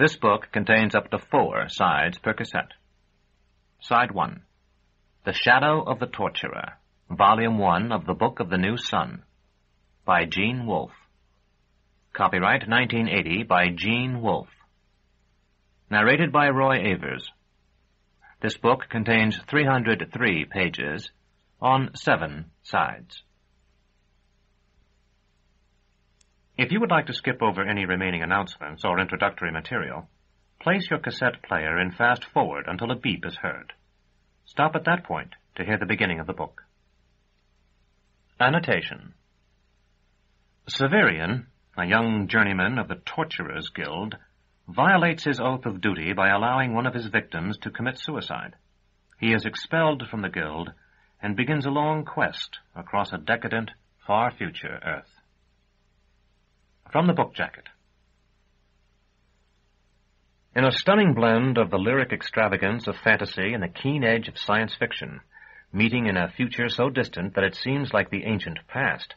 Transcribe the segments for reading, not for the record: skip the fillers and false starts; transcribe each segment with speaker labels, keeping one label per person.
Speaker 1: This book contains up to 4 sides per cassette. Side 1. The Shadow of the Torturer, Volume 1 of the Book of the New Sun, by Gene Wolfe. Copyright 1980 by Gene Wolfe. Narrated by Roy Avers. This book contains 303 pages on 7 sides. If you would like to skip over any remaining announcements or introductory material, place your cassette player in fast forward until a beep is heard. Stop at that point to hear the beginning of the book. Annotation. Severian, a young journeyman of the Torturers Guild, violates his oath of duty by allowing one of his victims to commit suicide. He is expelled from the guild and begins a long quest across a decadent, far future Earth. From the book jacket. In a stunning blend of the lyric extravagance of fantasy and the keen edge of science fiction, meeting in a future so distant that it seems like the ancient past,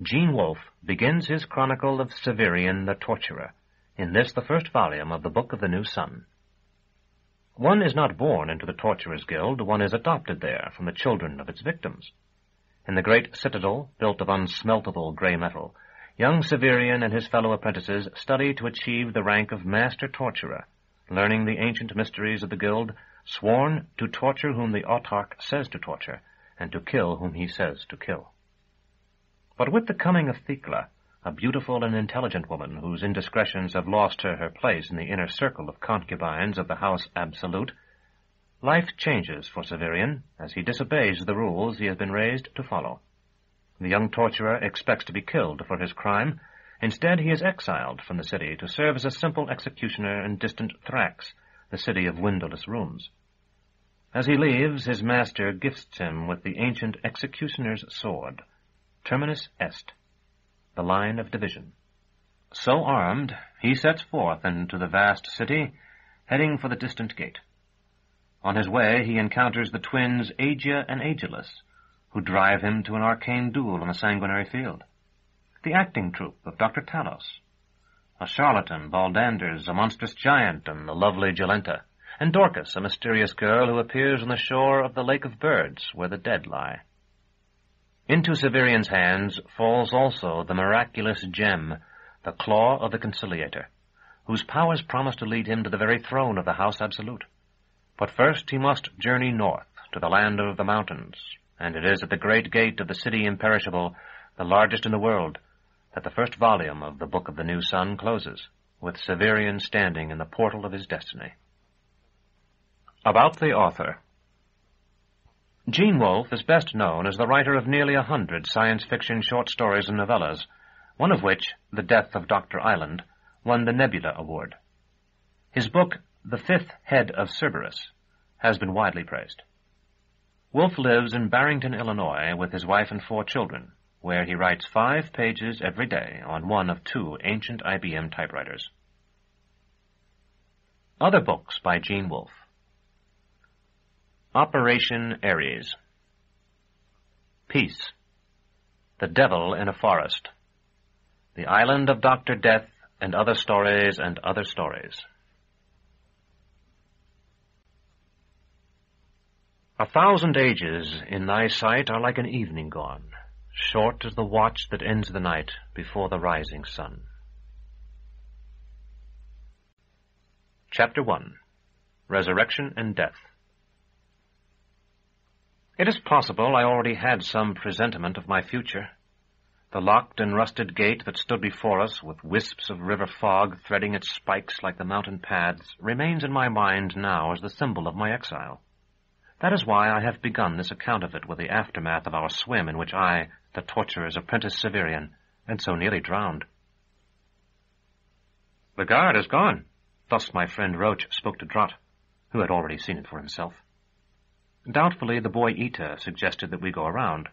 Speaker 1: Gene Wolfe begins his chronicle of Severian the Torturer, in this the first volume of the Book of the New Sun. One is not born into the Torturers Guild, one is adopted there from the children of its victims. In the great citadel, built of unsmeltable gray metal, young Severian and his fellow apprentices study to achieve the rank of Master Torturer, learning the ancient mysteries of the Guild, sworn to torture whom the Autarch says to torture, and to kill whom he says to kill. But with the coming of Thrax, a beautiful and intelligent woman whose indiscretions have lost her place in the inner circle of concubines of the House Absolute, life changes for Severian as he disobeys the rules he has been raised to follow. The young torturer expects to be killed for his crime. Instead, he is exiled from the city to serve as a simple executioner in distant Thrax, the city of windowless rooms. As he leaves, his master gifts him with the ancient executioner's sword, Terminus Est, the line of division. So armed, he sets forth into the vast city, heading for the distant gate. On his way, he encounters the twins Azure and Agilus, who drive him to an arcane duel on a sanguinary field. The acting troupe of Dr. Talos, a charlatan, Baldanders, a monstrous giant, and the lovely Jolenta, and Dorcas, a mysterious girl who appears on the shore of the Lake of Birds, where the dead lie. Into Severian's hands falls also the miraculous gem, the Claw of the Conciliator, whose powers promise to lead him to the very throne of the House Absolute. But first he must journey north to the land of the mountains, and it is at the great gate of the city imperishable, the largest in the world, that the first volume of the Book of the New Sun closes, with Severian standing in the portal of his destiny. About the author. Gene Wolfe is best known as the writer of nearly 100 science fiction short stories and novellas, one of which, The Death of Dr. Island, won the Nebula Award. His book, The Fifth Head of Cerberus, has been widely praised. Wolfe lives in Barrington, Illinois, with his wife and 4 children, where he writes 5 pages every day on one of 2 ancient IBM typewriters. Other books by Gene Wolfe. Operation Ares. Peace. The Devil in a Forest. The Island of Dr. Death, and Other Stories and Other Stories. 1,000 ages in thy sight are like an evening gone, short as the watch that ends the night before the rising sun. Chapter 1. Resurrection and Death. It is possible I already had some presentiment of my future. The locked and rusted gate that stood before us, with wisps of river fog threading its spikes like the mountain paths, remains in my mind now as the symbol of my exile. That is why I have begun this account of it with the aftermath of our swim in which I, the torturer's apprentice Severian, had so nearly drowned. "The guard is gone," thus my friend Roach spoke to Drott, who had already seen it for himself. Doubtfully, the boy Eta suggested that we go around.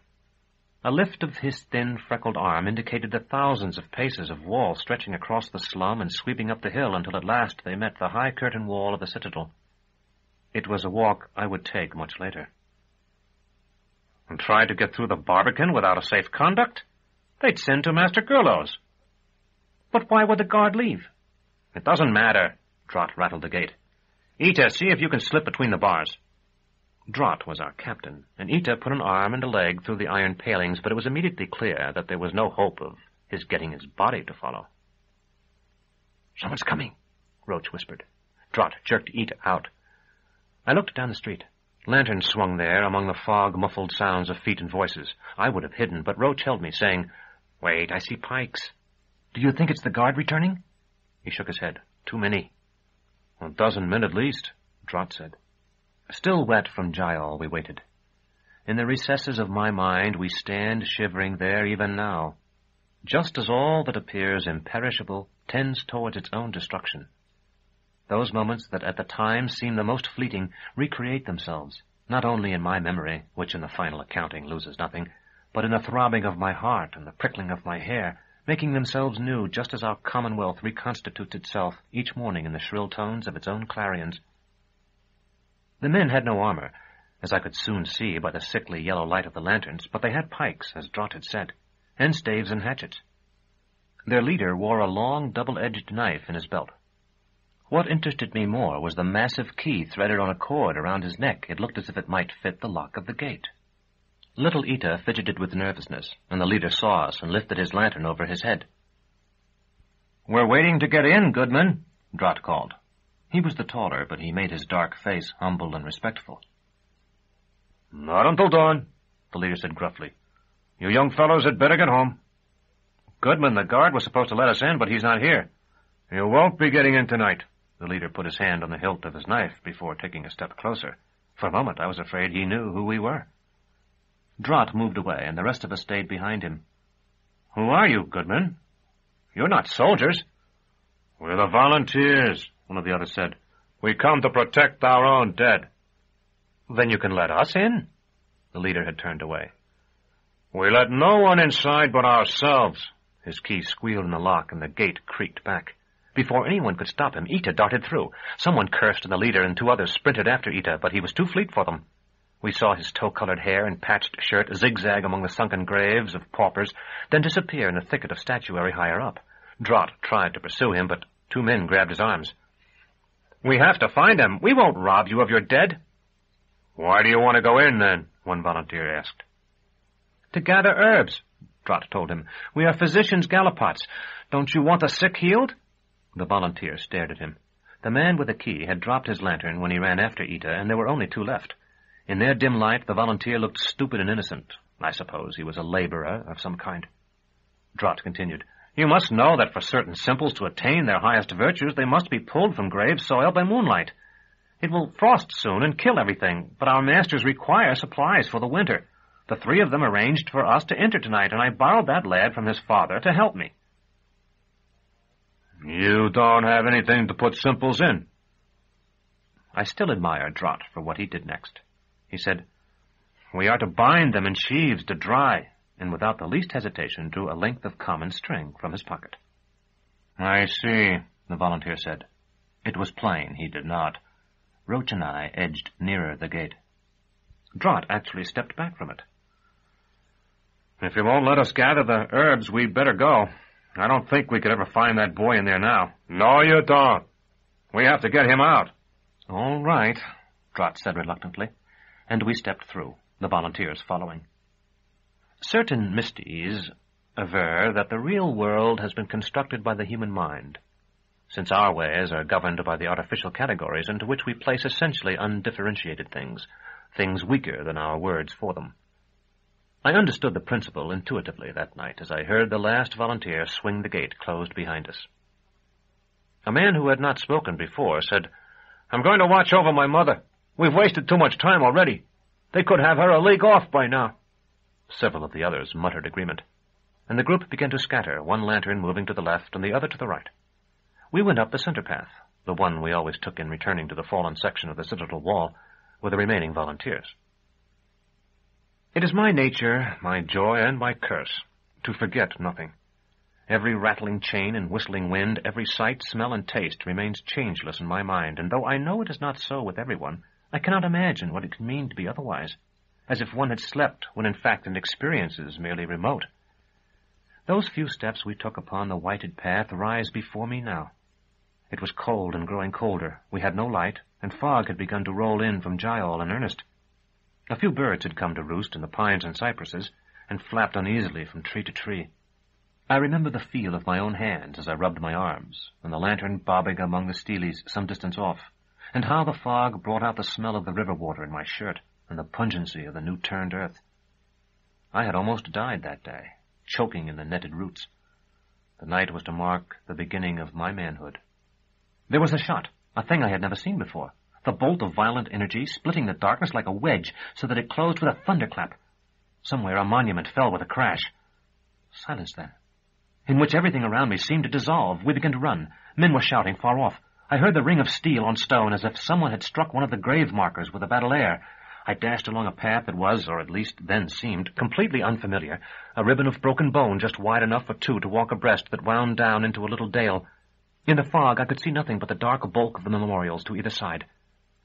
Speaker 1: A lift of his thin, freckled arm indicated the thousands of paces of wall stretching across the slum and sweeping up the hill until at last they met the high curtain wall of the citadel. It was a walk I would take much later. "And try to get through the Barbican without a safe conduct? They'd send to Master Gurlo's." "But why would the guard leave?" "It doesn't matter. Drott rattled the gate. "Ita, see if you can slip between the bars." Drott was our captain, and Ita put an arm and a leg through the iron palings, but it was immediately clear that there was no hope of his getting his body to follow. "Someone's coming," Roach whispered. Drott jerked Ita out. I looked down the street. Lanterns swung there among the fog-muffled sounds of feet and voices. I would have hidden, but Roach held me, saying, "Wait, I see pikes." "Do you think it's the guard returning?" He shook his head. "Too many." "A dozen men at least," Drott said. Still wet from Jaiol, we waited. In the recesses of my mind, we stand shivering there even now, just as all that appears imperishable tends towards its own destruction. Those moments that at the time seem the most fleeting recreate themselves, not only in my memory, which in the final accounting loses nothing, but in the throbbing of my heart and the prickling of my hair, making themselves new just as our commonwealth reconstitutes itself each morning in the shrill tones of its own clarions. The men had no armor, as I could soon see by the sickly yellow light of the lanterns, but they had pikes, as Drott had said, and staves and hatchets. Their leader wore a long, double-edged knife in his belt. What interested me more was the massive key threaded on a cord around his neck. It looked as if it might fit the lock of the gate. Little Ita fidgeted with nervousness, and the leader saw us and lifted his lantern over his head. "We're waiting to get in, Goodman," Drott called. He was the taller, but he made his dark face humble and respectful. "Not until dawn," the leader said gruffly. "You young fellows had better get home." "Goodman, the guard was supposed to let us in, but he's not here." "You won't be getting in tonight." The leader put his hand on the hilt of his knife before taking a step closer. For a moment I was afraid he knew who we were. Drott moved away, and the rest of us stayed behind him. "Who are you, Goodman? You're not soldiers." "We're the volunteers," one of the others said. "We come to protect our own dead." "Then you can let us in." The leader had turned away. "We let no one inside but ourselves." His key squealed in the lock, and the gate creaked back. Before anyone could stop him, Ita darted through. Someone cursed at the leader, and two others sprinted after Ita, but he was too fleet for them. We saw his tow-colored hair and patched shirt zigzag among the sunken graves of paupers, then disappear in the thicket of statuary higher up. Drott tried to pursue him, but two men grabbed his arms. "We have to find him. We won't rob you of your dead." "Why do you want to go in, then?" one volunteer asked. "To gather herbs," Drott told him. "We are physicians' gallipots. Don't you want the sick healed?" The volunteer stared at him. The man with the key had dropped his lantern when he ran after Ita, and there were only two left. In their dim light, the volunteer looked stupid and innocent. I suppose he was a laborer of some kind. Drott continued, "You must know that for certain simples to attain their highest virtues, they must be pulled from grave soil by moonlight. It will frost soon and kill everything, but our masters require supplies for the winter. The three of them arranged for us to enter tonight, and I borrowed that lad from his father to help me." "You don't have anything to put simples in." I still admire Drott for what he did next. He said, "We are to bind them in sheaves to dry," and without the least hesitation drew a length of common string from his pocket. "I see," the volunteer said. It was plain he did not. Roach and I edged nearer the gate. Drott actually stepped back from it. "If you won't let us gather the herbs, we'd better go. I don't think we could ever find that boy in there now." "No, you don't. We have to get him out." "All right," Drott said reluctantly, and we stepped through, the volunteers following. Certain mysties aver that the real world has been constructed by the human mind, since our ways are governed by the artificial categories into which we place essentially undifferentiated things, things weaker than our words for them. I understood the principle intuitively that night as I heard the last volunteer swing the gate closed behind us. A man who had not spoken before said, "I'm going to watch over my mother. We've wasted too much time already. They could have her a league off by now." Several of the others muttered agreement, and the group began to scatter, one lantern moving to the left and the other to the right. We went up the center path, the one we always took in returning to the fallen section of the citadel wall, with the remaining volunteers. It is my nature, my joy, and my curse, to forget nothing. Every rattling chain and whistling wind, every sight, smell, and taste remains changeless in my mind, and though I know it is not so with everyone, I cannot imagine what it can mean to be otherwise, as if one had slept when in fact an experience is merely remote. Those few steps we took upon the whited path rise before me now. It was cold and growing colder. We had no light, and fog had begun to roll in from Giol in earnest. A few birds had come to roost in the pines and cypresses, and flapped uneasily from tree to tree. I remember the feel of my own hands as I rubbed my arms, and the lantern bobbing among the steelies some distance off, and how the fog brought out the smell of the river water in my shirt, and the pungency of the new-turned earth. I had almost died that day, choking in the netted roots. The night was to mark the beginning of my manhood. There was a shot, a thing I had never seen before, the bolt of violent energy splitting the darkness like a wedge so that it closed with a thunderclap. Somewhere a monument fell with a crash. Silence then, in which everything around me seemed to dissolve. We began to run. Men were shouting far off. I heard the ring of steel on stone as if someone had struck one of the grave markers with a battle-air. I dashed along a path that was, or at least then seemed, completely unfamiliar, a ribbon of broken bone just wide enough for two to walk abreast that wound down into a little dale. In the fog I could see nothing but the dark bulk of the memorials to either side.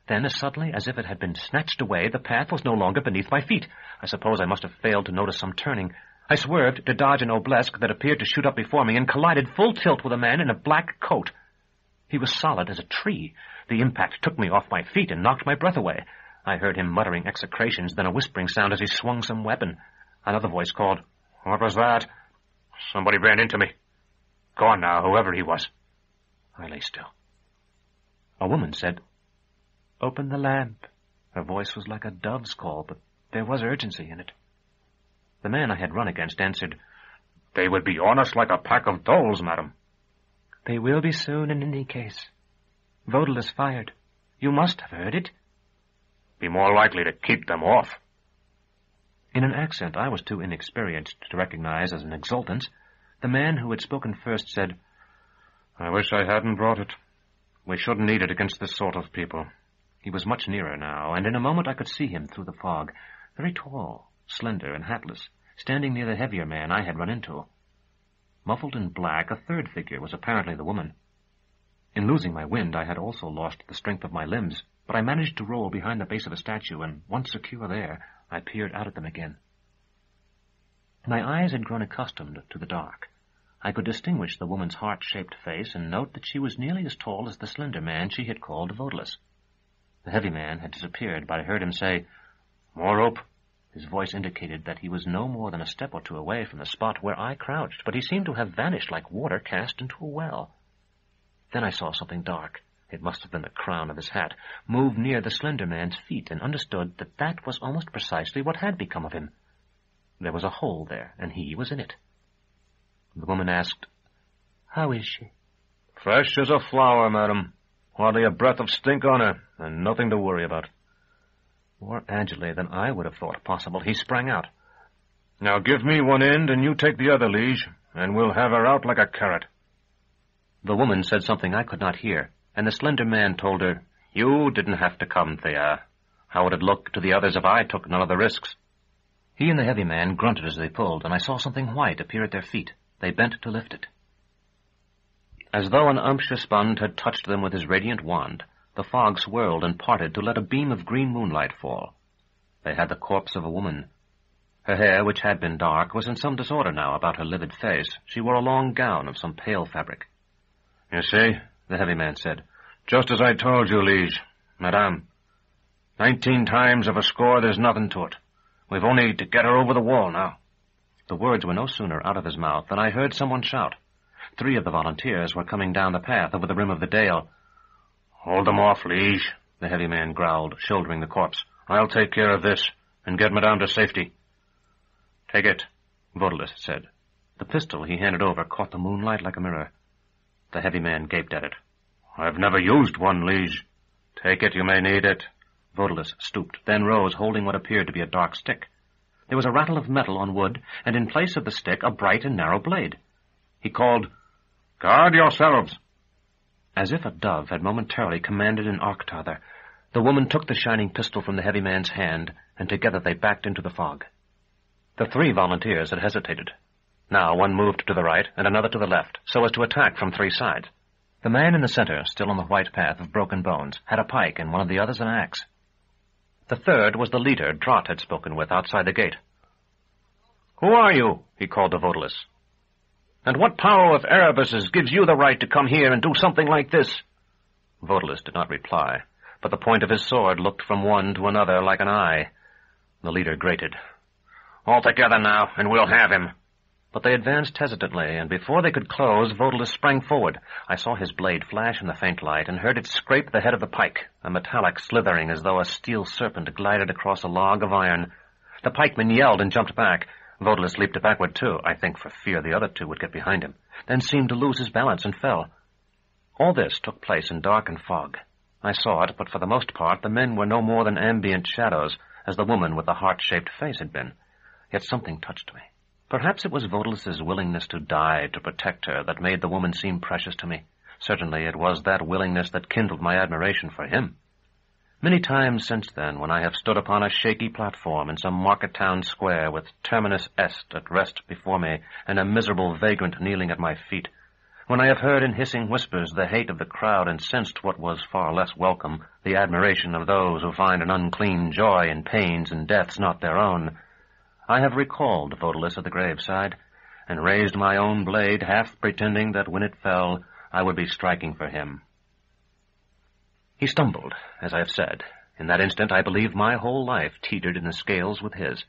Speaker 1: Then, as suddenly as if it had been snatched away, the path was no longer beneath my feet. I suppose I must have failed to notice some turning. I swerved to dodge an obelisk that appeared to shoot up before me and collided full tilt with a man in a black coat. He was solid as a tree. The impact took me off my feet and knocked my breath away. I heard him muttering execrations, then a whispering sound as he swung some weapon. Another voice called, "What was that?" "Somebody ran into me. Gone now, whoever he was." I lay still. A woman said, "Open the lamp." Her voice was like a dove's call, but there was urgency in it. The man I had run against answered, "They would be on us like a pack of dolls, madam." "They will be soon in any case. Vodalus fired. You must have heard it." "Be more likely to keep them off." In an accent I was too inexperienced to recognize as an exultance, the man who had spoken first said, "I wish I hadn't brought it. We shouldn't need it against this sort of people." He was much nearer now, and in a moment I could see him through the fog, very tall, slender, and hatless, standing near the heavier man I had run into. Muffled in black, a third figure was apparently the woman. In losing my wind, I had also lost the strength of my limbs, but I managed to roll behind the base of a statue, and once secure there, I peered out at them again. My eyes had grown accustomed to the dark. I could distinguish the woman's heart-shaped face and note that she was nearly as tall as the slender man she had called Vodalus. The heavy man had disappeared, but I heard him say, "More rope." His voice indicated that he was no more than a step or two away from the spot where I crouched, but he seemed to have vanished like water cast into a well. Then I saw something dark, it must have been the crown of his hat, move near the slender man's feet, and understood that that was almost precisely what had become of him. There was a hole there, and he was in it. The woman asked, "How is she?" "Fresh as a flower, madam. Hardly a breath of stink on her, and nothing to worry about." More agilely than I would have thought possible, he sprang out. "Now give me one end, and you take the other, liege, and we'll have her out like a carrot." The woman said something I could not hear, and the slender man told her, "You didn't have to come, Thea. How would it look to the others if I took none of the risks?" He and the heavy man grunted as they pulled, and I saw something white appear at their feet. They bent to lift it. As though an umpshespund had touched them with his radiant wand, the fog swirled and parted to let a beam of green moonlight fall. They had the corpse of a woman. Her hair, which had been dark, was in some disorder now about her livid face. She wore a long gown of some pale fabric. "You see," the heavy man said, "just as I told you, liege, madame. 19 times of a score, there's nothing to it. We've only to get her over the wall now." The words were no sooner out of his mouth than I heard someone shout. 3 of the volunteers were coming down the path over the rim of the dale. "Hold them off, liege," the heavy man growled, shouldering the corpse. "I'll take care of this, and get madame to safety." "Take it," Vodalus said. The pistol he handed over caught the moonlight like a mirror. The heavy man gaped at it. "I've never used one, liege." "Take it, you may need it." Vodalus stooped, then rose, holding what appeared to be a dark stick. There was a rattle of metal on wood, and in place of the stick, a bright and narrow blade. He called, "Guard yourselves!" As if a dove had momentarily commanded an arctather, the woman took the shining pistol from the heavy man's hand, and together they backed into the fog. The 3 volunteers had hesitated. Now one moved to the right and another to the left, so as to attack from 3 sides. The man in the center, still on the white path of broken bones, had a pike and one of the others an axe. The third was the leader Drott had spoken with outside the gate. "Who are you?" he called to Vodalus. And what power of Erebus's gives you the right to come here and do something like this? Vodalus did not reply, but the point of his sword looked from one to another like an eye. The leader grated. All together now, and we'll have him. But they advanced hesitantly, and before they could close, Vodalus sprang forward. I saw his blade flash in the faint light, and heard it scrape the head of the pike, a metallic slithering as though a steel serpent glided across a log of iron. The pikeman yelled and jumped back. Vodalus leaped backward, too, I think for fear the other two would get behind him, then seemed to lose his balance and fell. All this took place in dark and fog. I saw it, but for the most part the men were no more than ambient shadows, as the woman with the heart-shaped face had been. Yet something touched me. Perhaps it was Vodalus's willingness to die to protect her that made the woman seem precious to me. Certainly it was that willingness that kindled my admiration for him. Many times since then, when I have stood upon a shaky platform in some market town square with Terminus Est at rest before me and a miserable vagrant kneeling at my feet, when I have heard in hissing whispers the hate of the crowd and sensed what was far less welcome, the admiration of those who find an unclean joy in pains and deaths not their own, I have recalled Vodalus at the graveside, and raised my own blade, half pretending that when it fell, I would be striking for him. He stumbled, as I have said. In that instant, I believe my whole life teetered in the scales with his.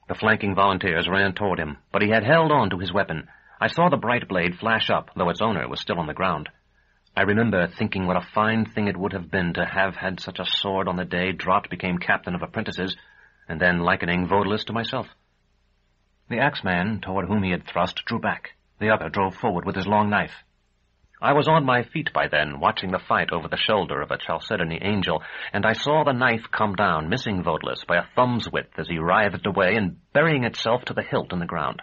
Speaker 1: The flanking volunteers ran toward him, but he had held on to his weapon. I saw the bright blade flash up, though its owner was still on the ground. I remember thinking what a fine thing it would have been to have had such a sword on the day Drott became captain of apprentices, and then likening Vodalus to myself. The axeman, toward whom he had thrust, drew back. The other drove forward with his long knife. I was on my feet by then, watching the fight over the shoulder of a Chalcedony angel, and I saw the knife come down, missing Vodalus by a thumb's width as he writhed away and burying itself to the hilt in the ground.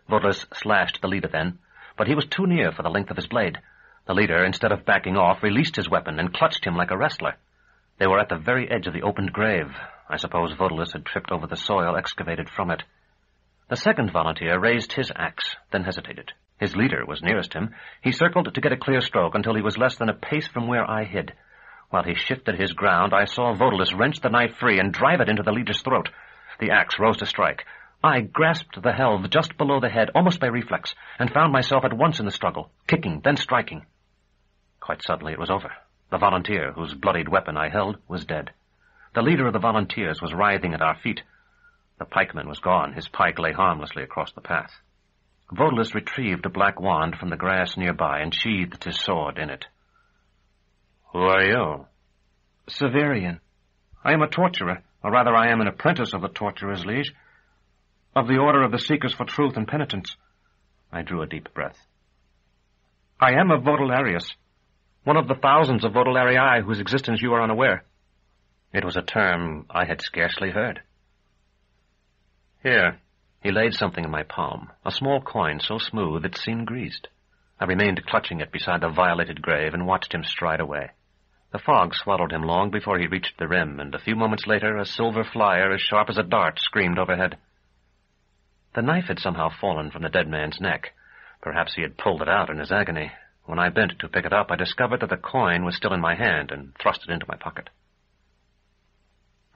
Speaker 1: Vodalus slashed the leader then, but he was too near for the length of his blade. The leader, instead of backing off, released his weapon and clutched him like a wrestler. They were at the very edge of the opened grave. I suppose Vodalus had tripped over the soil excavated from it. The second volunteer raised his axe, then hesitated. His leader was nearest him. He circled to get a clear stroke until he was less than a pace from where I hid. While he shifted his ground, I saw Vodalus wrench the knife free and drive it into the leader's throat. The axe rose to strike. I grasped the helve just below the head, almost by reflex, and found myself at once in the struggle, kicking, then striking. Quite suddenly it was over. The volunteer, whose bloodied weapon I held, was dead. The leader of the volunteers was writhing at our feet. The pikeman was gone. His pike lay harmlessly across the path. Vodalus retrieved a black wand from the grass nearby and sheathed his sword in it. Who are you? Severian. I am a torturer, or rather I am an apprentice of the Torturer's Liege, of the Order of the Seekers for Truth and Penitence. I drew a deep breath. I am a Vodalarius, one of the thousands of Vodalarii whose existence you are unaware. It was a term I had scarcely heard. Here. He laid something in my palm, a small coin so smooth it seemed greased. I remained clutching it beside the violated grave and watched him stride away. The fog swallowed him long before he reached the rim, and a few moments later a silver flyer as sharp as a dart screamed overhead. The knife had somehow fallen from the dead man's neck. Perhaps he had pulled it out in his agony. When I bent to pick it up, I discovered that the coin was still in my hand and thrust it into my pocket.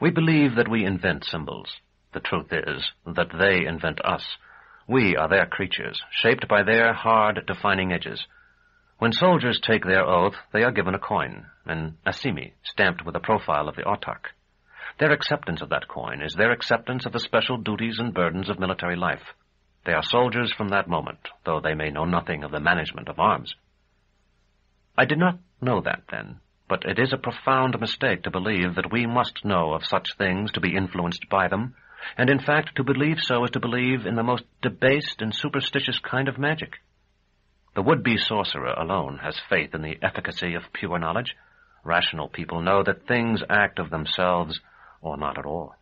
Speaker 1: We believe that we invent symbols. The truth is that they invent us. We are their creatures, shaped by their hard, defining edges. When soldiers take their oath, they are given a coin, an asimi, stamped with a profile of the Autarch. Their acceptance of that coin is their acceptance of the special duties and burdens of military life. They are soldiers from that moment, though they may know nothing of the management of arms. I did not know that then, but it is a profound mistake to believe that we must know of such things to be influenced by them, and in fact to believe so is to believe in the most debased and superstitious kind of magic. The would-be sorcerer alone has faith in the efficacy of pure knowledge. Rational people know that things act of themselves or not at all.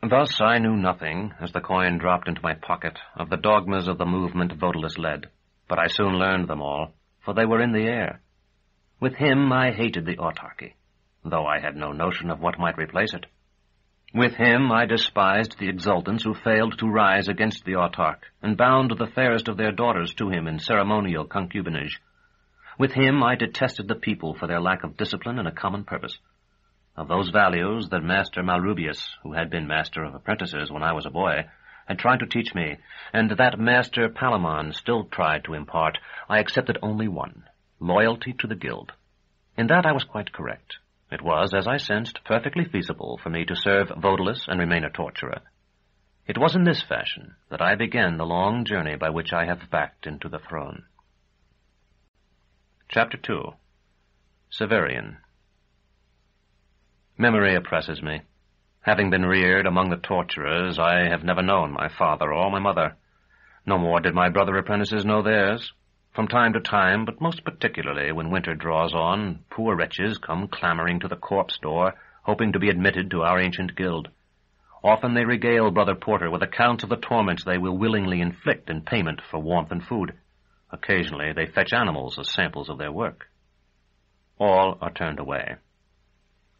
Speaker 1: Thus I knew nothing, as the coin dropped into my pocket, of the dogmas of the movement Vodalus led, but I soon learned them all, for they were in the air. With him I hated the autarchy, though I had no notion of what might replace it. With him I despised the exultants who failed to rise against the autarch, and bound the fairest of their daughters to him in ceremonial concubinage. With him I detested the people for their lack of discipline and a common purpose. Of those values that Master Malrubius, who had been master of apprentices when I was a boy, had tried to teach me, and that Master Palamon still tried to impart, I accepted only one: loyalty to the guild. In that I was quite correct. It was, as I sensed, perfectly feasible for me to serve Vodalus and remain a torturer. It was in this fashion that I began the long journey by which I have backed into the throne. Chapter 2. Severian. Memory oppresses me. Having been reared among the torturers, I have never known my father or my mother. No more did my brother apprentices know theirs. From time to time, but most particularly when winter draws on, poor wretches come clamoring to the corpse door, hoping to be admitted to our ancient guild. Often they regale Brother Porter with accounts of the torments they will willingly inflict in payment for warmth and food. Occasionally they fetch animals as samples of their work. All are turned away.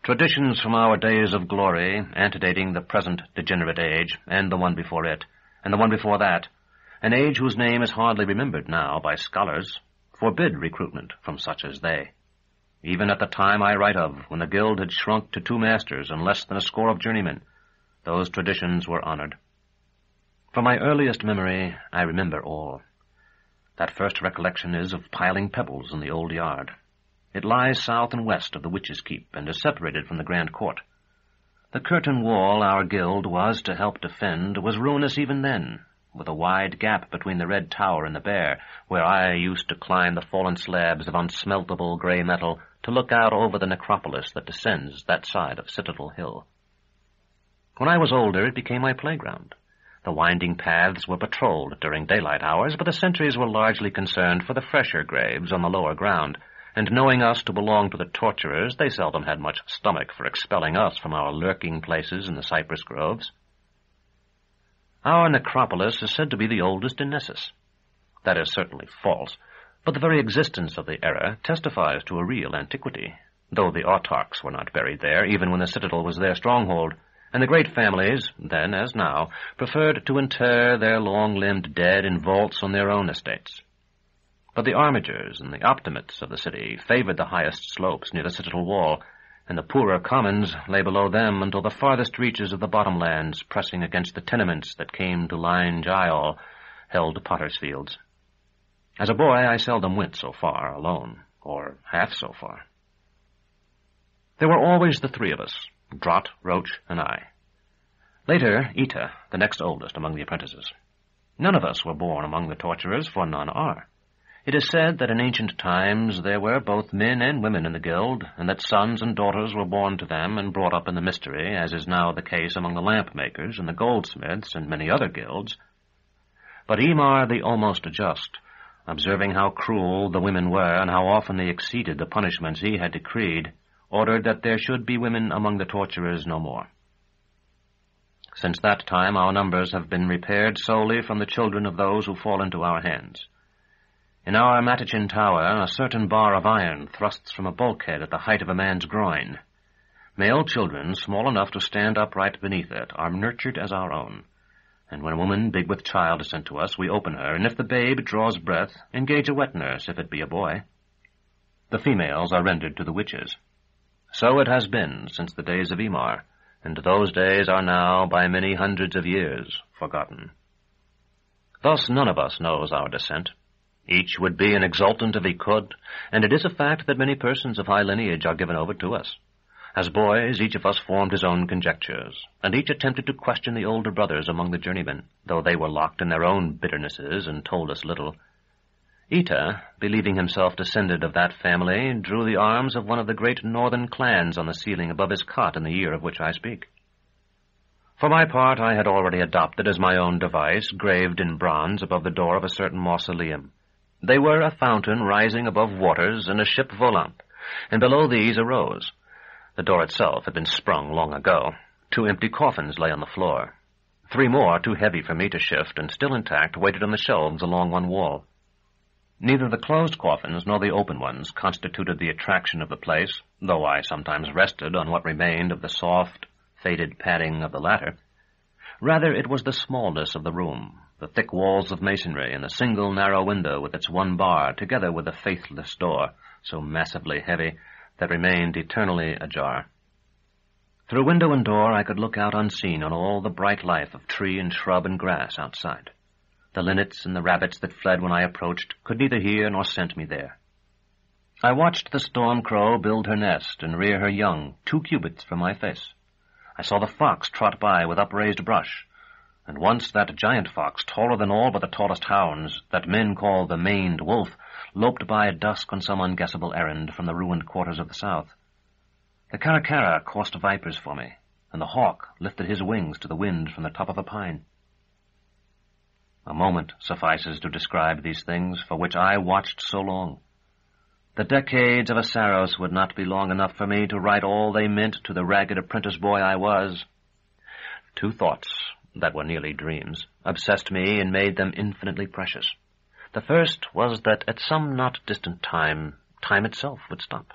Speaker 1: Traditions from our days of glory, antedating the present degenerate age, and the one before it, and the one before that, an age whose name is hardly remembered now by scholars, forbid recruitment from such as they. Even at the time I write of, when the guild had shrunk to 2 masters and less than a score of journeymen, those traditions were honored. From my earliest memory, I remember all. That first recollection is of piling pebbles in the old yard. It lies south and west of the Witches' Keep, and is separated from the Grand Court. The curtain wall our guild was to help defend was ruinous even then, with a wide gap between the Red Tower and the Bear, where I used to climb the fallen slabs of unsmeltable grey metal to look out over the necropolis that descends that side of Citadel Hill. When I was older, it became my playground. The winding paths were patrolled during daylight hours, but the sentries were largely concerned for the fresher graves on the lower ground, and knowing us to belong to the torturers, they seldom had much stomach for expelling us from our lurking places in the cypress groves. Our necropolis is said to be the oldest in Nessus. That is certainly false, but the very existence of the era testifies to a real antiquity, though the Autarchs were not buried there, even when the citadel was their stronghold, and the great families, then as now, preferred to inter their long-limbed dead in vaults on their own estates. But the armigers and the optimates of the city favored the highest slopes near the citadel wall, and the poorer commons lay below them until the farthest reaches of the bottomlands, pressing against the tenements that came to line Gial, held Potter's Fields. As a boy, I seldom went so far alone, or half so far. There were always the 3 of us, Drott, Roach, and I. Later, Ita, the next oldest among the apprentices. None of us were born among the torturers, for none are. It is said that in ancient times there were both men and women in the guild, and that sons and daughters were born to them and brought up in the mystery, as is now the case among the lamp-makers and the goldsmiths and many other guilds. But Emar the Almost Just, observing how cruel the women were and how often they exceeded the punishments he had decreed, ordered that there should be women among the torturers no more. Since that time our numbers have been repaired solely from the children of those who fall into our hands. In our Matachin Tower, a certain bar of iron thrusts from a bulkhead at the height of a man's groin. Male children, small enough to stand upright beneath it, are nurtured as our own, and when a woman big with child is sent to us, we open her, and if the babe draws breath, engage a wet nurse, if it be a boy. The females are rendered to the witches. So it has been since the days of Emar, and those days are now, by many hundreds of years, forgotten. Thus none of us knows our descent. Each would be an exultant if he could, and it is a fact that many persons of high lineage are given over to us. As boys, each of us formed his own conjectures, and each attempted to question the older brothers among the journeymen, though they were locked in their own bitternesses and told us little. Ita, believing himself descended of that family, drew the arms of one of the great northern clans on the ceiling above his cot in the year of which I speak. For my part, I had already adopted as my own device, graved in bronze above the door of a certain mausoleum. They were a fountain rising above waters and a ship volant, and below these a rose. The door itself had been sprung long ago. 2 empty coffins lay on the floor. 3 more, too heavy for me to shift and still intact, waited on the shelves along one wall. Neither the closed coffins nor the open ones constituted the attraction of the place, though I sometimes rested on what remained of the soft, faded padding of the latter. Rather, it was the smallness of the room, the thick walls of masonry, and the single narrow window with its 1 bar, together with the faithless door, so massively heavy, that remained eternally ajar. Through window and door I could look out unseen on all the bright life of tree and shrub and grass outside. The linnets and the rabbits that fled when I approached could neither hear nor scent me there. I watched the storm crow build her nest and rear her young 2 cubits from my face. I saw the fox trot by with upraised brush, and once that giant fox, taller than all but the tallest hounds, that men call the maned wolf, loped by at dusk on some unguessable errand from the ruined quarters of the south. The caracara coursed vipers for me, and the hawk lifted his wings to the wind from the top of a pine. A moment suffices to describe these things for which I watched so long. The decades of Asaros would not be long enough for me to write all they meant to the ragged apprentice boy I was. 2 thoughts, that were nearly dreams, obsessed me and made them infinitely precious. The first was that at some not distant time itself would stop.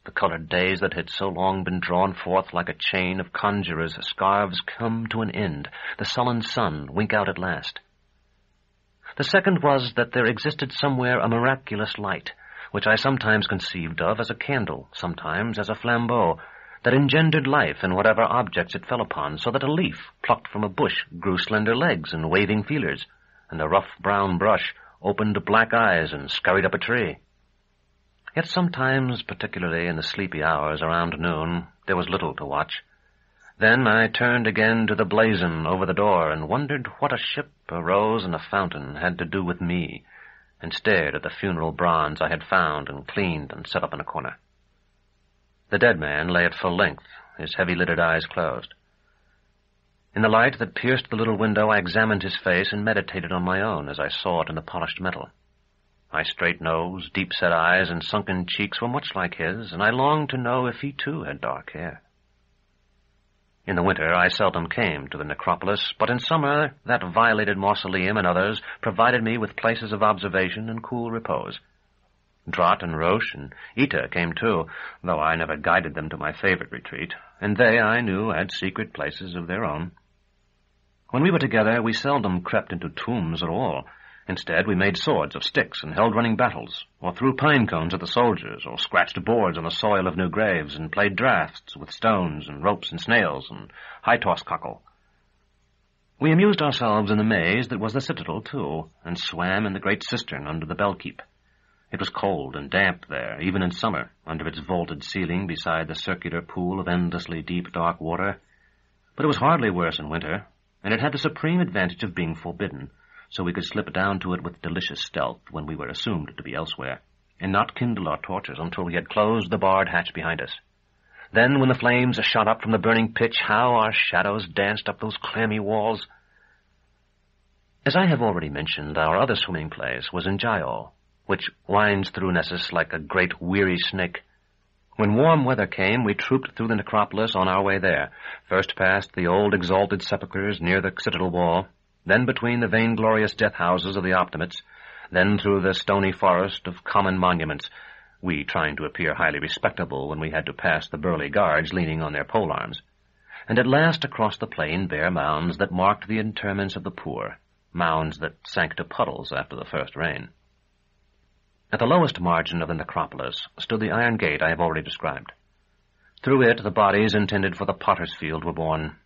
Speaker 1: The colored days that had so long been drawn forth like a chain of conjurers' scarves come to an end, the sullen sun wink out at last. The second was that there existed somewhere a miraculous light, which I sometimes conceived of as a candle, sometimes as a flambeau, that engendered life in whatever objects it fell upon, so that a leaf plucked from a bush grew slender legs and waving feelers, and a rough brown brush opened black eyes and scurried up a tree. Yet sometimes, particularly in the sleepy hours around noon, there was little to watch. Then I turned again to the blazon over the door and wondered what a ship, a rose, and a fountain had to do with me, and stared at the funeral bronze I had found and cleaned and set up in a corner. The dead man lay at full length, his heavy-lidded eyes closed. In the light that pierced the little window, I examined his face and meditated on my own as I saw it in the polished metal. My straight nose, deep-set eyes, and sunken cheeks were much like his, and I longed to know if he too had dark hair. In the winter I seldom came to the necropolis, but in summer that violated mausoleum and others provided me with places of observation and cool repose. Drat and Roche and Ita came too, though I never guided them to my favorite retreat, and they, I knew, had secret places of their own. When we were together, we seldom crept into tombs at all. Instead, we made swords of sticks and held running battles, or threw pine cones at the soldiers, or scratched boards on the soil of new graves, and played draughts with stones and ropes and snails and high-toss cockle. We amused ourselves in the maze that was the citadel, too, and swam in the great cistern under the bell-keep. It was cold and damp there, even in summer, under its vaulted ceiling beside the circular pool of endlessly deep, dark water. But it was hardly worse in winter, and it had the supreme advantage of being forbidden, so we could slip down to it with delicious stealth when we were assumed to be elsewhere, and not kindle our torches until we had closed the barred hatch behind us. Then, when the flames shot up from the burning pitch, how our shadows danced up those clammy walls! As I have already mentioned, our other swimming place was in Giol, which winds through Nessus like a great weary snake. When warm weather came, we trooped through the necropolis on our way there, first past the old exalted sepulchres near the citadel wall, then between the vainglorious death-houses of the Optimates, then through the stony forest of common monuments, we trying to appear highly respectable when we had to pass the burly guards leaning on their polearms, and at last across the plain bare mounds that marked the interments of the poor, mounds that sank to puddles after the first rain. At the lowest margin of the necropolis stood the iron gate I have already described. Through it the bodies intended for the potter's field were borne.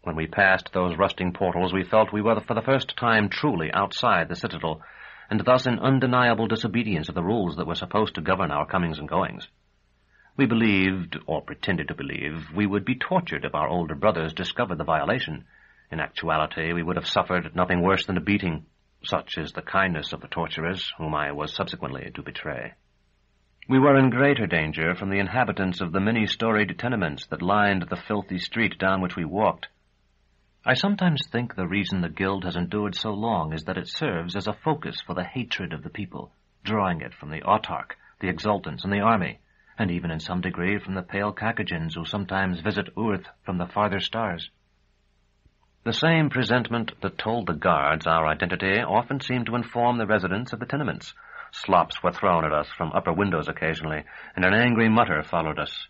Speaker 1: When we passed those rusting portals, we felt we were for the first time truly outside the citadel, and thus in undeniable disobedience of the rules that were supposed to govern our comings and goings. We believed, or pretended to believe, we would be tortured if our older brothers discovered the violation. In actuality, we would have suffered nothing worse than a beating. Such is the kindness of the torturers, whom I was subsequently to betray. We were in greater danger from the inhabitants of the many-storied tenements that lined the filthy street down which we walked. I sometimes think the reason the Guild has endured so long is that it serves as a focus for the hatred of the people, drawing it from the Autarch, the Exultants, and the army, and even in some degree from the pale Kakagins who sometimes visit Urth from the farther stars. The same presentiment that told the guards our identity often seemed to inform the residents of the tenements. Slops were thrown at us from upper windows occasionally, and an angry mutter followed us.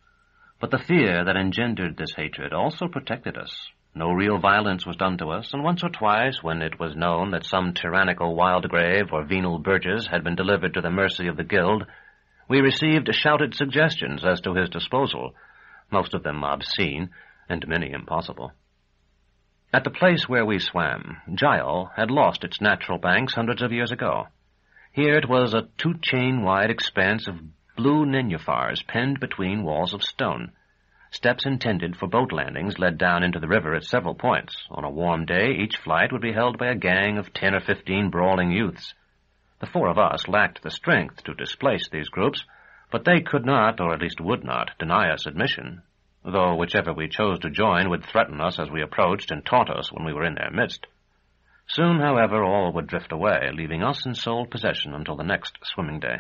Speaker 1: But the fear that engendered this hatred also protected us. No real violence was done to us, and once or twice, when it was known that some tyrannical Wildgrave or venal Burgess had been delivered to the mercy of the Guild, we received shouted suggestions as to his disposal, most of them obscene, and many impossible. At the place where we swam, Gyal had lost its natural banks hundreds of years ago. Here it was a 2-chain-wide expanse of blue nenufars penned between walls of stone. Steps intended for boat landings led down into the river at several points. On a warm day, each flight would be held by a gang of 10 or 15 brawling youths. The 4 of us lacked the strength to displace these groups, but they could not, or at least would not, deny us admission, though whichever we chose to join would threaten us as we approached and taunt us when we were in their midst. Soon, however, all would drift away, leaving us in sole possession until the next swimming day.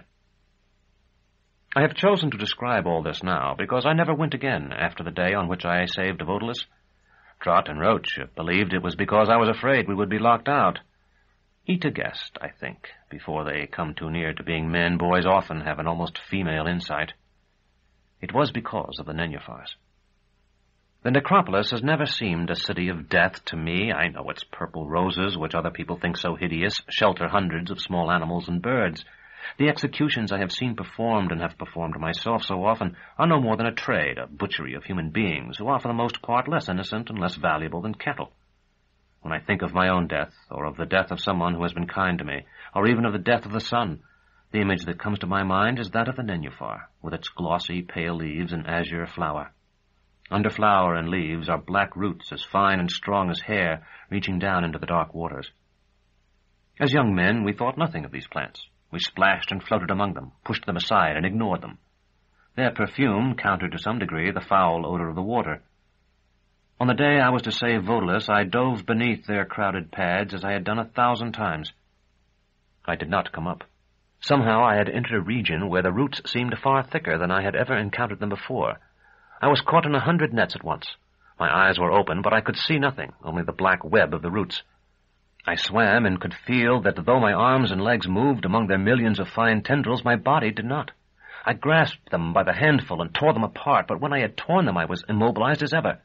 Speaker 1: I have chosen to describe all this now because I never went again after the day on which I saved Votalus. Trot and Roach believed it was because I was afraid we would be locked out. Each a guessed, I think. Before they come too near to being men, boys often have an almost female insight. It was because of the nenufars. The necropolis has never seemed a city of death to me. I know its purple roses, which other people think so hideous, shelter hundreds of small animals and birds. The executions I have seen performed and have performed myself so often are no more than a trade, a butchery of human beings, who are for the most part less innocent and less valuable than cattle. When I think of my own death, or of the death of someone who has been kind to me, or even of the death of the sun, the image that comes to my mind is that of the nenufar, with its glossy, pale leaves and azure flower. Under flower and leaves are black roots as fine and strong as hair, reaching down into the dark waters. As young men, we thought nothing of these plants. We splashed and floated among them, pushed them aside, and ignored them. Their perfume countered to some degree the foul odor of the water. On the day I was to save Votalus, I dove beneath their crowded pads as I had done 1,000 times. I did not come up. Somehow I had entered a region where the roots seemed far thicker than I had ever encountered them before. I was caught in 100 nets at once. My eyes were open, but I could see nothing, only the black web of the roots. I swam and could feel that though my arms and legs moved among their millions of fine tendrils, my body did not. I grasped them by the handful and tore them apart, but when I had torn them I was immobilized as ever.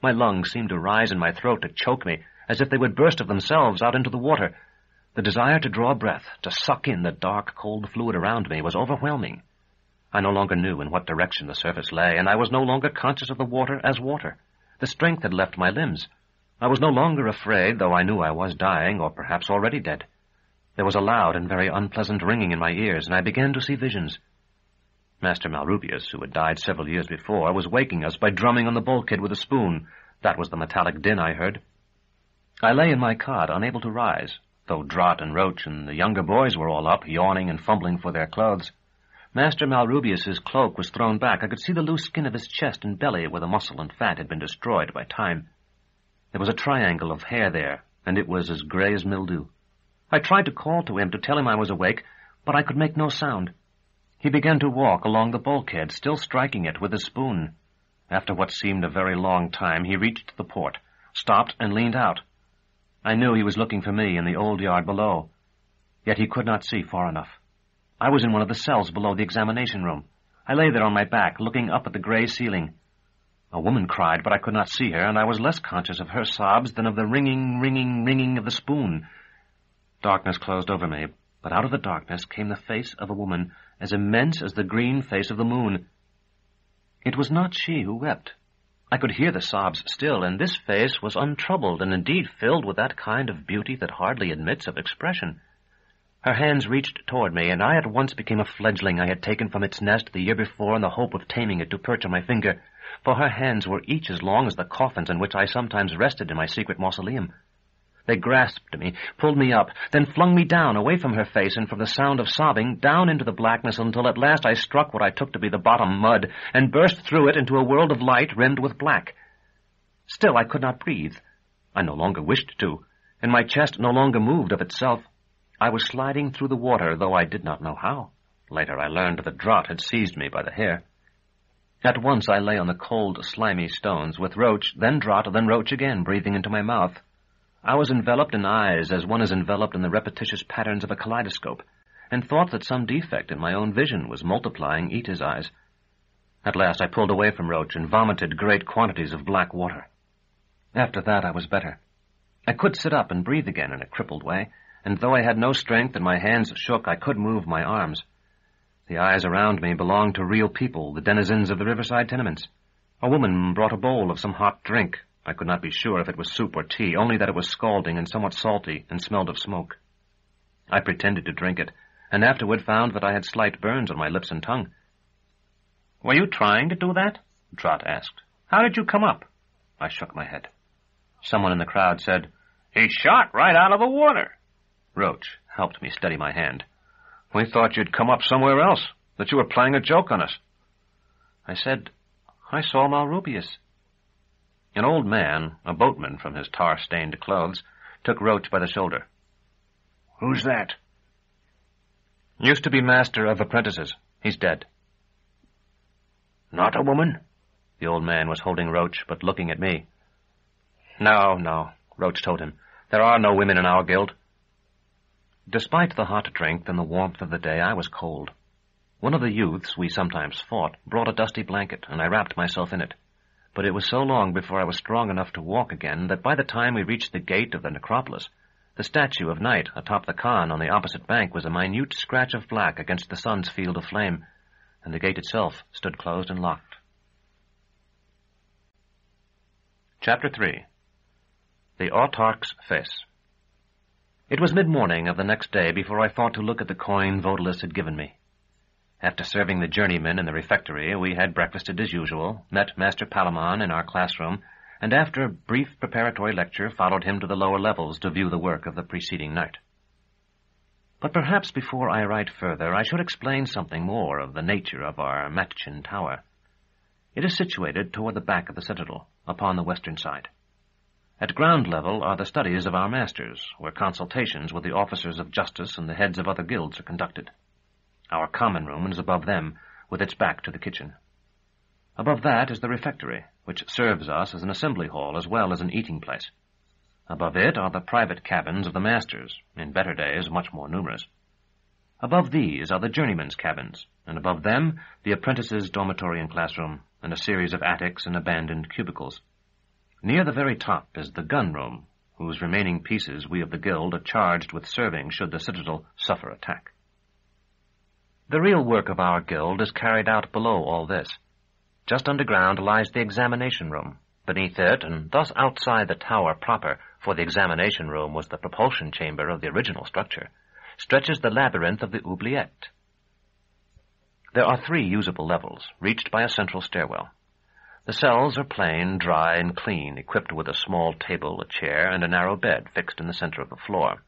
Speaker 1: My lungs seemed to rise in my throat to choke me, as if they would burst of themselves out into the water. The desire to draw breath, to suck in the dark, cold fluid around me, was overwhelming. I no longer knew in what direction the surface lay, and I was no longer conscious of the water as water. The strength had left my limbs. I was no longer afraid, though I knew I was dying, or perhaps already dead. There was a loud and very unpleasant ringing in my ears, and I began to see visions. Master Malrubius, who had died several years before, was waking us by drumming on the bulkhead with a spoon. That was the metallic din I heard. I lay in my cot, unable to rise, though Drott and Roach and the younger boys were all up, yawning and fumbling for their clothes. Master Malrubius's cloak was thrown back. I could see the loose skin of his chest and belly where the muscle and fat had been destroyed by time. There was a triangle of hair there, and it was as gray as mildew. I tried to call to him to tell him I was awake, but I could make no sound. He began to walk along the bulkhead, still striking it with his spoon. After what seemed a very long time, he reached the port, stopped, and leaned out. I knew he was looking for me in the old yard below, yet he could not see far enough. I was in one of the cells below the examination room. I lay there on my back, looking up at the gray ceiling. A woman cried, but I could not see her, and I was less conscious of her sobs than of the ringing of the spoon. Darkness closed over me, but out of the darkness came the face of a woman, as immense as the green face of the moon. It was not she who wept. I could hear the sobs still, and this face was untroubled, and indeed filled with that kind of beauty that hardly admits of expression. Her hands reached toward me, and I at once became a fledgling I had taken from its nest the year before in the hope of taming it to perch on my finger, for her hands were each as long as the coffins in which I sometimes rested in my secret mausoleum. They grasped me, pulled me up, then flung me down, away from her face and from the sound of sobbing, down into the blackness until at last I struck what I took to be the bottom mud, and burst through it into a world of light rimmed with black. Still I could not breathe. I no longer wished to, and my chest no longer moved of itself. I was sliding through the water, though I did not know how. Later I learned that Drott had seized me by the hair. At once I lay on the cold, slimy stones, with Roach, then Drott, then Roach again, breathing into my mouth. I was enveloped in eyes as one is enveloped in the repetitious patterns of a kaleidoscope, and thought that some defect in my own vision was multiplying Ita's eyes. At last I pulled away from Roach and vomited great quantities of black water. After that I was better. I could sit up and breathe again in a crippled way, and though I had no strength and my hands shook, I could move my arms. The eyes around me belonged to real people, the denizens of the riverside tenements. A woman brought a bowl of some hot drink. I could not be sure if it was soup or tea, only that it was scalding and somewhat salty and smelled of smoke. I pretended to drink it, and afterward found that I had slight burns on my lips and tongue. "Were you trying to do that?" Trot asked. "How did you come up?" I shook my head. Someone in the crowd said, "He shot right out of the water." Roach helped me steady my hand. "We thought you'd come up somewhere else, that you were playing a joke on us." I said, "I saw Malrubius." An old man, a boatman from his tar-stained clothes, took Roach by the shoulder. "Who's that?" "Used to be master of apprentices. He's dead." "Not a woman?" The old man was holding Roach, but looking at me. No, Roach told him. "There are no women in our guild." Despite the hot drink and the warmth of the day, I was cold. One of the youths we sometimes fought brought a dusty blanket, and I wrapped myself in it. But it was so long before I was strong enough to walk again that by the time we reached the gate of the necropolis, the statue of Night atop the Khan on the opposite bank was a minute scratch of black against the sun's field of flame, and the gate itself stood closed and locked. Chapter 3. The Autarch's Face. It was mid-morning of the next day before I thought to look at the coin Vodalis had given me. After serving the journeymen in the refectory, we had breakfasted as usual, met Master Palamon in our classroom, and after a brief preparatory lecture followed him to the lower levels to view the work of the preceding night. But perhaps before I write further, I should explain something more of the nature of our Matchin Tower. It is situated toward the back of the citadel, upon the western side. At ground level are the studies of our masters, where consultations with the officers of justice and the heads of other guilds are conducted. Our common room is above them, with its back to the kitchen. Above that is the refectory, which serves us as an assembly hall as well as an eating place. Above it are the private cabins of the masters, in better days much more numerous. Above these are the journeymen's cabins, and above them the apprentices' dormitory and classroom, and a series of attics and abandoned cubicles. Near the very top is the gun room, whose remaining pieces we of the guild are charged with serving should the citadel suffer attack. The real work of our guild is carried out below all this. Just underground lies the examination room. Beneath it, and thus outside the tower proper, for the examination room was the propulsion chamber of the original structure, stretches the labyrinth of the oubliette. There are 3 usable levels, reached by a central stairwell. The cells are plain, dry, and clean, equipped with a small table, a chair, and a narrow bed fixed in the center of the floor.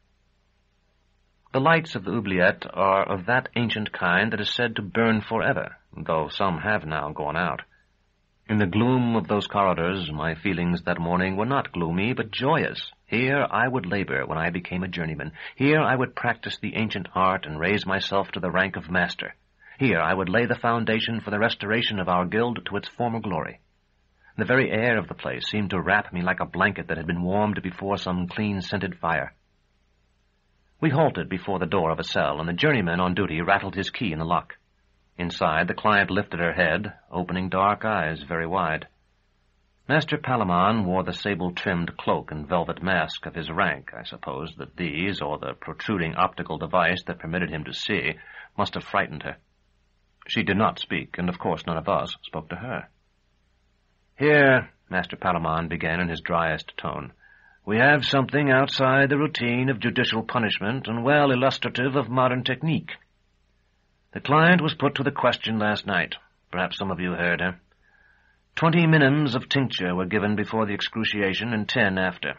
Speaker 1: The lights of the oubliette are of that ancient kind that is said to burn forever, though some have now gone out. In the gloom of those corridors, my feelings that morning were not gloomy, but joyous. Here I would labor when I became a journeyman. Here I would practice the ancient art and raise myself to the rank of master. Here I would lay the foundation for the restoration of our guild to its former glory. The very air of the place seemed to wrap me like a blanket that had been warmed before some clean-scented fire. We halted before the door of a cell, and the journeyman on duty rattled his key in the lock. Inside, the client lifted her head, opening dark eyes very wide. Master Palamon wore the sable-trimmed cloak and velvet mask of his rank. I suppose that these, or the protruding optical device that permitted him to see, must have frightened her. She did not speak, and of course none of us spoke to her. "Here," Master Palamon began in his driest tone, "we have something outside the routine of judicial punishment and well illustrative of modern technique. The client was put to the question last night. Perhaps some of you heard her. 20 minims of tincture were given before the excruciation and 10 after.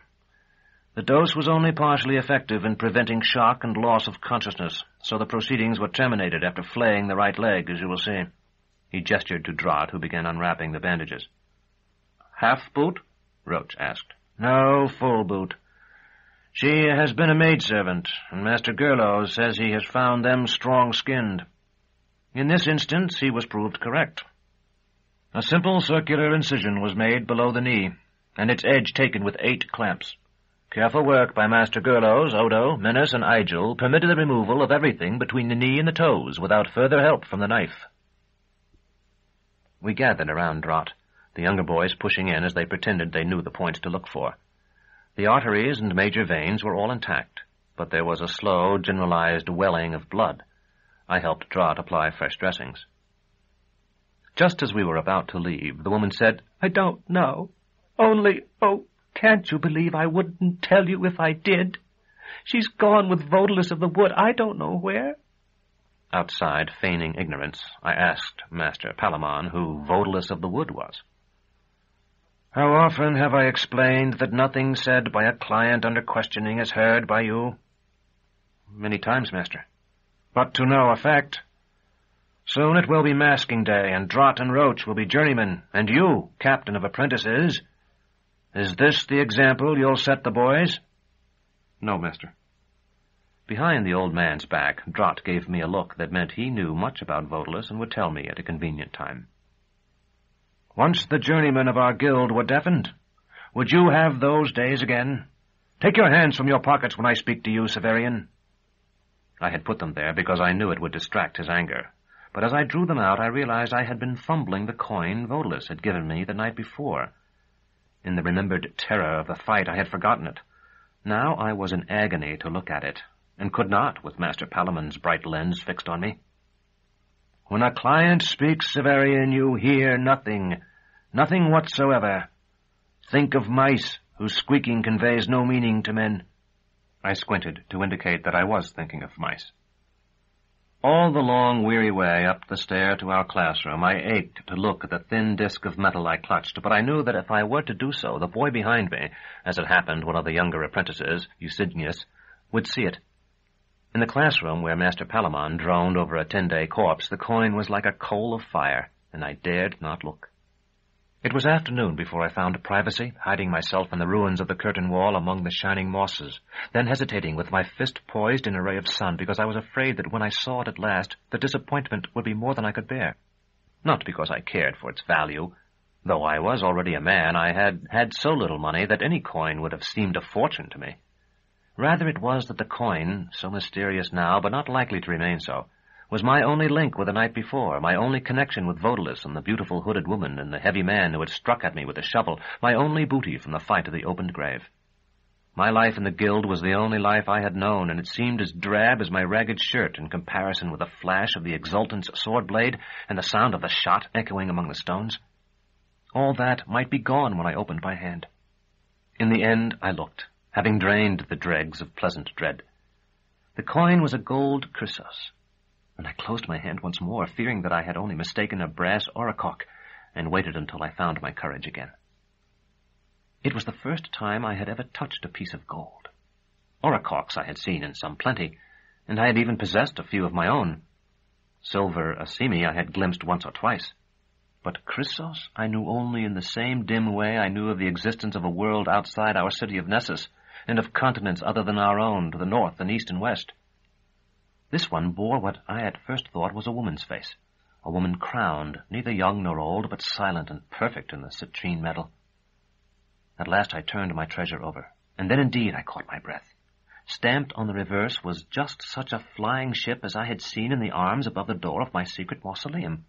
Speaker 1: The dose was only partially effective in preventing shock and loss of consciousness, so the proceedings were terminated after flaying the right leg, as you will see." He gestured to Drott, who began unwrapping the bandages. "Half boot?" Roach asked. "No, full boot. She has been a maidservant, and Master Gerlow says he has found them strong-skinned. In this instance, he was proved correct. A simple circular incision was made below the knee, and its edge taken with 8 clamps. Careful work by Master Gerlows, Odo, Menace, and Igil permitted the removal of everything between the knee and the toes without further help from the knife." We gathered around Drott, the younger boys pushing in as they pretended they knew the points to look for. The arteries and major veins were all intact, but there was a slow, generalized welling of blood. I helped Drott apply fresh dressings. Just as we were about to leave, the woman said,
Speaker 2: "I don't know. Only, can't you believe I wouldn't tell you if I did? She's gone with Vodalus of the Wood, I don't know where."
Speaker 1: Outside, feigning ignorance, I asked Master Palamon who Vodalus of the Wood was. "How often have I explained that nothing said by a client under questioning is heard by you?" "Many times, Master." "But to no effect. Soon it will be masking day, and Drott and Roach will be journeymen, and you, captain of apprentices. Is this the example you'll set the boys?" "No, Master." Behind the old man's back, Drott gave me a look that meant he knew much about Vodalus and would tell me at a convenient time. "Once the journeymen of our guild were deafened, would you have those days again? Take your hands from your pockets when I speak to you, Severian." I had put them there because I knew it would distract his anger, but as I drew them out I realized I had been fumbling the coin Vodalus had given me the night before. In the remembered terror of the fight I had forgotten it. Now I was in agony to look at it, and could not, with Master Palamon's bright lens fixed on me. "When a client speaks, Severian, you hear nothing whatsoever. Think of mice, whose squeaking conveys no meaning to men." I squinted to indicate that I was thinking of mice. All the long, weary way up the stair to our classroom, I ached to look at the thin disk of metal I clutched, but I knew that if I were to do so, the boy behind me, as it happened one of the younger apprentices, Eusebius, would see it. In the classroom where Master Palamon droned over a 10-day corpse, the coin was like a coal of fire, and I dared not look. It was afternoon before I found privacy, hiding myself in the ruins of the curtain wall among the shining mosses, then hesitating with my fist poised in a ray of sun, because I was afraid that when I saw it at last, the disappointment would be more than I could bear. Not because I cared for its value. Though I was already a man, I had so little money that any coin would have seemed a fortune to me. Rather it was that the coin, so mysterious now, but not likely to remain so, was my only link with the night before, my only connection with Vodalus and the beautiful hooded woman and the heavy man who had struck at me with a shovel, my only booty from the fight of the opened grave. My life in the guild was the only life I had known, and it seemed as drab as my ragged shirt in comparison with the flash of the exultant's sword blade and the sound of the shot echoing among the stones. All that might be gone when I opened my hand. In the end I looked, having drained the dregs of pleasant dread. The coin was a gold chrysos, and I closed my hand once more, fearing that I had only mistaken a brass oracock, and waited until I found my courage again. It was the first time I had ever touched a piece of gold. Oracocks I had seen in some plenty, and I had even possessed a few of my own. Silver asimi I had glimpsed once or twice, but chrysos I knew only in the same dim way I knew of the existence of a world outside our city of Nessus, and of continents other than our own, to the north and east and west. This one bore what I at first thought was a woman's face, a woman crowned, neither young nor old, but silent and perfect in the citrine metal. At last I turned my treasure over, and then indeed I caught my breath. Stamped on the reverse was just such a flying ship as I had seen in the arms above the door of my secret mausoleum.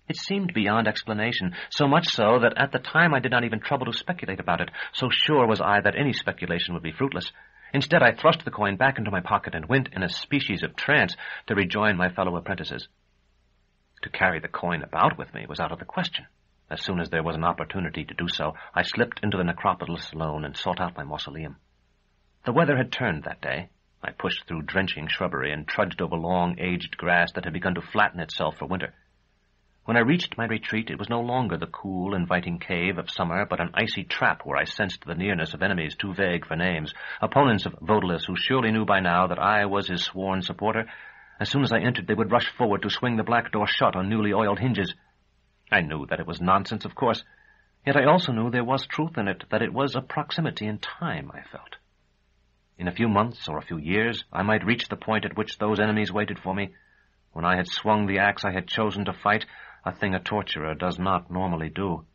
Speaker 1: It seemed beyond explanation, so much so that at the time I did not even trouble to speculate about it, so sure was I that any speculation would be fruitless. Instead, I thrust the coin back into my pocket and went in a species of trance to rejoin my fellow apprentices. To carry the coin about with me was out of the question. As soon as there was an opportunity to do so, I slipped into the necropolis alone and sought out my mausoleum. The weather had turned that day. I pushed through drenching shrubbery and trudged over long, aged grass that had begun to flatten itself for winter. When I reached my retreat, it was no longer the cool, inviting cave of summer, but an icy trap where I sensed the nearness of enemies too vague for names, opponents of Vodalus who surely knew by now that I was his sworn supporter. As soon as I entered, they would rush forward to swing the black door shut on newly oiled hinges. I knew that it was nonsense, of course, yet I also knew there was truth in it, that it was a proximity in time, I felt. In a few months or a few years, I might reach the point at which those enemies waited for me. When I had swung the axe I had chosen to fight, a thing a torturer does not normally do.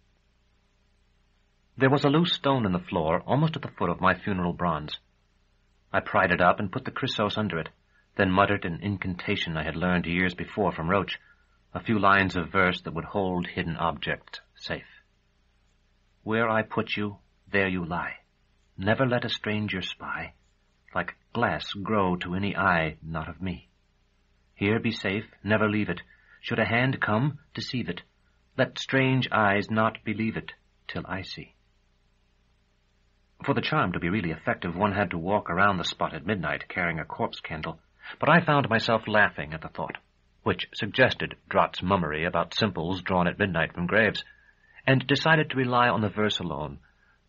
Speaker 1: There was a loose stone in the floor, almost at the foot of my funeral bronze. I pried it up and put the chrysos under it, then muttered an incantation I had learned years before from Roach, a few lines of verse that would hold hidden objects safe. Where I put you, there you lie. Never let a stranger spy. Like glass grow to any eye, not of me. Here be safe, never leave it. Should a hand come, deceive it. Let strange eyes not believe it till I see. For the charm to be really effective, one had to walk around the spot at midnight carrying a corpse candle, but I found myself laughing at the thought, which suggested Drott's mummery about simples drawn at midnight from graves, and decided to rely on the verse alone,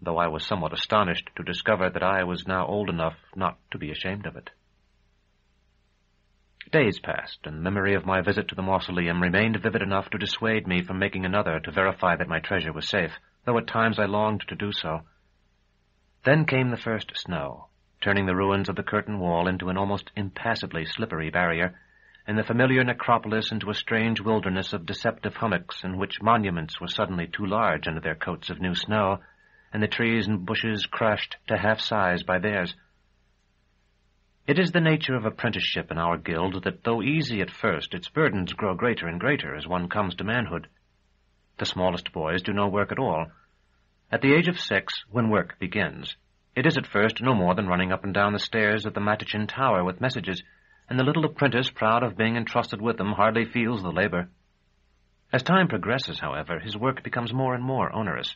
Speaker 1: though I was somewhat astonished to discover that I was now old enough not to be ashamed of it. Days passed, and the memory of my visit to the mausoleum remained vivid enough to dissuade me from making another to verify that my treasure was safe, though at times I longed to do so. Then came the first snow, turning the ruins of the curtain wall into an almost impassably slippery barrier, and the familiar necropolis into a strange wilderness of deceptive hummocks in which monuments were suddenly too large under their coats of new snow, and the trees and bushes crushed to half-size by theirs. It is the nature of apprenticeship in our guild that, though easy at first, its burdens grow greater and greater as one comes to manhood. The smallest boys do no work at all. At the age of 6, when work begins, it is at first no more than running up and down the stairs of the Matachin Tower with messages, and the little apprentice, proud of being entrusted with them, hardly feels the labor. As time progresses, however, his work becomes more and more onerous.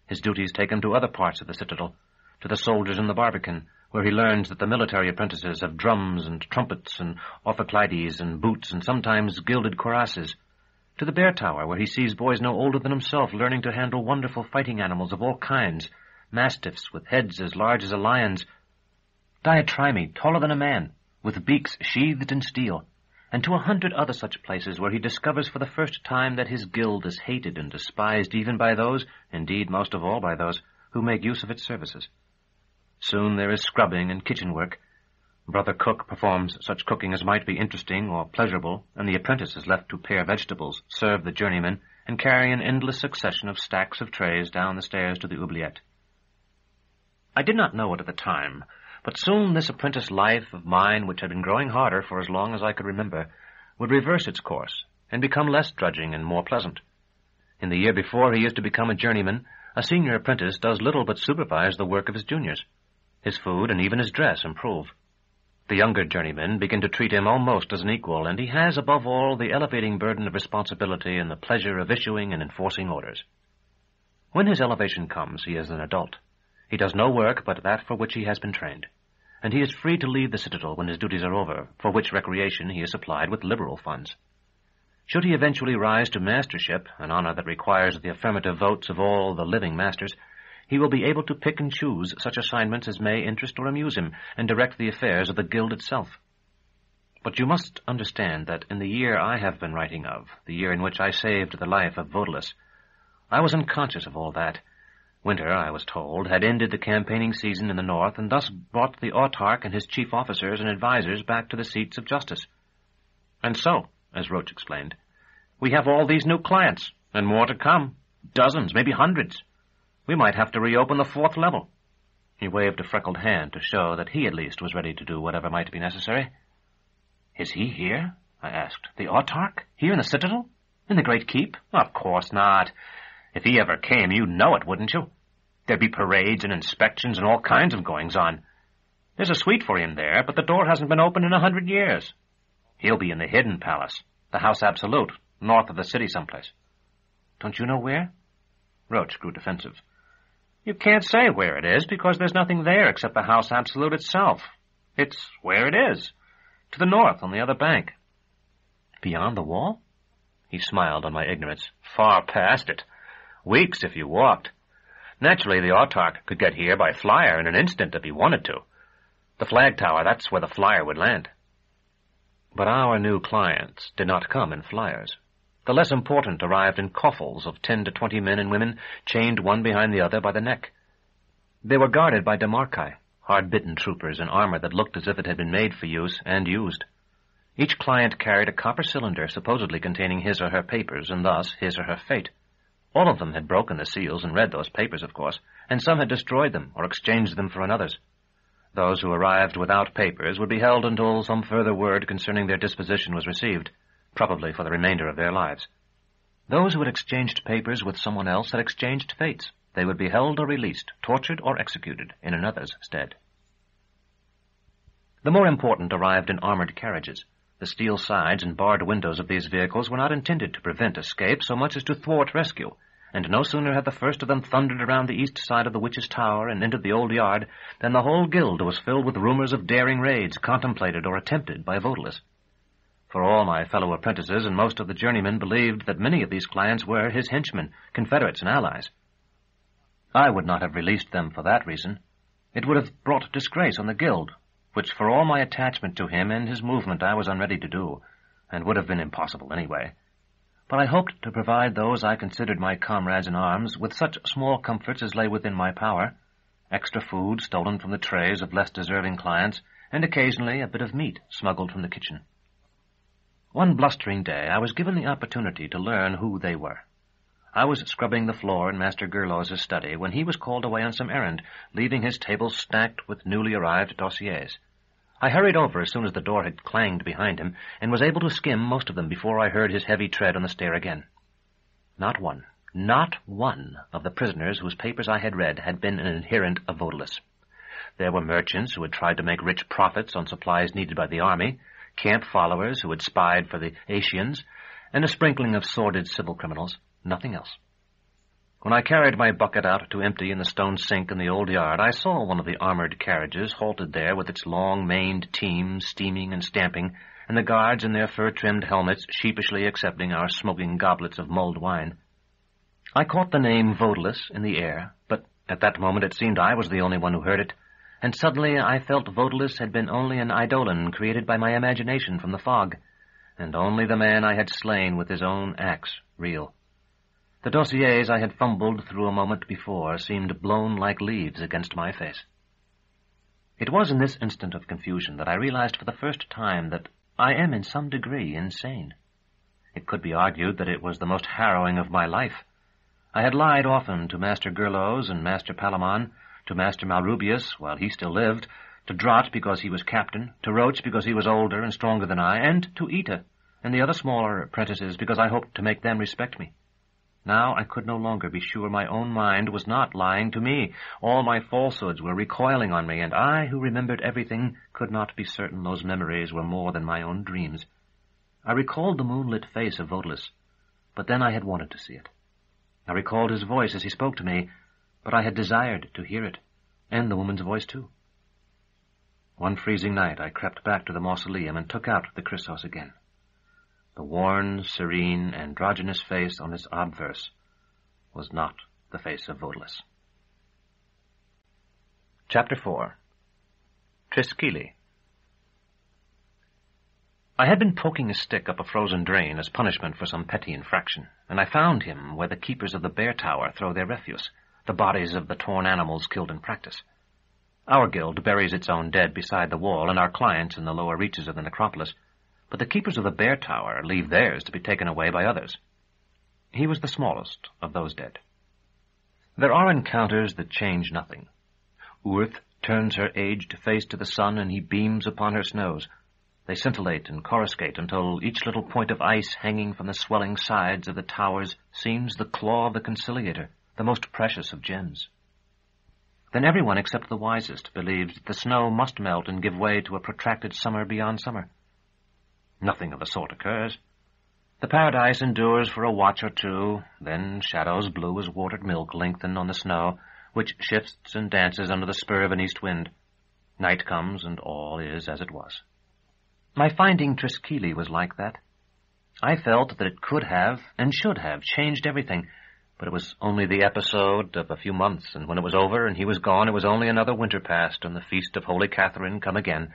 Speaker 1: His duties take him to other parts of the citadel, to the soldiers in the Barbican, where he learns that the military apprentices have drums and trumpets and ophicleides and boots and sometimes gilded cuirasses, to the Bear Tower, where he sees boys no older than himself learning to handle wonderful fighting animals of all kinds, mastiffs with heads as large as a lion's, diatrymi taller than a man, with beaks sheathed in steel, and to 100 other such places where he discovers for the first time that his guild is hated and despised even by those, indeed most of all by those, who make use of its services. Soon there is scrubbing and kitchen work. Brother Cook performs such cooking as might be interesting or pleasurable, and the apprentice is left to pare vegetables, serve the journeyman, and carry an endless succession of stacks of trays down the stairs to the oubliette. I did not know it at the time, but soon this apprentice life of mine, which had been growing harder for as long as I could remember, would reverse its course and become less drudging and more pleasant. In the year before he is to become a journeyman, a senior apprentice does little but supervise the work of his juniors. His food and even his dress improve. The younger journeymen begin to treat him almost as an equal, and he has, above all, the elevating burden of responsibility and the pleasure of issuing and enforcing orders. When his elevation comes, he is an adult. He does no work but that for which he has been trained, and he is free to leave the citadel when his duties are over, for which recreation he is supplied with liberal funds. Should he eventually rise to mastership, an honor that requires the affirmative votes of all the living masters, he will be able to pick and choose such assignments as may interest or amuse him, and direct the affairs of the guild itself. But you must understand that in the year I have been writing of, the year in which I saved the life of Vodulus, I was unconscious of all that. Winter, I was told, had ended the campaigning season in the north, and thus brought the Autarch and his chief officers and advisers back to the seats of justice. And so, as Roach explained, we have all these new clients, and more to come, dozens, maybe hundreds. We might have to reopen the 4th level. He waved a freckled hand to show that he at least was ready to do whatever might be necessary. Is he here? I asked. The Autarch? Here in the citadel? In the Great Keep? Of course not. If he ever came, you'd know it, wouldn't you? There'd be parades and inspections and all kinds of goings-on. There's a suite for him there, but the door hasn't been opened in 100 years. He'll be in the Hidden Palace, the House Absolute, north of the city someplace. Don't you know where? Roach grew defensive. You can't say where it is, because there's nothing there except the House Absolute itself. It's where it is, to the north on the other bank. Beyond the wall? He smiled on my ignorance. Far past it. Weeks if you walked. Naturally, the Autarch could get here by flyer in an instant if he wanted to. The flag tower, that's where the flyer would land. But our new clients did not come in flyers. The less important arrived in coffles of 10 to 20 men and women, chained one behind the other by the neck. They were guarded by Demarchi, hard-bitten troopers in armor that looked as if it had been made for use and used. Each client carried a copper cylinder supposedly containing his or her papers, and thus his or her fate. All of them had broken the seals and read those papers, of course, and some had destroyed them or exchanged them for another's. Those who arrived without papers would be held until some further word concerning their disposition was received, probably for the remainder of their lives. Those who had exchanged papers with someone else had exchanged fates. They would be held or released, tortured or executed in another's stead. The more important arrived in armored carriages, The steel sides and barred windows of these vehicles were not intended to prevent escape so much as to thwart rescue, and no sooner had the first of them thundered around the east side of the Witch's Tower and entered the old yard than the whole guild was filled with rumors of daring raids contemplated or attempted by Votalis. For all my fellow apprentices and most of the journeymen believed that many of these clients were his henchmen, confederates, and allies. I would not have released them for that reason. It would have brought disgrace on the guild, which for all my attachment to him and his movement I was unready to do, and would have been impossible anyway. But I hoped to provide those I considered my comrades in arms with such small comforts as lay within my power, extra food stolen from the trays of less deserving clients, and occasionally a bit of meat smuggled from the kitchen. One blustering day I was given the opportunity to learn who they were. I was scrubbing the floor in Master Gerlos's study when he was called away on some errand, leaving his table stacked with newly arrived dossiers. I hurried over as soon as the door had clanged behind him, and was able to skim most of them before I heard his heavy tread on the stair again. Not one of the prisoners whose papers I had read had been an adherent of Votalis. There were merchants who had tried to make rich profits on supplies needed by the army, camp followers who had spied for the Asians, and a sprinkling of sordid civil criminals. Nothing else. When I carried my bucket out to empty in the stone sink in the old yard, I saw one of the armored carriages halted there with its long-maned team steaming and stamping, and the guards in their fur-trimmed helmets sheepishly accepting our smoking goblets of mulled wine. I caught the name Votalis in the air, but at that moment it seemed I was the only one who heard it, and suddenly I felt Votalis had been only an eidolon created by my imagination from the fog, and only the man I had slain with his own axe real. The dossiers I had fumbled through a moment before seemed blown like leaves against my face. It was in this instant of confusion that I realized for the first time that I am in some degree insane. It could be argued that it was the most harrowing of my life. I had lied often to Master Gerlos and Master Palamon, to Master Malrubius while he still lived, to Drott because he was captain, to Roach because he was older and stronger than I, and to Ita and the other smaller apprentices because I hoped to make them respect me. Now I could no longer be sure my own mind was not lying to me. All my falsehoods were recoiling on me, and I, who remembered everything, could not be certain those memories were more than my own dreams. I recalled the moonlit face of Votalis, but then I had wanted to see it. I recalled his voice as he spoke to me, but I had desired to hear it, and the woman's voice too. One freezing night I crept back to the mausoleum and took out the Chrysos again. The worn, serene, androgynous face on its obverse was not the face of Votalis. Chapter 4. Triskele. I had been poking a stick up a frozen drain as punishment for some petty infraction, and I found him where the keepers of the bear tower throw their refuse, the bodies of the torn animals killed in practice. Our guild buries its own dead beside the wall, and our clients in the lower reaches of the necropolis, but the keepers of the bear tower leave theirs to be taken away by others. He was the smallest of those dead. There are encounters that change nothing. Earth turns her aged face to the sun, and he beams upon her snows. They scintillate and coruscate until each little point of ice hanging from the swelling sides of the towers seems the claw of the conciliator, the most precious of gems. Then everyone except the wisest believes that the snow must melt and give way to a protracted summer beyond summer. Nothing of the sort occurs. The paradise endures for a watch or two, then shadows blue as watered milk lengthen on the snow, which shifts and dances under the spur of an east wind. Night comes, and all is as it was. My finding Triskele was like that. I felt that it could have, and should have, changed everything, but it was only the episode of a few months, and when it was over and he was gone, it was only another winter past, and the feast of Holy Catherine come again,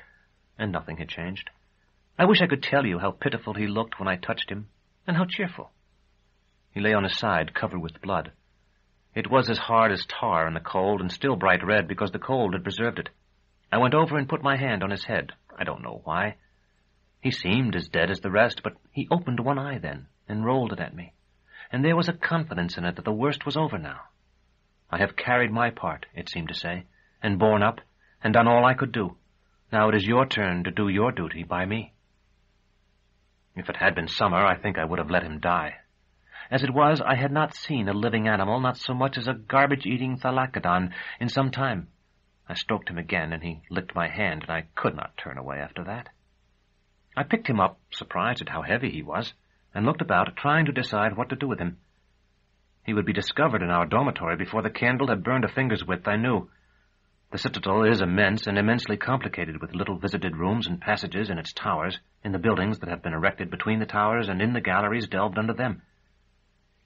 Speaker 1: and nothing had changed. I wish I could tell you how pitiful he looked when I touched him, and how cheerful. He lay on his side, covered with blood. It was as hard as tar in the cold, and still bright red, because the cold had preserved it. I went over and put my hand on his head. I don't know why. He seemed as dead as the rest, but he opened one eye then, and rolled it at me, and there was a confidence in it that the worst was over now. I have carried my part, it seemed to say, and borne up, and done all I could do. Now it is your turn to do your duty by me. If it had been summer, I think I would have let him die. As it was, I had not seen a living animal, not so much as a garbage-eating thalacodon, in some time. I stroked him again, and he licked my hand, and I could not turn away after that. I picked him up, surprised at how heavy he was, and looked about, trying to decide what to do with him. He would be discovered in our dormitory before the candle had burned a finger's width, I knew. The citadel is immense and immensely complicated, with little visited rooms and passages in its towers, in the buildings that have been erected between the towers, and in the galleries delved under them.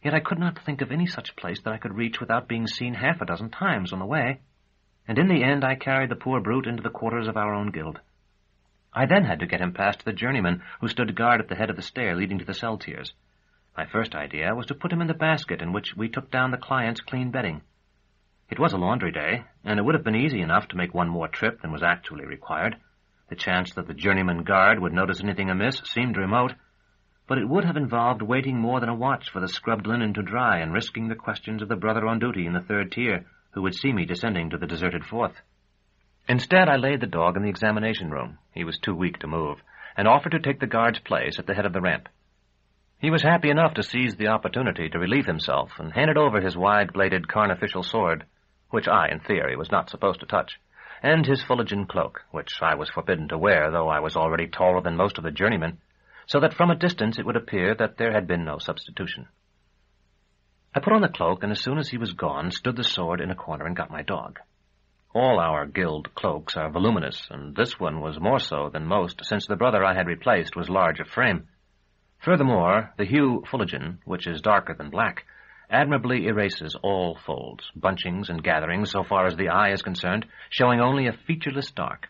Speaker 1: Yet I could not think of any such place that I could reach without being seen half a dozen times on the way, and in the end I carried the poor brute into the quarters of our own guild. I then had to get him past the journeyman who stood guard at the head of the stair leading to the cell tiers. My first idea was to put him in the basket in which we took down the client's clean bedding. It was a laundry day, and it would have been easy enough to make one more trip than was actually required. The chance that the journeyman guard would notice anything amiss seemed remote, but it would have involved waiting more than a watch for the scrubbed linen to dry and risking the questions of the brother on duty in the third tier, who would see me descending to the deserted fourth. Instead, I laid the dog in the examination room. He was too weak to move, and offered to take the guard's place at the head of the ramp. He was happy enough to seize the opportunity to relieve himself, and handed over his wide-bladed carnificial sword, which I, in theory, was not supposed to touch, and his Fullegian cloak, which I was forbidden to wear, though I was already taller than most of the journeymen, so that from a distance it would appear that there had been no substitution. I put on the cloak, and as soon as he was gone, stood the sword in a corner and got my dog. All our guild cloaks are voluminous, and this one was more so than most, since the brother I had replaced was large of frame. Furthermore, the hue Fullegian, which is darker than black, admirably erases all folds, bunchings, and gatherings so far as the eye is concerned, showing only a featureless dark.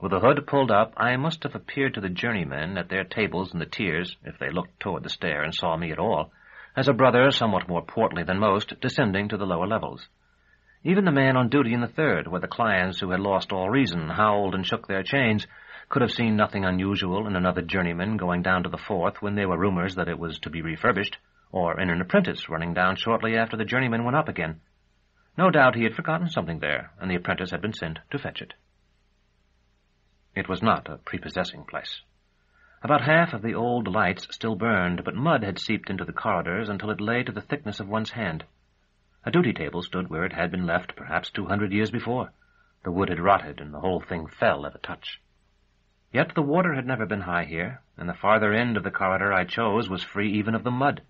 Speaker 1: With the hood pulled up, I must have appeared to the journeymen at their tables in the tiers, if they looked toward the stair and saw me at all, as a brother somewhat more portly than most, descending to the lower levels. Even the man on duty in the third, where the clients who had lost all reason howled and shook their chains, could have seen nothing unusual in another journeyman going down to the fourth when there were rumors that it was to be refurbished, or in an apprentice running down shortly after the journeyman went up again. No doubt he had forgotten something there, and the apprentice had been sent to fetch it. It was not a prepossessing place. About half of the old lights still burned, but mud had seeped into the corridors until it lay to the thickness of one's hand. A duty table stood where it had been left perhaps 200 years before. The wood had rotted, and the whole thing fell at a touch. Yet the water had never been high here, and the farther end of the corridor I chose was free even of the mud.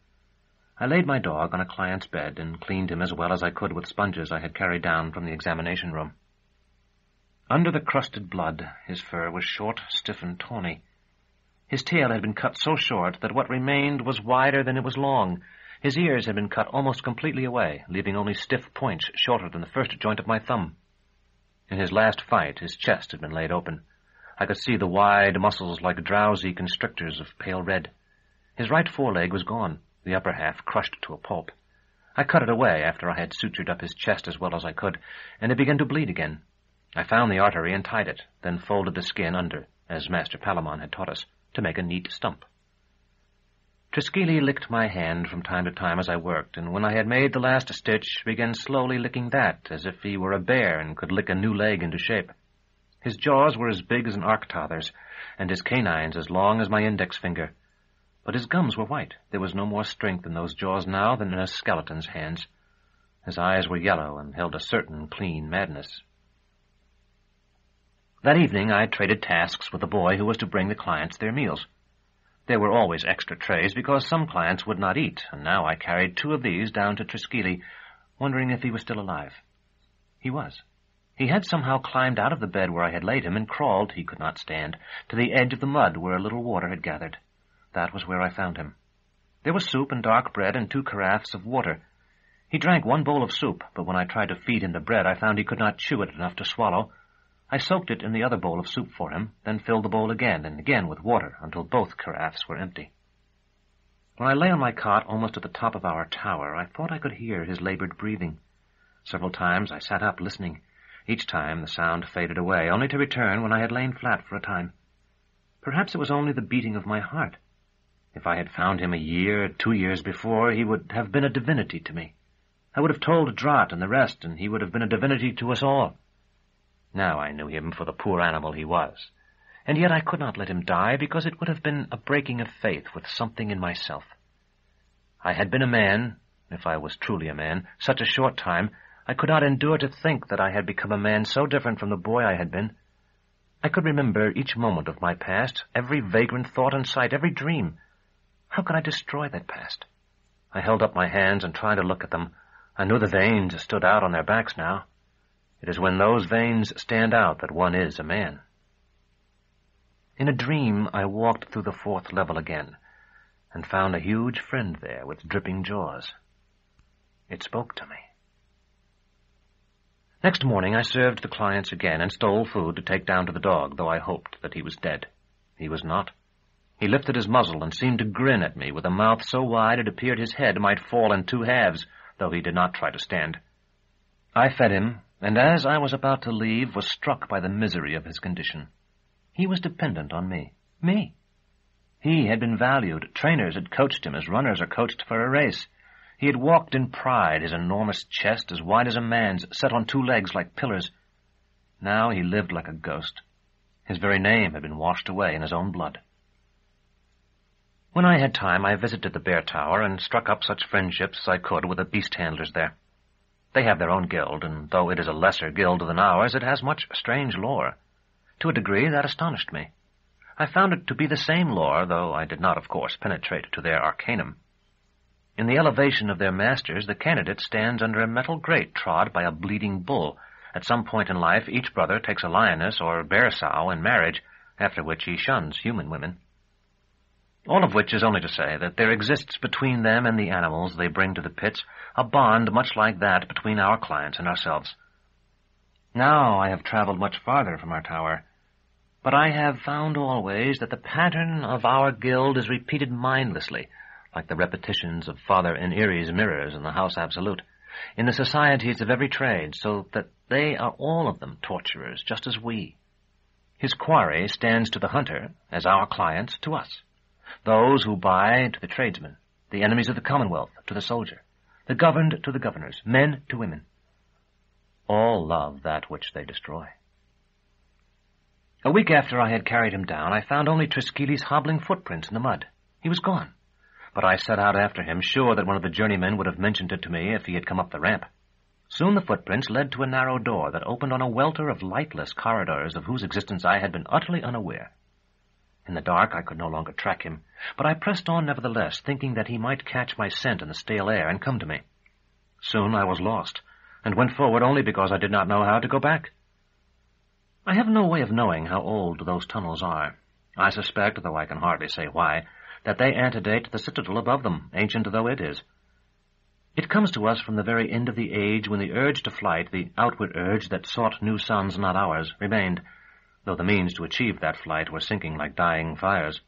Speaker 1: I laid my dog on a client's bed and cleaned him as well as I could with sponges I had carried down from the examination room. Under the crusted blood, his fur was short, stiff, and tawny. His tail had been cut so short that what remained was wider than it was long. His ears had been cut almost completely away, leaving only stiff points shorter than the first joint of my thumb. In his last fight, his chest had been laid open. I could see the wide muscles like drowsy constrictors of pale red. His right foreleg was gone, the upper half crushed to a pulp. I cut it away after I had sutured up his chest as well as I could, and it began to bleed again. I found the artery and tied it, then folded the skin under, as Master Palamon had taught us, to make a neat stump. Triskele licked my hand from time to time as I worked, and when I had made the last stitch, began slowly licking that, as if he were a bear and could lick a new leg into shape. His jaws were as big as an arctother's, and his canines as long as my index finger. But his gums were white. There was no more strength in those jaws now than in a skeleton's hands. His eyes were yellow and held a certain clean madness. That evening I traded tasks with the boy who was to bring the clients their meals. There were always extra trays because some clients would not eat, and now I carried 2 of these down to Triskele, wondering if he was still alive. He was. He had somehow climbed out of the bed where I had laid him and crawled, he could not stand, to the edge of the mud where a little water had gathered. That was where I found him. There was soup and dark bread and 2 carafes of water. He drank 1 bowl of soup, but when I tried to feed him the bread, I found he could not chew it enough to swallow. I soaked it in the other bowl of soup for him, then filled the bowl again and again with water until both carafes were empty. When I lay on my cot almost at the top of our tower, I thought I could hear his labored breathing. Several times I sat up listening. Each time the sound faded away, only to return when I had lain flat for a time. Perhaps it was only the beating of my heart. If I had found him 1 year, 2 years before, he would have been a divinity to me. I would have told Drat and the rest, and he would have been a divinity to us all. Now I knew him for the poor animal he was, and yet I could not let him die because it would have been a breaking of faith with something in myself. I had been a man, if I was truly a man, such a short time, I could not endure to think that I had become a man so different from the boy I had been. I could remember each moment of my past, every vagrant thought and sight, every dream. How could I destroy that past? I held up my hands and tried to look at them. I knew the veins stood out on their backs now. It is when those veins stand out that one is a man. In a dream, I walked through the 4th level again, and found a huge friend there with dripping jaws. It spoke to me. Next morning, I served the clients again and stole food to take down to the dog, though I hoped that he was dead. He was not. He lifted his muzzle and seemed to grin at me with a mouth so wide it appeared his head might fall in 2 halves, though he did not try to stand. I fed him, and as I was about to leave, was struck by the misery of his condition. He was dependent on me. Me. He had been valued. Trainers had coached him as runners are coached for a race. He had walked in pride, his enormous chest as wide as a man's, set on 2 legs like pillars. Now he lived like a ghost. His very name had been washed away in his own blood. When I had time, I visited the Bear Tower and struck up such friendships as I could with the beast handlers there. They have their own guild, and though it is a lesser guild than ours, it has much strange lore. To a degree, that astonished me. I found it to be the same lore, though I did not, of course, penetrate to their arcanum. In the elevation of their masters, the candidate stands under a metal grate trod by a bleeding bull. At some point in life, each brother takes a lioness or bear sow in marriage, after which he shuns human women. All of which is only to say that there exists between them and the animals they bring to the pits a bond much like that between our clients and ourselves. Now I have traveled much farther from our tower, but I have found always that the pattern of our guild is repeated mindlessly, like the repetitions of Father Inire's mirrors in the House Absolute, in the societies of every trade, so that they are all of them torturers, just as we. His quarry stands to the hunter, as our clients to us. Those who buy to the tradesman, the enemies of the Commonwealth to the soldier, the governed to the governors, men to women. All love that which they destroy. A week after I had carried him down, I found only Triskele's hobbling footprints in the mud. He was gone, but I set out after him, sure that one of the journeymen would have mentioned it to me if he had come up the ramp. Soon the footprints led to a narrow door that opened on a welter of lightless corridors of whose existence I had been utterly unaware. In the dark I could no longer track him, but I pressed on nevertheless, thinking that he might catch my scent in the stale air and come to me. Soon I was lost, and went forward only because I did not know how to go back. I have no way of knowing how old those tunnels are. I suspect, though I can hardly say why, that they antedate the citadel above them, ancient though it is. It comes to us from the very end of the age when the urge to flight, the outward urge that sought new suns not ours, remained, though the means to achieve that flight were sinking like dying fires.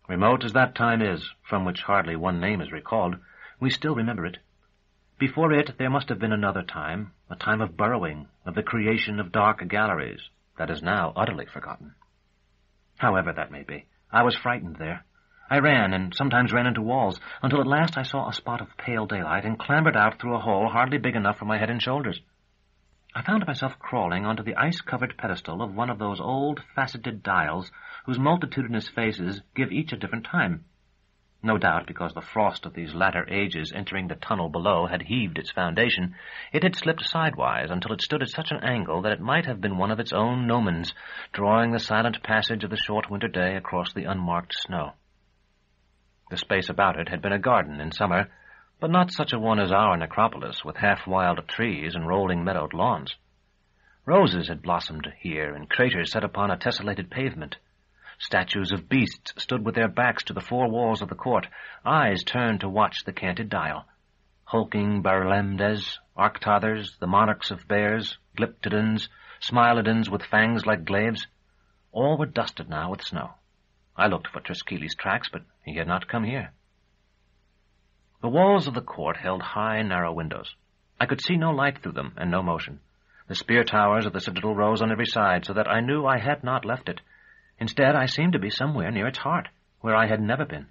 Speaker 1: Remote as that time is, from which hardly one name is recalled, we still remember it. Before it there must have been another time, a time of burrowing, of the creation of dark galleries, that is now utterly forgotten. However that may be, I was frightened there. I ran, and sometimes ran into walls, until at last I saw a spot of pale daylight, and clambered out through a hole hardly big enough for my head and shoulders. I found myself crawling onto the ice-covered pedestal of one of those old faceted dials whose multitudinous phases give each a different time. No doubt because the frost of these latter ages entering the tunnel below had heaved its foundation, it had slipped sidewise until it stood at such an angle that it might have been one of its own gnomons, drawing the silent passage of the short winter day across the unmarked snow. The space about it had been a garden in summer, but not such a one as our necropolis, with half-wild trees and rolling meadowed lawns. Roses had blossomed here, and craters set upon a tessellated pavement. Statues of beasts stood with their backs to the 4 walls of the court, eyes turned to watch the canted dial. Hulking Baldanders, Arctothers, the monarchs of bears, Glyptodons, Smilodons with fangs like glaives, all were dusted now with snow. I looked for Triskele's tracks, but he had not come here. The walls of the court held high, narrow windows. I could see no light through them, and no motion. The spear towers of the citadel rose on every side, so that I knew I had not left it. Instead, I seemed to be somewhere near its heart, where I had never been.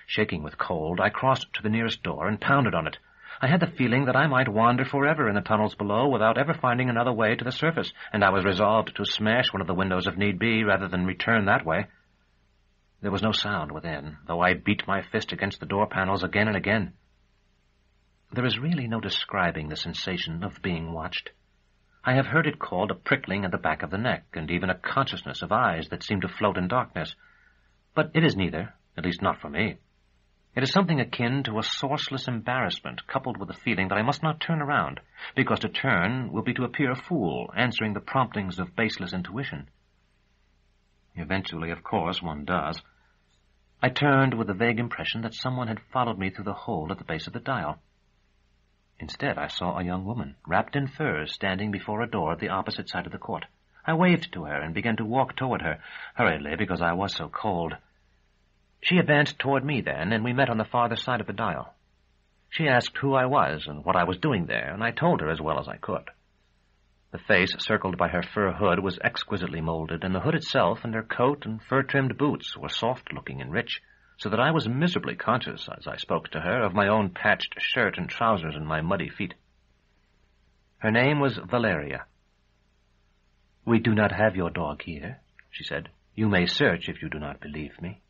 Speaker 1: Shaking with cold, I crossed to the nearest door and pounded on it. I had the feeling that I might wander forever in the tunnels below without ever finding another way to the surface, and I was resolved to smash one of the windows if need be, rather than return that way. There was no sound within, though I beat my fist against the door panels again and again. There is really no describing the sensation of being watched. I have heard it called a prickling at the back of the neck, and even a consciousness of eyes that seem to float in darkness. But it is neither, at least not for me. It is something akin to a sourceless embarrassment, coupled with the feeling that I must not turn around, because to turn will be to appear a fool, answering the promptings of baseless intuition. Eventually, of course, one does. I turned with the vague impression that someone had followed me through the hole at the base of the dial. Instead, I saw a young woman, wrapped in furs, standing before a door at the opposite side of the court. I waved to her and began to walk toward her, hurriedly because I was so cold. She advanced toward me then, and we met on the farther side of the dial. She asked who I was and what I was doing there, and I told her as well as I could. The face circled by her fur hood was exquisitely molded, and the hood itself and her coat and fur-trimmed boots were soft-looking and rich, so that I was miserably conscious, as I spoke to her, of my own patched shirt and trousers and my muddy feet. Her name was Valeria. "We do not have your dog here," she said. "You may search if you do not believe me."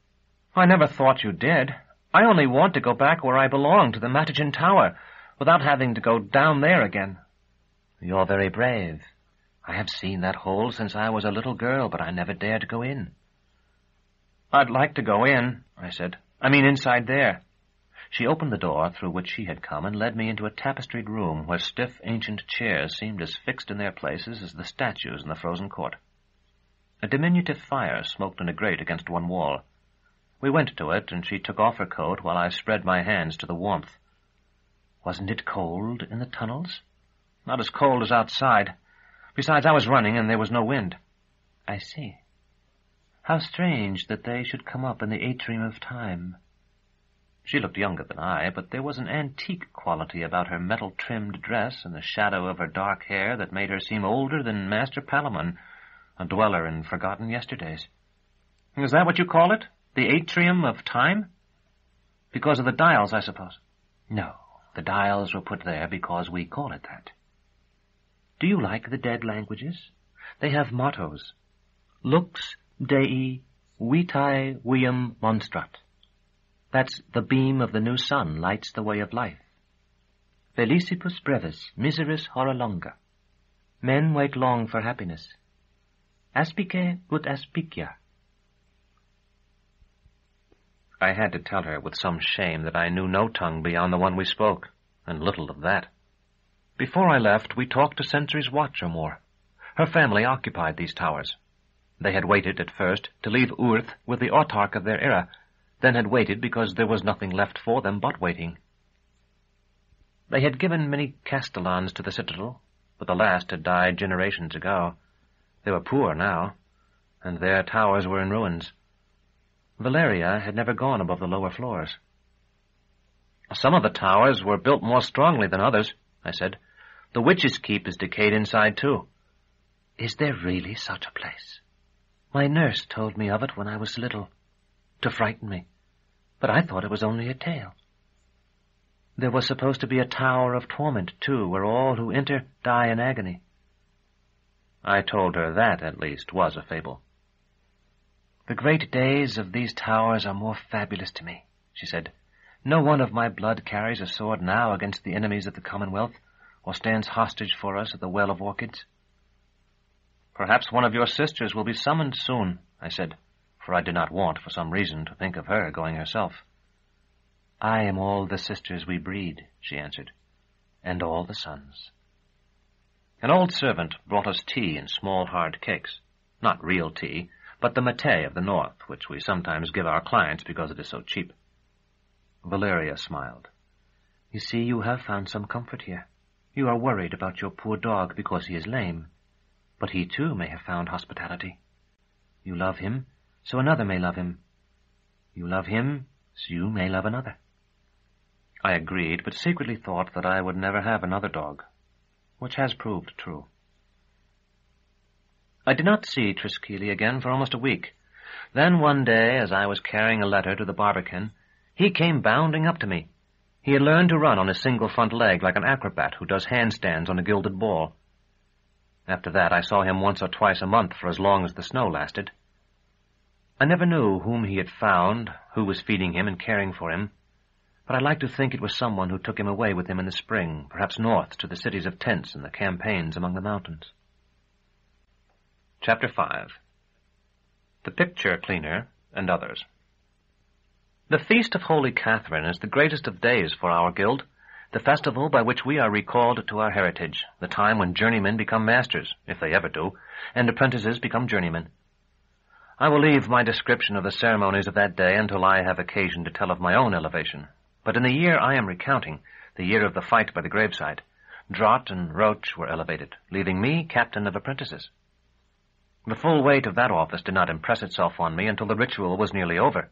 Speaker 1: "I never thought you did. I only want to go back where I belong, to the Matagen Tower, without having to go down there again." "You're very brave. I have seen that hole since I was a little girl, but I never dared to go in." "I'd like to go in," I said. "I mean inside there." She opened the door through which she had come and led me into a tapestried room where stiff ancient chairs seemed as fixed in their places as the statues in the frozen court. A diminutive fire smoked in a grate against one wall. We went to it, and she took off her coat while I spread my hands to the warmth. "Wasn't it cold in the tunnels?" "Not as cold as outside. Besides, I was running, and there was no wind." "I see. How strange that they should come up in the atrium of time." She looked younger than I, but there was an antique quality about her metal-trimmed dress and the shadow of her dark hair that made her seem older than Master Palamon, a dweller in forgotten yesterdays. "Is that what you call it? The atrium of time?" "Because of the dials, I suppose." "No, the dials were put there because we call it that." "Do you like the dead languages? They have mottos. Lux Dei vitae viam monstrat. That's the beam of the new sun lights the way of life. Felicipus brevis, miseris hora longa. Men wait long for happiness. Aspice ut aspicia." I had to tell her with some shame that I knew no tongue beyond the one we spoke, and little of that. Before I left, we talked a century's watch or more. Her family occupied these towers. They had waited, at first, to leave Urth with the Autarch of their era, then had waited because there was nothing left for them but waiting. They had given many castellans to the citadel, but the last had died generations ago. They were poor now, and their towers were in ruins. Valeria had never gone above the lower floors. "Some of the towers were built more strongly than others," I said. "The Witch's Keep is decayed inside, too." "Is there really such a place? My nurse told me of it when I was little, to frighten me, but I thought it was only a tale. There was supposed to be a tower of torment, too, where all who enter die in agony." I told her that, at least, was a fable. "The great days of these towers are more fabulous to me," she said. "No one of my blood carries a sword now against the enemies of the Commonwealth, or stands hostage for us at the Well of Orchids." "Perhaps one of your sisters will be summoned soon," I said, for I did not want, for some reason, to think of her going herself. "I am all the sisters we breed," she answered, "and all the sons." An old servant brought us tea in small hard cakes. Not real tea, but the maté of the north, which we sometimes give our clients because it is so cheap. Valeria smiled. "You see, you have found some comfort here. You are worried about your poor dog because he is lame, but he too may have found hospitality. You love him, so another may love him. You love him, so you may love another." I agreed, but secretly thought that I would never have another dog, which has proved true. I did not see Triskele again for almost a week. Then one day, as I was carrying a letter to the Barbican, he came bounding up to me. He had learned to run on his single front leg like an acrobat who does handstands on a gilded ball. After that, I saw him once or twice a month for as long as the snow lasted. I never knew whom he had found, who was feeding him and caring for him. but I like to think it was someone who took him away with him in the spring, perhaps north to the cities of tents and the campaigns among the mountains. Chapter 5. The Picture Cleaner and Others. The Feast of Holy Catherine is the greatest of days for our guild, the festival by which we are recalled to our heritage, the time when journeymen become masters, if they ever do, and apprentices become journeymen. I will leave my description of the ceremonies of that day until I have occasion to tell of my own elevation. But in the year I am recounting, the year of the fight by the graveside, Drott and Roach were elevated, leaving me captain of apprentices. The full weight of that office did not impress itself on me until the ritual was nearly over.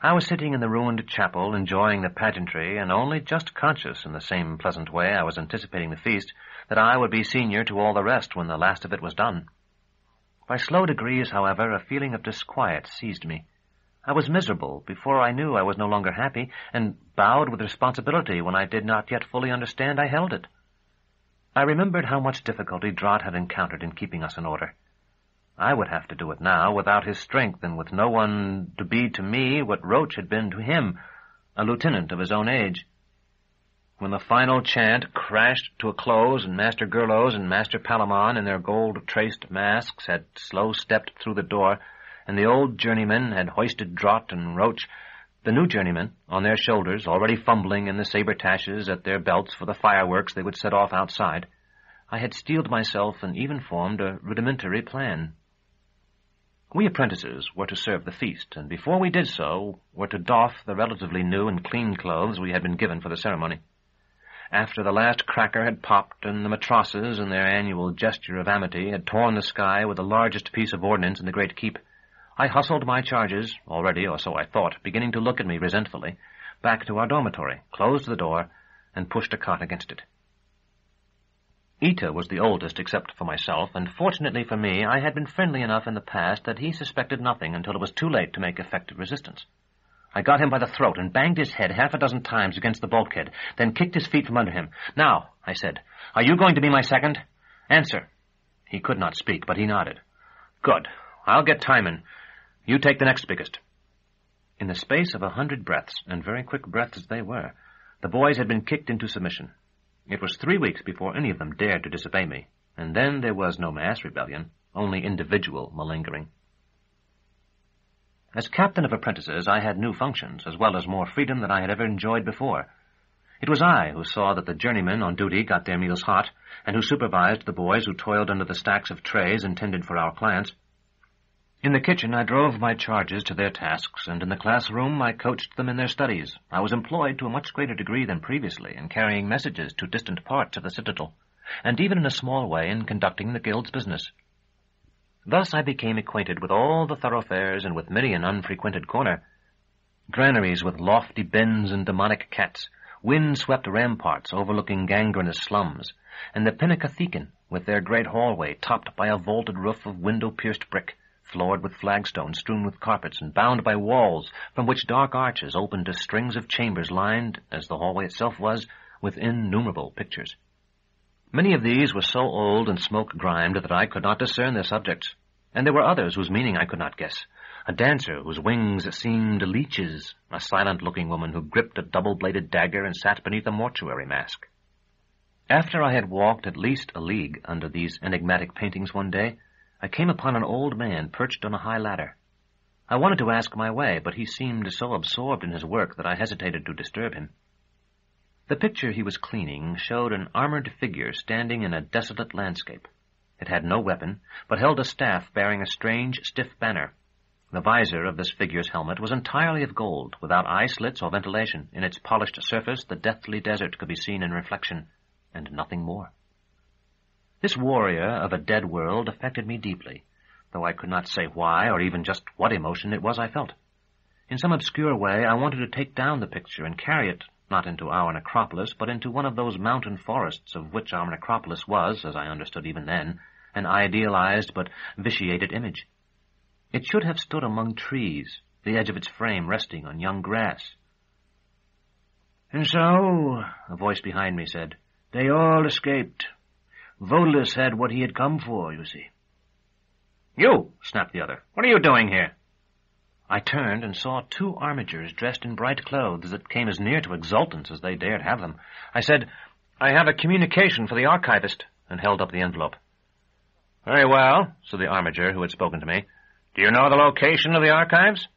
Speaker 1: I was sitting in the ruined chapel, enjoying the pageantry, and only just conscious, in the same pleasant way I was anticipating the feast, that I would be senior to all the rest when the last of it was done. By slow degrees, however, a feeling of disquiet seized me. I was miserable before I knew I was no longer happy, and bowed with responsibility when I did not yet fully understand I held it. I remembered how much difficulty Drott had encountered in keeping us in order. I would have to do it now without his strength and with no one to be to me what Roach had been to him, a lieutenant of his own age. When the final chant crashed to a close and Master Gurlos and Master Palamon in their gold-traced masks had slow-stepped through the door, and the old journeymen had hoisted Drott and Roach, the new journeymen, on their shoulders, already fumbling in the saber-tashes at their belts for the fireworks they would set off outside, I had steeled myself and even formed a rudimentary plan. We apprentices were to serve the feast, and before we did so, were to doff the relatively new and clean clothes we had been given for the ceremony. After the last cracker had popped and the matrosses, in their annual gesture of amity, had torn the sky with the largest piece of ordnance in the great keep, I hustled my charges, already, or so I thought, beginning to look at me resentfully, back to our dormitory, closed the door, and pushed a cot against it. Ita was the oldest except for myself, and fortunately for me, I had been friendly enough in the past that he suspected nothing until it was too late to make effective resistance. I got him by the throat and banged his head 6 times against the bulkhead, then kicked his feet from under him. "Now," I said, "are you going to be my second? Answer." He could not speak, but he nodded. "Good. I'll get Timon. You take the next biggest." In the space of 100 breaths, and very quick breaths as they were, the boys had been kicked into submission. It was 3 weeks before any of them dared to disobey me, and then there was no mass rebellion, only individual malingering. As captain of apprentices, I had new functions, as well as more freedom than I had ever enjoyed before. It was I who saw that the journeymen on duty got their meals hot, and who supervised the boys who toiled under the stacks of trays intended for our clients. In the kitchen, I drove my charges to their tasks, and in the classroom I coached them in their studies. I was employed to a much greater degree than previously in carrying messages to distant parts of the citadel, and even in a small way in conducting the guild's business. Thus I became acquainted with all the thoroughfares and with many an unfrequented corner. Granaries with lofty bins and demonic cats, wind-swept ramparts overlooking gangrenous slums, and the Pinacothecan with their great hallway topped by a vaulted roof of window-pierced brick, floored with flagstones strewn with carpets and bound by walls from which dark arches opened to strings of chambers lined, as the hallway itself was, with innumerable pictures. Many of these were so old and smoke-grimed that I could not discern their subjects, and there were others whose meaning I could not guess. A dancer whose wings seemed leeches, a silent-looking woman who gripped a double-bladed dagger and sat beneath a mortuary mask. After I had walked at least a league under these enigmatic paintings one day, I came upon an old man perched on a high ladder. I wanted to ask my way, but he seemed so absorbed in his work that I hesitated to disturb him. The picture he was cleaning showed an armored figure standing in a desolate landscape. It had no weapon, but held a staff bearing a strange, stiff banner. The visor of this figure's helmet was entirely of gold, without eye slits or ventilation. In its polished surface, the deathly desert could be seen in reflection, and nothing more. This warrior of a dead world affected me deeply, though I could not say why or even just what emotion it was I felt. In some obscure way, I wanted to take down the picture and carry it, not into our necropolis, but into one of those mountain forests of which our necropolis was, as I understood even then, an idealized but vitiated image. It should have stood among trees, the edge of its frame resting on young grass. "And so," a voice behind me said, "they all escaped. Vodalus had what he had come for, you see." "You!" snapped the other. "What are you doing here?" I turned and saw 2 armigers dressed in bright clothes that came as near to exultance as they dared have them. I said, "I have a communication for the archivist," and held up the envelope. "Very well," said the armiger who had spoken to me. "Do you know the location of the archives?"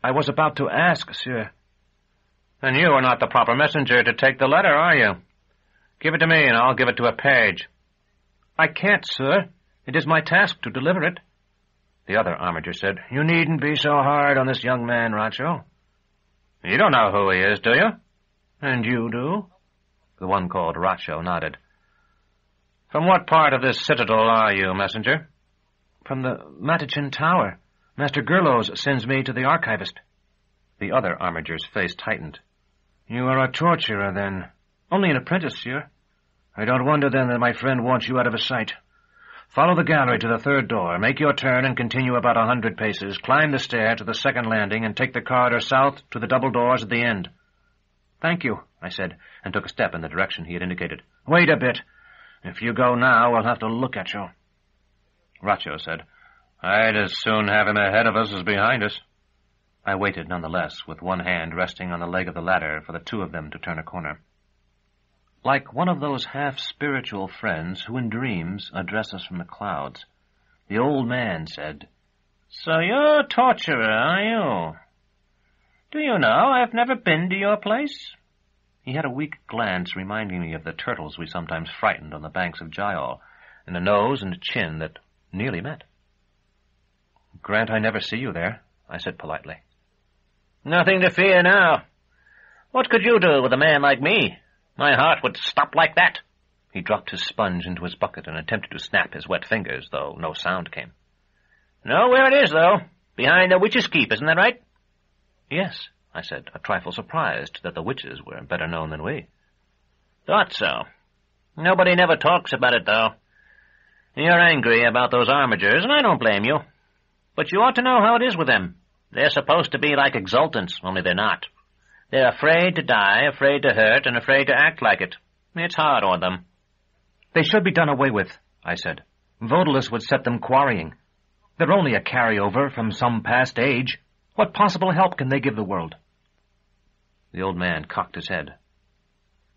Speaker 1: "I was about to ask, sir." "Then you are not the proper messenger to take the letter, are you? Give it to me, and I'll give it to a page." "I can't, sir. It is my task to deliver it." The other armiger said, "You needn't be so hard on this young man, Racho." "You don't know who he is, do you?" "And you do?" The one called Racho nodded. "From what part of this citadel are you, messenger?" "From the Matachin Tower. Master Gerlos sends me to the archivist." The other armiger's face tightened. "You are a torturer, then?" "Only an apprentice, sir." "I don't wonder, then, that my friend wants you out of his sight. Follow the gallery to the 3rd door, make your turn and continue about 100 paces, climb the stair to the 2nd landing, and take the corridor south to the double doors at the end." "Thank you," I said, and took a step in the direction he had indicated. "Wait a bit. If you go now, we'll have to look at you." Racho said, "I'd as soon have him ahead of us as behind us." I waited nonetheless, with one hand resting on the leg of the ladder for the 2 of them to turn a corner. Like one of those half-spiritual friends who in dreams address us from the clouds, the old man said, "So you're a torturer, are you? Do you know, I've never been to your place?" He had a weak glance reminding me of the turtles we sometimes frightened on the banks of Giol, and a nose and a chin that nearly met. "Grant I never see you there," I said politely. "Nothing to fear now. What could you do with a man like me? My heart would stop like that." He dropped his sponge into his bucket and attempted to snap his wet fingers, though no sound came. "Know where it is, though? Behind the Witch's Keep, isn't that right?" "Yes," I said, a trifle surprised that the witches were better known than we. "Thought so. Nobody never talks about it, though. You're angry about those armigers, and I don't blame you. But you ought to know how it is with them. They're supposed to be like exultants, only they're not. They're afraid to die, afraid to hurt, and afraid to act like it. It's hard on them." "They should be done away with," I said. "Vodalus would set them quarrying. They're only a carryover from some past age. What possible help can they give the world?" The old man cocked his head.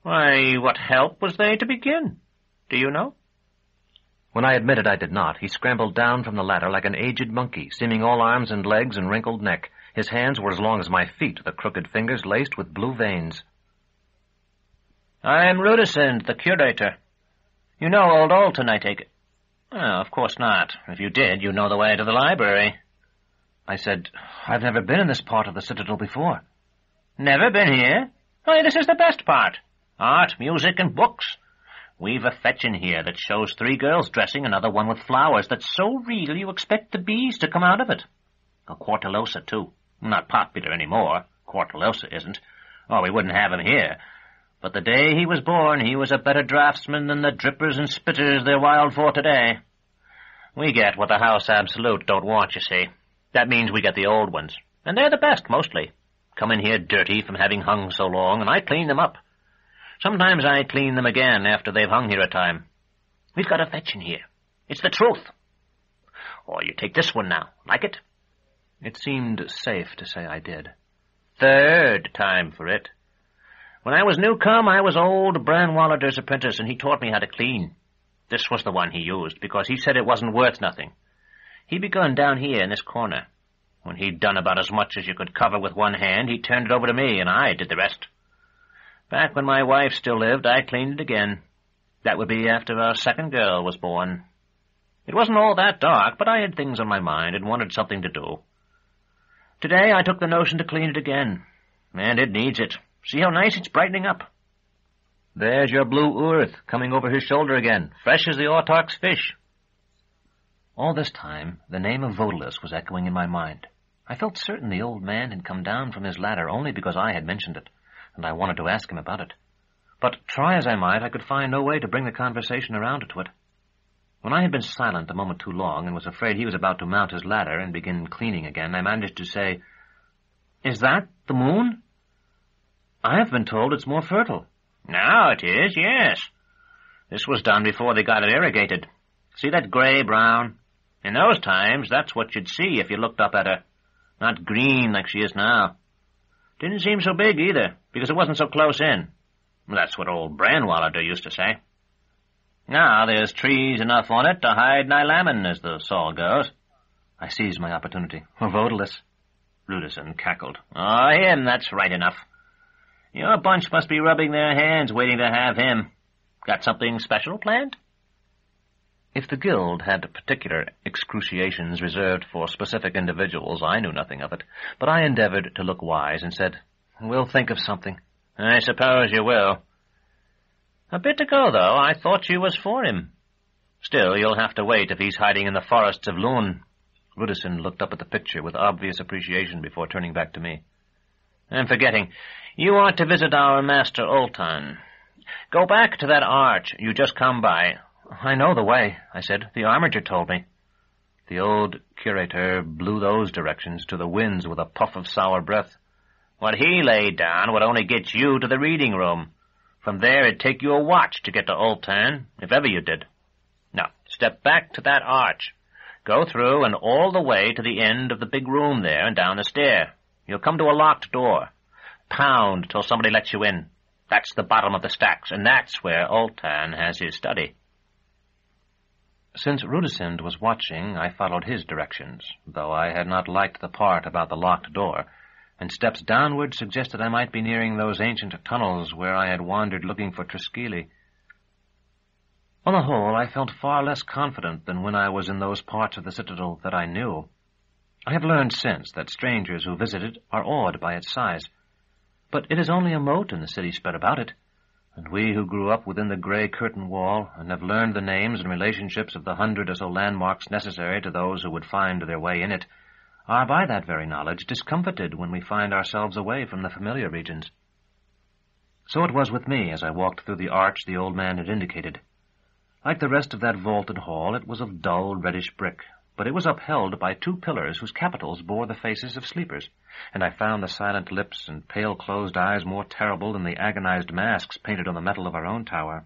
Speaker 1: "Why, what help was they to begin? Do you know?" When I admitted I did not, he scrambled down from the ladder like an aged monkey, seeming all arms and legs and wrinkled neck. His hands were as long as my feet, the crooked fingers laced with blue veins. "I'm Rudescend, the curator. You know old Alton, I take it?" "Oh, of course not. If you did, you know the way to the library." I said, "I've never been in this part of the citadel before." "Never been here? Why, this is the best part. Art, music, and books. We've a fetch in here that shows 3 girls dressing, another one with flowers that's so real you expect the bees to come out of it. A Quartalosa, too. Not popular anymore. Quartalosa isn't, or we wouldn't have him here. But the day he was born, he was a better draftsman than the drippers and spitters they're wild for today. We get what the House Absolute don't want, you see. That means we get the old ones. And they're the best, mostly. Come in here dirty from having hung so long, and I clean them up. Sometimes I clean them again after they've hung here a time. We've got a fetch in here. It's the truth. Or you take this one now. Like it?" It seemed safe to say I did. 3rd time for it. When I was new-come, I was old Branwalder's apprentice, and he taught me how to clean. This was the one he used, because he said it wasn't worth nothing. He begun down here in this corner. When he'd done about as much as you could cover with one hand, he turned it over to me, and I did the rest. Back when my wife still lived, I cleaned it again. That would be after our 2nd girl was born. It wasn't all that dark, but I had things on my mind and wanted something to do. Today I took the notion to clean it again, and it needs it. See how nice it's brightening up. There's your blue earth coming over his shoulder again, fresh as the Autarch's fish. All this time, the name of Vodalus was echoing in my mind. I felt certain the old man had come down from his ladder only because I had mentioned it, and I wanted to ask him about it. But try as I might, I could find no way to bring the conversation around to it. When I had been silent a moment too long and was afraid he was about to mount his ladder and begin cleaning again, I managed to say, "Is that the moon? I have been told it's more fertile." "Now it is, yes. This was done before they got it irrigated. See that gray-brown? In those times, that's what you'd see if you looked up at her.
Speaker 3: Not green like she is now. Didn't seem so big either, because it wasn't so close in. That's what old Branwalder used to say. Now there's trees enough on it to hide Nylaman, as the saw goes.
Speaker 1: I seized my opportunity. Votalus.
Speaker 3: Rudison cackled. Oh, him, that's right enough. Your bunch must be rubbing their hands waiting to have him. Got something special planned?
Speaker 1: If the Guild had particular excruciations reserved for specific individuals, I knew nothing of it, but I endeavored to look wise and said, "We'll think of something."
Speaker 3: I suppose you will. A bit ago, though, I thought you was for him. Still, you'll have to wait if he's hiding in the forests of Lune.
Speaker 1: Rudison looked up at the picture with obvious appreciation before turning back to me.
Speaker 3: I'm forgetting. You are to visit our Master Ultan. Go back to that arch you just come by.
Speaker 1: I know the way, I said. The armiger told me. The old curator blew those directions to the winds with a puff of sour breath.
Speaker 3: What he laid down would only get you to the reading room. From there it'd take you a watch to get to Ultan, if ever you did. Now, step back to that arch. Go through and all the way to the end of the big room there and down the stair. You'll come to a locked door. Pound till somebody lets you in. That's the bottom of the stacks, and that's where Ultan has his study.
Speaker 1: Since Rudisind was watching, I followed his directions, though I had not liked the part about the locked door, and steps downward suggested I might be nearing those ancient tunnels where I had wandered looking for Triskele. On the whole, I felt far less confident than when I was in those parts of the citadel that I knew. I have learned since that strangers who visit it are awed by its size. But it is only a moat in the city spread about it, and we who grew up within the grey curtain wall and have learned the names and relationships of the 100 or so landmarks necessary to those who would find their way in it, are by that very knowledge discomfited when we find ourselves away from the familiar regions. So it was with me as I walked through the arch the old man had indicated. Like the rest of that vaulted hall, it was of dull reddish brick, but it was upheld by 2 pillars whose capitals bore the faces of sleepers, and I found the silent lips and pale closed eyes more terrible than the agonized masks painted on the metal of our own tower.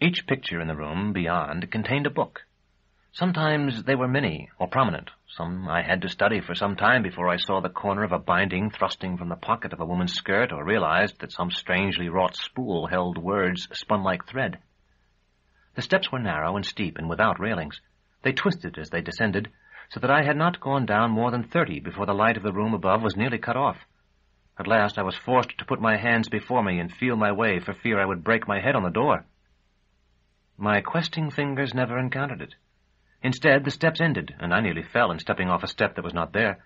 Speaker 1: Each picture in the room beyond contained a book. Sometimes they were many or prominent. Some I had to study for some time before I saw the corner of a binding thrusting from the pocket of a woman's skirt or realized that some strangely wrought spool held words spun like thread. The steps were narrow and steep and without railings. They twisted as they descended, so that I had not gone down more than 30 before the light of the room above was nearly cut off. At last I was forced to put my hands before me and feel my way for fear I would break my head on the door. My questing fingers never encountered it. Instead, the steps ended, and I nearly fell in stepping off a step that was not there,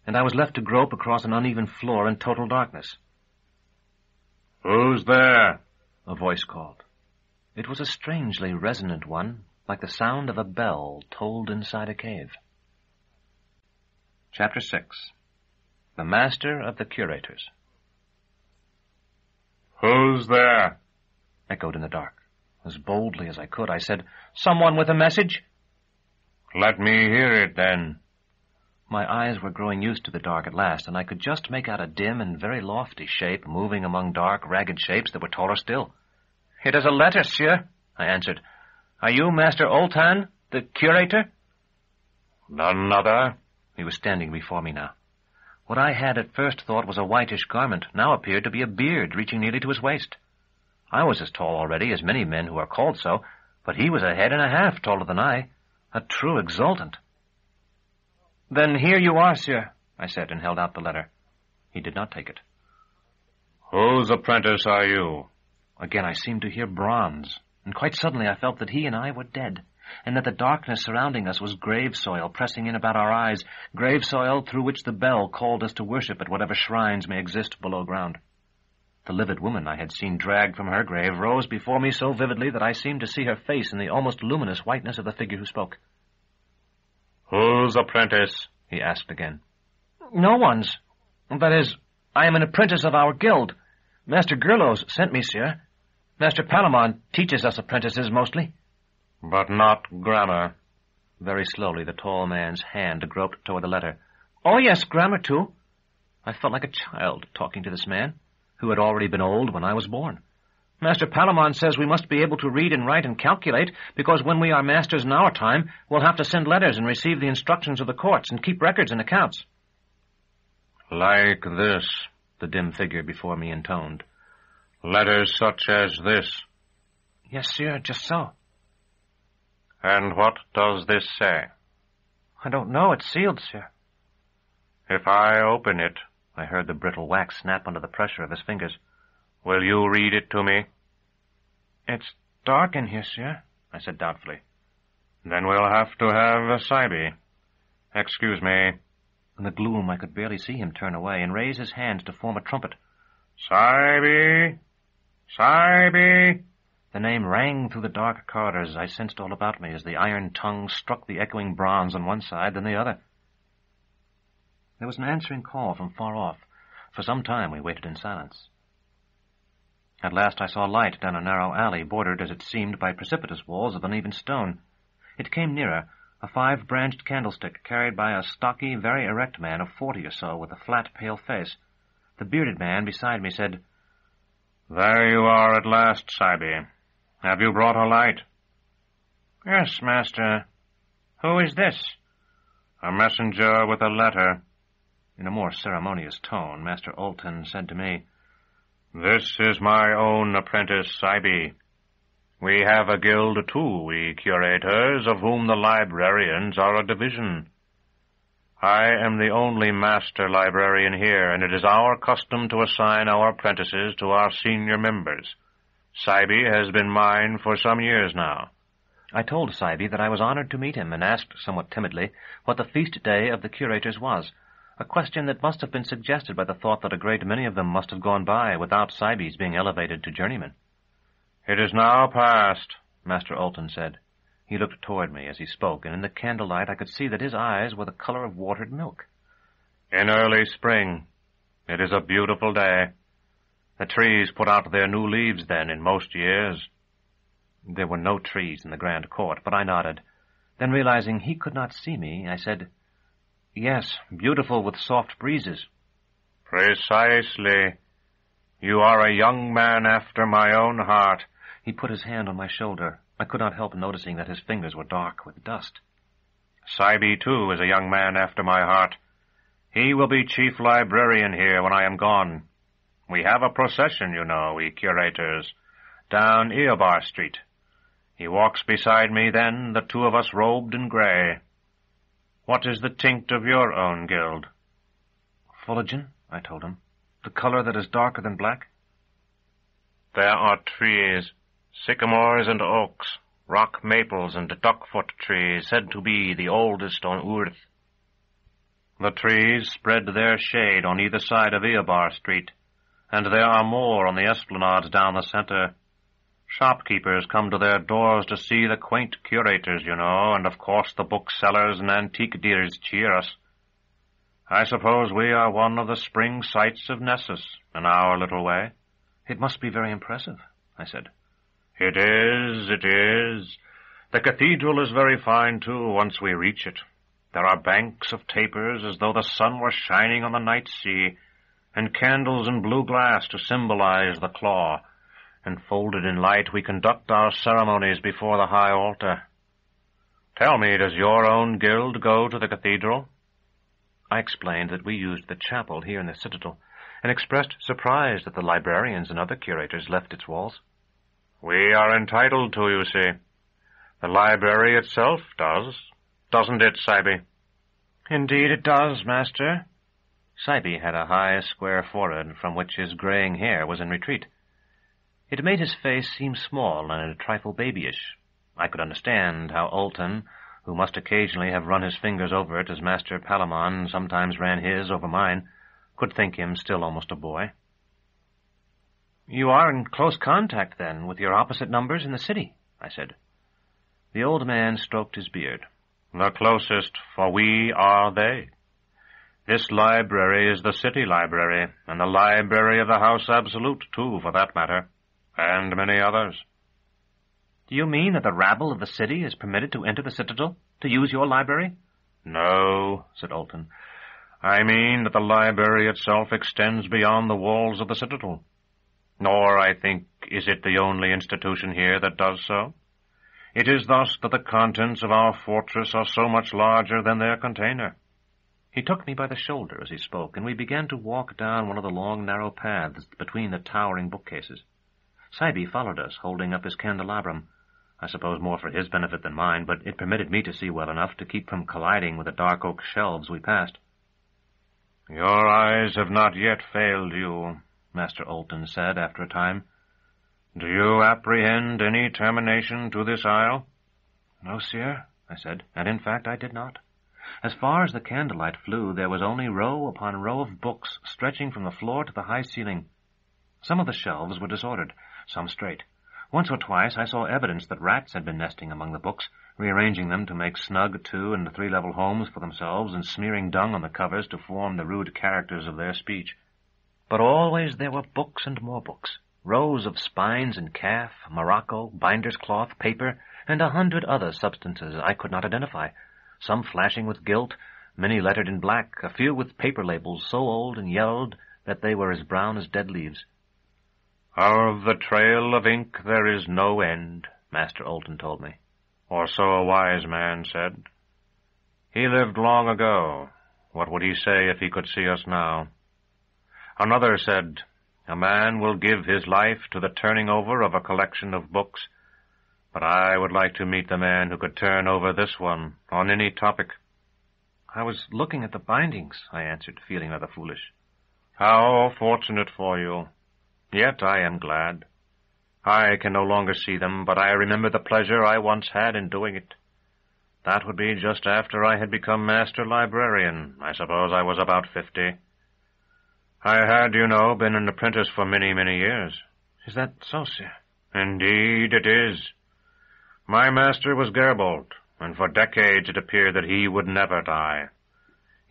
Speaker 1: and I was left to grope across an uneven floor in total darkness.
Speaker 4: "Who's there?"
Speaker 1: a voice called. It was a strangely resonant one, like the sound of a bell tolled inside a cave. Chapter 6. The Master of the Curators.
Speaker 4: "Who's there?"
Speaker 1: echoed in the dark. As boldly as I could, I said, "Someone with a message?"
Speaker 4: "Let me hear it, then."
Speaker 1: My eyes were growing used to the dark at last, and I could just make out a dim and very lofty shape moving among dark, ragged shapes that were taller still. "It is a letter, sire," I answered. "Are you Master Ultan, the curator?"
Speaker 4: "None other."
Speaker 1: He was standing before me now. What I had at first thought was a whitish garment now appeared to be a beard reaching nearly to his waist. I was as tall already as many men who are called so, but he was a head and a half taller than I, a true exultant. "Then here you are, sir," I said, and held out the letter. He did not take it.
Speaker 4: "Whose apprentice are you?"
Speaker 1: Again I seemed to hear bronze, and quite suddenly I felt that he and I were dead, and that the darkness surrounding us was grave soil pressing in about our eyes, grave soil through which the bell called us to worship at whatever shrines may exist below ground. The livid woman I had seen dragged from her grave rose before me so vividly that I seemed to see her face in the almost luminous whiteness of the figure who spoke.
Speaker 4: "Whose apprentice?"
Speaker 1: he asked again.
Speaker 2: "No one's. That is, I am an apprentice of our guild. Master Gerlos sent me, sir. Master Palamon teaches us apprentices mostly."
Speaker 4: "But not grammar."
Speaker 1: Very slowly the tall man's hand groped toward the letter.
Speaker 2: "Oh, yes, grammar, too."
Speaker 1: I felt like a child talking to this man, who had already been old when I was born.
Speaker 2: Master Palamon says we must be able to read and write and calculate, because when we are masters in our time, we'll have to send letters and receive the instructions of the courts and keep records and accounts.
Speaker 1: Like this, the dim figure before me intoned. Letters such as this.
Speaker 2: Yes, sir, just so.
Speaker 4: And what does this say?
Speaker 2: I don't know. It's sealed, sir.
Speaker 4: If I open it,
Speaker 1: I heard the brittle wax snap under the pressure of his fingers.
Speaker 4: Will you read it to me?
Speaker 2: It's dark in here, sir, I said doubtfully.
Speaker 4: Then we'll have to have a Cybe. Excuse me.
Speaker 1: In the gloom, I could barely see him turn away and raise his hand to form a trumpet.
Speaker 4: Cybe! Cybe!
Speaker 1: The name rang through the dark corridors. I sensed all about me as the iron tongue struck the echoing bronze on one side, then the other. There was an answering call from far off. For some time we waited in silence. At last I saw light down a narrow alley, bordered, as it seemed, by precipitous walls of uneven stone. It came nearer, a 5-branched candlestick carried by a stocky, very erect man of 40 or so, with a flat, pale face. The bearded man beside me said,
Speaker 4: There you are at last, Cybe. Have you brought a light?
Speaker 2: Yes, master. Who is this?
Speaker 4: A messenger with a letter.
Speaker 1: In a more ceremonious tone, Master Olton said to me,
Speaker 4: This is my own apprentice, Cybe. We have a guild too, we Curators, of whom the librarians are a division. I am the only master librarian here, and it is our custom to assign our apprentices to our senior members. Cybe has been mine for some years now.
Speaker 1: I told Cybe that I was honored to meet him, and asked, somewhat timidly, what the feast day of the Curators was, a question that must have been suggested by the thought that a great many of them must have gone by without Cybe's being elevated to journeyman.
Speaker 4: It is now past,
Speaker 1: Master Olton said. He looked toward me as he spoke, and in the candlelight I could see that his eyes were the color of watered milk.
Speaker 4: In early spring. It is a beautiful day. The trees put out their new leaves then in most years.
Speaker 1: There were no trees in the grand court, but I nodded. Then realizing he could not see me, I said, Yes, beautiful with soft breezes.
Speaker 4: Precisely. You are a young man after my own heart.
Speaker 1: He put his hand on my shoulder. I could not help noticing that his fingers were dark with dust.
Speaker 4: Cybe, too, is a young man after my heart. He will be chief librarian here when I am gone. We have a procession, you know, we Curators, down Eobar Street. He walks beside me then, the two of us robed in grey. What is the tint of your own guild?
Speaker 1: Fulligen, I told him. The color that is darker than black.
Speaker 4: There are trees, sycamores and oaks, rock maples and duckfoot trees, said to be the oldest on earth. The trees spread their shade on either side of Eobar Street, and there are more on the esplanades down the centre. Shopkeepers come to their doors to see the quaint Curators, you know, and of course the booksellers and antique dealers cheer us. I suppose we are one of the spring sights of Nessus, in our little way.
Speaker 1: It must be very impressive, I said.
Speaker 4: It is, it is. The cathedral is very fine, too, once we reach it. There are banks of tapers as though the sun were shining on the night sea, and candles in blue glass to symbolize the claw. Enfolded in light, we conduct our ceremonies before the high altar. Tell me, does your own guild go to the cathedral?
Speaker 1: I explained that we used the chapel here in the citadel, and expressed surprise that the librarians and other Curators left its walls.
Speaker 4: We are entitled to, you see. The library itself does, doesn't it, Cybe?
Speaker 2: Indeed it does, master.
Speaker 1: Cybe had a high, square forehead from which his graying hair was in retreat. It made his face seem small and a trifle babyish. I could understand how Olton, who must occasionally have run his fingers over it as Master Palamon sometimes ran his over mine, could think him still almost a boy.
Speaker 2: You are in close contact, then, with your opposite numbers in the city, I said.
Speaker 1: The old man stroked his beard.
Speaker 4: The closest, for we are they. This library is the city library, and the library of the House Absolute, too, for that matter, and many others.
Speaker 2: Do you mean that the rabble of the city is permitted to enter the citadel, to use your library?
Speaker 4: No, said Olton. I mean that the library itself extends beyond the walls of the citadel. Nor, I think, is it the only institution here that does so. It is thus that the contents of our fortress are so much larger than their container.
Speaker 1: He took me by the shoulder as he spoke, and we began to walk down one of the long, narrow paths between the towering bookcases. Sybe followed us, holding up his candelabrum, I suppose more for his benefit than mine, but it permitted me to see well enough to keep from colliding with the dark oak shelves we passed.
Speaker 4: "Your eyes have not yet failed you," Master Olton said after a time. "Do you apprehend any termination to this isle?"
Speaker 1: "No, sire," I said, and in fact I did not. As far as the candlelight flew, there was only row upon row of books stretching from the floor to the high ceiling. Some of the shelves were disordered, some straight. Once or twice I saw evidence that rats had been nesting among the books, rearranging them to make snug 2- and 3-level homes for themselves and smearing dung on the covers to form the rude characters of their speech. But always there were books and more books, rows of spines and calf, morocco, binder's cloth, paper, and 100 other substances I could not identify, some flashing with gilt, many lettered in black, a few with paper labels so old and yellowed that they were as brown as dead leaves.
Speaker 4: "Of the trail of ink there is no end," Master Olton told me, or so a wise man said. He lived long ago. What would he say if he could see us now? Another said, "A man will give his life to the turning over of a collection of books, but I would like to meet the man who could turn over this one on any topic."
Speaker 1: "I was looking at the bindings," I answered, feeling rather foolish.
Speaker 4: "How fortunate for you. Yet I am glad. I can no longer see them, but I remember the pleasure I once had in doing it. That would be just after I had become Master Librarian. I suppose I was about 50. I had, you know, been an apprentice for many, many years."
Speaker 1: "Is that so, sir?"
Speaker 4: "Indeed it is. My master was Gerbold, and for decades it appeared that he would never die.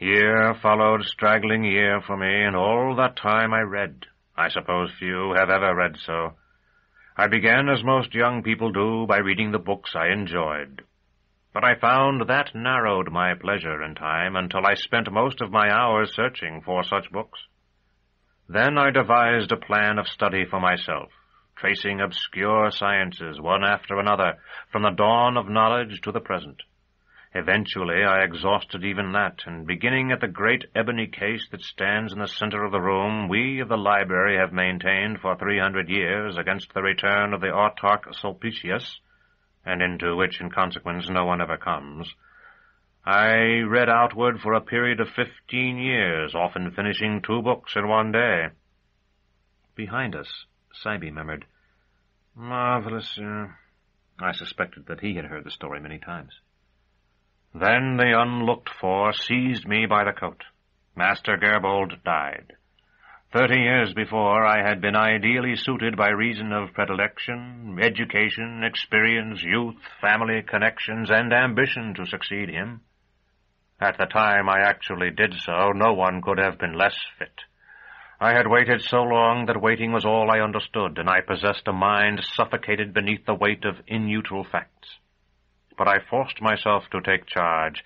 Speaker 4: Year followed straggling year for me, and all that time I read. I suppose few have ever read so. I began, as most young people do, by reading the books I enjoyed. But I found that narrowed my pleasure in time until I spent most of my hours searching for such books. Then I devised a plan of study for myself, tracing obscure sciences one after another, from the dawn of knowledge to the present. Eventually I exhausted even that, and beginning at the great ebony case that stands in the center of the room, we of the library have maintained for 300 years against the return of the Autarch Sulpicius, and into which, in consequence, no one ever comes, I read outward for a period of 15 years, often finishing 2 books in one day."
Speaker 1: Behind us, Sybe murmured, "Marvelous, sir." I suspected that he had heard the story many times.
Speaker 4: Then the unlooked-for seized me by the coat. Master Gerbold died. 30 years before, I had been ideally suited by reason of predilection, education, experience, youth, family connections, and ambition to succeed him. At the time I actually did so, no one could have been less fit. I had waited so long that waiting was all I understood, and I possessed a mind suffocated beneath the weight of inutile facts. But I forced myself to take charge,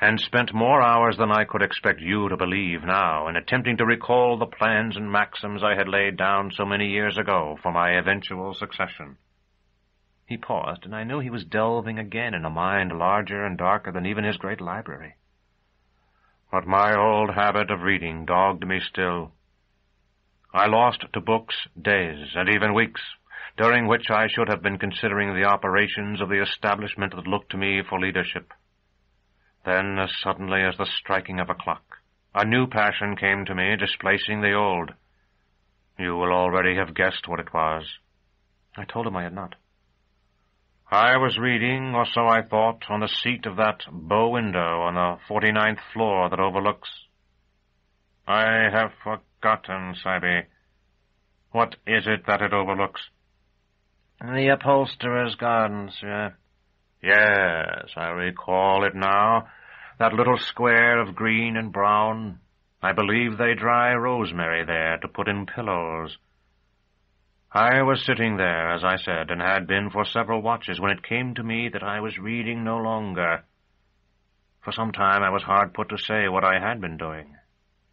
Speaker 4: and spent more hours than I could expect you to believe now in attempting to recall the plans and maxims I had laid down so many years ago for my eventual succession.
Speaker 1: He paused, and I knew he was delving again in a mind larger and darker than even his great library.
Speaker 4: But my old habit of reading dogged me still. I lost to books days and even weeks, during which I should have been considering the operations of the establishment that looked to me for leadership. Then, as suddenly as the striking of a clock, a new passion came to me, displacing the old. You will already have guessed what it was.
Speaker 1: I told him I had not.
Speaker 4: I was reading, or so I thought, on the seat of that bow window on the 49th floor that overlooks... I have forgotten, Sybe. What is it that it overlooks?
Speaker 2: The upholsterer's garden, sir.
Speaker 4: Yes, I recall it now. That little square of green and brown. I believe they dry rosemary there to put in pillows. I was sitting there, as I said, and had been for several watches, when it came to me that I was reading no longer. For some time I was hard put to say what I had been doing.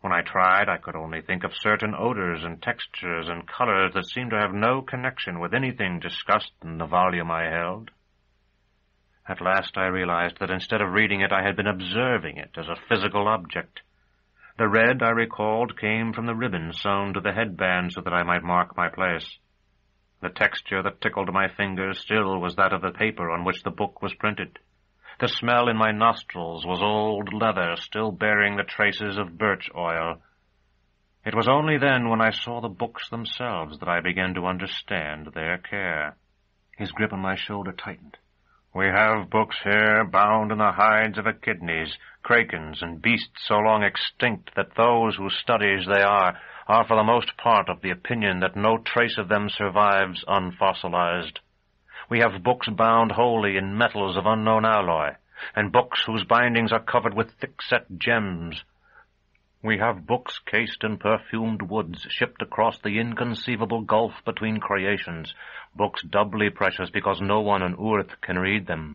Speaker 4: When I tried, I could only think of certain odors and textures and colors that seemed to have no connection with anything discussed in the volume I held. At last I realized that instead of reading it, I had been observing it as a physical object. The red, I recalled, came from the ribbon sewn to the headband so that I might mark my place. The texture that tickled my fingers still was that of the paper on which the book was printed. The smell in my nostrils was old leather, still bearing the traces of birch oil. It was only then, when I saw the books themselves, that I began to understand their care. His grip on my shoulder tightened. We have books here bound in the hides of echidnas, krakens, and beasts so long extinct that those whose studies they are for the most part of the opinion that no trace of them survives unfossilized. We have books bound wholly in metals of unknown alloy, and books whose bindings are covered with thick-set gems. We have books cased in perfumed woods, shipped across the inconceivable gulf between creations, books doubly precious because no one on earth can read them.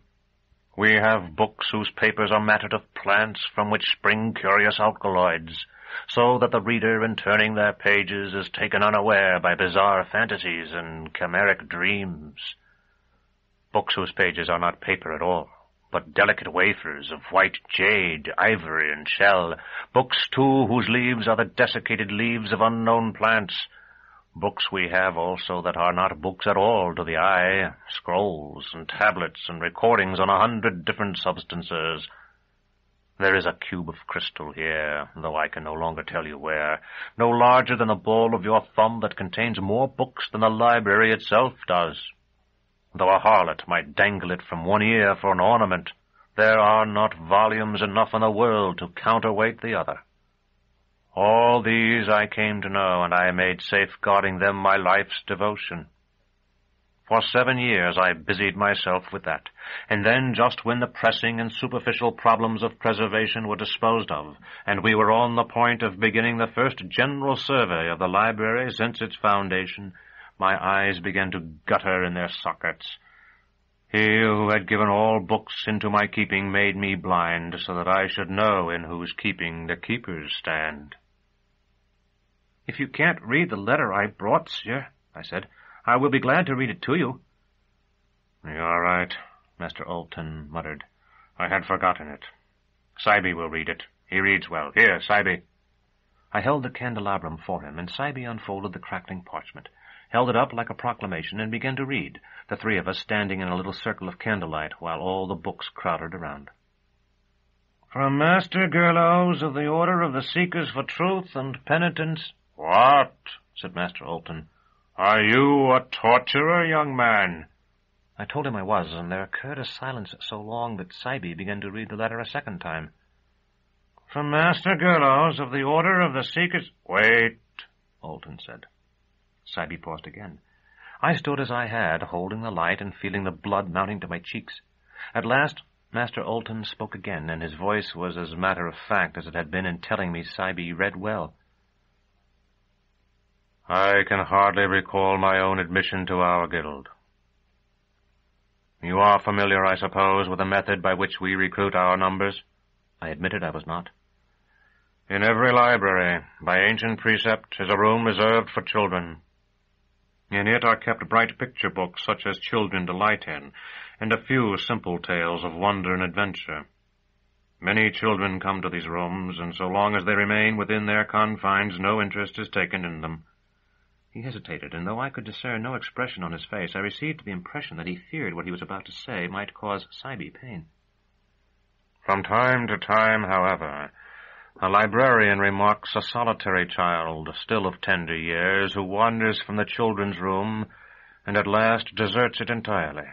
Speaker 4: We have books whose papers are matted of plants from which spring curious alkaloids, so that the reader, in turning their pages, is taken unaware by bizarre fantasies and chimeric dreams. Books whose pages are not paper at all, but delicate wafers of white jade, ivory, and shell. Books, too, whose leaves are the desiccated leaves of unknown plants. Books we have also that are not books at all to the eye, scrolls and tablets and recordings on 100 different substances. There is a cube of crystal here, though I can no longer tell you where, no larger than the ball of your thumb, that contains more books than the library itself does. Though a harlot might dangle it from one ear for an ornament, there are not volumes enough in the world to counterweight the other. All these I came to know, and I made safeguarding them my life's devotion. For 7 years I busied myself with that, and then, just when the pressing and superficial problems of preservation were disposed of, and we were on the point of beginning the first general survey of the library since its foundation, my eyes began to gutter in their sockets. He who had given all books into my keeping made me blind, so that I should know in whose keeping the keepers stand.
Speaker 2: If you can't read the letter I brought, sir, I said, I will be glad to read it to you.
Speaker 4: You are right, Master Alton muttered. I had forgotten it. Sybe will read it. He reads well. Here, Sybe.
Speaker 2: I held the candelabrum for him, and Sybe unfolded the crackling parchment, held it up like a proclamation, and began to read, the three of us standing in a little circle of candlelight, while all the books crowded around. From Master Gerlos of the Order of the Seekers for Truth and Penitence.
Speaker 4: What? Said Master Alton. Are you a torturer, young man?
Speaker 2: I told him I was, and there occurred a silence so long that Sybe began to read the letter a second time. From Master Gerlos of the Order of the Seekers...
Speaker 4: Wait,
Speaker 2: Alton said. Sybe paused again. I stood as I had, holding the light and feeling the blood mounting to my cheeks. At last, Master Alton spoke again, and his voice was as matter-of-fact as it had been in telling me Sybe read well.
Speaker 4: I can hardly recall my own admission to our guild. You are familiar, I suppose, with the method by which we recruit our numbers?
Speaker 2: I admitted I was not.
Speaker 4: In every library, by ancient precept, is a room reserved for children. In it are kept bright picture books such as children delight in, and a few simple tales of wonder and adventure. Many children come to these rooms, and so long as they remain within their confines, no interest is taken in them.
Speaker 2: He hesitated, and though I could discern no expression on his face, I received the impression that he feared what he was about to say might cause Sybe pain.
Speaker 4: From time to time, however, a librarian remarks a solitary child, still of tender years, who wanders from the children's room and at last deserts it entirely.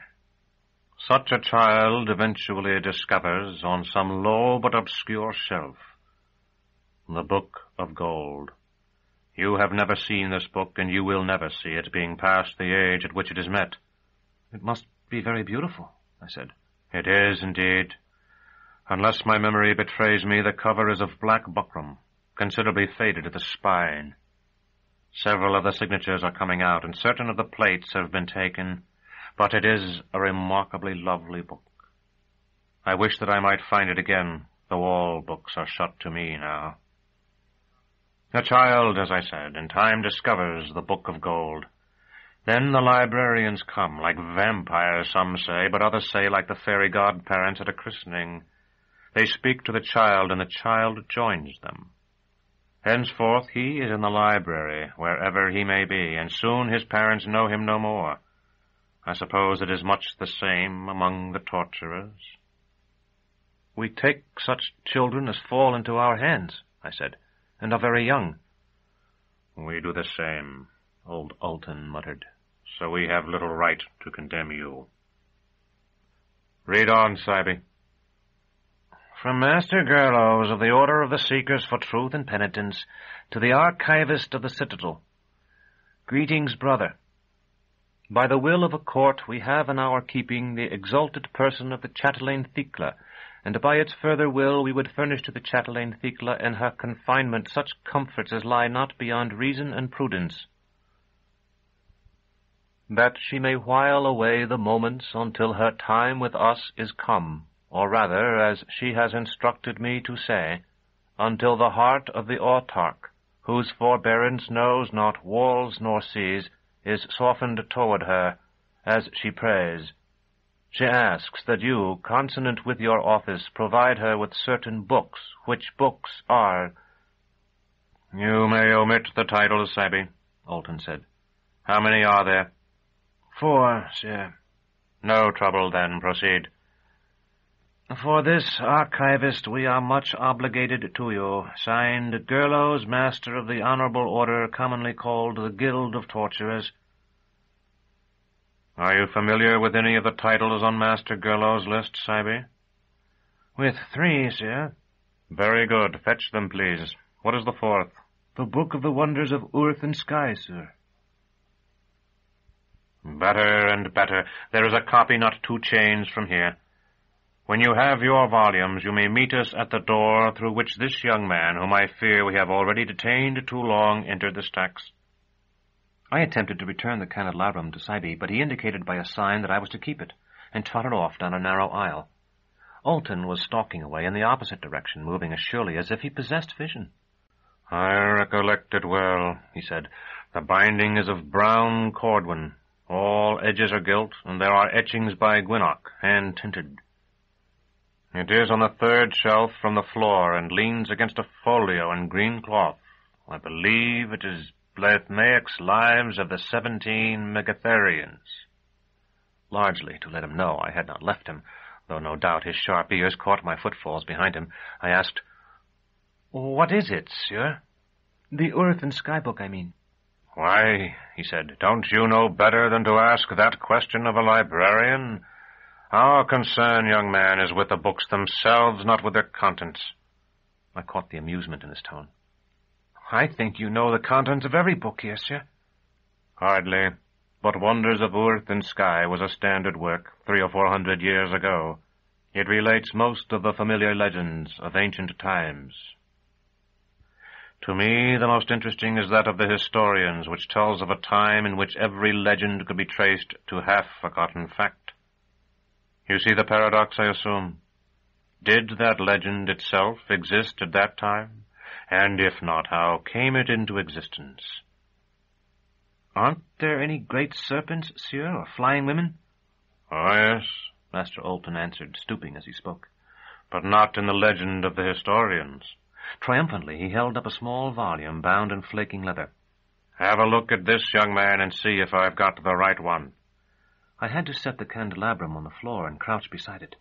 Speaker 4: Such a child eventually discovers, on some low but obscure shelf, the Book of Gold. You have never seen this book, and you will never see it, being past the age at which it is met.
Speaker 2: It must be very beautiful, I said.
Speaker 4: It is, indeed. Unless my memory betrays me, the cover is of black buckram, considerably faded at the spine. Several of the signatures are coming out, and certain of the plates have been taken, but it is a remarkably lovely book. I wish that I might find it again, though all books are shut to me now.
Speaker 2: A child, as I said, in time discovers the Book of Gold. Then the librarians come, like vampires, some say, but others say like the fairy godparents at a christening. They speak to the child, and the child joins them. Henceforth he is in the library, wherever he may be, and soon his parents know him no more. I suppose it is much the same among the torturers.
Speaker 1: We take such children as fall into our hands, I said, and are very young.
Speaker 2: We do the same, old Alton muttered, so we have little right to condemn you. Read on, Cybe.
Speaker 1: From Master Gerlos of the Order of the Seekers for Truth and Penitence to the Archivist of the Citadel. Greetings, brother. By the will of a court we have in our keeping the exalted person of the chatelaine Thecla, and by its further will we would furnish to the chatelaine Thecla in her confinement such comforts as lie not beyond reason and prudence, that she may while away the moments until her time with us is come, or rather, as she has instructed me to say, until the heart of the Autarch, whose forbearance knows not walls nor seas, is softened toward her, as she prays. She asks that you, consonant with your office, provide her with certain books, which books are—
Speaker 2: You may omit the titles, Cybe, Alton said. How many are there?
Speaker 1: 4, sir.
Speaker 2: No trouble, then. Proceed.
Speaker 1: For this archivist we are much obligated to you. Signed, Gerlos, Master of the Honorable Order, commonly called the Guild of Torturers.
Speaker 2: Are you familiar with any of the titles on Master Gerlos' list, Cybe?
Speaker 1: With 3, sir.
Speaker 2: Very good. Fetch them, please. What is the 4th?
Speaker 1: The Book of the Wonders of Earth and Sky, sir.
Speaker 2: Better and better. There is a copy not 2 chains from here. When you have your volumes, you may meet us at the door through which this young man, whom I fear we have already detained too long, entered the stacks.
Speaker 1: I attempted to return the candelabrum to Cybe, but he indicated by a sign that I was to keep it, and trotted off down a narrow aisle. Alton was stalking away in the opposite direction, moving as surely as if he possessed vision.
Speaker 2: I recollect it well, he said. The binding is of brown cordwood. All edges are gilt, and there are etchings by Gwynnock, hand-tinted. It is on the 3rd shelf from the floor, and leans against a folio in green cloth. I believe it is Blathmaic's Lives of the 17 Megatherians.
Speaker 1: Largely to let him know I had not left him, though no doubt his sharp ears caught my footfalls behind him, I asked, What is it, sir? The Earth and Sky book, I mean.
Speaker 2: Why, he said, don't you know better than to ask that question of a librarian? Our concern, young man, is with the books themselves, not with their contents.
Speaker 1: I caught the amusement in his tone. I think you know the contents of every book here, sir.
Speaker 2: Hardly. But Wonders of Earth and Sky was a standard work 300 or 400 years ago. It relates most of the familiar legends of ancient times. To me, the most interesting is that of the historians, which tells of a time in which every legend could be traced to half-forgotten fact. You see the paradox, I assume? Did that legend itself exist at that time? And if not, how came it into existence?
Speaker 1: Aren't there any great serpents, sir, or flying women?
Speaker 2: Oh, yes,
Speaker 1: Master Alton answered, stooping as he spoke.
Speaker 2: But not in the legend of the historians.
Speaker 1: Triumphantly, he held up a small volume bound in flaking leather.
Speaker 2: Have a look at this, young man, and see if I've got the right one.
Speaker 1: I had to set the candelabrum on the floor and crouch beside it.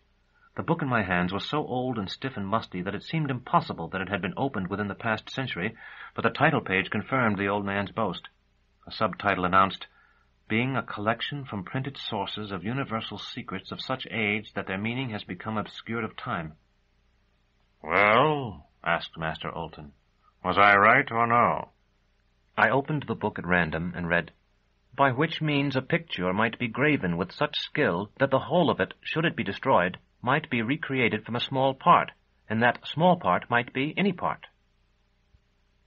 Speaker 1: The book in my hands was so old and stiff and musty that it seemed impossible that it had been opened within the past century, but the title page confirmed the old man's boast. A subtitle announced, Being a collection from printed sources of universal secrets of such age that their meaning has become obscured of time.
Speaker 2: Well, asked Master Alton, was I right or no?
Speaker 1: I opened the book at random and read, By which means a picture might be graven with such skill that the whole of it, should it be destroyed, might be recreated from a small part, and that small part might be any part.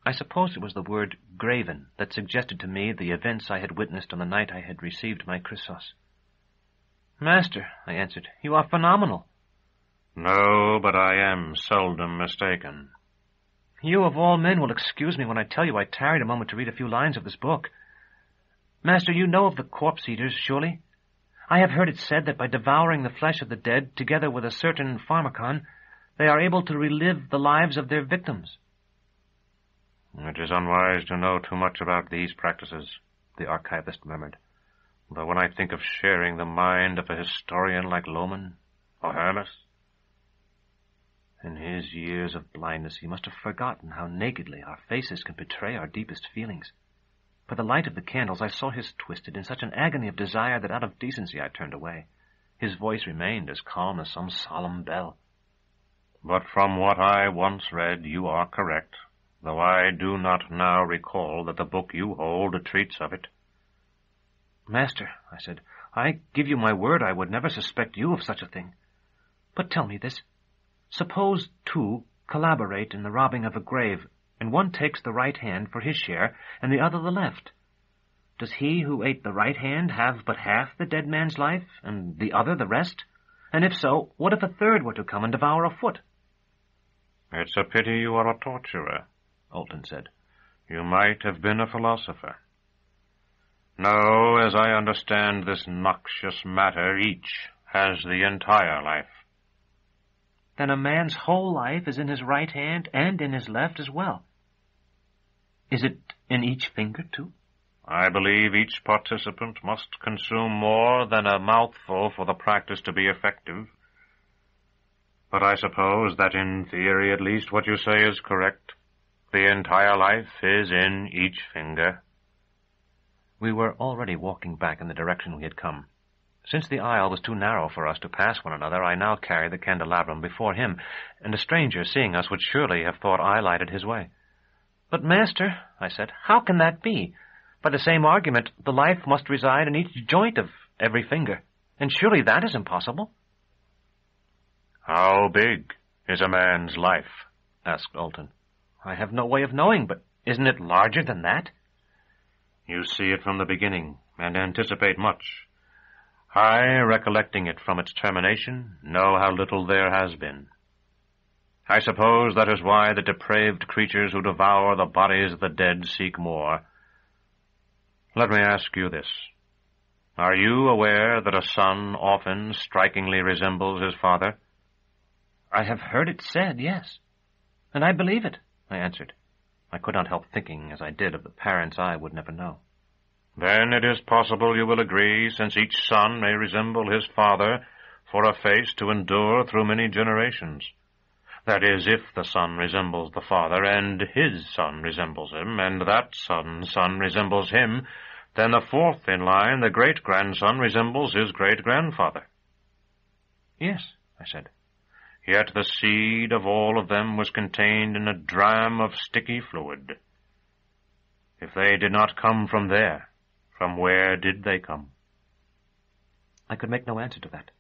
Speaker 1: I suppose it was the word graven that suggested to me the events I had witnessed on the night I had received my chrysos. Master, I answered, you are phenomenal.
Speaker 2: No, but I am seldom mistaken. You of all men will excuse me when I tell you I tarried a moment to read a few lines of this book. Master, you know of the corpse-eaters, surely? I have heard it said that by devouring the flesh of the dead, together with a certain pharmacon, they are able to relive the lives of their victims.
Speaker 4: It is unwise to know too much about these practices, the archivist murmured. Though when I think of sharing the mind of a historian like Lohman or Hermes...
Speaker 2: In his years of blindness he must have forgotten how nakedly our faces can betray our deepest feelings. By the light of the candles I saw his twisted in such an agony of desire that out of decency I turned away. His voice remained as calm as some solemn bell.
Speaker 4: But from what I once read, you are correct, though I do not now recall that the book you hold treats of it.
Speaker 2: Master, I said, I give you my word I would never suspect you of such a thing. But tell me this. Suppose two collaborate in the robbing of a grave, and one takes the right hand for his share, and the other the left. Does he who ate the right hand have but half the dead man's life, and the other the rest? And if so, what if a third were to come and devour a foot?
Speaker 4: It's a pity you are a torturer, Alton said. You might have been a philosopher. No, as I understand this noxious matter, each has the entire life.
Speaker 2: Then a man's whole life is in his right hand and in his left as well. Is it in each finger, too?
Speaker 4: I believe each participant must consume more than a mouthful for the practice to be effective. But I suppose that in theory at least what you say is correct. The entire life is in each finger.
Speaker 2: We were already walking back in the direction we had come. Since the aisle was too narrow for us to pass one another, I now carried the candelabrum before him, and a stranger seeing us would surely have thought I lighted his way. But, Master, I said, how can that be? By the same argument, the life must reside in each joint of every finger, and surely that is impossible.
Speaker 4: How big is a man's life? Asked Alton.
Speaker 2: I have no way of knowing, but isn't it larger than that?
Speaker 4: You see it from the beginning, and anticipate much. I, recollecting it from its termination, know how little there has been. I suppose that is why the depraved creatures who devour the bodies of the dead seek more. Let me ask you this. Are you aware that a son often strikingly resembles his father?
Speaker 2: I have heard it said, yes. And I believe it, I answered. I could not help thinking, as I did, of the parents I would never know.
Speaker 4: Then it is possible you will agree, since each son may resemble his father, for a face to endure through many generations. That is, if the son resembles the father, and his son resembles him, and that son's son resembles him, then the fourth in line, the great-grandson, resembles his great-grandfather.
Speaker 2: Yes, I said.
Speaker 4: Yet the seed of all of them was contained in a dram of sticky fluid. If they did not come from there, from where did they come?
Speaker 2: I could make no answer to that,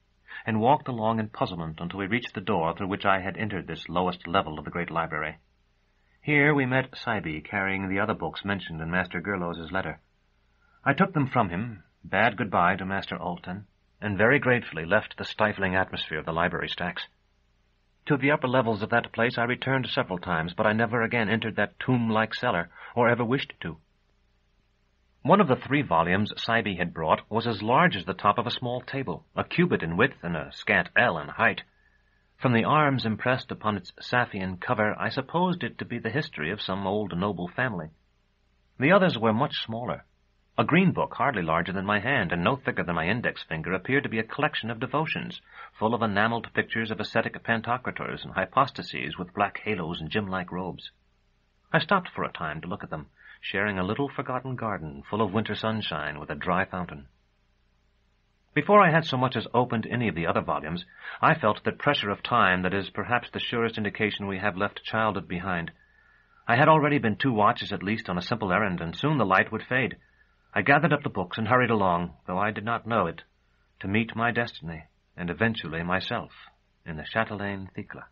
Speaker 2: and walked along in puzzlement until we reached the door through which I had entered this lowest level of the great library. Here we met Sybe carrying the other books mentioned in Master Gerlos's letter. I took them from him, bade goodbye to Master Alton, and very gratefully left the stifling atmosphere of the library stacks. To the upper levels of that place I returned several times, but I never again entered that tomb-like cellar, or ever wished to. One of the 3 volumes Sybe had brought was as large as the top of a small table, a cubit in width and a scant ell in height. From the arms impressed upon its Saphian cover, I supposed it to be the history of some old noble family. The others were much smaller. A green book, hardly larger than my hand, and no thicker than my index finger, appeared to be a collection of devotions, full of enamelled pictures of ascetic pantocrators and hypostases with black halos and gym-like robes. I stopped for a time to look at them, sharing a little forgotten garden full of winter sunshine with a dry fountain. Before I had so much as opened any of the other volumes, I felt that pressure of time that is perhaps the surest indication we have left childhood behind. I had already been 2 watches at least on a simple errand, and soon the light would fade. I gathered up the books and hurried along, though I did not know it, to meet my destiny, and eventually myself, in the Chatelaine Thicla.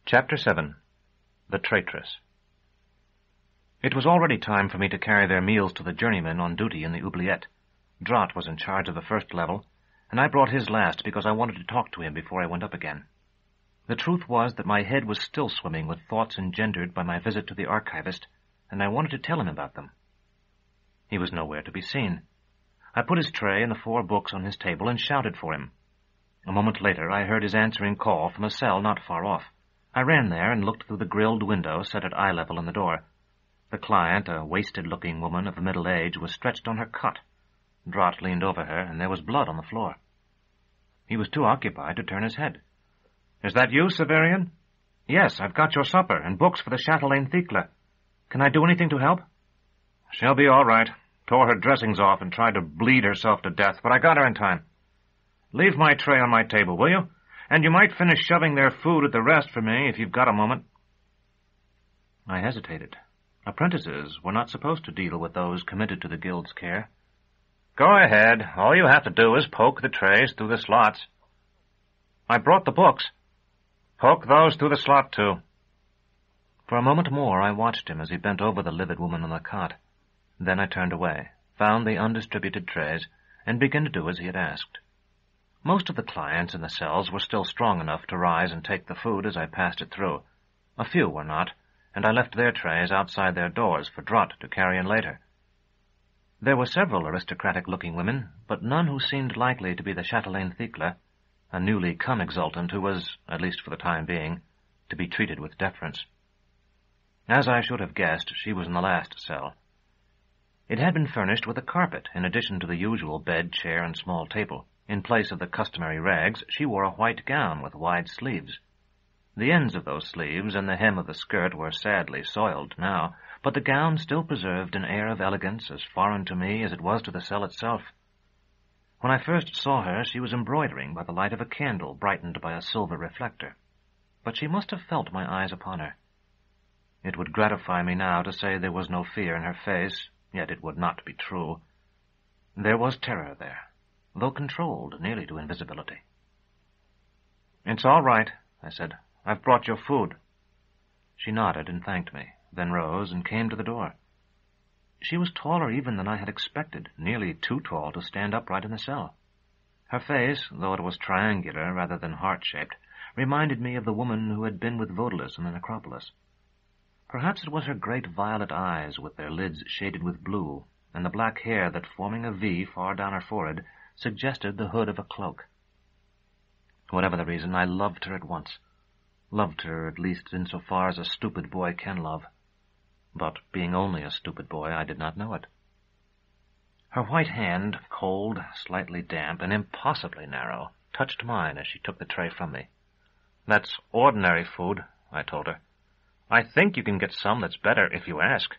Speaker 1: Chapter 7. The Traitress. It was already time for me to carry their meals to the journeymen on duty in the oubliette. Drought was in charge of the first level, and I brought his last because I wanted to talk to him before I went up again.
Speaker 2: The truth was that my head was still swimming with thoughts engendered by my visit to the archivist, and I wanted to tell him about them. He was nowhere to be seen. I put his tray and the 4 books on his table and shouted for him. A moment later, I heard his answering call from a cell not far off. I ran there and looked through the grilled window set at eye level in the door. The client, a wasted-looking woman of middle age, was stretched on her cot. Drott leaned over her, and there was blood on the floor. He was too occupied to turn his head. "Is that you, Severian?" "Yes, I've got your supper and books for the Chatelaine Thrax. Can I do anything to help?" "She'll be all right. Tore her dressings off and tried to bleed herself to death, but I got her in time. Leave my tray on my table, will you? And you might finish shoving their food at the rest for me if you've got a moment." I hesitated. Apprentices were not supposed to deal with those committed to the guild's care.
Speaker 4: "Go ahead. All you have to do is poke the trays through the slots."
Speaker 2: "I brought the books."
Speaker 4: "Poke those through the slot, too."
Speaker 2: For a moment more I watched him as he bent over the livid woman on the cot. Then I turned away, found the undistributed trays, and began to do as he had asked. Most of the clients in the cells were still strong enough to rise and take the food as I passed it through. A few were not, and I left their trays outside their doors for Drott to carry in later. There were several aristocratic-looking women, but none who seemed likely to be the Chatelaine Thrax, a newly come exultant who was, at least for the time being, to be treated with deference. As I should have guessed, she was in the last cell. It had been furnished with a carpet, in addition to the usual bed, chair, and small table. In place of the customary rags, she wore a white gown with wide sleeves. The ends of those sleeves and the hem of the skirt were sadly soiled now, but the gown still preserved an air of elegance as foreign to me as it was to the cell itself. When I first saw her, she was embroidering by the light of a candle brightened by a silver reflector. But she must have felt my eyes upon her. It would gratify me now to say there was no fear in her face, yet it would not be true. There was terror there, though controlled nearly to invisibility. "It's all right," I said. "I've brought your food." She nodded and thanked me, then rose and came to the door. She was taller even than I had expected, nearly too tall to stand upright in the cell. Her face, though it was triangular rather than heart-shaped, reminded me of the woman who had been with Vodalus in the necropolis. Perhaps it was her great violet eyes with their lids shaded with blue, and the black hair that, forming a V far down her forehead, suggested the hood of a cloak. Whatever the reason, I loved her at once. Loved her, at least insofar as a stupid boy can love. But, being only a stupid boy, I did not know it. Her white hand, cold, slightly damp, and impossibly narrow, touched mine as she took the tray from me. "That's ordinary food," I told her. "I think you can get some that's better if you ask."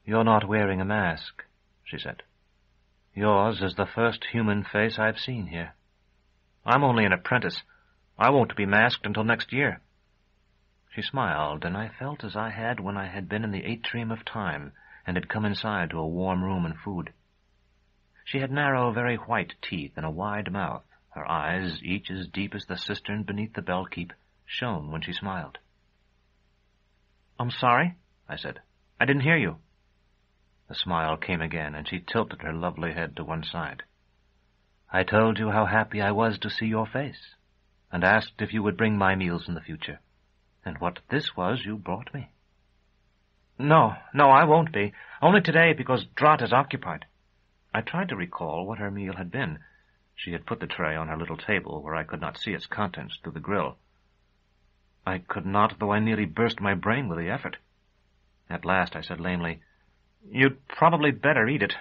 Speaker 2: "You're not wearing a mask," she said. "Yours is the first human face I've seen here." "I'm only an apprentice. I won't be masked until next year." She smiled, and I felt as I had when I had been in the atrium of time and had come inside to a warm room and food. She had narrow, very white teeth and a wide mouth. Her eyes, each as deep as the cistern beneath the bell-keep, shone when she smiled. "I'm sorry," I said. "I didn't hear you." The smile came again, and she tilted her lovely head to one side. "I told you how happy I was to see your face, and asked if you would bring my meals in the future. And what this was you brought me." No, I won't be. Only today, because Drott is occupied." I tried to recall what her meal had been. She had put the tray on her little table, where I could not see its contents through the grill. I could not, though I nearly burst my brain with the effort. At last I said lamely, "You'd probably better eat it.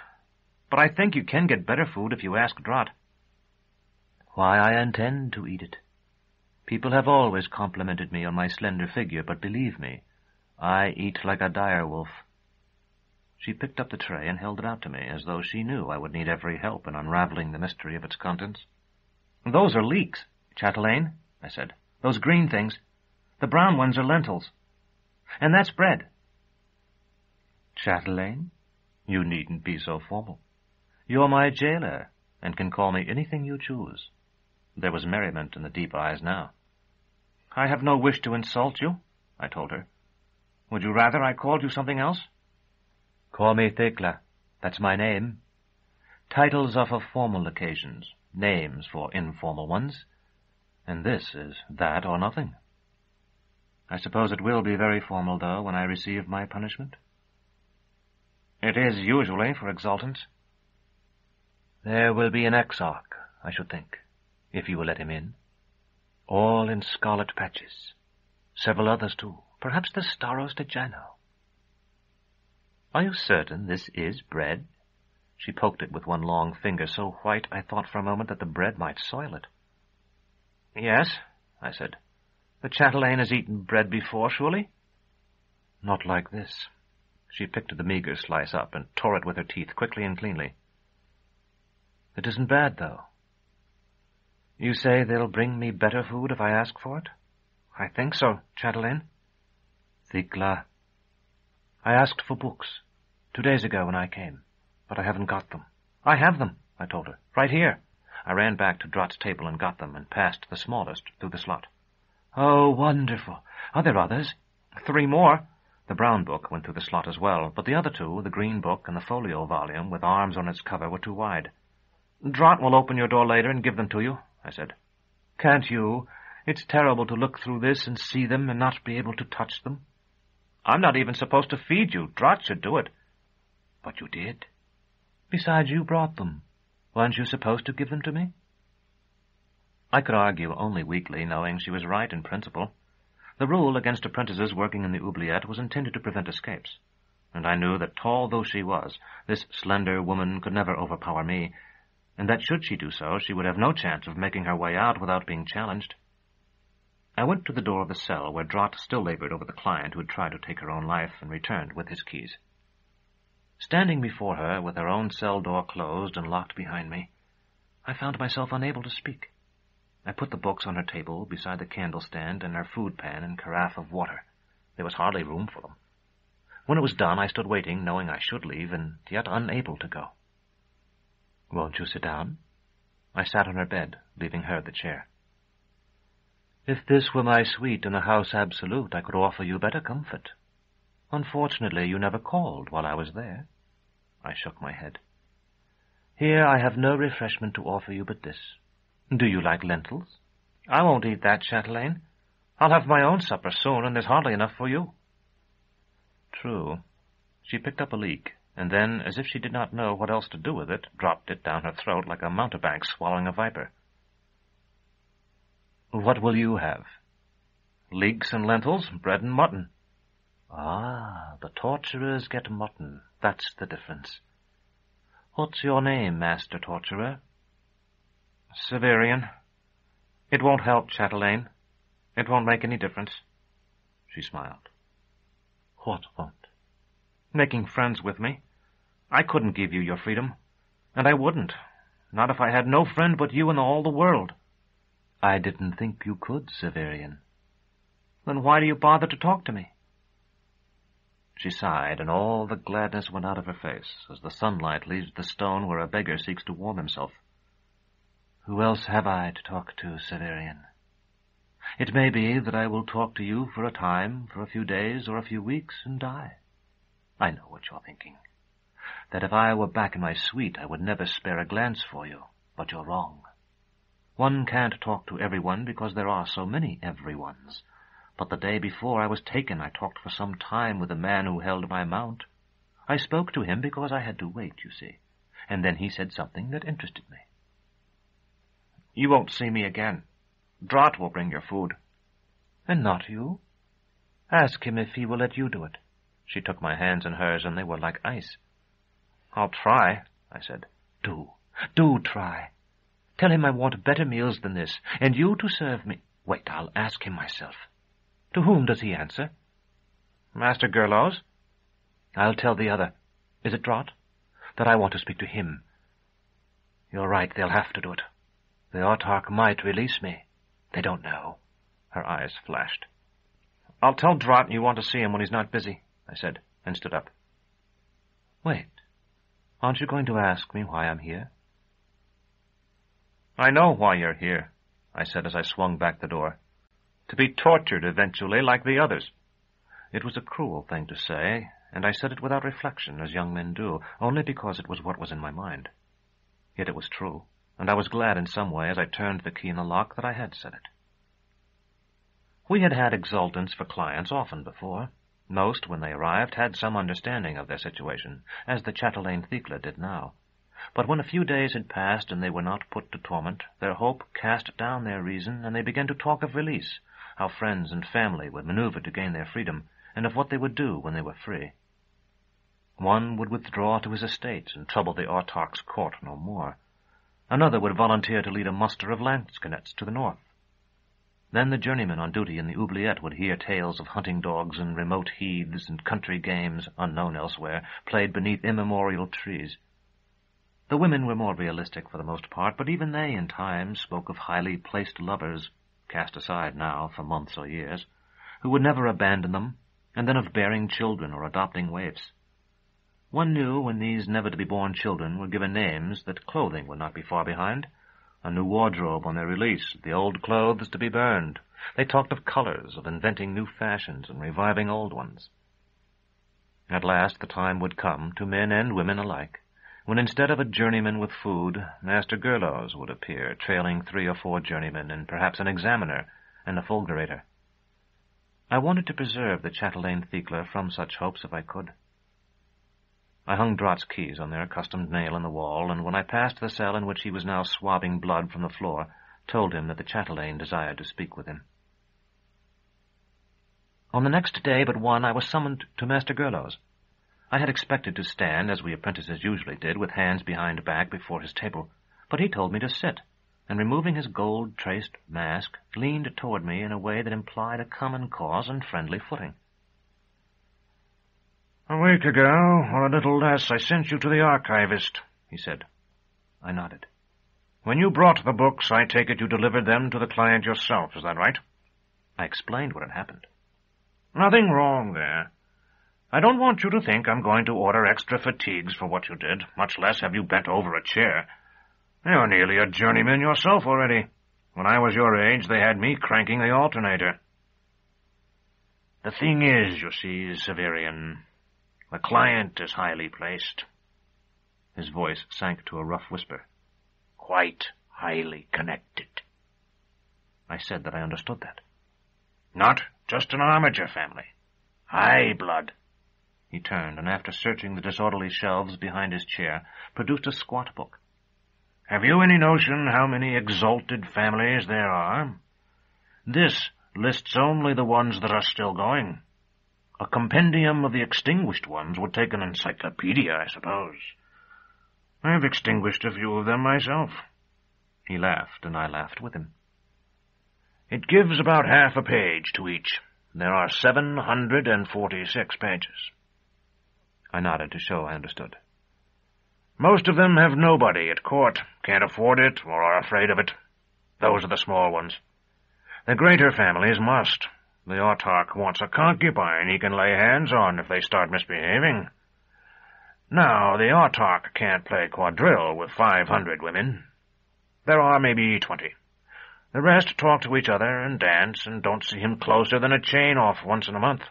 Speaker 2: But I think you can get better food if you ask Drott." "Why, I intend to eat it. People have always complimented me on my slender figure, but believe me, I eat like a dire wolf." She picked up the tray and held it out to me, as though she knew I would need every help in unraveling the mystery of its contents. "Those are leeks, Chatelaine," I said. "Those green things. The brown ones are lentils. And that's bread." "Chatelaine, you needn't be so formal. You're my jailer, and can call me anything you choose." There was merriment in the deep eyes now. "I have no wish to insult you," I told her. "Would you rather I called you something else?" "Call me Thrax. That's my name. Titles are for formal occasions, names for informal ones. And this is that or nothing. I suppose it will be very formal, though, when I receive my punishment?
Speaker 1: It is usually for exaltants. There will be an exarch, I should think, if you will let him in. All in scarlet patches. Several others, too. Perhaps the Staros de Jano. Are you certain this is bread? She poked it with one long finger, so white I thought for a moment that the bread might soil it. Yes, I said. The chatelaine has eaten bread before, surely? Not like this. She picked the meagre slice up and tore it with her teeth quickly and cleanly. It isn't bad, though. You say they'll bring me better food if I ask for it? I think so, chatelaine. Thigla. I asked for books 2 days ago when I came, but I haven't got them. I have them, I told her. Right here. I ran back to Drott's table and got them and passed the smallest through the slot. Oh, wonderful. Are there others? 3 more. The brown book went through the slot as well, but the other 2, the green book and the folio volume with arms on its cover, were too wide. Drott will open your door later and give them to you, I said. Can't you? It's terrible to look through this and see them and not be able to touch them. I'm not even supposed to feed you. Drott should do it. But you did. Besides, you brought them. Weren't you supposed to give them to me? I could argue only weakly, knowing she was right in principle. The rule against apprentices working in the oubliette was intended to prevent escapes, and I knew that tall though she was, this slender woman could never overpower me, and that should she do so, she would have no chance of making her way out without being challenged. I went to the door of the cell where Drott still labored over the client who had tried to take her own life, and returned with his keys. Standing before her, with her own cell door closed and locked behind me, I found myself unable to speak. I put the books on her table beside the candle-stand and her food pan and carafe of water. There was hardly room for them. When it was done, I stood waiting, knowing I should leave, and yet unable to go. Won't you sit down? I sat on her bed, leaving her the chair. If this were my suite in a house absolute, I could offer you better comfort. Unfortunately, you never called while I was there. I shook my head. Here I have no refreshment to offer you but this. Do you like lentils? I won't eat that, chatelaine. I'll have my own supper soon, and there's hardly enough for you. True. She picked up a leek, and then, as if she did not know what else to do with it, dropped it down her throat like a mountebank swallowing a viper. What will you have? Leeks and lentils, bread and mutton. Ah, the torturers get mutton. That's the difference. What's your name, Master Torturer? Severian. It won't help, chatelaine. It won't make any difference. She smiled. What won't? Making friends with me. I couldn't give you your freedom, and I wouldn't. Not if I had no friend but you in all the world. I didn't think you could, Severian. Then why do you bother to talk to me? She sighed, and all the gladness went out of her face, as the sunlight leaves the stone where a beggar seeks to warm himself. Who else have I to talk to, Severian? It may be that I will talk to you for a time, for a few days or a few weeks, and die. I know what you're thinking. That if I were back in my suite, I would never spare a glance for you. But you're wrong. One can't talk to everyone because there are so many everyones. But the day before I was taken, I talked for some time with the man who held my mount. I spoke to him because I had to wait, you see, and then he said something that interested me. You won't see me again. Drott will bring your food. And not you? Ask him if he will let you do it. She took my hands in hers, and they were like ice. I'll try, I said. Do try. Tell him I want better meals than this, and you to serve me. Wait, I'll ask him myself. To whom does he answer? Master Gerlos? I'll tell the other. Is it Drott? That I want to speak to him. You're right, they'll have to do it. The Autarch might release me. They don't know. Her eyes flashed. I'll tell Drott you want to see him when he's not busy, I said, and stood up. Wait. Aren't you going to ask me why I'm here? I know why you're here, I said as I swung back the door. To be tortured eventually like the others. It was a cruel thing to say, and I said it without reflection, as young men do, only because it was what was in my mind. Yet it was true, and I was glad in some way as I turned the key in the lock that I had said it.
Speaker 2: We had had exultants for clients often before. Most, when they arrived, had some understanding of their situation, as the chatelaine Thecla did now. But when a few days had passed and they were not put to torment, their hope cast down their reason, and they began to talk of release, how friends and family would maneuver to gain their freedom, and of what they would do when they were free. One would withdraw to his estate and trouble the Autarch's court no more. Another would volunteer to lead a muster of lansquenets to the north. Then the journeyman on duty in the oubliette would hear tales of hunting dogs and remote heaths and country games, unknown elsewhere, played beneath immemorial trees. The women were more realistic for the most part, but even they, in time, spoke of highly placed lovers, cast aside now for months or years, who would never abandon them, and then of bearing children or adopting waifs. One knew when these never-to-be-born children were given names that clothing would not be far behind. A new wardrobe on their release, the old clothes to be burned. They talked of colors, of inventing new fashions and reviving old ones. At last the time would come, to men and women alike, when instead of a journeyman with food, Master Gerlos would appear, trailing 3 or 4 journeymen and perhaps an examiner and a fulgurator. I wanted to preserve the chatelaine Thecla from such hopes if I could. I hung Drott's keys on their accustomed nail in the wall, and when I passed the cell in which he was now swabbing blood from the floor, told him that the chatelaine desired to speak with him. On the next day but one I was summoned to Master Gerlos. I had expected to stand, as we apprentices usually did, with hands behind back before his table, but he told me to sit, and removing his gold-traced mask, leaned toward me in a way that implied a common cause and friendly footing.
Speaker 4: "A week ago, or a little less, I sent you to the archivist," he said. I nodded. "When you brought the books, I take it you delivered them to the client yourself, is that right?"
Speaker 2: I explained what had happened.
Speaker 4: "Nothing wrong there. I don't want you to think I'm going to order extra fatigues for what you did, much less have you bent over a chair. You're nearly a journeyman yourself already. When I was your age, they had me cranking the alternator. The thing is, you see, Severian, the client is highly placed." His voice sank to a rough whisper. "Quite highly connected."
Speaker 2: I said that I understood that.
Speaker 4: "Not just an armature family. High blood."
Speaker 2: He turned, and after searching the disorderly shelves behind his chair, produced a squat book.
Speaker 4: "Have you any notion how many exalted families there are? This lists only the ones that are still going. A compendium of the extinguished ones would take an encyclopedia, I suppose. I've extinguished a few of them myself."
Speaker 2: He laughed, and I laughed with him.
Speaker 4: "It gives about half a page to each. There are 746 pages.
Speaker 2: I nodded to show I understood.
Speaker 4: "Most of them have nobody at court, can't afford it, or are afraid of it. Those are the small ones. The greater families must. The Autarch wants a concubine he can lay hands on if they start misbehaving. Now, the Autarch can't play quadrille with 500 women. There are maybe 20. The rest talk to each other and dance and don't see him closer than a chain off once in a month."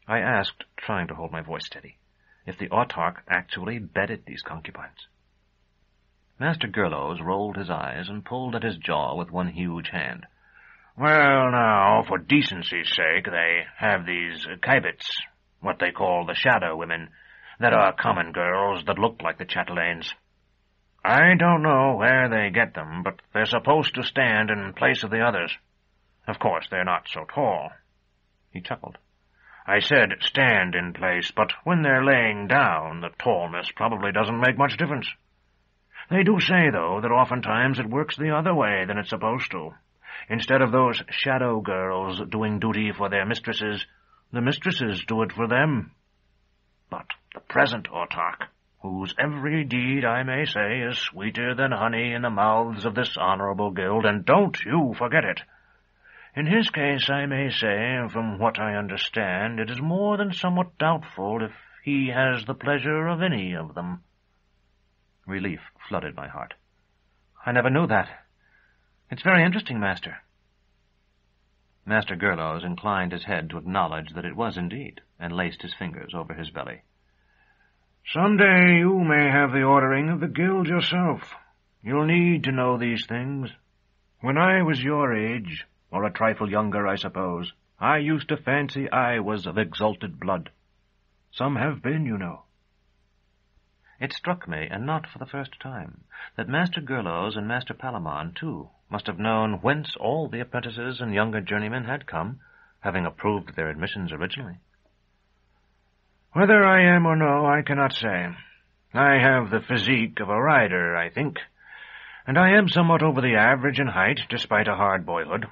Speaker 2: I asked, trying to hold my voice steady, if the Autarch actually bedded these concubines. Master Gerlos rolled his eyes and pulled at his jaw with one huge hand.
Speaker 4: "Well, now, for decency's sake, they have these kibits, what they call the shadow women, that are common girls that look like the chatelaines. I don't know where they get them, but they're supposed to stand in place of the others. Of course, they're not so tall."
Speaker 2: He chuckled.
Speaker 4: "I said stand in place, but when they're laying down, the tallness probably doesn't make much difference. They do say, though, that oftentimes it works the other way than it's supposed to. Instead of those shadow girls doing duty for their mistresses, the mistresses do it for them. But the present Autarch, whose every deed, I may say, is sweeter than honey in the mouths of this honorable guild, and don't you forget it. In his case, I may say, from what I understand, it is more than somewhat doubtful if he has the pleasure of any of them."
Speaker 2: Relief flooded my heart. "I never knew that. It's very interesting, Master." Master Gerlos inclined his head to acknowledge that it was indeed, and laced his fingers over his belly.
Speaker 4: "Some day you may have the ordering of the guild yourself. You'll need to know these things. When I was your age,
Speaker 2: or a trifle younger, I suppose. I used to fancy I was of exalted blood. Some have been, you know. It struck me, and not for the first time, that Master Gurlows and Master Palamon, too, must have known whence all the apprentices and younger journeymen had come, having approved their admissions originally. Whether I am or no, I cannot say. I have the physique of a rider, I think, and I am somewhat over the average in height, despite a hard boyhood.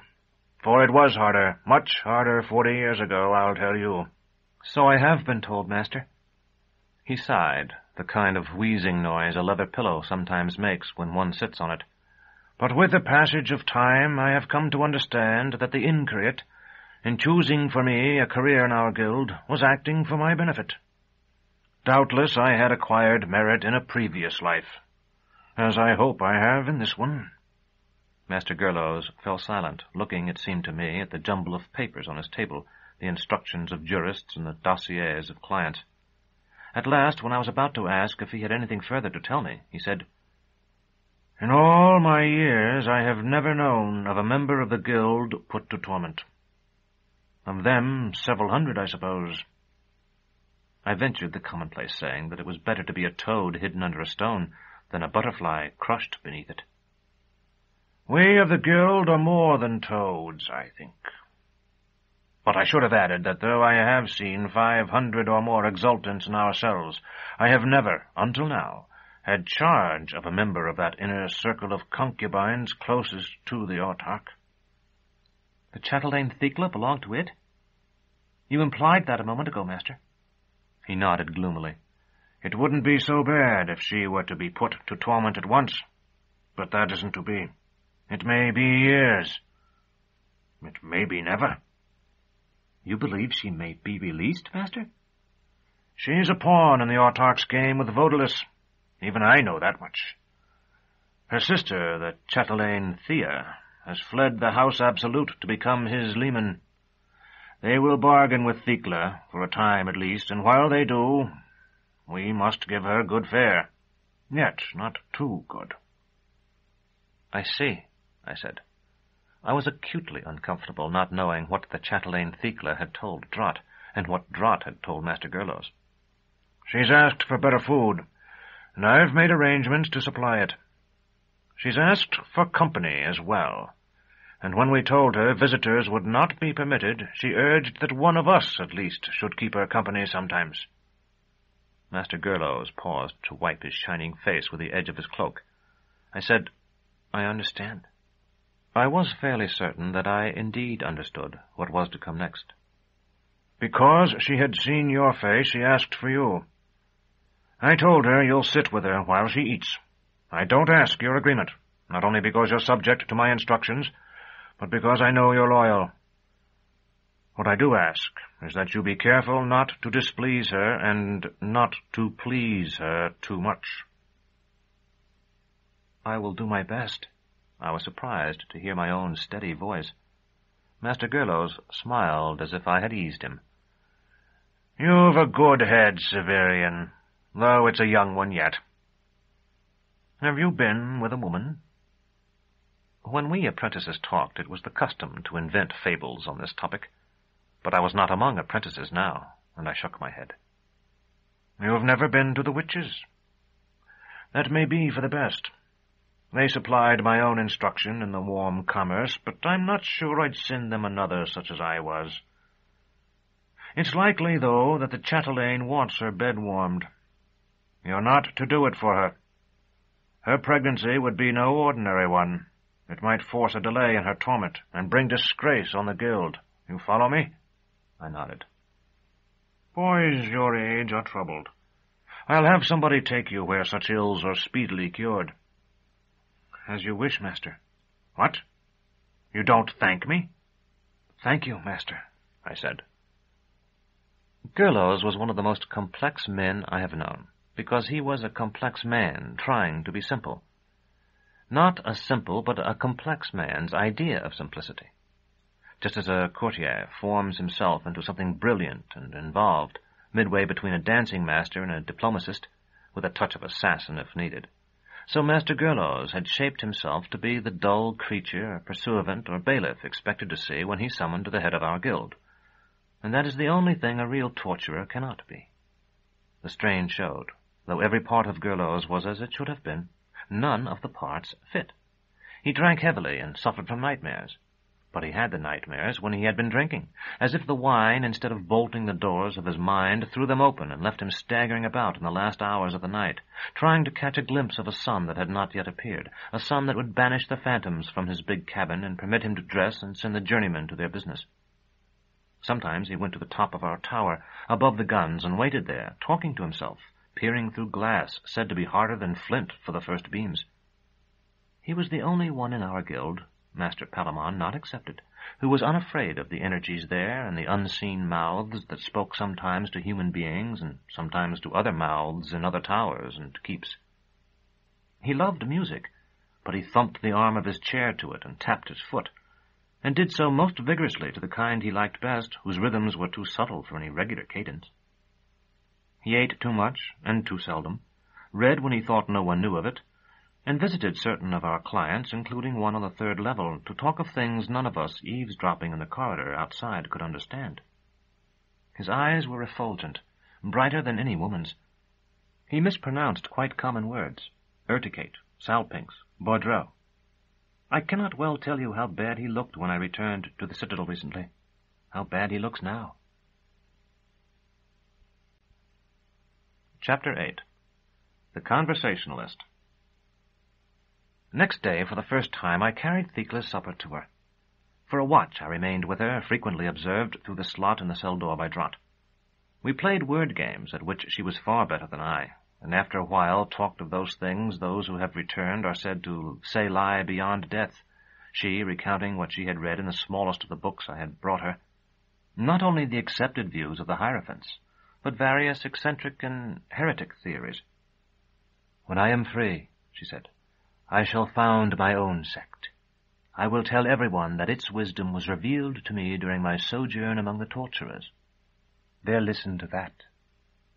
Speaker 2: For it was harder, much harder 40 years ago, I'll tell you. So I have been told, Master. He sighed, the kind of wheezing noise a leather pillow sometimes makes when one sits on it. But with the passage of time, I have come to understand that the Increate, in choosing for me a career in our guild, was acting for my benefit. Doubtless I had acquired merit in a previous life, as I hope I have in this one. Master Gurlows fell silent, looking, it seemed to me, at the jumble of papers on his table, the instructions of jurists and the dossiers of clients. At last, when I was about to ask if he had anything further to tell me, he said, "In all my years I have never known of a member of the guild put to torment. Of them, several hundred, I suppose." I ventured the commonplace saying that it was better to be a toad hidden under a stone than a butterfly crushed beneath it. "We of the guild are more than toads, I think. But I should have added that though I have seen 500 or more exultants in our cells, I have never, until now, had charge of a member of that inner circle of concubines closest to the Autarch." "The chatelaine Thecla belonged to it? You implied that a moment ago, Master." He nodded gloomily. "It wouldn't be so bad if she were to be put to torment at once, but that isn't to be. It may be years. It may be never." "You believe she may be released, Master?" "She's a pawn in the Autarch's game with Vodalus. Even I know that much. Her sister, the chatelaine Thea, has fled the House Absolute to become his leman. They will bargain with Thecla, for a time at least, and while they do, we must give her good fare. Yet not too good." "I see," I said. I was acutely uncomfortable, not knowing what the chatelaine Thecla had told Drott, and what Drott had told Master Gurlows. "She's asked for better food, and I've made arrangements to supply it. She's asked for company as well, and when we told her visitors would not be permitted, she urged that one of us, at least, should keep her company sometimes." Master Gurlows paused to wipe his shining face with the edge of his cloak. I said, "I understand." I was fairly certain that I indeed understood what was to come next. "Because she had seen your face, she asked for you. I told her you'll sit with her while she eats. I don't ask your agreement, not only because you're subject to my instructions, but because I know you're loyal. What I do ask is that you be careful not to displease her and not to please her too much." "I will do my best." I was surprised to hear my own steady voice. Master Gurlows smiled as if I had eased him. "You've a good head, Severian, though it's a young one yet. Have you been with a woman?" When we apprentices talked, it was the custom to invent fables on this topic, but I was not among apprentices now, and I shook my head. "You've never been to the witches? That may be for the best. They supplied my own instruction in the warm commerce, but I'm not sure I'd send them another such as I was. It's likely, though, that the chatelaine wants her bed warmed. You're not to do it for her. Her pregnancy would be no ordinary one. It might force a delay in her torment and bring disgrace on the guild. You follow me?" I nodded. "Boys your age are troubled. I'll have somebody take you where such ills are speedily cured." "As you wish, Master." "What? You don't thank me?" "Thank you, Master," I said. Gurlows was one of the most complex men I have known, because he was a complex man trying to be simple. Not a simple, but a complex man's idea of simplicity. Just as a courtier forms himself into something brilliant and involved, midway between a dancing master and a diplomacist, with a touch of assassin if needed. So Master Gerlos had shaped himself to be the dull creature, pursuivant, or bailiff expected to see when he's summoned to the head of our guild. And that is the only thing a real torturer cannot be. The strain showed. Though every part of Gerlos was as it should have been, none of the parts fit. He drank heavily and suffered from nightmares. But he had the nightmares when he had been drinking, as if the wine, instead of bolting the doors of his mind, threw them open and left him staggering about in the last hours of the night, trying to catch a glimpse of a sun that had not yet appeared, a sun that would banish the phantoms from his big cabin and permit him to dress and send the journeymen to their business. Sometimes he went to the top of our tower, above the guns, and waited there, talking to himself, peering through glass said to be harder than flint for the first beams. He was the only one in our guild, Master Palamon not excepted, who was unafraid of the energies there and the unseen mouths that spoke sometimes to human beings and sometimes to other mouths in other towers and keeps. He loved music, but he thumped the arm of his chair to it and tapped his foot, and did so most vigorously to the kind he liked best, whose rhythms were too subtle for any regular cadence. He ate too much and too seldom, read when he thought no one knew of it, and visited certain of our clients, including one on the 3rd level, to talk of things none of us eavesdropping in the corridor outside could understand. His eyes were effulgent, brighter than any woman's. He mispronounced quite common words, urticate, salpinx, Bordeaux. I cannot well tell you how bad he looked when I returned to the citadel recently, how bad he looks now. Chapter 8. The Conversationalist. Next day, for the first time, I carried Thekla's supper to her. For a watch I remained with her, frequently observed through the slot in the cell door by draught. We played word games, at which she was far better than I, and after a while talked of those things those who have returned are said to say lie beyond death, she recounting what she had read in the smallest of the books I had brought her. Not only the accepted views of the Hierophants, but various eccentric and heretic theories. "When I am free," she said, "I shall found my own sect. I will tell everyone that its wisdom was revealed to me during my sojourn among the torturers. They'll listen to that."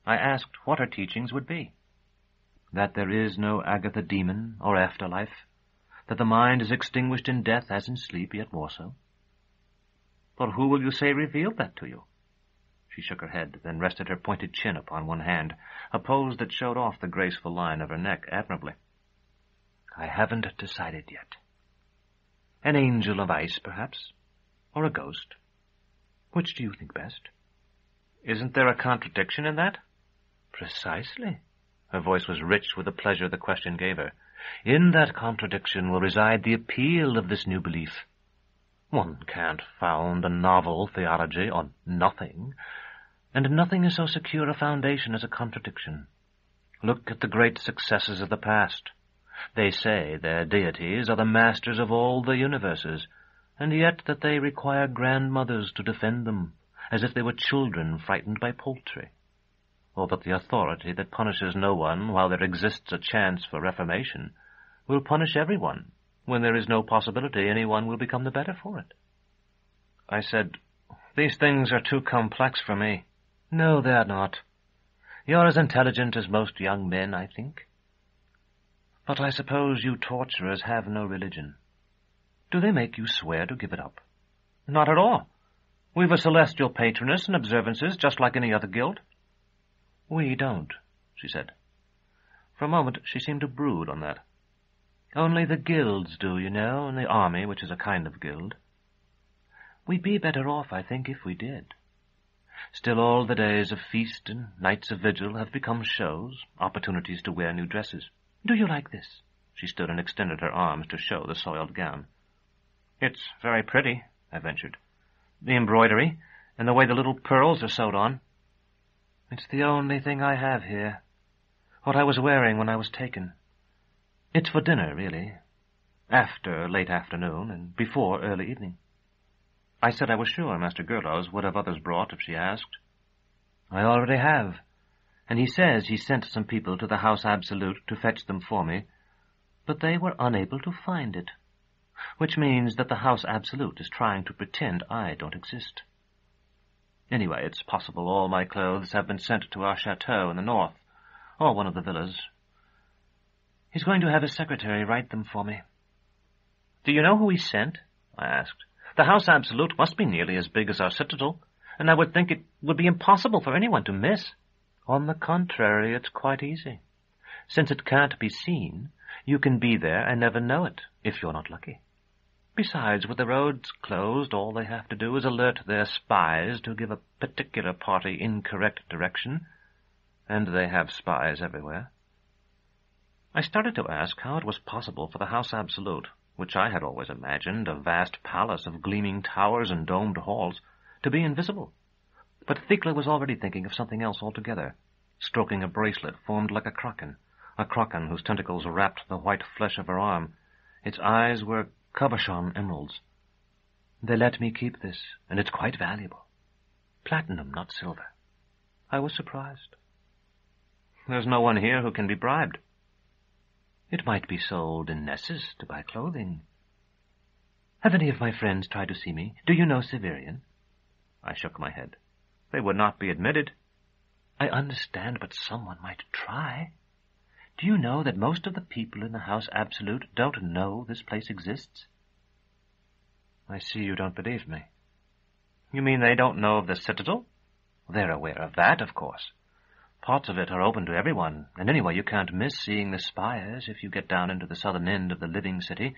Speaker 2: I asked what her teachings would be. That there is no Agatha demon or afterlife, that the mind is extinguished in death as in sleep, yet more so. "But who will you say revealed that to you?" She shook her head, then rested her pointed chin upon one hand, a pose that showed off the graceful line of her neck admirably. "I haven't decided yet. An angel of ice, perhaps, or a ghost. Which do you think best?" "Isn't there a contradiction in that?" "Precisely." Her voice was rich with the pleasure the question gave her. "In that contradiction will reside the appeal of this new belief. One can't found a novel theology on nothing, and nothing is so secure a foundation as a contradiction. Look at the great successes of the past. They say their deities are the masters of all the universes, and yet that they require grandmothers to defend them, as if they were children frightened by poultry, or that the authority that punishes no one while there exists a chance for reformation will punish everyone when there is no possibility anyone will become the better for it." I said, "These things are too complex for me." "No, they are not. You're as intelligent as most young men, I think. But I suppose you torturers have no religion. Do they make you swear to give it up?" "Not at all. We've a celestial patroness and observances, just like any other guild." "We don't," she said. For a moment she seemed to brood on that. "Only the guilds do, you know, and the army, which is a kind of guild. We'd be better off, I think, if we did. Still, all the days of feast and nights of vigil have become shows, opportunities to wear new dresses. Do you like this?" She stood and extended her arms to show the soiled gown. "It's very pretty," I ventured. "The embroidery, and the way the little pearls are sewed on." "It's the only thing I have here. What I was wearing when I was taken. It's for dinner, really. After late afternoon, and before early evening." I said I was sure Master Gerlos would have others brought if she asked. "I already have, and he says he sent some people to the House Absolute to fetch them for me, but they were unable to find it, which means that the House Absolute is trying to pretend I don't exist. Anyway, it's possible all my clothes have been sent to our chateau in the north, or one of the villas. He's going to have his secretary write them for me. Do you know who he sent? I asked. The House Absolute must be nearly as big as our citadel, and I would think it would be impossible for anyone to miss. On the contrary, it's quite easy. Since it can't be seen, you can be there and never know it, if you're not lucky. Besides, with the roads closed, all they have to do is alert their spies to give a particular party incorrect direction, and they have spies everywhere. I started to ask how it was possible for the House Absolute, which I had always imagined a vast palace of gleaming towers and domed halls, to be invisible. But Thrax was already thinking of something else altogether, stroking a bracelet formed like a kraken whose tentacles wrapped the white flesh of her arm. Its eyes were cabochon emeralds. They let me keep this, and it's quite valuable. Platinum, not silver. I was surprised. There's no one here who can be bribed. It might be sold in Nessus to buy clothing. Have any of my friends tried to see me? Do you know Severian? I shook my head. They would not be admitted. I understand, but someone might try. Do you know that most of the people in the House Absolute don't know this place exists? I see you don't believe me. You mean they don't know of the citadel? They're aware of that, of course. Parts of it are open to everyone, and anyway you can't miss seeing the spires if you get down into the southern end of the living city,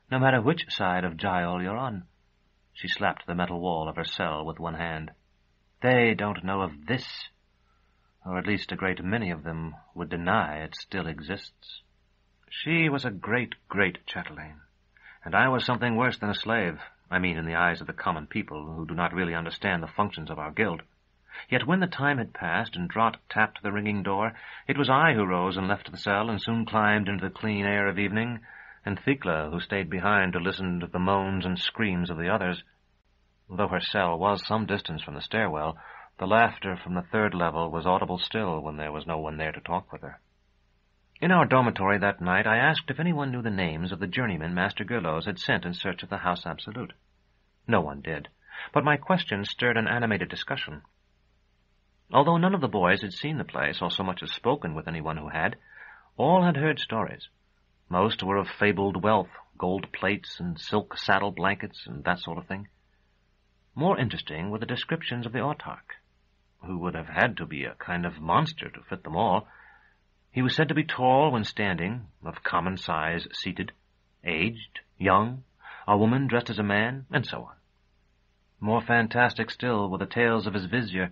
Speaker 2: no matter which side of Giol you're on. She slapped the metal wall of her cell with one hand. They don't know of this, or at least a great many of them would deny it still exists. She was a great, great chatelaine, and I was something worse than a slave, I mean in the eyes of the common people who do not really understand the functions of our guild. Yet when the time had passed and Draught tapped the ringing door, it was I who rose and left the cell and soon climbed into the clean air of evening, and Thrax who stayed behind to listen to the moans and screams of the others. Though her cell was some distance from the stairwell, the laughter from the third level was audible still when there was no one there to talk with her. In our dormitory that night I asked if anyone knew the names of the journeymen Master Gurlos had sent in search of the House Absolute. No one did, but my question stirred an animated discussion. Although none of the boys had seen the place or so much as spoken with anyone who had, all had heard stories. Most were of fabled wealth, gold plates and silk saddle blankets and that sort of thing. More interesting were the descriptions of the Autarch, who would have had to be a kind of monster to fit them all. He was said to be tall when standing, of common size seated, aged, young, a woman dressed as a man, and so on. More fantastic still were the tales of his vizier,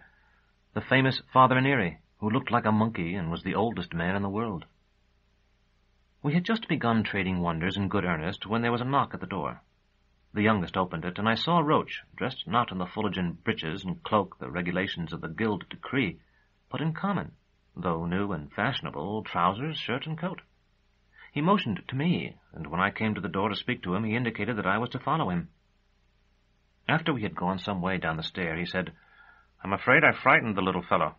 Speaker 2: the famous Father Inire, who looked like a monkey and was the oldest man in the world. We had just begun trading wonders in good earnest when there was a knock at the door. The youngest opened it, and I saw Roach, dressed not in the Fullerton breeches and cloak the regulations of the guild decree, but in common, though new and fashionable, trousers, shirt, and coat. He motioned to me, and when I came to the door to speak to him, he indicated that I was to follow him. After we had gone some way down the stair, he said, "I'm afraid I frightened the little fellow.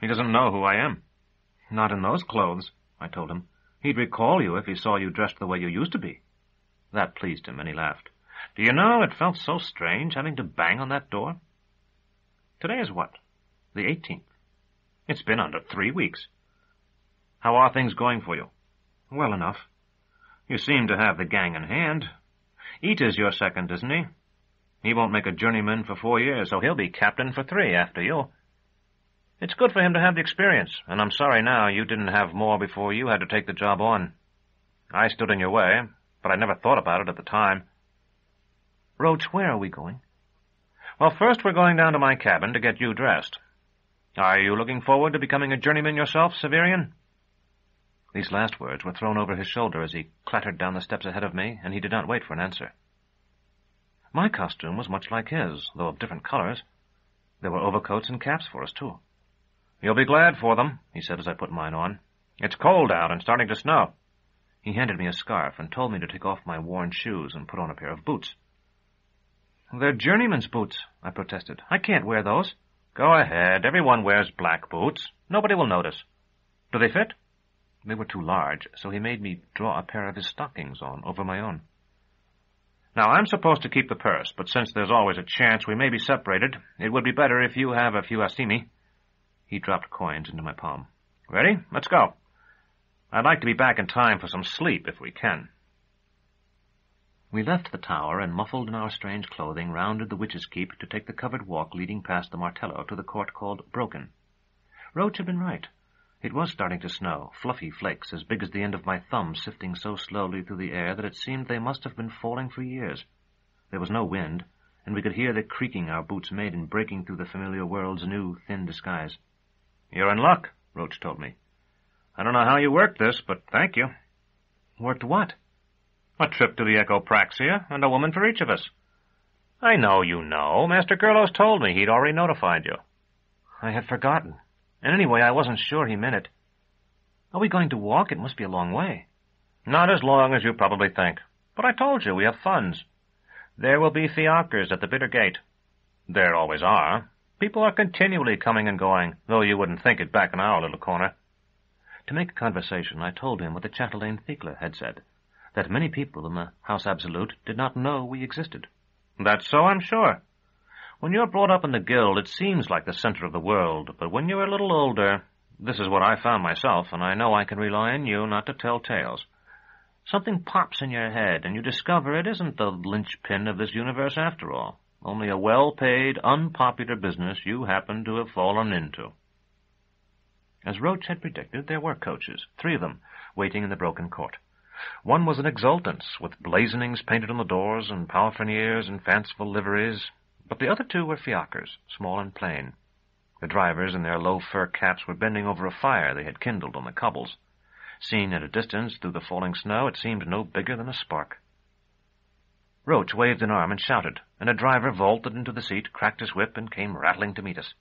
Speaker 2: He doesn't know who I am." "Not in those clothes," I told him. "He'd recall you if he saw you dressed the way you used to be." That pleased him, and he laughed. "Do you know, it felt so strange having to bang on that door. Today is what? The 18th. It's been under 3 weeks. How are things going for you?" "Well enough." "You seem to have the gang in hand. Eata's your second, isn't he? He won't make a journeyman for 4 years, so he'll be captain for 3 after you. It's good for him to have the experience, and I'm sorry now you didn't have more before you had to take the job on. I stood in your way, but I never thought about it at the time." "Roach, where are we going?" "Well, first we're going down to my cabin to get you dressed. Are you looking forward to becoming a journeyman yourself, Severian?" These last words were thrown over his shoulder as he clattered down the steps ahead of me, and he did not wait for an answer. My costume was much like his, though of different colors. There were overcoats and caps for us, too. "You'll be glad for them," he said as I put mine on. "It's cold out and starting to snow." He handed me a scarf and told me to take off my worn shoes and put on a pair of boots. "They're journeyman's boots," I protested. "I can't wear those." "Go ahead. Everyone wears black boots. Nobody will notice. Do they fit?" They were too large, so he made me draw a pair of his stockings on over my own. "Now, I'm supposed to keep the purse, but since there's always a chance we may be separated, it would be better if you have a few assimi." He dropped coins into my palm. "Ready? Let's go." I'd like to be back in time for some sleep, if we can. We left the tower and, muffled in our strange clothing, rounded the Witch's Keep to take the covered walk leading past the Martello to the court called Broken. Roach had been right. It was starting to snow, fluffy flakes as big as the end of my thumb sifting so slowly through the air that it seemed they must have been falling for years. There was no wind, and we could hear the creaking our boots made in breaking through the familiar world's new, thin disguise.
Speaker 4: "You're in luck," Roach told me. "I don't know how you worked this, but thank you."
Speaker 2: "Worked what?"
Speaker 4: "A trip to the Echopraxia, and a woman for each of us." "I know you know. Master Curlos told me he'd already notified you."
Speaker 2: "I had forgotten. And anyway, I wasn't sure he meant it. Are we going to walk? It must be a long way."
Speaker 4: "Not as long as you probably think. But I told you we have funds. There will be fiacres at the Bitter Gate. There always are. People are continually coming and going, though you wouldn't think it back in our little corner."
Speaker 2: To make conversation, I told him what the chatelaine Thekla had said, that many people in the House Absolute did not know we existed.
Speaker 4: "That's so, I'm sure. When you're brought up in the guild, it seems like the center of the world, but when you're a little older, this is what I found myself, and I know I can rely on you not to tell tales. Something pops in your head, and you discover it isn't the linchpin of this universe after all, only a well-paid, unpopular business you happen to have fallen into."
Speaker 2: As Roach had predicted, there were coaches, 3 of them, waiting in the Broken Court. One was an exultance, with blazonings painted on the doors and palfreniers and fanciful liveries, but the other 2 were fiacres, small and plain. The drivers in their low fur caps were bending over a fire they had kindled on the cobbles. Seen at a distance through the falling snow, it seemed no bigger than a spark. Roach waved an arm and shouted, and a driver vaulted into the seat, cracked his whip, and came rattling to meet us.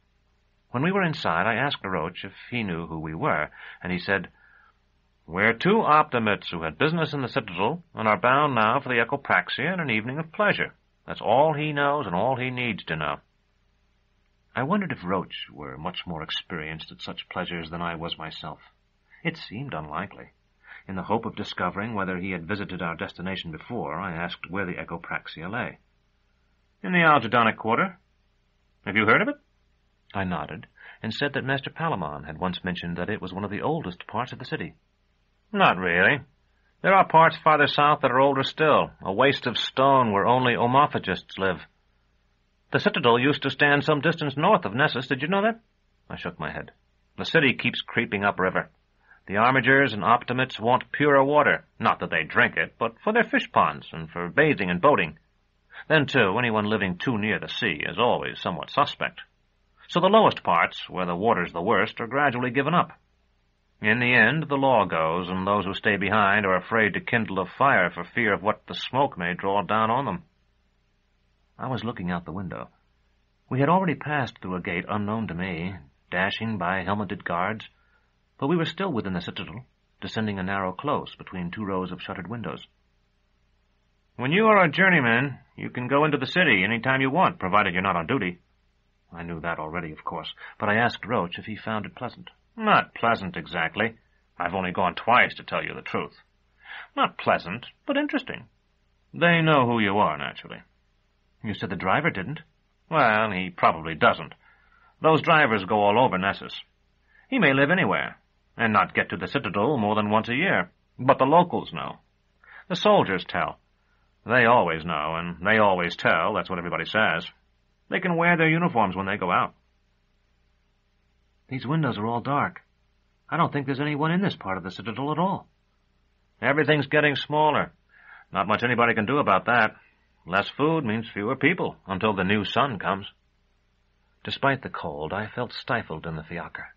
Speaker 2: When we were inside, I asked Roach if he knew who we were, and he said, "We're 2 optimates who had business in the Citadel and are bound now for the Echopraxia and an evening of pleasure. That's all he knows and all he needs to know." I wondered if Roach were much more experienced at such pleasures than I was myself. It seemed unlikely. In the hope of discovering whether he had visited our destination before, I asked where the Echopraxia lay.
Speaker 4: "In the Algedonic quarter. Have you heard of it?"
Speaker 2: I nodded, and said that Master Palamon had once mentioned that it was one of the oldest parts of the city.
Speaker 4: "Not really. There are parts farther south that are older still, a waste of stone where only omophagists live. The Citadel used to stand some distance north of Nessus. Did you know that?" I shook my head. "The city keeps creeping upriver. The armigers and optimates want purer water, not that they drink it, but for their fish ponds and for bathing and boating. Then, too, anyone living too near the sea is always somewhat suspect. So the lowest parts, where the water's the worst, are gradually given up. In the end, the law goes, and those who stay behind are afraid to kindle a fire for fear of what the smoke may draw down on them."
Speaker 2: I was looking out the window. We had already passed through a gate unknown to me, dashing by helmeted guards, but we were still within the Citadel, descending a narrow close between 2 rows of shuttered windows.
Speaker 4: "When you are a journeyman, you can go into the city any time you want, provided you're not on duty."
Speaker 2: I knew that already, of course, but I asked Roach if he found it pleasant.
Speaker 4: "Not pleasant, exactly. I've only gone twice, to tell you the truth. Not pleasant, but interesting. They know who you are, naturally."
Speaker 2: "You said the driver didn't."
Speaker 4: "Well, he probably doesn't. Those drivers go all over Nessus. He may live anywhere, and not get to the Citadel more than once a year. But the locals know. The soldiers tell. They always know, and they always tell. That's what everybody says. They can wear their uniforms when they go out."
Speaker 2: "These windows are all dark. I don't think there's anyone in this part of the Citadel at all."
Speaker 4: "Everything's getting smaller. Not much anybody can do about that. Less food means fewer people, until the new sun comes."
Speaker 2: Despite the cold, I felt stifled in the fiacre.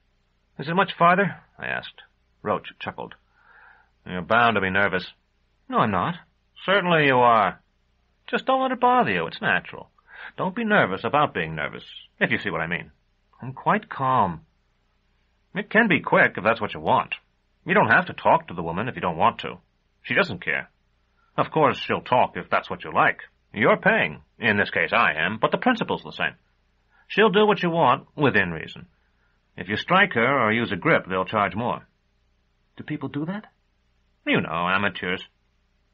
Speaker 4: "Is it much farther?" I asked. Roach chuckled. "You're bound to be nervous."
Speaker 2: "No, I'm not."
Speaker 4: "Certainly you are. Just don't let it bother you. It's natural. Don't be nervous about being nervous, if you see what I mean."
Speaker 2: "I'm quite calm."
Speaker 4: "It can be quick if that's what you want. You don't have to talk to the woman if you don't want to. She doesn't care. Of course, she'll talk if that's what you like. You're paying. In this case, I am, but the principle's the same. She'll do what you want, within reason. If you strike her or use a grip, they'll charge more."
Speaker 2: "Do people do that?"
Speaker 4: "You know, amateurs.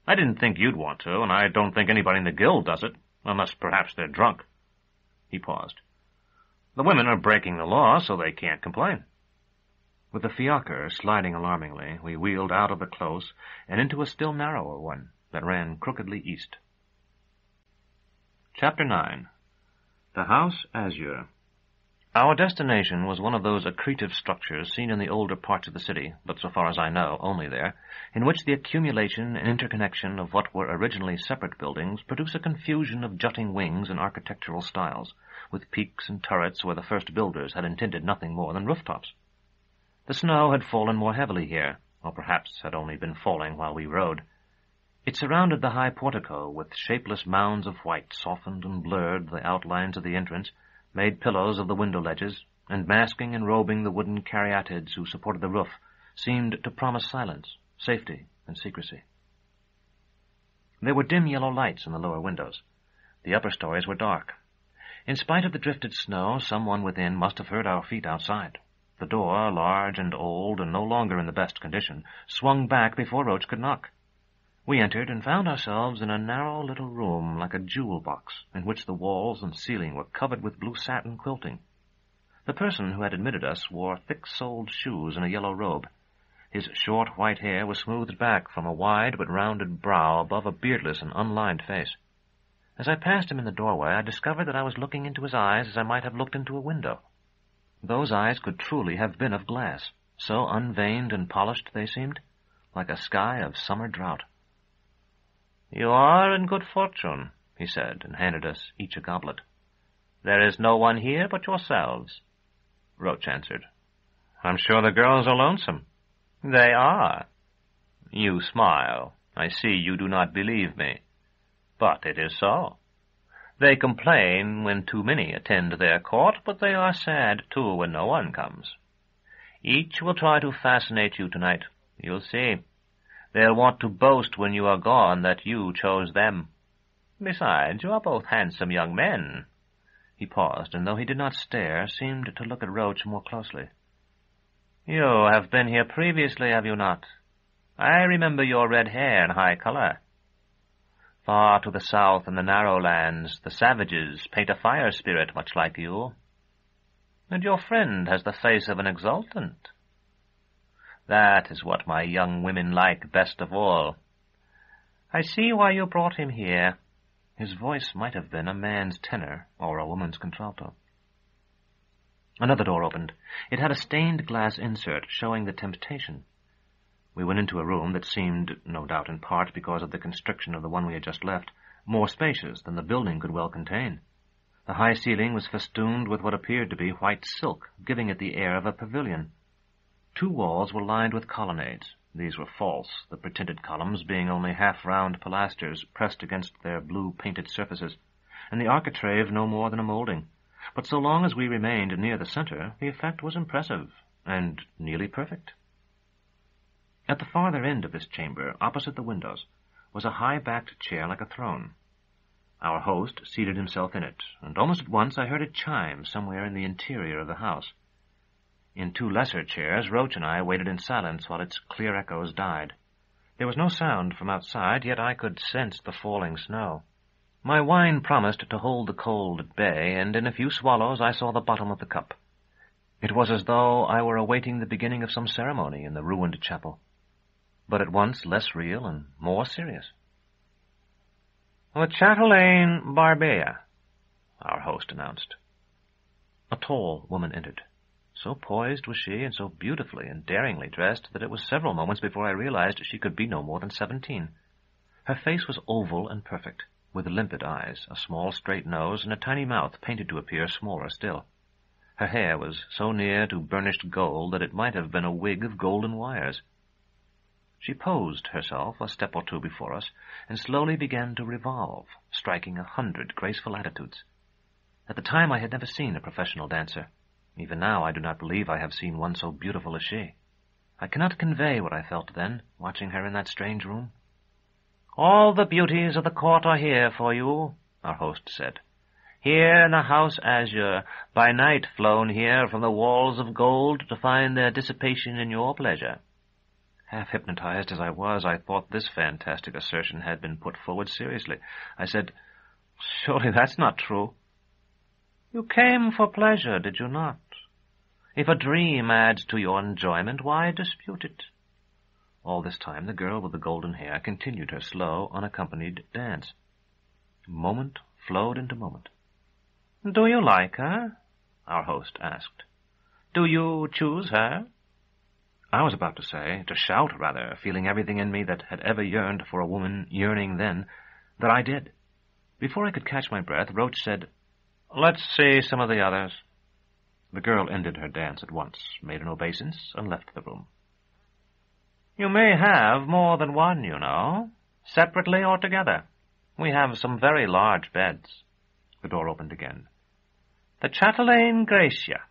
Speaker 4: I didn't think you'd want to, and I don't think anybody in the guild does it, unless perhaps they're drunk." He paused. "The women are breaking the law, so they can't complain."
Speaker 2: With the fiacre sliding alarmingly, we wheeled out of the close and into a still narrower one that ran crookedly east. Chapter 9. The House Azure. Our destination was one of those accretive structures seen in the older parts of the city, but so far as I know, only there, in which the accumulation and interconnection of what were originally separate buildings produce a confusion of jutting wings and architectural styles, with peaks and turrets where the first builders had intended nothing more than rooftops. The snow had fallen more heavily here, or perhaps had only been falling while we rode. It surrounded the high portico with shapeless mounds of white, softened and blurred the outlines of the entrance, made pillows of the window ledges, and masking and robing the wooden caryatids who supported the roof, seemed to promise silence, safety, and secrecy. There were dim yellow lights in the lower windows. The upper stories were dark. In spite of the drifted snow, someone within must have heard our feet outside. The door, large and old and no longer in the best condition, swung back before Roach could knock. We entered and found ourselves in a narrow little room like a jewel box, in which the walls and ceiling were covered with blue satin quilting. The person who had admitted us wore thick-soled shoes and a yellow robe. His short white hair was smoothed back from a wide but rounded brow above a beardless and unlined face. As I passed him in the doorway, I discovered that I was looking into his eyes as I might have looked into a window. Those eyes could truly have been of glass, so unveined and polished they seemed, like a sky of summer drought. "You are in good fortune," he said, and handed us each a goblet. "There is no one here but yourselves." Roach answered, "I'm sure the girls are lonesome." "They are." "You smile. I see you do not believe me. But it is so. They complain when too many attend their court, but they are sad, too, when no one comes. Each will try to fascinate you tonight. You'll see. They'll want to boast when you are gone that you chose them. Besides, you are both handsome young men." He paused, and though he did not stare, seemed to look at Roach more closely. "You have been here previously, have you not? I remember your red hair and high color. Far to the south in the narrow lands, the savages paint a fire spirit much like you. And your friend has the face of an exultant. That is what my young women like best of all. I see why you brought him here." His voice might have been a man's tenor or a woman's contralto. Another door opened. It had a stained glass insert showing the temptation. We went into a room that seemed, no doubt in part because of the constriction of the one we had just left, more spacious than the building could well contain. The high ceiling was festooned with what appeared to be white silk, giving it the air of a pavilion. 2 walls were lined with colonnades. These were false, the pretended columns being only half-round pilasters pressed against their blue-painted surfaces, and the architrave no more than a moulding. But so long as we remained near the center, the effect was impressive, and nearly perfect. At the farther end of this chamber, opposite the windows, was a high-backed chair like a throne. Our host seated himself in it, and almost at once I heard it chime somewhere in the interior of the house. In 2 lesser chairs, Roach and I waited in silence while its clear echoes died. There was no sound from outside, yet I could sense the falling snow. My wine promised to hold the cold at bay, and in a few swallows I saw the bottom of the cup. It was as though I were awaiting the beginning of some ceremony in the ruined chapel, but at once less real and more serious. "The chatelaine Barbea," our host announced. A tall woman entered. So poised was she, and so beautifully and daringly dressed, that it was several moments before I realized she could be no more than 17. Her face was oval and perfect, with limpid eyes, a small straight nose, and a tiny mouth painted to appear smaller still. Her hair was so near to burnished gold that it might have been a wig of golden wires. She posed herself a step or 2 before us, and slowly began to revolve, striking 100 graceful attitudes. At the time I had never seen a professional dancer. Even now I do not believe I have seen one so beautiful as she. I cannot convey what I felt then, watching her in that strange room. "All the beauties of the court are here for you," our host said. "Here in the House Azure, by night flown here from the walls of gold to find their dissipation in your pleasure." Half hypnotized as I was, I thought this fantastic assertion had been put forward seriously. I said, "Surely that's not true." "You came for pleasure, did you not? If a dream adds to your enjoyment, why dispute it? All this time the girl with the golden hair continued her slow, unaccompanied dance. Moment flowed into moment. "Do you like her?" our host asked. "Do you choose her?" I was about to say, to shout rather, feeling everything in me that had ever yearned for a woman, yearning then, that I did. Before I could catch my breath, Roach said, "Let's see some of the others." The girl ended her dance at once, made an obeisance, and left the room. "You may have more than one, you know, separately or together. We have some very large beds." The door opened again. "The chatelaine Gracia."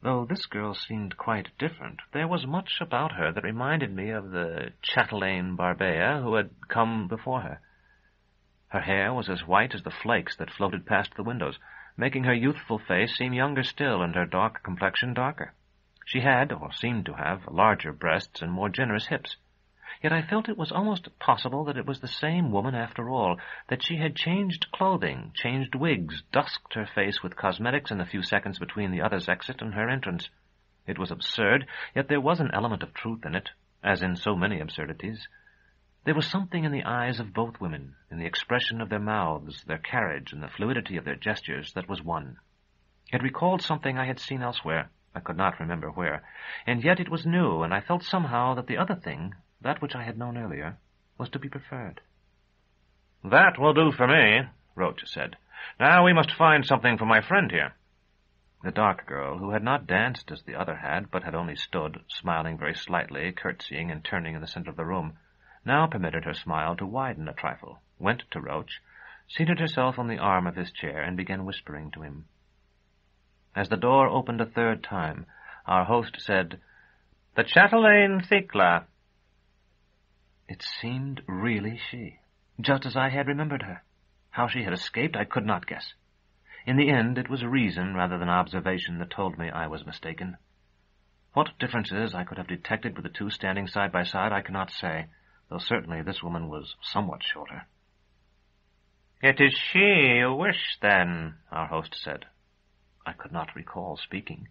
Speaker 2: Though this girl seemed quite different, there was much about her that reminded me of the chatelaine Barbea who had come before her. Her hair was as white as the flakes that floated past the windows, making her youthful face seem younger still and her dark complexion darker. She had, or seemed to have, larger breasts and more generous hips. Yet I felt it was almost possible that it was the same woman after all, that she had changed clothing, changed wigs, dusked her face with cosmetics in the few seconds between the other's exit and her entrance. It was absurd, yet there was an element of truth in it, as in so many absurdities. There was something in the eyes of both women, in the expression of their mouths, their carriage, and the fluidity of their gestures that was one. It recalled something I had seen elsewhere. I could not remember where, and yet it was new, and I felt somehow that the other thing, that which I had known earlier, was to be preferred. "That will do for me," Roach said. "Now we must find something for my friend here." The dark girl, who had not danced as the other had, but had only stood, smiling very slightly, curtsying and turning in the center of the room, now permitted her smile to widen a trifle, went to Roach, seated herself on the arm of his chair, and began whispering to him. As the door opened a third time, our host said, "The chatelaine Thecla." It seemed really she, just as I had remembered her. How she had escaped, I could not guess. In the end, it was reason rather than observation that told me I was mistaken. What differences I could have detected with the two standing side by side, I cannot say, though certainly this woman was somewhat shorter. "It is she you wish, then," our host said. I could not recall speaking.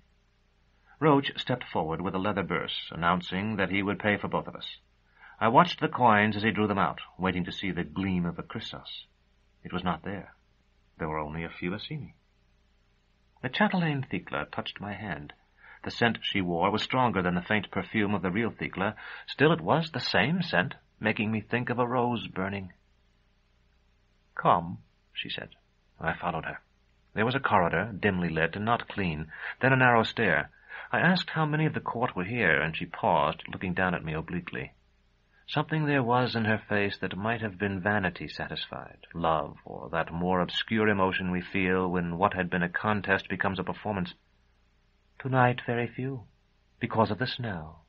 Speaker 2: Roach stepped forward with a leather purse, announcing that he would pay for both of us. I watched the coins as he drew them out, waiting to see the gleam of a chrysos. It was not there. There were only a few Assini. The chatelaine Thecla touched my hand. The scent she wore was stronger than the faint perfume of the real Thecla. Still, it was the same scent, making me think of a rose burning. "Come," she said. I followed her. There was a corridor, dimly lit and not clean, then a narrow stair. I asked how many of the court were here, and she paused, looking down at me obliquely. Something there was in her face that might have been vanity satisfied, love, or that more obscure emotion we feel when what had been a contest becomes a performance. "Tonight very few, because of the snow.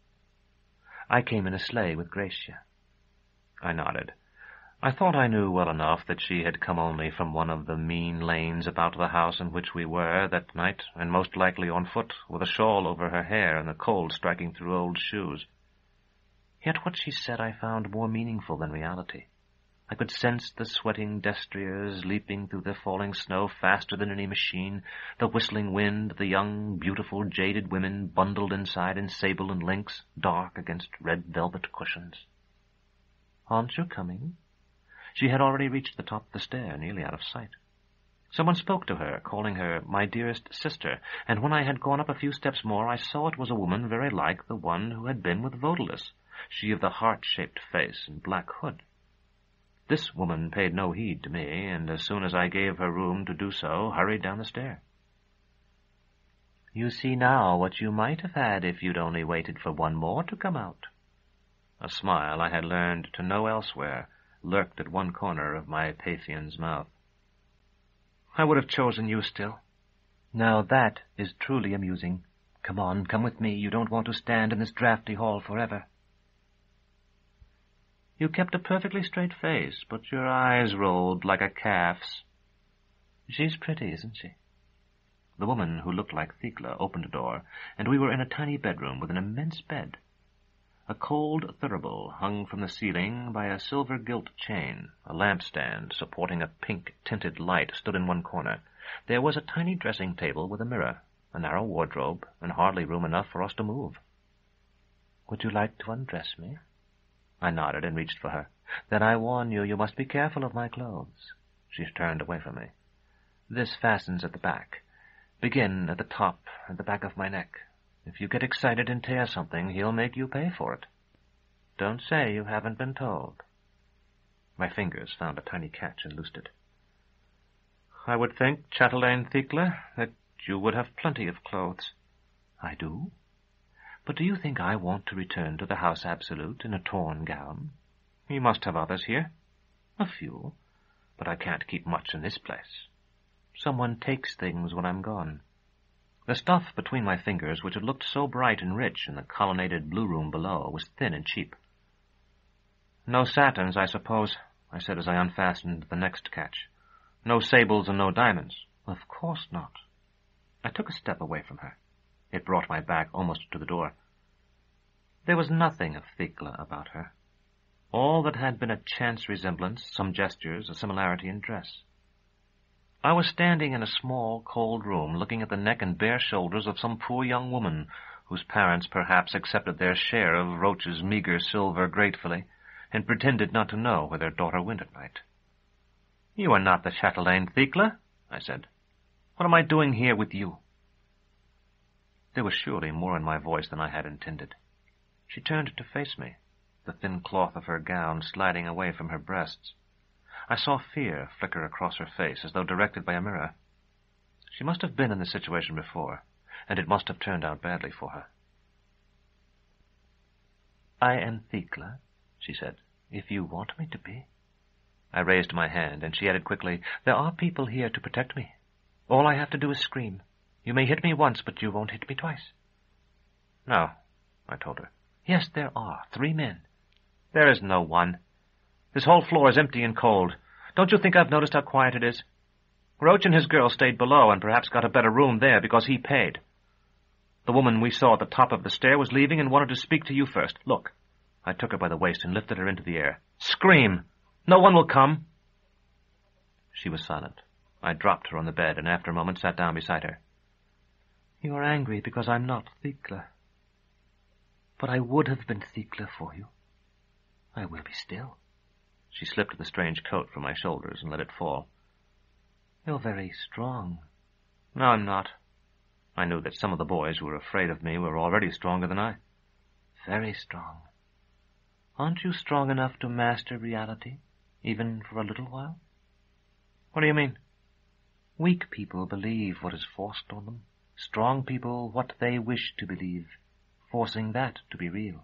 Speaker 2: I came in a sleigh with Gracia." I nodded. I thought I knew well enough that she had come only from one of the mean lanes about the house in which we were that night, and most likely on foot, with a shawl over her hair and the cold striking through old shoes. Yet what she said I found more meaningful than reality. I could sense the sweating destriers leaping through the falling snow faster than any machine, the whistling wind, the young, beautiful, jaded women bundled inside in sable and lynx, dark against red velvet cushions. "Aren't you coming?" She had already reached the top of the stair, nearly out of sight. Someone spoke to her, calling her my dearest sister, and when I had gone up a few steps more, I saw it was a woman very like the one who had been with Vodalus, she of the heart-shaped face and black hood. This woman paid no heed to me, and as soon as I gave her room to do so, hurried down the stair. "You see now what you might have had if you'd only waited for one more to come out." A smile I had learned to know elsewhere lurked at one corner of my Paphian's mouth. "I would have chosen you still." "Now that is truly amusing. Come on, come with me. You don't want to stand in this draughty hall forever." "You kept a perfectly straight face, but your eyes rolled like a calf's." "She's pretty, isn't she?" The woman who looked like Thecla opened a door, and we were in a tiny bedroom with an immense bed. A cold thurible hung from the ceiling by a silver-gilt chain. A lampstand supporting a pink-tinted light stood in one corner. There was a tiny dressing table with a mirror. a narrow wardrobe, and hardly room enough for us to move. "Would you like to undress me?" I nodded and reached for her. "Then I warn you, you must be careful of my clothes." She turned away from me. "This fastens at the back. Begin at the top and the back of my neck. If you get excited and tear something, he'll make you pay for it. Don't say you haven't been told." My fingers found a tiny catch and loosed it. "I would think, Chatelaine Thekla, that you would have plenty of clothes." "I do? But do you think I want to return to the House Absolute in a torn gown? You must have others here." "A few, but I can't keep much in this place. Someone takes things when I'm gone." The stuff between my fingers, which had looked so bright and rich in the colonnaded blue room below, was thin and cheap. "No satins, I suppose," I said as I unfastened the next catch. "No sables and no diamonds." "Of course not." I took a step away from her. It brought my back almost to the door. There was nothing of Thekla about her. All that had been a chance resemblance, some gestures, a similarity in dress. I was standing in a small, cold room, looking at the neck and bare shoulders of some poor young woman, whose parents perhaps accepted their share of Roach's meager silver gratefully, and pretended not to know where their daughter went at night. "You are not the Chatelaine Thekla," I said. "What am I doing here with you?" There was surely more in my voice than I had intended. She turned to face me, the thin cloth of her gown sliding away from her breasts. I saw fear flicker across her face as though directed by a mirror. She must have been in this situation before, and it must have turned out badly for her. "I am Thekla," she said, "if you want me to be." I raised my hand, and she added quickly, "There are people here to protect me. All I have to do is scream. You may hit me once, but you won't hit me twice." "No," I told her. "Yes, there are. 3 men. "There is no one. This whole floor is empty and cold. Don't you think I've noticed how quiet it is? Roach and his girl stayed below and perhaps got a better room there because he paid. The woman we saw at the top of the stair was leaving and wanted to speak to you first. Look." I took her by the waist and lifted her into the air. "Scream! No one will come." She was silent. I dropped her on the bed and after a moment sat down beside her. "You are angry because I'm not Thekla. But I would have been Thekla for you. I will be still." She slipped the strange coat from my shoulders and let it fall. "You're very strong." "No, I'm not." I knew that some of the boys who were afraid of me were already stronger than I. "Very strong. Aren't you strong enough to master reality, even for a little while?" "What do you mean?" "Weak people believe what is forced on them. Strong people what they wish to believe, forcing that to be real.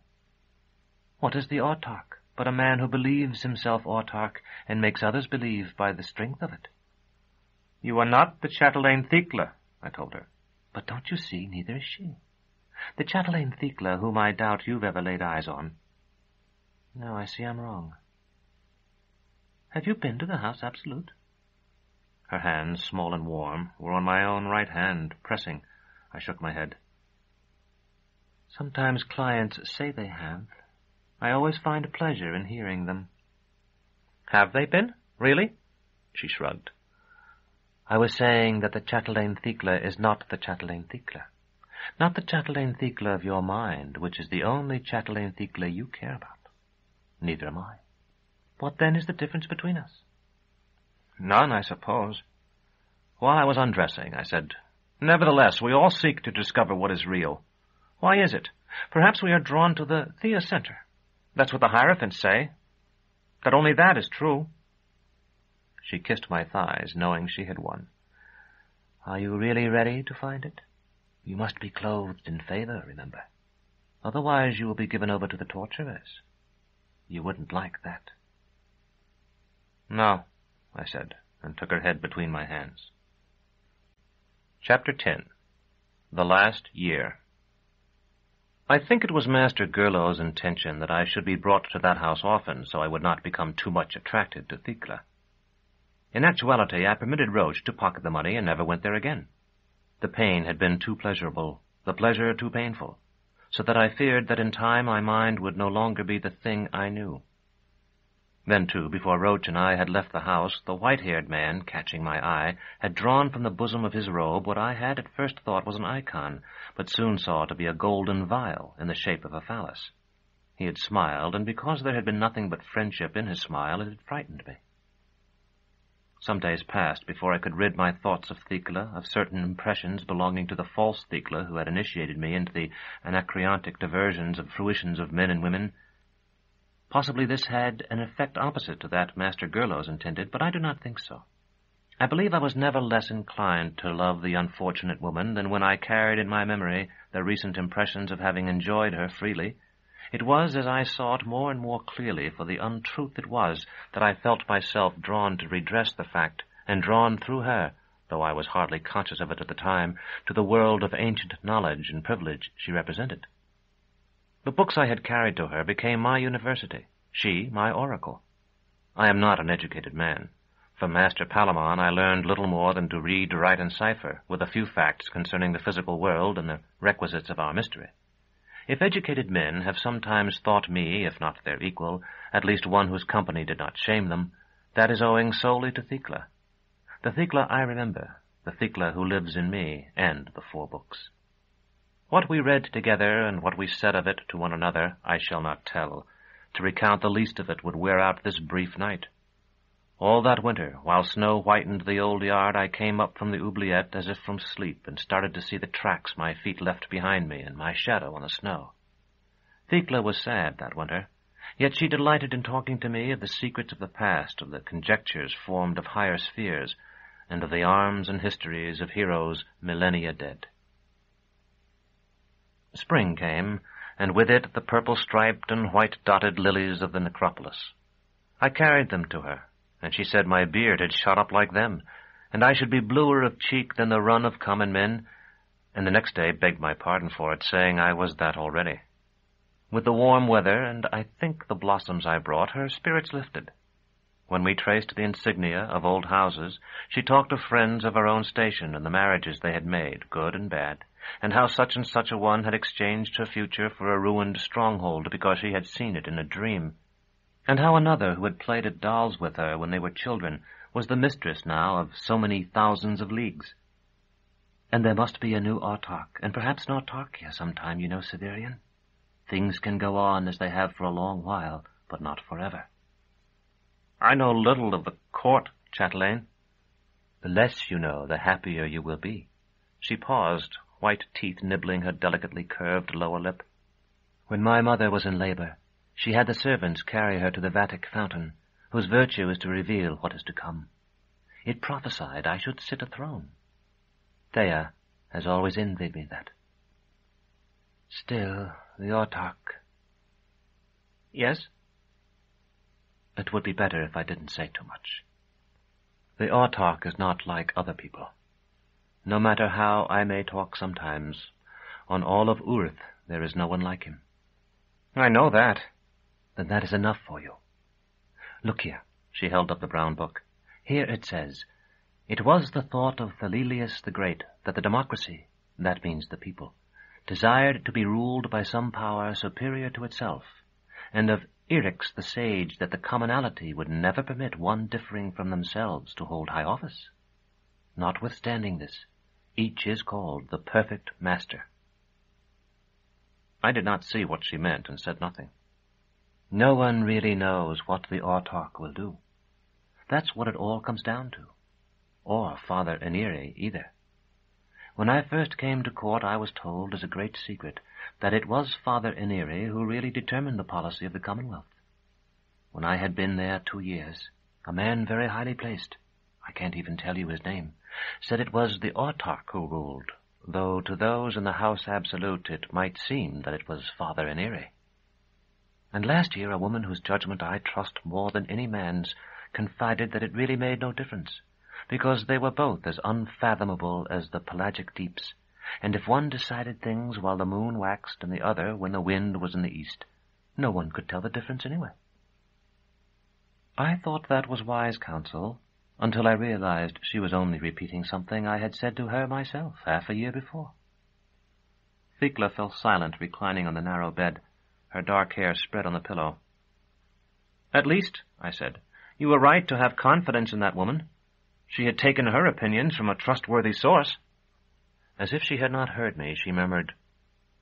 Speaker 2: What is the Autarch but a man who believes himself Autarch and makes others believe by the strength of it?" "You are not the Chatelaine Thekla," I told her. "But don't you see, neither is she. The Chatelaine Thekla whom I doubt you've ever laid eyes on." "No, I see I'm wrong. Have you been to the House Absolute?" Her hands, small and warm, were on my own right hand, pressing. I shook my head. "Sometimes clients say they have. I always find pleasure in hearing them." "Have they been? Really?" She shrugged. "I was saying that the Chatelaine Thekla is not the Chatelaine Thekla. Not the Chatelaine Thekla of your mind, which is the only Chatelaine Thekla you care about. Neither am I. What then is the difference between us?" "None, I suppose." While I was undressing, I said, "Nevertheless, we all seek to discover what is real. Why is it? Perhaps we are drawn to the theocenter. That's what the Hierophants say. That only that is true." She kissed my thighs, knowing she had won. "Are you really ready to find it? You must be clothed in favor, remember. Otherwise you will be given over to the torturers. You wouldn't like that." "No," I said, and took her head between my hands. Chapter 10. The Last Year. I think it was Master Gerlow's intention that I should be brought to that house often, so I would not become too much attracted to Thekla. In actuality, I permitted Roach to pocket the money and never went there again. The pain had been too pleasurable, the pleasure too painful, so that I feared that in time my mind would no longer be the thing I knew. Then, too, before Roach and I had left the house, the white-haired man, catching my eye, had drawn from the bosom of his robe what I had at first thought was an icon, but soon saw to be a golden vial in the shape of a phallus. He had smiled, and because there had been nothing but friendship in his smile, it had frightened me. Some days passed before I could rid my thoughts of Thrax, of certain impressions belonging to the false Thrax who had initiated me into the anacreontic diversions and fruitions of men and women. Possibly this had an effect opposite to that Master Gerlos intended, but I do not think so. I believe I was never less inclined to love the unfortunate woman than when I carried in my memory the recent impressions of having enjoyed her freely. It was as I saw it more and more clearly for the untruth it was that I felt myself drawn to redress the fact, and drawn through her, though I was hardly conscious of it at the time, to the world of ancient knowledge and privilege she represented. The books I had carried to her became my university, she my oracle. I am not an educated man. From Master Palamon I learned little more than to read, write, and cipher, with a few facts concerning the physical world and the requisites of our mystery. If educated men have sometimes thought me, if not their equal, at least one whose company did not shame them, that is owing solely to Thrax. The Thrax I remember, the Thrax who lives in me, and the 4 books. What we read together and what we said of it to one another I shall not tell. To recount the least of it would wear out this brief night. All that winter, while snow whitened the old yard, I came up from the oubliette as if from sleep, and started to see the tracks my feet left behind me and my shadow on the snow. Thrax was sad that winter, yet she delighted in talking to me of the secrets of the past, of the conjectures formed of higher spheres, and of the arms and histories of heroes millennia dead. Spring came, and with it the purple-striped and white-dotted lilies of the necropolis. I carried them to her, and she said my beard had shot up like them, and I should be bluer of cheek than the run of common men, and the next day begged my pardon for it, saying I was that already. With the warm weather, and I think the blossoms I brought, her spirits lifted. When we traced the insignia of old houses, she talked of friends of her own station and the marriages they had made, good and bad, and how such and such a one had exchanged her future for a ruined stronghold because she had seen it in a dream, and how another who had played at dolls with her when they were children was the mistress now of so many thousands of leagues. And there must be a new Autarch, and perhaps an Autarchia sometime, you know, Severian. Things can go on as they have for a long while, but not forever. I know little of the court, chatelaine. The less you know, the happier you will be. She paused, white teeth nibbling her delicately curved lower lip. When my mother was in labor, she had the servants carry her to the Vatic fountain, whose virtue is to reveal what is to come. It prophesied I should sit a throne. Thea has always envied me that. Still, the Autarch. Yes? It would be better if I didn't say too much. The Autarch is not like other people. No matter how I may talk sometimes, on all of Urth there is no one like him. I know that. Then that is enough for you. Look here, she held up the brown book. Here it says, it was the thought of Thalelius the Great that the democracy, that means the people, desired to be ruled by some power superior to itself, and of Eryx the sage that the commonalty would never permit one differing from themselves to hold high office. Notwithstanding this, each is called the perfect master. I did not see what she meant and said nothing. No one really knows what the Autarch will do. That's what it all comes down to. Or Father Inire, either. When I first came to court, I was told as a great secret that it was Father Inire who really determined the policy of the Commonwealth. When I had been there 2 years, a man very highly placed, I can't even tell you his name, said it was the Autarch who ruled, though to those in the House Absolute it might seem that it was Father Inire. And last year a woman whose judgment I trust more than any man's confided that it really made no difference, because they were both as unfathomable as the pelagic deeps, and if one decided things while the moon waxed and the other when the wind was in the east, no one could tell the difference anyway. I thought that was wise counsel, until I realized she was only repeating something I had said to her myself half a year before. Thrax fell silent, reclining on the narrow bed, her dark hair spread on the pillow. At least, I said, you were right to have confidence in that woman. She had taken her opinions from a trustworthy source. As if she had not heard me, she murmured,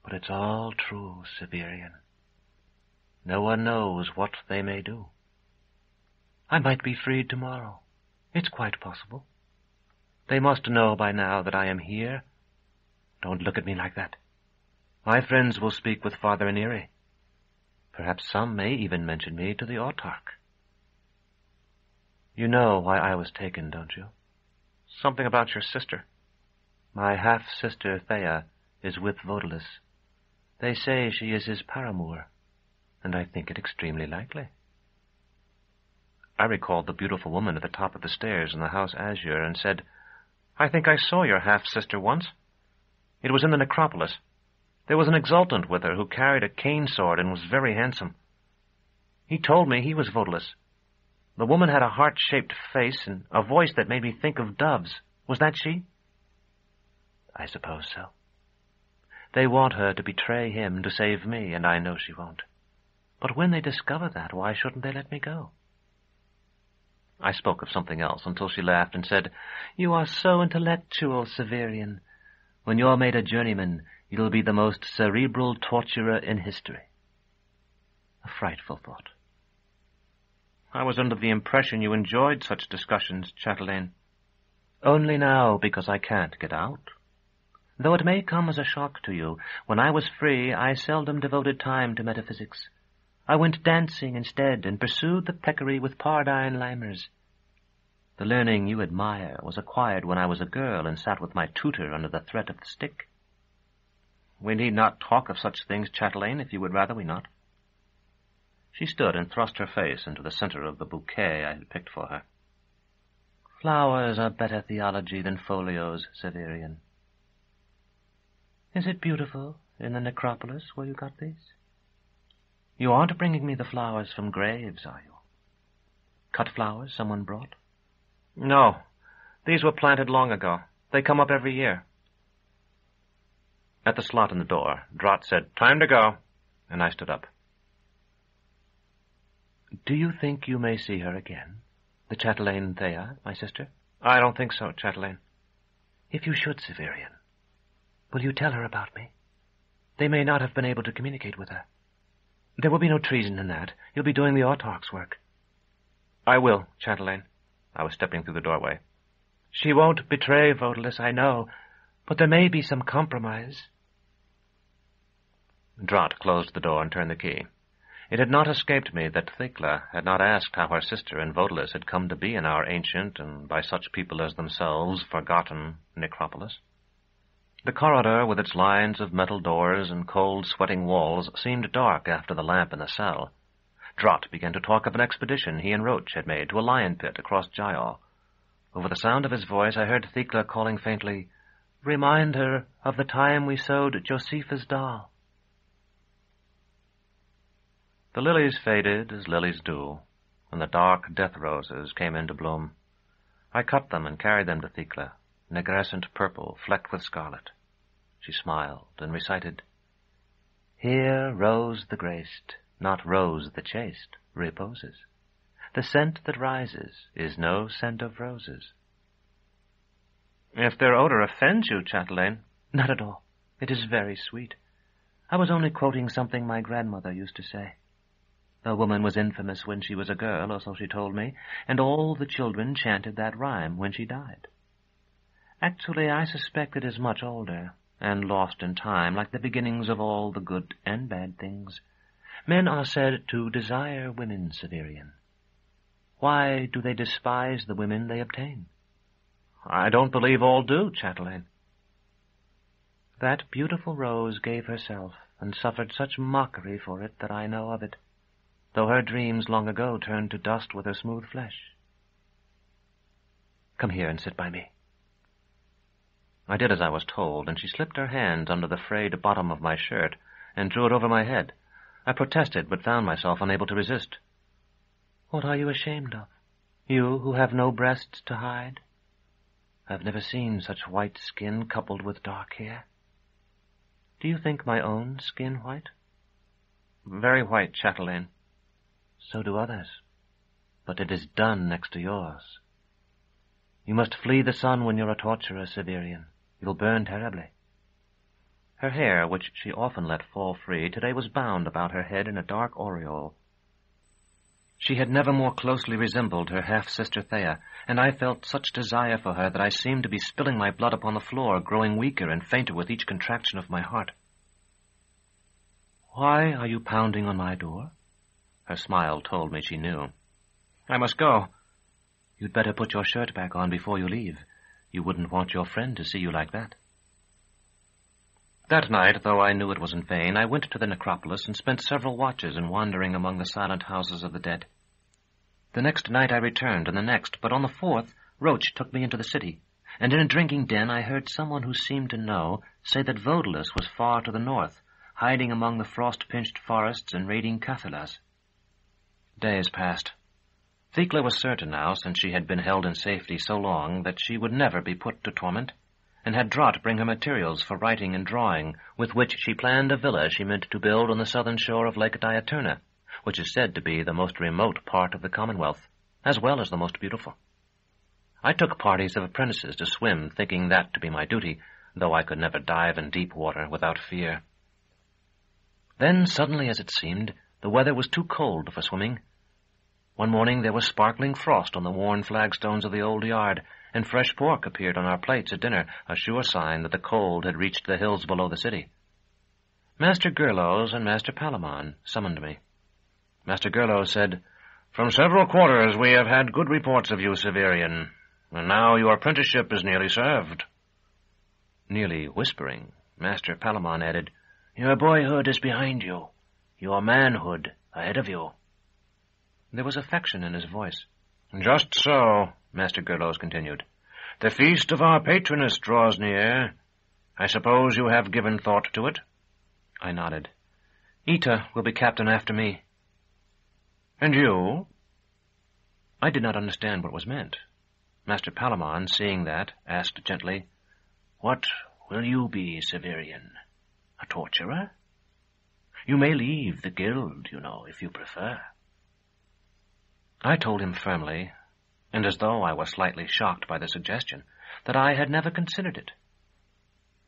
Speaker 2: "But it's all true, Severian. No one knows what they may do. I might be freed tomorrow. It's quite possible. They must know by now that I am here. Don't look at me like that. My friends will speak with Father Inire. Perhaps some may even mention me to the Autarch. You know why I was taken, don't you?
Speaker 1: Something about your sister.
Speaker 2: My half-sister Thea is with Vodalus. They say she is his paramour, and I think it extremely likely."
Speaker 1: I recalled the beautiful woman at the top of the stairs in the house Azure and said, "I think I saw your half-sister once. It was in the necropolis. There was an exultant with her who carried a cane sword and was very handsome. He told me he was Vodalus. The woman had a heart-shaped face and a voice that made me think of doves. Was that she?"
Speaker 2: "I suppose so. They want her to betray him to save me, and I know she won't. But when they discover that, why shouldn't they let me go?"
Speaker 1: I spoke of something else until she laughed and said,
Speaker 2: "You are so intellectual, Severian. When you're made a journeyman, you'll be the most cerebral torturer in history." A frightful thought.
Speaker 1: "I was under the impression you enjoyed such discussions, Chatelaine."
Speaker 2: "Only now, because I can't get out. Though it may come as a shock to you, when I was free, I seldom devoted time to metaphysics. I went dancing instead and pursued the peccary with pardine limers. The learning you admire was acquired when I was a girl and sat with my tutor under the threat of the stick."
Speaker 1: "We need not talk of such things, Chatelaine, if you would rather we not." She stood and thrust her face into the center of the bouquet I had picked for her.
Speaker 2: "Flowers are better theology than folios, Severian. Is it beautiful in the necropolis where you got these? You aren't bringing me the flowers from graves, are you? Cut flowers someone brought?"
Speaker 1: "No. These were planted long ago. They come up every year." At the slot in the door, Drott said, "Time to go," and I stood up.
Speaker 2: "Do you think you may see her again? The Chatelaine Thea, my sister?"
Speaker 1: "I don't think so, Chatelaine."
Speaker 2: "If you should, Severian, will you tell her about me? They may not have been able to communicate with her. There will be no treason in that. You'll be doing the Autarch's work."
Speaker 1: "I will, Chatelaine." I was stepping through the doorway.
Speaker 2: "She won't betray Vodalus, I know, but there may be some compromise."
Speaker 1: Drott closed the door and turned the key. It had not escaped me that Thecla had not asked how her sister and Vodalus had come to be in our ancient, and by such people as themselves, forgotten necropolis. The corridor, with its lines of metal doors and cold, sweating walls, seemed dark after the lamp in the cell. Drott began to talk of an expedition he and Roach had made to a lion pit across Gyal. Over the sound of his voice, I heard Thecla calling faintly, "Remind her of the time we sewed Josephus' doll." The lilies faded as lilies do, and the dark death roses came into bloom. I cut them and carried them to Thecla, negrescent purple, flecked with scarlet. She smiled and recited, "Here Rose the graced, not Rose the chaste, reposes. The scent that rises is no scent of roses." "If their odor offends you, Chatelaine."
Speaker 2: "Not at all. It is very sweet. I was only quoting something my grandmother used to say. The woman was infamous when she was a girl, or so she told me, and all the children chanted that rhyme when she died. Actually, I suspect it is much older, and lost in time, like the beginnings of all the good and bad things. Men are said to desire women, Severian. Why do they despise the women they obtain?"
Speaker 1: "I don't believe all do, Chatelaine."
Speaker 2: "That beautiful rose gave herself, and suffered such mockery for it that I know of it, though her dreams long ago turned to dust with her smooth flesh. Come here and sit by me."
Speaker 1: I did as I was told, and she slipped her hand under the frayed bottom of my shirt and drew it over my head. I protested, but found myself unable to resist.
Speaker 2: "What are you ashamed of, you who have no breasts to hide? I've never seen such white skin coupled with dark hair. Do you think my own skin white?"
Speaker 1: "Very white, Chatelaine."
Speaker 2: So do others. But it is done next to yours. You must flee the sun when you're a torturer, Severian. You'll burn terribly. Her hair, which she often let fall free, today was bound about her head in a dark aureole. She had never more closely resembled her half-sister Thea, and I felt such desire for her that I seemed to be spilling my blood upon the floor, growing weaker and fainter with each contraction of my heart. "Why are you pounding on my door?" Her smile told me she knew. "I must go." "You'd better put your shirt back on before you leave. You wouldn't want your friend to see you like that." That night, though I knew it was in vain, I went to the necropolis and spent several watches in wandering among the silent houses of the dead. The next night I returned, and the next, but on the fourth, Roach took me into the city, and in a drinking den I heard someone who seemed to know say that Vodalus was far to the north, hiding among the frost-pinched forests and raiding Cathalas. Days passed. Thecla was certain now, since she had been held in safety so long, that she would never be put to torment, and had Drott bring her materials for writing and drawing, with which she planned a villa she meant to build on the southern shore of Lake Diaturna, which is said to be the most remote part of the Commonwealth, as well as the most beautiful. I took parties of apprentices to swim, thinking that to be my duty, though I could never dive in deep water without fear. Then, suddenly as it seemed, the weather was too cold for swimming. One morning there was sparkling frost on the worn flagstones of the old yard, and fresh pork appeared on our plates at dinner, a sure sign that the cold had reached the hills below the city. Master Gerlos and Master Palamon summoned me. Master Gerlos said, "From several quarters we have had good reports of you, Severian, and now your apprenticeship is nearly served." Nearly whispering, Master Palamon added, "Your boyhood is behind you, your manhood ahead of you." There was affection in his voice. "Just so," Master Gerlos continued. "The feast of our patroness draws near. I suppose you have given thought to it?" I nodded. "Eta will be captain after me." "And you?" I did not understand what was meant. Master Palamon, seeing that, asked gently, "What will you be, Severian? A torturer? You may leave the guild, you know, if you prefer." I told him firmly, and as though I was slightly shocked by the suggestion, that I had never considered it.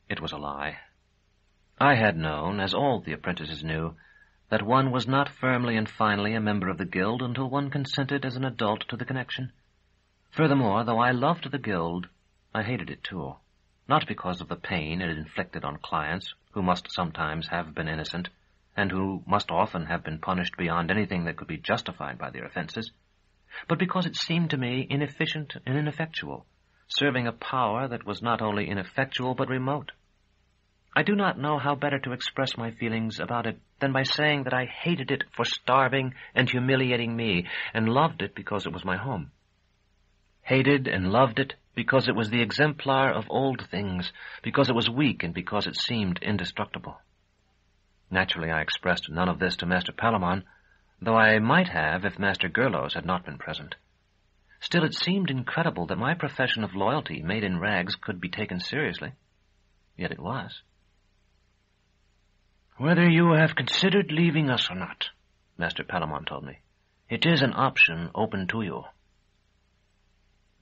Speaker 2: It was a lie. I had known, as all the apprentices knew, that one was not firmly and finally a member of the guild until one consented as an adult to the connection. Furthermore, though I loved the guild, I hated it too, not because of the pain it inflicted on clients who must sometimes have been innocent, and who must often have been punished beyond anything that could be justified by their offenses, but because it seemed to me inefficient and ineffectual, serving a power that was not only ineffectual but remote. I do not know how better to express my feelings about it than by saying that I hated it for starving and humiliating me, and loved it because it was my home. Hated and loved it because it was the exemplar of old things, because it was weak, and because it seemed indestructible. Naturally, I expressed none of this to Master Palamon, though I might have if Master Gerlos had not been present. Still, it seemed incredible that my profession of loyalty made in rags could be taken seriously. Yet it was. "Whether you have considered leaving us or not," Master Palamon told me, "it is an option open to you.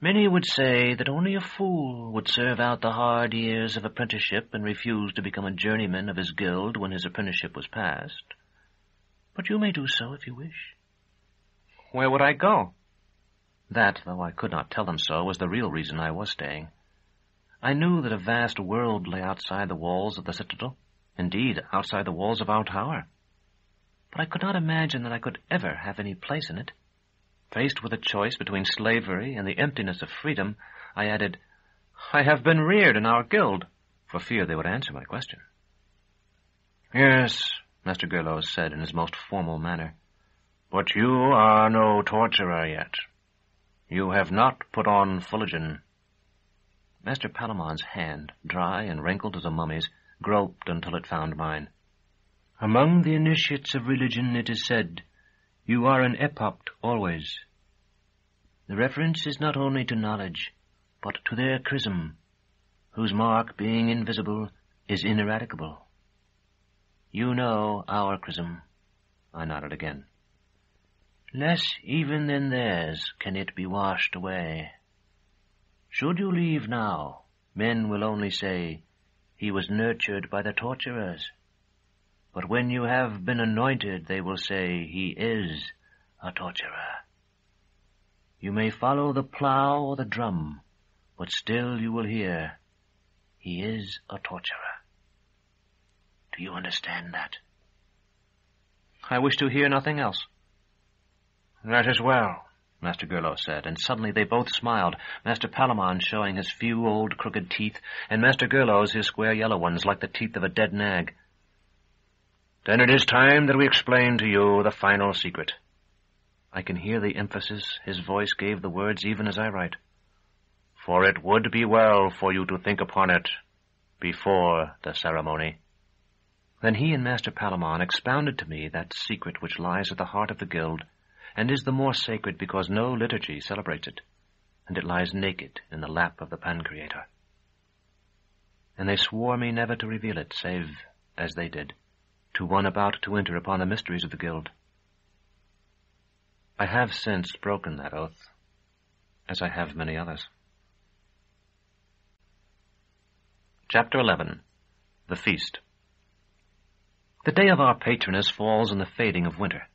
Speaker 2: Many would say that only a fool would serve out the hard years of apprenticeship and refuse to become a journeyman of his guild when his apprenticeship was past. But you may do so if you wish." Where would I go? That, though I could not tell them so, was the real reason I was staying. I knew that a vast world lay outside the walls of the citadel, indeed, outside the walls of our tower. But I could not imagine that I could ever have any place in it. Faced with a choice between slavery and the emptiness of freedom, I added, "I have been reared in our guild," for fear they would answer my question. "Yes," Master Gerlos said in his most formal manner, "but you are no torturer yet. You have not put on Fuligen." Master Palamon's hand, dry and wrinkled as a mummy's, groped until it found mine. "Among the initiates of religion, it is said, you are an epopt always. The reference is not only to knowledge, but to their chrism, whose mark, being invisible, is ineradicable. You know our chrism." I nodded again.
Speaker 3: Less even than theirs can it be washed away. Should you leave now, men will only say, he was nurtured by the torturers. But when you have been anointed, they will say, he is a torturer. You may follow the plough or the drum, but still you will hear, he is a torturer. Do you understand that?
Speaker 2: I wish to hear nothing else.
Speaker 4: That is well,
Speaker 2: Master Gerlos said, and suddenly they both smiled, Master Palamon showing his few old crooked teeth, and Master Gerlos his square yellow ones like the teeth of a dead nag.
Speaker 4: Then it is time that we explain to you the final secret.
Speaker 2: I can hear the emphasis his voice gave the words even as I write.
Speaker 4: For it would be well for you to think upon it before the ceremony.
Speaker 2: Then he and Master Palamon expounded to me that secret which lies at the heart of the guild, and is the more sacred because no liturgy celebrates it, and it lies naked in the lap of the Pancreator. And they swore me never to reveal it, save, as they did, to one about to enter upon the mysteries of the guild. I have since broken that oath, as I have many others. Chapter 11. The Feast. The day of our patroness falls in the fading of winter.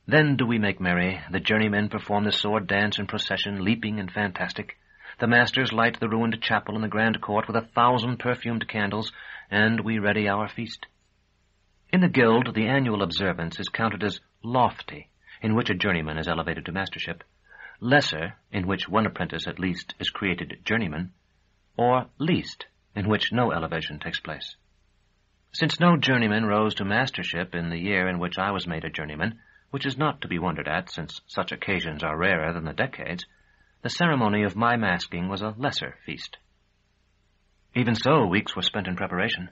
Speaker 2: Then do we make merry. The journeymen perform the sword dance in procession, leaping and fantastic. The masters light the ruined chapel in the grand court with 1,000 perfumed candles, and we ready our feast. In the guild, the annual observance is counted as lofty, in which a journeyman is elevated to mastership, lesser, in which one apprentice at least is created journeyman, or least, in which no elevation takes place. Since no journeyman rose to mastership in the year in which I was made a journeyman, which is not to be wondered at, since such occasions are rarer than the decades, the ceremony of my masking was a lesser feast. Even so, weeks were spent in preparation.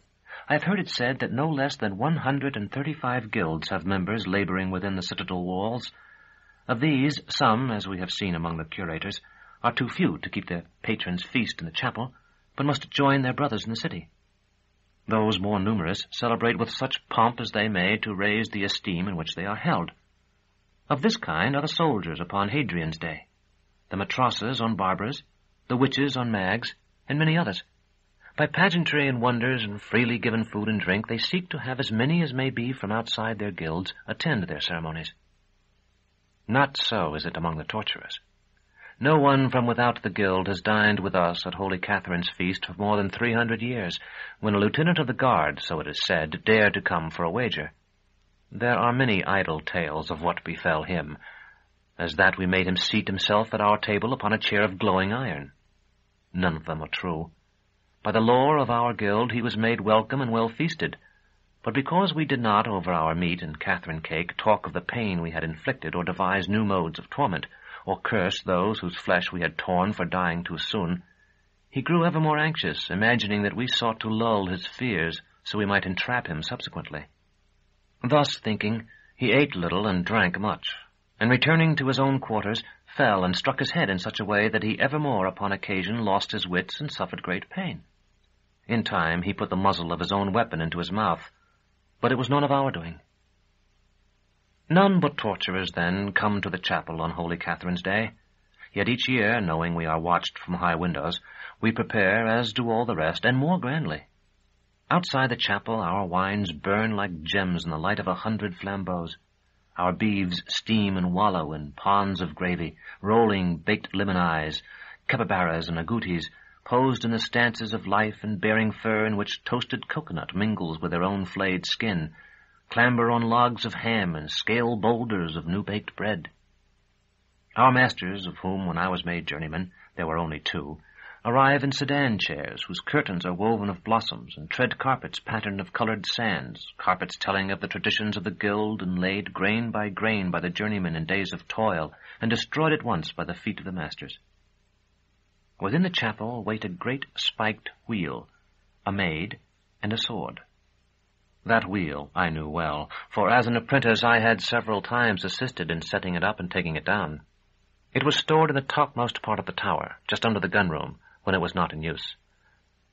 Speaker 2: I have heard it said that no less than 135 guilds have members laboring within the citadel walls. Of these, some, as we have seen among the curators, are too few to keep their patrons' feast in the chapel, but must join their brothers in the city. Those more numerous celebrate with such pomp as they may to raise the esteem in which they are held. Of this kind are the soldiers upon Hadrian's day, the matrosses on Barbaras, the witches on Mags, and many others. By pageantry and wonders and freely given food and drink, they seek to have as many as may be from outside their guilds attend their ceremonies. Not so is it among the torturers. No one from without the guild has dined with us at Holy Catherine's feast for more than 300 years, when a lieutenant of the guard, so it is said, dared to come for a wager. There are many idle tales of what befell him, as that we made him seat himself at our table upon a chair of glowing iron. None of them are true. By the lore of our guild he was made welcome and well feasted, but because we did not, over our meat and Catherine cake, talk of the pain we had inflicted or devise new modes of torment, or curse those whose flesh we had torn for dying too soon, he grew ever more anxious, imagining that we sought to lull his fears so we might entrap him subsequently. Thus thinking, he ate little and drank much, and returning to his own quarters, fell and struck his head in such a way that he evermore upon occasion lost his wits and suffered great pain. In time he put the muzzle of his own weapon into his mouth, but it was none of our doing. None but torturers, then, come to the chapel on Holy Catherine's Day. Yet each year, knowing we are watched from high windows, we prepare, as do all the rest, and more grandly. Outside the chapel our wines burn like gems in the light of 100 flambeaux. Our beeves steam and wallow in ponds of gravy, rolling baked lemon eyes, capybaras and agoutis, posed in the stances of life and bearing fur in which toasted coconut mingles with their own flayed skin, clamber on logs of ham and scale boulders of new-baked bread. Our masters, of whom, when I was made journeyman, there were only 2, arrive in sedan chairs whose curtains are woven of blossoms and tread carpets patterned of colored sands, carpets telling of the traditions of the guild and laid grain by the journeymen in days of toil and destroyed at once by the feet of the masters. Within the chapel wait a great spiked wheel, a maid, and a sword. That wheel I knew well, for as an apprentice I had several times assisted in setting it up and taking it down. It was stored in the topmost part of the tower, just under the gun-room, when it was not in use.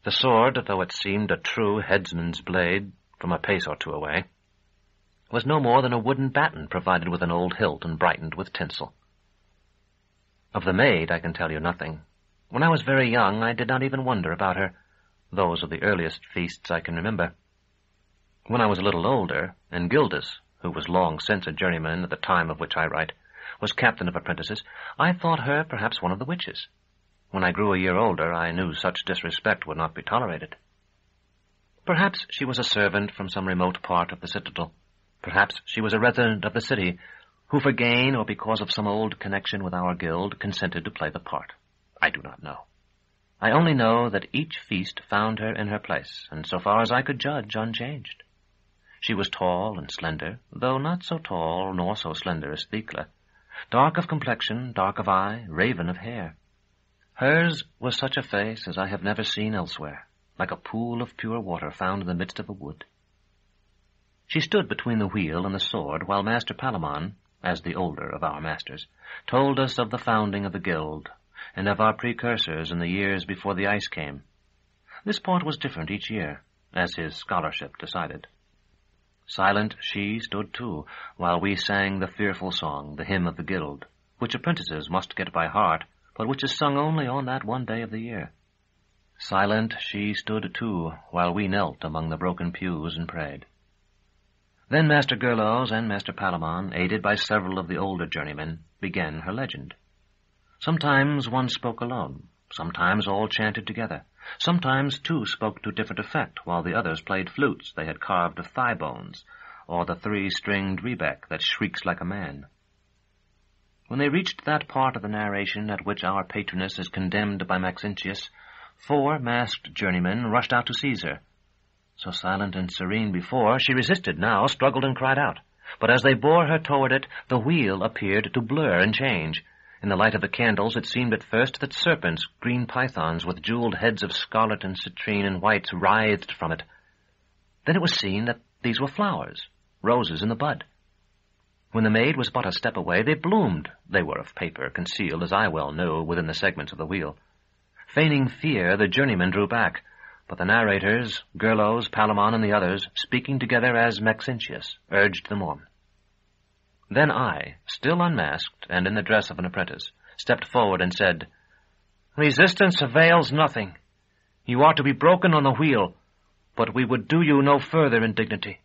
Speaker 2: The sword, though it seemed a true headsman's blade, from a pace or 2 away, was no more than a wooden batten provided with an old hilt and brightened with tinsel. Of the maid I can tell you nothing. When I was very young, I did not even wonder about her. Those are the earliest feasts I can remember. When I was a little older, and Gildas, who was long since a journeyman at the time of which I write, was captain of apprentices, I thought her perhaps one of the witches. When I grew a year older, I knew such disrespect would not be tolerated. Perhaps she was a servant from some remote part of the citadel. Perhaps she was a resident of the city, who for gain or because of some old connection with our guild consented to play the part. I do not know. I only know that each feast found her in her place, and so far as I could judge, unchanged. She was tall and slender, though not so tall nor so slender as Triskele, dark of complexion, dark of eye, raven of hair. Hers was such a face as I have never seen elsewhere, like a pool of pure water found in the midst of a wood. She stood between the wheel and the sword, while Master Palamon, as the older of our masters, told us of the founding of the guild, and of our precursors in the years before the ice came. This part was different each year, as his scholarship decided. Silent she stood too, while we sang the fearful song, the hymn of the guild, which apprentices must get by heart, but which is sung only on that one day of the year. Silent she stood too, while we knelt among the broken pews and prayed. Then Master Gerlos and Master Palamon, aided by several of the older journeymen, began her legend. Sometimes one spoke alone, sometimes all chanted together, sometimes two spoke to different effect, while the others played flutes they had carved of thigh bones, or the three-stringed rebec that shrieks like a man. When they reached that part of the narration at which our patroness is condemned by Maxentius, 4 masked journeymen rushed out to seize her. So silent and serene before, she resisted now, struggled and cried out. But as they bore her toward it, the wheel appeared to blur and change. In the light of the candles, it seemed at first that serpents, green pythons with jeweled heads of scarlet and citrine and whites, writhed from it. Then it was seen that these were flowers, roses in the bud. When the maid was but a step away, they bloomed. They were of paper, concealed, as I well knew, within the segments of the wheel. Feigning fear, the journeymen drew back, but the narrators, Gerlos, Palamon, and the others, speaking together as Maxentius, urged them on. Then I, still unmasked and in the dress of an apprentice, stepped forward and said, "Resistance avails nothing. You are to be broken on the wheel, but we would do you no further indignity."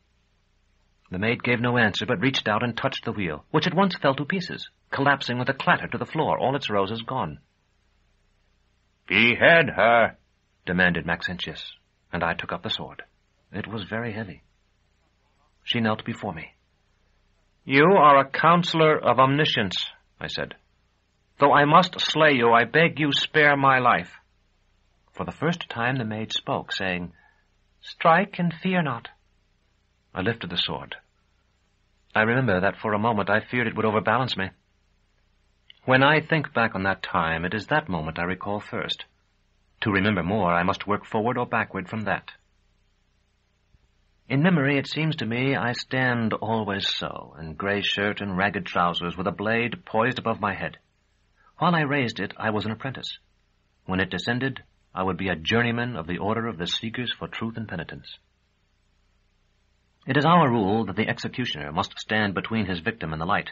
Speaker 2: The maid gave no answer, but reached out and touched the wheel, which at once fell to pieces, collapsing with a clatter to the floor, all its roses gone.
Speaker 4: "Behead her,"
Speaker 2: demanded Maxentius, and I took up the sword. It was very heavy. She knelt before me.
Speaker 4: "You are a counselor of omniscience," I said. "Though I must slay you, I beg you spare my life."
Speaker 2: For the first time the maid spoke, saying, "Strike and fear not." I lifted the sword. I remember that for a moment I feared it would overbalance me. When I think back on that time, it is that moment I recall first. To remember more, I must work forward or backward from that. In memory, it seems to me I stand always so, in grey shirt and ragged trousers, with a blade poised above my head. While I raised it, I was an apprentice. When it descended, I would be a journeyman of the Order of the Seekers for Truth and Penitence. It is our rule that the executioner must stand between his victim and the light.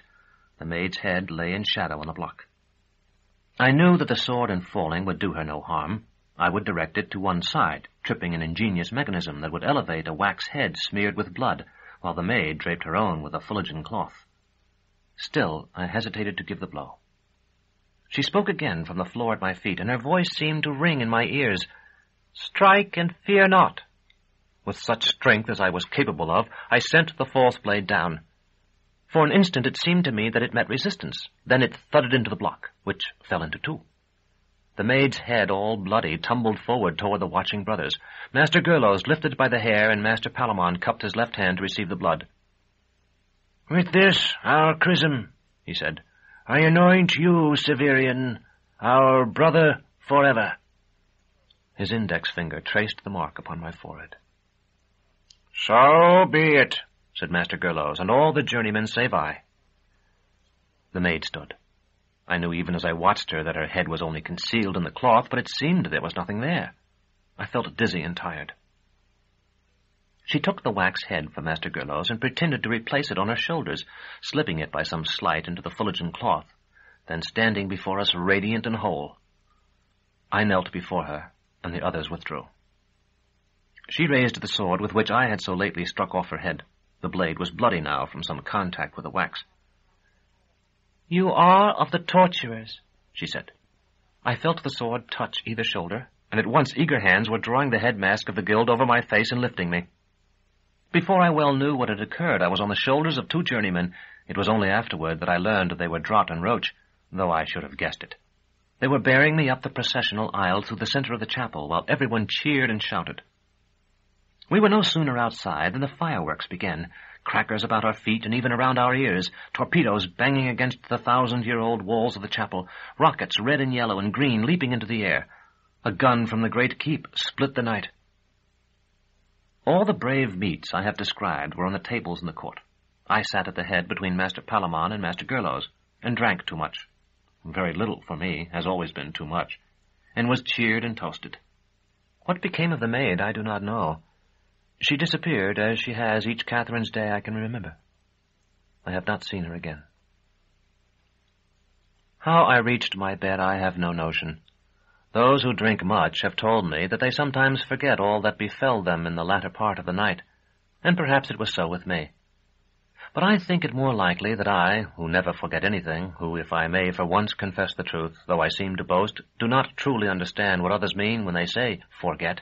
Speaker 2: The maid's head lay in shadow on the block. I knew that the sword in falling would do her no harm. I would direct it to one side, tripping an ingenious mechanism that would elevate a wax head smeared with blood, while the maid draped her own with a fuligan cloth. Still, I hesitated to give the blow. She spoke again from the floor at my feet, and her voice seemed to ring in my ears. "Strike and fear not." With such strength as I was capable of, I sent the false blade down. For an instant it seemed to me that it met resistance. Then it thudded into the block, which fell into 2. The maid's head, all bloody, tumbled forward toward the watching brothers. Master Gerlos lifted by the hair, and Master Palamon cupped his left hand to receive the blood. "With this, our chrism," he said, "I anoint you, Severian, our brother forever." His index finger traced the mark upon my forehead. "So be it," said Master Gerlos, and all the journeymen save I. The maid stood. I knew even as I watched her that her head was only concealed in the cloth, but it seemed there was nothing there. I felt dizzy and tired. She took the wax head from Master Gerlos and pretended to replace it on her shoulders, slipping it by some sleight into the Fullerton cloth, then standing before us radiant and whole. I knelt before her, and the others withdrew. She raised the sword with which I had so lately struck off her head. The blade was bloody now from some contact with the wax. "You are of the Torturers," she said. I felt the sword touch either shoulder, and at once eager hands were drawing the head mask of the guild over my face and lifting me. Before I well knew what had occurred, I was on the shoulders of two journeymen. It was only afterward that I learned they were Drott and Roach, though I should have guessed it. They were bearing me up the processional aisle through the center of the chapel, while everyone cheered and shouted. We were no sooner outside than the fireworks began, crackers about our feet and even around our ears, torpedoes banging against the 1,000-year-old walls of the chapel, rockets red and yellow and green leaping into the air. A gun from the great keep split the night. All the brave meets I have described were on the tables in the court. I sat at the head between Master Palamon and Master Gerlos, and drank too much. Very little for me, has always been too much, and was cheered and toasted. What became of the maid I do not know. She disappeared, as she has each Catherine's day I can remember. I have not seen her again. How I reached my bed I have no notion. Those who drink much have told me that they sometimes forget all that befell them in the latter part of the night, and perhaps it was so with me. But I think it more likely that I, who never forget anything, who, if I may for once confess the truth, though I seem to boast, do not truly understand what others mean when they say forget,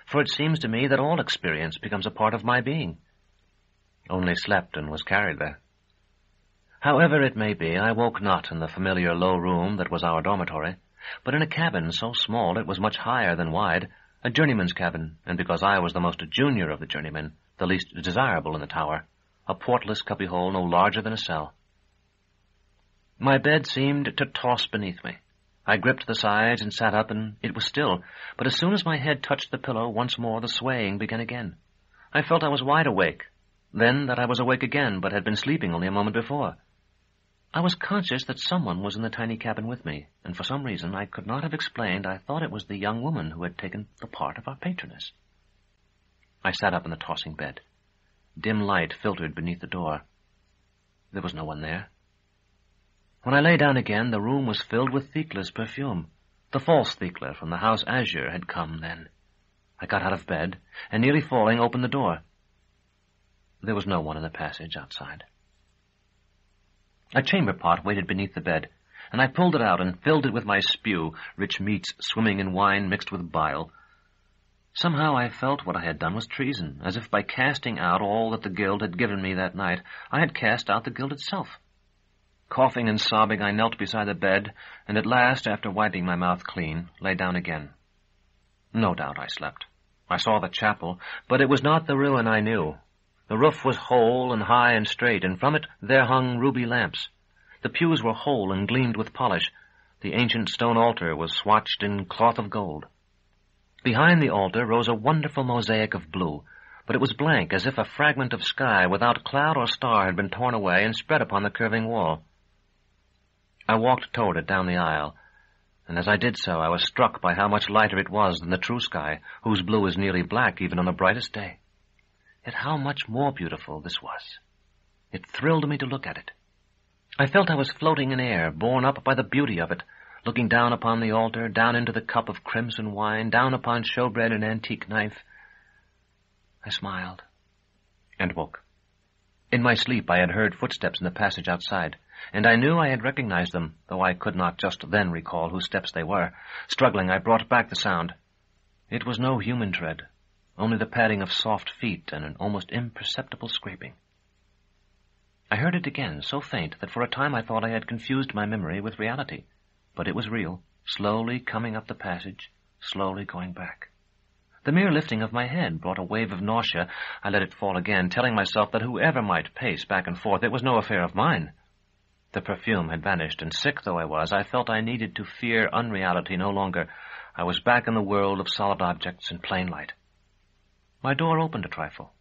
Speaker 2: for it seems to me that all experience becomes a part of my being. Only slept and was carried there. However it may be, I woke not in the familiar low room that was our dormitory, but in a cabin so small it was much higher than wide, a journeyman's cabin, and because I was the most junior of the journeymen, the least desirable in the tower, a portless cubbyhole no larger than a cell. My bed seemed to toss beneath me. I gripped the sides and sat up, and it was still, but as soon as my head touched the pillow, once more the swaying began again. I felt I was wide awake, then that I was awake again, but had been sleeping only a moment before. I was conscious that someone was in the tiny cabin with me, and for some reason I could not have explained, I thought it was the young woman who had taken the part of our patroness. I sat up in the tossing bed. Dim light filtered beneath the door. There was no one there. When I lay down again, the room was filled with Thecla's perfume. The false Thecla from the house Azure had come then. I got out of bed, and nearly falling, opened the door. There was no one in the passage outside. A chamber pot waited beneath the bed, and I pulled it out and filled it with my spew, rich meats swimming in wine mixed with bile. Somehow I felt what I had done was treason, as if by casting out all that the guild had given me that night, I had cast out the guild itself. Coughing and sobbing, I knelt beside the bed, and at last, after wiping my mouth clean, lay down again. No doubt I slept. I saw the chapel, but it was not the ruin I knew. The roof was whole and high and straight, and from it there hung ruby lamps. The pews were whole and gleamed with polish. The ancient stone altar was swatched in cloth of gold. Behind the altar rose a wonderful mosaic of blue, but it was blank, as if a fragment of sky without cloud or star had been torn away and spread upon the curving wall. I walked toward it down the aisle, and as I did so I was struck by how much lighter it was than the true sky, whose blue is nearly black even on the brightest day. Yet how much more beautiful this was. It thrilled me to look at it. I felt I was floating in air, borne up by the beauty of it, looking down upon the altar, down into the cup of crimson wine, down upon showbread and antique knife. I smiled, and woke. In my sleep I had heard footsteps in the passage outside, and I knew I had recognized them, though I could not just then recall whose steps they were. Struggling, I brought back the sound. It was no human tread, only the padding of soft feet and an almost imperceptible scraping. I heard it again, so faint that for a time I thought I had confused my memory with reality. But it was real, slowly coming up the passage, slowly going back. The mere lifting of my head brought a wave of nausea. I let it fall again, telling myself that whoever might pace back and forth, it was no affair of mine. The perfume had vanished, and sick though I was, I felt I needed to fear unreality no longer. I was back in the world of solid objects and plain light. My door opened a trifle,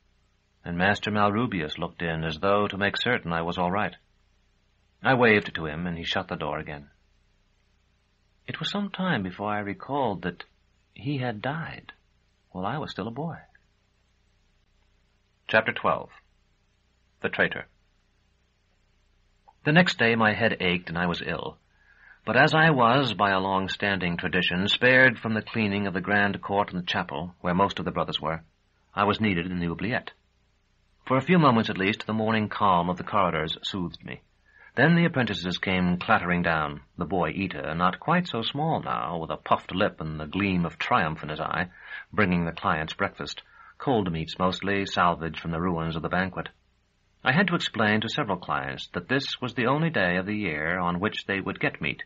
Speaker 2: and Master Malrubius looked in as though to make certain I was all right. I waved to him, and he shut the door again. It was some time before I recalled that he had died while I was still a boy. Chapter 12. The Traitor. The next day my head ached and I was ill. But as I was, by a long-standing tradition, spared from the cleaning of the grand court and the chapel, where most of the brothers were, I was needed in the oubliette. For a few moments at least, the morning calm of the corridors soothed me. Then the apprentices came clattering down, the boy eater, not quite so small now, with a puffed lip and the gleam of triumph in his eye, bringing the client's breakfast, cold meats mostly, salvaged from the ruins of the banquet. I had to explain to several clients that this was the only day of the year on which they would get meat,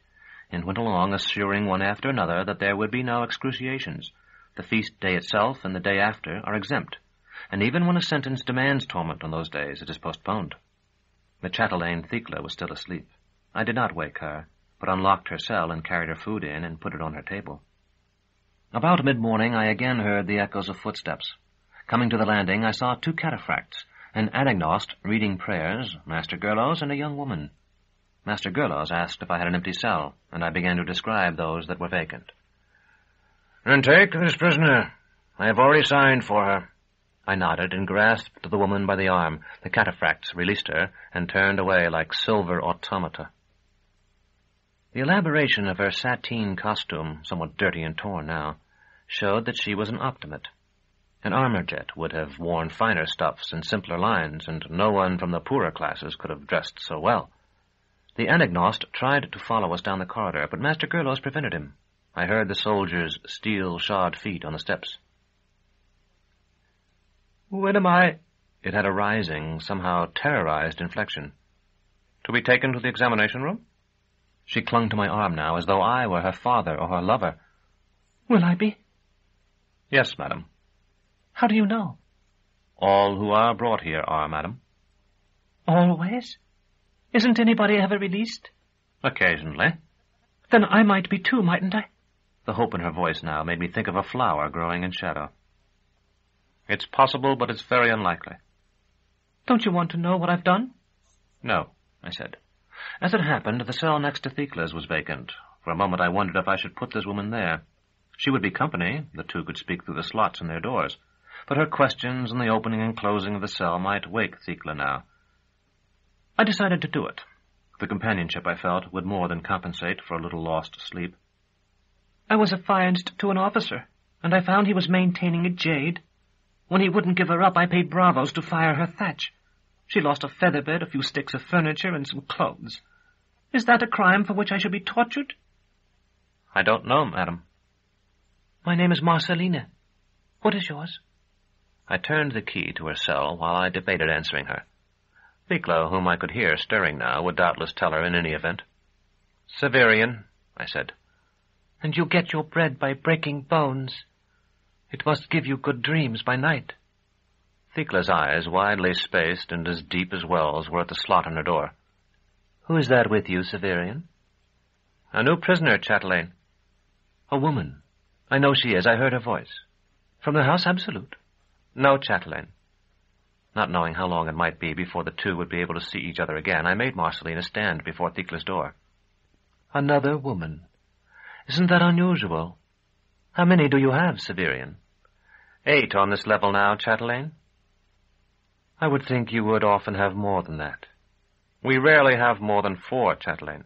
Speaker 2: and went along assuring one after another that there would be no excruciations. The feast day itself and the day after are exempt, and even when a sentence demands torment on those days, it is postponed. The chatelaine Thrax was still asleep. I did not wake her, but unlocked her cell and carried her food in and put it on her table. About mid-morning I again heard the echoes of footsteps. Coming to the landing, I saw 2 cataphracts, an anagnost reading prayers, Master Gerlos, and a young woman. Master Gerlos asked if I had an empty cell, and I began to describe those that were vacant.
Speaker 1: "And take this prisoner. I have already signed for her." I nodded and grasped the woman by the arm. The cataphracts released her and turned away like silver automata. The elaboration of her sateen costume, somewhat dirty and torn now, showed that she was an optimate. An armor-jet would have worn finer stuffs and simpler lines, and no one from the poorer classes could have dressed so well. The anagnost tried to follow us down the corridor, but Master Gerlos prevented him. I heard the soldier's steel-shod feet on the steps.
Speaker 2: "When am I—" It had a rising, somehow terrorized inflection.
Speaker 1: "To be taken to the examination room?"
Speaker 2: She clung to my arm now, as though I were her father or her lover.
Speaker 5: "Will I be?"
Speaker 1: "Yes, madam."
Speaker 5: "How do you know?"
Speaker 1: "All who are brought here are, madam."
Speaker 5: "Always? Isn't anybody ever released?"
Speaker 1: "Occasionally."
Speaker 5: "Then I might be too, mightn't I?"
Speaker 2: The hope in her voice now made me think of a flower growing in shadow.
Speaker 1: "It's possible, but it's very unlikely."
Speaker 5: "Don't you want to know what I've done?"
Speaker 2: "No," I said. As it happened, the cell next to Thrax was vacant. For a moment I wondered if I should put this woman there. She would be company, the 2 could speak through the slots in their doors, but her questions and the opening and closing of the cell might wake Thrax now. I decided to do it. The companionship, I felt, would more than compensate for a little lost sleep.
Speaker 5: "I was affianced to an officer, and I found he was maintaining a jade. When he wouldn't give her up, I paid bravos to fire her thatch. She lost a feather bed, a few sticks of furniture, and some clothes. Is that a crime for which I should be tortured?"
Speaker 1: "I don't know, madam."
Speaker 5: "My name is Marcelina. What is yours?"
Speaker 2: I turned the key to her cell while I debated answering her. Thrax, whom I could hear stirring now, would doubtless tell her in any event.
Speaker 1: "Severian," I said.
Speaker 5: "And you get your bread by breaking bones. It must give you good dreams by night."
Speaker 2: Thrax's eyes, widely spaced and as deep as wells, were at the slot on her door. "Who is that with you, Severian?"
Speaker 1: "A new prisoner, chatelaine."
Speaker 2: "A woman. I know she is. I heard her voice. From the House Absolute?"
Speaker 1: "No, chatelaine."
Speaker 2: Not knowing how long it might be before the 2 would be able to see each other again, I made Marcelina stand before Thrax's door. "Another woman. Isn't that unusual? How many do you have, Severian?"
Speaker 1: 8 on this level now, chatelaine."
Speaker 2: "I would think you would often have more than that."
Speaker 1: "We rarely have more than 4, chatelaine."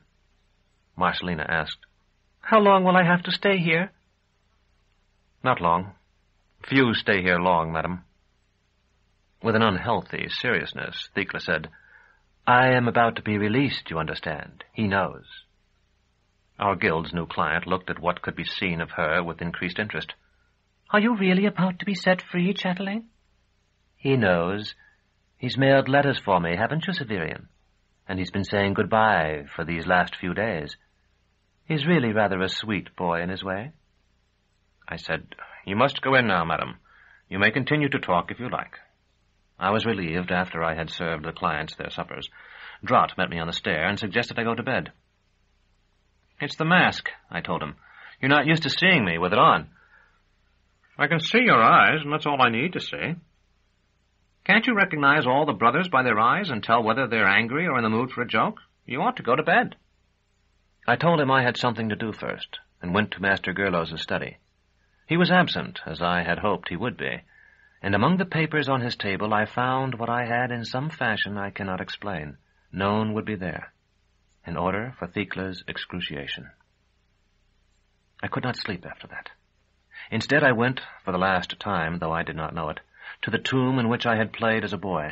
Speaker 2: Marcelina asked,
Speaker 5: "How long will I have to stay here?"
Speaker 2: "Not long. Few stay here long, madam." With an unhealthy seriousness, Thrax said, "I am about to be released, you understand. He knows." Our guild's new client looked at what could be seen of her with increased interest.
Speaker 5: "Are you really about to be set free, chatelaine?"
Speaker 2: "He knows. He's mailed letters for me, haven't you, Severian? And he's been saying goodbye for these last few days. He's really rather a sweet boy in his way."
Speaker 1: I said, "You must go in now, madam. You may continue to talk if you like."
Speaker 2: I was relieved after I had served the clients their suppers. Drott met me on the stair and suggested I go to bed.
Speaker 1: "It's the mask," I told him. "You're not used to seeing me with it on." "I can see your eyes, and that's all I need to see." "Can't you recognize all the brothers by their eyes and tell whether they're angry or in the mood for a joke? You ought to go to bed."
Speaker 2: I told him I had something to do first, and went to Master Gerlos' study. He was absent, as I had hoped he would be, and among the papers on his table I found what I had in some fashion I cannot explain known would be there, an order for Thekle's excruciation. I could not sleep after that. Instead, I went, for the last time, though I did not know it, to the tomb in which I had played as a boy.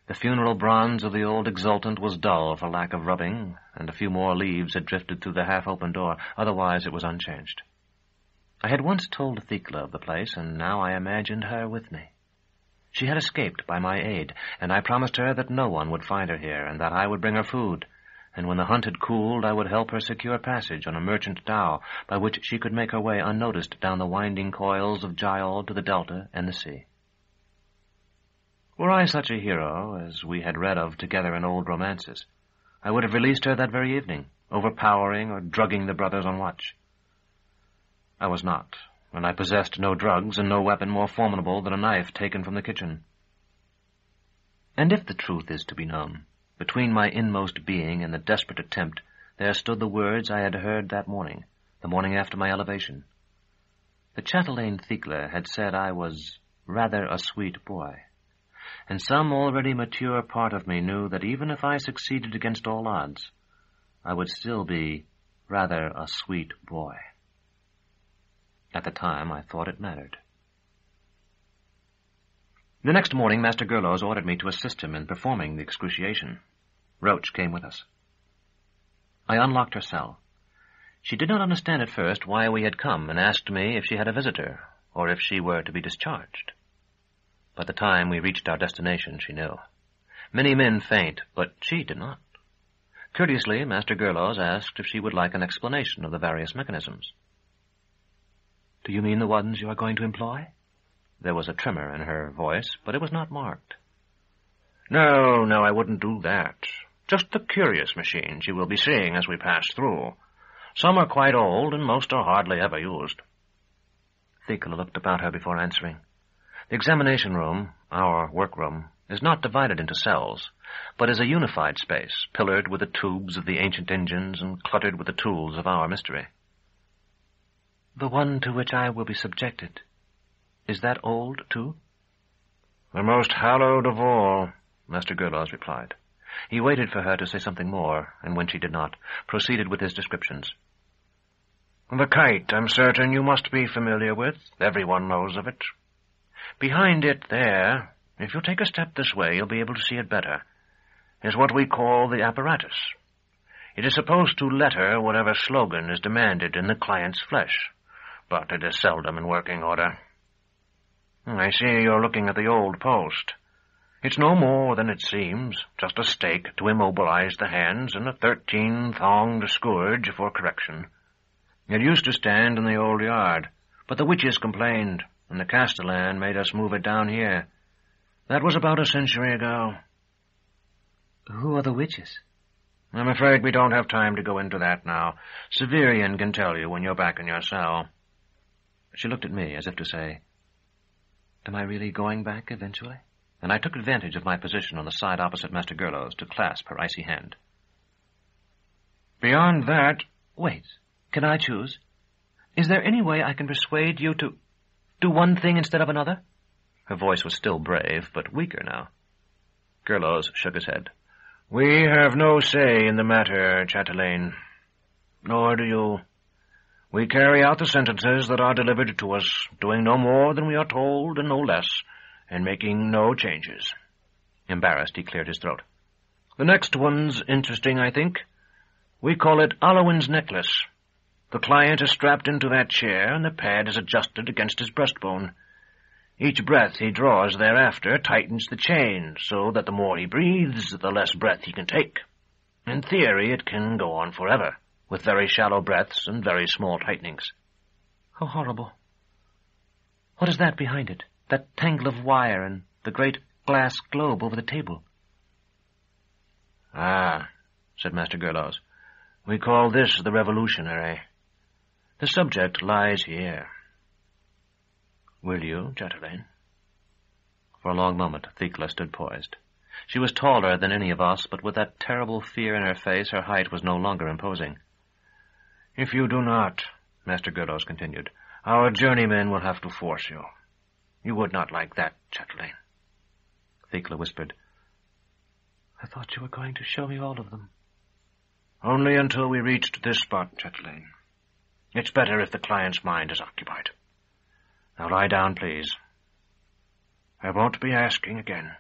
Speaker 2: The funeral bronze of the old exultant was dull for lack of rubbing, and a few more leaves had drifted through the half-open door. Otherwise, it was unchanged. I had once told Thekle of the place, and now I imagined her with me. She had escaped by my aid, and I promised her that no one would find her here, and that I would bring her food, and when the hunt had cooled, I would help her secure passage on a merchant dhow by which she could make her way unnoticed down the winding coils of Giald to the Delta and the sea. Were I such a hero as we had read of together in old romances, I would have released her that very evening, overpowering or drugging the brothers on watch. I was not, and I possessed no drugs and no weapon more formidable than a knife taken from the kitchen. And if the truth is to be known, between my inmost being and the desperate attempt, there stood the words I had heard that morning, the morning after my elevation. The chatelaine Thekle had said I was rather a sweet boy, and some already mature part of me knew that even if I succeeded against all odds, I would still be rather a sweet boy. At the time, I thought it mattered. The next morning, Master Gerlos ordered me to assist him in performing the excruciation. Roach came with us. I unlocked her cell. She did not understand at first why we had come, and asked me if she had a visitor, or if she were to be discharged. By the time we reached our destination, she knew. Many men faint, but she did not. Courteously, Master Gerlos asked if she would like an explanation of the various mechanisms. "Do you mean the ones you are going to employ?" There was a tremor in her voice, but it was not marked.
Speaker 4: No, I wouldn't do that. Just the curious machines you will be seeing as we pass through. Some are quite old, and most are hardly ever used."
Speaker 2: Thekle looked about her before answering. The examination room, our workroom, is not divided into cells, but is a unified space, pillared with the tubes of the ancient engines and cluttered with the tools of our mystery. "The one to which I will be subjected, is that old, too?"
Speaker 4: "The most hallowed of all,"
Speaker 2: Master Gerlos replied. He waited for her to say something more, and when she did not, proceeded with his descriptions.
Speaker 4: "The kite, I'm certain you must be familiar with. Everyone knows of it. Behind it there, if you take a step this way, you'll be able to see it better, is what we call the apparatus. It is supposed to letter whatever slogan is demanded in the client's flesh, but it is seldom in working order. I see you're looking at the old post. It's no more than it seems, just a stake to immobilize the hands and a 13-thonged scourge for correction. It used to stand in the old yard, but the witches complained, and the castellan made us move it down here. That was about a century ago."
Speaker 5: "Who are the witches?"
Speaker 4: "I'm afraid we don't have time to go into that now. Severian can tell you when you're back in your cell."
Speaker 2: She looked at me as if to say, "Am I really going back eventually?" And I took advantage of my position on the side opposite Master Gerlos to clasp her icy hand.
Speaker 4: "Beyond that—"
Speaker 5: "Wait. Can I choose? Is there any way I can persuade you to do one thing instead of another?"
Speaker 2: Her voice was still brave, but weaker now. Gerlos shook his head.
Speaker 4: "We have no say in the matter, chatelaine. Nor do you. We carry out the sentences that are delivered to us, doing no more than we are told and no less, and making no changes."
Speaker 2: Embarrassed, he cleared his throat.
Speaker 4: "The next one's interesting, I think. We call it Alowin's necklace. The client is strapped into that chair, and the pad is adjusted against his breastbone. Each breath he draws thereafter tightens the chain, so that the more he breathes, the less breath he can take. In theory, it can go on forever, with very shallow breaths and very small tightenings."
Speaker 5: "How horrible. What is that behind it? That tangle of wire and the great glass globe over the table?"
Speaker 4: "Ah," said Master Gerlos, "we call this the revolutionary. The subject lies here." "Will you, chatelaine?"
Speaker 2: For a long moment, Thekle stood poised. She was taller than any of us, but with that terrible fear in her face, her height was no longer imposing.
Speaker 4: "If you do not," Master Gerlos continued, "our journeymen will have to force you." You would not like that, Chatelaine.
Speaker 2: Thekla whispered.
Speaker 5: I thought you were going to show me all of them.
Speaker 4: Only until we reached this spot, Chatelaine. It's better if the client's mind is occupied. Now lie down, please. I won't be asking again.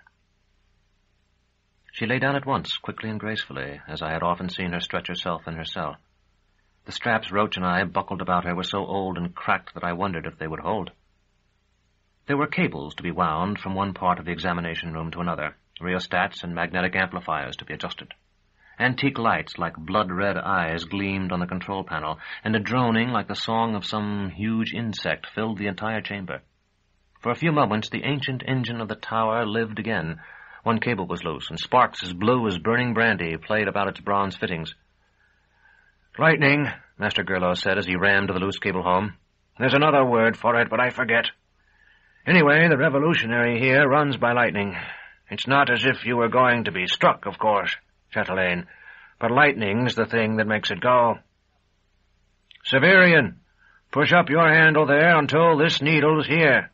Speaker 2: She lay down at once, quickly and gracefully, as I had often seen her stretch herself in her cell. The straps Roach and I buckled about her were so old and cracked that I wondered if they would hold. There were cables to be wound from one part of the examination room to another, rheostats and magnetic amplifiers to be adjusted. Antique lights like blood-red eyes gleamed on the control panel, and a droning like the song of some huge insect filled the entire chamber. For a few moments the ancient engine of the tower lived again. One cable was loose, and sparks as blue as burning brandy played about its bronze fittings.
Speaker 4: Lightning, Master Gerlow said as he rammed the loose cable home. There's another word for it, but I forget. Anyway, the revolutionary here runs by lightning. It's not as if you were going to be struck, of course, Chatelaine, but lightning's the thing that makes it go. Severian, push up your handle there until this needle's here.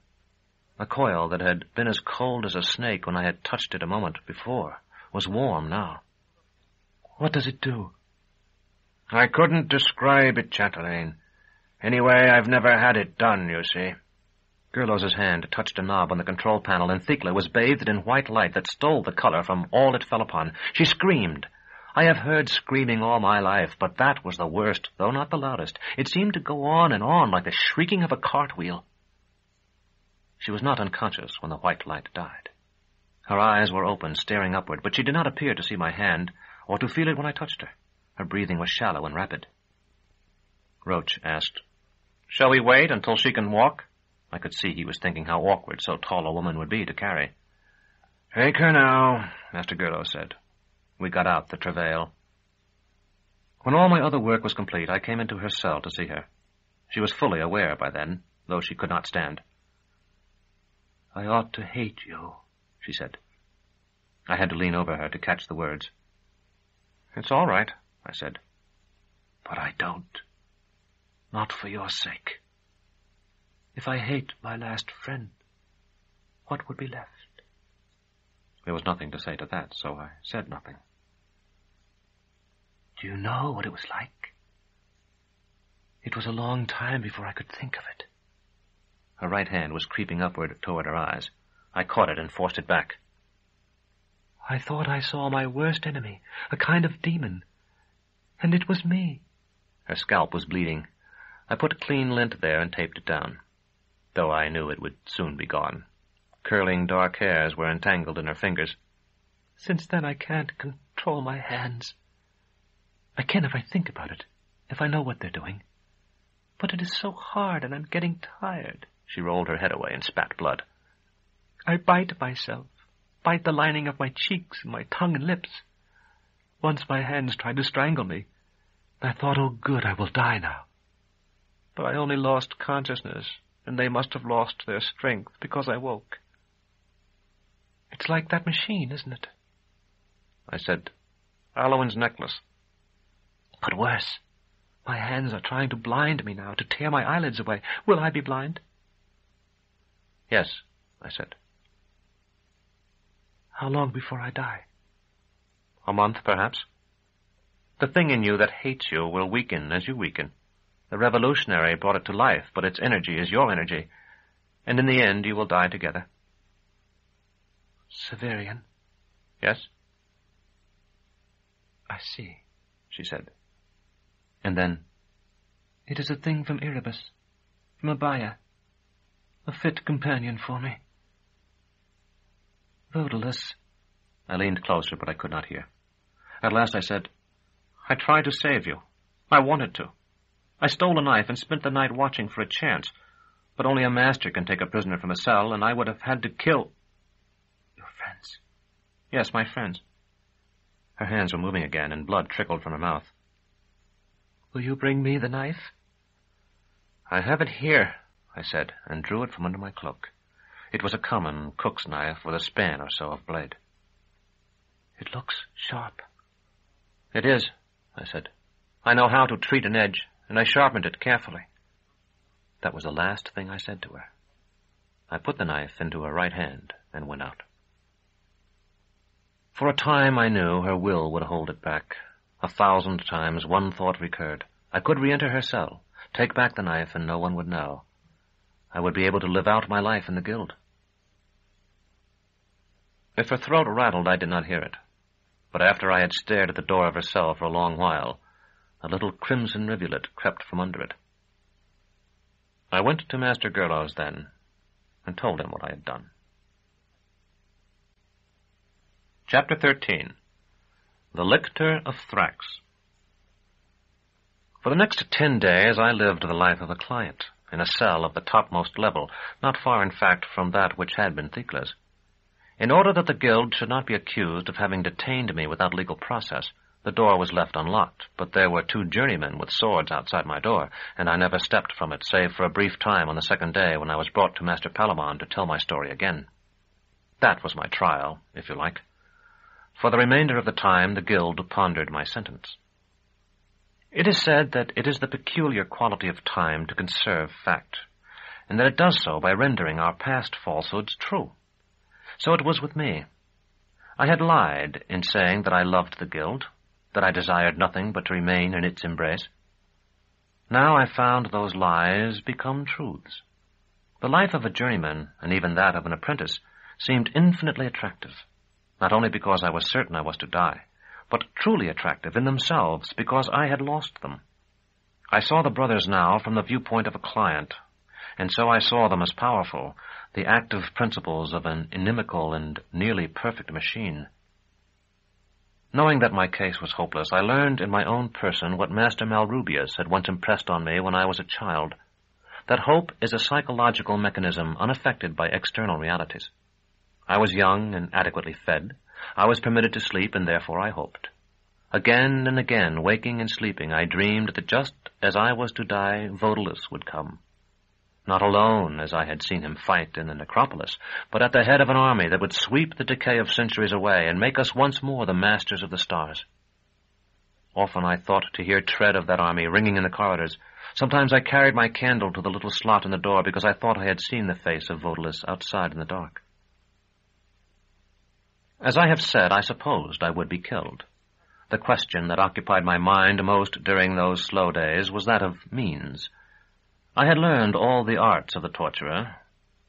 Speaker 2: A coil that had been as cold as a snake when I had touched it a moment before was warm now.
Speaker 5: What does it do?
Speaker 4: I couldn't describe it, Chatelaine. Anyway, I've never had it done, you see.
Speaker 2: Gerlow's hand touched a knob on the control panel, and Thekla was bathed in white light that stole the color from all it fell upon. She screamed. I have heard screaming all my life, but that was the worst, though not the loudest. It seemed to go on and on like the shrieking of a cartwheel. She was not unconscious when the white light died. Her eyes were open, staring upward, but she did not appear to see my hand, or to feel it when I touched her. Her breathing was shallow and rapid. Roach asked, "Shall we wait until she can walk?" I could see he was thinking how awkward so tall a woman would be to carry.
Speaker 4: "Take her now,"
Speaker 2: Master Gerlow said. We got out the travail. When all my other work was complete, I came into her cell to see her. She was fully aware by then, though she could not stand.
Speaker 5: "I ought to hate you," she said.
Speaker 2: I had to lean over her to catch the words. "It's all right," I said.
Speaker 5: "But I don't. Not for your sake. If I hate my last friend, what would be left?"
Speaker 2: There was nothing to say to that, so I said nothing.
Speaker 5: "Do you know what it was like? It was a long time before I could think of it."
Speaker 2: Her right hand was creeping upward toward her eyes. I caught it and forced it back.
Speaker 5: "I thought I saw my worst enemy, a kind of demon, and it was me."
Speaker 2: Her scalp was bleeding. I put clean lint there and taped it down, though I knew it would soon be gone. Curling dark hairs were entangled in her fingers.
Speaker 5: "Since then I can't control my hands. I can if I think about it, if I know what they're doing. But it is so hard, and I'm getting tired."
Speaker 2: She rolled her head away and spat blood.
Speaker 5: "I bite myself, bite the lining of my cheeks and my tongue and lips. Once my hands tried to strangle me. I thought, oh good, I will die now. But I only lost consciousness, and they must have lost their strength because I woke. It's like that machine, isn't it?"
Speaker 2: I said, "Alwyn's necklace."
Speaker 5: "But worse. My hands are trying to blind me now, to tear my eyelids away. Will I be blind?"
Speaker 2: "Yes," I said.
Speaker 5: "How long before I die?"
Speaker 2: "A month, perhaps. The thing in you that hates you will weaken as you weaken. The revolutionary brought it to life, but its energy is your energy, and in the end you will die together."
Speaker 5: "Severian?"
Speaker 2: "Yes?"
Speaker 5: "I see," she said.
Speaker 2: And then,
Speaker 5: "It is a thing from Erebus, from Abaya, a fit companion for me. Vodalus."
Speaker 2: I leaned closer, but I could not hear. At last I said, "I tried to save you. I wanted to. I stole a knife and spent the night watching for a chance, but only a master can take a prisoner from a cell, and I would have had to kill—"
Speaker 5: "Your friends?"
Speaker 2: "Yes, my friends." Her hands were moving again, and blood trickled from her mouth.
Speaker 5: "Will you bring me the knife?"
Speaker 2: "I have it here," I said, and drew it from under my cloak. It was a common cook's knife with a span or so of blade.
Speaker 5: "It looks sharp."
Speaker 2: "It is," I said. "I know how to treat an edge, and I sharpened it carefully." That was the last thing I said to her. I put the knife into her right hand and went out. For a time I knew her will would hold it back. 1,000 times one thought recurred. I could re-enter her cell, take back the knife, and no one would know. I would be able to live out my life in the guild. If her throat rattled, I did not hear it. But after I had stared at the door of her cell for a long while, a little crimson rivulet crept from under it. I went to Master Gerlos then, and told him what I had done. Chapter 13. The Lictor of Thrax. For the next 10 days I lived the life of a client, in a cell of the topmost level, not far in fact from that which had been Thecla's. In order that the guild should not be accused of having detained me without legal process, the door was left unlocked, but there were 2 journeymen with swords outside my door, and I never stepped from it, save for a brief time on the second day when I was brought to Master Palamon to tell my story again. That was my trial, if you like. For the remainder of the time, the guild pondered my sentence. It is said that it is the peculiar quality of time to conserve fact, and that it does so by rendering our past falsehoods true. So it was with me. I had lied in saying that I loved the guild, that I desired nothing but to remain in its embrace. Now I found those lies become truths. The life of a journeyman, and even that of an apprentice, seemed infinitely attractive, not only because I was certain I was to die, but truly attractive in themselves because I had lost them. I saw the brothers now from the viewpoint of a client, and so I saw them as powerful, the active principles of an inimical and nearly perfect machine. Knowing that my case was hopeless, I learned in my own person what Master Malrubius had once impressed on me when I was a child, that hope is a psychological mechanism unaffected by external realities. I was young and adequately fed. I was permitted to sleep, and therefore I hoped. Again and again, waking and sleeping, I dreamed that just as I was to die, Vodalus would come. Not alone, as I had seen him fight in the necropolis, but at the head of an army that would sweep the decay of centuries away and make us once more the masters of the stars. Often I thought to hear tread of that army ringing in the corridors. Sometimes I carried my candle to the little slot in the door because I thought I had seen the face of Vodalus outside in the dark. As I have said, I supposed I would be killed. The question that occupied my mind most during those slow days was that of means. I had learned all the arts of the torturer.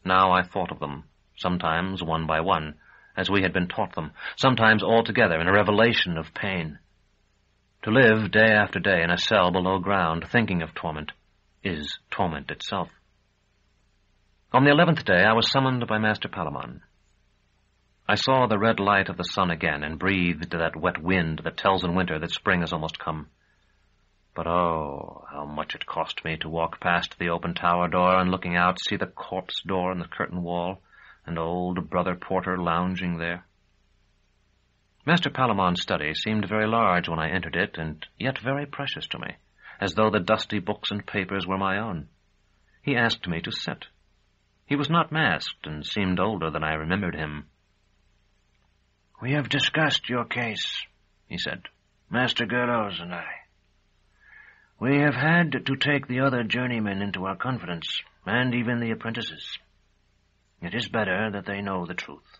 Speaker 2: Now I thought of them, sometimes one by one, as we had been taught them, sometimes all together in a revelation of pain. To live day after day in a cell below ground, thinking of torment, is torment itself. On the 11th day I was summoned by Master Palamon. I saw the red light of the sun again and breathed that wet wind that tells in winter that spring has almost come. But oh, how much it cost me to walk past the open tower door and looking out see the corpse door in the curtain wall and old Brother Porter lounging there. Master Palamon's study seemed very large when I entered it, and yet very precious to me, as though the dusty books and papers were my own. He asked me to sit. He was not masked and seemed older than I remembered him.
Speaker 6: "We have discussed your case," he said, "Master Gerlos and I. We have had to take the other journeymen into our confidence, and even the apprentices. It is better that they know the truth.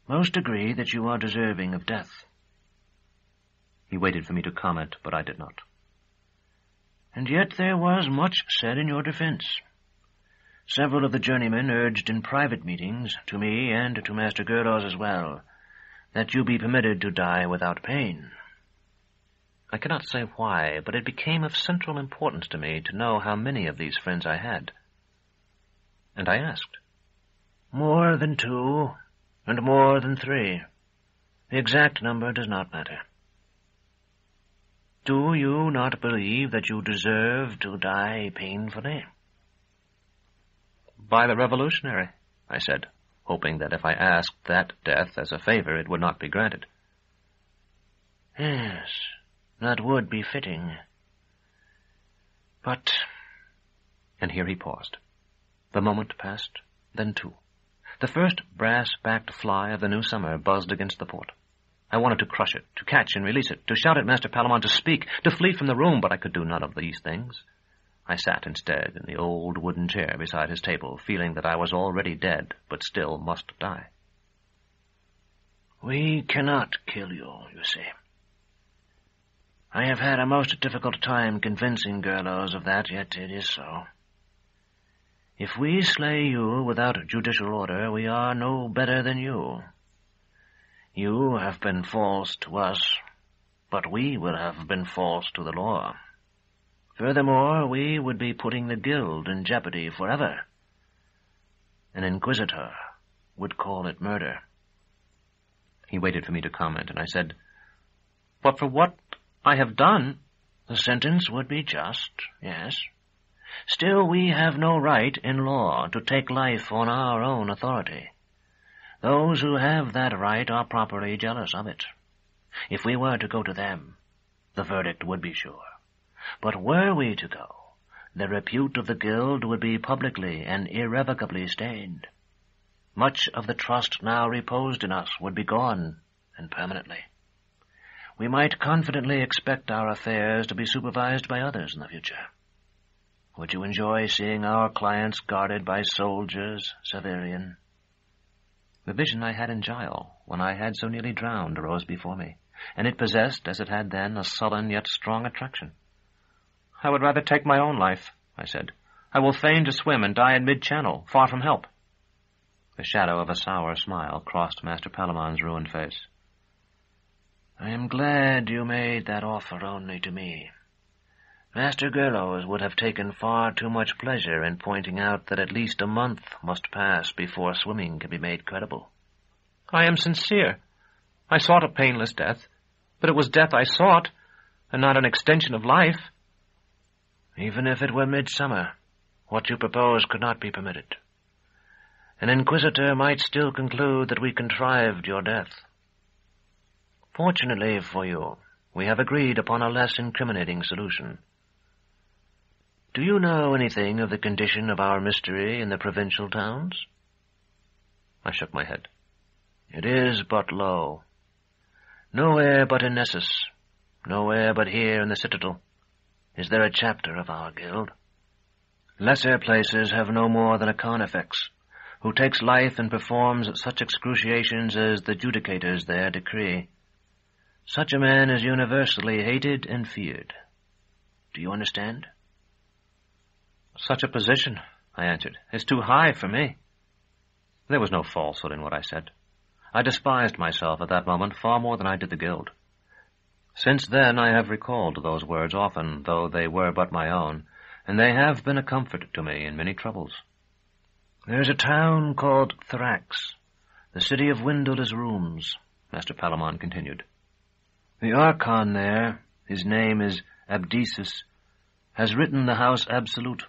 Speaker 6: Most agree that you are deserving of death."
Speaker 2: He waited for me to comment, but I did not.
Speaker 6: "And yet there was much said in your defense. Several of the journeymen urged in private meetings, to me and to Master Gerlos as well, that you be permitted to die without pain."
Speaker 2: I cannot say why, but it became of central importance to me to know how many of these friends I had. And I asked.
Speaker 6: "More than 2, and more than 3. The exact number does not matter. Do you not believe that you deserve to die painfully?"
Speaker 2: "By the Revolutionary," I said, hoping that if I asked that death as a favor, it would not be granted.
Speaker 6: "Yes, that would be fitting. But—"
Speaker 2: And here he paused. The moment passed, then 2. The first brass-backed fly of the new summer buzzed against the port. I wanted to crush it, to catch and release it, to shout at Master Palamon to speak, to flee from the room, but I could do none of these things. I sat instead in the old wooden chair beside his table, feeling that I was already dead, but still must die.
Speaker 6: We cannot kill you, you see. I have had a most difficult time convincing Gerlos of that, yet it is so. If we slay you without judicial order, we are no better than you. You have been false to us, but we will have been false to the law. Furthermore, we would be putting the guild in jeopardy forever. An inquisitor would call it murder.
Speaker 2: He waited for me to comment, and I said, "But for what I have done?"
Speaker 6: The sentence would be just, yes. Still, we have no right in law to take life on our own authority. Those who have that right are properly jealous of it. If we were to go to them, the verdict would be sure. But were we to go, the repute of the guild would be publicly and irrevocably stained. Much of the trust now reposed in us would be gone, and permanently. We might confidently expect our affairs to be supervised by others in the future. Would you enjoy seeing our clients guarded by soldiers, Severian?
Speaker 2: The vision I had in Giles, when I had so nearly drowned, arose before me, and it possessed, as it had then, a sullen yet strong attraction. "I would rather take my own life," I said. "I will feign to swim and die in mid-channel, far from help." The shadow of a sour smile crossed Master Palamon's ruined face.
Speaker 6: "I am glad you made that offer only to me. Master Gerlos would have taken far too much pleasure in pointing out that at least a month must pass before swimming can be made credible."
Speaker 5: "I am sincere. I sought a painless death, but it was death I sought, and not an extension of life."
Speaker 6: "Even if it were midsummer, what you propose could not be permitted. An inquisitor might still conclude that we contrived your death. Fortunately for you, we have agreed upon a less incriminating solution. Do you know anything of the condition of our mystery in the provincial towns?"
Speaker 2: I shook my head.
Speaker 6: "It is but low. Nowhere but in Nessus, nowhere but here in the citadel, is there a chapter of our guild. Lesser places have no more than a Carnifex, who takes life and performs such excruciations as the judicators there decree. Such a man is universally hated and feared. Do you understand?"
Speaker 2: "Such a position," I answered, "is too high for me." There was no falsehood in what I said. I despised myself at that moment far more than I did the guild. Since then I have recalled those words often, though they were but my own, and they have been a comfort to me in many troubles.
Speaker 6: "There is a town called Thrax, the city of windowless rooms," Master Palamon continued. "The Archon there, his name is Abdisus, has written the House Absolute.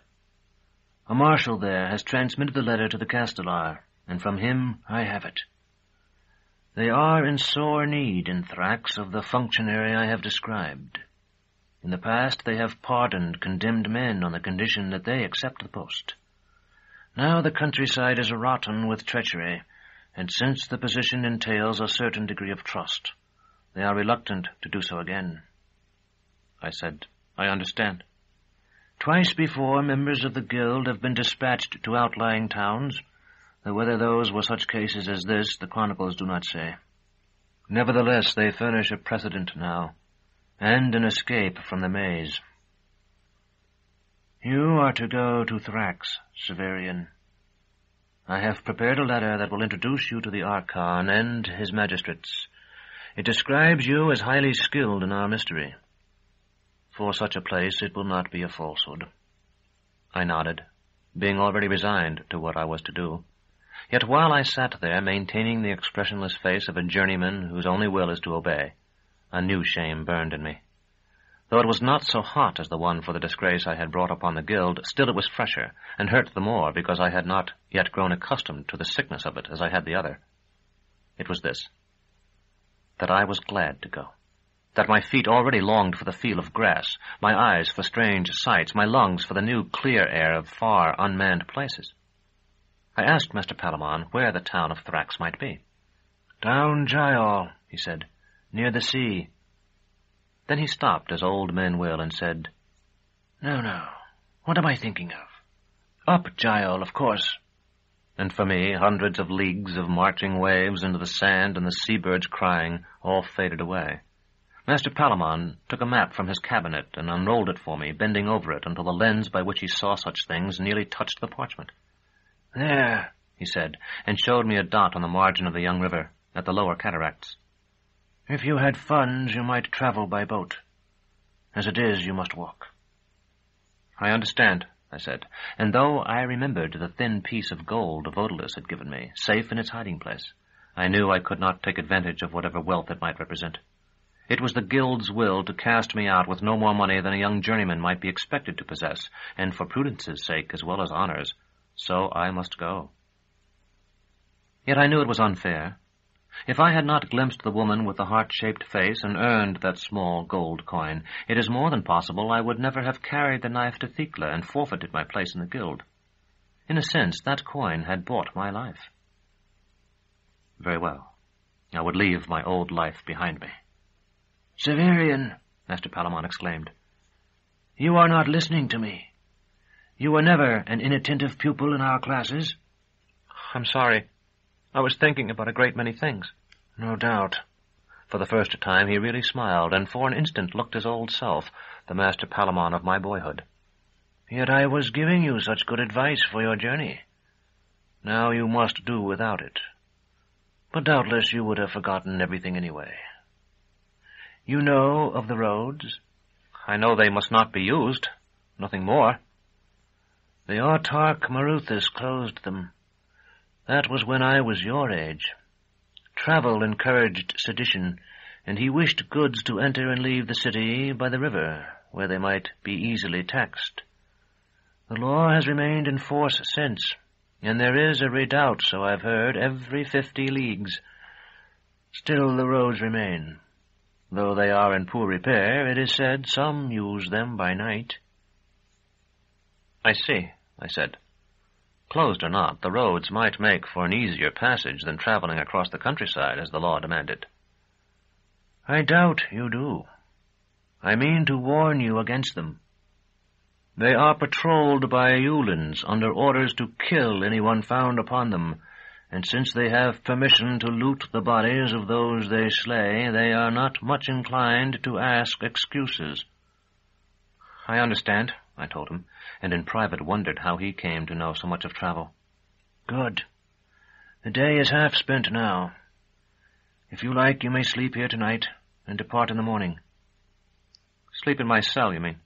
Speaker 6: A marshal there has transmitted the letter to the Castellar, and from him I have it. They are in sore need in Thrax of the functionary I have described. In the past they have pardoned condemned men on the condition that they accept the post. Now the countryside is rotten with treachery, and since the position entails a certain degree of trust, they are reluctant to do so again."
Speaker 2: I said, "I understand."
Speaker 6: "Twice before, members of the guild have been dispatched to outlying towns, though whether those were such cases as this, the chronicles do not say. Nevertheless, they furnish a precedent now, and an escape from the maze. You are to go to Thrax, Severian. I have prepared a letter that will introduce you to the Archon and his magistrates. It describes you as highly skilled in our mystery. For such a place it will not be a falsehood." I nodded, being already resigned to what I was to do. Yet while I sat there, maintaining the expressionless face of a journeyman whose only will is to obey, a new shame burned in me. Though it was not so hot as the one for the disgrace I had brought upon the guild, still it was fresher, and hurt the more because I had not yet grown accustomed to the sickness of it as I had the other. It was this: that I was glad to go. That my feet already longed for the feel of grass, my eyes for strange sights, my lungs for the new clear air of far unmanned places. I asked Master Palamon where the town of Thrax might be. "Down Giles," he said, "near the sea." Then he stopped, as old men will, and said, No. What am I thinking of? Up, Giles, of course.
Speaker 2: And for me, hundreds of leagues of marching waves into the sand and the seabirds crying all faded away. Master Palamon took a map from his cabinet and unrolled it for me, bending over it until the lens by which he saw such things nearly touched the parchment.
Speaker 6: There, he said,
Speaker 2: and showed me a dot on the margin of the young river, at the lower cataracts.
Speaker 6: If you had funds, you might travel by boat. As it is, you must walk.
Speaker 2: I understand, I said, and though I remembered the thin piece of gold Vodalus had given me, safe in its hiding place, I knew I could not take advantage of whatever wealth it might represent. It was the guild's will to cast me out with no more money than a young journeyman might be expected to possess, and for prudence's sake as well as honor's, so I must go. Yet I knew it was unfair. If I had not glimpsed the woman with the heart-shaped face and earned that small gold coin, it is more than possible I would never have carried the knife to Thrax and forfeited my place in the guild. In a sense, that coin had bought my life. Very well. I would leave my old life behind me.
Speaker 6: Severian, Master Palamon exclaimed, you are not listening to me. You were never an inattentive pupil in our classes.
Speaker 2: I'm sorry. I was thinking about a great many things.
Speaker 6: No doubt.
Speaker 2: For the first time he really smiled, and for an instant looked his old self, the Master Palamon of my boyhood.
Speaker 6: Yet I was giving you such good advice for your journey. Now you must do without it. But doubtless you would have forgotten everything anyway. You know of the roads?
Speaker 2: I know they must not be used. Nothing more.
Speaker 6: The Autarch Maruthus closed them. That was when I was your age. Travel encouraged sedition, and he wished goods to enter and leave the city by the river, where they might be easily taxed. The law has remained in force since, and there is a redoubt, so I've heard, every 50 leagues. Still the roads remain. Though they are in poor repair, it is said some use them by night.
Speaker 2: I see, I said. Closed or not, the roads might make for an easier passage than traveling across the countryside as the law demanded.
Speaker 6: I doubt you do. I mean to warn you against them. They are patrolled by Eulans under orders to kill anyone found upon them, and since they have permission to loot the bodies of those they slay, they are not much inclined to ask excuses.
Speaker 2: I understand, I told him, and in private wondered how he came to know so much of travel.
Speaker 6: Good. The day is half spent now. If you like, you may sleep here tonight and depart in the morning.
Speaker 2: Sleep in my cell, you mean?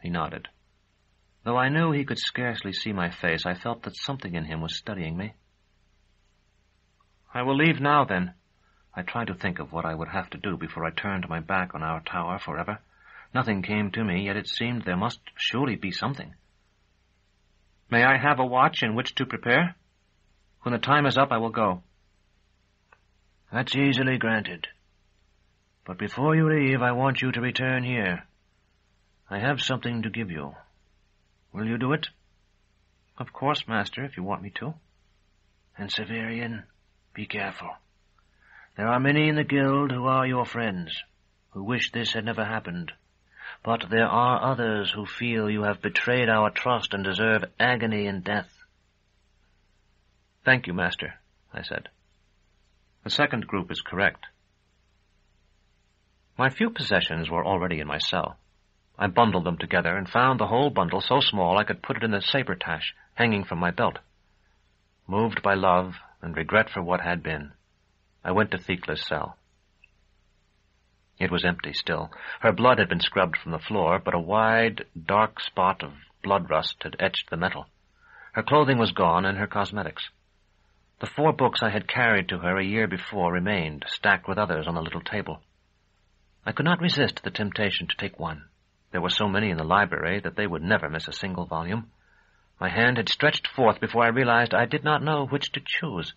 Speaker 2: He nodded. Though I knew he could scarcely see my face, I felt that something in him was studying me. I will leave now, then. I tried to think of what I would have to do before I turned my back on our tower forever. Nothing came to me, yet it seemed there must surely be something. May I have a watch in which to prepare? When the time is up, I will go.
Speaker 6: That's easily granted. But before you leave, I want you to return here. I have something to give you. Will you do it?
Speaker 2: Of course, Master, if you want me to.
Speaker 6: And Severian, be careful. There are many in the guild who are your friends, who wish this had never happened. But there are others who feel you have betrayed our trust and deserve agony and death.
Speaker 2: Thank you, Master, I said. The second group is correct. My few possessions were already in my cell. I bundled them together and found the whole bundle so small I could put it in a saber-tash hanging from my belt. Moved by love and regret for what had been, I went to Thecla's cell. It was empty still. Her blood had been scrubbed from the floor, but a wide, dark spot of blood rust had etched the metal. Her clothing was gone, and her cosmetics. The 4 books I had carried to her a year before remained, stacked with others on the little table. I could not resist the temptation to take one. There were so many in the library that they would never miss a single volume. My hand had stretched forth before I realized I did not know which to choose.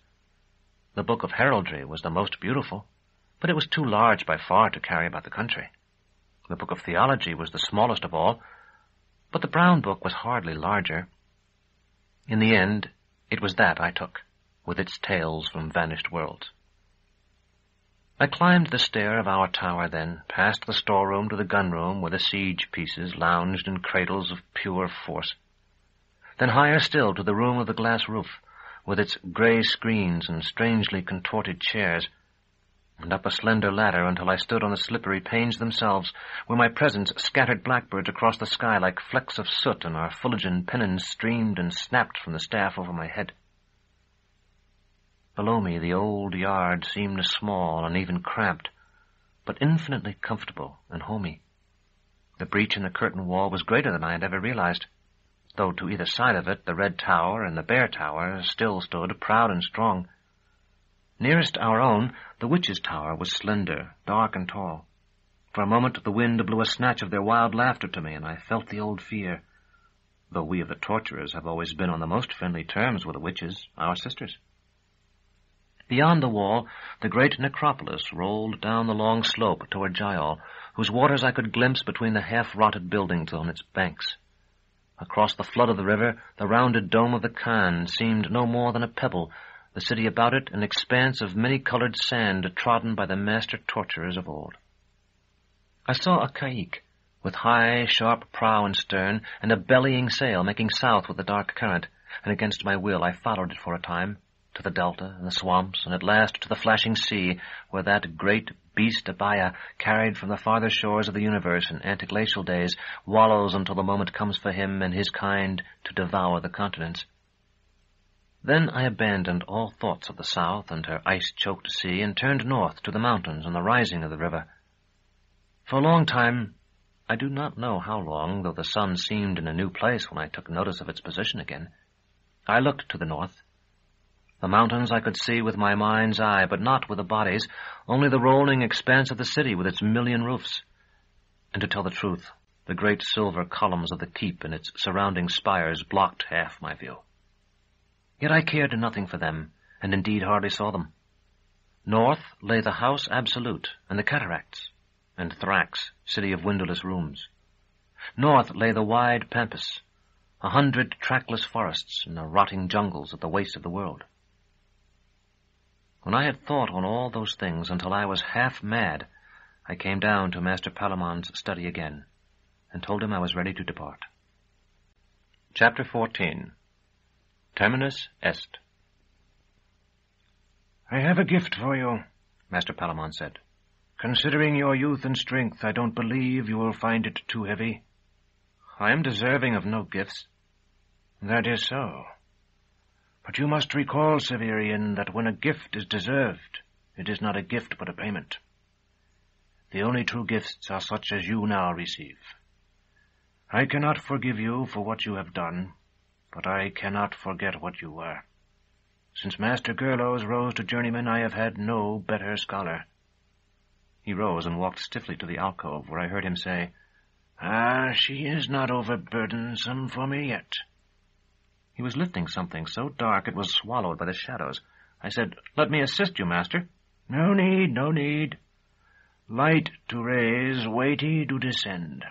Speaker 2: The Book of Heraldry was the most beautiful, but it was too large by far to carry about the country. The Book of Theology was the smallest of all, but the brown book was hardly larger. In the end, it was that I took, with its tales from vanished worlds. I climbed the stair of our tower then, past the storeroom to the gunroom where the siege pieces lounged in cradles of pure force. then higher still to the room of the glass roof, with its grey screens and strangely contorted chairs, and up a slender ladder until I stood on the slippery panes themselves, where my presence scattered blackbirds across the sky like flecks of soot, and our Fulgen pennons streamed and snapped from the staff over my head. Below me the old yard seemed small and even cramped, but infinitely comfortable and homey. The breach in the curtain wall was greater than I had ever realized, though to either side of it the Red Tower and the Bear Tower still stood proud and strong. Nearest our own, the Witch's Tower was slender, dark and tall. For a moment the wind blew a snatch of their wild laughter to me, and I felt the old fear, though we of the Torturers have always been on the most friendly terms with the witches, our sisters. Beyond the wall, the great necropolis rolled down the long slope toward Gial, whose waters I could glimpse between the half-rotted buildings on its banks. Across the flood of the river, the rounded dome of the Khan seemed no more than a pebble, the city about it an expanse of many-colored sand trodden by the master torturers of old. I saw a caïque, with high, sharp prow and stern, and a bellying sail making south with the dark current, and against my will I followed it for a time, to the delta and the swamps, and at last to the flashing sea, where that great beast Abaya, carried from the farther shores of the universe in anteglacial days, wallows until the moment comes for him and his kind to devour the continents. Then I abandoned all thoughts of the south and her ice-choked sea, and turned north to the mountains and the rising of the river. For a long time, I do not know how long, though the sun seemed in a new place when I took notice of its position again, I looked to the north. The mountains I could see with my mind's eye, but not with the bodies, only the rolling expanse of the city with its 1,000,000 roofs. And to tell the truth, the great silver columns of the keep and its surrounding spires blocked half my view. Yet I cared nothing for them, and indeed hardly saw them. North lay the House Absolute and the Cataracts, and Thrax, city of windowless rooms. North lay the wide Pampas, 100 trackless forests and the rotting jungles at the waste of the world. When I had thought on all those things until I was half mad, I came down to Master Palamon's study again, and told him I was ready to depart.
Speaker 1: Chapter 14. Terminus Est.
Speaker 6: "I have a gift for you," Master Palamon said. "Considering your youth and strength, I don't believe you will find it too heavy."
Speaker 2: "I am deserving of no gifts."
Speaker 6: "That is so. But you must recall, Severian, that when a gift is deserved, it is not a gift but a payment. The only true gifts are such as you now receive. I cannot forgive you for what you have done, but I cannot forget what you were. Since Master Gerlos rose to journeyman, I have had no better scholar."
Speaker 2: He rose and walked stiffly to the alcove, where I heard him say,
Speaker 6: She is not overburdensome for me yet."
Speaker 2: He was lifting something so dark it was swallowed by the shadows. I said, "Let me assist you, master."
Speaker 6: "No need, no need. Light to raise, weighty to descend.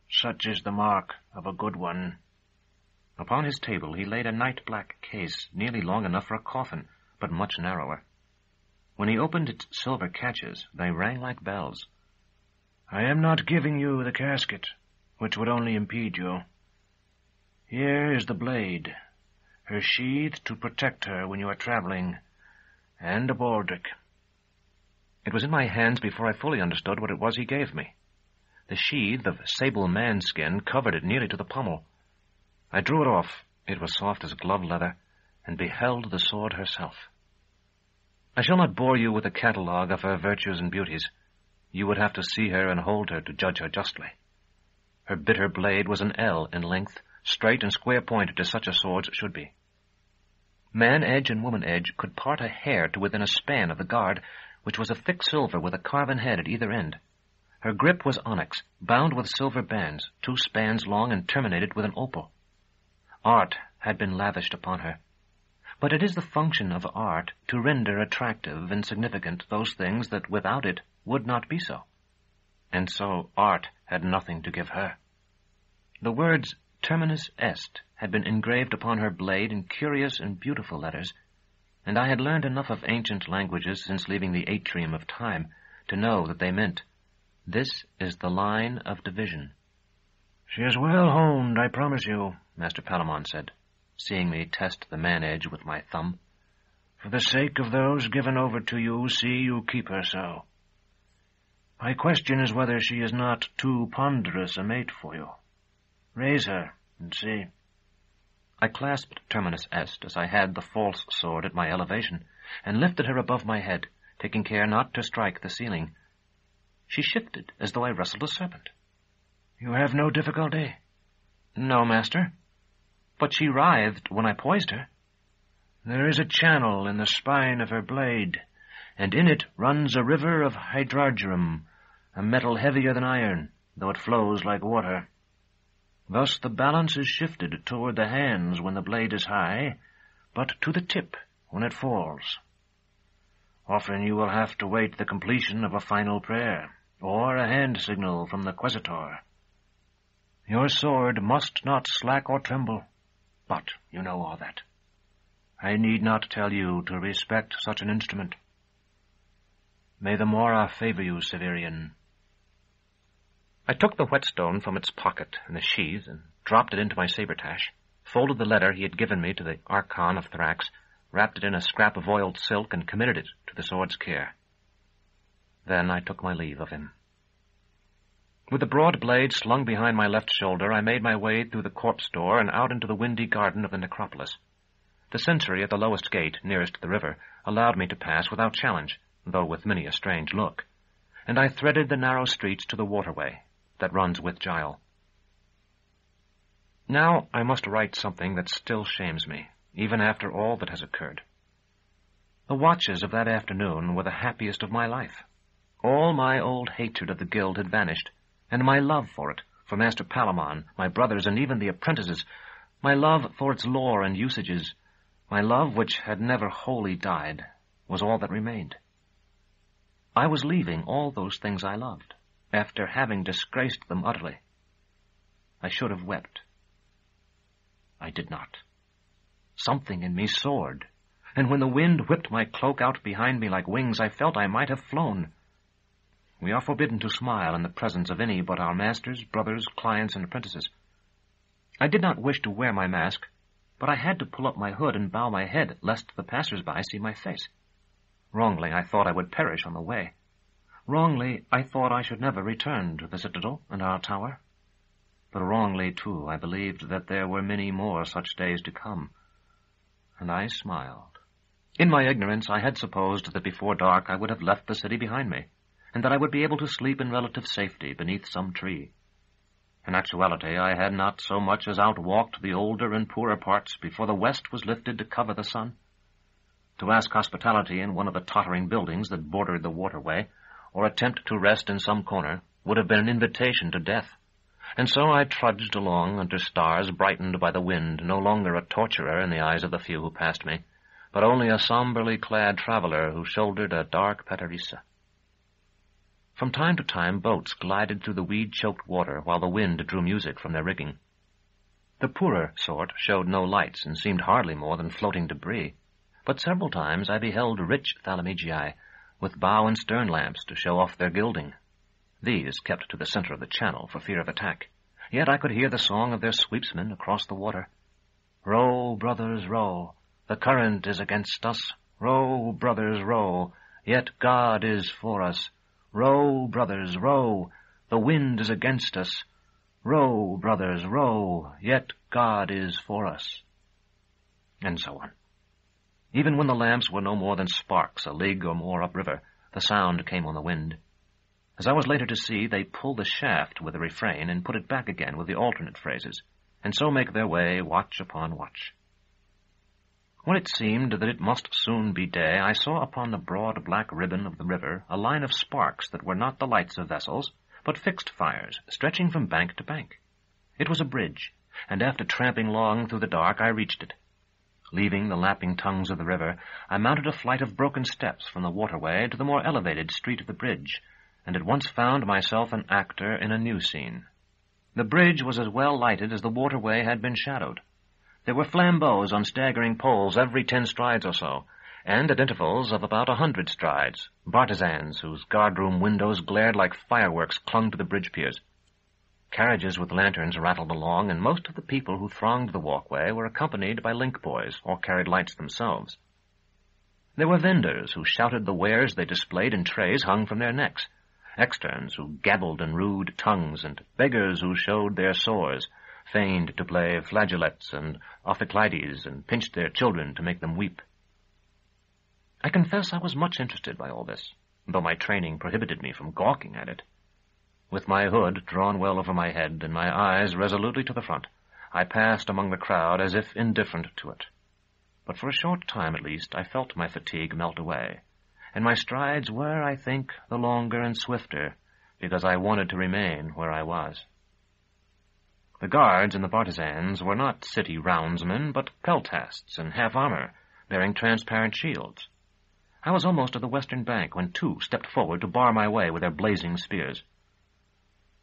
Speaker 6: Such is the mark of a good one."
Speaker 2: Upon his table he laid a night-black case, nearly long enough for a coffin, but much narrower. When he opened its silver catches, they rang like bells.
Speaker 6: "I am not giving you the casket, which would only impede you. Here is the blade, her sheath to protect her when you are traveling, and a baldric."
Speaker 2: It was in my hands before I fully understood what it was he gave me. The sheath of sable manskin covered it nearly to the pommel. I drew it off, it was soft as glove leather, and beheld the sword herself. I shall not bore you with a catalogue of her virtues and beauties. You would have to see her and hold her to judge her justly. Her bitter blade was an ell in length, straight and square-pointed as such a sword should be. Man-edge and woman-edge could part a hair to within a span of the guard, which was of thick silver with a carven head at either end. Her grip was onyx, bound with silver bands, 2 spans long and terminated with an opal. Art had been lavished upon her. But it is the function of art to render attractive and significant those things that without it would not be so. And so art had nothing to give her. The words Terminus Est had been engraved upon her blade in curious and beautiful letters, and I had learned enough of ancient languages since leaving the atrium of time to know that they meant, "This is the line of division."
Speaker 6: "She is well honed, I promise you,"
Speaker 2: Master Palamon said. seeing me test the man-edge with my thumb.
Speaker 6: For the sake of those given over to you, see you keep her so. My question is whether she is not too ponderous a mate for you. Raise her and see.
Speaker 2: I clasped Terminus Est as I had the false sword at my elevation, and lifted her above my head, taking care not to strike the ceiling. She shifted as though I wrestled a serpent.
Speaker 6: You have no difficulty?
Speaker 2: No, master. But she writhed when I poised her.
Speaker 6: There is a channel in the spine of her blade, and in it runs a river of hydrargyrum, a metal heavier than iron, though it flows like water. Thus the balance is shifted toward the hands when the blade is high, but to the tip when it falls. Often you will have to wait the completion of a final prayer, or a hand signal from the Quesitor. Your sword must not slack or tremble, but you know all that. I need not tell you to respect such an instrument. May the Mora favor you, Severian.
Speaker 2: I took the whetstone from its pocket in the sheath and dropped it into my sabretash, folded the letter he had given me to the Archon of Thrax, wrapped it in a scrap of oiled silk, and committed it to the sword's care. Then I took my leave of him. With the broad blade slung behind my left shoulder, I made my way through the corpse door and out into the windy garden of the necropolis. The sentry at the lowest gate, nearest the river, allowed me to pass without challenge, though with many a strange look, and I threaded the narrow streets to the waterway that runs with Gile. Now I must write something that still shames me, even after all that has occurred. The watches of that afternoon were the happiest of my life. All my old hatred of the guild had vanished, and my love for it, for Master Palamon, my brothers, and even the apprentices, my love for its lore and usages, my love which had never wholly died, was all that remained. I was leaving all those things I loved, after having disgraced them utterly. I should have wept. I did not. Something in me soared, and when the wind whipped my cloak out behind me like wings, I felt I might have flown. We are forbidden to smile in the presence of any but our masters, brothers, clients, and apprentices. I did not wish to wear my mask, but I had to pull up my hood and bow my head, lest the passers-by see my face. Wrongly, I thought I would perish on the way. Wrongly, I thought I should never return to the citadel and our tower. But wrongly, too, I believed that there were many more such days to come. And I smiled. In my ignorance, I had supposed that before dark I would have left the city behind me, and that I would be able to sleep in relative safety beneath some tree. In actuality, I had not so much as outwalked the older and poorer parts before the west was lifted to cover the sun. To ask hospitality in one of the tottering buildings that bordered the waterway, or attempt to rest in some corner, would have been an invitation to death. And so I trudged along under stars brightened by the wind, no longer a torturer in the eyes of the few who passed me, but only a somberly clad traveler who shouldered a dark paterissa. From time to time, boats glided through the weed-choked water while the wind drew music from their rigging. The poorer sort showed no lights and seemed hardly more than floating debris, but several times I beheld rich thalamigii with bow and stern lamps to show off their gilding. These kept to the center of the channel for fear of attack, yet I could hear the song of their sweepsmen across the water. Row, brothers, row, the current is against us. Row, brothers, row, yet God is for us. Row, brothers, row, the wind is against us. Row, brothers, row, yet God is for us. And so on. Even when the lamps were no more than sparks a league or more upriver, the sound came on the wind. As I was later to see, they pull the shaft with the refrain and put it back again with the alternate phrases, and so make their way watch upon watch. When it seemed that it must soon be day, I saw upon the broad black ribbon of the river a line of sparks that were not the lights of vessels, but fixed fires, stretching from bank to bank. It was a bridge, and after tramping long through the dark, I reached it. Leaving the lapping tongues of the river, I mounted a flight of broken steps from the waterway to the more elevated street of the bridge, and at once found myself an actor in a new scene. The bridge was as well lighted as the waterway had been shadowed. There were flambeaux on staggering poles every 10 strides or so, and at intervals of about 100 strides, bartizans whose guardroom windows glared like fireworks clung to the bridge piers. Carriages with lanterns rattled along, and most of the people who thronged the walkway were accompanied by link boys or carried lights themselves. There were vendors who shouted the wares they displayed in trays hung from their necks, externs who gabbled in rude tongues, and beggars who showed their sores, feigned to play flageolets and ophicleides, and pinched their children to make them weep. I confess I was much interested by all this, though my training prohibited me from gawking at it. With my hood drawn well over my head and my eyes resolutely to the front, I passed among the crowd as if indifferent to it. But for a short time at least I felt my fatigue melt away, and my strides were, I think, the longer and swifter, because I wanted to remain where I was. The guards and the partisans were not city roundsmen, but peltasts in half-armor, bearing transparent shields. I was almost at the western bank when two stepped forward to bar my way with their blazing spears.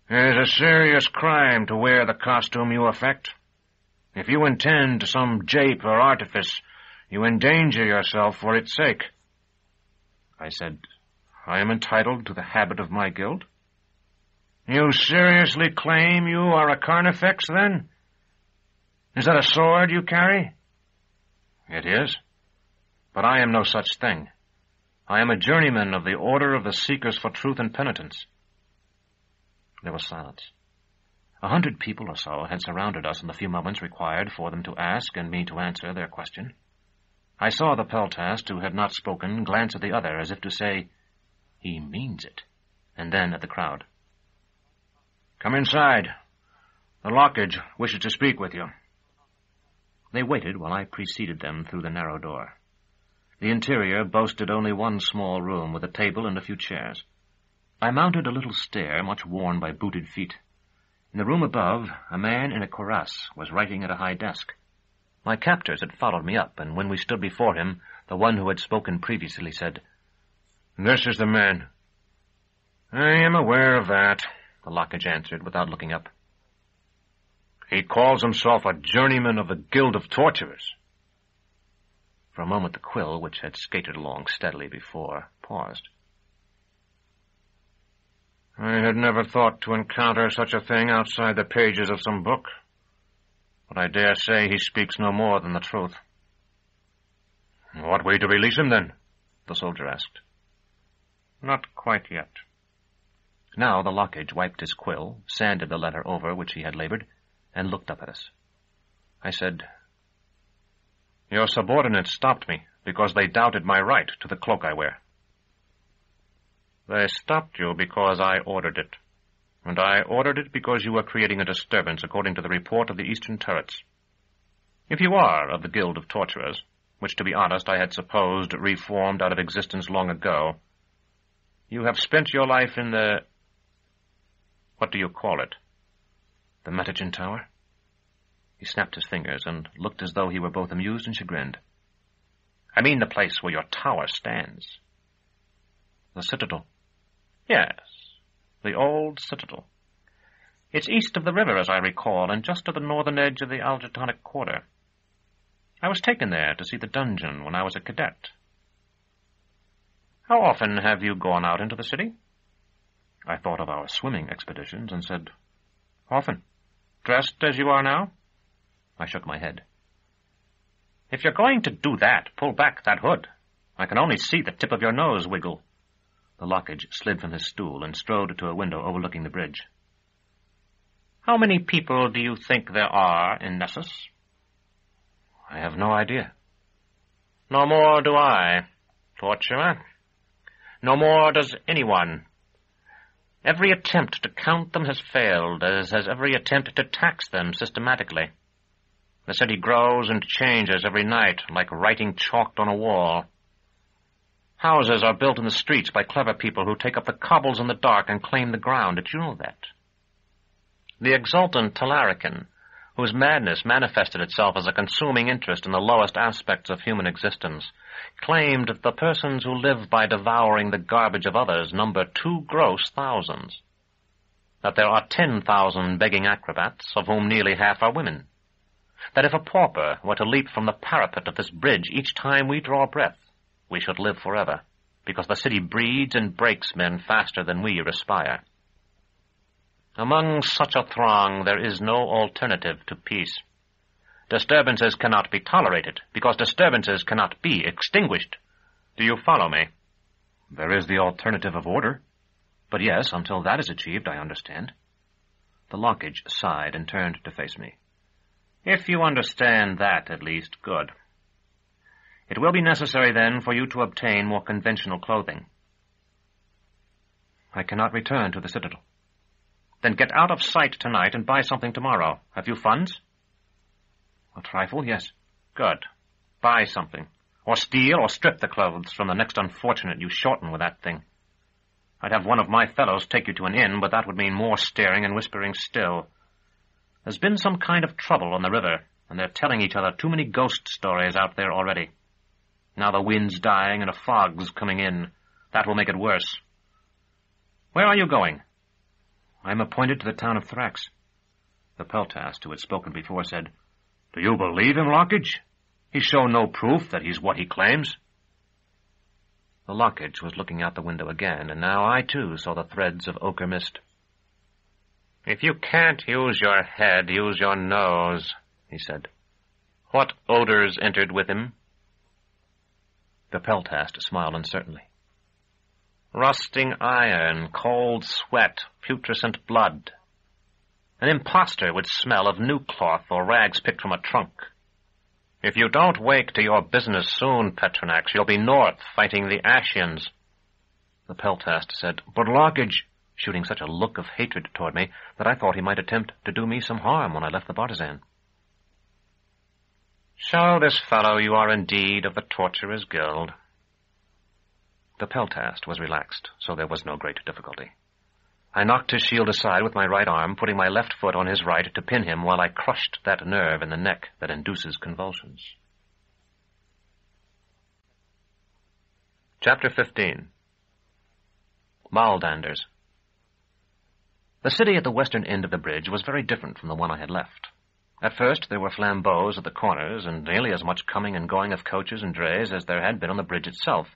Speaker 6: "It is a serious crime to wear the costume you affect. If you intend some jape or artifice, you endanger yourself for its sake."
Speaker 2: I said, "I am entitled to the habit of my guild."
Speaker 6: "You seriously claim you are a Carnifex, then? Is that a sword you carry?"
Speaker 2: "It is. But I am no such thing. I am a journeyman of the Order of the Seekers for Truth and Penitence." There was silence. 100 people or so had surrounded us in the few moments required for them to ask and me to answer their question. I saw the peltast who had not spoken glance at the other as if to say, "He means it," and then at the crowd.
Speaker 6: "Come inside. The lockage wishes to speak with you."
Speaker 2: They waited while I preceded them through the narrow door. The interior boasted only one small room with a table and a few chairs. I mounted a little stair, much worn by booted feet. In the room above, a man in a cuirass was writing at a high desk. My captors had followed me up, and when we stood before him, the one who had spoken previously said,
Speaker 6: "This is the man." "I am aware of that," the lockage answered without looking up. "He calls himself a journeyman of the Guild of Torturers."
Speaker 2: For a moment the quill, which had skated along steadily before, paused.
Speaker 6: "I had never thought to encounter such a thing outside the pages of some book, but I dare say he speaks no more than the truth." "What way to release him, then?" the soldier asked.
Speaker 2: "Not quite yet." Now the lockage wiped his quill, sanded the letter over which he had labored, and looked up at us. I said,
Speaker 6: "Your subordinates stopped me because they doubted my right to the cloak I wear." "They stopped you because I ordered it. And I ordered it because you were creating a disturbance according to the report of the eastern turrets. If you are of the Guild of Torturers, which to be honest I had supposed reformed out of existence long ago, you have spent your life in the... what do you call it?"
Speaker 2: "The Metagen Tower?" He snapped his fingers and looked as though he were both amused and chagrined.
Speaker 6: "I mean the place where your tower stands."
Speaker 2: "The Citadel?"
Speaker 6: "Yes, the old Citadel. It's east of the river, as I recall, and just at the northern edge of the Algetonic quarter. I was taken there to see the dungeon when I was a cadet." "How often have you gone out into the city?"
Speaker 2: I thought of our swimming expeditions and said,
Speaker 6: "Often. Dressed as you are now?"
Speaker 2: I shook my head.
Speaker 6: "If you're going to do that, pull back that hood. I can only see the tip of your nose wiggle."
Speaker 2: The lockage slid from his stool and strode to a window overlooking the bridge.
Speaker 6: "How many people do you think there are in Nessus?"
Speaker 2: "I have no idea."
Speaker 6: "No more do I, Torturer. No more does anyone. Every attempt to count them has failed, as has every attempt to tax them systematically. The city grows and changes every night, like writing chalked on a wall. Houses are built in the streets by clever people who take up the cobbles in the dark and claim the ground. Did you know that? The exultant Talarican, whose madness manifested itself as a consuming interest in the lowest aspects of human existence, claimed that the persons who live by devouring the garbage of others number 2 gross thousands, that there are 10,000 begging acrobats, of whom nearly half are women, that if a pauper were to leap from the parapet of this bridge each time we draw breath, we should live forever, because the city breeds and breaks men faster than we respire.
Speaker 3: Among such a throng there is no alternative to peace. Disturbances cannot be tolerated, because disturbances cannot be extinguished. Do you follow me?
Speaker 2: There is the alternative of order. But yes, until that is achieved, I understand. The lockage sighed and turned to face me.
Speaker 3: If you understand that, at least, good. It will be necessary, then, for you to obtain more conventional clothing.
Speaker 2: I cannot return to the Citadel.
Speaker 3: Then get out of sight tonight and buy something tomorrow. Have you funds?
Speaker 2: A trifle, yes.
Speaker 3: Good. Buy something. Or steal or strip the clothes from the next unfortunate you shorten with that thing. I'd have one of my fellows take you to an inn, but that would mean more staring and whispering still. There's been some kind of trouble on the river, and they're telling each other too many ghost stories out there already. Now the wind's dying and a fog's coming in. That will make it worse. Where are you going?
Speaker 2: I'm appointed to the town of Thrax. The Peltast, who had spoken before, said,
Speaker 3: Do you believe him, Lockage? He's shown no proof that he's what he claims.
Speaker 2: The Lockage was looking out the window again, and now I, too, saw the threads of ochre mist.
Speaker 3: If you can't use your head, use your nose, he said. What odors entered with him?
Speaker 2: The Peltast smiled uncertainly.
Speaker 3: Rusting iron, cold sweat, putrescent blood. An impostor would smell of new cloth or rags picked from a trunk. If you don't wake to your business soon, Petronax, you'll be north fighting the Ashians.
Speaker 2: The Peltast said, But Lockage, shooting such a look of hatred toward me that I thought he might attempt to do me some harm when I left the bartizan.
Speaker 3: Show this fellow you are indeed of the Torturer's Guild.
Speaker 2: The Peltast was relaxed, so there was no great difficulty. I knocked his shield aside with my right arm, putting my left foot on his right to pin him while I crushed that nerve in the neck that induces convulsions. Chapter 15. Baldanders. The city at the western end of the bridge was very different from the one I had left. At first there were flambeaux at the corners, and nearly as much coming and going of coaches and drays as there had been on the bridge itself.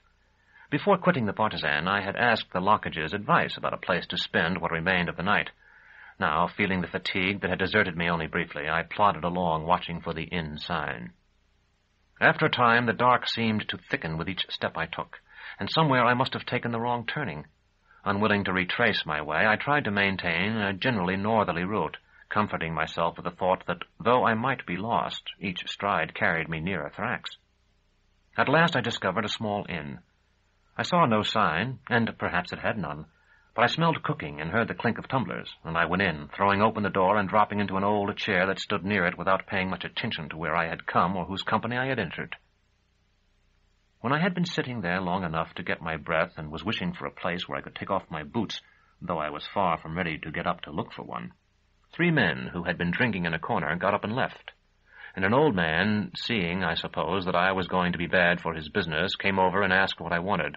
Speaker 2: Before quitting the bartizan, I had asked the Lockage's advice about a place to spend what remained of the night. Now, feeling the fatigue that had deserted me only briefly, I plodded along, watching for the inn sign. After a time, the dark seemed to thicken with each step I took, and somewhere I must have taken the wrong turning. Unwilling to retrace my way, I tried to maintain a generally northerly route, comforting myself with the thought that, though I might be lost, each stride carried me nearer Thrax. At last I discovered a small inn. I saw no sign, and perhaps it had none, but I smelled cooking and heard the clink of tumblers, and I went in, throwing open the door and dropping into an old chair that stood near it without paying much attention to where I had come or whose company I had entered. When I had been sitting there long enough to get my breath and was wishing for a place where I could take off my boots, though I was far from ready to get up to look for one, 3 men who had been drinking in a corner got up and left. And an old man, seeing, I suppose, that I was going to be bad for his business, came over and asked what I wanted.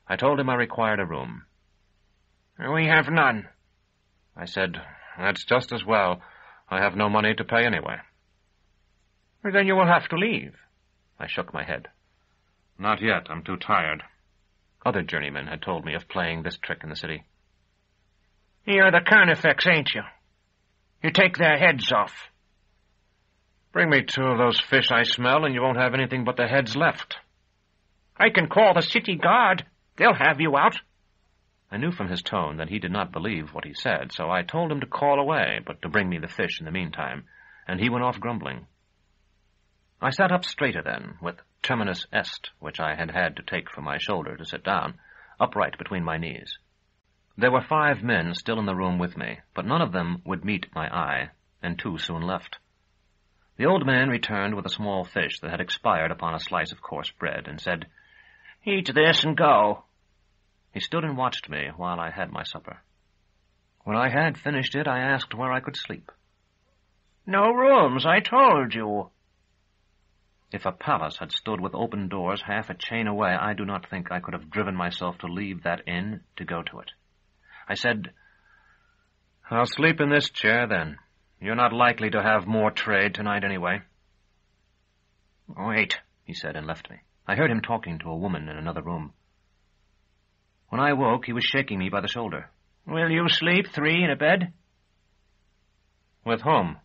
Speaker 2: I told him I required a room.
Speaker 6: We have none.
Speaker 2: I said, That's just as well. I have no money to pay anyway.
Speaker 6: Then you will have to leave.
Speaker 2: I shook my head. Not yet. I'm too tired. Other journeymen had told me of playing this trick in the city.
Speaker 6: You're the Carnifex, ain't you? You take their heads off.
Speaker 2: Bring me 2 of those fish I smell, and you won't have anything but the heads left.
Speaker 6: I can call the city guard. They'll have you out.
Speaker 2: I knew from his tone that he did not believe what he said, so I told him to call away, but to bring me the fish in the meantime, and he went off grumbling. I sat up straighter then, with Terminus Est, which I had had to take from my shoulder to sit down, upright between my knees. There were 5 men still in the room with me, but none of them would meet my eye, and 2 soon left. The old man returned with a small fish that had expired upon a slice of coarse bread, and said,
Speaker 6: Eat this and go.
Speaker 2: He stood and watched me while I had my supper. When I had finished it, I asked where I could sleep.
Speaker 6: No rooms, I told you.
Speaker 2: If a palace had stood with open doors half a chain away, I do not think I could have driven myself to leave that inn to go to it. I said, I'll sleep in this chair, then. You're not likely to have more trade tonight, anyway.
Speaker 6: Wait,
Speaker 2: he said, and left me. I heard him talking to a woman in another room. When I woke, he was shaking me by the shoulder.
Speaker 3: Will you sleep 3 in a bed?
Speaker 4: With whom?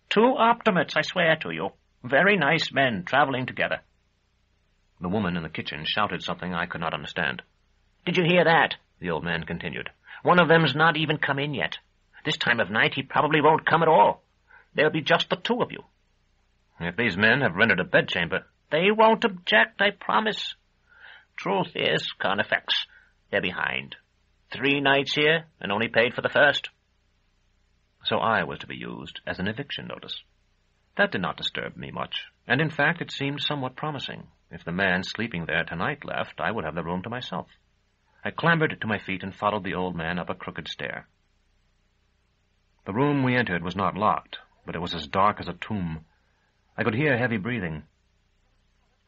Speaker 3: 2 optimates, I swear to you. Very nice men traveling together.
Speaker 2: The woman in the kitchen shouted something I could not understand.
Speaker 3: Did you hear that? The old man continued. One of them's not even come in yet. This time of night he probably won't come at all. There'll be just the 2 of you.
Speaker 2: If these men have rented a bedchamber...
Speaker 3: They won't object, I promise. Truth is, Carnifex, they're behind. 3 nights here, and only paid for the first.
Speaker 2: So I was to be used as an eviction notice. That did not disturb me much, and in fact it seemed somewhat promising. If the man sleeping there tonight left, I would have the room to myself. I clambered to my feet and followed the old man up a crooked stair. The room we entered was not locked, but it was as dark as a tomb. I could hear heavy breathing.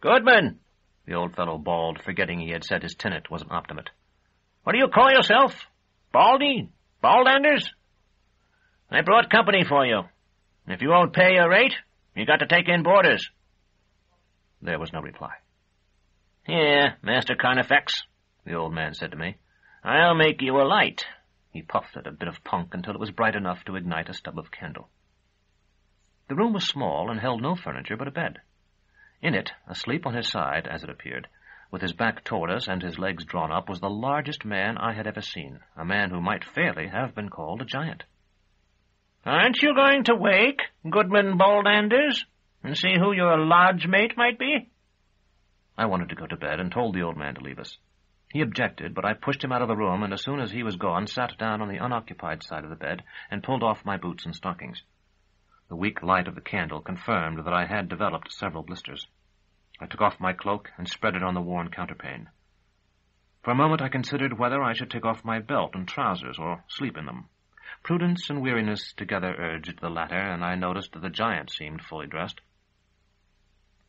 Speaker 3: Goodman,
Speaker 2: the old fellow bawled, forgetting he had said his tenant was an optimate.
Speaker 3: What do you call yourself? Baldy? Baldanders? I brought company for you. If you won't pay your rate, you got to take in boarders.
Speaker 2: There was no reply.
Speaker 3: Here, Master Carnifex, the old man said to me. I'll make you a light.
Speaker 2: He puffed at a bit of punk until it was bright enough to ignite a stub of candle. The room was small and held no furniture but a bed. In it, asleep on his side, as it appeared, with his back toward us and his legs drawn up, was the largest man I had ever seen, a man who might fairly have been called a giant.
Speaker 3: Aren't you going to wake, Goodman Baldanders, and see who your lodge mate might be?
Speaker 2: I wanted to go to bed and told the old man to leave us. He objected, but I pushed him out of the room, and as soon as he was gone, sat down on the unoccupied side of the bed and pulled off my boots and stockings. The weak light of the candle confirmed that I had developed several blisters. I took off my cloak and spread it on the worn counterpane. For a moment I considered whether I should take off my belt and trousers or sleep in them. Prudence and weariness together urged the latter, and I noticed that the giant seemed fully dressed.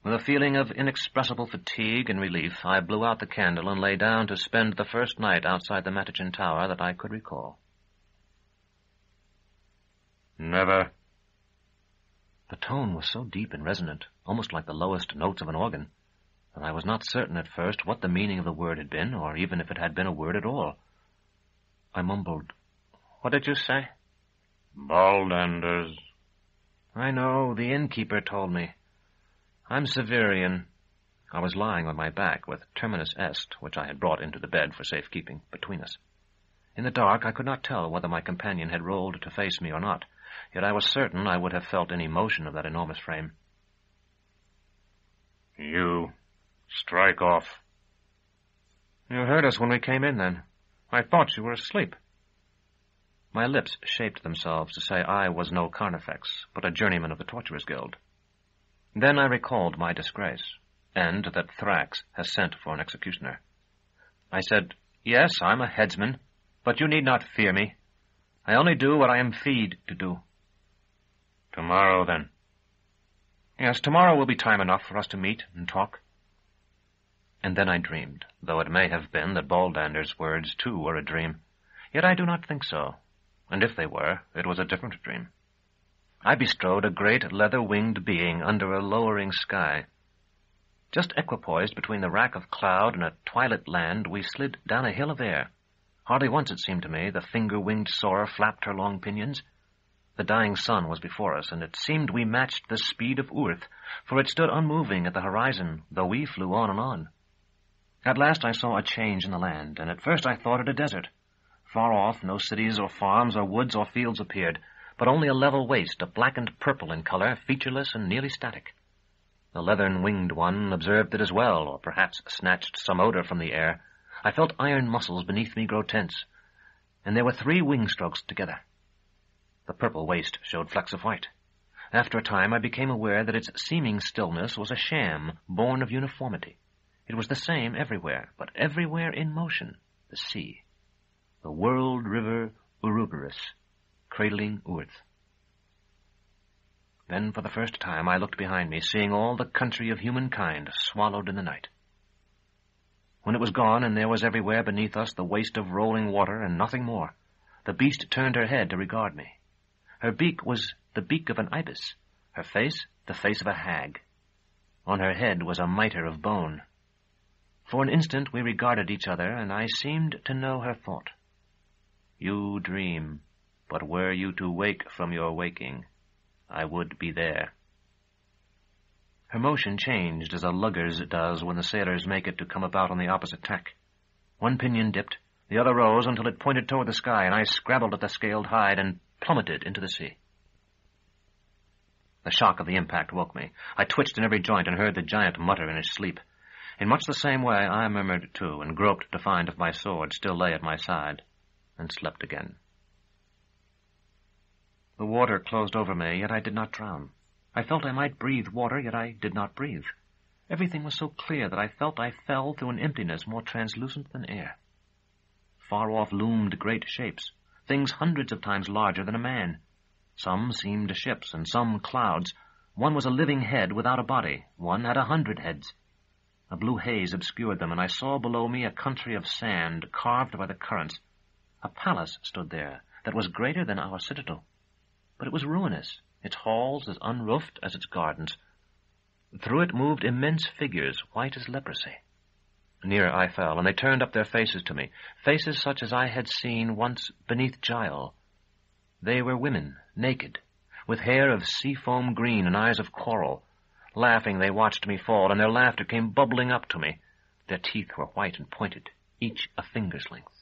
Speaker 2: With a feeling of inexpressible fatigue and relief, I blew out the candle and lay down to spend the first night outside the Matachin Tower that I could recall.
Speaker 4: Never.
Speaker 2: The tone was so deep and resonant, almost like the lowest notes of an organ, that I was not certain at first what the meaning of the word had been, or even if it had been a word at all. I mumbled, "What did you say?"
Speaker 4: Baldanders.
Speaker 2: I know, the innkeeper told me. I'm Severian. I was lying on my back with Terminus Est, which I had brought into the bed for safekeeping, between us. In the dark I could not tell whether my companion had rolled to face me or not, yet I was certain I would have felt any motion of that enormous frame.
Speaker 4: You. Strike off.
Speaker 2: You heard us when we came in, then. I thought you were asleep. My lips shaped themselves to say I was no Carnifex, but a journeyman of the Torturers' Guild. Then I recalled my disgrace, and that Thrax has sent for an executioner. I said, "Yes, I'm a headsman, but you need not fear me. I only do what I am feed to do."
Speaker 4: Tomorrow, then.
Speaker 2: Yes, tomorrow will be time enough for us to meet and talk. And then I dreamed, though it may have been that Baldander's words, too, were a dream. Yet I do not think so, and if they were, it was a different dream. I bestrode a great leather-winged being under a lowering sky. Just equipoised between the rack of cloud and a twilit land, we slid down a hill of air. Hardly once, it seemed to me, the finger-winged soarer flapped her long pinions. The dying sun was before us, and it seemed we matched the speed of Urth, for it stood unmoving at the horizon, though we flew on and on. At last I saw a change in the land, and at first I thought it a desert. Far off, no cities or farms or woods or fields appeared, but only a level waste, a blackened purple in color, featureless and nearly static. The leathern-winged one observed it as well, or perhaps snatched some odor from the air. I felt iron muscles beneath me grow tense, and there were 3 wing strokes together. The purple waste showed flecks of white. After a time I became aware that its seeming stillness was a sham, born of uniformity. It was the same everywhere, but everywhere in motion, the sea. The world river Ouroboros, cradling Urth. Then, for the first time, I looked behind me, seeing all the country of humankind swallowed in the night. When it was gone, and there was everywhere beneath us the waste of rolling water and nothing more, the beast turned her head to regard me. Her beak was the beak of an ibis, her face the face of a hag. On her head was a mitre of bone. For an instant we regarded each other, and I seemed to know her thought. You dream, but were you to wake from your waking, I would be there." Her motion changed as a lugger's does when the sailors make it to come about on the opposite tack. One pinion dipped, the other rose until it pointed toward the sky, and I scrabbled at the scaled hide and plummeted into the sea. The shock of the impact woke me. I twitched in every joint and heard the giant mutter in his sleep. In much the same way, I murmured too, and groped to find if my sword still lay at my side, and slept again. The water closed over me, yet I did not drown. I felt I might breathe water, yet I did not breathe. Everything was so clear that I felt I fell through an emptiness more translucent than air. Far off loomed great shapes, things hundreds of times larger than a man. Some seemed ships, and some clouds. One was a living head without a body. One had 100 heads. A blue haze obscured them, and I saw below me a country of sand carved by the currents. A palace stood there that was greater than our citadel. But it was ruinous, its halls as unroofed as its gardens. Through it moved immense figures, white as leprosy. Nearer I fell, and they turned up their faces to me, faces such as I had seen once beneath Gial. They were women, naked, with hair of sea-foam green and eyes of coral. Laughing, they watched me fall, and their laughter came bubbling up to me. Their teeth were white and pointed, each a finger's length.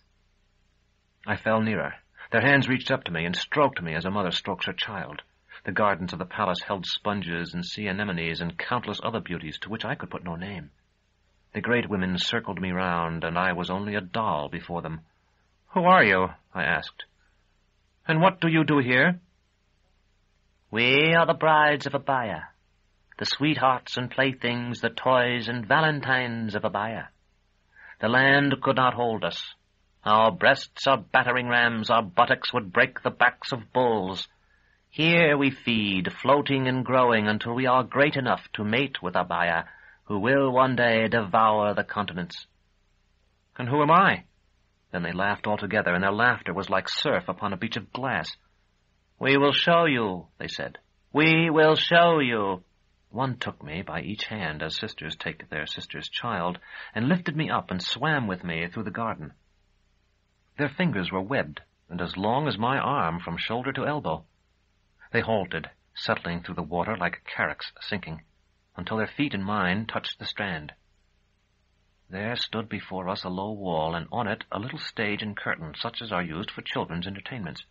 Speaker 2: I fell nearer. Their hands reached up to me and stroked me as a mother strokes her child. The gardens of the palace held sponges and sea anemones and countless other beauties to which I could put no name. The great women circled me round, and I was only a doll before them. "Who are you?" I asked. "And what do you do here?"
Speaker 3: "We are the brides of Abaya, the sweethearts and playthings, the toys and valentines of Abaya. The land could not hold us. Our breasts are battering rams, our buttocks would break the backs of bulls. Here we feed, floating and growing until we are great enough to mate with Abaya, who will one day devour the continents."
Speaker 2: "And who am I?" Then they laughed all together, and their laughter was like surf upon a beach of glass.
Speaker 3: "We will show you," they said. "We will show you."
Speaker 2: One took me by each hand, as sisters take their sister's child, and lifted me up and swam with me through the garden. Their fingers were webbed, and as long as my arm from shoulder to elbow. They halted, settling through the water like carracks sinking, until their feet and mine touched the strand. There stood before us a low wall, and on it a little stage and curtain, such as are used for children's entertainments.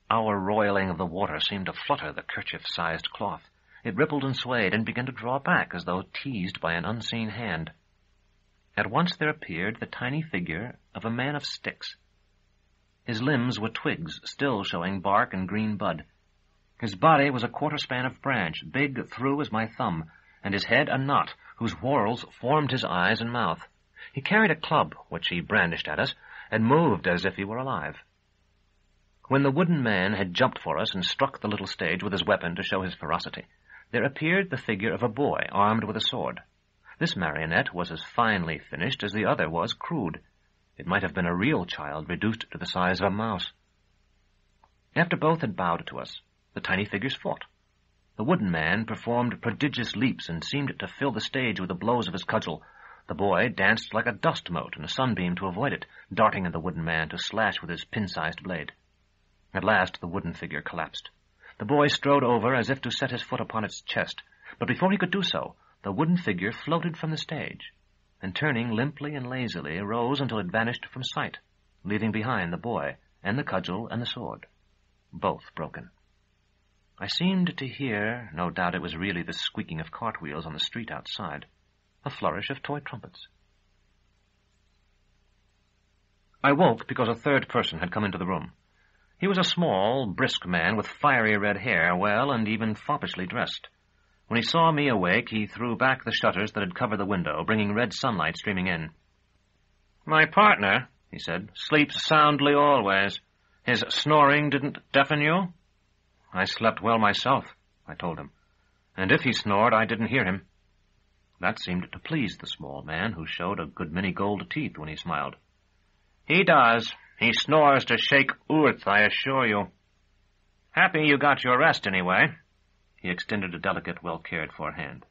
Speaker 2: Our roiling of the water seemed to flutter the kerchief-sized cloth. It rippled and swayed, and began to draw back as though teased by an unseen hand. At once there appeared the tiny figure of a man of sticks. His limbs were twigs, still showing bark and green bud. His body was a quarter-span of branch, big through as my thumb, and his head a knot, whose whorls formed his eyes and mouth. He carried a club, which he brandished at us, and moved as if he were alive. When the wooden man had jumped for us and struck the little stage with his weapon to show his ferocity, there appeared the figure of a boy armed with a sword. This marionette was as finely finished as the other was crude. It might have been a real child reduced to the size of a mouse. After both had bowed to us, the tiny figures fought. The wooden man performed prodigious leaps and seemed to fill the stage with the blows of his cudgel. The boy danced like a dust mote in a sunbeam to avoid it, darting at the wooden man to slash with his pin-sized blade. At last the wooden figure collapsed. The boy strode over as if to set his foot upon its chest, but before he could do so, the wooden figure floated from the stage, and turning limply and lazily, rose until it vanished from sight, leaving behind the boy and the cudgel and the sword, both broken. I seemed to hear, no doubt it was really the squeaking of cartwheels on the street outside, a flourish of toy trumpets. I woke because a third person had come into the room. He was a small, brisk man with fiery red hair, well and even foppishly dressed. When he saw me awake, he threw back the shutters that had covered the window, bringing red sunlight streaming in. "My partner," he said, "sleeps soundly always. His snoring didn't deafen you?" "I slept well myself," I told him, "and if he snored, I didn't hear him." That seemed to please the small man, who showed a good many gold teeth when he smiled. "He does. He snores to shake earth, I assure you. Happy you got your rest, anyway." He extended a delicate, well-cared-for hand.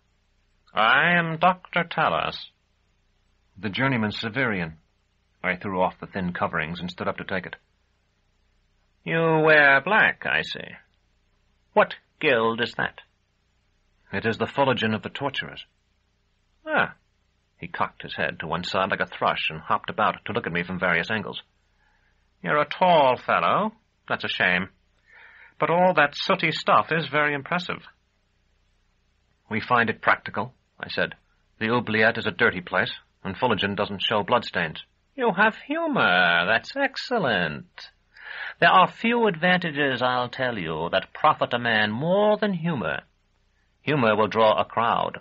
Speaker 2: "I am Dr. Talos." "The journeyman Severian." I threw off the thin coverings and stood up to take it.
Speaker 3: You wear black, I see. What guild is that?
Speaker 2: It is the Fullerton of the Torturers.
Speaker 3: Ah,
Speaker 2: He cocked his head to one side like a thrush and hopped about to look at me from various angles.
Speaker 3: you're a tall fellow. That's a shame. But all that sooty stuff is very impressive.
Speaker 2: We find it practical, I said. The oubliette is a dirty place, and Fullerton doesn't show bloodstains.
Speaker 3: You have humor. That's excellent. There are few advantages, I'll tell you, that profit a man more than humor. Humor will draw a crowd.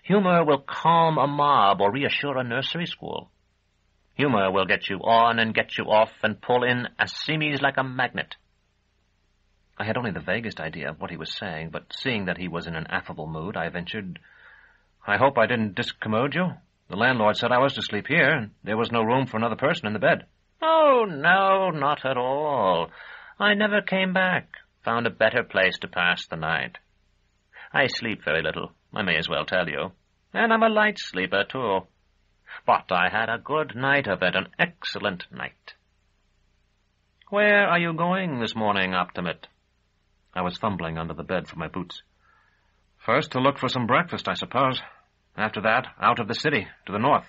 Speaker 3: Humor will calm a mob or reassure a nursery school. Humor will get you on and get you off and pull in asemies like a magnet.
Speaker 2: I had only the vaguest idea of what he was saying, but seeing that he was in an affable mood, I ventured, I hope I didn't discommode you. The landlord said I was to sleep here, and there was no room for another person in the bed.
Speaker 3: Oh, no, not at all. I never came back. Found a better place to pass the night. I sleep very little, I may as well tell you. And I'm a light sleeper, too. But I had a good night of it, an excellent night. Where are you going this morning, Optimate?
Speaker 2: I was fumbling under the bed for my boots. First, to look for some breakfast, I suppose. After that, out of the city, to the north.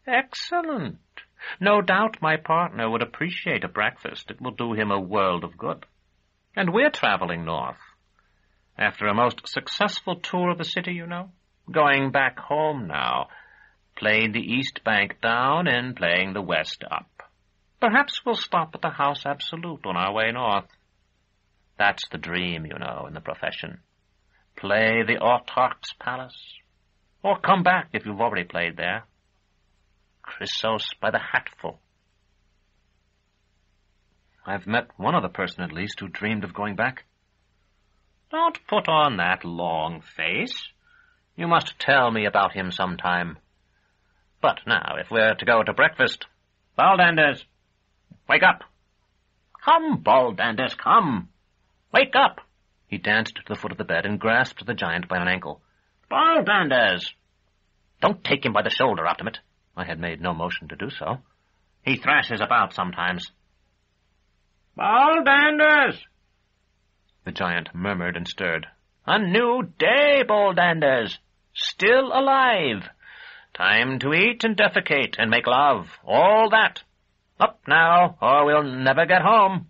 Speaker 3: Excellent. No doubt my partner would appreciate a breakfast. It will do him a world of good. And we're traveling north. After a most successful tour of the city, you know. Going back home now. Played the East Bank down and playing the West up. Perhaps we'll stop at the House Absolute on our way north. That's the dream, you know, in the profession. Play the Autarch's palace. Or come back if you've already played there. Chrysos by the hatful.
Speaker 2: I've met one other person at least who dreamed of going back.
Speaker 3: Don't put on that long face. You must tell me about him sometime. But now, if we're to go to breakfast, Baldanders, wake up. Come, Baldanders, come. Wake up.
Speaker 2: He danced to the foot of the bed and grasped the giant by an ankle.
Speaker 3: Baldanders. Don't take him by the shoulder, Optimate.
Speaker 2: I had made no motion to do so.
Speaker 3: He thrashes about sometimes. Baldanders!
Speaker 2: The giant murmured and stirred.
Speaker 3: A new day, Baldanders. Still alive. Time to eat and defecate and make love. All that. Up now, or we'll never get home.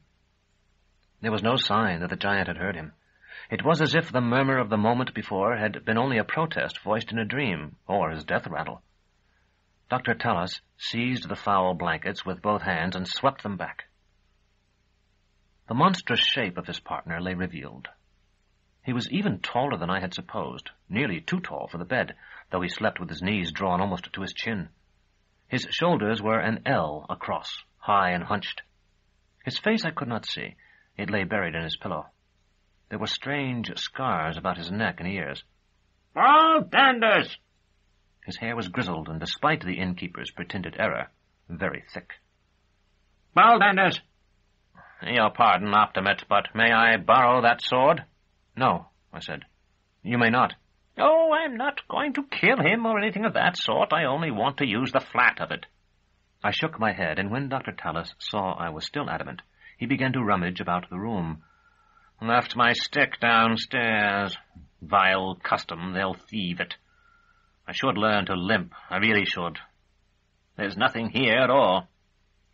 Speaker 2: There was no sign that the giant had heard him. It was as if the murmur of the moment before had been only a protest voiced in a dream, or his death rattle. Dr. Tallis seized the foul blankets with both hands and swept them back. The monstrous shape of his partner lay revealed. He was even taller than I had supposed, nearly too tall for the bed, though he slept with his knees drawn almost to his chin. His shoulders were an L across, high and hunched. His face I could not see. It lay buried in his pillow. There were strange scars about his neck and ears.
Speaker 3: Baldanders!
Speaker 2: His hair was grizzled, and despite the innkeeper's pretended error, very thick.
Speaker 3: Baldanders! Your pardon, Optimate, but may I borrow that sword?
Speaker 2: No, I said. You may not.
Speaker 3: Oh, I'm not going to kill him or anything of that sort. I only want to use the flat of it.
Speaker 2: I shook my head, and when Dr. Tallis saw I was still adamant, he began to rummage about the room.
Speaker 3: Left my stick downstairs. Vile custom, they'll thieve it. I should learn to limp. I really should. There's nothing here at all.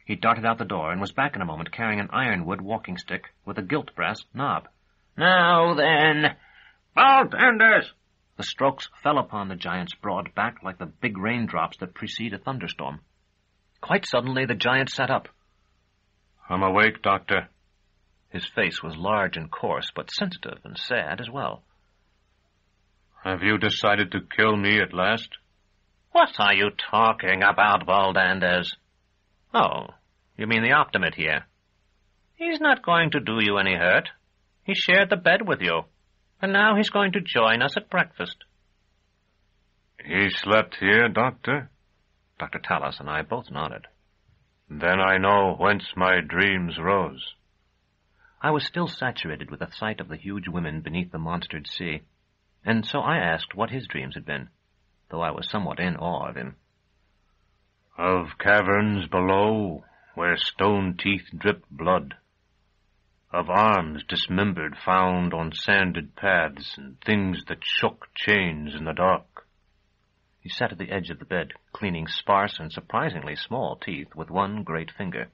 Speaker 2: He darted out the door and was back in a moment carrying an ironwood walking stick with a gilt brass knob.
Speaker 3: Now then, Baldanders!
Speaker 2: The strokes fell upon the giant's broad back like the big raindrops that precede a thunderstorm. Quite suddenly the giant sat up.
Speaker 4: I'm awake, Doctor.
Speaker 2: His face was large and coarse, but sensitive and sad as well.
Speaker 4: Have you decided to kill me at last?
Speaker 3: What are you talking about, Baldanders? Oh, you mean the Optimate here. He's not going to do you any hurt. He shared the bed with you, and now he's going to join us at breakfast.
Speaker 4: He slept here, Doctor?
Speaker 2: Dr. Tallis and I both nodded.
Speaker 4: Then I know whence my dreams rose.
Speaker 2: I was still saturated with the sight of the huge women beneath the monstered sea, and so I asked what his dreams had been, though I was somewhat in awe of him.
Speaker 4: Of caverns below, where stone teeth dripped blood. Of arms dismembered found on sanded paths, and things that shook chains in the dark.
Speaker 2: He sat at the edge of the bed, cleaning sparse and surprisingly small teeth with one great finger.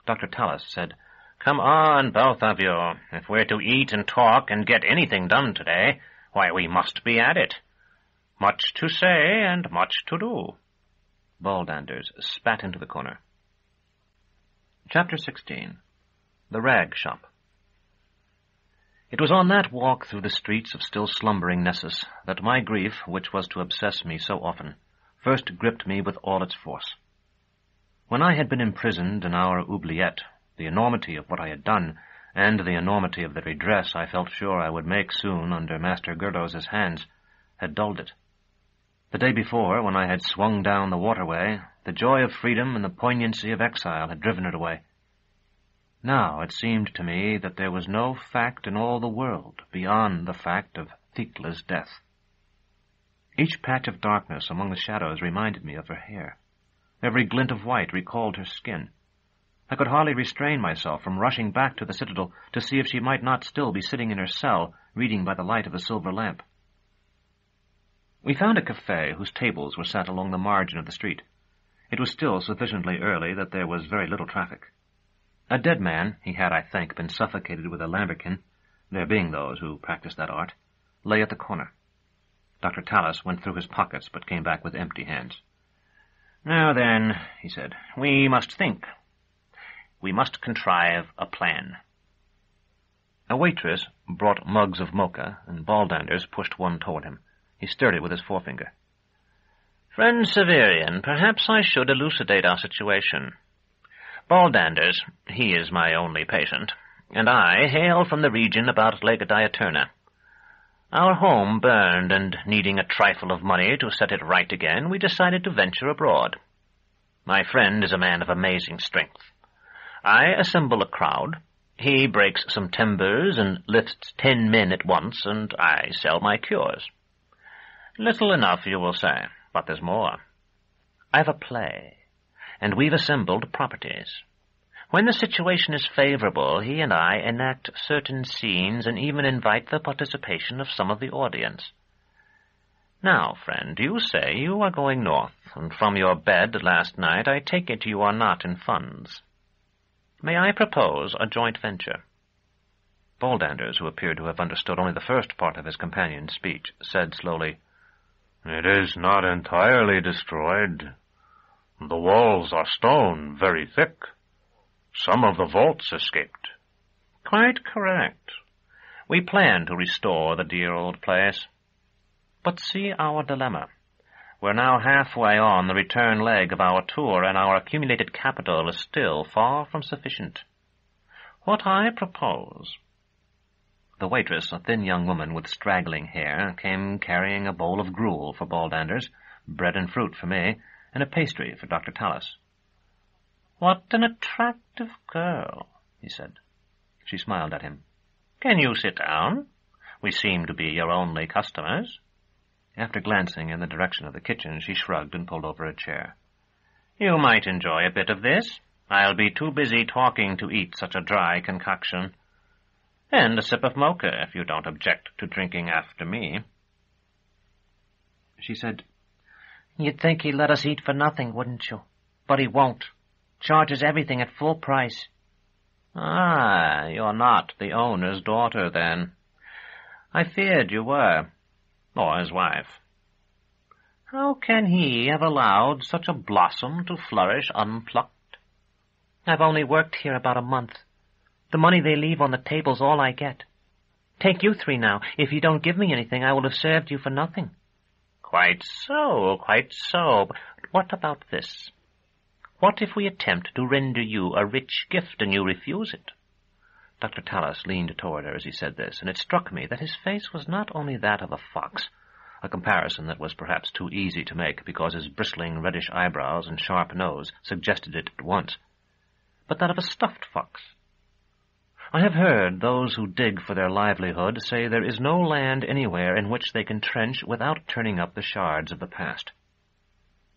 Speaker 2: Dr. Tallis said,
Speaker 3: "Come on, both of you. If we're to eat and talk and get anything done today, why, we must be at it. Much to say and much to do."
Speaker 2: Baldanders spat into the corner. Chapter 16. The Rag Shop. It was on that walk through the streets of still slumbering Nessus that my grief, which was to obsess me so often, first gripped me with all its force. When I had been imprisoned in our oubliette, the enormity of what I had done, and the enormity of the redress I felt sure I would make soon under Master Gurdos's hands, had dulled it. The day before, when I had swung down the waterway, the joy of freedom and the poignancy of exile had driven it away. Now it seemed to me that there was no fact in all the world beyond the fact of Thekla's death. Each patch of darkness among the shadows reminded me of her hair. Every glint of white recalled her skin. I could hardly restrain myself from rushing back to the citadel to see if she might not still be sitting in her cell, reading by the light of a silver lamp. We found a café whose tables were set along the margin of the street. It was still sufficiently early that there was very little traffic. A dead man, he had, I think, been suffocated with a lambrequin, there being those who practiced that art, lay at the corner. Dr. Tallis went through his pockets, but came back with empty hands.
Speaker 3: "Now then," he said, "we must think. We must contrive a plan."
Speaker 2: A waitress brought mugs of mocha, and Baldanders pushed one toward him. He stirred it with his forefinger.
Speaker 3: "Friend Severian, perhaps I should elucidate our situation. Baldanders, he is my only patient, and I hail from the region about Lake Diaturna. Our home burned, and needing a trifle of money to set it right again, we decided to venture abroad. My friend is a man of amazing strength. I assemble a crowd, he breaks some timbers and lifts 10 men at once, and I sell my cures. Little enough, you will say, but there's more. I've a play, and we've assembled properties. When the situation is favorable, he and I enact certain scenes and even invite the participation of some of the audience. Now, friend, you say you are going north, and from your bed last night I take it you are not in funds. May I propose a joint venture?"
Speaker 2: Baldanders, who appeared to have understood only the first part of his companion's speech, said slowly,
Speaker 4: "It is not entirely destroyed. The walls are stone, very thick. Some of the vaults escaped."
Speaker 3: "Quite correct. We plan to restore the dear old place. But see our dilemma. We're now halfway on the return leg of our tour, and our accumulated capital is still far from sufficient. What I propose—"
Speaker 2: The waitress, a thin young woman with straggling hair, came carrying a bowl of gruel for Baldanders, bread and fruit for me, and a pastry for Dr. Tallis.
Speaker 3: "What an attractive girl," he said.
Speaker 2: She smiled at him.
Speaker 3: "Can you sit down? We seem to be your only customers."
Speaker 2: After glancing in the direction of the kitchen, she shrugged and pulled over a chair.
Speaker 3: "You might enjoy a bit of this. I'll be too busy talking to eat such a dry concoction. And a sip of mocha, if you don't object to drinking after me."
Speaker 2: She said,
Speaker 5: "You'd think he'd let us eat for nothing, wouldn't you? But he won't. Charges everything at full price."
Speaker 3: "Ah, you're not the owner's daughter, then. I feared you were. Or his wife. How can he have allowed such a blossom to flourish unplucked?"
Speaker 5: "I've only worked here about a month. The money they leave on the table's all I get. Take you 3 now. If you don't give me anything, I will have served you for nothing."
Speaker 3: "Quite so, quite so. But what about this? What if we attempt to render you a rich gift and you refuse it?"
Speaker 2: Dr. Tallis leaned toward her as he said this, and it struck me that his face was not only that of a fox, a comparison that was perhaps too easy to make because his bristling reddish eyebrows and sharp nose suggested it at once, but that of a stuffed fox. I have heard those who dig for their livelihood say there is no land anywhere in which they can trench without turning up the shards of the past.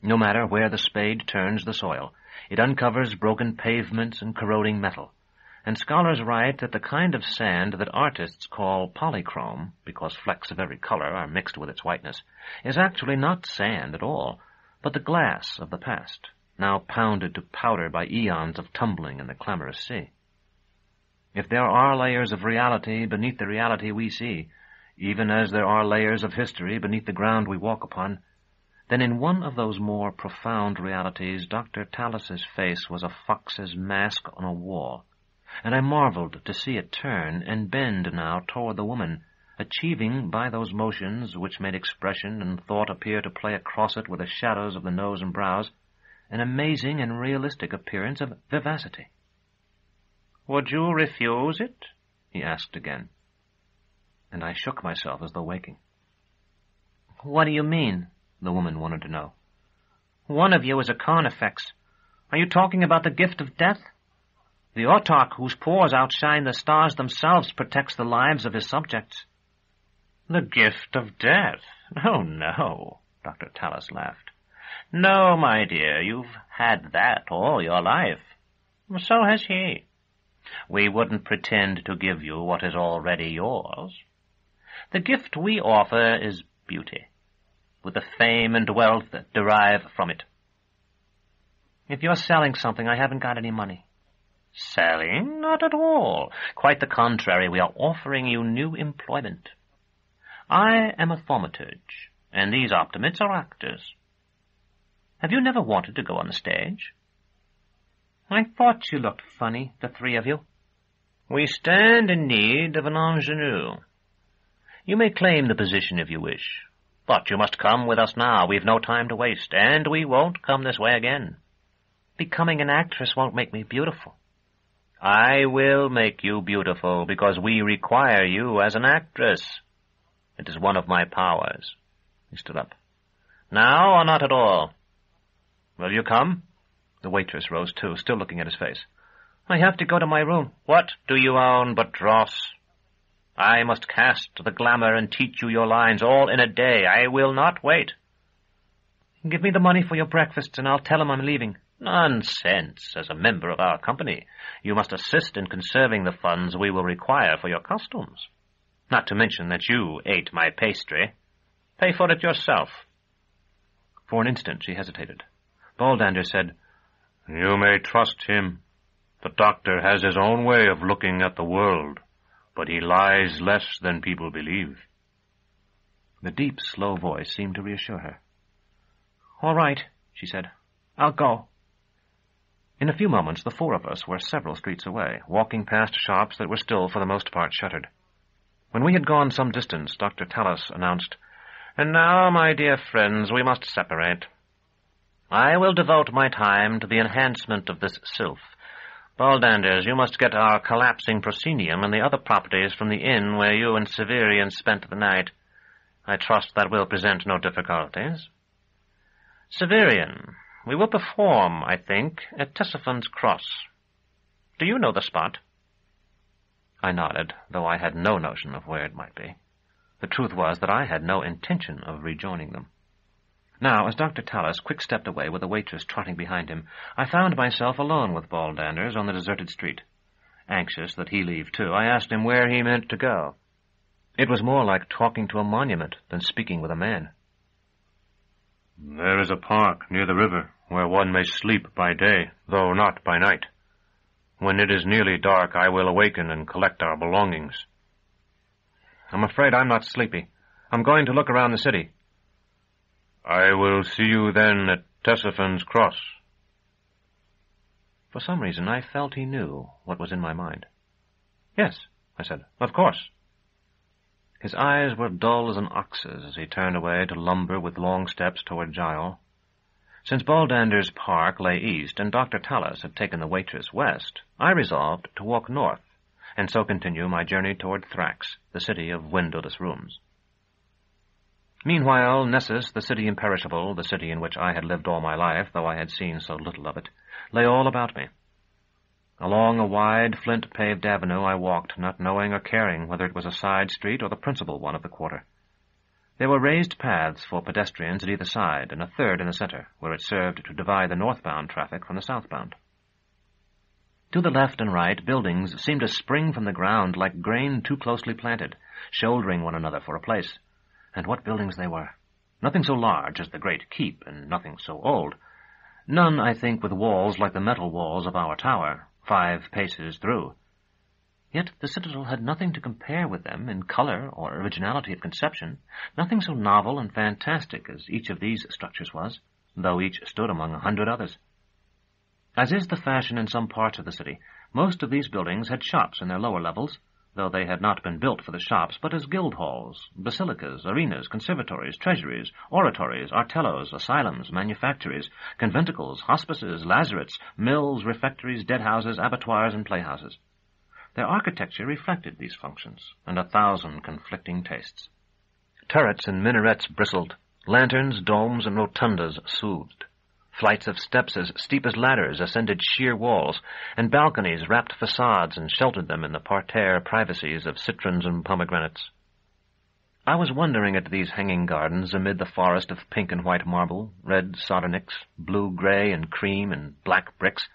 Speaker 2: No matter where the spade turns the soil, it uncovers broken pavements and corroding metal. And scholars write that the kind of sand that artists call polychrome, because flecks of every color are mixed with its whiteness, is actually not sand at all, but the glass of the past, now pounded to powder by eons of tumbling in the clamorous sea. If there are layers of reality beneath the reality we see, even as there are layers of history beneath the ground we walk upon, then in one of those more profound realities Dr. Talus's face was a fox's mask on a wall, and I marveled to see it turn and bend now toward the woman, achieving by those motions which made expression and thought appear to play across it with the shadows of the nose and brows, an amazing and realistic appearance of vivacity.
Speaker 3: "Would you refuse it?"
Speaker 2: he asked again, and I shook myself as though waking.
Speaker 3: "What do you mean?" the woman wanted to know. "One of you is a Carnifex. Are you talking about the gift of death? The Autarch, whose pores outshine the stars themselves, protects the lives of his subjects." "The gift of death? Oh, no," Dr. Talus laughed. "No, my dear, you've had that all your life. So has he. We wouldn't pretend to give you what is already yours. The gift we offer is beauty, with the fame and wealth that derive from it." "If you're selling something, I haven't got any money." "Selling? Not at all. Quite the contrary. We are offering you new employment. I am a thaumaturge, and these optimates are actors. Have you never wanted to go on the stage?" "I thought you looked funny, the three of you." "We stand in need of an ingenue. You may claim the position if you wish, but you must come with us now. We've no time to waste, and we won't come this way again." "Becoming an actress won't make me beautiful." "I will make you beautiful, because we require you as an actress. It is one of my powers." He stood up. "Now or not at all? Will you come?" The waitress rose too, still looking at his face. "I have to go to my room." "What do you own but dross? I must cast the glamour and teach you your lines all in a day. I will not wait."
Speaker 5: "Give me the money for your breakfasts, and I'll tell him I'm leaving."
Speaker 3: "Nonsense. As a member of our company, you must assist in conserving the funds we will require for your costumes. Not to mention that you ate my pastry. Pay for it yourself."
Speaker 2: For an instant she hesitated. Baldanders said,
Speaker 4: "You may trust him. The doctor has his own way of looking at the world, but he lies less than people believe."
Speaker 2: The deep, slow voice seemed to reassure her.
Speaker 5: "All right," she said. "I'll go."
Speaker 2: In a few moments the four of us were several streets away, walking past shops that were still for the most part shuttered. When we had gone some distance, Dr. Talus announced,
Speaker 3: "And now, my dear friends, we must separate. I will devote my time to the enhancement of this sylph. Baldanders, you must get our collapsing proscenium and the other properties from the inn where you and Severian spent the night. I trust that will present no difficulties. Severian, we will perform, I think, at Tesiphan's Cross. Do you know the spot?"
Speaker 2: I nodded, though I had no notion of where it might be. The truth was that I had no intention of rejoining them. Now, as Dr. Talus quick-stepped away with the waitress trotting behind him, I found myself alone with Baldanders on the deserted street. Anxious that he leave too, I asked him where he meant to go. It was more like talking to a monument than speaking with a man.
Speaker 4: "There is a park near the river where one may sleep by day, though not by night. When it is nearly dark, I will awaken and collect our belongings."
Speaker 2: "I'm afraid I'm not sleepy. I'm going to look around the city."
Speaker 4: "I will see you then at Tesiphan's Cross."
Speaker 2: For some reason I felt he knew what was in my mind. "Yes," I said, "of course." His eyes were dull as an ox's as he turned away to lumber with long steps toward Gial. Since Baldanders Park lay east and Dr. Talus had taken the waitress west, I resolved to walk north, and so continue my journey toward Thrax, the city of windowless rooms. Meanwhile, Nessus, the city imperishable, the city in which I had lived all my life, though I had seen so little of it, lay all about me. Along a wide, flint-paved avenue I walked, not knowing or caring whether it was a side street or the principal one of the quarter. There were raised paths for pedestrians at either side, and a third in the center, where it served to divide the northbound traffic from the southbound. To the left and right, buildings seemed to spring from the ground like grain too closely planted, shouldering one another for a place. And what buildings they were! Nothing so large as the Great Keep, and nothing so old. None, I think, with walls like the metal walls of our tower, 5 paces through. Yet the citadel had nothing to compare with them in color or originality of conception, nothing so novel and fantastic as each of these structures was, though each stood among 100 others. As is the fashion in some parts of the city, most of these buildings had shops in their lower levels, though they had not been built for the shops, but as guild halls, basilicas, arenas, conservatories, treasuries, oratories, artellos, asylums, manufactories, conventicles, hospices, lazarets, mills, refectories, deadhouses, abattoirs, and playhouses. Their architecture reflected these functions, and 1,000 conflicting tastes. Turrets and minarets bristled, lanterns, domes, and rotundas soothed. Flights of steps as steep as ladders ascended sheer walls, and balconies wrapped facades and sheltered them in the parterre privacies of citrons and pomegranates. I was wondering at these hanging gardens amid the forest of pink and white marble, red sardonyx, blue-gray and cream and black bricks,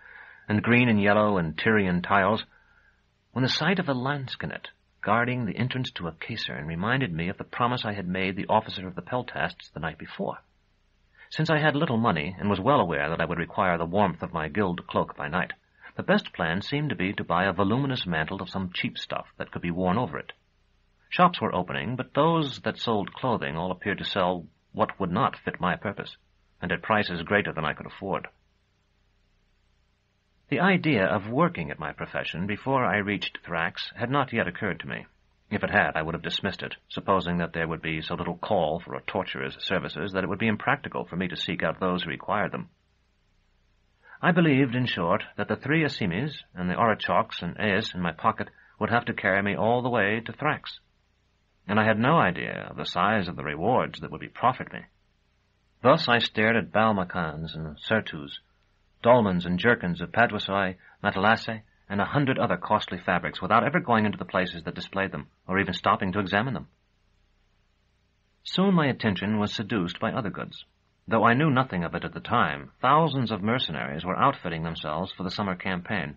Speaker 2: and green and yellow and Tyrian tiles, when the sight of a lansquenet guarding the entrance to a caserne reminded me of the promise I had made the officer of the peltasts the night before. Since I had little money, and was well aware that I would require the warmth of my guild cloak by night, the best plan seemed to be to buy a voluminous mantle of some cheap stuff that could be worn over it. Shops were opening, but those that sold clothing all appeared to sell what would not fit my purpose, and at prices greater than I could afford. The idea of working at my profession before I reached Thrax had not yet occurred to me. If it had, I would have dismissed it, supposing that there would be so little call for a torturer's services that it would be impractical for me to seek out those who required them. I believed, in short, that the 3 Asimis and the Autarchs and Eis in my pocket would have to carry me all the way to Thrax, and I had no idea of the size of the rewards that would be proffered me. Thus I stared at balmacans and surtous, dolmans and jerkins of paduasoy, matelasse, and 100 other costly fabrics without ever going into the places that displayed them, or even stopping to examine them. Soon my attention was seduced by other goods. Though I knew nothing of it at the time, thousands of mercenaries were outfitting themselves for the summer campaign.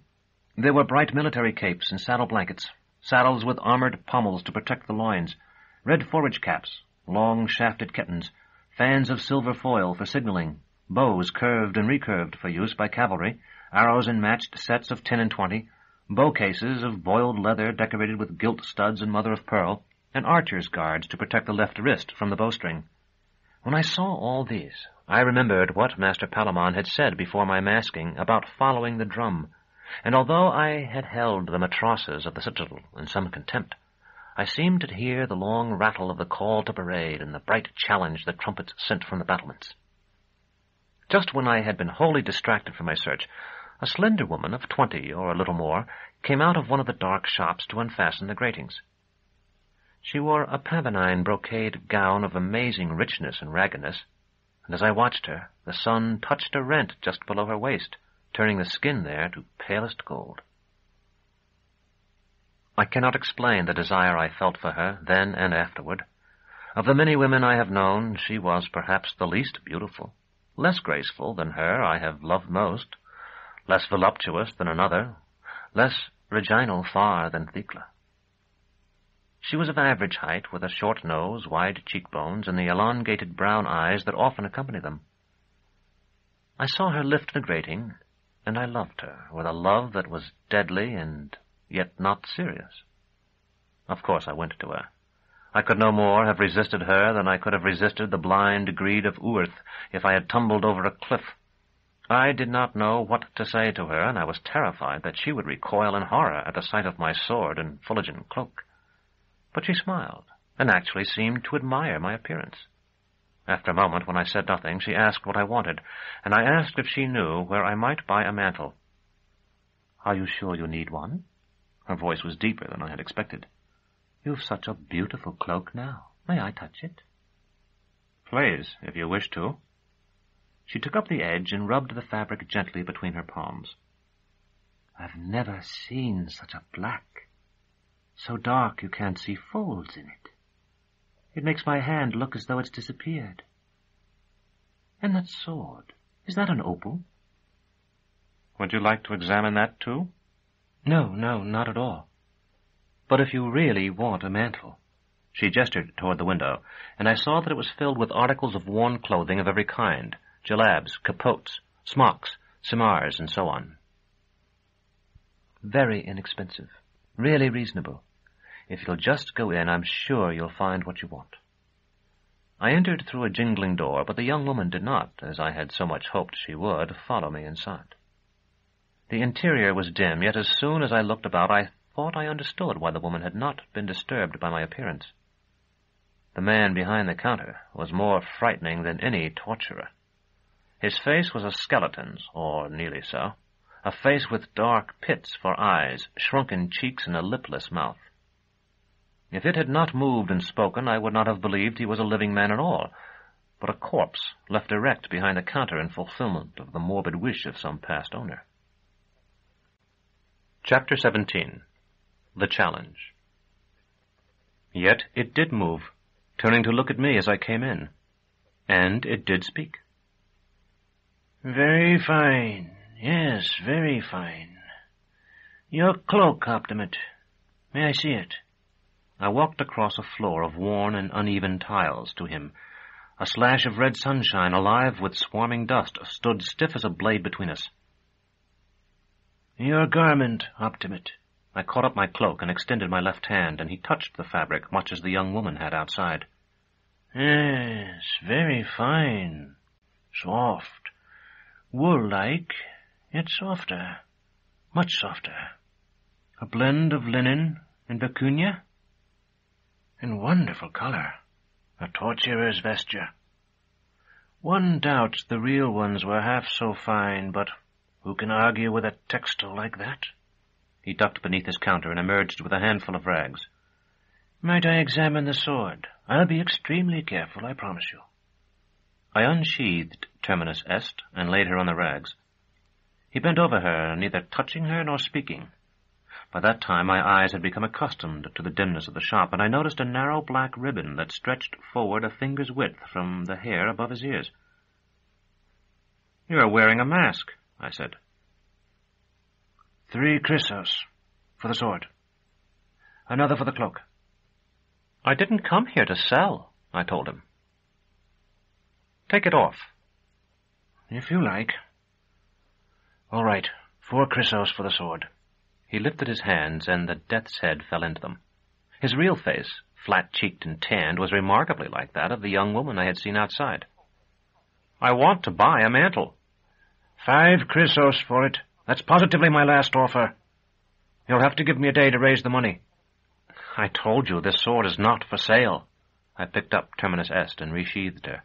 Speaker 2: There were bright military capes and saddle blankets, saddles with armored pommels to protect the loins, red forage caps, long shafted kettons, fans of silver foil for signaling, bows curved and recurved for use by cavalry, arrows in matched sets of 10 and 20, bow cases of boiled leather decorated with gilt studs and mother-of-pearl, and archers' guards to protect the left wrist from the bowstring. When I saw all these, I remembered what Master Palamon had said before my masking about following the drum, and although I had held the matrosses of the citadel in some contempt, I seemed to hear the long rattle of the call to parade and the bright challenge the trumpets sent from the battlements. Just when I had been wholly distracted from my search, a slender woman of 20 or a little more came out of one of the dark shops to unfasten the gratings. She wore a Pavonine brocade gown of amazing richness and raggedness, and as I watched her, the sun touched a rent just below her waist, turning the skin there to palest gold. I cannot explain the desire I felt for her then and afterward. Of the many women I have known, she was perhaps the least beautiful. Less graceful than her I have loved most, less voluptuous than another, less virginal far than Thecla. She was of average height, with a short nose, wide cheekbones, and the elongated brown eyes that often accompany them. I saw her lift the grating, and I loved her with a love that was deadly and yet not serious. Of course I went to her. I could no more have resisted her than I could have resisted the blind greed of Uerth if I had tumbled over a cliff. I did not know what to say to her, and I was terrified that she would recoil in horror at the sight of my sword and fulligin cloak. But she smiled, and actually seemed to admire my appearance. After a moment, when I said nothing, she asked what I wanted, and I asked if she knew where I might buy a mantle. "Are you sure you need one?" Her voice was deeper than I had expected. "You've such a beautiful cloak now. May I touch it?" "Please, if you wish to." She took up the edge and rubbed the fabric gently between her palms. "I've never seen such a black. So dark you can't see folds in it.
Speaker 5: It makes my hand look as though it's disappeared. And that sword, is that an opal?
Speaker 2: Would you like to examine that, too?
Speaker 5: No, not at all. But if you really want a mantle...
Speaker 2: She gestured toward the window, and I saw that it was filled with articles of worn clothing of every kind, jalabs, capotes, smocks, simars, and so on.
Speaker 5: Very inexpensive. Really reasonable. If you'll just go in, I'm sure you'll find what you want.
Speaker 2: I entered through a jingling door, but the young woman did not, as I had so much hoped she would, follow me inside. The interior was dim, yet as soon as I looked about, I thought I understood why the woman had not been disturbed by my appearance. The man behind the counter was more frightening than any torturer. His face was a skeleton's, or nearly so, a face with dark pits for eyes, shrunken cheeks, and a lipless mouth. If it had not moved and spoken, I would not have believed he was a living man at all, but a corpse left erect behind the counter in fulfillment of the morbid wish of some past owner. Chapter 17. The Challenge. Yet it did move, turning to look at me as I came in. And it did speak.
Speaker 6: Very fine. Yes, very fine. Your cloak, Optimate. May I see it?
Speaker 2: I walked across a floor of worn and uneven tiles to him. A slash of red sunshine, alive with swarming dust, stood stiff as a blade between us.
Speaker 6: Your garment, Optimate.
Speaker 2: I caught up my cloak and extended my left hand, and he touched the fabric much as the young woman had outside.
Speaker 6: Yes, very fine. Soft. Wool-like, yet softer. Much softer. A blend of linen and vicuña. And wonderful color. A torturer's vesture. One doubts the real ones were half so fine, but who can argue with a textile like that?
Speaker 2: He ducked beneath his counter and emerged with a handful of rags.
Speaker 6: Might I examine the sword? I'll be extremely careful, I promise you.
Speaker 2: I unsheathed Terminus Est and laid her on the rags. He bent over her, neither touching her nor speaking. By that time my eyes had become accustomed to the dimness of the shop, and I noticed a narrow black ribbon that stretched forward a finger's width from the hair above his ears. "You are wearing a mask," I said.
Speaker 6: 3 chrysos for the sword. Another for the cloak.
Speaker 2: "I didn't come here to sell," I told him. "Take it off."
Speaker 6: If you like. All right, 4 chrysos for the sword.
Speaker 2: He lifted his hands, and the death's head fell into them. His real face, flat-cheeked and tanned, was remarkably like that of the young woman I had seen outside. "I want to buy a mantle."
Speaker 6: 5 chrysos for it. That's positively my last offer. You'll have to give me a day to raise the money.
Speaker 2: "I told you this sword is not for sale." I picked up Terminus Est and resheathed her.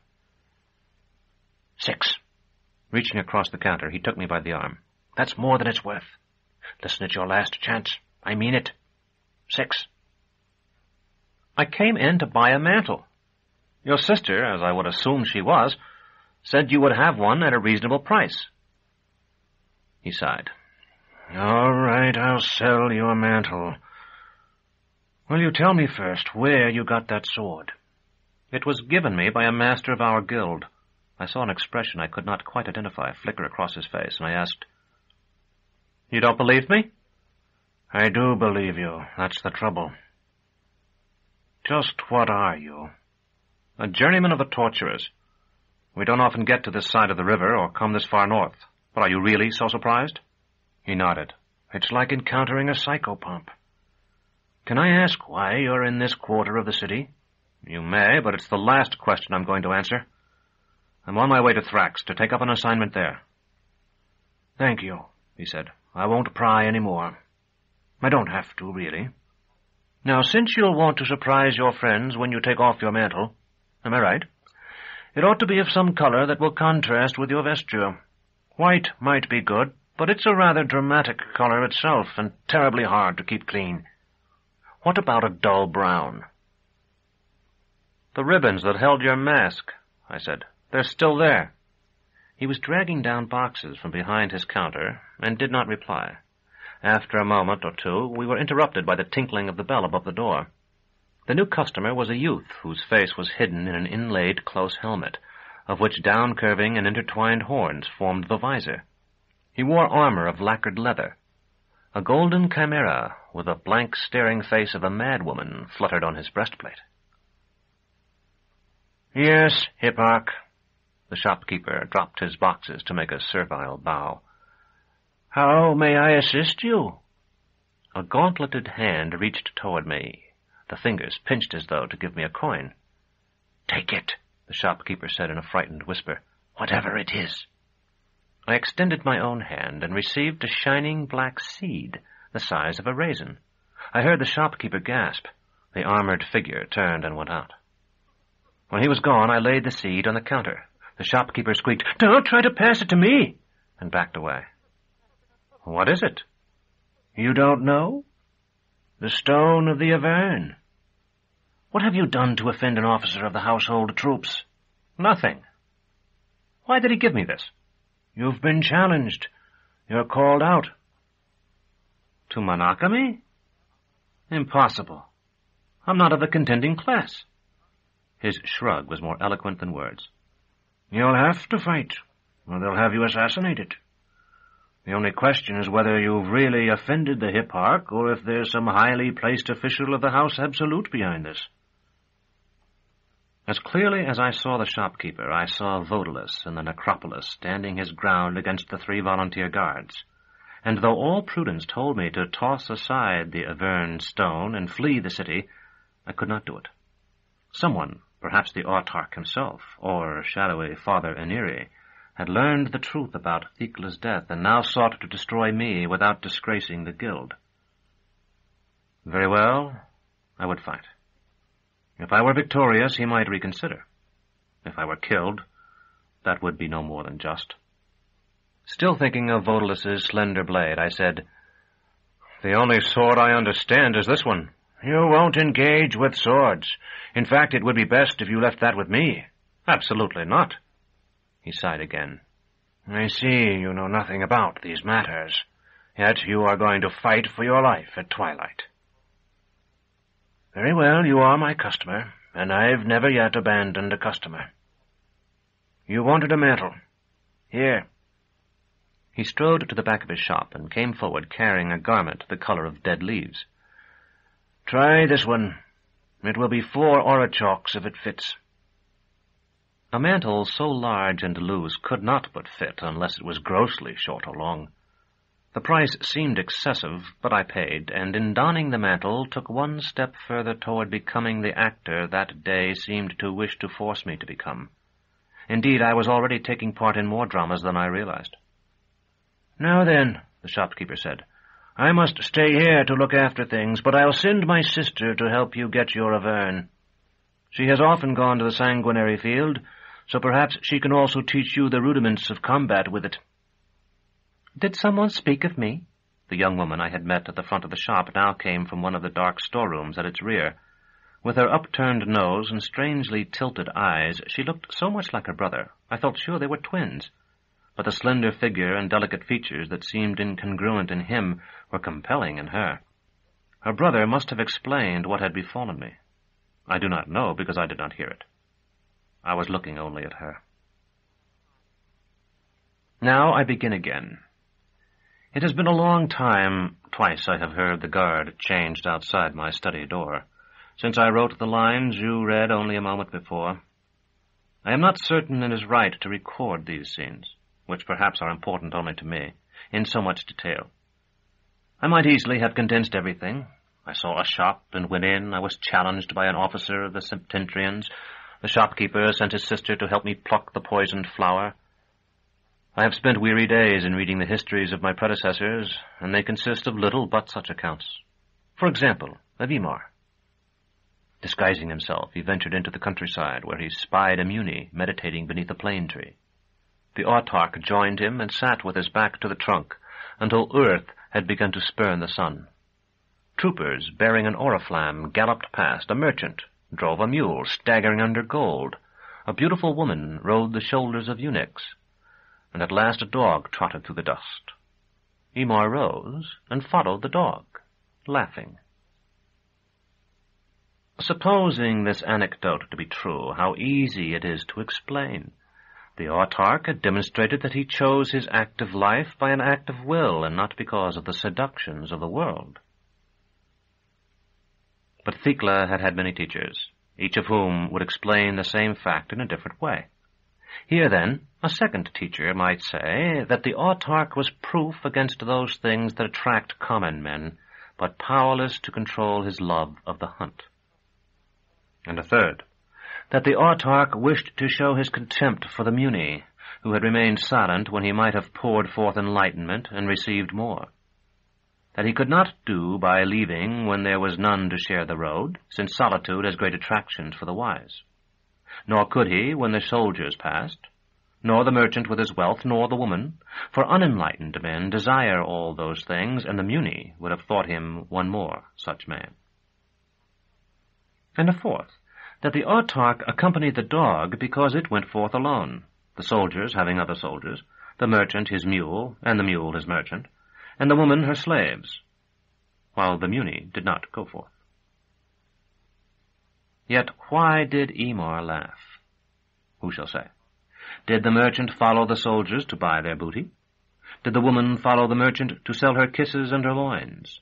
Speaker 6: 6.
Speaker 2: Reaching across the counter, he took me by the arm.
Speaker 6: That's more than it's worth. Listen, it's your last chance. I mean it. 6.
Speaker 2: "I came in to buy a mantle. Your sister, as I would assume she was, said you would have one at a reasonable price." He sighed.
Speaker 6: All right, I'll sell your mantle. Will you tell me first where you got that sword?
Speaker 2: "It was given me by a master of our guild." I saw an expression I could not quite identify flicker across his face, and I asked, "You don't believe me?"
Speaker 6: I do believe you. That's the trouble. Just what are you?
Speaker 2: "A journeyman of the Torturers. We don't often get to this side of the river or come this far north. But are you really so surprised?"
Speaker 6: He nodded. It's like encountering a psychopomp. Can I ask why you're in this quarter of the city?
Speaker 2: "You may, but it's the last question I'm going to answer. I'm on my way to Thrax to take up an assignment there."
Speaker 6: Thank you, he said. I won't pry any more. I don't have to, really. Now, since you'll want to surprise your friends when you take off your mantle, am I right? It ought to be of some color that will contrast with your vesture. White might be good, but it's a rather dramatic color itself and terribly hard to keep clean. What about a dull brown?
Speaker 2: "The ribbons that held your mask," I said. "They're still there."
Speaker 5: He was dragging down boxes from behind his counter and did not reply. After a moment or two, we were interrupted by the tinkling of the bell above the door.
Speaker 2: The new customer was a youth whose face was hidden in an inlaid close helmet, of which down-curving and intertwined horns formed the visor. He wore armor of lacquered leather. A golden chimera with a blank staring face of a madwoman fluttered on his breastplate.
Speaker 6: "Yes, Hipparch." The shopkeeper dropped his boxes to make a servile bow. "How may I assist you?"
Speaker 2: A gauntleted hand reached toward me. The fingers pinched as though to give me a coin.
Speaker 6: "Take it," the shopkeeper said in a frightened whisper, "whatever it is."
Speaker 2: I extended my own hand and received a shining black seed, the size of a raisin. I heard the shopkeeper gasp. The armored figure turned and went out. When he was gone, I laid the seed on the counter. The shopkeeper squeaked, "Don't try to pass it to me," and backed away. "What is it?"
Speaker 6: "You don't know? The Stone of the Avern."
Speaker 2: "What have you done to offend an officer of the household troops?" "Nothing." "Why did he give me this?"
Speaker 6: "You've been challenged. You're called out."
Speaker 2: "To monogamy? Impossible. I'm not of the contending class." His shrug was more eloquent than words.
Speaker 6: "You'll have to fight, or they'll have you assassinated. The only question is whether you've really offended the Hipparch, or if there's some highly placed official of the House Absolute behind this."
Speaker 2: As clearly as I saw the shopkeeper, I saw Vodalus in the necropolis standing his ground against the 3 volunteer guards. And though all prudence told me to toss aside the Avern stone and flee the city, I could not do it. Someone, perhaps the Autarch himself, or shadowy Father Inire, had learned the truth about Thecla's death and now sought to destroy me without disgracing the guild. Very well, I would fight. If I were victorious, he might reconsider. If I were killed, that would be no more than just. Still thinking of Vodalus's slender blade, I said,
Speaker 4: "The only sword I understand is this one."
Speaker 6: "You won't engage with swords. In fact, it would be best if you left that with me."
Speaker 4: "Absolutely not."
Speaker 2: He sighed again.
Speaker 6: "I see you know nothing about these matters, yet you are going to fight for your life at twilight. Very well, you are my customer, and I've never yet abandoned a customer. You wanted a mantle. Here."
Speaker 2: He strode to the back of his shop and came forward carrying a garment the color of dead leaves.
Speaker 6: "Try this one. It will be 4 orichalks if it fits."
Speaker 2: A mantle so large and loose could not but fit unless it was grossly short or long. The price seemed excessive, but I paid, and in donning the mantle took one step further toward becoming the actor that day seemed to wish to force me to become. Indeed, I was already taking part in more dramas than I realized.
Speaker 6: "Now then," the shopkeeper said, "I must stay here to look after things, but I'll send my sister to help you get your Avern. She has often gone to the sanguinary field, so perhaps she can also teach you the rudiments of combat with it."
Speaker 5: "Did someone speak of me?"
Speaker 2: The young woman I had met at the front of the shop now came from one of the dark storerooms at its rear. With her upturned nose and strangely tilted eyes, she looked so much like her brother, I felt sure they were twins. But the slender figure and delicate features that seemed incongruent in him were compelling in her. Her brother must have explained what had befallen me. I do not know, because I did not hear it. I was looking only at her. Now I begin again. It has been a long time. Twice I have heard the guard changed outside my study door, since I wrote the lines you read only a moment before. I am not certain it is right to record these scenes, which perhaps are important only to me, in so much detail. I might easily have condensed everything. I saw a shop and went in. I was challenged by an officer of the Septentrians. The shopkeeper sent his sister to help me pluck the poisoned flower. I have spent weary days in reading the histories of my predecessors, and they consist of little but such accounts. For example, of Imar. Disguising himself, he ventured into the countryside, where he spied a Muni meditating beneath a plane tree. The Autarch joined him and sat with his back to the trunk, until Earth had begun to spurn the sun. Troopers bearing an oriflamme galloped past. A merchant drove a mule staggering under gold. A beautiful woman rode the shoulders of eunuchs. And at last a dog trotted through the dust. Imar rose and followed the dog, laughing. Supposing this anecdote to be true, how easy it is to explain. The Autarch had demonstrated that he chose his active life by an act of will, and not because of the seductions of the world. But Thrax had had many teachers, each of whom would explain the same fact in a different way. Here, then, a second teacher might say that the Autarch was proof against those things that attract common men, but powerless to control his love of the hunt. And a third, that the Autarch wished to show his contempt for the Muni, who had remained silent when he might have poured forth enlightenment and received more. That he could not do by leaving when there was none to share the road, since solitude has great attractions for the wise. Nor could he when the soldiers passed, nor the merchant with his wealth, nor the woman, for unenlightened men desire all those things, and the Muni would have thought him one more such man. And a fourth, that the Autarch accompanied the dog because it went forth alone, the soldiers having other soldiers, the merchant his mule, and the mule his merchant, and the woman her slaves, while the Muni did not go forth. Yet why did Imar laugh? Who shall say? Did the merchant follow the soldiers to buy their booty? Did the woman follow the merchant to sell her kisses and her loins?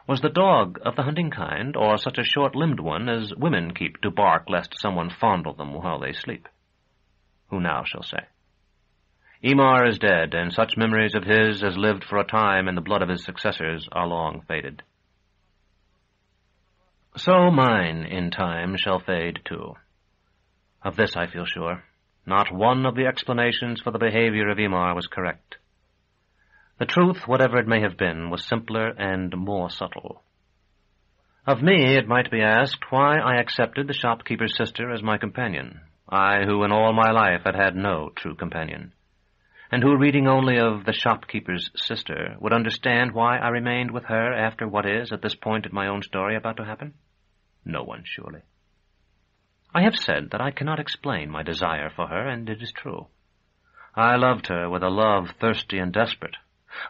Speaker 2: Was the dog of the hunting kind, or such a short-limbed one as women keep to bark lest someone fondle them while they sleep? Who now shall say? Imar is dead, and such memories of his as lived for a time in the blood of his successors are long faded. So mine, in time, shall fade too. Of this I feel sure. Not one of the explanations for the behavior of Imar was correct. The truth, whatever it may have been, was simpler and more subtle. Of me it might be asked why I accepted the shopkeeper's sister as my companion, I who in all my life had had no true companion, and who, reading only of the shopkeeper's sister, would understand why I remained with her after what is, at this point in my own story, about to happen? No one, surely. I have said that I cannot explain my desire for her, and it is true. I loved her with a love thirsty and desperate.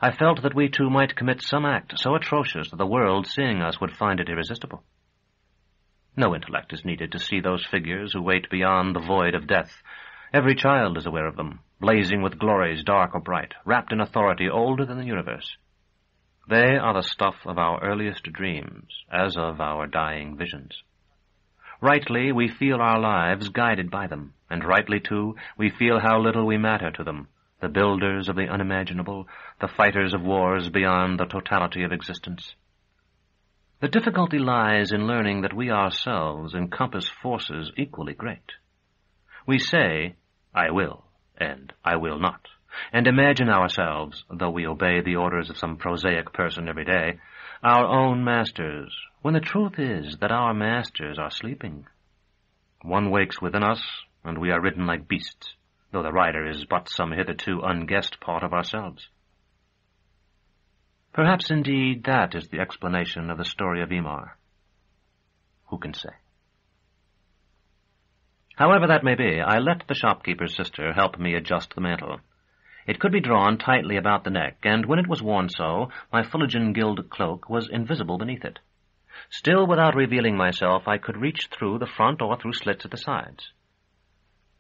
Speaker 2: I felt that we two might commit some act so atrocious that the world, seeing us, would find it irresistible. No intellect is needed to see those figures who wait beyond the void of death. Every child is aware of them, blazing with glories dark or bright, wrapped in authority older than the universe. They are the stuff of our earliest dreams, as of our dying visions. Rightly, we feel our lives guided by them, and rightly, too, we feel how little we matter to them, the builders of the unimaginable, the fighters of wars beyond the totality of existence. The difficulty lies in learning that we ourselves encompass forces equally great. We say, I will, and I will not, and imagine ourselves, though we obey the orders of some prosaic person every day, our own masters, when the truth is that our masters are sleeping. One wakes within us, and we are ridden like beasts, though the rider is but some hitherto unguessed part of ourselves. Perhaps, indeed, that is the explanation of the story of Imar. Who can say? However that may be, I let the shopkeeper's sister help me adjust the mantle. It could be drawn tightly about the neck, and when it was worn so, my Fullerton gilt cloak was invisible beneath it. Still, without revealing myself, I could reach through the front or through slits at the sides.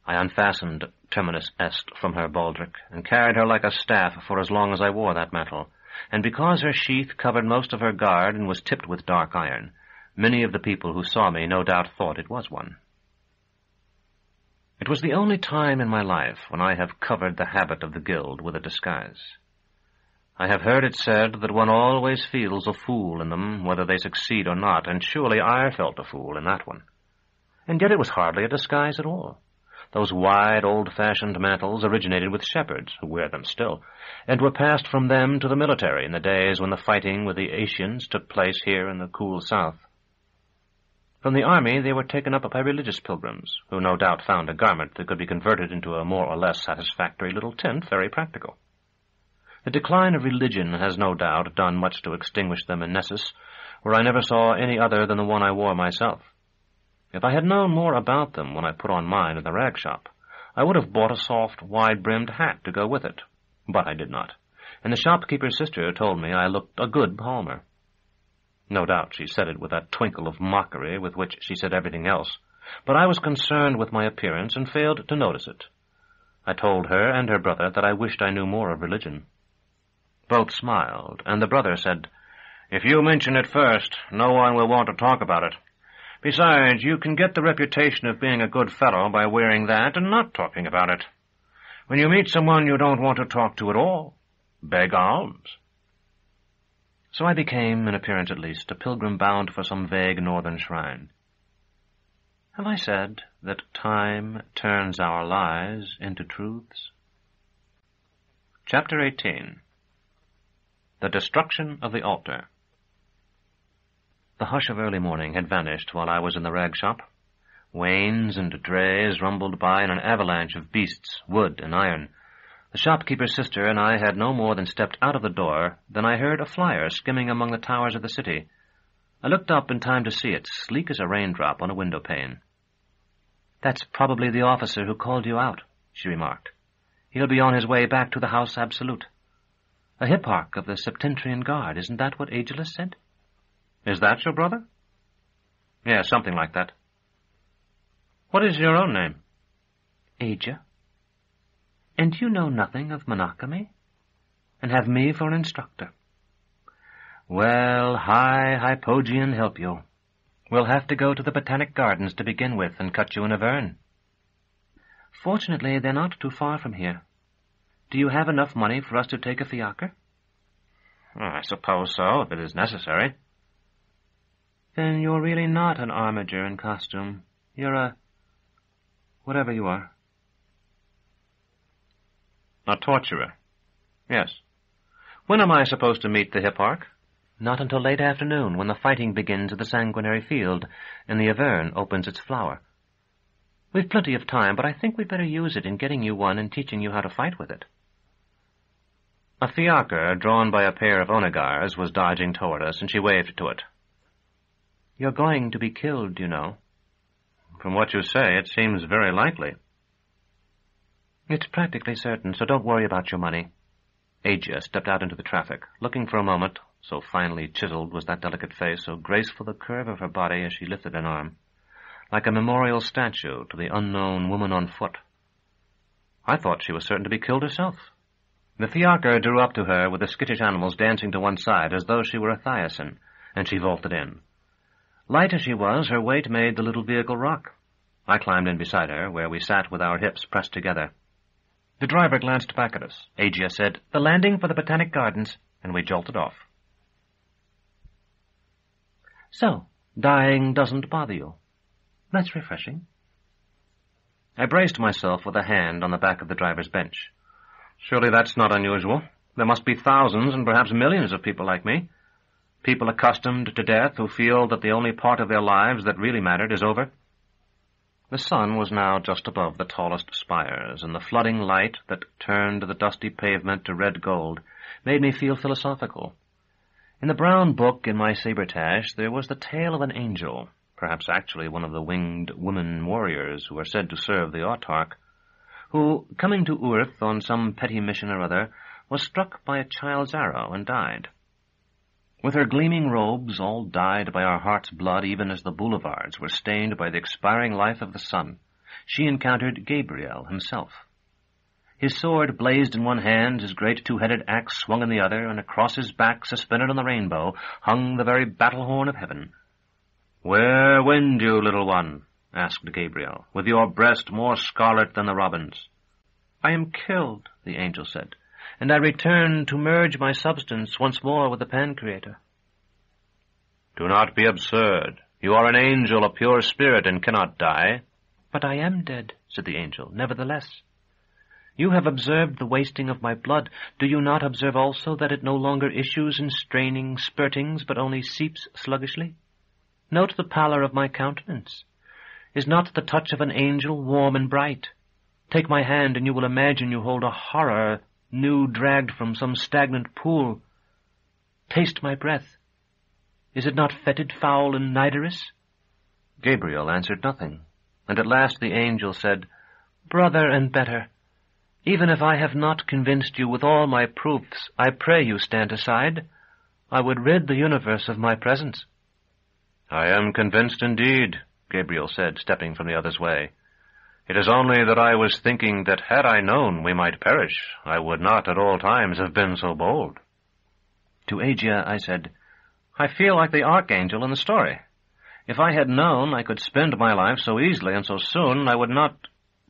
Speaker 2: I unfastened Terminus Est from her baldric, and carried her like a staff for as long as I wore that mantle, and because her sheath covered most of her guard and was tipped with dark iron, many of the people who saw me no doubt thought it was one. It was the only time in my life when I have covered the habit of the guild with a disguise. I have heard it said that one always feels a fool in them, whether they succeed or not, and surely I felt a fool in that one. And yet it was hardly a disguise at all. Those wide, old-fashioned mantles originated with shepherds, who wear them still, and were passed from them to the military in the days when the fighting with the Asians took place here in the cool south. From the army they were taken up by religious pilgrims, who no doubt found a garment that could be converted into a more or less satisfactory little tent very practical. The decline of religion has no doubt done much to extinguish them in Nessus, where I never saw any other than the one I wore myself. If I had known more about them when I put on mine in the rag shop, I would have bought a soft, wide-brimmed hat to go with it. But I did not, and the shopkeeper's sister told me I looked a good palmer. No doubt she said it with that twinkle of mockery with which she said everything else, but I was concerned with my appearance and failed to notice it. I told her and her brother that I wished I knew more of religion. Both smiled, and the brother said, "If you mention it first, no one will want to talk about it. Besides, you can get the reputation of being a good fellow by wearing that and not talking about it. When you meet someone you don't want to talk to at all, beg alms." So I became, in appearance at least, a pilgrim bound for some vague northern shrine. Have I said that time turns our lies into truths? Chapter 18. The Destruction of the Altar. The hush of early morning had vanished while I was in the rag shop. Wains and drays rumbled by in an avalanche of beasts, wood and iron. The shopkeeper's sister and I had no more than stepped out of the door than I heard a flyer skimming among the towers of the city. I looked up in time to see it, sleek as a raindrop on a window pane. "That's probably the officer who called you out," she remarked. "He'll be on his way back to the House Absolute. A hipparch of the Septentrian Guard, isn't that what Agilus said?" "Is that your brother?" "Yes, something like that." "What is your own name?" "Aja. And you know nothing of monogamy, and have me for an instructor. Well, high Hypogean help you. We'll have to go to the Botanic Gardens to begin with and cut you in a vern." "Fortunately, they're not too far from here. Do you have enough money for us to take a fiacre?" "I suppose so, if it is necessary."
Speaker 5: "Then you're really not an armiger in costume. You're a... whatever you are."
Speaker 2: "A torturer. Yes. When am I supposed to meet the hipparch?"
Speaker 5: "Not until late afternoon, when the fighting begins at the sanguinary field, and the Avern opens its flower. We've plenty of time, but I think we'd better use it in getting you one and teaching you how to fight with it."
Speaker 2: A fiacre, drawn by a pair of onagars, was dodging toward us, and she waved to it.
Speaker 5: "You're going to be killed, you know."
Speaker 2: "From what you say, it seems very likely."
Speaker 5: "It's practically certain, so don't worry about your money."
Speaker 2: Aja stepped out into the traffic, looking for a moment, so finely chiseled was that delicate face, so graceful the curve of her body as she lifted an arm, like a memorial statue to the unknown woman on foot. I thought she was certain to be killed herself. The fiacre drew up to her with the skittish animals dancing to one side as though she were a thylacine, and she vaulted in. Light as she was, her weight made the little vehicle rock. I climbed in beside her, where we sat with our hips pressed together. The driver glanced back at us. Aja said, "The landing for the Botanic Gardens," and we jolted off.
Speaker 5: "So, dying doesn't bother you. That's refreshing."
Speaker 2: I braced myself with a hand on the back of the driver's bench. Surely that's not unusual. There must be thousands and perhaps millions of people like me. People accustomed to death who feel that the only part of their lives that really mattered is over. The sun was now just above the tallest spires, and the flooding light that turned the dusty pavement to red gold made me feel philosophical. In the brown book in my sabretache there was the tale of an angel, perhaps actually one of the winged women warriors who are said to serve the Autarch, who, coming to Urth on some petty mission or other, was struck by a child's arrow and died. With her gleaming robes, all dyed by our heart's blood even as the boulevards were stained by the expiring life of the sun, she encountered Gabriel himself. His sword blazed in one hand, his great two-headed axe swung in the other, and across his back, suspended on the rainbow, hung the very battle-horn of heaven. "Where wend you, little one?" asked Gabriel, "with your breast more scarlet than the robin's?" "I am killed," the angel said, "and I return to merge my substance once more with the Pancreator." "Do not be absurd. You are an angel, a pure spirit, and cannot die." "But I am dead," said the angel, "nevertheless. You have observed the wasting of my blood. Do you not observe also that it no longer issues in straining spurtings, but only seeps sluggishly? Note the pallor of my countenance. Is not the touch of an angel warm and bright? Take my hand, and you will imagine you hold a horror new dragged from some stagnant pool. Taste my breath. Is it not fetid, foul, and niderous?" Gabriel answered nothing, and at last the angel said, "Brother and better, even if I have not convinced you with all my proofs, I pray you stand aside. I would rid the universe of my presence.
Speaker 4: I am convinced indeed, Gabriel said, stepping from the other's way. It is only that I was thinking that had I known we might perish, I would not at all times have been so bold.
Speaker 2: To Agia, I said, I feel like the archangel in the story. If I had known I could spend my life so easily and so soon, I would not,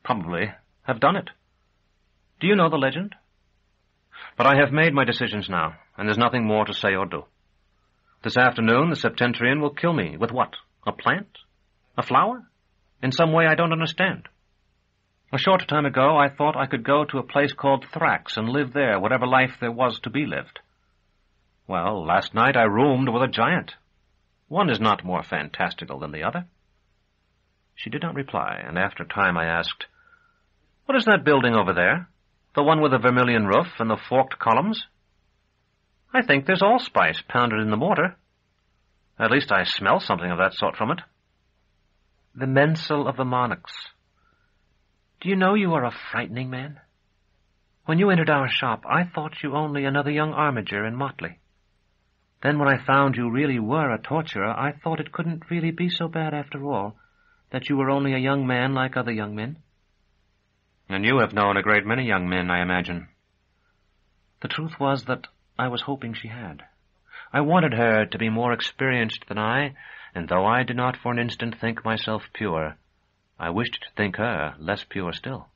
Speaker 2: probably, have done it. Do you know the legend? But I have made my decisions now, and there's nothing more to say or do. This afternoon, the Septentrian will kill me. With what? A plant? A flower? In some way I don't understand. A short time ago, I thought I could go to a place called Thrax and live there, whatever life there was to be lived. Well, last night I roomed with a giant. One is not more fantastical than the other. She did not reply, and after a time I asked, What is that building over there? The one with the vermilion roof and the forked columns? I think there's allspice pounded in the mortar. At least I smell something of that sort from it. The mensal of the monarchs. Do you know you are a frightening man? When you entered our shop, I thought you only another young armiger in motley. Then when I found you really were a torturer, I thought it couldn't really be so bad after all, that you were only a young man like other young men.
Speaker 4: And you have known a great many young men, I imagine.
Speaker 2: The truth was that I was hoping she had. I wanted her to be more experienced than I, and though I did not for an instant think myself pure, I wished to think her less pure still.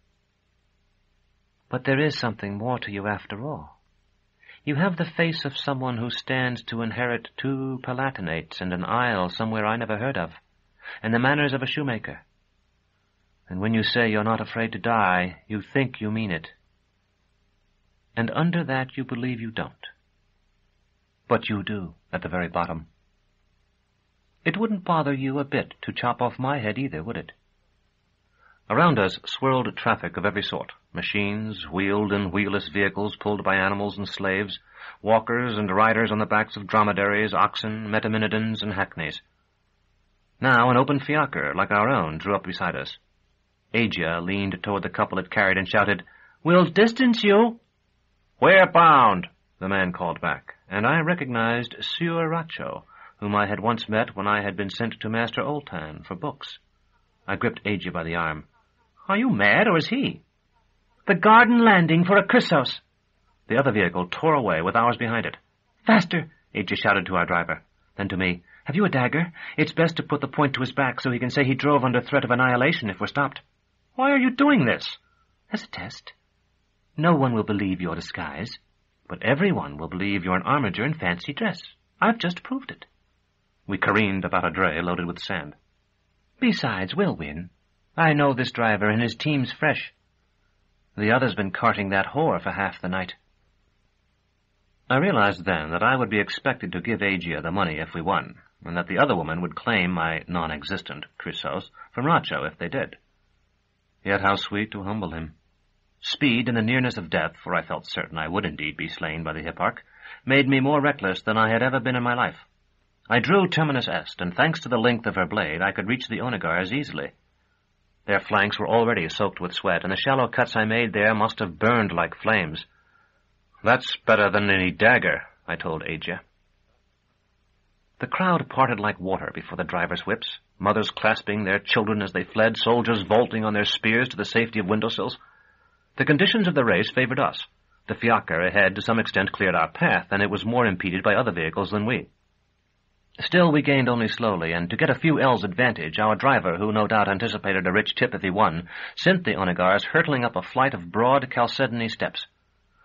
Speaker 2: But there is something more to you after all. You have the face of someone who stands to inherit 2 palatinates and an isle somewhere I never heard of, and the manners of a shoemaker. And when you say you're not afraid to die, you think you mean it. And under that you believe you don't. But you do, at the very bottom. It wouldn't bother you a bit to chop off my head either, would it?
Speaker 1: Around us swirled traffic of every sort, machines, wheeled and wheelless vehicles pulled by animals and slaves, walkers and riders on the backs of dromedaries, oxen, metaminidons, and hackneys. Now an open fiacre, like our own, drew up beside us. Agia leaned toward the couple it carried and shouted, "We'll distance you!" "Where bound?" the man called back, and I recognized Sieur Racho, whom I had once met when I had been sent to Master Oltan for books. I gripped Agia by the arm. "Are you mad, or is he?" "The garden landing for a Chrysos." The other vehicle tore away with ours behind it. "Faster!" Agia shouted to our driver. Then to me, "Have you a dagger? It's best to put the point to his back so he can say he drove under threat of annihilation if we're stopped." "Why are you doing this?" "As a test. No one will believe your disguise, but everyone will believe you're an armiger in fancy dress. I've just proved it." We careened about a dray loaded with sand. "Besides, we'll win. I know this driver, and his team's fresh. The other's been carting that whore for half the night." I realized then that I would be expected to give Agia the money if we won, and that the other woman would claim my non-existent Chrysos from Racho if they did. Yet how sweet to humble him. Speed and the nearness of death, for I felt certain I would indeed be slain by the hipparch, made me more reckless than I had ever been in my life. I drew Terminus Est, and thanks to the length of her blade, I could reach the onagars easily. Their flanks were already soaked with sweat, and the shallow cuts I made there must have burned like flames. "That's better than any dagger," I told Agia. The crowd parted like water before the drivers' whips, mothers clasping their children as they fled, soldiers vaulting on their spears to the safety of windowsills. The conditions of the race favored us. The fiacre ahead to some extent cleared our path, and it was more impeded by other vehicles than we. Still, we gained only slowly, and to get a few ells advantage, our driver, who no doubt anticipated a rich tip if he won, sent the onagars hurtling up a flight of broad chalcedony steps.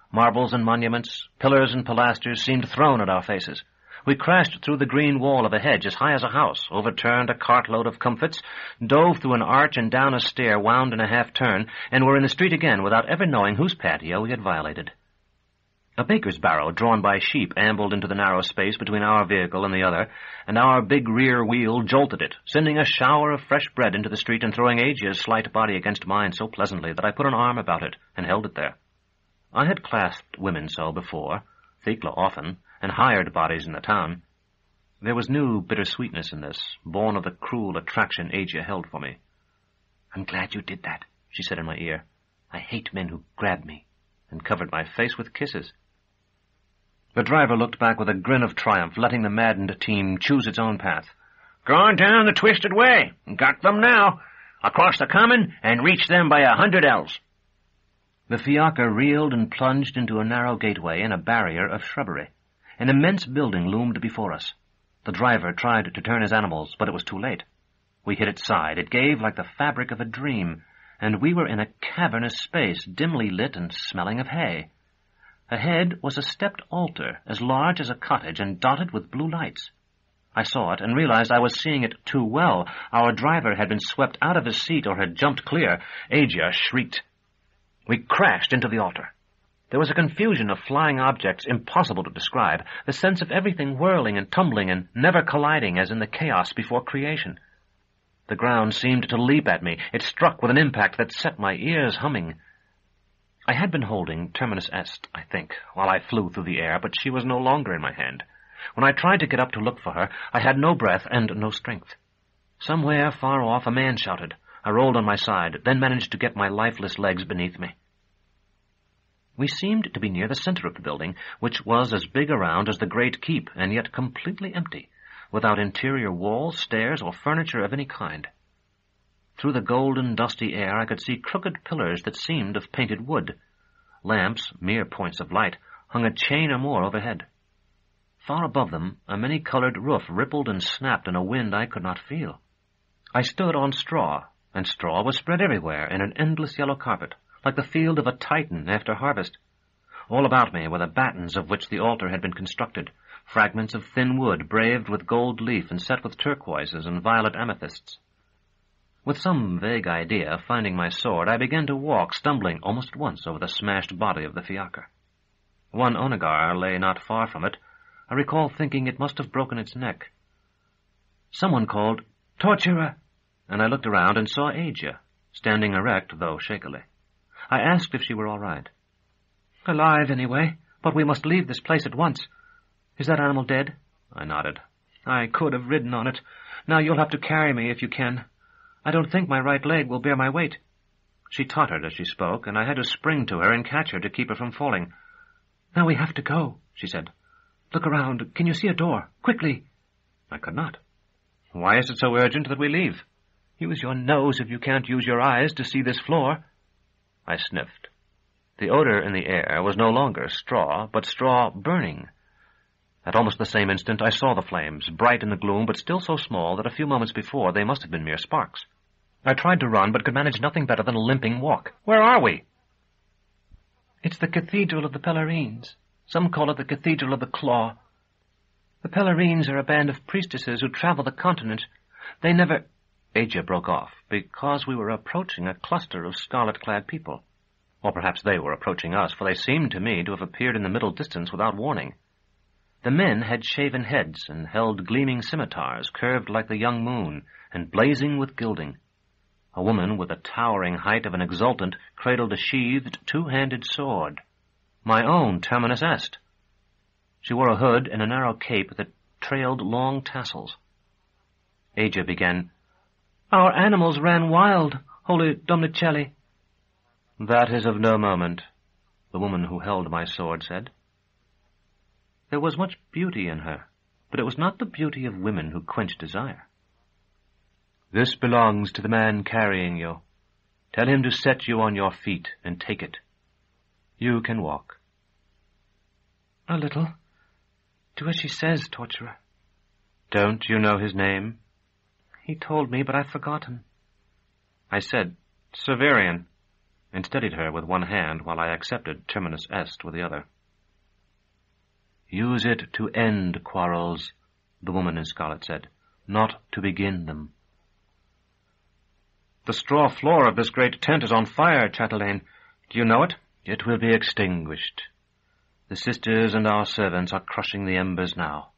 Speaker 1: Marbles and monuments, pillars and pilasters seemed thrown at our faces. We crashed through the green wall of a hedge as high as a house, overturned a cartload of comfits, dove through an arch and down a stair wound in a half-turn, and were in the street again without ever knowing whose patio we had violated. A baker's barrow drawn by sheep ambled into the narrow space between our vehicle and the other, and our big rear wheel jolted it, sending a shower of fresh bread into the street and throwing Agia's slight body against mine so pleasantly that I put an arm about it and held it there. I had clasped women so before, Thecla often, and hired bodies in the town. There was new bittersweetness in this, born of the cruel attraction Agia held for me. "I'm glad you did that," she said in my ear. "I hate men who grab me," and covered my face with kisses.
Speaker 2: The driver looked back with a grin of triumph, letting the maddened team choose its own path.
Speaker 6: "Gone down the twisted way. Got them now. Across the common and reach them by 100 ells."
Speaker 2: The fiacre reeled and plunged into a narrow gateway in a barrier of shrubbery. An immense building loomed before us. The driver tried to turn his animals, but it was too late. We hit its side. It gave like the fabric of a dream, and we were in a cavernous space, dimly lit and smelling of hay. Ahead was a stepped altar, as large as a cottage and dotted with blue lights. I saw it and realized I was seeing it too well. Our driver had been swept out of his seat or had jumped clear. Azure shrieked. We crashed into the altar. There was a confusion of flying objects impossible to describe, the sense of everything whirling and tumbling and never colliding as in the chaos before creation. The ground seemed to leap at me. It struck with an impact that set my ears humming. I had been holding Terminus Est, I think, while I flew through the air, but she was no longer in my hand. When I tried to get up to look for her, I had no breath and no strength. Somewhere far off a man shouted. I rolled on my side, then managed to get my lifeless legs beneath me. We seemed to be near the center of the building, which was as big around as the Great Keep, and yet completely empty, without interior walls, stairs, or furniture of any kind. Through the golden, dusty air I could see crooked pillars that seemed of painted wood. Lamps, mere points of light, hung a chain or more overhead. Far above them, a many-colored roof rippled and snapped in a wind I could not feel. I stood on straw, and straw was spread everywhere in an endless yellow carpet, like the field of a Titan after harvest. All about me were the battens of which the altar had been constructed, fragments of thin wood braved with gold leaf and set with turquoises and violet amethysts. With some vague idea of finding my sword, I began to walk, stumbling almost at once over the smashed body of the fiacre. One onagar lay not far from it. I recall thinking it must have broken its neck. Someone called, "Torturer!" and I looked around and saw Azure, standing erect, though shakily. I asked if she were all right.
Speaker 5: "Alive, anyway, but we must leave this place at once. Is that animal dead?"
Speaker 2: I nodded.
Speaker 5: "I could have ridden on it. Now you'll have to carry me if you can. I don't think my right leg will bear my weight."
Speaker 2: She tottered as she spoke, and I had to spring to her and catch her to keep her from falling.
Speaker 5: "Now we have to go," she said. "Look around. Can you see a door? Quickly."
Speaker 2: I could not. "Why is it so urgent that we leave?"
Speaker 5: "Use your nose if you can't use your eyes to see this floor."
Speaker 2: I sniffed. The odor in the air was no longer straw, but straw burning. At almost the same instant I saw the flames, bright in the gloom, but still so small that a few moments before they must have been mere sparks. I tried to run, but could manage nothing better than a limping walk. "Where are we?"
Speaker 5: "It's the Cathedral of the Pellarines. Some call it the Cathedral of the Claw. The Pellarines are a band of priestesses who travel the continent. They never—"
Speaker 2: Azure broke off, because we were approaching a cluster of scarlet-clad people. Or perhaps they were approaching us, for they seemed to me to have appeared in the middle distance without warning. The men had shaven heads and held gleaming scimitars, curved like the young moon, and blazing with gilding. A woman with the towering height of an exultant cradled a sheathed, two-handed sword. My own Terminus Est. She wore a hood and a narrow cape that trailed long tassels. Azure began,
Speaker 5: "Our animals ran wild, Holy Domnicelli."
Speaker 2: "That is of no moment," the woman who held my sword said. There was much beauty in her, but it was not the beauty of women who quench desire. "This belongs to the man carrying you. Tell him to set you on your feet and take it. You can walk."
Speaker 5: "A little. Do as she says, Torturer."
Speaker 2: "Don't you know his name?"
Speaker 5: "He told me, but I've forgotten."
Speaker 2: I said, "Severian," and steadied her with one hand while I accepted Terminus Est with the other. "Use it to end quarrels," the woman in scarlet said, "not to begin them."
Speaker 5: "The straw floor of this great tent is on fire, Chatelaine. Do you know it?"
Speaker 2: "It will be extinguished. The sisters and our servants are crushing the embers now."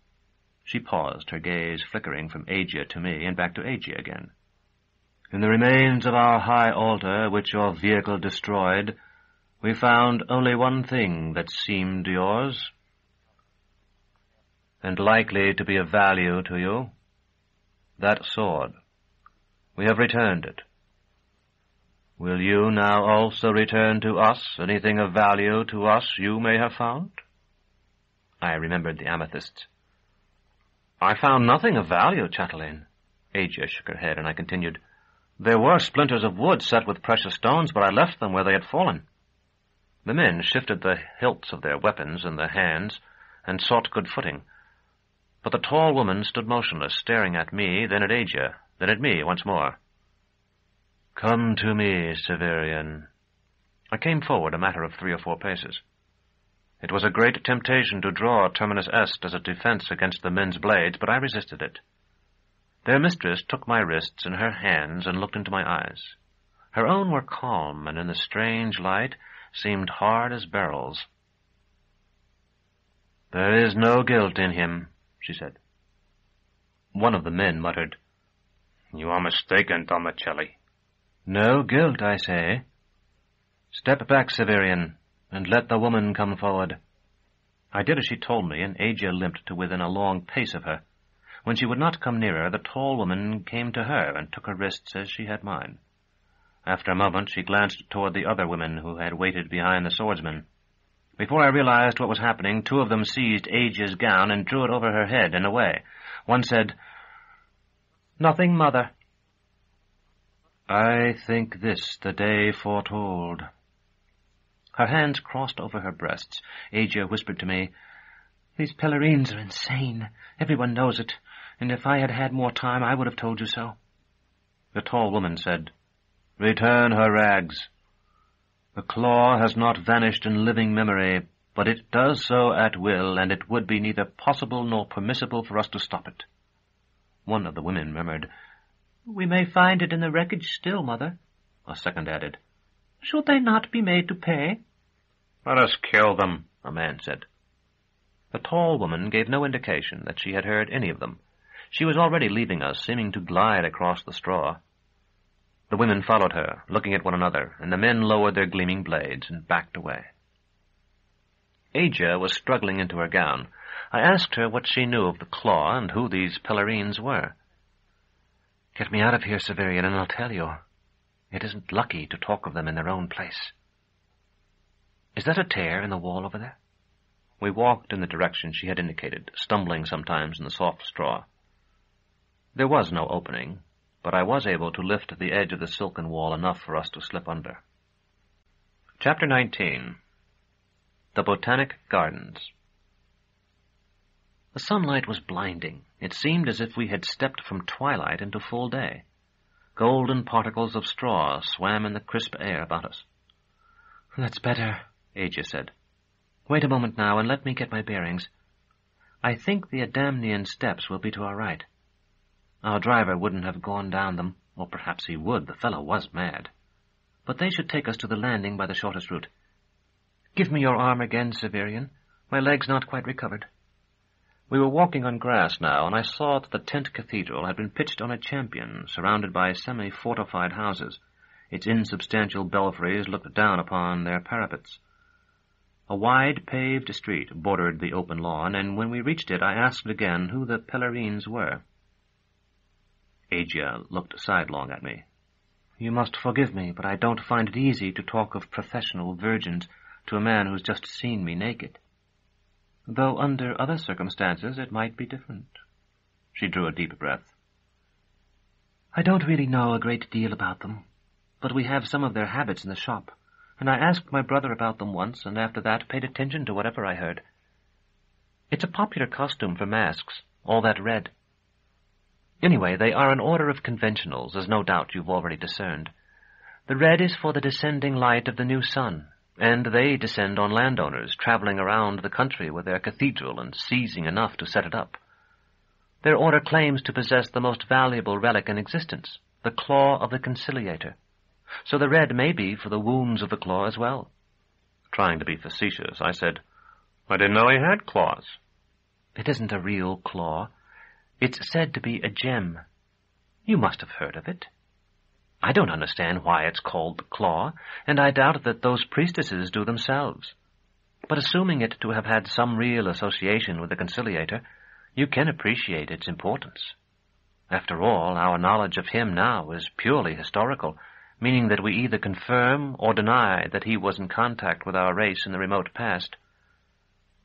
Speaker 2: She paused, her gaze flickering from Azure to me and back to Azure again. "In the remains of our high altar, which your vehicle destroyed, we found only one thing that seemed yours, and likely to be of value to you. That sword. We have returned it. Will you now also return to us anything of value to us you may have found?" I remembered the amethysts. I found nothing of value, chatelaine. Asia shook her head, and I continued, There were splinters of wood set with precious stones, but I left them where they had fallen. The men shifted the hilts of their weapons in their hands and sought good footing. But the tall woman stood motionless, staring at me, then at Asia, then at me once more. Come to me, Severian. I came forward a matter of 3 or 4 paces. It was a great temptation to draw Terminus Est as a defense against the men's blades, but I resisted it. Their mistress took my wrists in her hands and looked into my eyes. Her own were calm, and in the strange light seemed hard as beryls. There is no guilt in him, she said. One of the men muttered, You are mistaken, Tomicelli. No guilt, I say. Step back, Severian, and let the woman come forward. I did as she told me, and Asia limped to within a long pace of her. When she would not come nearer, the tall woman came to her and took her wrists as she had mine. After a moment, she glanced toward the other women who had waited behind the swordsmen. Before I realized what was happening, 2 of them seized Asia's gown and drew it over her head and away. One said, Nothing, mother. I think this the day foretold. Her hands crossed over her breasts. Asia whispered to me, These Pellerines are insane. Everyone knows it, and if I had had more time, I would have told you so. The tall woman said, Return her rags. The claw has not vanished in living memory, but it does so at will, and it would be neither possible nor permissible for us to stop it. One of the women murmured, We may find it in the wreckage still, mother. A second added, Should they not be made to pay? Let us kill them, a man said. The tall woman gave no indication that she had heard any of them. She was already leaving us, seeming to glide across the straw. The women followed her, looking at one another, and the men lowered their gleaming blades and backed away. Asia was struggling into her gown. I asked her what she knew of the claw and who these Pellerines were. Get me out of here, Severian, and I'll tell you. It isn't lucky to talk of them in their own place. Is that a tear in the wall over there? We walked in the direction she had indicated, stumbling sometimes in the soft straw. There was no opening, but I was able to lift the edge of the silken wall enough for us to slip under. Chapter 19. The Botanic Gardens. The sunlight was blinding. It seemed as if we had stepped from twilight into full day. Golden particles of straw swam in the crisp air about us. That's better, Asia said. Wait a moment now, and let me get my bearings. I think the Adamnian steps will be to our right. Our driver wouldn't have gone down them, or perhaps he would. The fellow was mad. But they should take us to the landing by the shortest route. Give me your arm again, Severian. My leg's not quite recovered. We were walking on grass now, and I saw that the tent cathedral had been pitched on a champion, surrounded by semi-fortified houses. Its insubstantial belfries looked down upon their parapets. A wide paved street bordered the open lawn, and when we reached it, I asked again who the Pellerines were. Asia looked sidelong at me. You must forgive me, but I don't find it easy to talk of professional virgins to a man who's just seen me naked. Though under other circumstances it might be different. She drew a deep breath. I don't really know a great deal about them, but we have some of their habits in the shop, and I asked my brother about them once, and after that paid attention to whatever I heard. It's a popular costume for masks, all that red. Anyway, they are an order of conventionals, as no doubt you've already discerned. The red is for the descending light of the new sun, and they descend on landowners traveling around the country with their cathedral and seizing enough to set it up. Their order claims to possess the most valuable relic in existence, the claw of the conciliator. So the red may be for the wounds of the claw as well. Trying to be facetious, I said, I didn't know he had claws. It isn't a real claw. It's said to be a gem. You must have heard of it. I don't understand why it's called the claw, and I doubt that those priestesses do themselves. But assuming it to have had some real association with the conciliator, you can appreciate its importance. After all, our knowledge of him now is purely historical, meaning that we either confirm or deny that he was in contact with our race in the remote past.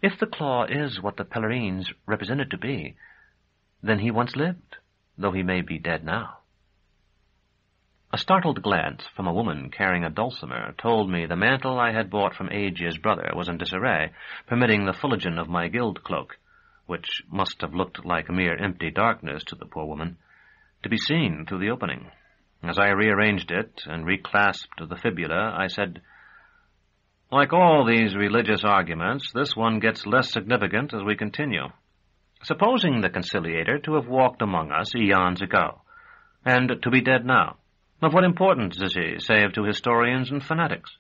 Speaker 2: If the claw is what the Pellerines represent it to be, then he once lived, though he may be dead now. A startled glance from a woman carrying a dulcimer told me the mantle I had bought from Aegea's brother was in disarray, permitting the fullerton of my guild cloak, which must have looked like a mere empty darkness to the poor woman, to be seen through the opening. As I rearranged it and reclasped the fibula, I said, "Like all these religious arguments, this one gets less significant as we continue. Supposing the conciliator to have walked among us eons ago, and to be dead now, of what importance is he, save to historians and fanatics?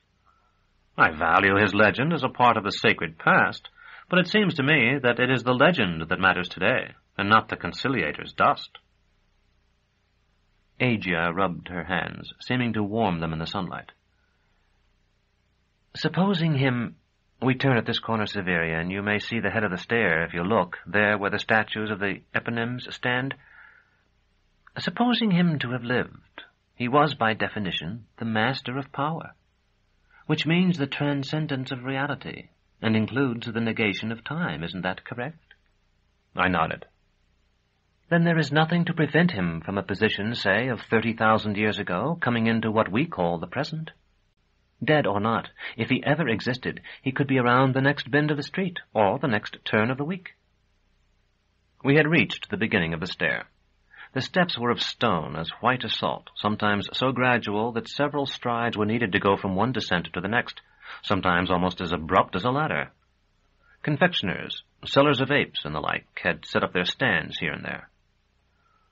Speaker 2: I value his legend as a part of the sacred past, but it seems to me that it is the legend that matters today, and not the conciliator's dust." Aegea rubbed her hands, seeming to warm them in the sunlight. "Supposing him... We turn at this corner, Severian. You may see the head of the stair if you look, there where the statues of the eponyms stand. Supposing him to have lived, he was, by definition, the master of power, which means the transcendence of reality, and includes the negation of time. Isn't that correct?" I nodded. "Then there is nothing to prevent him from a position, say, of 30,000 years ago, coming into what we call the present. Dead or not, if he ever existed, he could be around the next bend of the street, or the next turn of the week." We had reached the beginning of the stair. The steps were of stone, as white as salt, sometimes so gradual that several strides were needed to go from one descent to the next, sometimes almost as abrupt as a ladder. Confectioners, sellers of apes, and the like, had set up their stands here and there.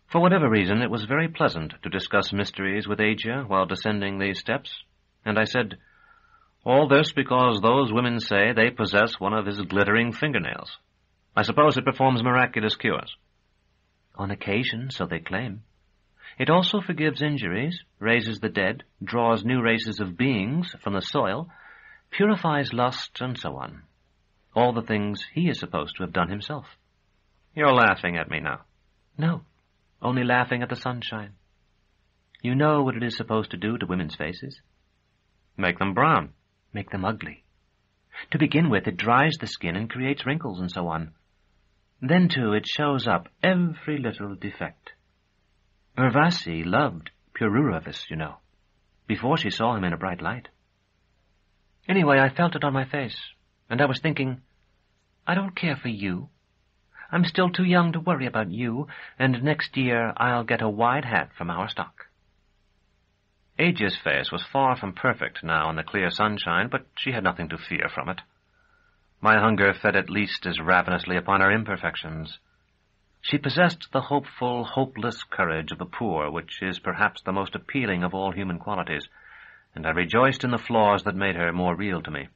Speaker 2: For whatever reason, it was very pleasant to discuss mysteries with Aegea while descending these steps, and I said, "All this because those women say they possess one of his glittering fingernails. I suppose it performs miraculous cures." "On occasion, so they claim. It also forgives injuries, raises the dead, draws new races of beings from the soil, purifies lust, and so on. All the things he is supposed to have done himself." "You're laughing at me now." "No, only laughing at the sunshine. You know what it is supposed to do to women's faces?" "Make them brown." "Make them ugly. To begin with, it dries the skin and creates wrinkles and so on. Then, too, it shows up every little defect. Urvasi loved Pururavus, you know, before she saw him in a bright light. Anyway, I felt it on my face, and I was thinking, I don't care for you. I'm still too young to worry about you, and next year I'll get a wide hat from our stock." Aegea's face was far from perfect now in the clear sunshine, but she had nothing to fear from it. My hunger fed at least as ravenously upon her imperfections. She possessed the hopeful, hopeless courage of the poor, which is perhaps the most appealing of all human qualities, and I rejoiced in the flaws that made her more real to me.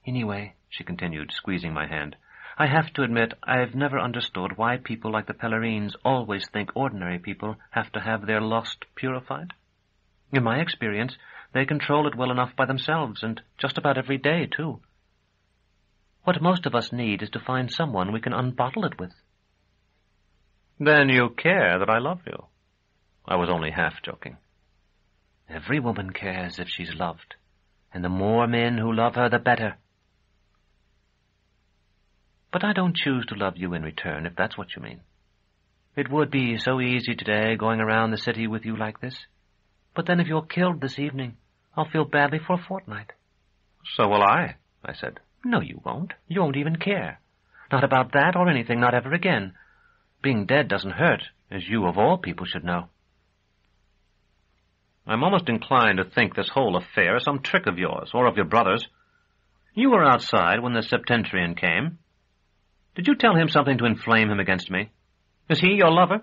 Speaker 2: "Anyway," she continued, squeezing my hand, "I have to admit I've never understood why people like the Pellerines always think ordinary people have to have their lust purified. In my experience, they control it well enough by themselves, and just about every day, too. What most of us need is to find someone we can unbottle it with." "Then you care that I love you?" I was only half joking. "Every woman cares if she's loved, and the more men who love her, the better. But I don't choose to love you in return, if that's what you mean. It would be so easy today going around the city with you like this. But then if you're killed this evening, I'll feel badly for a fortnight." "So will I," I said. "No, you won't. You won't even care. Not about that or anything, not ever again. Being dead doesn't hurt, as you of all people should know." "I'm almost inclined to think this whole affair is some trick of yours, or of your brother's. You were outside when the Septentrian came. Did you tell him something to inflame him against me? Is he your lover?"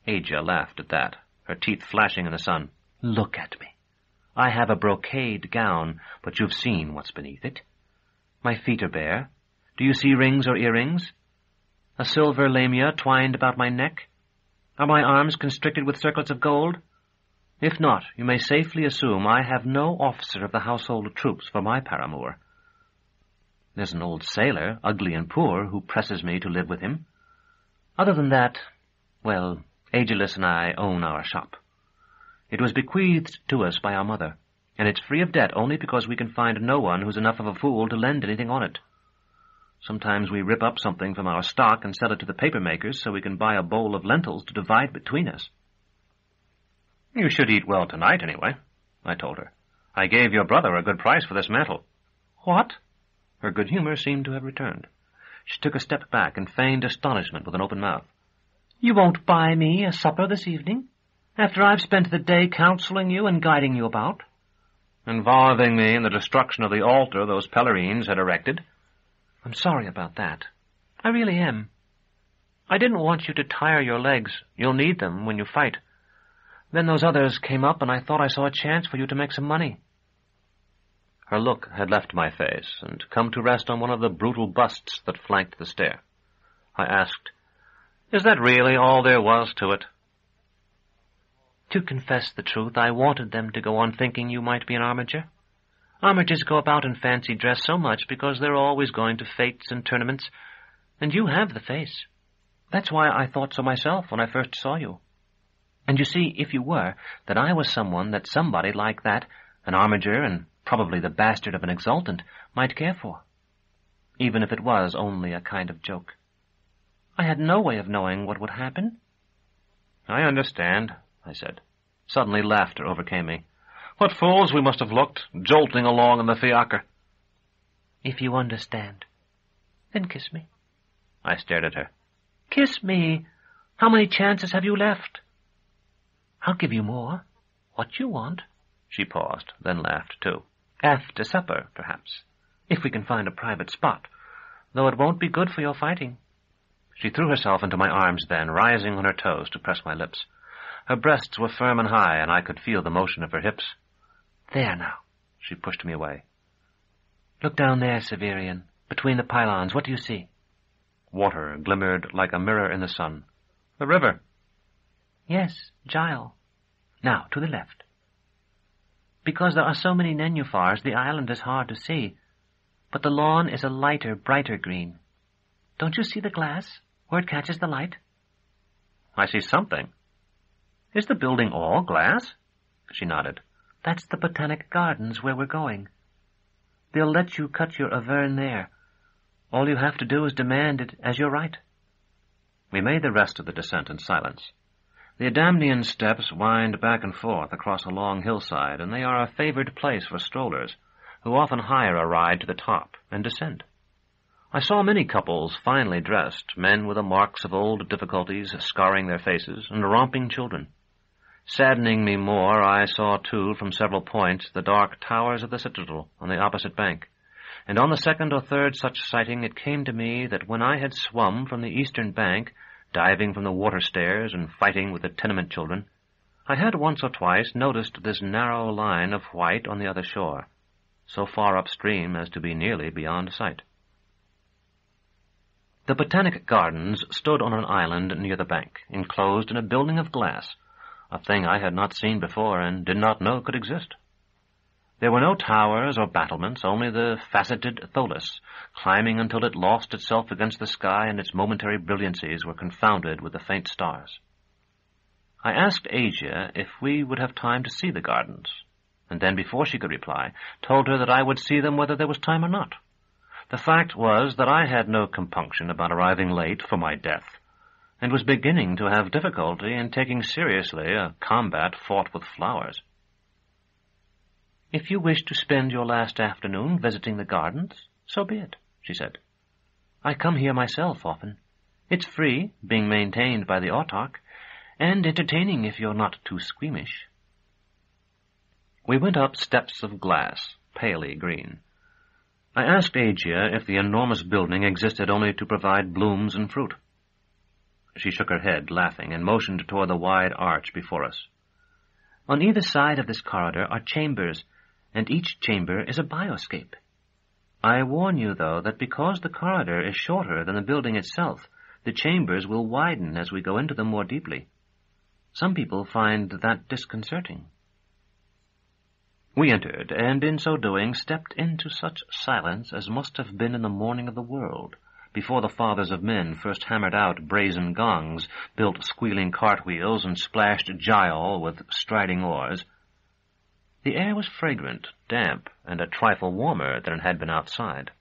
Speaker 2: Aegea laughed at that, her teeth flashing in the sun. "Look at me. I have a brocade gown, but you've seen what's beneath it. My feet are bare. Do you see rings or earrings? A silver lamia twined about my neck? Are my arms constricted with circlets of gold? If not, you may safely assume I have no officer of the household troops for my paramour. There's an old sailor, ugly and poor, who presses me to live with him. Other than that, well, Agilus and I own our shop. It was bequeathed to us by our mother, and it's free of debt only because we can find no one who's enough of a fool to lend anything on it. Sometimes we rip up something from our stock and sell it to the paper makers so we can buy a bowl of lentils to divide between us. You should eat well tonight, anyway, I told her. I gave your brother a good price for this mantle.
Speaker 5: What?
Speaker 2: Her good humor seemed to have returned. She took a step back and feigned astonishment with an open mouth.
Speaker 5: You won't buy me a supper this evening, after I've spent the day counseling you and guiding you about?
Speaker 2: Involving me in the destruction of the altar those Pellerines had erected.
Speaker 5: I'm sorry about that. I really am. I didn't want you to tire your legs. You'll need them when you fight. Then those others came up, and I thought I saw a chance for you to make some money.
Speaker 2: Her look had left my face and come to rest on one of the brutal busts that flanked the stair. I asked, "Is that really all there was to it?"
Speaker 5: To confess the truth, I wanted them to go on thinking you might be an armiger. Armigers go about in fancy dress so much because they're always going to fetes and tournaments, and you have the face. That's why I thought so myself when I first saw you. And you see, if you were, that I was someone that somebody like that, an armiger and probably the bastard of an exultant, might care for, even if it was only a kind of joke. I had no way of knowing what would happen.
Speaker 2: I understand, I said. Suddenly laughter overcame me. What fools we must have looked, jolting along in the fiacre.
Speaker 5: If you understand, then kiss me.
Speaker 2: I stared at her.
Speaker 5: Kiss me. How many chances have you left? I'll give you more. What you want.
Speaker 2: She paused, then laughed too.
Speaker 5: After supper, perhaps, if we can find a private spot, though it won't be good for your fighting.
Speaker 2: She threw herself into my arms then, rising on her toes to press my lips. Her breasts were firm and high, and I could feel the motion of her hips.
Speaker 5: There now.
Speaker 2: She pushed me away.
Speaker 5: Look down there, Severian, between the pylons. What do you see?
Speaker 2: Water glimmered like a mirror in the sun. The river.
Speaker 5: Yes, Gile. Now, to the left. Because there are so many nenufars, the island is hard to see, but the lawn is a lighter, brighter green. Don't you see the glass, where it catches the light?
Speaker 2: I see something. Is the building all glass? She nodded.
Speaker 5: That's the Botanic Gardens where we're going. They'll let you cut your Auvergne there. All you have to do is demand it as your right.
Speaker 2: We made the rest of the descent in silence. The Adamnian steps wind back and forth across a long hillside, and they are a favored place for strollers, who often hire a ride to the top and descend. I saw many couples finely dressed, men with the marks of old difficulties scarring their faces, and romping children. Saddening me more, I saw, too, from several points, the dark towers of the citadel on the opposite bank, and on the second or third such sighting it came to me that when I had swum from the eastern bank, diving from the water stairs and fighting with the tenement children, I had once or twice noticed this narrow line of white on the other shore, so far upstream as to be nearly beyond sight. The Botanic Gardens stood on an island near the bank, enclosed in a building of glass, a thing I had not seen before and did not know could exist. There were no towers or battlements, only the faceted Tholus, climbing until it lost itself against the sky and its momentary brilliancies were confounded with the faint stars. I asked Asia if we would have time to see the gardens, and then, before she could reply, told her that I would see them whether there was time or not. The fact was that I had no compunction about arriving late for my death, and was beginning to have difficulty in taking seriously a combat fought with flowers. If you wish to spend your last afternoon visiting the gardens, so be it, she said. I come here myself often. It's free, being maintained by the Autarch, and entertaining if you're not too squeamish. We went up steps of glass, palely green. I asked Agia if the enormous building existed only to provide blooms and fruit. She shook her head, laughing, and motioned toward the wide arch before us. On either side of this corridor are chambers, and each chamber is a bioscape. I warn you, though, that because the corridor is shorter than the building itself, the chambers will widen as we go into them more deeply. Some people find that disconcerting. We entered, and in so doing stepped into such silence as must have been in the morning of the world, before the fathers of men first hammered out brazen gongs, built squealing cartwheels, and splashed Gile with striding oars. The air was fragrant, damp, and a trifle warmer than it had been outside.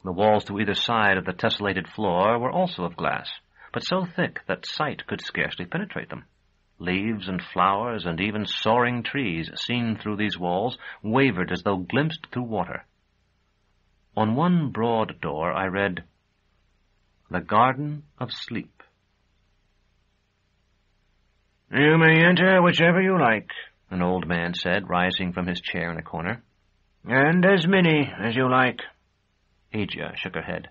Speaker 2: The walls to either side of the tessellated floor were also of glass, but so thick that sight could scarcely penetrate them. Leaves and flowers and even soaring trees seen through these walls wavered as though glimpsed through water. On one broad door I read, "The Garden of Sleep."
Speaker 6: "You may enter whichever you like," an old man said, rising from his chair in a corner. "And as many as you like."
Speaker 2: Agia shook her head.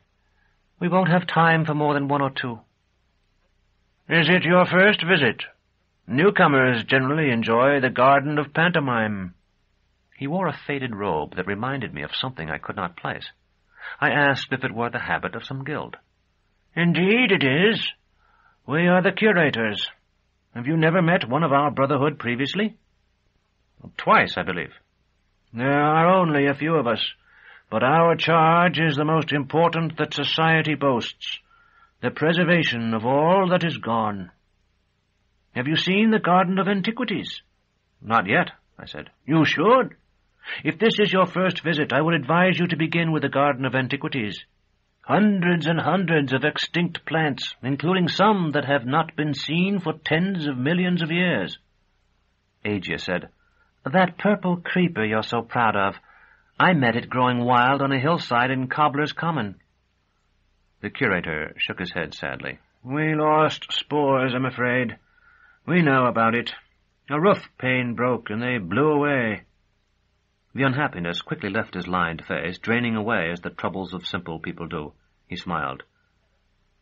Speaker 2: "We won't have time for more than one or two."
Speaker 6: "Is it your first visit? Newcomers generally enjoy the Garden of Pantomime."
Speaker 2: He wore a faded robe that reminded me of something I could not place. I asked if it were the habit of some guild.
Speaker 6: "Indeed it is. We are the Curators. Have you never met one of our brotherhood previously?"
Speaker 2: "Twice, I believe."
Speaker 6: "There are only a few of us, but our charge is the most important that society boasts, the preservation of all that is gone. Have you seen the Garden of Antiquities?"
Speaker 2: "Not yet," I said.
Speaker 6: "You should. If this is your first visit, I would advise you to begin with the Garden of Antiquities. Hundreds and hundreds of extinct plants, including some that have not been seen for tens of millions of years."
Speaker 2: Agia said, "That purple creeper you're so proud of, I met it growing wild on a hillside in Cobbler's Common." The curator shook his head sadly.
Speaker 6: "We lost spores, I'm afraid. We know about it. A roof pane broke, and they blew away."
Speaker 2: The unhappiness quickly left his lined face, draining away as the troubles of simple people do. He smiled.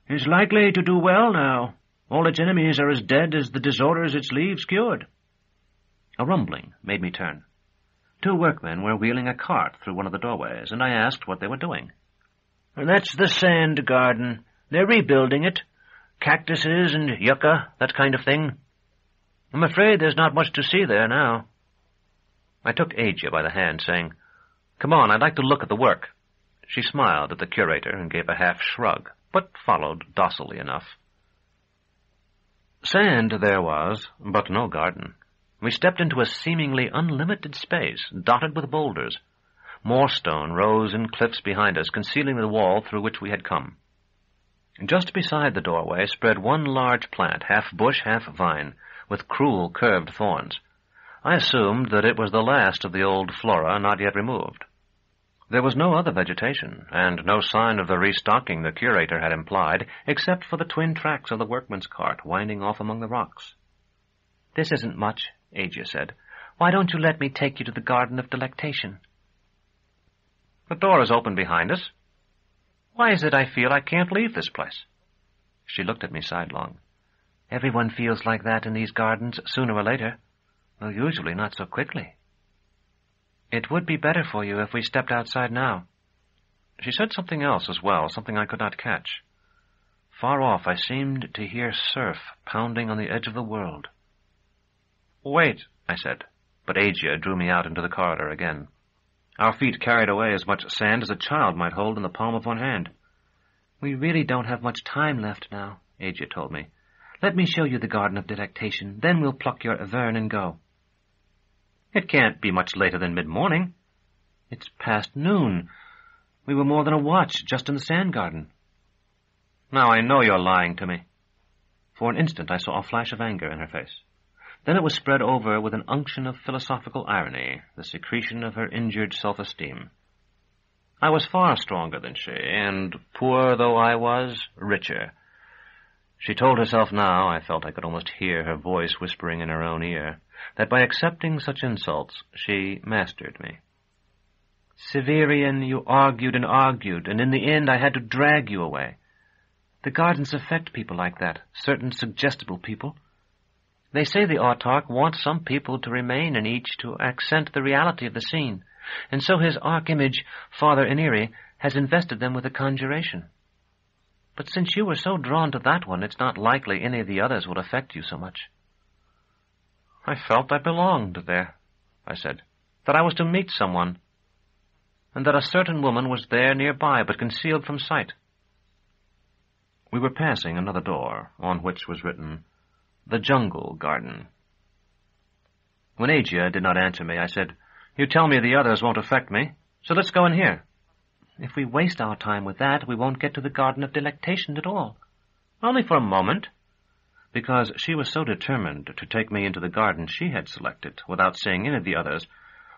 Speaker 6: "It's likely to do well now. All its enemies are as dead as the disorders its leaves cured."
Speaker 2: A rumbling made me turn. 2 workmen were wheeling a cart through one of the doorways, and I asked what they were doing.
Speaker 6: "That's the sand garden. They're rebuilding it. Cactuses and yucca, that kind of thing. I'm afraid there's not much to see there now."
Speaker 2: I took Agia by the hand, saying, "Come on, I'd like to look at the work." She smiled at the curator and gave a half shrug, but followed docilely enough. Sand there was, but no garden. We stepped into a seemingly unlimited space, dotted with boulders. More stone rose in cliffs behind us, concealing the wall through which we had come. Just beside the doorway spread one large plant, half bush, half vine, with cruel curved thorns. I assumed that it was the last of the old flora not yet removed. There was no other vegetation, and no sign of the restocking the curator had implied, except for the twin tracks of the workman's cart winding off among the rocks.
Speaker 5: "This isn't much," Agia said. "Why don't you let me take you to the Garden of Delectation?"
Speaker 2: "The door is open behind us. Why is it I feel I can't leave this place?" She looked at me sidelong.
Speaker 5: "Everyone feels like that in these gardens, sooner or later, though usually not so quickly. It would be better for you if we stepped outside now."
Speaker 2: She said something else as well, something I could not catch. Far off I seemed to hear surf pounding on the edge of the world. "Wait," I said, but Agia drew me out into the corridor again. Our feet carried away as much sand as a child might hold in the palm of one hand.
Speaker 5: "We really don't have much time left now," Agia told me. "Let me show you the Garden of Delectation, then we'll pluck your Avern and go."
Speaker 2: "It can't be much later than mid-morning."
Speaker 5: "It's past noon. We were more than a watch just in the sand garden."
Speaker 2: "Now I know you're lying to me."
Speaker 5: For an instant I saw a flash of anger in her face. Then it was spread over with an unction of philosophical irony, the secretion of her injured self-esteem.
Speaker 2: I was far stronger than she, and, poor though I was, richer. She told herself now, I felt I could almost hear her voice whispering in her own ear, that by accepting such insults, she mastered me.
Speaker 5: "Severian, you argued, and in the end I had to drag you away. The gardens affect people like that, certain suggestible people. They say the Autarch wants some people to remain in each to accent the reality of the scene, and so his arch-image, Father Inire, has invested them with a conjuration. But since you were so drawn to that one, it's not likely any of the others would affect you so much."
Speaker 2: "I felt I belonged there," I said, "that I was to meet someone, and that a certain woman was there nearby, but concealed from sight." We were passing another door, on which was written, "The Jungle Garden." When Agia did not answer me, I said, "You tell me the others won't affect me, so let's go in here."
Speaker 5: If we waste our time with that, we won't get to the Garden of Delectation at all.
Speaker 2: Only for a moment. Because she was so determined to take me into the garden she had selected, without seeing any of the others,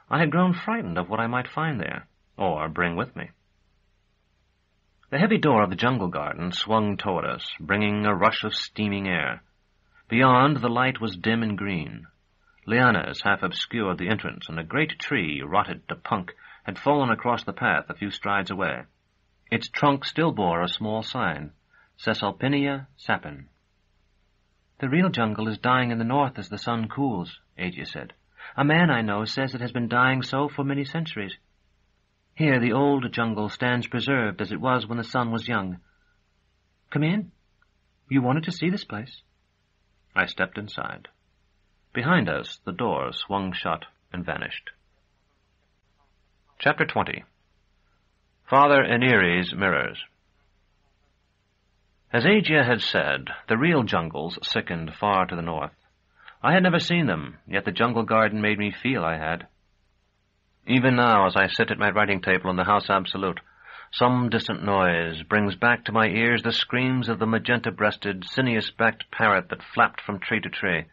Speaker 2: I had grown frightened of what I might find there, or bring with me. The heavy door of the jungle garden swung toward us, bringing a rush of steaming air. Beyond, the light was dim and green. Lianas half obscured the entrance, and a great tree, rotted to punk, had fallen across the path a few strides away. Its trunk still bore a small sign, Cesalpinia sapin.
Speaker 5: The real jungle is dying in the north as the sun cools, Aegis said. A man I know says it has been dying so for many centuries. Here the old jungle stands preserved as it was when the sun was young. Come in. You wanted to see this place.
Speaker 2: I stepped inside. Behind us, the door swung shut and vanished. Chapter 20. Father Inire's Mirrors. As Aegis had said, the real jungles sickened far to the north. I had never seen them, yet the jungle garden made me feel I had. Even now, as I sit at my writing table in the House Absolute, some distant noise brings back to my ears the screams of the magenta-breasted, sinuous-backed parrot that flapped from tree to tree,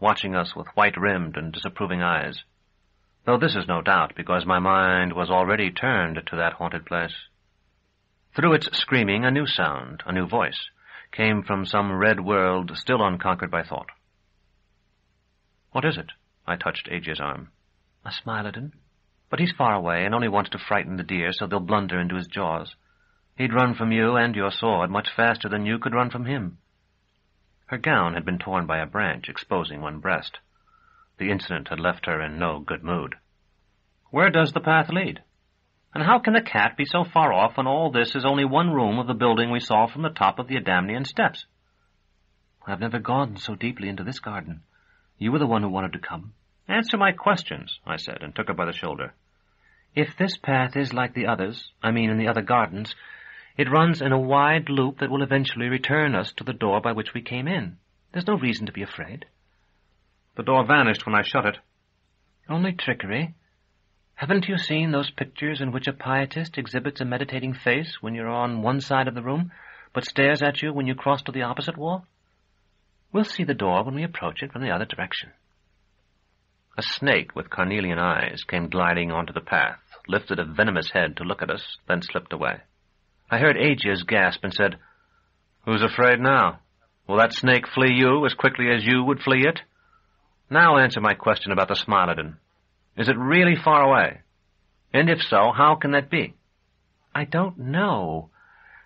Speaker 2: watching us with white-rimmed and disapproving eyes. Though this is no doubt because my mind was already turned to that haunted place. Through its screaming, a new sound, a new voice, came from some red world still unconquered by thought. What is it? I touched Aegis' arm.
Speaker 5: A Smilodon. But he's far away and only wants to frighten the deer so they'll blunder into his jaws. He'd run from you and your sword much faster than you could run from him.
Speaker 2: Her gown had been torn by a branch, exposing one breast. The incident had left her in no good mood. Where does the path lead? And how can the cat be so far off when all this is only one room of the building we saw from the top of the Adamnian steps?
Speaker 5: I've never gone so deeply into this garden. You were the one who wanted to come.
Speaker 2: Answer my questions, I said, and took her by the shoulder.
Speaker 5: If this path is like the others, in the other gardens, it runs in a wide loop that will eventually return us to the door by which we came in. There's no reason to be afraid.
Speaker 2: The door vanished when I shut it.
Speaker 5: Only trickery. Haven't you seen those pictures in which a pietist exhibits a meditating face when you're on one side of the room, but stares at you when you cross to the opposite wall? We'll see the door when we approach it from the other direction.
Speaker 2: A snake with carnelian eyes came gliding onto the path, lifted a venomous head to look at us, then slipped away. I heard Aegis gasp and said, "Who's afraid now? Will that snake flee you as quickly as you would flee it? Now answer my question about the Smilodon. Is it really far away? And if so, how can that be?"
Speaker 5: I don't know.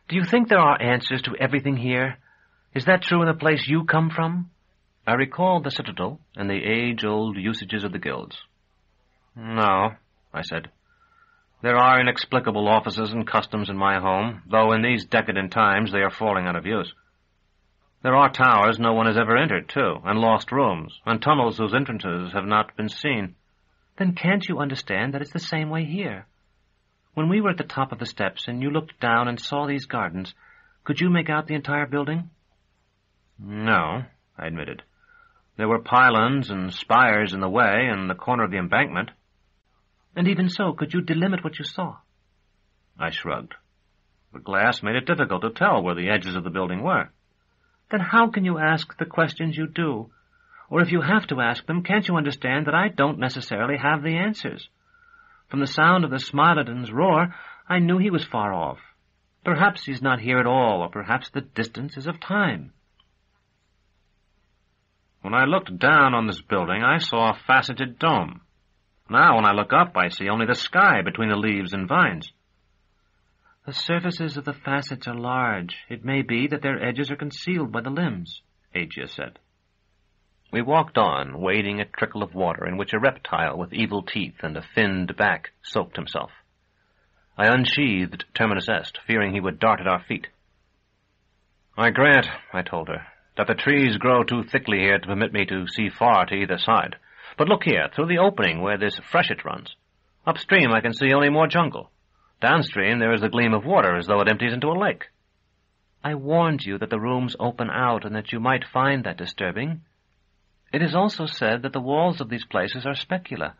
Speaker 5: Do you think there are answers to everything here? Is that true in the place you come from?
Speaker 2: I recalled the citadel and the age-old usages of the guilds.
Speaker 4: No, I said. There are inexplicable offices and customs in my home, though in these decadent times they are falling out of use. There are towers no one has ever entered, too, and lost rooms, and tunnels whose entrances have not been seen.
Speaker 5: Then can't you understand that it's the same way here? When we were at the top of the steps and you looked down and saw these gardens, could you make out the entire building?
Speaker 4: No, I admitted. There were pylons and spires in the way and the corner of the embankment.
Speaker 5: And even so, could you delimit what you saw?
Speaker 4: I shrugged. The glass made it difficult to tell where the edges of the building were.
Speaker 5: Then how can you ask the questions you do? Or if you have to ask them, can't you understand that I don't necessarily have the answers? From the sound of the Smilodon's roar, I knew he was far off. Perhaps he's not here at all, or perhaps the distance is of time.
Speaker 4: When I looked down on this building, I saw a faceted dome. Now, when I look up, I see only the sky between the leaves and vines.
Speaker 5: The surfaces of the facets are large. It may be that their edges are concealed by the limbs, Aegis said.
Speaker 2: We walked on, wading a trickle of water in which a reptile with evil teeth and a finned back soaked himself. I unsheathed Terminus Est, fearing he would dart at our feet.
Speaker 4: I grant, I told her, that the trees grow too thickly here to permit me to see far to either side. But look here, through the opening where this freshet runs. Upstream I can see only more jungle. Downstream there is the gleam of water as though it empties into a lake.
Speaker 5: I warned you that the rooms open out and that you might find that disturbing. It is also said that the walls of these places are specula,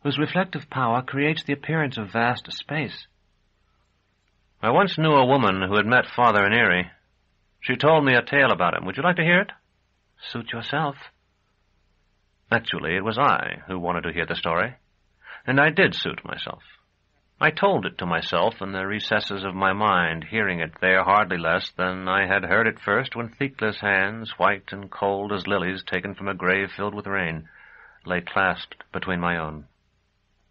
Speaker 5: whose reflective power creates the appearance of vast space.
Speaker 2: I once knew a woman who had met Father Inire. She told me a tale about him. Would you like to hear it?
Speaker 5: Suit yourself.
Speaker 2: Actually, it was I who wanted to hear the story, and I did suit myself. I told it to myself in the recesses of my mind, hearing it there hardly less than I had heard it first when Thecla's hands, white and cold as lilies taken from a grave filled with rain, lay clasped between my own.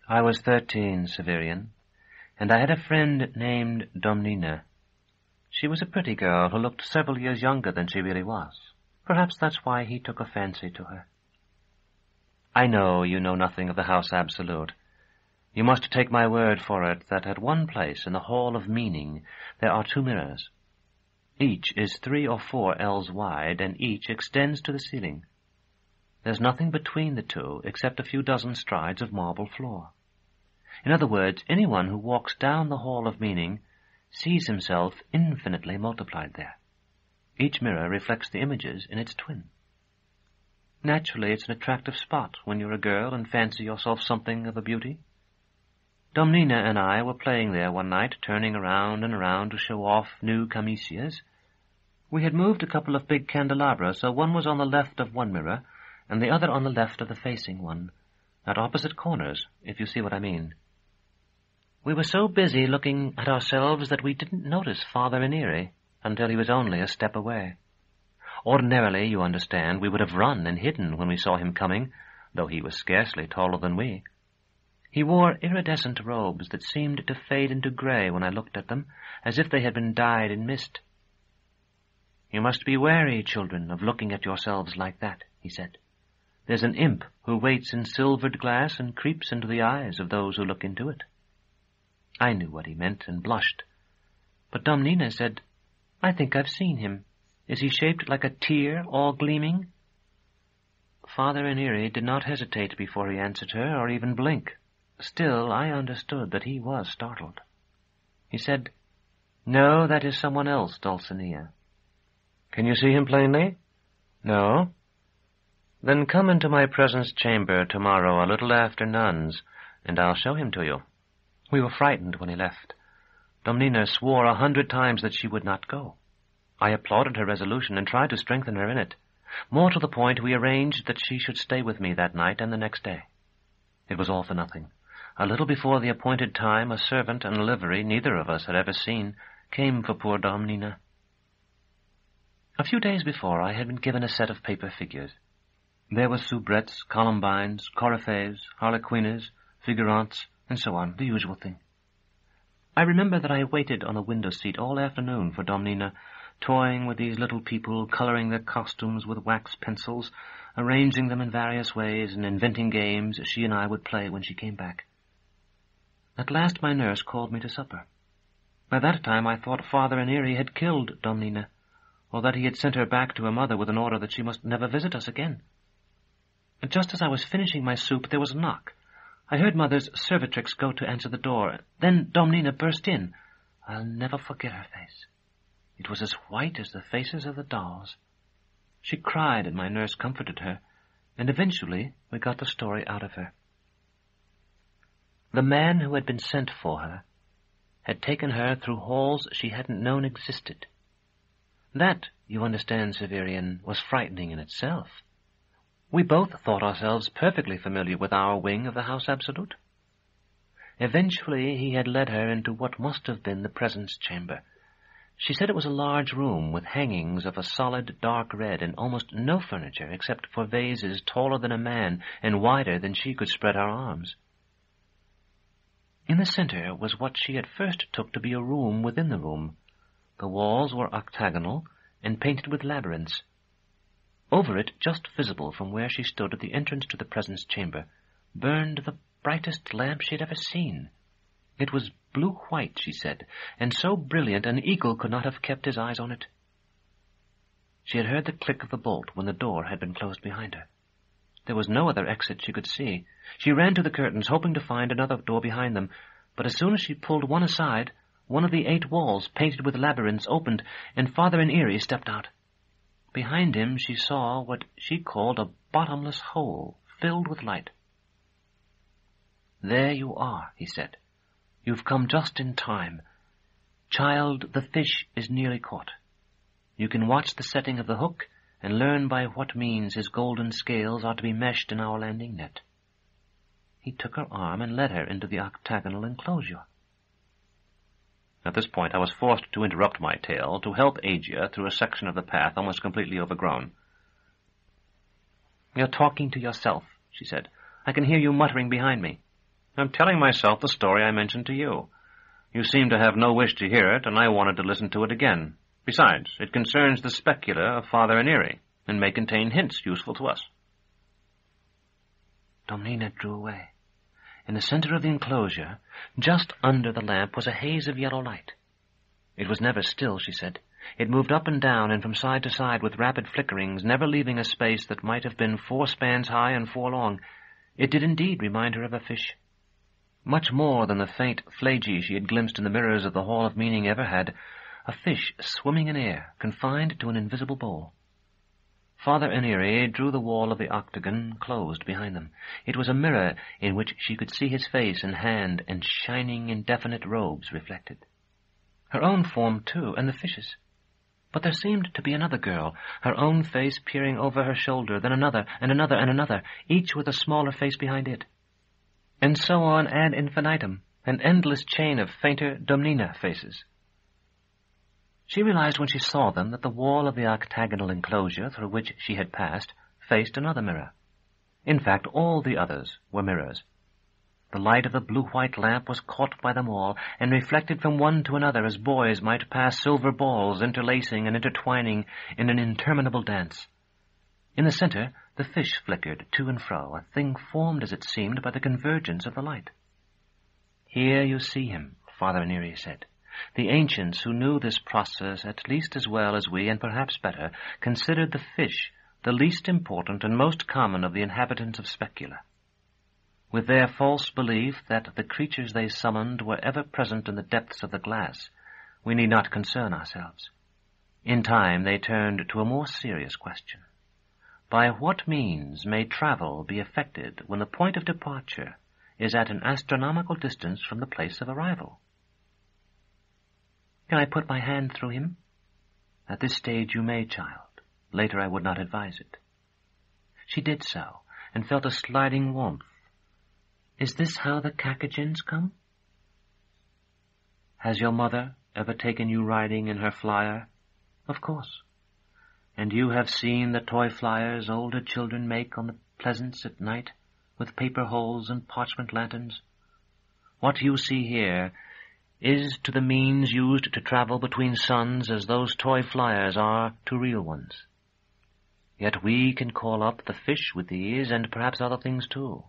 Speaker 5: I was 13, Severian, and I had a friend named Domnina. She was a pretty girl who looked several years younger than she really was. Perhaps that's why he took a fancy to her. I know you know nothing of the House Absolute. You must take my word for it that at one place in the Hall of Meaning there are 2 mirrors. Each is 3 or 4 ells wide, and each extends to the ceiling. There's nothing between the 2 except a few dozen strides of marble floor. In other words, anyone who walks down the Hall of Meaning sees himself infinitely multiplied there. Each mirror reflects the images in its twin. Naturally, it's an attractive spot when you're a girl and fancy yourself something of a beauty. Domnina and I were playing there one night, turning around and around to show off new camisias. We had moved a couple of big candelabra, so one was on the left of one mirror, and the other on the left of the facing one, at opposite corners, if you see what I mean. We were so busy looking at ourselves that we didn't notice Father Inire until he was only a step away. Ordinarily, you understand, we would have run and hidden when we saw him coming, though he was scarcely taller than we. He wore iridescent robes that seemed to fade into gray when I looked at them, as if they had been dyed in mist. "You must be wary, children, of looking at yourselves like that," he said. "There's an imp who waits in silvered glass and creeps into the eyes of those who look into it." I knew what he meant and blushed. But Domnina said, "I think I've seen him. Is he shaped like a tear, all gleaming?" Father Inire did not hesitate before he answered her, or even blink. Still, I understood that he was startled. He said, "No, that is someone else, Dulcinea." "Can you see him plainly?" "No." "Then come into my presence chamber tomorrow a little after nuns, and I'll show him to you." We were frightened when he left. Domnina swore 100 times that she would not go. I applauded her resolution and tried to strengthen her in it. More to the point, we arranged that she should stay with me that night and the next day. It was all for nothing. A little before the appointed time, a servant in a livery neither of us had ever seen came for poor Domnina. A few days before, I had been given a set of paper figures. There were soubrettes, columbines, coryphees, harlequines, figurantes, and so on, the usual thing. I remember that I waited on a window seat all afternoon for Domnina, toying with these little people, coloring their costumes with wax pencils, arranging them in various ways, and inventing games she and I would play when she came back. At last my nurse called me to supper. By that time I thought Father Inire had killed Domnina, or that he had sent her back to her mother with an order that she must never visit us again. And just as I was finishing my soup, there was a knock. I heard Mother's servitrix go to answer the door. Then Domnina burst in. I'll never forget her face. It was as white as the faces of the dolls. She cried, and my nurse comforted her, and eventually we got the story out of her. The man who had been sent for her had taken her through halls she hadn't known existed. That, you understand, Severian, was frightening in itself. We both thought ourselves perfectly familiar with our wing of the House Absolute. Eventually he had led her into what must have been the presence chamber. She said it was a large room with hangings of a solid dark red and almost no furniture except for vases taller than a man and wider than she could spread her arms. In the center was what she at first took to be a room within the room. The walls were octagonal and painted with labyrinths. Over it, just visible from where she stood at the entrance to the presence chamber, burned the brightest lamp she had ever seen. It was blue-white, she said, and so brilliant an eagle could not have kept his eyes on it. She had heard the click of the bolt when the door had been closed behind her. There was no other exit she could see. She ran to the curtains, hoping to find another door behind them, but as soon as she pulled one aside, one of the 8 walls, painted with labyrinths, opened, and Father Inire stepped out. Behind him she saw what she called a bottomless hole, filled with light. "There you are," he said. "You've come just in time.
Speaker 2: Child, the fish is nearly caught. You can watch the setting of the hook and learn by what means his golden scales are to be meshed in our landing net." He took her arm and led her into the octagonal enclosure. At this point I was forced to interrupt my tale to help Azure through a section of the path almost completely overgrown. "You're talking to yourself," she said. "I can hear you muttering behind me." "I'm telling myself the story I mentioned to you. You seem to have no wish to hear it, and I wanted to listen to it again. Besides, it concerns the specula of Father Inire, and may contain hints useful to us." Domnina drew away. In the center of the enclosure, just under the lamp, was a haze of yellow light. It was never still, she said. It moved up and down and from side to side with rapid flickerings, never leaving a space that might have been 4 spans high and 4 long. It did indeed remind her of a fish. Much more than the faint flagey she had glimpsed in the mirrors of the Hall of Meaning ever had, a fish swimming in air, confined to an invisible bowl. Father Inire drew the wall of the octagon closed behind them. It was a mirror in which she could see his face and hand and shining, indefinite robes reflected. Her own form, too, and the fish's. But there seemed to be another girl, her own face peering over her shoulder, then another, and another, and another, each with a smaller face behind it. And so on ad infinitum, an endless chain of fainter Domnina faces. She realized when she saw them that the wall of the octagonal enclosure through which she had passed faced another mirror. In fact, all the others were mirrors. The light of the blue-white lamp was caught by them all and reflected from one to another as boys might pass silver balls interlacing and intertwining in an interminable dance. In the center, the fish flickered to and fro, a thing formed, as it seemed, by the convergence of the light. "Here you see him," Father Inire said. "The ancients, who knew this process at least as well as we, and perhaps better, considered the fish the least important and most common of the inhabitants of specula. With their false belief that the creatures they summoned were ever present in the depths of the glass, we need not concern ourselves. In time they turned to a more serious question. By what means may travel be effected when the point of departure is at an astronomical distance from the place of arrival? Can I put my hand through him? At this stage you may, child. Later I would not advise it." She did so, and felt a sliding warmth. "Is this how the Cacagins come?" "Has your mother ever taken you riding in her flyer?" "Of course." "And you have seen the toy flyers older children make on the pleasance at night, with paper holes and parchment lanterns? What you see here is to the means used to travel between suns as those toy flyers are to real ones. Yet we can call up the fish with these, and perhaps other things too.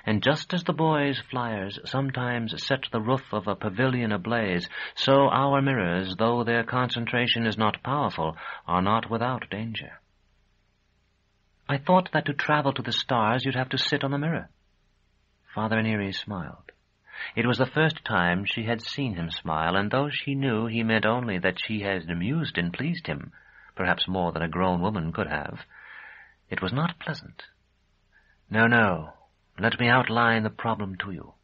Speaker 2: And just as the boys' flyers sometimes set the roof of a pavilion ablaze, so our mirrors, though their concentration is not powerful, are not without danger." "I thought that to travel to the stars you'd have to sit on the mirror." Father Inire smiled. It was the first time she had seen him smile, and though she knew he meant only that she had amused and pleased him, perhaps more than a grown woman could have, it was not pleasant. No, let me outline the problem to you.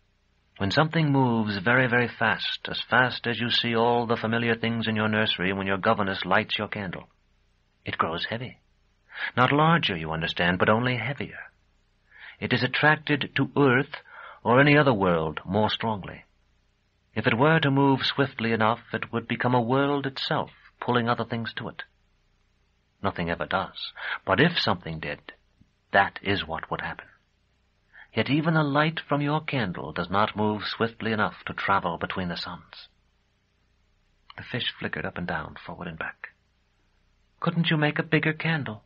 Speaker 2: When something moves very, very fast as you see all the familiar things in your nursery when your governess lights your candle, it grows heavy. Not larger, you understand, but only heavier. It is attracted to Earth or any other world more strongly. If it were to move swiftly enough, it would become a world itself, pulling other things to it. Nothing ever does, but if something did, that is what would happen. Yet even the light from your candle does not move swiftly enough to travel between the suns." The fish flickered up and down, forward and back. "Couldn't you make a bigger candle?"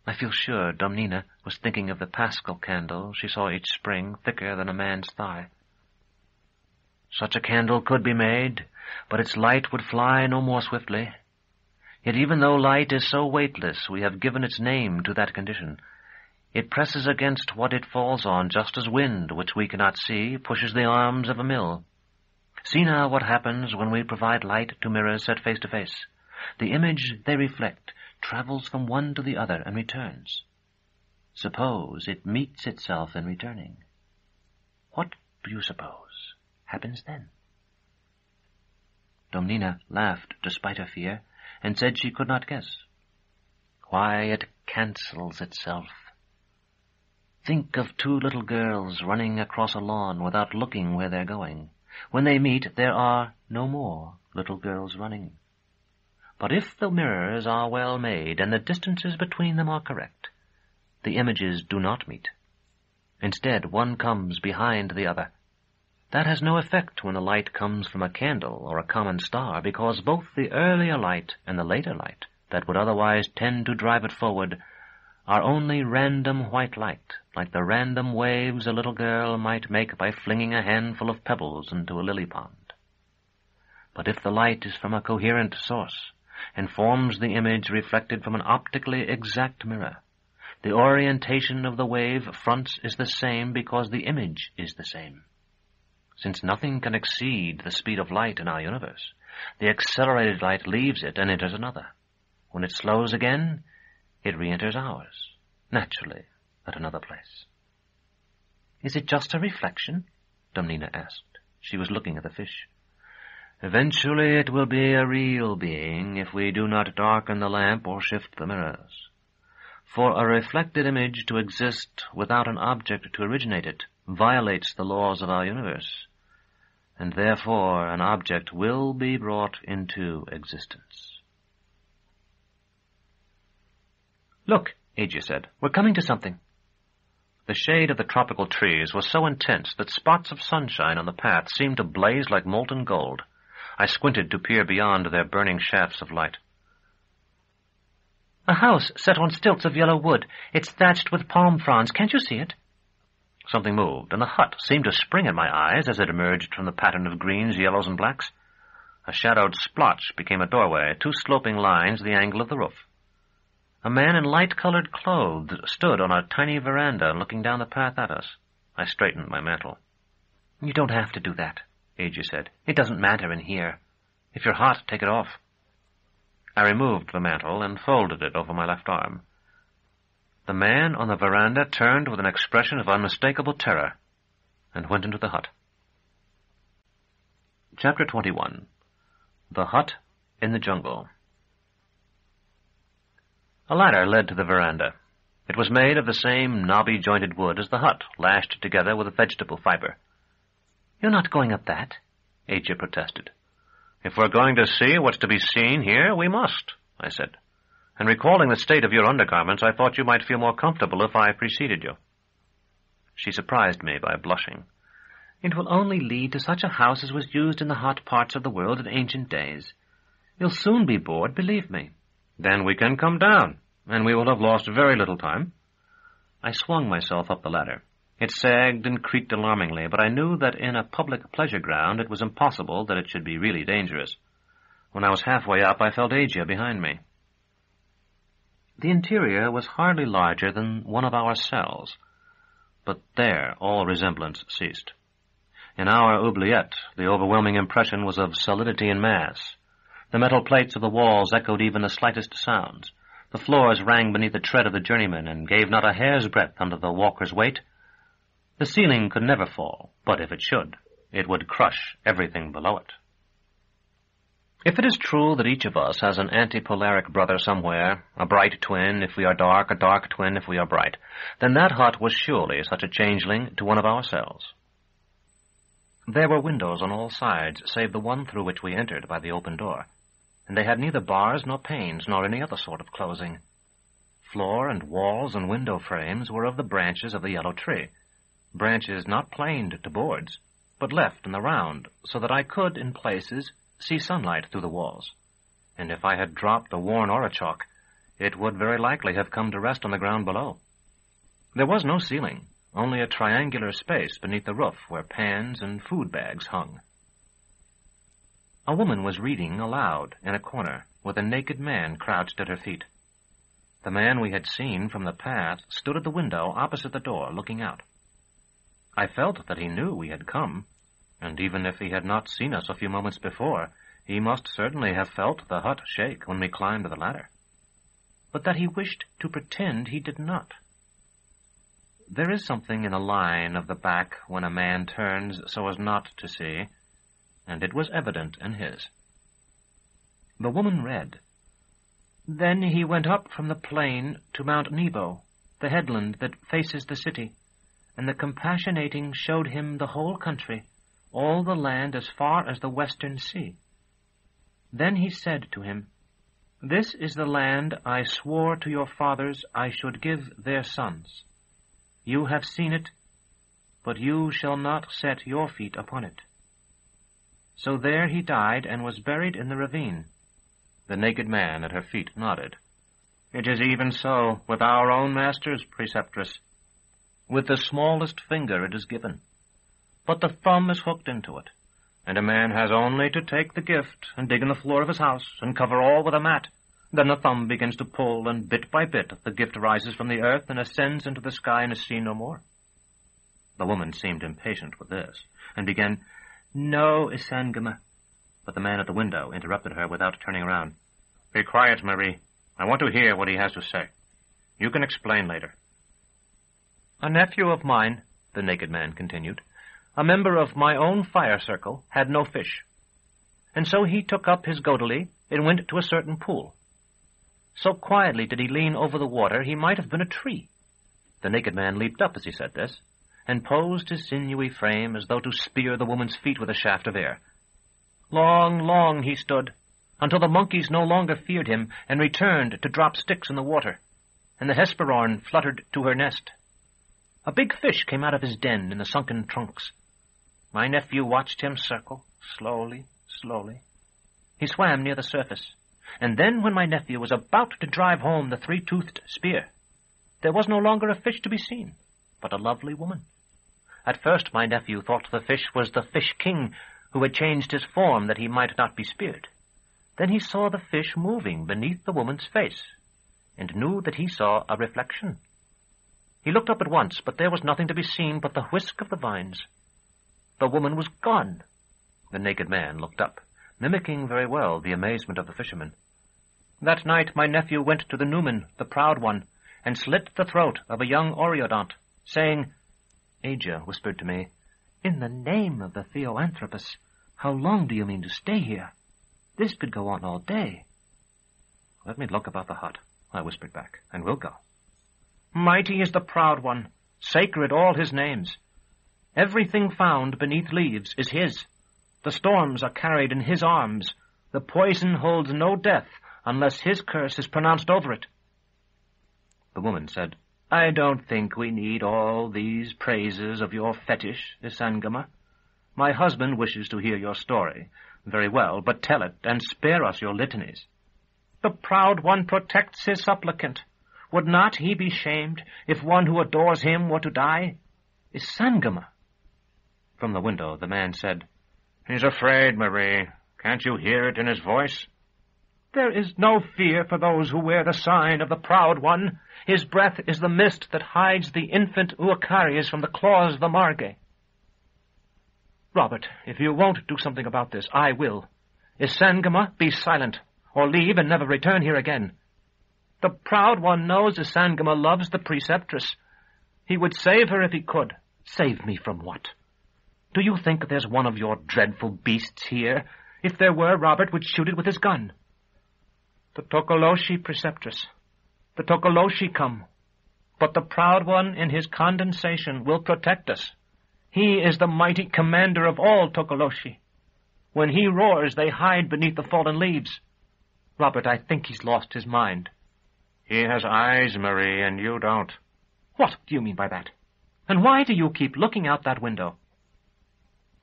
Speaker 2: I feel sure Domnina was thinking of the Paschal candle she saw each spring, thicker than a man's thigh. "Such a candle could be made, but its light would fly no more swiftly. Yet even though light is so weightless, we have given its name to that condition. It presses against what it falls on, just as wind, which we cannot see, pushes the arms of a mill. See now what happens when we provide light to mirrors set face to face. The image they reflect travels from one to the other and returns. Suppose it meets itself in returning. What do you suppose happens then?" Domnina laughed despite her fear, and said she could not guess. Why, it cancels itself. Think of two little girls running across a lawn without looking where they're going. When they meet, there are no more little girls running. But if the mirrors are well made and the distances between them are correct, the images do not meet. Instead, one comes behind the other. That has no effect when the light comes from a candle or a common star, because both the earlier light and the later light that would otherwise tend to drive it forward are only random white light, like the random waves a little girl might make by flinging a handful of pebbles into a lily pond. But if the light is from a coherent source, and forms the image reflected from an optically exact mirror, the orientation of the wave fronts is the same because the image is the same. Since nothing can exceed the speed of light in our universe, the accelerated light leaves it and enters another. When it slows again, it re-enters ours, naturally, at another place. Is it just a reflection? Domnina asked. She was looking at the fish. Eventually it will be a real being if we do not darken the lamp or shift the mirrors. For a reflected image to exist without an object to originate it violates the laws of our universe, and therefore an object will be brought into existence. Look, Azure said, we're coming to something. The shade of the tropical trees was so intense that spots of sunshine on the path seemed to blaze like molten gold. I squinted to peer beyond their burning shafts of light. A house set on stilts of yellow wood. It's thatched with palm fronds. Can't you see it? Something moved, and the hut seemed to spring at my eyes as it emerged from the pattern of greens, yellows, and blacks. A shadowed splotch became a doorway, two sloping lines the angle of the roof. A man in light-colored clothes stood on a tiny veranda looking down the path at us. I straightened my mantle. You don't have to do that, Azure said. It doesn't matter in here. If you're hot, take it off. I removed the mantle and folded it over my left arm. The man on the veranda turned with an expression of unmistakable terror and went into the hut. Chapter 21. The Hut in the Jungle. A ladder led to the veranda. It was made of the same knobby-jointed wood as the hut, lashed together with a vegetable fiber. You're not going up that, Azure protested. If we're going to see what's to be seen here, we must, I said. And recalling the state of your undergarments, I thought you might feel more comfortable if I preceded you. She surprised me by blushing. It will only lead to such a house as was used in the hot parts of the world in ancient days. You'll soon be bored, believe me. Then we can come down, and we will have lost very little time. I swung myself up the ladder. It sagged and creaked alarmingly, but I knew that in a public pleasure ground it was impossible that it should be really dangerous. When I was halfway up, I felt Azure behind me. The interior was hardly larger than one of our cells, but there all resemblance ceased. In our oubliette, the overwhelming impression was of solidity and mass. The metal plates of the walls echoed even the slightest sounds. The floors rang beneath the tread of the journeyman and gave not a hair's breadth under the walker's weight. The ceiling could never fall, but if it should, it would crush everything below it. If it is true that each of us has an antipolaric brother somewhere, a bright twin if we are dark, a dark twin if we are bright, then that hut was surely such a changeling to one of our cells. There were windows on all sides, save the one through which we entered by the open door, and they had neither bars nor panes nor any other sort of closing. Floor and walls and window frames were of the branches of the yellow tree, branches not planed to boards, but left in the round, so that I could, in places, see sunlight through the walls, and if I had dropped a worn orichalk, it would very likely have come to rest on the ground below. There was no ceiling, only a triangular space beneath the roof where pans and food bags hung. A woman was reading aloud in a corner, with a naked man crouched at her feet. The man we had seen from the path stood at the window opposite the door, looking out. I felt that he knew we had come, and even if he had not seen us a few moments before, he must certainly have felt the hut shake when we climbed the ladder. But that he wished to pretend he did not. There is something in the line of the back when a man turns so as not to see, and it was evident in his. The woman read, "Then he went up from the plain to Mount Nebo, the headland that faces the city, and the Compassionating showed him the whole country, all the land as far as the western sea. Then he said to him, This is the land I swore to your fathers I should give their sons. You have seen it, but you shall not set your feet upon it. So there he died and was buried in the ravine."
Speaker 1: The naked man at her feet nodded. "It is even so with our own masters, Preceptress. With the smallest finger it is given, but the thumb is hooked into it, and a man has only to take the gift and dig in the floor of his house and cover all with a mat. Then the thumb begins to pull, and bit by bit the gift rises from the earth and ascends into the sky and is seen no more." The woman seemed impatient with this, and began, "No, Isangama," but the man at the window interrupted her without turning around. "Be quiet, Marie. I want to hear what he has to say. You can explain later." "A nephew of mine," the naked man continued, "a member of my own fire circle, had no fish. And so he took up his godely and went to a certain pool. So quietly did he lean over the water, he might have been a tree." The naked man leaped up as he said this, and posed his sinewy frame as though to spear the woman's feet with a shaft of air. Long he stood, until the monkeys no longer feared him and returned to drop sticks in the water, and the Hesperorn fluttered to her nest. A big fish came out of his den in the sunken trunks. My nephew watched him circle, slowly. He swam near the surface, and then when my nephew was about to drive home the three-toothed spear, there was no longer a fish to be seen, but a lovely woman. At first my nephew thought the fish was the fish king, who had changed his form that he might not be speared. Then he saw the fish moving beneath the woman's face, and knew that he saw a reflection. He looked up at once, but there was nothing to be seen but the whisk of the vines. The woman was gone." The naked man looked up, mimicking very well the amazement of the fisherman. "That night my nephew went to the Numen, the proud one, and slit the throat of a young Oreodont, saying," Aja whispered to me, "In the name of the Theoanthropus, how long do you mean to stay here? This could go on all day." "Let me look about the hut," I whispered back, "and we'll go." "Mighty is the proud one, sacred all his names. Everything found beneath leaves is his. The storms are carried in his arms. The poison holds no death unless his curse is pronounced over it." The woman said, "I don't think we need all these praises of your fetish, Isangama. My husband wishes to hear your story. Very well, but tell it, and spare us your litanies." "The proud one protects his supplicant. Would not he be shamed if one who adores him were to die? Isangama." From the window the man said, "He's afraid, Marie. Can't you hear it in his voice?" "There is no fear for those who wear the sign of the proud one. His breath is the mist that hides the infant Uacaries from the claws of the Marge." "Robert, if you won't do something about this, I will. Isangama, be silent, or leave and never return here again. The proud one knows Isangama loves the Preceptress. He would save her if he could. Save me from what? Do you think there's one of your dreadful beasts here? If there were, Robert would shoot it with his gun." "The Tokoloshi, Preceptress. The Tokoloshi come. But the proud one in his condensation will protect us. He is the mighty commander of all Tokoloshi. When he roars, they hide beneath the fallen leaves. Robert, I think he's lost his mind."
Speaker 4: "He has eyes, Marie, and you don't."
Speaker 2: "What do you mean by that? And why do you keep looking out that window?"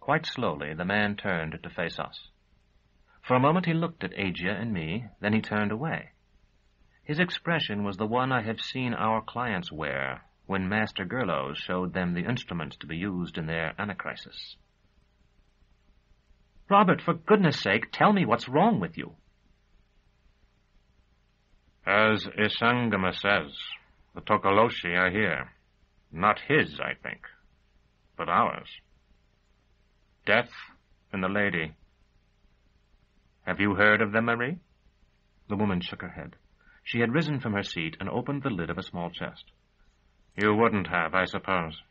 Speaker 2: Quite slowly the man turned to face us. For a moment he looked at Aja and me, then he turned away. His expression was the one I have seen our clients wear when Master Gerlos showed them the instruments to be used in their anachrysis. "Robert, for goodness sake, tell me what's wrong with you."
Speaker 4: "As Isangama says, the Tokoloshi are here. Not his, I think, but ours. Death and the lady. Have you heard of them, Marie?"
Speaker 2: The woman shook her head. She had risen from her seat and opened the lid of a small chest.
Speaker 4: "You wouldn't have, I suppose.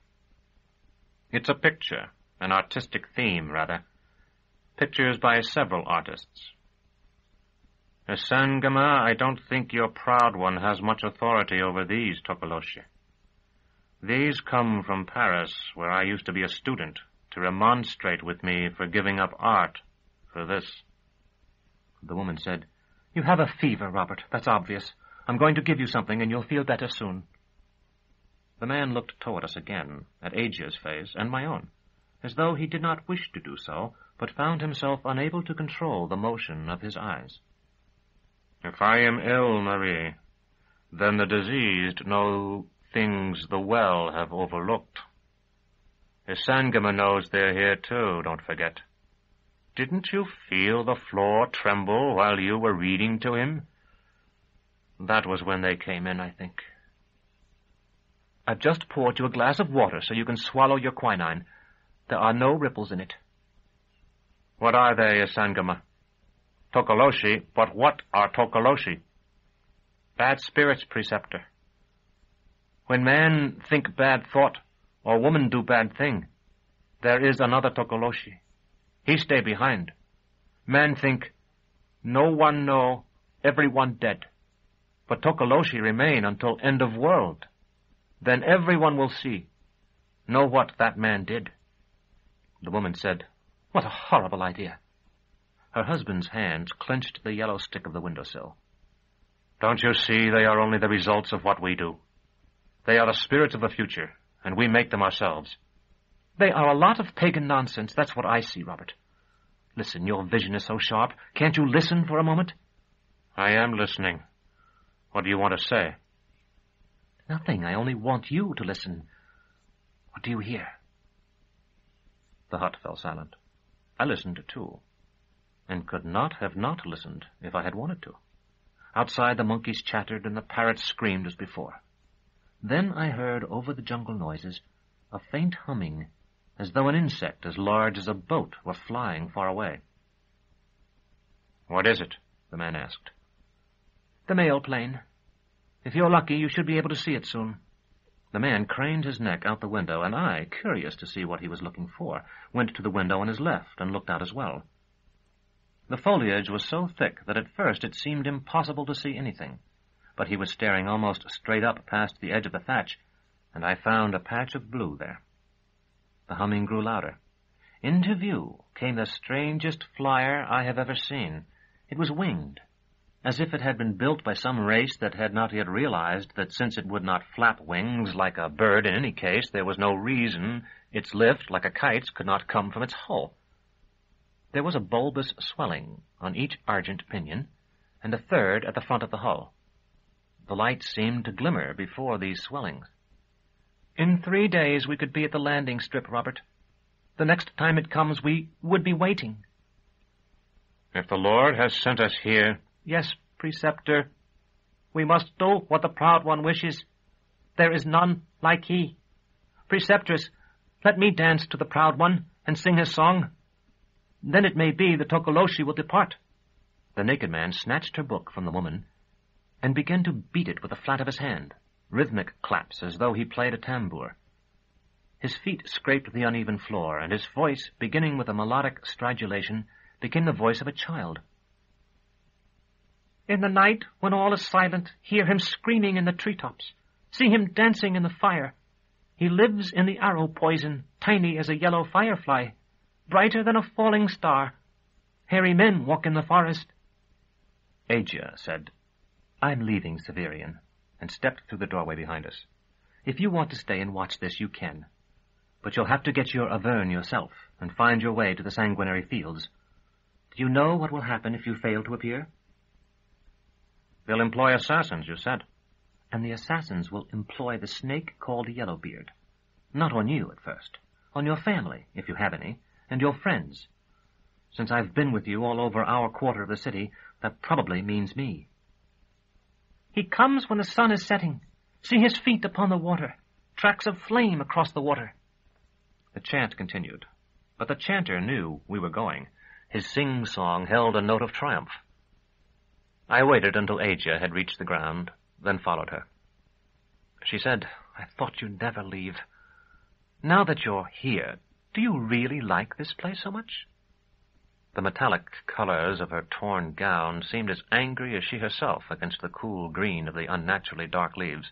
Speaker 4: It's a picture, an artistic theme, rather. Pictures by several artists. Sangama, I don't think your proud one has much authority over these Tokoloshi. These come from Paris, where I used to be a student, to remonstrate with me for giving up art for this.
Speaker 2: The woman said, "You have a fever, Robert. That's obvious. I'm going to give you something, and you'll feel better soon." The man looked toward us again, at Agia's face and my own, as though he did not wish to do so, but found himself unable to control the motion of his eyes.
Speaker 4: If I am ill, Marie, then the diseased know things the well have overlooked. Sangama knows they're here, too, don't forget. Didn't you feel the floor tremble while you were reading to him? That was when they came in, I think.
Speaker 2: I've just poured you a glass of water so you can swallow your quinine. There are no ripples in it.
Speaker 4: What are they, Sangama? Tokoloshi, but what are Tokoloshi?
Speaker 2: Bad spirits, Preceptor. When man think bad thought, or woman do bad thing, there is another Tokoloshi. He stay behind. Man think, no one know, everyone dead. But Tokoloshi remain until end of world. Then everyone will see, know what that man did. The woman said, "What a horrible idea." Her husband's hands clenched the yellow stick of the windowsill.
Speaker 4: Don't you see they are only the results of what we do? They are the spirits of the future, and we make them ourselves.
Speaker 2: They are a lot of pagan nonsense, that's what I see, Robert. Listen, your vision is so sharp. Can't you listen for a moment?
Speaker 4: I am listening. What do you want to say?
Speaker 2: Nothing. I only want you to listen. What do you hear? The hut fell silent. I listened, too, and could not have not listened if I had wanted to. Outside, the monkeys chattered and the parrots screamed as before. Then I heard over the jungle noises a faint humming, as though an insect as large as a boat were flying far away.
Speaker 4: What is it?
Speaker 2: The man asked. The mail plane. If you're lucky, you should be able to see it soon. The man craned his neck out the window, and I, curious to see what he was looking for, went to the window on his left and looked out as well. The foliage was so thick that at first it seemed impossible to see anything, but he was staring almost straight up past the edge of the thatch, and I found a patch of blue there. The humming grew louder. Into view came the strangest flyer I have ever seen. It was winged, as if it had been built by some race that had not yet realized that since it would not flap wings like a bird in any case, there was no reason its lift, like a kite's, could not come from its hull. There was a bulbous swelling on each argent pinion, and a third at the front of the hull. The light seemed to glimmer before these swellings. In 3 days we could be at the landing strip, Robert. The next time it comes, we would be waiting.
Speaker 4: If the Lord has sent us here...
Speaker 5: Yes, Preceptor. We must do what the Proud One wishes. There is none like he. Preceptress, let me dance to the Proud One and sing his song. Then it may be the Tokoloshi will depart.
Speaker 2: The naked man snatched her book from the woman and began to beat it with the flat of his hand, rhythmic claps as though he played a tambour. His feet scraped the uneven floor, and his voice, beginning with a melodic stridulation, became the voice of a child.
Speaker 5: In the night, when all is silent, hear him screaming in the treetops. See him dancing in the fire. He lives in the arrow poison, tiny as a yellow firefly, brighter than a falling star. Hairy men walk in the forest.
Speaker 2: Agia said, "I'm leaving Severian," and stepped through the doorway behind us. "If you want to stay and watch this, you can. But you'll have to get your Avern yourself and find your way to the sanguinary fields. Do you know what will happen if you fail to appear?"
Speaker 4: They'll employ assassins, you said.
Speaker 2: And the assassins will employ the snake called Yellowbeard. Not on you at first. On your family, if you have any, and your friends. Since I've been with you all over our quarter of the city, that probably means me.
Speaker 5: He comes when the sun is setting. See his feet upon the water, tracks of flame across the water.
Speaker 2: The chant continued, but the chanter knew we were going. His sing-song held a note of triumph. I waited until Agia had reached the ground, then followed her. She said, "I thought you'd never leave. Now that you're here, do you really like this place so much?" The metallic colors of her torn gown seemed as angry as she herself against the cool green of the unnaturally dark leaves.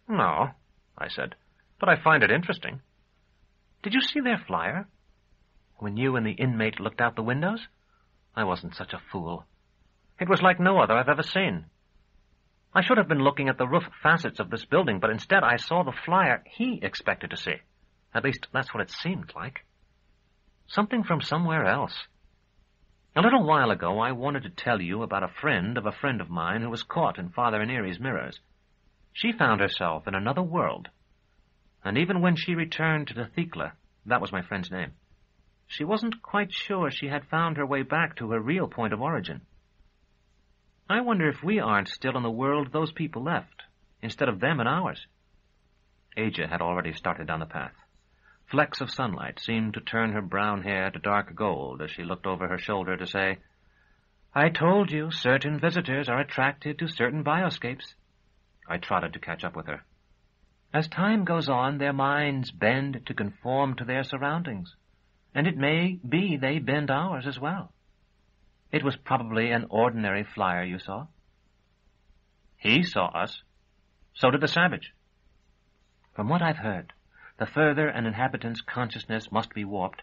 Speaker 2: "No," I said, "but I find it interesting. Did you see their flyer? When you and the inmate looked out the windows? I wasn't such a fool. It was like no other I've ever seen. I should have been looking at the roof facets of this building, but instead I saw the flyer he expected to see. At least that's what it seemed like. Something from somewhere else. A little while ago I wanted to tell you about a friend of mine who was caught in Father Inire's mirrors. She found herself in another world, and even when she returned to Triskele, that was my friend's name, she wasn't quite sure she had found her way back to her real point of origin. I wonder if we aren't still in the world those people left, instead of them in ours." Aja had already started down the path. Flecks of sunlight seemed to turn her brown hair to dark gold as she looked over her shoulder to say, "I told you certain visitors are attracted to certain bioscapes." I trotted to catch up with her. "As time goes on, their minds bend to conform to their surroundings, and it may be they bend ours as well. It was probably an ordinary flyer you saw." "He saw us. So did the savage." "From what I've heard, the further an inhabitant's consciousness must be warped,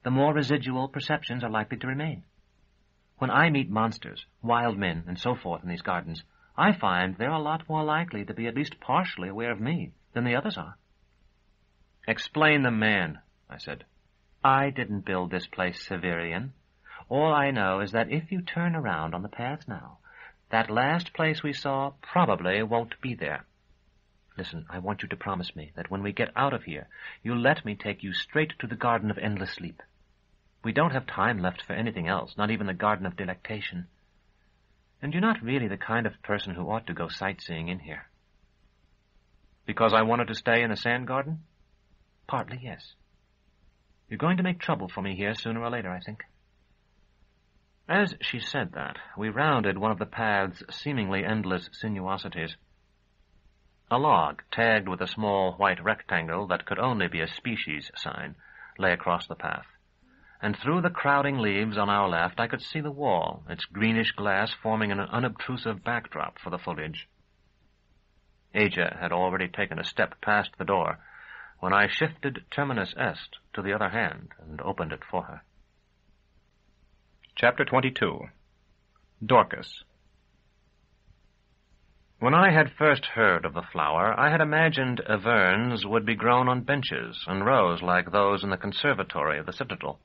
Speaker 2: the more residual perceptions are likely to remain. When I meet monsters, wild men, and so forth in these gardens, I find they're a lot more likely to be at least partially aware of me than the others are." "Explain the man," I said. "I didn't build this place, Severian. All I know is that if you turn around on the path now, that last place we saw probably won't be there. Listen, I want you to promise me that when we get out of here, you'll let me take you straight to the Garden of Endless Sleep. We don't have time left for anything else, not even the Garden of Delectation. And you're not really the kind of person who ought to go sightseeing in here." "Because I wanted to stay in the sand garden?" "Partly, yes. You're going to make trouble for me here sooner or later, I think." As she said that, we rounded one of the path's seemingly endless sinuosities. A log, tagged with a small white rectangle that could only be a species sign, lay across the path, and through the crowding leaves on our left I could see the wall, its greenish glass forming an unobtrusive backdrop for the foliage. Aja had already taken a step past the door when I shifted Terminus Est to the other hand and opened it for her. Chapter 22. Dorcas. When I had first heard of the flower, I had imagined averns would be grown on benches and rows like those in the conservatory of the Citadel.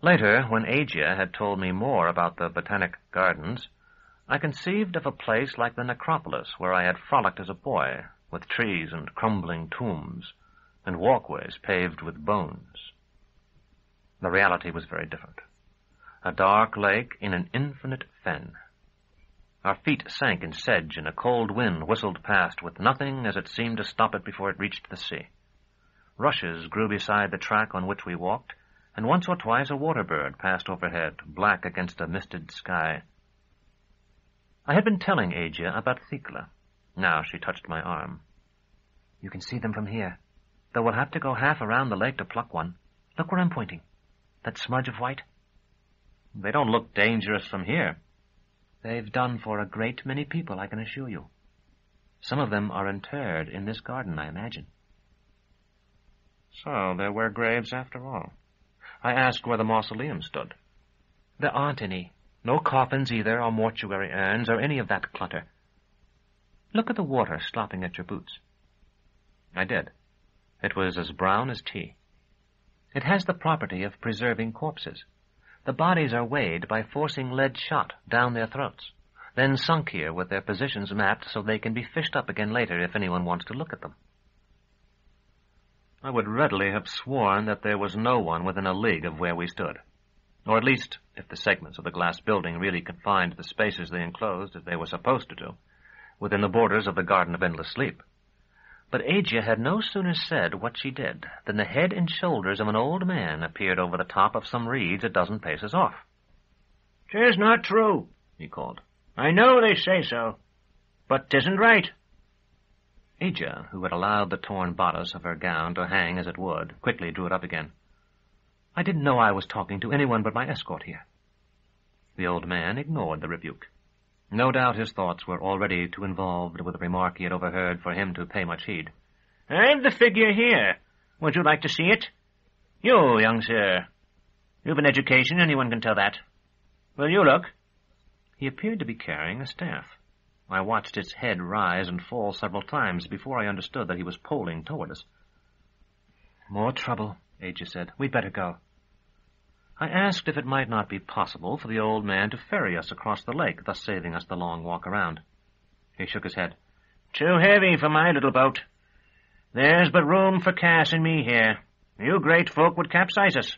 Speaker 2: Later, when Aja had told me more about the Botanic Gardens, I conceived of a place like the necropolis where I had frolicked as a boy, with trees and crumbling tombs, and walkways paved with bones. The reality was very different. A dark lake in an infinite fen. Our feet sank in sedge, and a cold wind whistled past with nothing as it seemed to stop it before it reached the sea. Rushes grew beside the track on which we walked, and once or twice a water-bird passed overhead, black against a misted sky. I had been telling Aja about Triskele. Now she touched my arm. "You can see them from here, though we'll have to go half around the lake to pluck one. Look where I'm pointing. That smudge of white." "They don't look dangerous from here." "They've done for a great many people, I can assure you. Some of them are interred in this garden, I imagine." So there were graves after all. I asked where the mausoleum stood. "There aren't any. No coffins either, or mortuary urns, or any of that clutter. Look at the water slopping at your boots." I did. It was as brown as tea. It has the property of preserving corpses. The bodies are weighed by forcing lead shot down their throats, then sunk here with their positions mapped so they can be fished up again later if anyone wants to look at them. I would readily have sworn that there was no one within a league of where we stood, or at least, if the segments of the glass building really confined the spaces they enclosed as they were supposed to do, within the borders of the Garden of Endless Sleep. But Aja had no sooner said what she did than the head and shoulders of an old man appeared over the top of some reeds a dozen paces off.
Speaker 6: "'Tis not true," he called. "I know they say so, but 'tisn't right."
Speaker 2: Aja, who had allowed the torn bodice of her gown to hang as it would, quickly drew it up again. I didn't know I was talking to anyone but my escort here." The old man ignored the rebuke. No doubt his thoughts were already too involved with the remark he had overheard for him to pay much heed.
Speaker 3: "I've the figure here. Would you like to see it? You, young sir. You've an education, anyone can tell that. Will you look?"
Speaker 2: He appeared to be carrying a staff. I watched its head rise and fall several times before I understood that he was poling toward us. "More trouble," Aja said. "We'd better go." I asked if it might not be possible for the old man to ferry us across the lake, thus saving us the long walk around. He shook his head.
Speaker 3: "Too heavy for my little boat. There's but room for Cass and me here. You great folk would capsize us."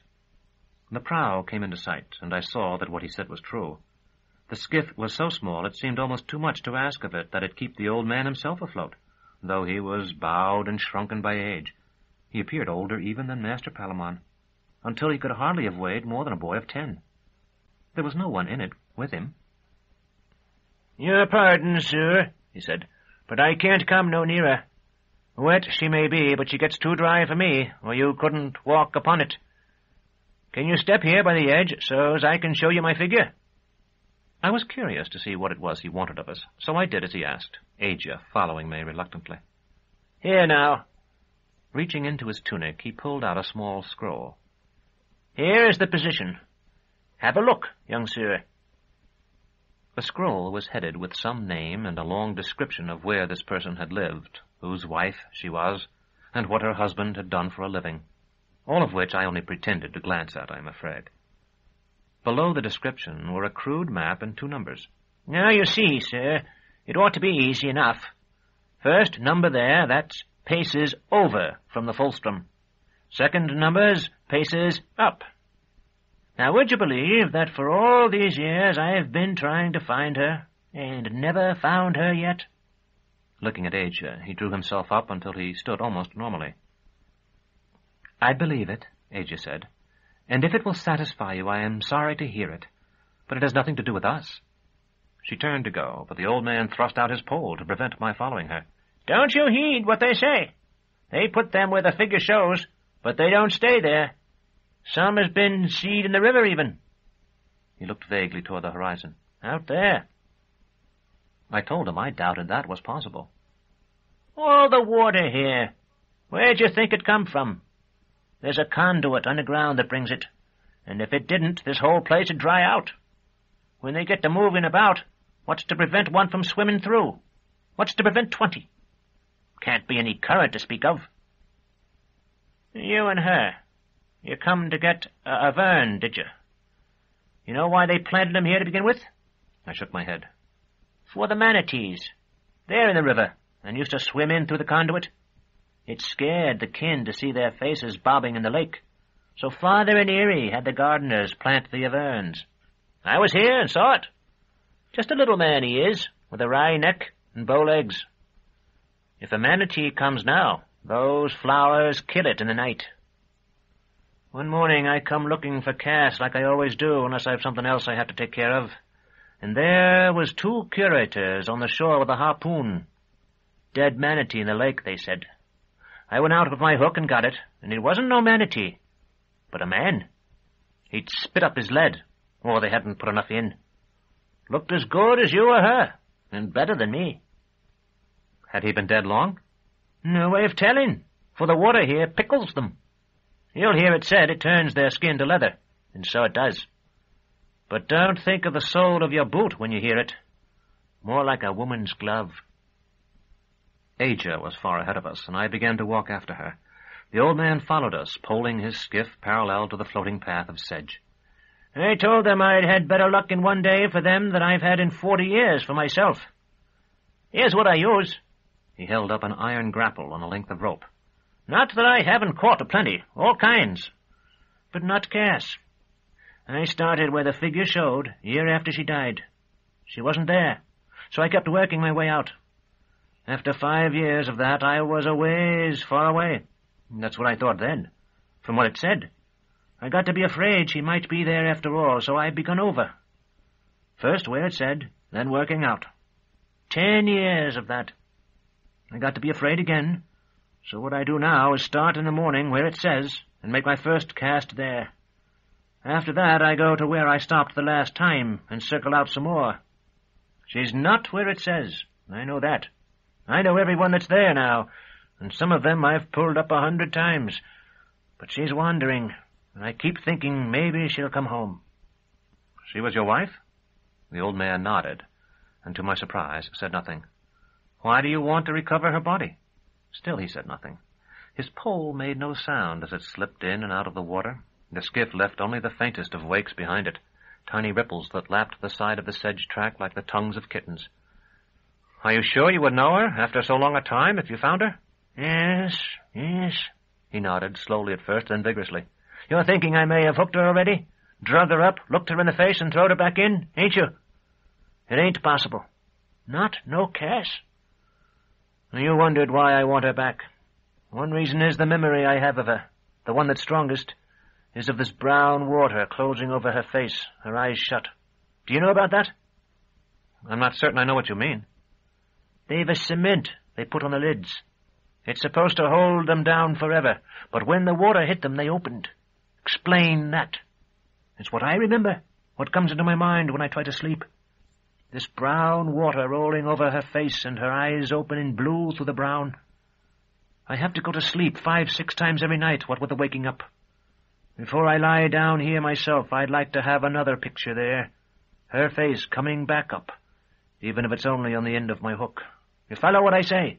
Speaker 2: The prow came into sight, and I saw that what he said was true. The skiff was so small it seemed almost too much to ask of it that it keep the old man himself afloat, though he was bowed and shrunken by age. He appeared older even than Master Palamon, until he could hardly have weighed more than a boy of 10. There was no one in it with him.
Speaker 3: "Your pardon, sir," he said, "but I can't come no nearer. Wet she may be, but she gets too dry for me, or you couldn't walk upon it. Can you step here by the edge, so as I can show you my figure?"
Speaker 2: I was curious to see what it was he wanted of us, so I did as he asked, Aja following me reluctantly.
Speaker 3: "Here now."
Speaker 2: Reaching into his tunic, he pulled out a small scroll.
Speaker 3: "Here is the position. Have a look, young sir."
Speaker 2: The scroll was headed with some name and a long description of where this person had lived, whose wife she was, and what her husband had done for a living, all of which I only pretended to glance at, I am afraid. Below the description were a crude map and 2 numbers.
Speaker 3: "Now you see, sir, it ought to be easy enough. First number there, that's paces over from the fulcrum. Second number's paces up. Now would you believe that for all these years I have been trying to find her, and never found her yet?"
Speaker 2: Looking at Aja, he drew himself up until he stood almost normally. "I believe it," Aja said, "and if it will satisfy you, I am sorry to hear it, but it has nothing to do with us." She turned to go, but the old man thrust out his pole to prevent my following her.
Speaker 3: "Don't you heed what they say. They put them where the figure shows, but they don't stay there. Some has been seed in the river, even."
Speaker 2: He looked vaguely toward the horizon.
Speaker 3: "Out there."
Speaker 2: I told him I doubted that was possible.
Speaker 3: "All the water here. Where'd you think it come from? There's a conduit underground that brings it, and if it didn't, this whole place would dry out. When they get to moving about, what's to prevent one from swimming through? What's to prevent 20? Can't be any current to speak of." "You and her, you come to get a Vern, did you? You know why they planted them here to begin with?"
Speaker 2: I shook my head.
Speaker 3: "For the manatees. They're in the river, and used to swim in through the conduit. It scared the kin to see their faces bobbing in the lake, so Father Inire had the gardeners plant the Averns. I was here and saw it. Just a little man he is, with a wry neck and bow legs. If a manatee comes now, those flowers kill it in the night. One morning I come looking for Cass like I always do, unless I've something else I have to take care of, and there was 2 curators on the shore with a harpoon. Dead manatee in the lake, they said. I went out with my hook and got it, and it wasn't no manatee, but a man. He'd spit up his lead, or they hadn't put enough in. Looked as good as you or her, and better than me."
Speaker 2: "Had he been dead long?"
Speaker 3: "No way of telling, for the water here pickles them. You'll hear it said it turns their skin to leather, and so it does. But don't think of the sole of your boot when you hear it. More like a woman's glove."
Speaker 2: Aja was far ahead of us, and I began to walk after her. The old man followed us, poling his skiff parallel to the floating path of sedge.
Speaker 3: "I told them I'd had better luck in one day for them than I've had in 40 years for myself. Here's what I use."
Speaker 2: He held up an iron grapple on a length of rope.
Speaker 3: "Not that I haven't caught aplenty, all kinds, but not Cass. I started where the figure showed, year after she died. She wasn't there, so I kept working my way out. After 5 years of that, I was a ways far away. That's what I thought then, from what it said. I got to be afraid she might be there after all, so I begun over. First where it said, then working out. 10 years of that. I got to be afraid again, so what I do now is start in the morning where it says, and make my first cast there.
Speaker 6: After that, I go to where I stopped the last time and circle out some more. She's not where it says. I know that. I know everyone that's there now, and some of them I've pulled up 100 times. But she's wandering, and I keep thinking maybe she'll come home.
Speaker 2: She was your wife? The old man nodded, and to my surprise said nothing. Why do you want to recover her body? Still he said nothing. His pole made no sound as it slipped in and out of the water. The skiff left only the faintest of wakes behind it, tiny ripples that lapped the side of the sedge track like the tongues of kittens. Are you sure you would know her after so long a time if you found her?
Speaker 6: Yes. He nodded, slowly at first, then vigorously. You're thinking I may have hooked her already? Drug her up, looked her in the face, and throwed her back in, ain't you? It ain't possible. Not no Cass. You wondered why I want her back. One reason is the memory I have of her. The one that's strongest is of this brown water closing over her face, her eyes shut. Do you know about that?
Speaker 2: I'm not certain I know what you mean.
Speaker 6: They've a cement they put on the lids. It's supposed to hold them down forever, but when the water hit them, they opened. Explain that. It's what I remember, what comes into my mind when I try to sleep. This brown water rolling over her face and her eyes opening blue through the brown. I have to go to sleep 5-6 times every night, what with the waking up. Before I lie down here myself, I'd like to have another picture there. Her face coming back up, even if it's only on the end of my hook. You follow what I say?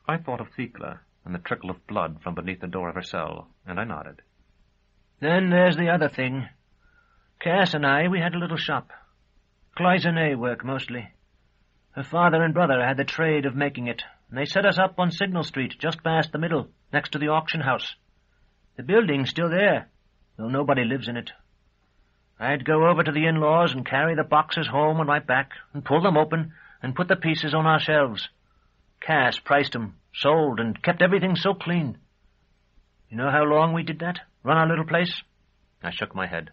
Speaker 2: I thought of Thrax and the trickle of blood from beneath the door of her cell, and I nodded.
Speaker 6: Then there's the other thing. Cass and I, we had a little shop. Cloisonne work, mostly. Her father and brother had the trade of making it, and they set us up on Signal Street, just past the middle, next to the auction house. The building's still there, though nobody lives in it. I'd go over to the in-laws and carry the boxes home on my back, and pull them open, and put the pieces on our shelves. Cass priced 'em, sold, and kept everything so clean. You know how long we did that? Run our little place?
Speaker 2: I shook my head.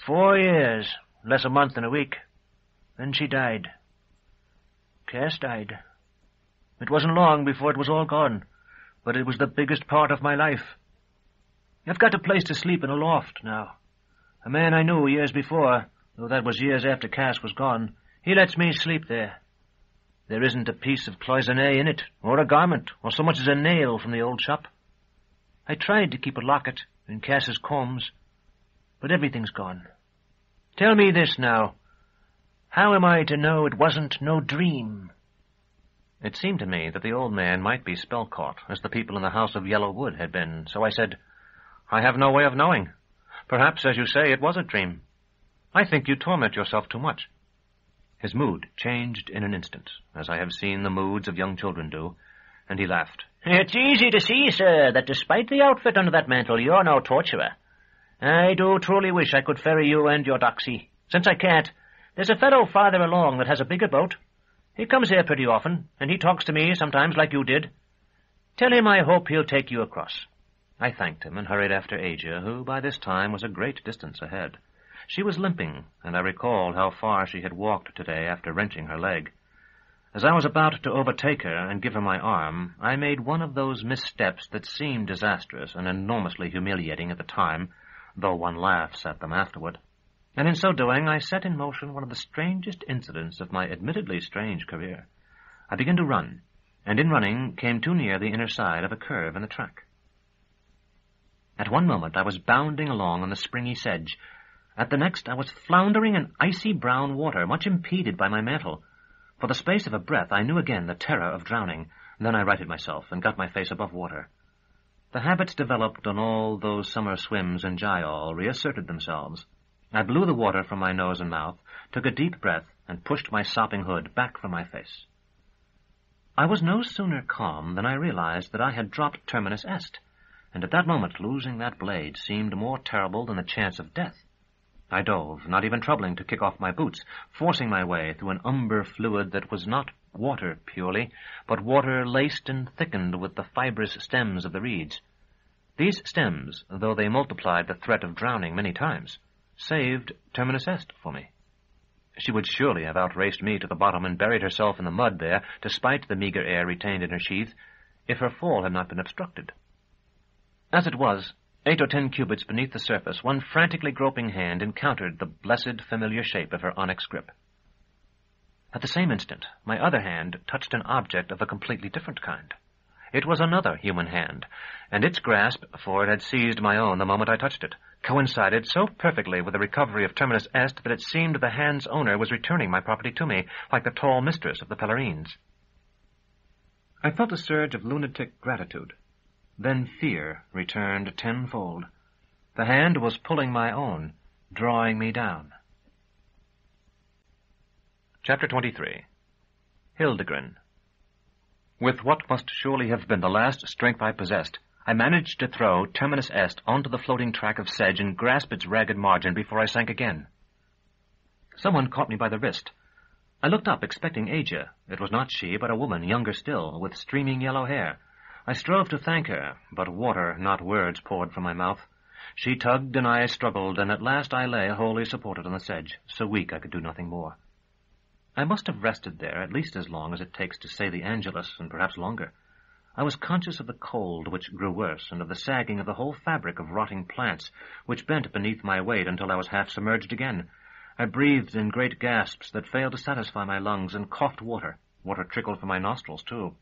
Speaker 6: 4 years, less a month than a week. Then she died. Cass died. It wasn't long before it was all gone, but it was the biggest part of my life. I've got a place to sleep in a loft now. A man I knew years before, though that was years after Cass was gone, he lets me sleep there. There isn't a piece of cloisonne in it, or a garment, or so much as a nail from the old shop. I tried to keep a locket in Cass's combs, but everything's gone. Tell me this now. How am I to know it wasn't no dream?
Speaker 2: It seemed to me that the old man might be spell-caught, as the people in the House of Yellow Wood had been, so I said, I have no way of knowing. Perhaps, as you say, it was a dream. I think you torment yourself too much. His mood changed in an instant, as I have seen the moods of young children do, and he laughed.
Speaker 3: It's easy to see, sir, that despite the outfit under that mantle, you're no torturer. I do truly wish I could ferry you and your doxy. Since I can't, there's a fellow farther along that has a bigger boat. He comes here pretty often, and he talks to me sometimes like you did. Tell him I hope he'll take you across.
Speaker 2: I thanked him and hurried after Azure, who by this time was a great distance ahead. She was limping, and I recalled how far she had walked today after wrenching her leg. As I was about to overtake her and give her my arm, I made one of those missteps that seemed disastrous and enormously humiliating at the time, though one laughs at them afterward. And in so doing, I set in motion one of the strangest incidents of my admittedly strange career. I began to run, and in running came too near the inner side of a curve in the track. At one moment I was bounding along on the springy sedge. At the next I was floundering in icy brown water, much impeded by my mantle. For the space of a breath I knew again the terror of drowning. Then I righted myself and got my face above water. The habits developed on all those summer swims in Jaial reasserted themselves. I blew the water from my nose and mouth, took a deep breath, and pushed my sopping hood back from my face. I was no sooner calm than I realized that I had dropped Terminus Est, and at that moment losing that blade seemed more terrible than the chance of death. I dove, not even troubling to kick off my boots, forcing my way through an umber fluid that was not water purely, but water laced and thickened with the fibrous stems of the reeds. These stems, though they multiplied the threat of drowning many times, saved Terminus Est for me. She would surely have outraced me to the bottom and buried herself in the mud there, despite the meager air retained in her sheath, if her fall had not been obstructed. As it was, 8 or 10 cubits beneath the surface, one frantically groping hand encountered the blessed familiar shape of her onyx grip. At the same instant, my other hand touched an object of a completely different kind. It was another human hand, and its grasp, for it had seized my own the moment I touched it, coincided so perfectly with the recovery of Terminus Est that it seemed the hand's owner was returning my property to me, like the tall mistress of the Pellerines. I felt a surge of lunatic gratitude. Then fear returned tenfold. The hand was pulling my own, drawing me down. Chapter 23. Hildegrin. With what must surely have been the last strength I possessed, I managed to throw Terminus Est onto the floating track of sedge and grasp its ragged margin before I sank again. Someone caught me by the wrist. I looked up, expecting Azure. It was not she, but a woman, younger still, with streaming yellow hair. I strove to thank her, but water, not words, poured from my mouth. She tugged and I struggled, and at last I lay wholly supported on the sedge, so weak I could do nothing more. I must have rested there at least as long as it takes to say the Agilus, and perhaps longer. I was conscious of the cold, which grew worse, and of the sagging of the whole fabric of rotting plants, which bent beneath my weight until I was half submerged again. I breathed in great gasps that failed to satisfy my lungs, and coughed water. Water trickled from my nostrils, too.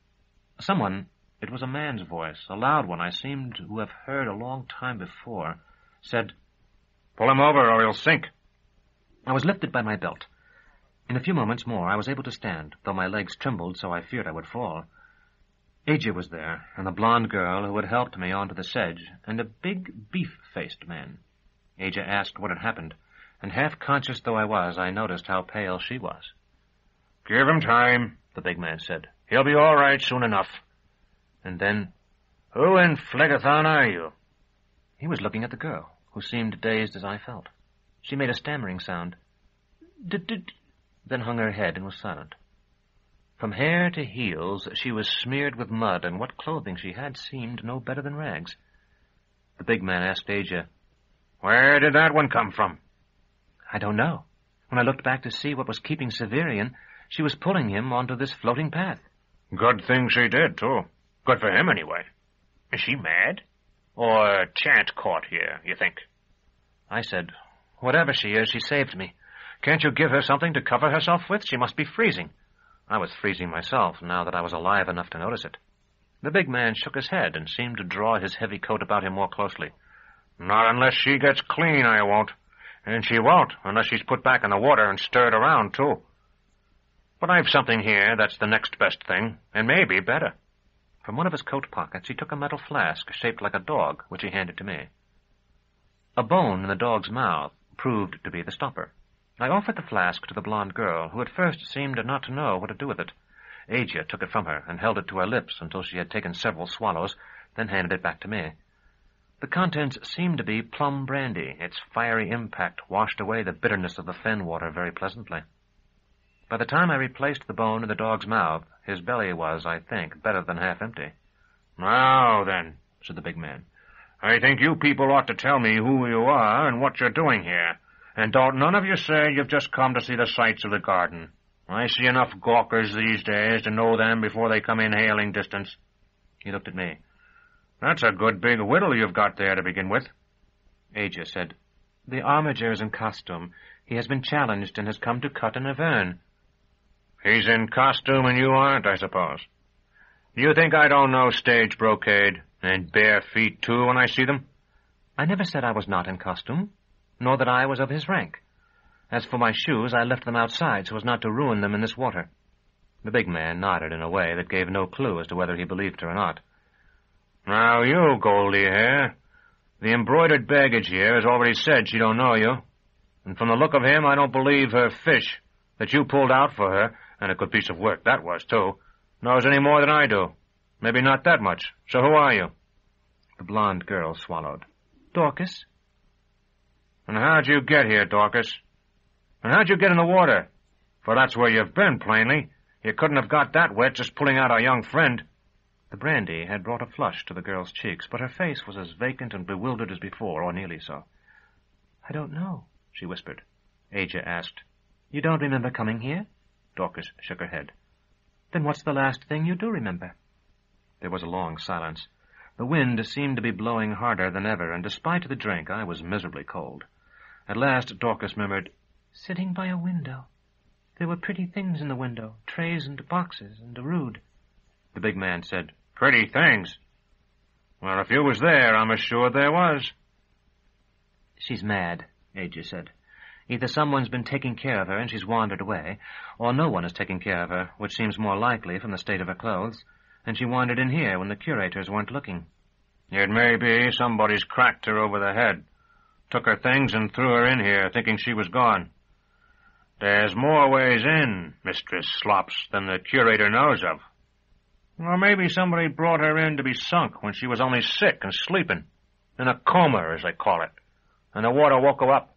Speaker 2: Someone, it was a man's voice, a loud one I seemed to have heard a long time before, said,
Speaker 4: "Pull him over or he'll sink."
Speaker 2: I was lifted by my belt. In a few moments more I was able to stand, though my legs trembled so I feared I would fall. Azure was there, and the blonde girl who had helped me onto the sedge, and a big, beef-faced man. Azure asked what had happened, and half-conscious though I was, I noticed how pale she was.
Speaker 4: "Give him time," the big man said. "He'll be all right soon enough."
Speaker 2: And then,
Speaker 4: "Who in Phlegethon are you?"
Speaker 2: He was looking at the girl, who seemed dazed as I felt. She made a stammering sound. Then hung her head and was silent. From hair to heels, she was smeared with mud, and what clothing she had seemed no better than rags. The big man asked Azure,
Speaker 4: "Where did that one come from?"
Speaker 2: "I don't know. When I looked back to see what was keeping Severian, she was pulling him onto this floating path."
Speaker 4: "Good thing she did, too. Good for him, anyway. Is she mad? Or chance caught here, you think?"
Speaker 2: I said, "Whatever she is, she saved me. Can't you give her something to cover herself with? She must be freezing." I was freezing myself, now that I was alive enough to notice it. The big man shook his head and seemed to draw his heavy coat about him more closely.
Speaker 4: "Not unless she gets clean, I won't. And she won't, unless she's put back in the water and stirred around, too. But I've something here that's the next best thing, and maybe better."
Speaker 2: From one of his coat pockets he took a metal flask shaped like a dog, which he handed to me. A bone in the dog's mouth proved to be the stopper. I offered the flask to the blonde girl, who at first seemed not to know what to do with it. Azure took it from her and held it to her lips until she had taken several swallows, then handed it back to me. The contents seemed to be plum brandy. Its fiery impact washed away the bitterness of the fen water very pleasantly. By the time I replaced the bone in the dog's mouth, his belly was, I think, better than half empty.
Speaker 4: "Now, then," said the big man, "I think you people ought to tell me who you are and what you're doing here. And don't none of you say you've just come to see the sights of the garden. I see enough gawkers these days to know them before they come in hailing distance."
Speaker 2: He looked at me.
Speaker 4: "That's a good big whittle you've got there to begin with."
Speaker 2: Azure said, "The armiger is in costume. He has been challenged and has come to cut an Avern."
Speaker 4: "He's in costume and you aren't, I suppose. You think I don't know stage brocade, and bare feet, too, when I see them?"
Speaker 2: "I never said I was not in costume, nor that I was of his rank. As for my shoes, I left them outside so as not to ruin them in this water." The big man nodded in a way that gave no clue as to whether he believed her or not.
Speaker 4: "Now, you, Goldie Hair, the embroidered baggage here has already said she don't know you. And from the look of him, I don't believe her fish that you pulled out for her, and a good piece of work that was, too, knows any more than I do. Maybe not that much. So who are you?"
Speaker 2: The blonde girl swallowed. "Dorcas."
Speaker 4: "And how'd you get here, Dorcas? And how'd you get in the water? For that's where you've been, plainly. You couldn't have got that wet just pulling out our young friend."
Speaker 2: The brandy had brought a flush to the girl's cheeks, but her face was as vacant and bewildered as before, or nearly so. "I don't know," she whispered. Azure asked, "You don't remember coming here?" Dorcas shook her head. "Then what's the last thing you do remember?" There was a long silence. The wind seemed to be blowing harder than ever, and despite the drink, I was miserably cold. At last Dorcas murmured,
Speaker 5: "Sitting by a window. There were pretty things in the window, trays and boxes and a rood."
Speaker 2: The big man said,
Speaker 4: "Pretty things? Well, if you was there, I'm assured there was."
Speaker 2: "She's mad," Azure said. "Either someone's been taking care of her and she's wandered away, or no one is taking care of her, which seems more likely from the state of her clothes, and she wandered in here when the curators weren't looking."
Speaker 4: "It may be somebody's cracked her over the head, took her things and threw her in here, thinking she was gone. There's more ways in, Mistress Slops, than the curator knows of. Or maybe somebody brought her in to be sunk when she was only sick and sleeping, in a coma, as they call it, and the water woke her up."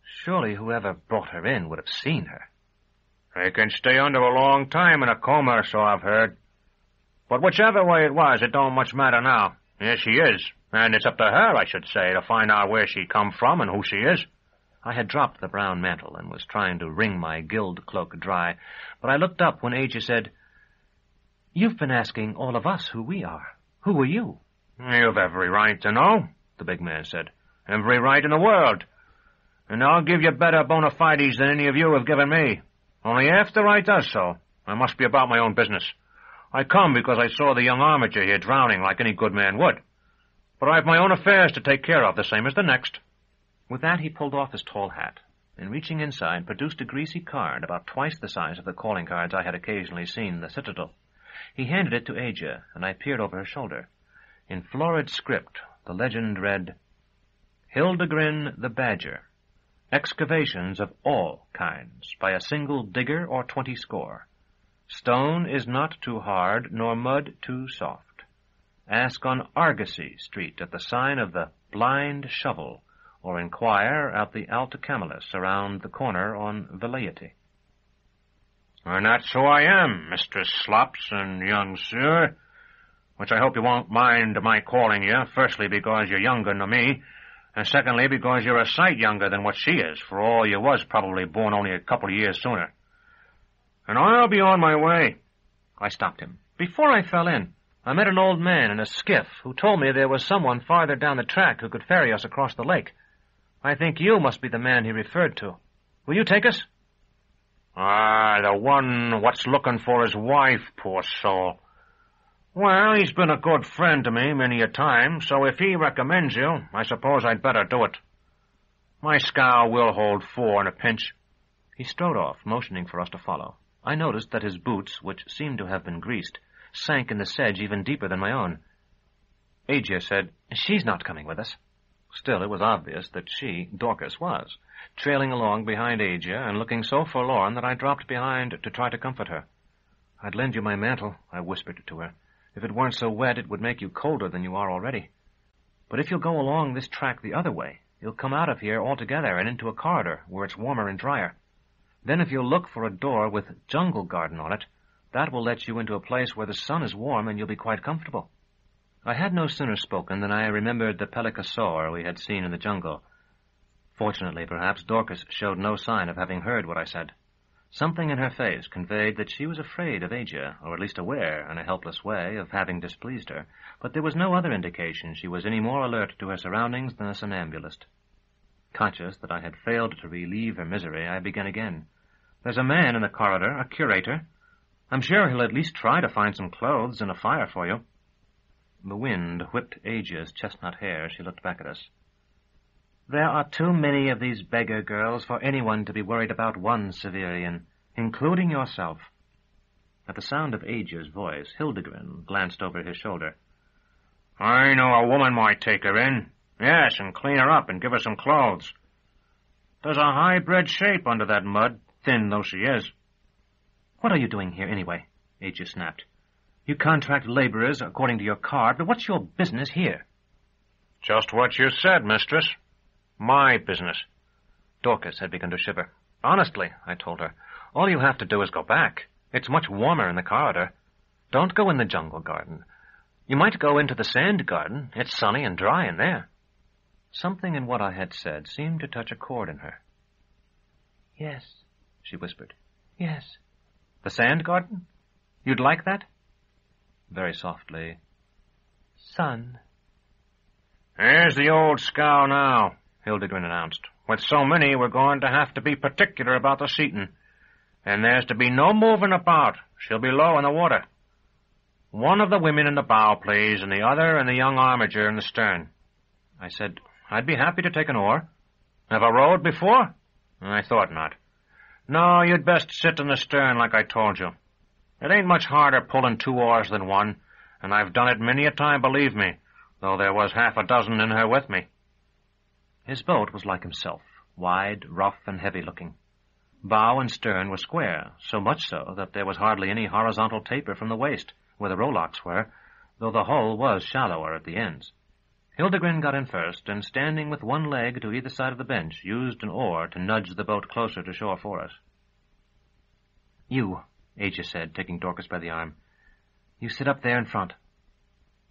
Speaker 2: "Surely whoever brought her in would have seen her."
Speaker 4: "They can stay under a long time in a coma, so I've heard. But whichever way it was, it don't much matter now. Here she is, and it's up to her, I should say, to find out where she come from and who she is."
Speaker 2: I had dropped the brown mantle and was trying to wring my guild cloak dry, but I looked up when Azure said, "You've been asking all of us who we are. Who are you?"
Speaker 4: "You've every right to know," the big man said. "Every right in the world. And I'll give you better bona fides than any of you have given me. Only after I does so, I must be about my own business. I come because I saw the young armature here drowning like any good man would. But I've my own affairs to take care of, the same as the next."
Speaker 2: With that he pulled off his tall hat, and reaching inside, produced a greasy card about twice the size of the calling cards I had occasionally seen in the Citadel. He handed it to Azure, and I peered over her shoulder. In florid script, the legend read, "Hildegrin the Badger. Excavations of all kinds, by a single digger or 20 score. Stone is not too hard, nor mud too soft. Ask on Argosy Street at the sign of the Blind Shovel, or inquire at the Alta Camillus around the corner on Velleity."
Speaker 4: "And that's who I am, Mistress Slops and young sir, which I hope you won't mind my calling you, firstly because you're younger than me, and secondly because you're a sight younger than what she is, for all you was probably born only a couple of years sooner. And I'll be on my way."
Speaker 2: I stopped him. "Before I fell in, I met an old man in a skiff who told me there was someone farther down the track who could ferry us across the lake. I think you must be the man he referred to. Will you take us?"
Speaker 4: "Ah, the one what's looking for his wife, poor soul. Well, he's been a good friend to me many a time, so if he recommends you, I suppose I'd better do it. My scow will hold 4 in a pinch."
Speaker 2: He strode off, motioning for us to follow. I noticed that his boots, which seemed to have been greased, sank in the sedge even deeper than my own. Azure said, "She's not coming with us." Still, it was obvious that she, Dorcas, was, trailing along behind Azure and looking so forlorn that I dropped behind to try to comfort her. "I'd lend you my mantle," I whispered to her. "If it weren't so wet, it would make you colder than you are already. But if you'll go along this track the other way, you'll come out of here altogether and into a corridor where it's warmer and drier. Then if you'll look for a door with jungle garden on it, that will let you into a place where the sun is warm and you'll be quite comfortable." I had no sooner spoken than I remembered the pelicasaur we had seen in the jungle. Fortunately, perhaps, Dorcas showed no sign of having heard what I said. Something in her face conveyed that she was afraid of Azure, or at least aware, in a helpless way, of having displeased her, but there was no other indication she was any more alert to her surroundings than a somnambulist. Conscious that I had failed to relieve her misery, I began again. "There's a man in the corridor, a curator. I'm sure he'll at least try to find some clothes and a fire for you." The wind whipped Azure's chestnut hair as she looked back at us. "There are too many of these beggar girls for anyone to be worried about one Severian, including yourself." At the sound of Azure's voice, Hildegrin glanced over his shoulder.
Speaker 4: "I know a woman might take her in. Yes, and clean her up and give her some clothes. There's a high-bred shape under that mud, thin though she is."
Speaker 2: "What are you doing here, anyway?" Azure snapped. "You contract laborers according to your card, but what's your business here?"
Speaker 4: "Just what you said, mistress. My business."
Speaker 2: Dorcas had begun to shiver. "Honestly," I told her, "all you have to do is go back. It's much warmer in the corridor. Don't go in the jungle garden. You might go into the sand garden. It's sunny and dry in there." Something in what I had said seemed to touch a chord in her.
Speaker 5: "Yes,"
Speaker 2: she whispered.
Speaker 5: "Yes."
Speaker 2: "The sand garden? You'd like that?" Very softly,
Speaker 5: Son.
Speaker 4: Here's the old scow now, Hildegrin announced. With so many, we're going to have to be particular about the seating. And there's to be no moving about. She'll be low in the water. One of the women in the bow, please, and the other in the young armiger in the stern. I said, I'd be happy to take an oar. Ever rowed before? I thought not. No, you'd best sit in the stern like I told you. It ain't much harder pulling 2 oars than one, and I've done it many a time, believe me, though there was half a dozen in her with me.
Speaker 2: His boat was like himself, wide, rough, and heavy-looking. Bow and stern were square, so much so that there was hardly any horizontal taper from the waist, where the rowlocks were, though the hull was shallower at the ends. Hildegrin got in first, and standing with one leg to either side of the bench, used an oar to nudge the boat closer to shore for us. You, Asia said, taking Dorcas by the arm. You sit up there in front.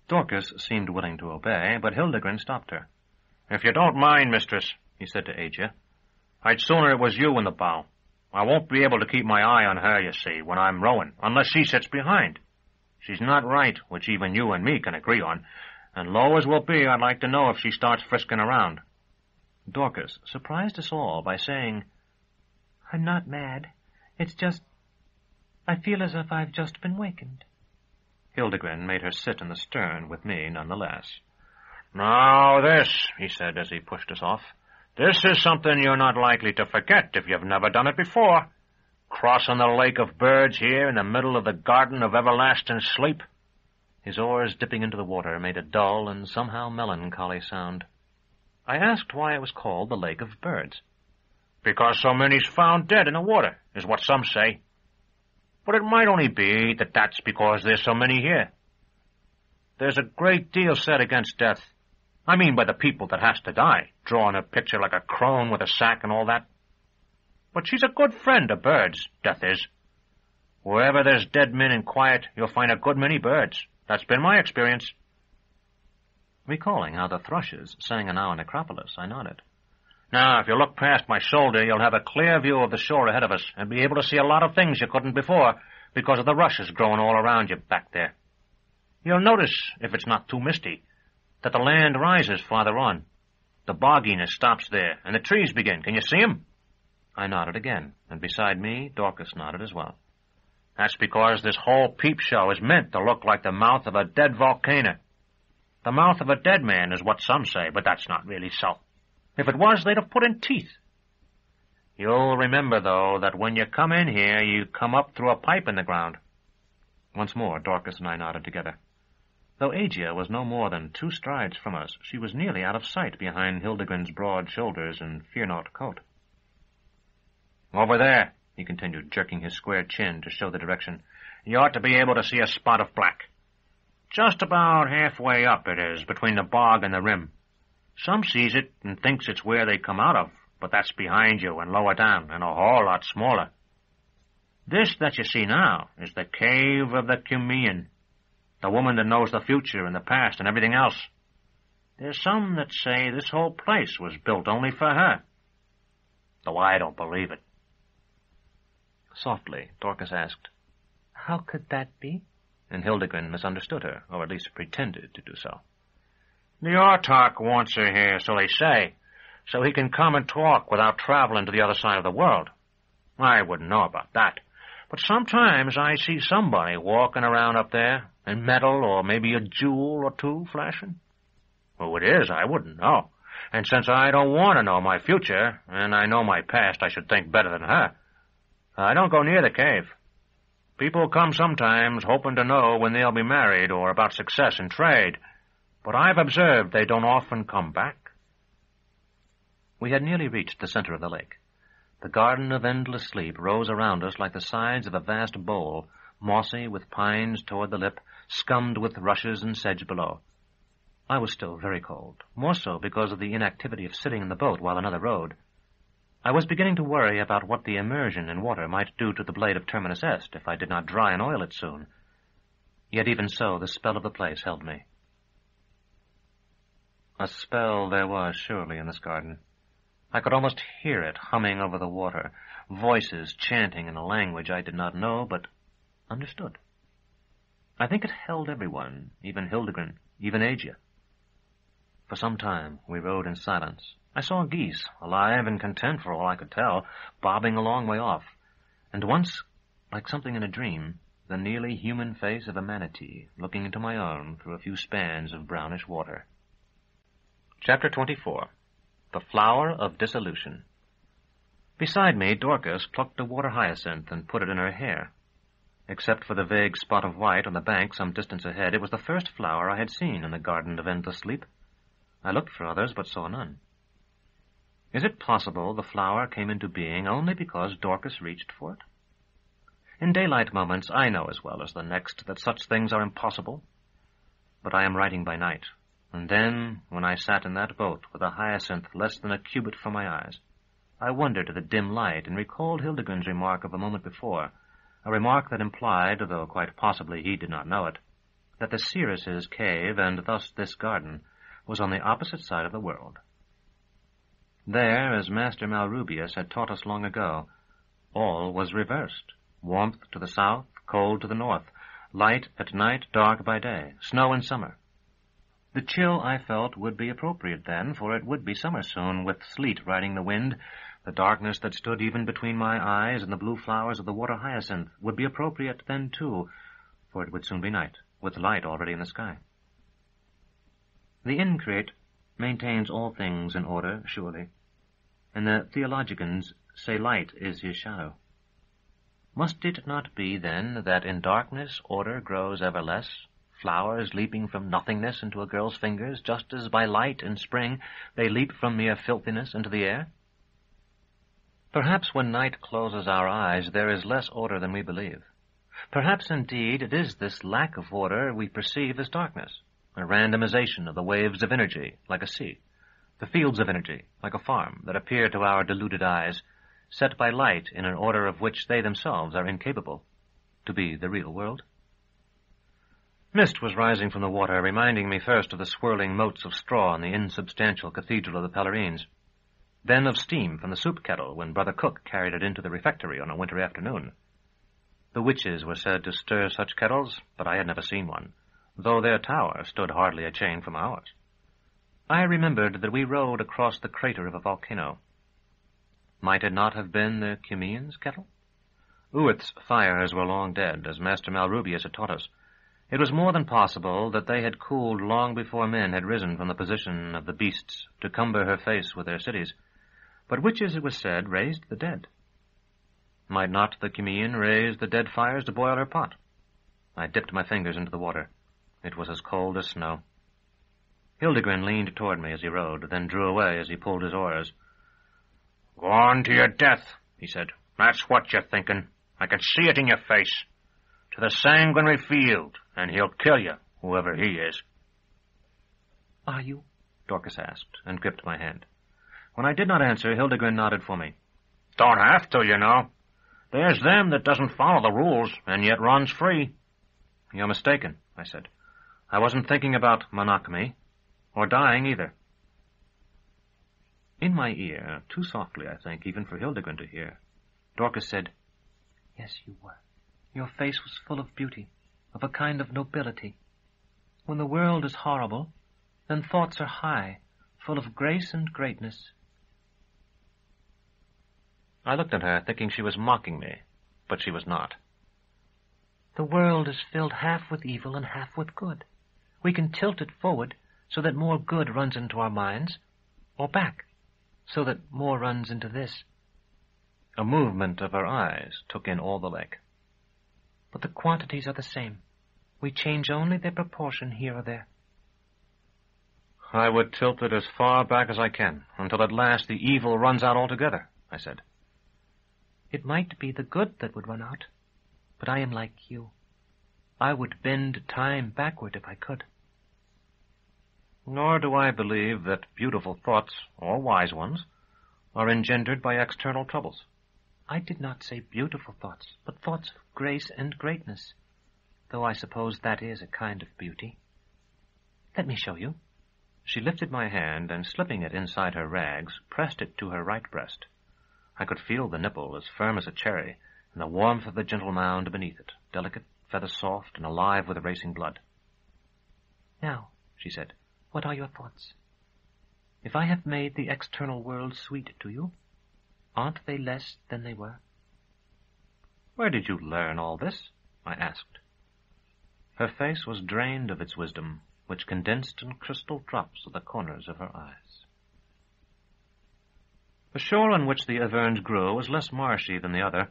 Speaker 2: Dorcas seemed willing to obey, but Hildegrin stopped her.
Speaker 4: If you don't mind, mistress, he said to Asia, I'd sooner it was you in the bow. I won't be able to keep my eye on her, you see, when I'm rowing, unless she sits behind. She's not right, which even you and me can agree on, and low as we'll be, I'd like to know if she starts frisking around.
Speaker 2: Dorcas surprised us all by saying,
Speaker 5: I'm not mad. It's just, I feel as if I've just been wakened.
Speaker 2: Hildegrin made her sit in the stern with me nonetheless.
Speaker 4: Now this, he said as he pushed us off, this is something you're not likely to forget if you've never done it before. Crossing the lake of birds here in the middle of the garden of everlasting sleep.
Speaker 2: His oars dipping into the water made a dull and somehow melancholy sound. I asked why it was called the Lake of Birds.
Speaker 4: Because so many's found dead in the water, is what some say. But it might only be that that's because there's so many here. There's a great deal said against death. I mean by the people that has to die, drawing a picture like a crone with a sack and all that. But she's a good friend of birds, death is. Wherever there's dead men and quiet, you'll find a good many birds. That's been my experience.
Speaker 2: Recalling how the thrushes sang an hour necropolis, I nodded.
Speaker 4: Now, if you look past my shoulder, you'll have a clear view of the shore ahead of us, and be able to see a lot of things you couldn't before, because of the rushes growing all around you back there. You'll notice, if it's not too misty, that the land rises farther on. The bogginess stops there, and the trees begin. Can you see 'em?
Speaker 2: I nodded again, and beside me, Dorcas nodded as well.
Speaker 4: That's because this whole peep show is meant to look like the mouth of a dead volcano. The mouth of a dead man is what some say, but that's not really so. If it was, they'd have put in teeth. You'll remember, though, that when you come in here, you come up through a pipe in the ground.
Speaker 2: Once more, Dorcas and I nodded together. Though Agia was no more than 2 strides from us, she was nearly out of sight behind Hildegrin's broad shoulders and fear-naught coat.
Speaker 4: Over there, he continued, jerking his square chin to show the direction. You ought to be able to see a spot of black. Just about halfway up it is, between the bog and the rim. Some sees it and thinks it's where they come out of, but that's behind you and lower down, and a whole lot smaller. This that you see now is the Cave of the Cumean, the woman that knows the future and the past and everything else. There's some that say this whole place was built only for her, though I don't believe it.
Speaker 2: Softly, Dorcas asked,
Speaker 5: How could that be?
Speaker 2: And Hildegrin misunderstood her, or at least pretended to do so.
Speaker 4: The Autarch wants her here, so they say, so he can come and talk without traveling to the other side of the world. I wouldn't know about that, but sometimes I see somebody walking around up there, in metal or maybe a jewel or 2 flashing. Who it is, I wouldn't know, and since I don't want to know my future, and I know my past, I should think better than her. I don't go near the cave. People come sometimes hoping to know when they'll be married or about success in trade, but I've observed they don't often come back.
Speaker 2: We had nearly reached the center of the lake. The garden of endless sleep rose around us like the sides of a vast bowl, mossy with pines toward the lip, scummed with rushes and sedge below. I was still very cold, more so because of the inactivity of sitting in the boat while another rowed. I was beginning to worry about what the immersion in water might do to the blade of Terminus Est if I did not dry and oil it soon. Yet even so, the spell of the place held me. A spell there was surely in this garden. I could almost hear it humming over the water, voices chanting in a language I did not know but understood. I think it held everyone, even Hildegrin, even Asia. For some time we rode in silence. I saw geese, alive and content for all I could tell, bobbing a long way off, and once, like something in a dream, the nearly human face of a manatee looking into my own through a few spans of brownish water.
Speaker 1: Chapter 24. The Flower of Dissolution.
Speaker 2: Beside me, Dorcas plucked a water hyacinth and put it in her hair. Except for the vague spot of white on the bank some distance ahead, it was the first flower I had seen in the Garden of Endless Sleep. I looked for others, but saw none. Is it possible the flower came into being only because Dorcas reached for it? In daylight moments, I know as well as the next that such things are impossible. But I am writing by night, and then, when I sat in that boat with a hyacinth less than a cubit from my eyes, I wondered at the dim light and recalled Hildegrin's remark of a moment before, a remark that implied, though quite possibly he did not know it, that the seeress's cave, and thus this garden, was on the opposite side of the world. There, as Master Malrubius had taught us long ago, all was reversed. Warmth to the south, cold to the north, light at night, dark by day, snow in summer. The chill I felt would be appropriate then, for it would be summer soon, with sleet riding the wind. The darkness that stood even between my eyes and the blue flowers of the water hyacinth would be appropriate then, too, for it would soon be night, with light already in the sky. The Increate maintains all things in order, surely, and the theologians say light is his shadow. Must it not be, then, that in darkness order grows ever less, flowers leaping from nothingness into a girl's fingers, just as by light in spring they leap from mere filthiness into the air? Perhaps when night closes our eyes, there is less order than we believe. Perhaps, indeed, it is this lack of order we perceive as darkness, a randomization of the waves of energy, like a sea, the fields of energy, like a farm, that appear to our deluded eyes, set by light in an order of which they themselves are incapable, to be the real world. Mist was rising from the water, reminding me first of the swirling motes of straw in the insubstantial cathedral of the Pellerines, then of steam from the soup kettle when Brother Cook carried it into the refectory on a winter afternoon. The witches were said to stir such kettles, but I had never seen one, though their tower stood hardly a chain from ours. I remembered that we rode across the crater of a volcano. Might it not have been the Cumean's kettle? Uith's fires were long dead, as Master Malrubius had taught us. It was more than possible that they had cooled long before men had risen from the position of the beasts to cumber her face with their cities. But witches, it was said, raised the dead. Might not the Cumean raise the dead fires to boil her pot? I dipped my fingers into the water. It was as cold as snow. Hildegrin leaned toward me as he rowed, then drew away as he pulled his oars.
Speaker 3: "Go on to your death," he said. "That's what you're thinking. I can see it in your face. To the sanguinary field, and he'll kill you, whoever he is."
Speaker 5: "Are you?"
Speaker 2: Dorcas asked, and gripped my hand. When I did not answer, Hildegrin nodded for me.
Speaker 3: "Don't have to, you know. There's them that doesn't follow the rules, and yet runs free."
Speaker 2: "You're mistaken," I said. "I wasn't thinking about monogamy, or dying either." In my ear, too softly, I think, even for Hildegrin to hear, Dorcas said,
Speaker 5: "Yes, you were. Your face was full of beauty, of a kind of nobility. When the world is horrible, then thoughts are high, full of grace and greatness."
Speaker 2: I looked at her, thinking she was mocking me, but she was not.
Speaker 5: "The world is filled half with evil and half with good. We can tilt it forward so that more good runs into our minds, or back, so that more runs into this."
Speaker 2: A movement of her eyes took in all the lake.
Speaker 5: "But the quantities are the same. We change only their proportion here or there."
Speaker 2: "I would tilt it as far back as I can, until at last the evil runs out altogether," I said.
Speaker 5: "It might be the good that would run out, but I am like you. I would bend time backward if I could."
Speaker 2: Nor do I believe that beautiful thoughts, or wise ones, are engendered by external troubles.
Speaker 5: "I did not say beautiful thoughts, but thoughts of grace and greatness, though I suppose that is a kind of beauty. Let me show you."
Speaker 2: She lifted my hand, and slipping it inside her rags, pressed it to her right breast. I could feel the nipple as firm as a cherry, and the warmth of the gentle mound beneath it, delicate, feather-soft, and alive with racing blood.
Speaker 5: "Now, she said. "What are your thoughts? If I have made the external world sweet to you, aren't they less than they were?"
Speaker 2: "Where did you learn all this?" I asked. Her face was drained of its wisdom, which condensed in crystal drops at the corners of her eyes. The shore on which the Averns grew was less marshy than the other.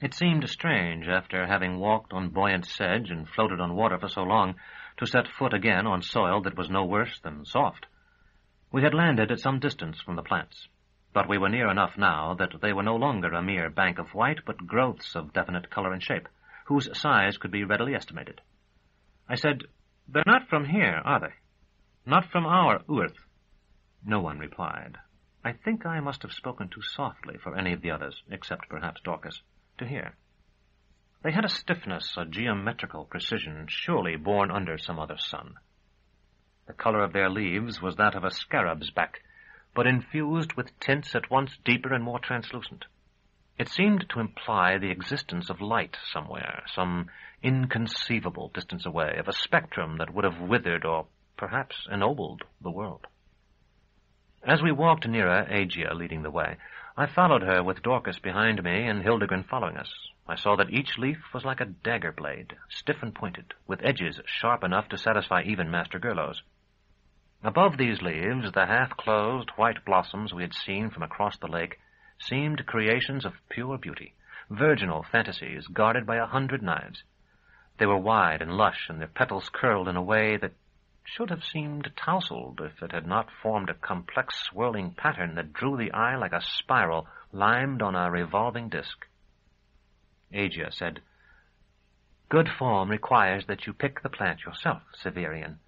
Speaker 2: It seemed strange, after having walked on buoyant sedge and floated on water for so long, to set foot again on soil that was no worse than soft. We had landed at some distance from the plants, but we were near enough now that they were no longer a mere bank of white, but growths of definite color and shape, whose size could be readily estimated. I said, "They're not from here, are they? Not from our earth?" No one replied. I think I must have spoken too softly for any of the others, except perhaps Dorcas, to hear. They had a stiffness, a geometrical precision, surely born under some other sun. The color of their leaves was that of a scarab's back, but infused with tints at once deeper and more translucent. It seemed to imply the existence of light somewhere, some inconceivable distance away, of a spectrum that would have withered or perhaps ennobled the world. As we walked nearer, Azure leading the way, I followed her with Dorcas behind me and Hildegrin following us. I saw that each leaf was like a dagger blade, stiff and pointed, with edges sharp enough to satisfy even Master Gerlos. Above these leaves, the half-closed white blossoms we had seen from across the lake seemed creations of pure beauty, virginal fantasies guarded by 100 knives. They were wide and lush, and their petals curled in a way that should have seemed tousled if it had not formed a complex swirling pattern that drew the eye like a spiral limed on a revolving disk. Azure said, "Good form requires that you pick the plant yourself, Severian,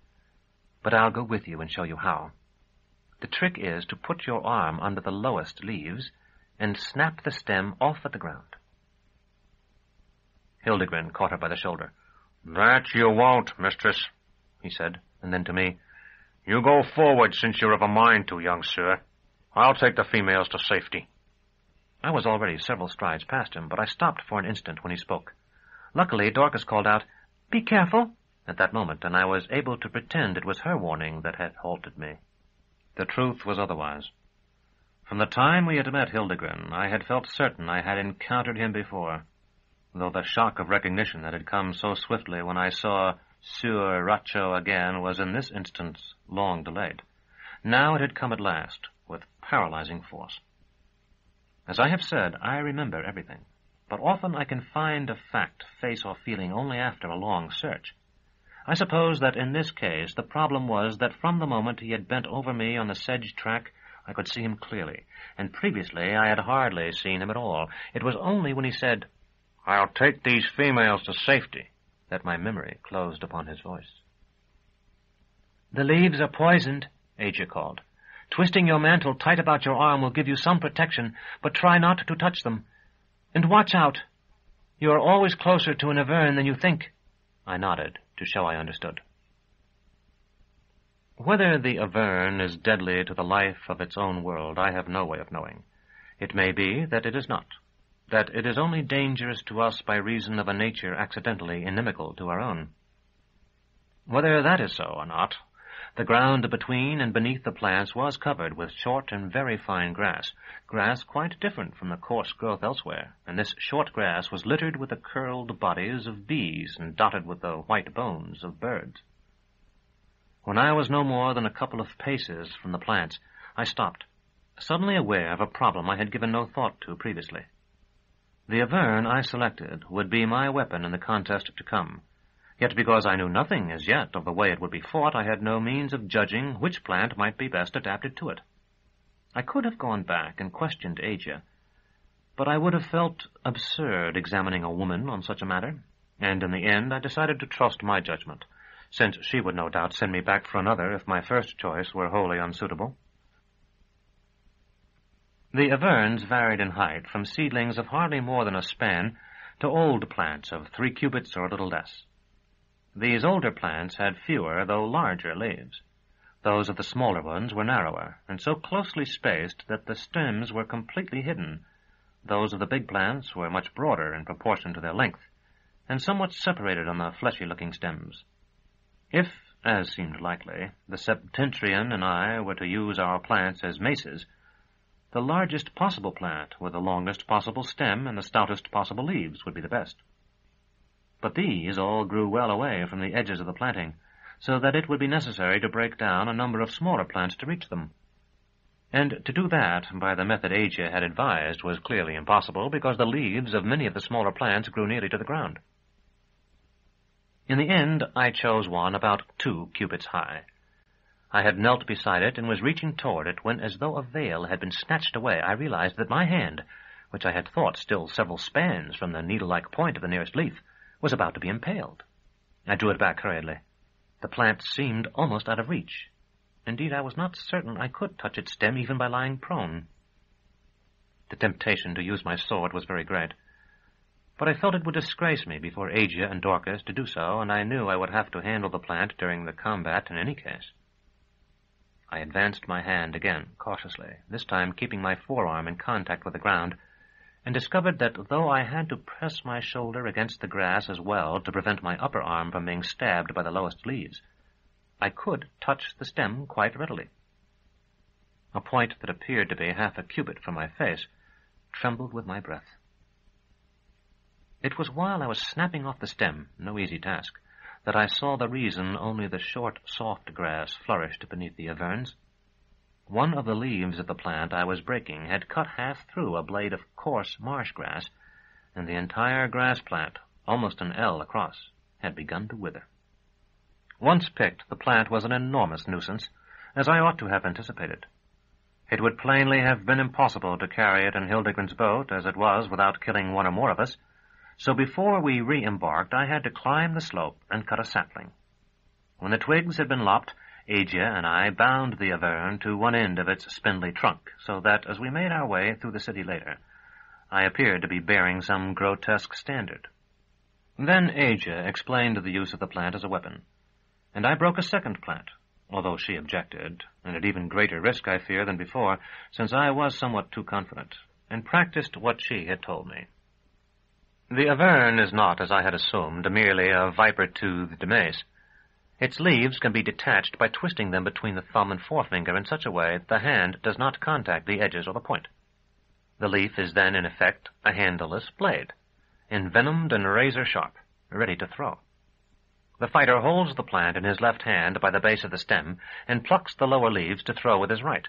Speaker 2: but I'll go with you and show you how. The trick is to put your arm under the lowest leaves and snap the stem off at the ground." Hildegrin caught her by the shoulder.
Speaker 4: "That you won't, mistress," he said, and then to me, "You go forward since you're of a mind to, young sir. I'll take the females to safety."
Speaker 2: I was already several strides past him, but I stopped for an instant when he spoke. Luckily, Dorcas called out, "Be careful," at that moment, and I was able to pretend it was her warning that had halted me. The truth was otherwise. From the time we had met Hildegrin, I had felt certain I had encountered him before, though the shock of recognition that had come so swiftly when I saw Sur Racho again was in this instance long delayed. Now it had come at last, with paralyzing force. As I have said, I remember everything, but often I can find a fact, face, or feeling only after a long search. I suppose that in this case the problem was that from the moment he had bent over me on the sedge track, I could see him clearly, and previously I had hardly seen him at all. It was only when he said,
Speaker 4: "I'll take these females to safety,"
Speaker 2: that my memory closed upon his voice.
Speaker 5: "The leaves are poisoned," Azure called. "Twisting your mantle tight about your arm will give you some protection, but try not to touch them. And watch out. You are always closer to an Avern than you think."
Speaker 2: I nodded, to show I understood. Whether the Avern is deadly to the life of its own world, I have no way of knowing. It may be that it is not, that it is only dangerous to us by reason of a nature accidentally inimical to our own. Whether that is so or not, the ground between and beneath the plants was covered with short and very fine grass quite different from the coarse growth elsewhere, and this short grass was littered with the curled bodies of bees and dotted with the white bones of birds. When I was no more than a couple of paces from the plants, I stopped, suddenly aware of a problem I had given no thought to previously. The Avern I selected would be my weapon in the contest to come, yet because I knew nothing as yet of the way it would be fought, I had no means of judging which plant might be best adapted to it. I could have gone back and questioned Azure, but I would have felt absurd examining a woman on such a matter, and in the end I decided to trust my judgment, since she would no doubt send me back for another if my first choice were wholly unsuitable. The Averns varied in height from seedlings of hardly more than a span to old plants of 3 cubits or a little less. These older plants had fewer, though larger, leaves. Those of the smaller ones were narrower, and so closely spaced that the stems were completely hidden. Those of the big plants were much broader in proportion to their length, and somewhat separated on the fleshy-looking stems. If, as seemed likely, the Septentrian and I were to use our plants as maces, the largest possible plant with the longest possible stem and the stoutest possible leaves would be the best. But these all grew well away from the edges of the planting, so that it would be necessary to break down a number of smaller plants to reach them. And to do that by the method Asia had advised was clearly impossible, because the leaves of many of the smaller plants grew nearly to the ground. In the end, I chose one about 2 cubits high. I had knelt beside it and was reaching toward it when, as though a veil had been snatched away, I realized that my hand, which I had thought still several spans from the needle-like point of the nearest leaf, was about to be impaled. I drew it back hurriedly. The plant seemed almost out of reach. Indeed, I was not certain I could touch its stem even by lying prone. The temptation to use my sword was very great, but I felt it would disgrace me before Asia and Dorcas to do so, and I knew I would have to handle the plant during the combat in any case. I advanced my hand again, cautiously, this time keeping my forearm in contact with the ground, and discovered that though I had to press my shoulder against the grass as well to prevent my upper arm from being stabbed by the lowest leaves, I could touch the stem quite readily. A point that appeared to be half a cubit from my face trembled with my breath. It was while I was snapping off the stem, no easy task, that I saw the reason only the short, soft grass flourished beneath the averns. One of the leaves of the plant I was breaking had cut half through a blade of coarse marsh grass, and the entire grass plant, almost an L across, had begun to wither. Once picked, the plant was an enormous nuisance, as I ought to have anticipated. It would plainly have been impossible to carry it in Hildegrin's boat, as it was, without killing one or more of us, so before we re-embarked I had to climb the slope and cut a sapling. When the twigs had been lopped, Asia and I bound the Avern to one end of its spindly trunk, so that, as we made our way through the city later, I appeared to be bearing some grotesque standard. Then Asia explained the use of the plant as a weapon, and I broke a second plant, although she objected, and at even greater risk, I fear, than before, since I was somewhat too confident, and practiced what she had told me. The Avern is not, as I had assumed, merely a viper-toothed mace. Its leaves can be detached by twisting them between the thumb and forefinger in such a way that the hand does not contact the edges or the point. The leaf is then, in effect, a handleless blade, envenomed and razor-sharp, ready to throw. The fighter holds the plant in his left hand by the base of the stem and plucks the lower leaves to throw with his right.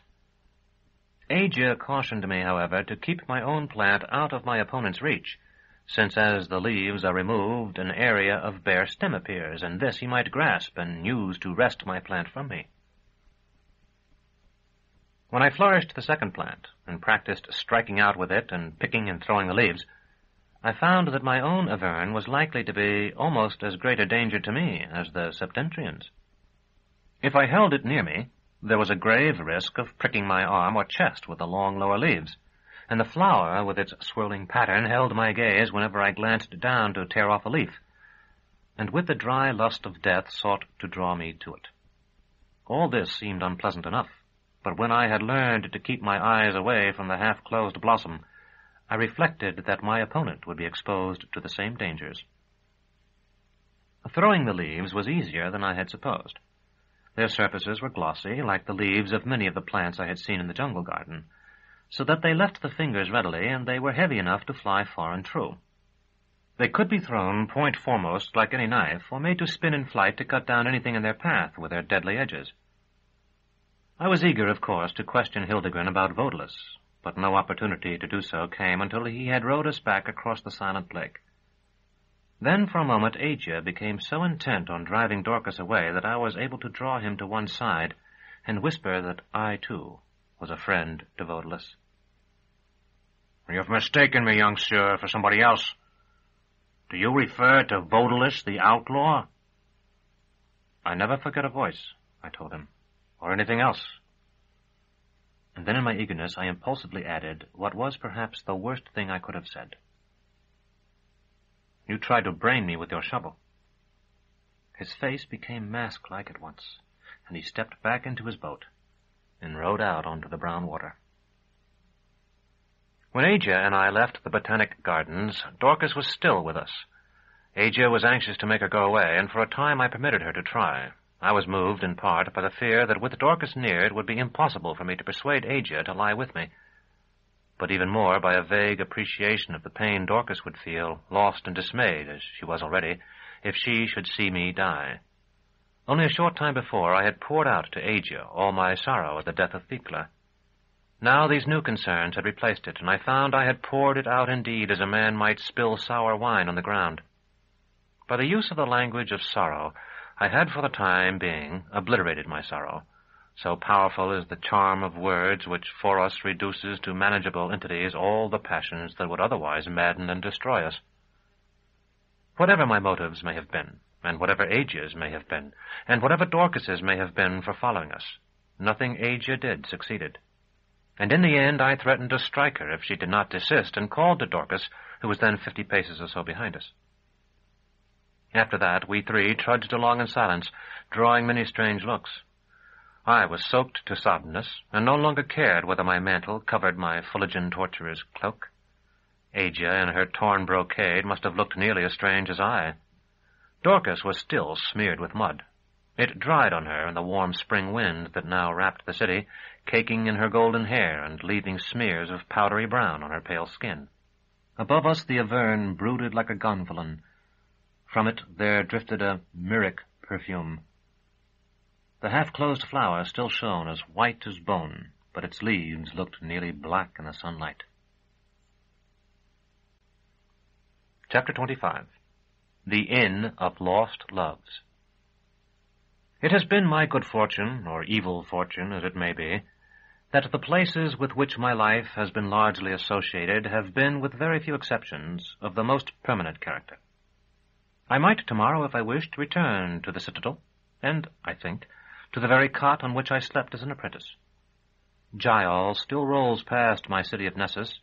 Speaker 2: Asia cautioned me, however, to keep my own plant out of my opponent's reach, since as the leaves are removed, an area of bare stem appears, and this he might grasp and use to wrest my plant from me. When I flourished the second plant, and practiced striking out with it and picking and throwing the leaves, I found that my own Avern was likely to be almost as great a danger to me as the Septentrians. If I held it near me, there was a grave risk of pricking my arm or chest with the long lower leaves, and the flower, with its swirling pattern, held my gaze whenever I glanced down to tear off a leaf, and with the dry lust of death sought to draw me to it. All this seemed unpleasant enough, but when I had learned to keep my eyes away from the half-closed blossom, I reflected that my opponent would be exposed to the same dangers. Throwing the leaves was easier than I had supposed. Their surfaces were glossy, like the leaves of many of the plants I had seen in the jungle garden, so that they left the fingers readily, and they were heavy enough to fly far and true. They could be thrown point foremost like any knife, or made to spin in flight to cut down anything in their path with their deadly edges. I was eager, of course, to question Hildegrin about Vodalus, but no opportunity to do so came until he had rowed us back across the silent lake. Then for a moment Asia became so intent on driving Dorcas away that I was able to draw him to one side and whisper that I, too, was a friend to Vodalus.
Speaker 6: "You've mistaken me, young sir, for somebody else. Do you refer to Vodalus, the outlaw?"
Speaker 2: "I never forget a voice," I told him, "or anything else." And then in my eagerness I impulsively added what was perhaps the worst thing I could have said. "You tried to brain me with your shovel." His face became mask-like at once, and he stepped back into his boat and rowed out onto the brown water. When Asia and I left the Botanic Gardens, Dorcas was still with us. Asia was anxious to make her go away, and for a time I permitted her to try. I was moved, in part, by the fear that with Dorcas near it would be impossible for me to persuade Asia to lie with me, but even more by a vague appreciation of the pain Dorcas would feel, lost and dismayed, as she was already, if she should see me die. Only a short time before I had poured out to Asia all my sorrow at the death of Thrax. Now these new concerns had replaced it, and I found I had poured it out indeed as a man might spill sour wine on the ground. By the use of the language of sorrow, I had for the time being obliterated my sorrow. So powerful is the charm of words which for us reduces to manageable entities all the passions that would otherwise madden and destroy us. Whatever my motives may have been, and whatever Asia's may have been, and whatever Dorcas's may have been for following us, nothing Asia did succeeded. And in the end I threatened to strike her if she did not desist, and called to Dorcas, who was then 50 paces or so behind us. After that, we three trudged along in silence, drawing many strange looks. I was soaked to soddenness, and no longer cared whether my mantle covered my Fuligan torturer's cloak. Asia, in her torn brocade, must have looked nearly as strange as I. Dorcas was still smeared with mud. It dried on her in the warm spring wind that now wrapped the city, caking in her golden hair and leaving smears of powdery brown on her pale skin. Above us the Avern brooded like a gonfalon. From it there drifted a myric perfume. The half-closed flower still shone as white as bone, but its leaves looked nearly black in the sunlight. Chapter 25. The Inn of Lost Loves. It has been my good fortune, or evil fortune as it may be, that the places with which my life has been largely associated have been, with very few exceptions, of the most permanent character. I might tomorrow, if I wished, return to the citadel, and, I think, to the very cot on which I slept as an apprentice. Gial still rolls past my city of Nessus.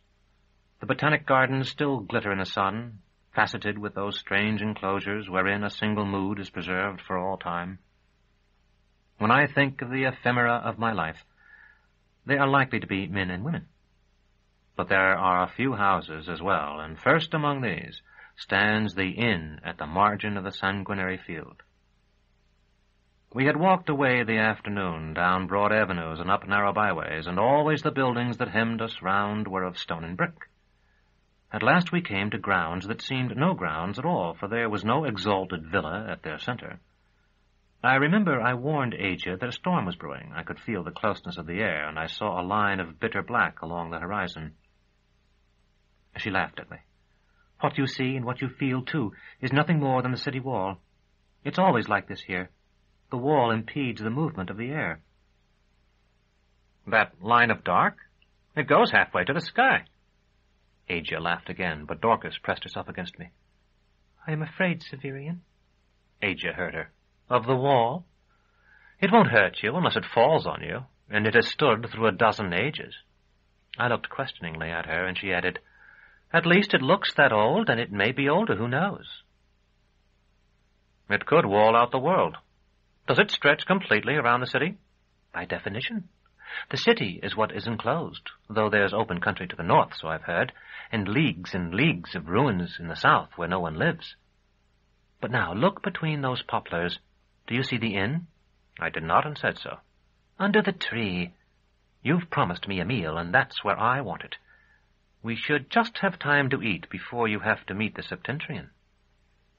Speaker 2: The Botanic gardens still glitter in the sun, faceted with those strange enclosures wherein a single mood is preserved for all time. When I think of the ephemera of my life, they are likely to be men and women. But there are a few houses as well, and first among these stands the inn at the margin of the sanguinary field. We had walked away the afternoon, down broad avenues and up narrow byways, and always the buildings that hemmed us round were of stone and brick. At last we came to grounds that seemed no grounds at all, for there was no exalted villa at their center. I remember I warned Asia that a storm was brewing. I could feel the closeness of the air, and I saw a line of bitter black along the horizon. She laughed at me. What you see and what you feel, too, is nothing more than the city wall. It's always like this here. The wall impedes the movement of the air. That line of dark? It goes halfway to the sky. Asia laughed again, but Dorcas pressed herself against me. I am afraid, Severian. Asia heard her. Of the wall? It won't hurt you unless it falls on you, and it has stood through a dozen ages. I looked questioningly at her, and she added, At least it looks that old, and it may be older, who knows? It could wall out the world. Does it stretch completely around the city? By definition. The city is what is enclosed, though there's open country to the north, so I've heard, and leagues of ruins in the south where no one lives. But now, look between those poplars. Do you see the inn? I did not, and said so. Under the tree. You've promised me a meal, and that's where I want it. We should just have time to eat before you have to meet the Septentrian.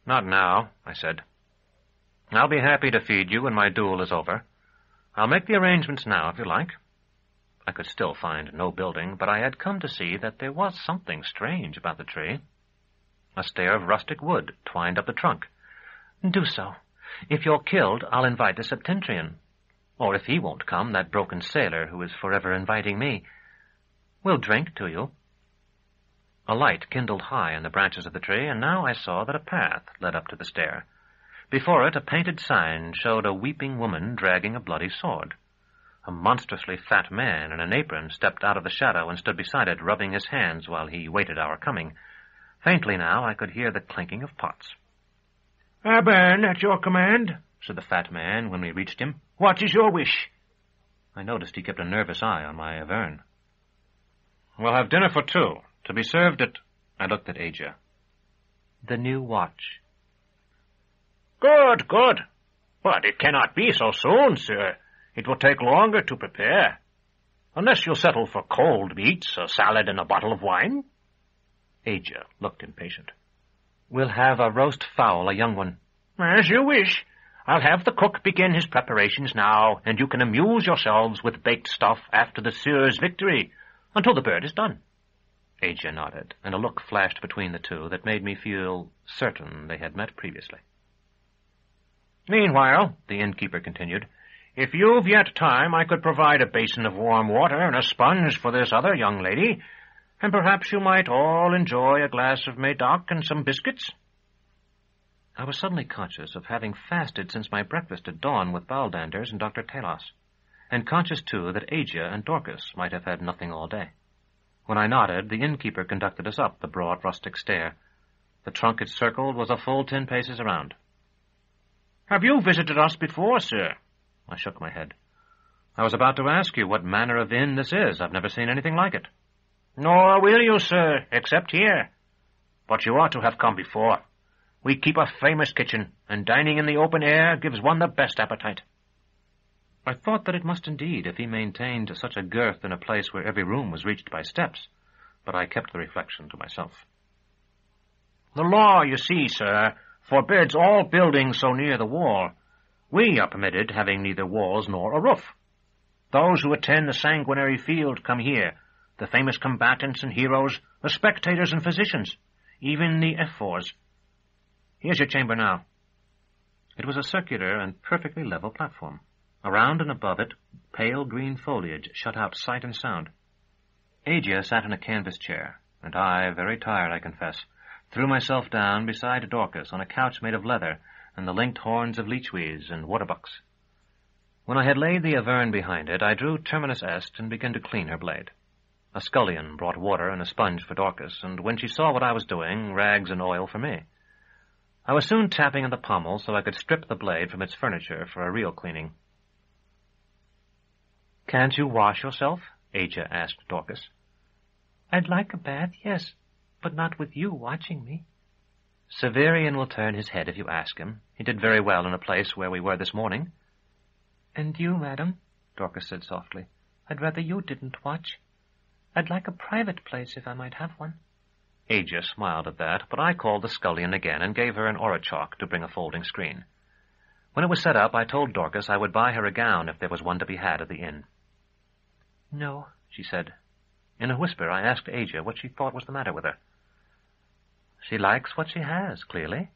Speaker 2: Not now, I said. I'll be happy to feed you when my duel is over. I'll make the arrangements now, if you like. I could still find no building, but I had come to see that there was something strange about the tree. A stair of rustic wood twined up the trunk. Do so. If you're killed, I'll invite the Septentrian. Or if he won't come, that broken sailor who is forever inviting me. We'll drink to you. A light kindled high in the branches of the tree, and now I saw that a path led up to the stair. Before it, a painted sign showed a weeping woman dragging a bloody sword. A monstrously fat man in an apron stepped out of the shadow and stood beside it, rubbing his hands while he waited our coming. Faintly now I could hear the clinking of pots.
Speaker 6: Aburn, at your command, said the fat man when we reached him. What is your wish?
Speaker 2: I noticed he kept a nervous eye on my Avern. We'll have dinner for two, to be served at... I looked at Asia. The new watch.
Speaker 6: Good, good. But it cannot be so soon, sir. It will take longer to prepare. Unless you'll settle for cold meats, a salad, and a bottle of wine.
Speaker 2: Aja looked impatient. We'll have a roast fowl, a young one.
Speaker 6: As you wish. I'll have the cook begin his preparations now, and you can amuse yourselves with baked stuff after the Sire's victory, until the bird is done.
Speaker 2: Aja nodded, and a look flashed between the two that made me feel certain they had met previously.
Speaker 6: Meanwhile, the innkeeper continued, if you've yet time, I could provide a basin of warm water and a sponge for this other young lady, and perhaps you might all enjoy a glass of Medoc and some biscuits.
Speaker 2: I was suddenly conscious of having fasted since my breakfast at dawn with Baldanders and Dr. Talos, and conscious, too, that Aja and Dorcas might have had nothing all day. When I nodded, the innkeeper conducted us up the broad rustic stair. The trunk it circled was a full 10 paces around.
Speaker 6: Have you visited us before, sir?
Speaker 2: I shook my head. I was about to ask you what manner of inn this is. I've never seen anything like it.
Speaker 6: Nor will you, sir, except here. But you ought to have come before. We keep a famous kitchen, and dining in the open air gives one the best appetite.
Speaker 2: I thought that it must indeed, if he maintained such a girth in a place where every room was reached by steps, but I kept the reflection to myself.
Speaker 6: The law, you see, sir, forbids all buildings so near the wall. We are permitted having neither walls nor a roof. Those who attend the sanguinary field come here, the famous combatants and heroes, the spectators and physicians, even the F4s. Here's your chamber now.
Speaker 2: It was a circular and perfectly level platform. Around and above it, pale green foliage shut out sight and sound. Aja sat in a canvas chair, and I, very tired, I confess, threw myself down beside Dorcas on a couch made of leather and the linked horns of leechweeds and waterbucks. When I had laid the Avern behind it, I drew Terminus Est and began to clean her blade. A scullion brought water and a sponge for Dorcas, and when she saw what I was doing, rags and oil for me. I was soon tapping on the pommel so I could strip the blade from its furniture for a real cleaning. "Can't you wash yourself?" Aja asked Dorcas.
Speaker 5: "I'd like a bath, yes, but not with you watching me."
Speaker 2: "Severian will turn his head if you ask him. He did very well in a place where we were this morning."
Speaker 5: "And you, madam," Dorcas said softly, "I'd rather you didn't watch. I'd like a private place if I might have one."
Speaker 2: Aja smiled at that, but I called the scullion again and gave her an Autarch to bring a folding screen. When it was set up, I told Dorcas I would buy her a gown if there was one to be had at the inn.
Speaker 5: "No,"
Speaker 2: she said. In a whisper, I asked Aja what she thought was the matter with her. "She likes what she has, clearly.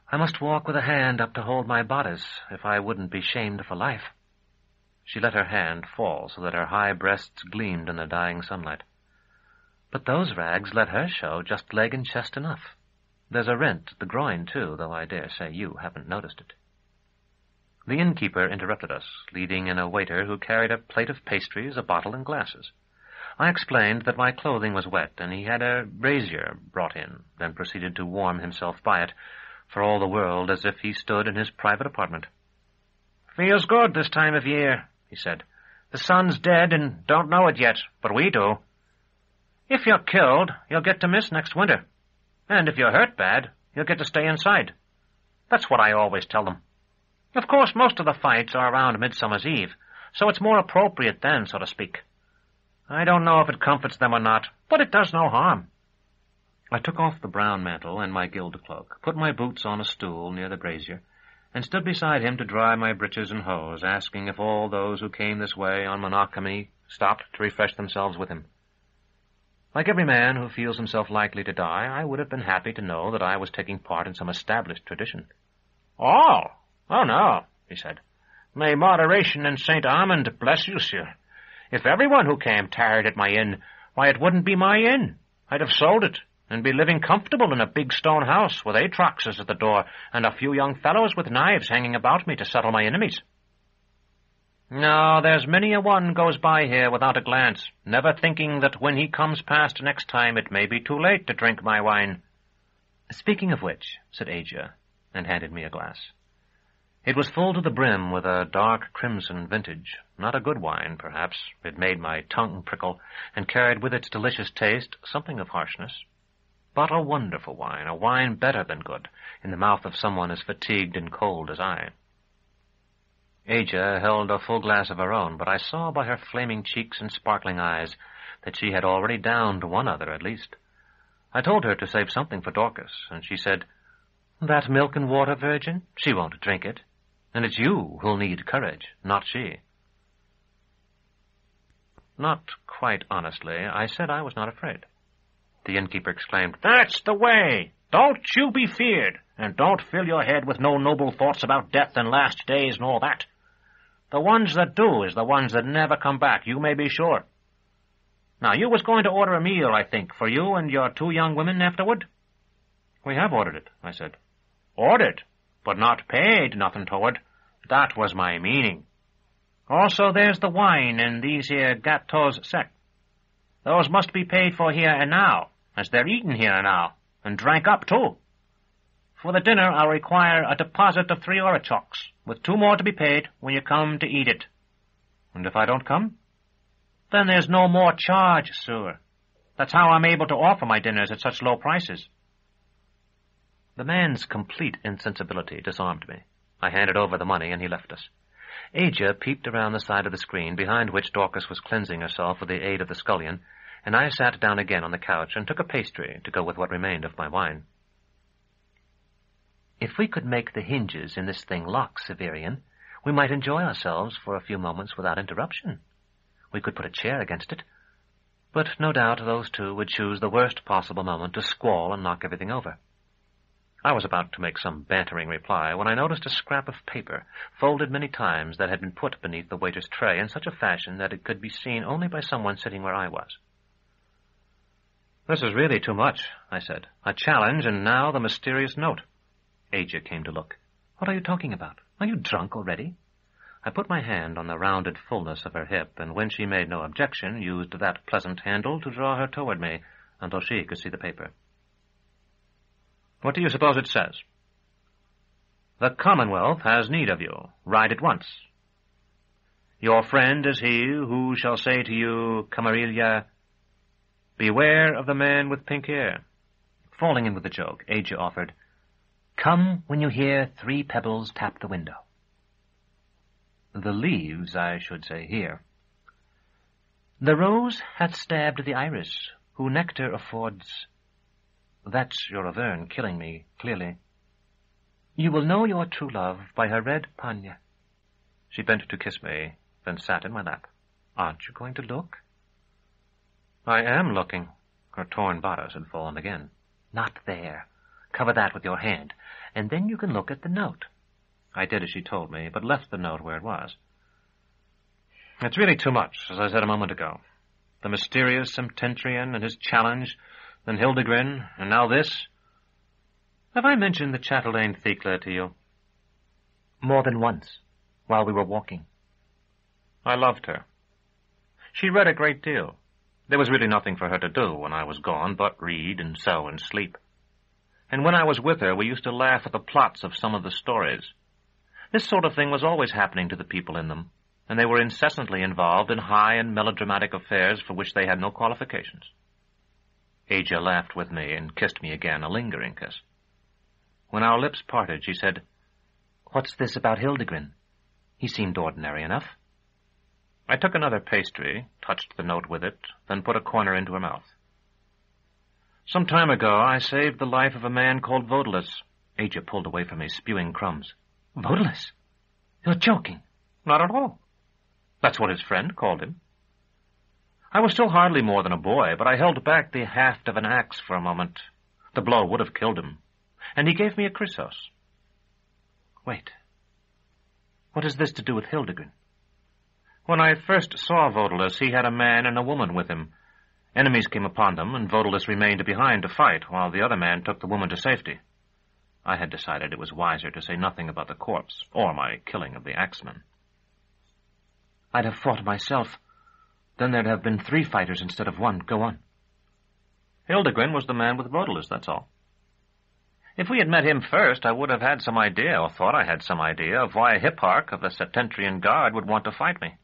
Speaker 2: I must walk with a hand up to hold my bodice, if I wouldn't be shamed for life." She let her hand fall so that her high breasts gleamed in the dying sunlight. "But those rags let her show just leg and chest enough. There's a rent at the groin, too, though I dare say you haven't noticed it." The innkeeper interrupted us, leading in a waiter who carried a plate of pastries, a bottle, and glasses. I explained that my clothing was wet, and he had a brazier brought in, then proceeded to warm himself by it, for all the world as if he stood in his private apartment. "Feels good this time of year," he said. "The sun's dead and don't know it yet, but we do. If you're killed, you'll get to miss next winter. And if you're hurt bad, you'll get to stay inside. That's what I always tell them. Of course, most of the fights are around Midsummer's Eve, so it's more appropriate then, so to speak. I don't know if it comforts them or not, but it does no harm." I took off the brown mantle and my gilt cloak, put my boots on a stool near the brazier, and stood beside him to dry my breeches and hose, asking if all those who came this way on monogamy stopped to refresh themselves with him. Like every man who feels himself likely to die, I would have been happy to know that I was taking part in some established tradition. "Oh no," he said. "May moderation and St. Armand bless you, sir. If everyone who came tarried at my inn, why, it wouldn't be my inn. I'd have sold it, and be living comfortable in a big stone house with Atraxes at the door and a few young fellows with knives hanging about me to settle my enemies. No, there's many a one goes by here without a glance, never thinking that when he comes past next time it may be too late to drink my wine." "Speaking of which," said Aja, and handed me a glass. It was full to the brim with a dark crimson vintage. Not a good wine, perhaps. It made my tongue prickle, and carried with its delicious taste something of harshness. But a wonderful wine, a wine better than good, in the mouth of someone as fatigued and cold as I. Aja held a full glass of her own, but I saw by her flaming cheeks and sparkling eyes that she had already downed one other at least. I told her to save something for Dorcas, and she said, "That milk and water, Virgin? She won't drink it. And it's you who'll need courage, not she." Not quite honestly, I said I was not afraid. The innkeeper exclaimed, "That's the way! Don't you be feared, and don't fill your head with no noble thoughts about death and last days and all that. The ones that do is the ones that never come back, you may be sure. Now, you was going to order a meal, I think, for you and your 2 young women afterward?" "We have ordered it," I said. "Ordered, but not paid nothing toward. That was my meaning. Also, there's the wine and these here gâteaux secs. Those must be paid for here and now, as they're eaten here and now, and drank up, too. For the dinner, I'll require a deposit of 3 Autarchs, with 2 more to be paid when you come to eat it." "And if I don't come?" "Then there's no more charge, sir. That's how I'm able to offer my dinners at such low prices." The man's complete insensibility disarmed me. I handed over the money, and he left us. Aja peeped around the side of the screen, behind which Dorcas was cleansing herself with the aid of the scullion, and I sat down again on the couch and took a pastry to go with what remained of my wine. "If we could make the hinges in this thing lock, Severian, we might enjoy ourselves for a few moments without interruption. We could put a chair against it. But no doubt those 2 would choose the worst possible moment to squall and knock everything over." I was about to make some bantering reply when I noticed a scrap of paper, folded many times, that had been put beneath the waiter's tray in such a fashion that it could be seen only by someone sitting where I was. "This is really too much," I said. "A challenge, and now the mysterious note." Aja came to look. "What are you talking about? Are you drunk already?" I put my hand on the rounded fullness of her hip, and when she made no objection, used that pleasant handle to draw her toward me until she could see the paper. "What do you suppose it says?" "The Commonwealth has need of you. Ride at once. Your friend is he who shall say to you, Camarilla, beware of the man with pink hair." Falling in with the joke, Aja offered, "Come when you hear 3 pebbles tap the window." "The leaves, I should say, here." "The rose hath stabbed the iris, who nectar affords—" "That's your Auvergne killing me, clearly." "You will know your true love by her red pagne." She bent to kiss me, then sat in my lap. "Aren't you going to look?" "I am looking." Her torn bodice had fallen again. "Not there. Cover that with your hand, and then you can look at the note." I did as she told me, but left the note where it was. "It's really too much, as I said a moment ago. The mysterious Septentrian and his challenge, then Hildegrin, and now this. Have I mentioned the chatelaine Thrax to you?" "More than once, while we were walking." "I loved her. She read a great deal. There was really nothing for her to do when I was gone but read and sew and sleep. And when I was with her, we used to laugh at the plots of some of the stories. This sort of thing was always happening to the people in them, and they were incessantly involved in high and melodramatic affairs for which they had no qualifications." Aja laughed with me and kissed me again, a lingering kiss. When our lips parted, she said, "What's this about Hildegrin? He seemed ordinary enough." I took another pastry, touched the note with it, then put a corner into her mouth. "Some time ago, I saved the life of a man called Vodulus." Aja pulled away from me, spewing crumbs. "Vodulus? You're joking." "Not at all. That's what his friend called him. I was still hardly more than a boy, but I held back the haft of an axe for a moment. The blow would have killed him, and he gave me a chrysos." "Wait. What has this to do with Hildegrin?" "When I first saw Vodulus, he had a man and a woman with him. Enemies came upon them, and Vodulus remained behind to fight, while the other man took the woman to safety. I had decided it was wiser to say nothing about the corpse, or my killing of the axeman." "I'd have fought myself. Then there'd have been 3 fighters instead of 1. Go on." "Hildegrin was the man with Vodulus, that's all. If we had met him first, I would have had some idea, or thought I had some idea, of why a hipparch of the Septentrian Guard would want to fight me.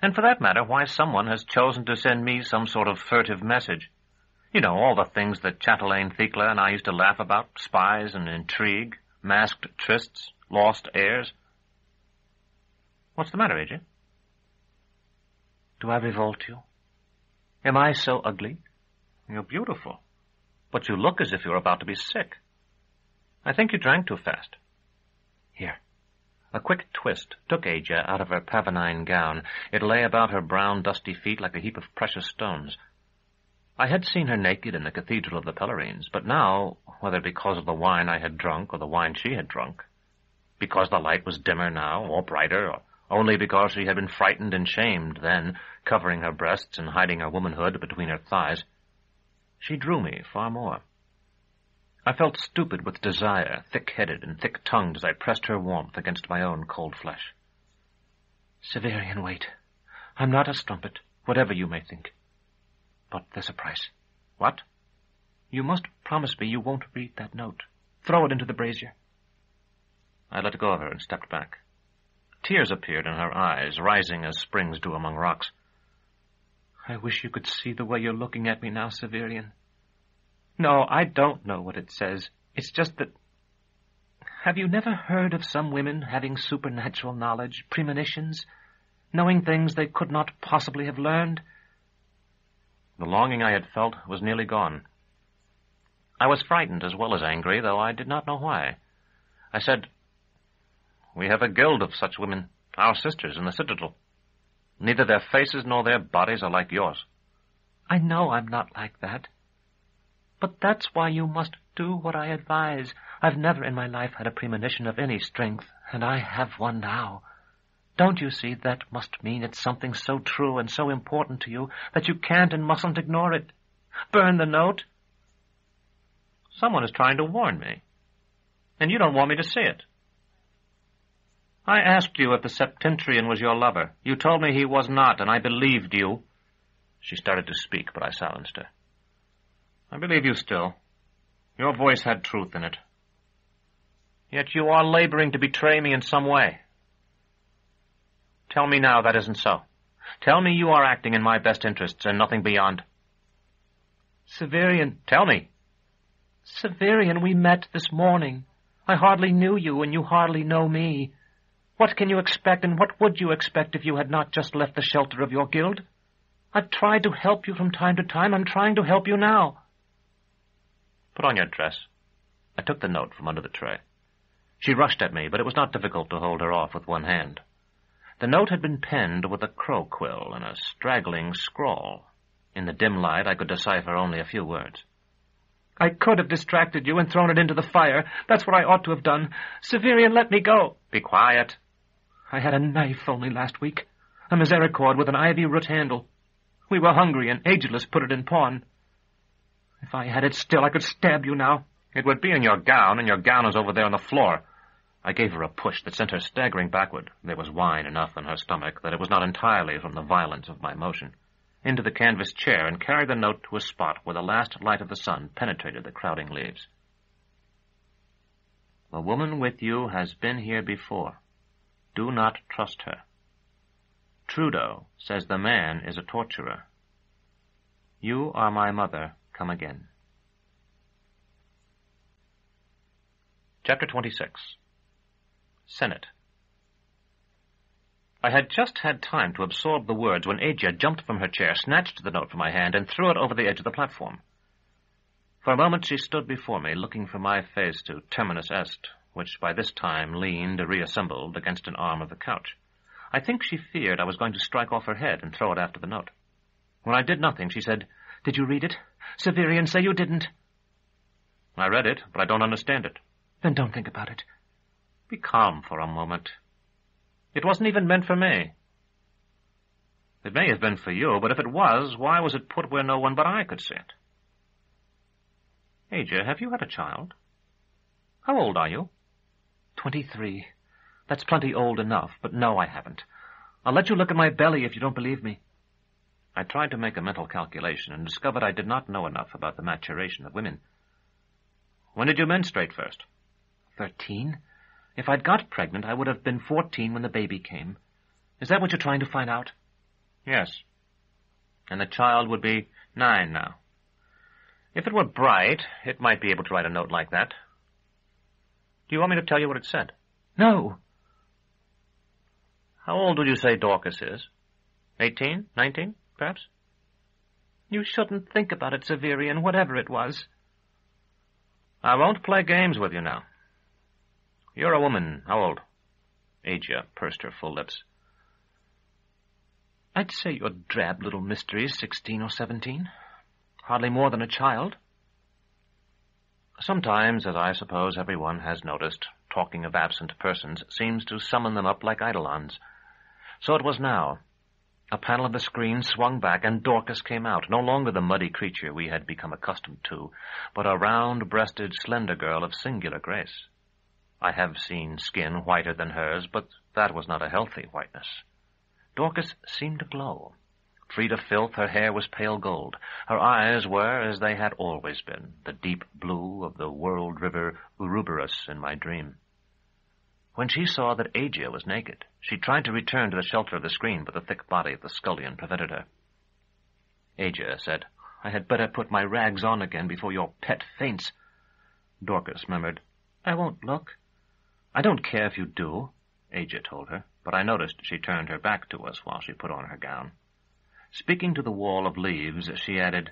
Speaker 2: And for that matter, why someone has chosen to send me some sort of furtive message. You know, all the things that chatelaine Thrax and I used to laugh about, spies and intrigue, masked trysts, lost heirs." What's the matter, AJ? Do I revolt you? Am I so ugly? You're beautiful, but you look as if you were about to be sick. I think you drank too fast. Here. A quick twist took Aja out of her pavonine gown. It lay about her brown, dusty feet like a heap of precious stones. I had seen her naked in the Cathedral of the Pellerines, but now, whether because of the wine I had drunk or the wine she had drunk, because the light was dimmer now, or brighter, or only because she had been frightened and shamed then, covering her breasts and hiding her womanhood between her thighs, she drew me far more. I felt stupid with desire, thick-headed and thick-tongued as I pressed her warmth against my own cold flesh. Severian, wait. I'm not a strumpet, whatever you may think. But there's a price. What? You must promise me you won't read that note. Throw it into the brazier. I let go of her and stepped back. Tears appeared in her eyes, rising as springs do among rocks. I wish you could see the way you're looking at me now, Severian. No, I don't know what it says. It's just that... Have you never heard of some women having supernatural knowledge, premonitions, knowing things they could not possibly have learned? The longing I had felt was nearly gone. I was frightened as well as angry, though I did not know why. I said, We have a guild of such women, our sisters in the Citadel. Neither their faces nor their bodies are like yours. I know I'm not like that. But that's why you must do what I advise. I've never in my life had a premonition of any strength, and I have one now. Don't you see that must mean it's something so true and so important to you that you can't and mustn't ignore it? Burn the note. Someone is trying to warn me, and you don't want me to see it. I asked you if the Septentrian was your lover. You told me he was not, and I believed you. She started to speak, but I silenced her. I believe you still. Your voice had truth in it. Yet you are laboring to betray me in some way. Tell me now that isn't so. Tell me you are acting in my best interests and nothing beyond. Severian. Tell me. Severian, we met this morning. I hardly knew you, and you hardly know me. What can you expect, and what would you expect if you had not just left the shelter of your guild? I've tried to help you from time to time. I'm trying to help you now. Put on your dress. I took the note from under the tray. She rushed at me, but it was not difficult to hold her off with one hand. The note had been penned with a crow quill and a straggling scrawl. In the dim light, I could decipher only a few words. I could have distracted you and thrown it into the fire. That's what I ought to have done. Severian, let me go. Be quiet. I had a knife only last week. A misericord with an ivy root handle. We were hungry, and Agilus put it in pawn. If I had it still, I could stab you now. It would be in your gown, and your gown is over there on the floor. I gave her a push that sent her staggering backward. There was wine enough in her stomach that it was not entirely from the violence of my motion. Into the canvas chair and carried the note to a spot where the last light of the sun penetrated the crowding leaves. The woman with you has been here before. Do not trust her. Trudeau says the man is a torturer. You are my mother. Come again. Chapter 26. Sennet. I had just had time to absorb the words when Aja jumped from her chair, snatched the note from my hand, and threw it over the edge of the platform. For a moment she stood before me, looking from my face to Terminus Est, which by this time leaned, reassembled, against an arm of the couch. I think she feared I was going to strike off her head and throw it after the note. When I did nothing, she said, Did you read it? Severian, say you didn't. I read it, but I don't understand it. Then don't think about it. Be calm for a moment. It wasn't even meant for me. It may have been for you, but if it was, why was it put where no one but I could see it? Aja, have you had a child? How old are you? 23. That's plenty old enough, but no, I haven't. I'll let you look at my belly if you don't believe me. I tried to make a mental calculation and discovered I did not know enough about the maturation of women. When did you menstruate first? 13. If I'd got pregnant, I would have been 14 when the baby came. Is that what you're trying to find out? Yes. And the child would be 9 now. If it were bright, it might be able to write a note like that. Do you want me to tell you what it said? No. How old would you say Dorcas is? 18? 19, perhaps?
Speaker 5: You shouldn't think about it, Severian, whatever it was.
Speaker 2: I won't play games with you now. You're a woman. How old? Asia pursed her full lips.
Speaker 5: I'd say your drab little mystery is 16 or 17. Hardly more than a child.
Speaker 2: Sometimes, as I suppose everyone has noticed, talking of absent persons seems to summon them up like eidolons. So it was now. A panel of the screen swung back, and Dorcas came out, no longer the muddy creature we had become accustomed to, but a round-breasted, slender girl of singular grace. I have seen skin whiter than hers, but that was not a healthy whiteness. Dorcas seemed to glow. Freed of filth, her hair was pale gold. Her eyes were as they had always been, the deep blue of the world river Ouroboros in my dream. When she saw that Agia was naked, she tried to return to the shelter of the screen, but the thick body of the scullion prevented her. Agia said, "I had better put my rags on again before your pet faints." Dorcas murmured, "I won't look." "I don't care if you do," Agia told her, but I noticed she turned her back to us while she put on her gown. Speaking to the wall of leaves, she added,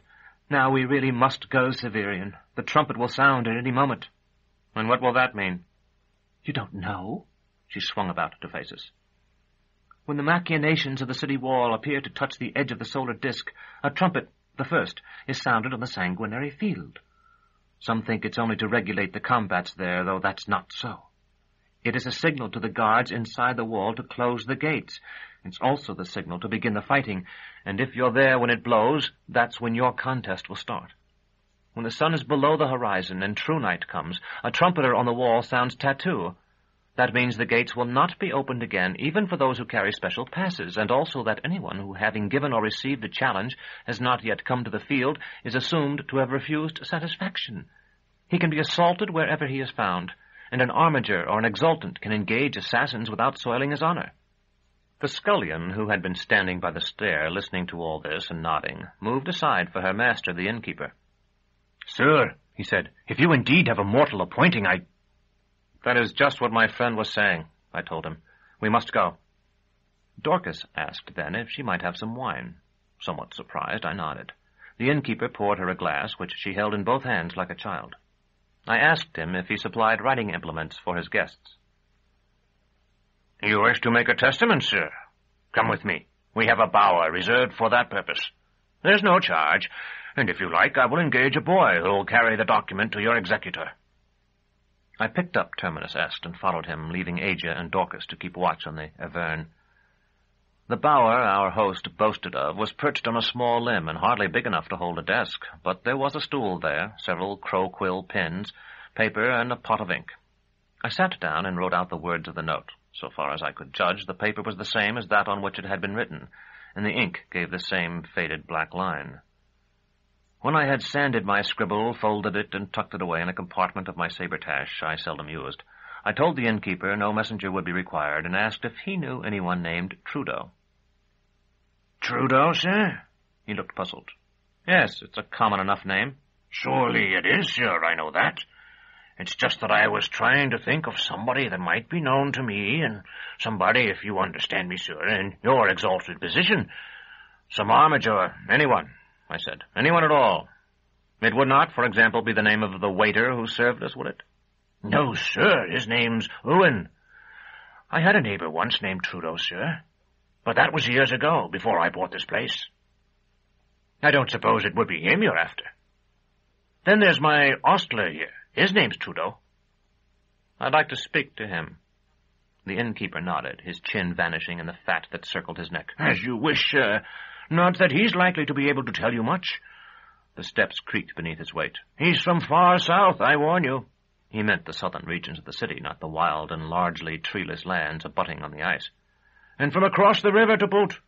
Speaker 2: "Now we really must go, Severian. The trumpet will sound at any moment." "And what will that mean?" "You don't know?" She swung about to face us. "When the machinations of the city wall appear to touch the edge of the solar disk, a trumpet, the first, is sounded on the sanguinary field. Some think it's only to regulate the combats there, though that's not so. It is a signal to the guards inside the wall to close the gates. It's also the signal to begin the fighting, and if you're there when it blows, that's when your contest will start. When the sun is below the horizon and true night comes, a trumpeter on the wall sounds tattoo. That means the gates will not be opened again, even for those who carry special passes, and also that anyone who, having given or received the challenge, has not yet come to the field, is assumed to have refused satisfaction. He can be assaulted wherever he is found, and an armiger or an exultant can engage assassins without soiling his honor." The scullion, who had been standing by the stair listening to all this and nodding, moved aside for her master, the innkeeper. "Sir," he said, "if you indeed have a mortal appointing, "That is just what my friend was saying," I told him. "We must go." Dorcas asked then if she might have some wine. Somewhat surprised, I nodded. The innkeeper poured her a glass, which she held in both hands like a child. I asked him if he supplied writing implements for his guests. "You wish to make a testament, sir? Come with me. We have a bower reserved for that purpose. There's no charge, and if you like, I will engage a boy who will carry the document to your executor." I picked up Terminus Est and followed him, leaving Agia and Dorcas to keep watch on the Avern. The bower our host boasted of was perched on a small limb and hardly big enough to hold a desk, but there was a stool there, several crow-quill pens, paper, and a pot of ink. I sat down and wrote out the words of the note. So far as I could judge, the paper was the same as that on which it had been written, and the ink gave the same faded black line. When I had sanded my scribble, folded it, and tucked it away in a compartment of my sabretache I seldom used, I told the innkeeper no messenger would be required, and asked if he knew anyone named Trudeau. "Trudeau, sir?" He looked puzzled. "Yes, it's a common enough name." "Surely it is, sir, I know that. It's just that I was trying to think of somebody that might be known to me, and somebody, if you understand me, sir, in your exalted position. Some armiger, anyone, I said. Anyone at all. It would not, for example, be the name of the waiter who served us, would it?" "No, sir, his name's Owen. I had a neighbor once named Trudeau, sir, but that was years ago, before I bought this place. I don't suppose it would be him you're after. Then there's my ostler here. His name's Trudeau." "I'd like to speak to him." The innkeeper nodded, his chin vanishing in the fat that circled his neck. "As you wish, sir. Not that he's likely to be able to tell you much." The steps creaked beneath his weight. "He's from far south, I warn you." He meant the southern regions of the city, not the wild and largely treeless lands abutting on the ice. "And from across the river to boot.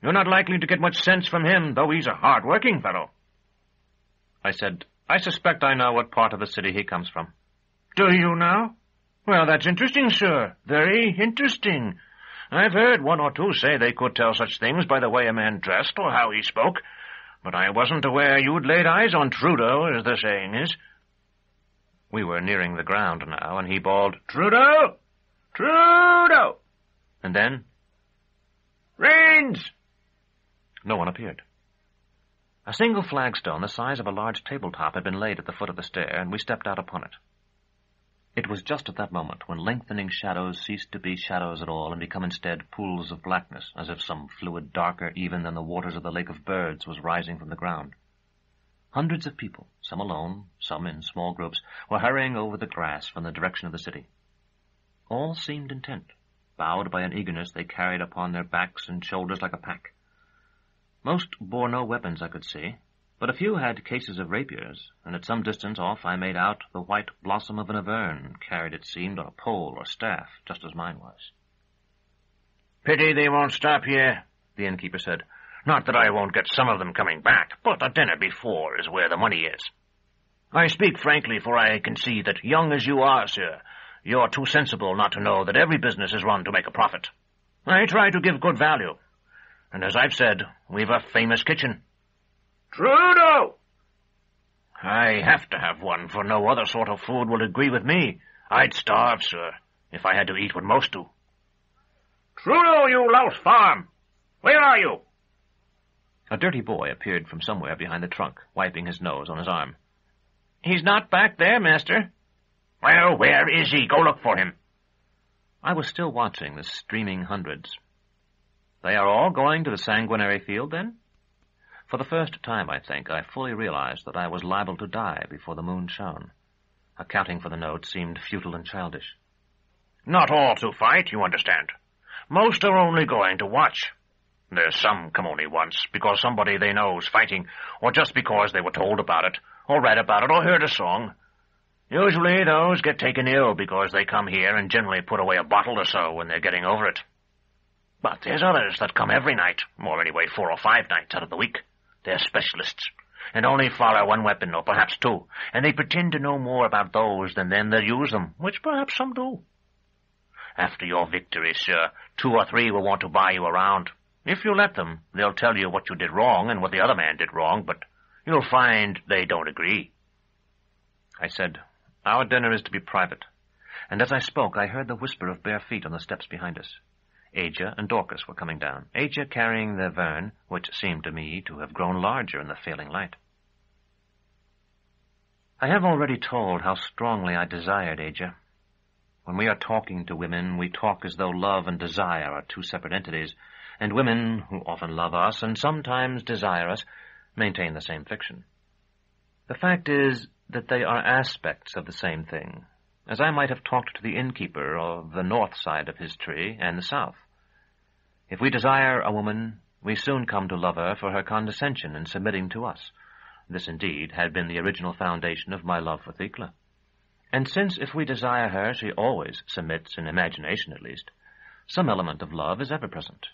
Speaker 2: You're not likely to get much sense from him, though he's a hard-working fellow." I said, "I suspect I know what part of the city he comes from." "Do you now? Well, that's interesting, sir. Very interesting. I've heard one or two say they could tell such things by the way a man dressed or how he spoke, but I wasn't aware you'd laid eyes on Trudeau, as the saying is." We were nearing the ground now, and he bawled, "Trudeau! Trudeau!" And then
Speaker 6: Rains!
Speaker 2: No one appeared. A single flagstone the size of a large tabletop had been laid at the foot of the stair, and we stepped out upon it. It was just at that moment when lengthening shadows ceased to be shadows at all and become instead pools of blackness, as if some fluid darker even than the waters of the Lake of Birds was rising from the ground. Hundreds of people, some alone, some in small groups, were hurrying over the grass from the direction of the city. All seemed intent, bowed by an eagerness they carried upon their backs and shoulders like a pack. Most bore no weapons I could see, but a few had cases of rapiers, and at some distance off I made out the white blossom of an Avern, carried, it seemed, on a pole or staff, just as mine was.
Speaker 6: Pity they won't stop here, the innkeeper said. Not that I won't get some of them coming back, but a dinner before is where the money is. I speak frankly, for I can see that, young as you are, sir, you're too sensible not to know that every business is run to make a profit. I try to give good value. And as I've said, we've a famous kitchen. Trudeau! I have to have one, for no other sort of food will agree with me. I'd starve, sir, if I had to eat what most do. Trudeau, you louse farm! Where are you?
Speaker 2: A dirty boy appeared from somewhere behind the trunk, wiping his nose on his arm.
Speaker 5: He's not back there, master.
Speaker 6: Well, where is he? Go look for him.
Speaker 2: I was still watching the streaming hundreds. They are all going to the sanguinary field, then? For the first time, I think, I fully realized that I was liable to die before the moon shone. Accounting for the note seemed futile and childish.
Speaker 6: Not all to fight, you understand. Most are only going to watch. There's some come only once, because somebody they know's fighting, or just because they were told about it, or read about it, or heard a song. Usually those get taken ill because they come here and generally put away a bottle or so when they're getting over it. But there's others that come every night, or anyway 4 or 5 nights out of the week. They're specialists, and only follow one weapon, or perhaps 2, and they pretend to know more about those than them that use them, which perhaps some do. After your victory, sir, 2 or 3 will want to buy you around. If you let them, they'll tell you what you did wrong and what the other man did wrong, but you'll find they don't agree.
Speaker 2: I said, "Our dinner is to be private," and as I spoke I heard the whisper of bare feet on the steps behind us. Azure and Dorcas were coming down, Azure carrying the Avern, which seemed to me to have grown larger in the failing light. I have already told how strongly I desired Azure. When we are talking to women, we talk as though love and desire are 2 separate entities, and women, who often love us and sometimes desire us, maintain the same fiction. The fact is that they are aspects of the same thing, as I might have talked to the innkeeper of the north side of his tree and the south. If we desire a woman, we soon come to love her for her condescension in submitting to us. This, indeed, had been the original foundation of my love for Thecla. And since if we desire her, she always submits, in imagination at least, some element of love is ever present.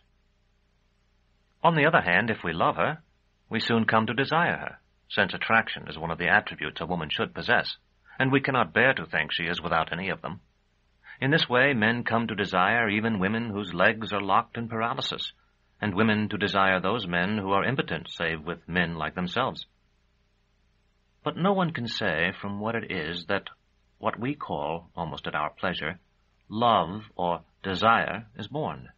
Speaker 2: On the other hand, if we love her, we soon come to desire her, since attraction is one of the attributes a woman should possess, and we cannot bear to think she is without any of them. In this way, men come to desire even women whose legs are locked in paralysis, and women to desire those men who are impotent save with men like themselves. But no one can say from what it is that what we call, almost at our pleasure, love or desire is born.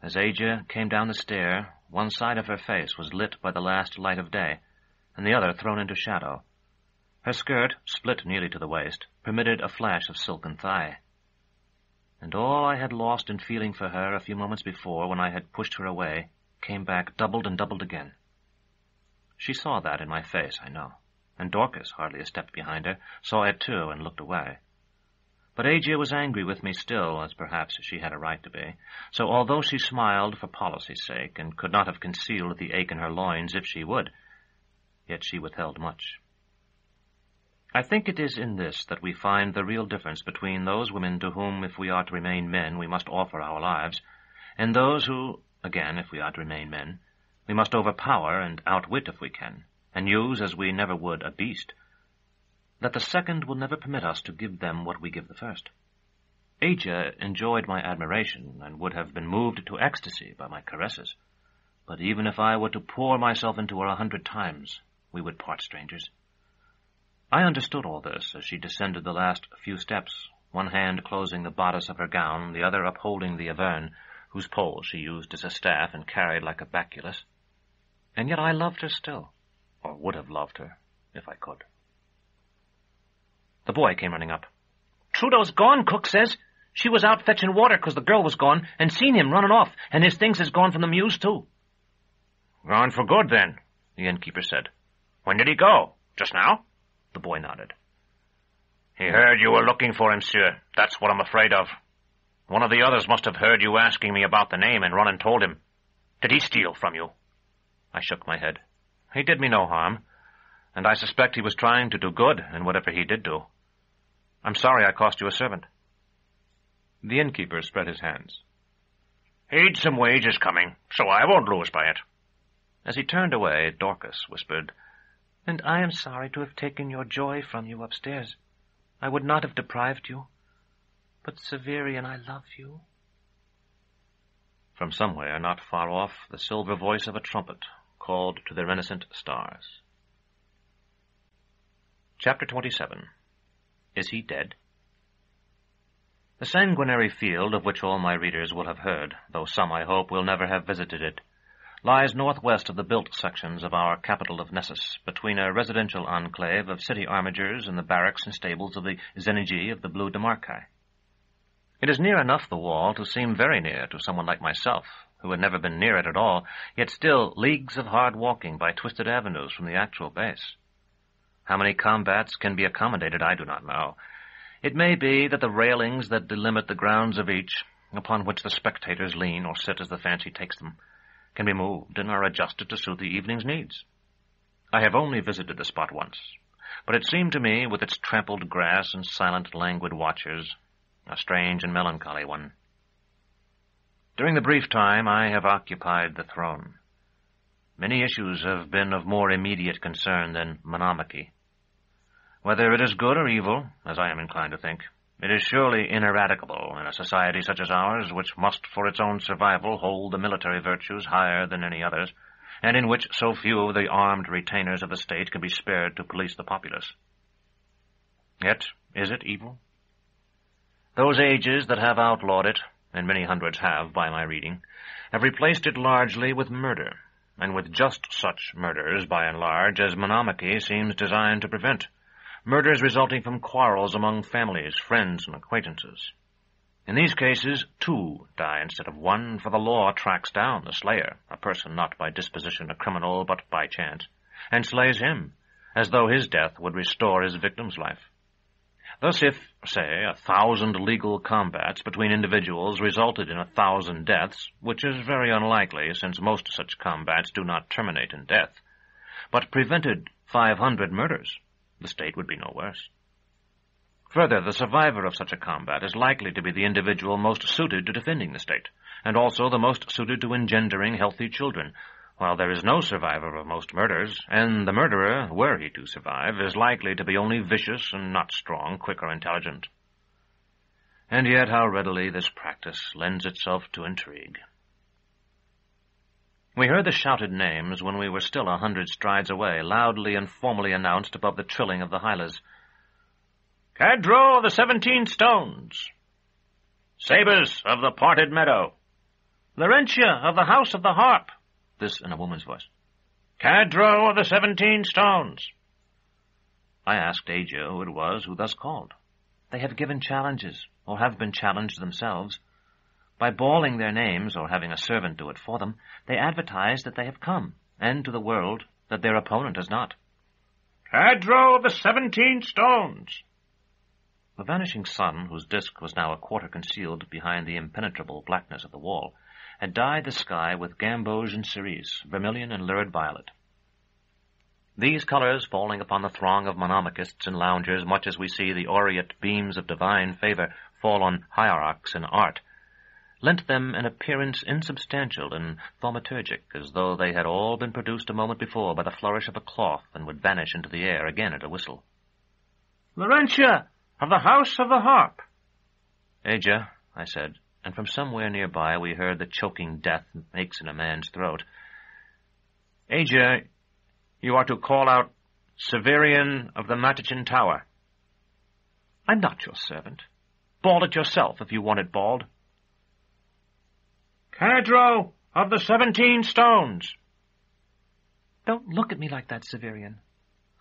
Speaker 2: As Azure came down the stair, one side of her face was lit by the last light of day, and the other thrown into shadow. Her skirt, split nearly to the waist, permitted a flash of silken thigh. And all I had lost in feeling for her a few moments before, when I had pushed her away, came back doubled and doubled again. She saw that in my face, I know, and Dorcas, hardly a step behind her, saw it too and looked away. But Azure was angry with me still, as perhaps she had a right to be, so although she smiled for policy's sake, and could not have concealed the ache in her loins if she would, yet she withheld much. I think it is in this that we find the real difference between those women to whom, if we are to remain men, we must offer our lives, and those who, again, if we are to remain men, we must overpower and outwit if we can, and use as we never would a beast, that the second will never permit us to give them what we give the first. Azure enjoyed my admiration, and would have been moved to ecstasy by my caresses, but even if I were to pour myself into her 100 times, we would part strangers. I understood all this as she descended the last few steps, one hand closing the bodice of her gown, the other upholding the Avern, whose pole she used as a staff and carried like a baculus. And yet I loved her still, or would have loved her, if I could. The boy came running up.
Speaker 5: "Trudeau's gone, Cook says. She was out fetching water 'cause the girl was gone, and seen him running off, and his things is gone from the mews, too."
Speaker 4: "Gone for good, then," the innkeeper said. "When did he go? Just now?"
Speaker 2: The boy nodded.
Speaker 4: "He heard you were looking for him, sir. That's what I'm afraid of. One of the others must have heard you asking me about the name and run and told him. Did he steal from you?"
Speaker 2: I shook my head. He did me no harm, and I suspect he was trying to do good in whatever he did do. I'm sorry I cost you a servant." The innkeeper spread his hands.
Speaker 4: "He'd some wages coming, so I won't lose by it."
Speaker 2: As he turned away, Dorcas whispered,
Speaker 5: "And I am sorry to have taken your joy from you upstairs. I would not have deprived you. But, Severian, I love you."
Speaker 2: From somewhere not far off, the silver voice of a trumpet called to the reticent stars. Chapter 27. Is he dead? The sanguinary field of which all my readers will have heard, though some, I hope, will never have visited it, lies northwest of the built sections of our capital of Nessus, between a residential enclave of city armigers and the barracks and stables of the Zenigi of the Blue Demarchi. It is near enough the wall to seem very near to someone like myself, who had never been near it at all, yet still leagues of hard walking by twisted avenues from the actual base. How many combats can be accommodated, I do not know. It may be that the railings that delimit the grounds of each, upon which the spectators lean or sit as the fancy takes them, can be moved and are adjusted to suit the evening's needs. I have only visited the spot once, but it seemed to me, with its trampled grass and silent, languid watchers, a strange and melancholy one. During the brief time I have occupied the throne, many issues have been of more immediate concern than monarchy. Whether it is good or evil, as I am inclined to think, it is surely ineradicable in a society such as ours, which must for its own survival hold the military virtues higher than any others, and in which so few of the armed retainers of the state can be spared to police the populace. Yet, is it evil? Those ages that have outlawed it, and many hundreds have, by my reading, have replaced it largely with murder, and with just such murders, by and large, as monarchy seems designed to prevent. Murders resulting from quarrels among families, friends, and acquaintances. In these cases, two die instead of one, for the law tracks down the slayer, a person not by disposition a criminal, but by chance, and slays him, as though his death would restore his victim's life. Thus, if, say, 1,000 legal combats between individuals resulted in 1,000 deaths, which is very unlikely, since most such combats do not terminate in death, but prevented 500 murders, the state would be no worse. Further, the survivor of such a combat is likely to be the individual most suited to defending the state, and also the most suited to engendering healthy children, while there is no survivor of most murders, and the murderer, were he to survive, is likely to be only vicious and not strong, quick, or intelligent. And yet how readily this practice lends itself to intrigue. We heard the shouted names when we were still 100 strides away, loudly and formally announced above the trilling of the hylas. "Cadro of the 17 Stones! Sabres of the Parted Meadow! Laurentia of the House of the Harp!" This in a woman's voice. "Cadro of the 17 Stones!" I asked Azure who it was who thus called. They have given challenges, or have been challenged themselves. By bawling their names, or having a servant do it for them, they advertise that they have come, and to the world that their opponent has not. "Cadro of the 17 Stones!" The vanishing sun, whose disk was now a quarter concealed behind the impenetrable blackness of the wall, had dyed the sky with gamboge and cerise, vermilion and lurid violet. These colors, falling upon the throng of monomachist and loungers, much as we see the aureate beams of divine favor fall on hierarchs in art, lent them an appearance insubstantial and thaumaturgic, as though they had all been produced a moment before by the flourish of a cloth and would vanish into the air again at a whistle. "Laurentia, of the House of the Harp!" "Aja," I said, and from somewhere nearby we heard the choking death makes in a man's throat. "Aja, you are to call out Severian of the Matichin Tower." "I'm not your servant. Bawl it yourself if you want it bawled."
Speaker 4: Cadro of the 17 Stones.
Speaker 5: Don't look at me like that, Severian.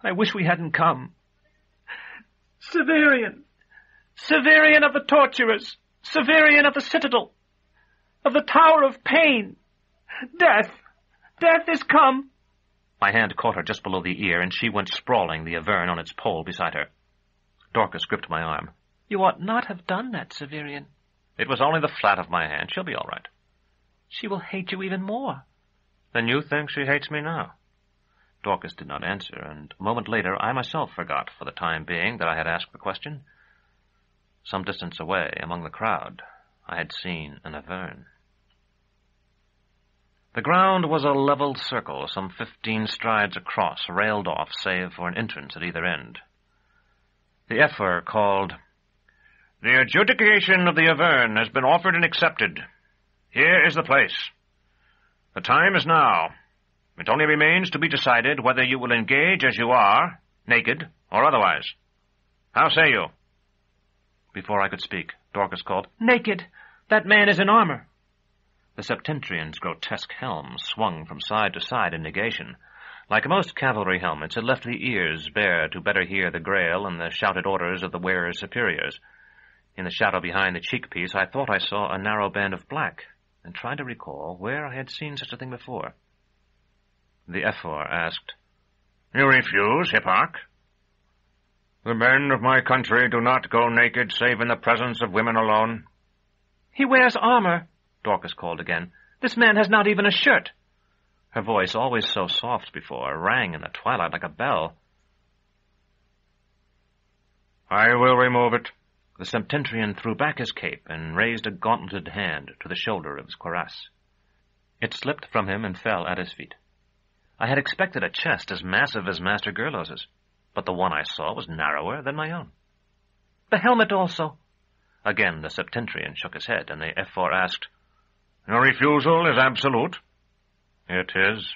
Speaker 5: I wish we hadn't come. Severian! Severian of the Torturers! Severian of the Citadel! Of the Tower of Pain! Death! Death is come!
Speaker 2: My hand caught her just below the ear, and she went sprawling, the Avern on its pole beside her. Dorcas gripped my arm.
Speaker 5: You ought not have done that, Severian.
Speaker 2: It was only the flat of my hand. She'll be all right.
Speaker 5: She will hate you even more.
Speaker 2: Then you think she hates me now? Dorcas did not answer, and a moment later I myself forgot, for the time being, that I had asked the question. Some distance away, among the crowd, I had seen an Avern. The ground was a level circle, some 15 strides across, railed off, save for an entrance at either end. The Hethor called,
Speaker 4: The adjudication of the Avern has been offered and accepted. Here is the place. The time is now. It only remains to be decided whether you will engage as you are, naked, or otherwise. How say you?
Speaker 2: Before I could speak, Dorcas called,
Speaker 5: Naked! That man is in armor!
Speaker 2: The Septentrion's grotesque helm swung from side to side in negation. Like most cavalry helmets, it left the ears bare to better hear the grail and the shouted orders of the wearer's superiors. In the shadow behind the cheekpiece, I thought I saw a narrow band of black, and tried to recall where I had seen such a thing before. The Hethor asked,
Speaker 4: You refuse, Hipparch? The men of my country do not go naked save in the presence of women alone.
Speaker 5: He wears armor, Dorcas called again. This man has not even a shirt.
Speaker 2: Her voice, always so soft before, rang in the twilight like a bell.
Speaker 4: I will remove it.
Speaker 2: The Septentrion threw back his cape and raised a gauntleted hand to the shoulder of his cuirass. It slipped from him and fell at his feet. I had expected a chest as massive as Master Gerlos's, but the one I saw was narrower than my own.
Speaker 5: The helmet also.
Speaker 2: Again the Septentrion shook his head, and the Hethor asked,
Speaker 4: Your refusal is absolute?
Speaker 2: It is.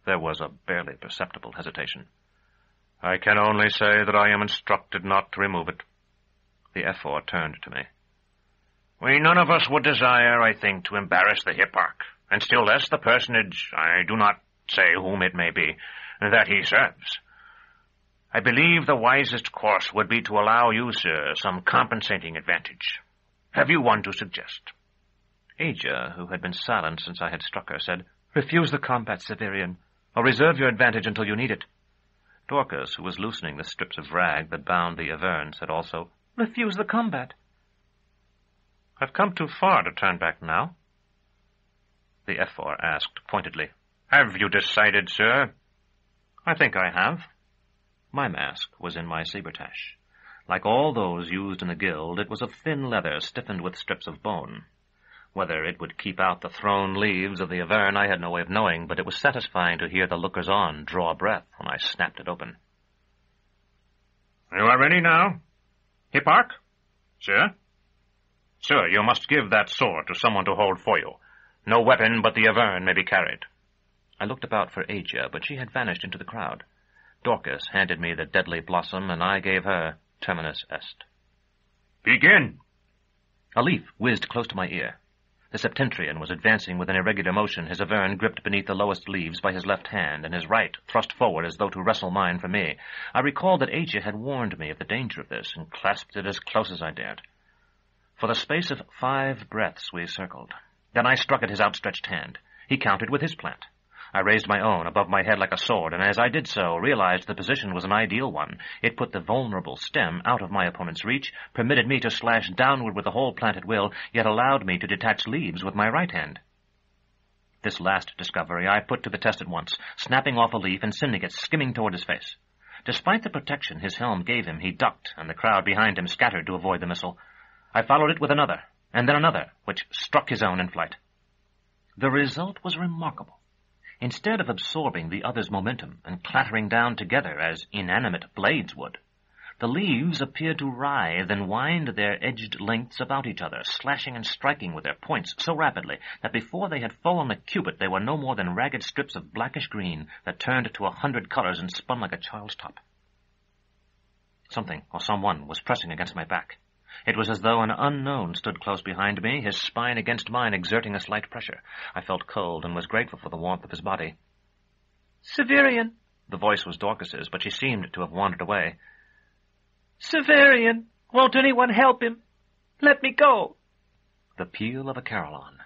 Speaker 2: There was a barely perceptible hesitation.
Speaker 4: I can only say that I am instructed not to remove it.
Speaker 2: The Hethor turned to me.
Speaker 4: We none of us would desire, I think, to embarrass the Hipparch, and still less the personage, I do not say whom it may be, that he serves. I believe the wisest course would be to allow you, sir, some compensating advantage. Have you one to suggest?
Speaker 2: Azure, who had been silent since I had struck her, said, Refuse the combat, Severian, or reserve your advantage until you need it. Dorcas, who was loosening the strips of rag that bound the Avern, said also,
Speaker 5: Refuse the combat.
Speaker 2: I've come too far to turn back now. The Hethor asked pointedly,
Speaker 4: Have you decided, sir?
Speaker 2: I think I have. My mask was in my sabretache. Like all those used in the guild, it was of thin leather stiffened with strips of bone. Whether it would keep out the thrown leaves of the Avern I had no way of knowing, but it was satisfying to hear the lookers-on draw breath when I snapped it open.
Speaker 4: You are ready now? Hipparch? Sir? Sir, you must give that sword to someone to hold for you. No weapon but the Avern may be carried.
Speaker 2: I looked about for Azure, but she had vanished into the crowd. Dorcas handed me the deadly blossom, and I gave her Terminus Est.
Speaker 4: Begin!
Speaker 2: A leaf whizzed close to my ear. The Septentrion was advancing with an irregular motion, his Avern gripped beneath the lowest leaves by his left hand, and his right thrust forward as though to wrestle mine from me. I recalled that Azure had warned me of the danger of this, and clasped it as close as I dared. For the space of 5 breaths we circled. Then I struck at his outstretched hand. He countered with his plant. I raised my own above my head like a sword, and as I did so, realized the position was an ideal one. It put the vulnerable stem out of my opponent's reach, permitted me to slash downward with the whole plant at will, yet allowed me to detach leaves with my right hand. This last discovery I put to the test at once, snapping off a leaf and sending it skimming toward his face. Despite the protection his helm gave him, he ducked, and the crowd behind him scattered to avoid the missile. I followed it with another, and then another, which struck his own in flight. The result was remarkable. Instead of absorbing the other's momentum and clattering down together as inanimate blades would, the leaves appeared to writhe and wind their edged lengths about each other, slashing and striking with their points so rapidly that before they had fallen a cubit they were no more than ragged strips of blackish green that turned to 100 colors and spun like a child's top. Something or someone was pressing against my back. It was as though an unknown stood close behind me, his spine against mine, exerting a slight pressure. I felt cold and was grateful for the warmth of his body.
Speaker 5: Severian!
Speaker 2: The voice was Dorcas's, but she seemed to have wandered away.
Speaker 5: Severian! Won't anyone help him? Let me go!
Speaker 2: The peal of a carillon.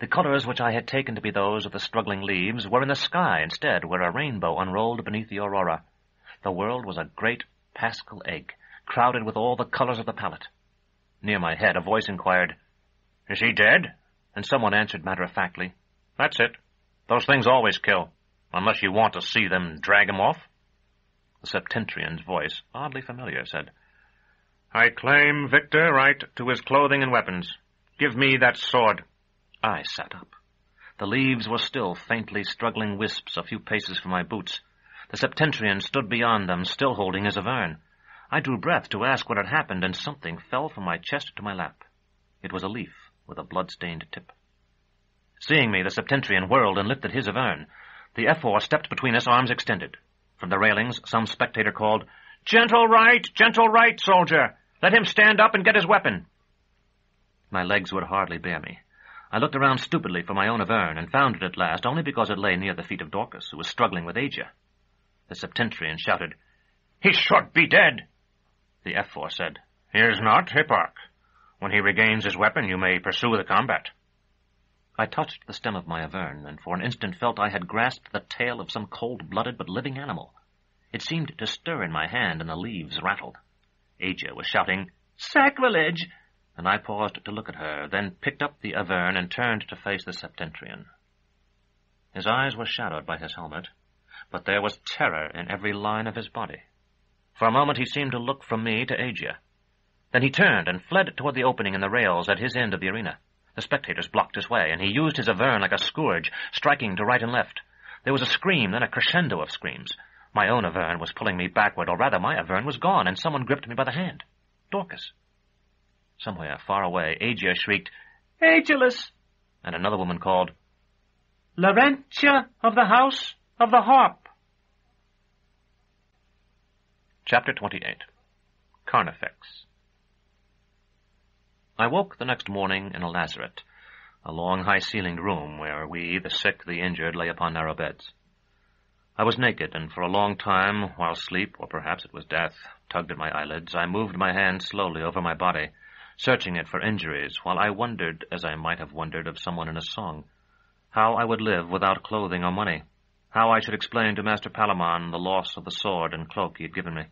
Speaker 2: The colors which I had taken to be those of the struggling leaves were in the sky instead, where a rainbow unrolled beneath the aurora. The world was a great Paschal egg, crowded with all the colors of the palette. Near my head, a voice inquired, "Is he dead?" And someone answered matter-of-factly, "That's it. Those things always kill, unless you want to see them drag him off." The Septentrion's voice, oddly familiar, said,
Speaker 4: "I claim Victor right to his clothing and weapons. Give me that sword."
Speaker 2: I sat up. The leaves were still faintly struggling wisps a few paces from my boots. The Septentrion stood beyond them, still holding his Avern. I drew breath to ask what had happened, and something fell from my chest to my lap. It was a leaf with a blood-stained tip. Seeing me, the Septentrion whirled and lifted his Avern. The Hethor stepped between us, arms extended. From the railings, some spectator called, gentle right, soldier! Let him stand up and get his weapon." My legs would hardly bear me. I looked around stupidly for my own Avern, and found it at last only because it lay near the feet of Dorcas, who was struggling with Azure. The Septentrion shouted, "He should be dead!" The Hethor said,
Speaker 4: "He is not, Hipparch. When he regains his weapon, you may pursue the combat."
Speaker 2: I touched the stem of my Avern, and for an instant felt I had grasped the tail of some cold-blooded but living animal. It seemed to stir in my hand, and the leaves rattled. Azure was shouting, "Sacrilege!" and I paused to look at her, then picked up the Avern and turned to face the Septentrion. His eyes were shadowed by his helmet, but there was terror in every line of his body. For a moment he seemed to look from me to Azure. Then he turned and fled toward the opening in the rails at his end of the arena. The spectators blocked his way, and he used his Avern like a scourge, striking to right and left. There was a scream, then a crescendo of screams. My own Avern was pulling me backward, or rather my Avern was gone, and someone gripped me by the hand. Dorcas. Somewhere far away, Azure shrieked, "Agilus!" and another woman called, "Laurentia of the House of the Harp." Chapter 28. Carnifex. I woke the next morning in a lazaret, a long, high-ceilinged room where we, the sick, the injured, lay upon narrow beds. I was naked, and for a long time, while sleep, or perhaps it was death, tugged at my eyelids, I moved my hand slowly over my body, searching it for injuries, while I wondered, as I might have wondered of someone in a song, how I would live without clothing or money, how I should explain to Master Palamon the loss of the sword and cloak he had given me.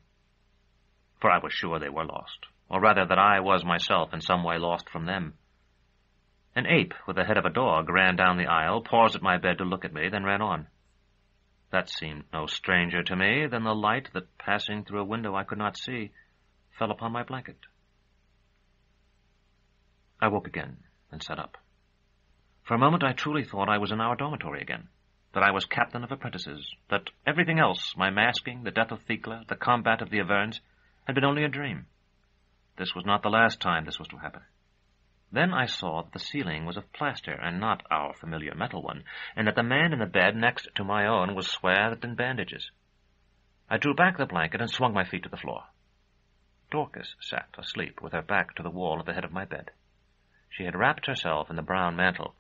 Speaker 2: For I was sure they were lost, or rather that I was myself in some way lost from them. An ape with the head of a dog ran down the aisle, paused at my bed to look at me, then ran on. That seemed no stranger to me than the light that, passing through a window I could not see, fell upon my blanket. I woke again and sat up. For a moment I truly thought I was in our dormitory again, that I was captain of apprentices, that everything else, my masking, the death of Thecla, the combat of the Averns, had been only a dream. This was not the last time this was to happen. Then I saw that the ceiling was of plaster and not our familiar metal one, and that the man in the bed next to my own was swathed in bandages. I drew back the blanket and swung my feet to the floor. Dorcas sat asleep with her back to the wall at the head of my bed. She had wrapped herself in the brown mantle.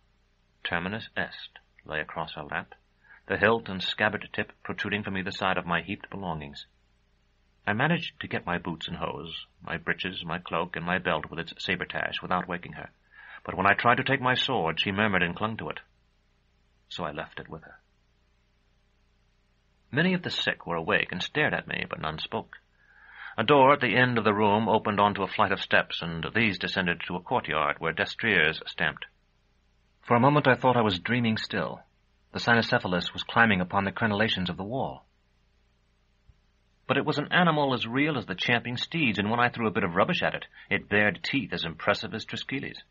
Speaker 2: Terminus Est lay across her lap, the hilt and scabbard tip protruding from either side of my heaped belongings. I managed to get my boots and hose, my breeches, my cloak, and my belt with its sabretache without waking her, but when I tried to take my sword, she murmured and clung to it. So I left it with her. Many of the sick were awake and stared at me, but none spoke. A door at the end of the room opened onto a flight of steps, and these descended to a courtyard where destriers stamped. For a moment I thought I was dreaming still. The cynocephalus was climbing upon the crenellations of the wall. But it was an animal as real as the champing steeds, and when I threw a bit of rubbish at it, it bared teeth as impressive as Triskele's.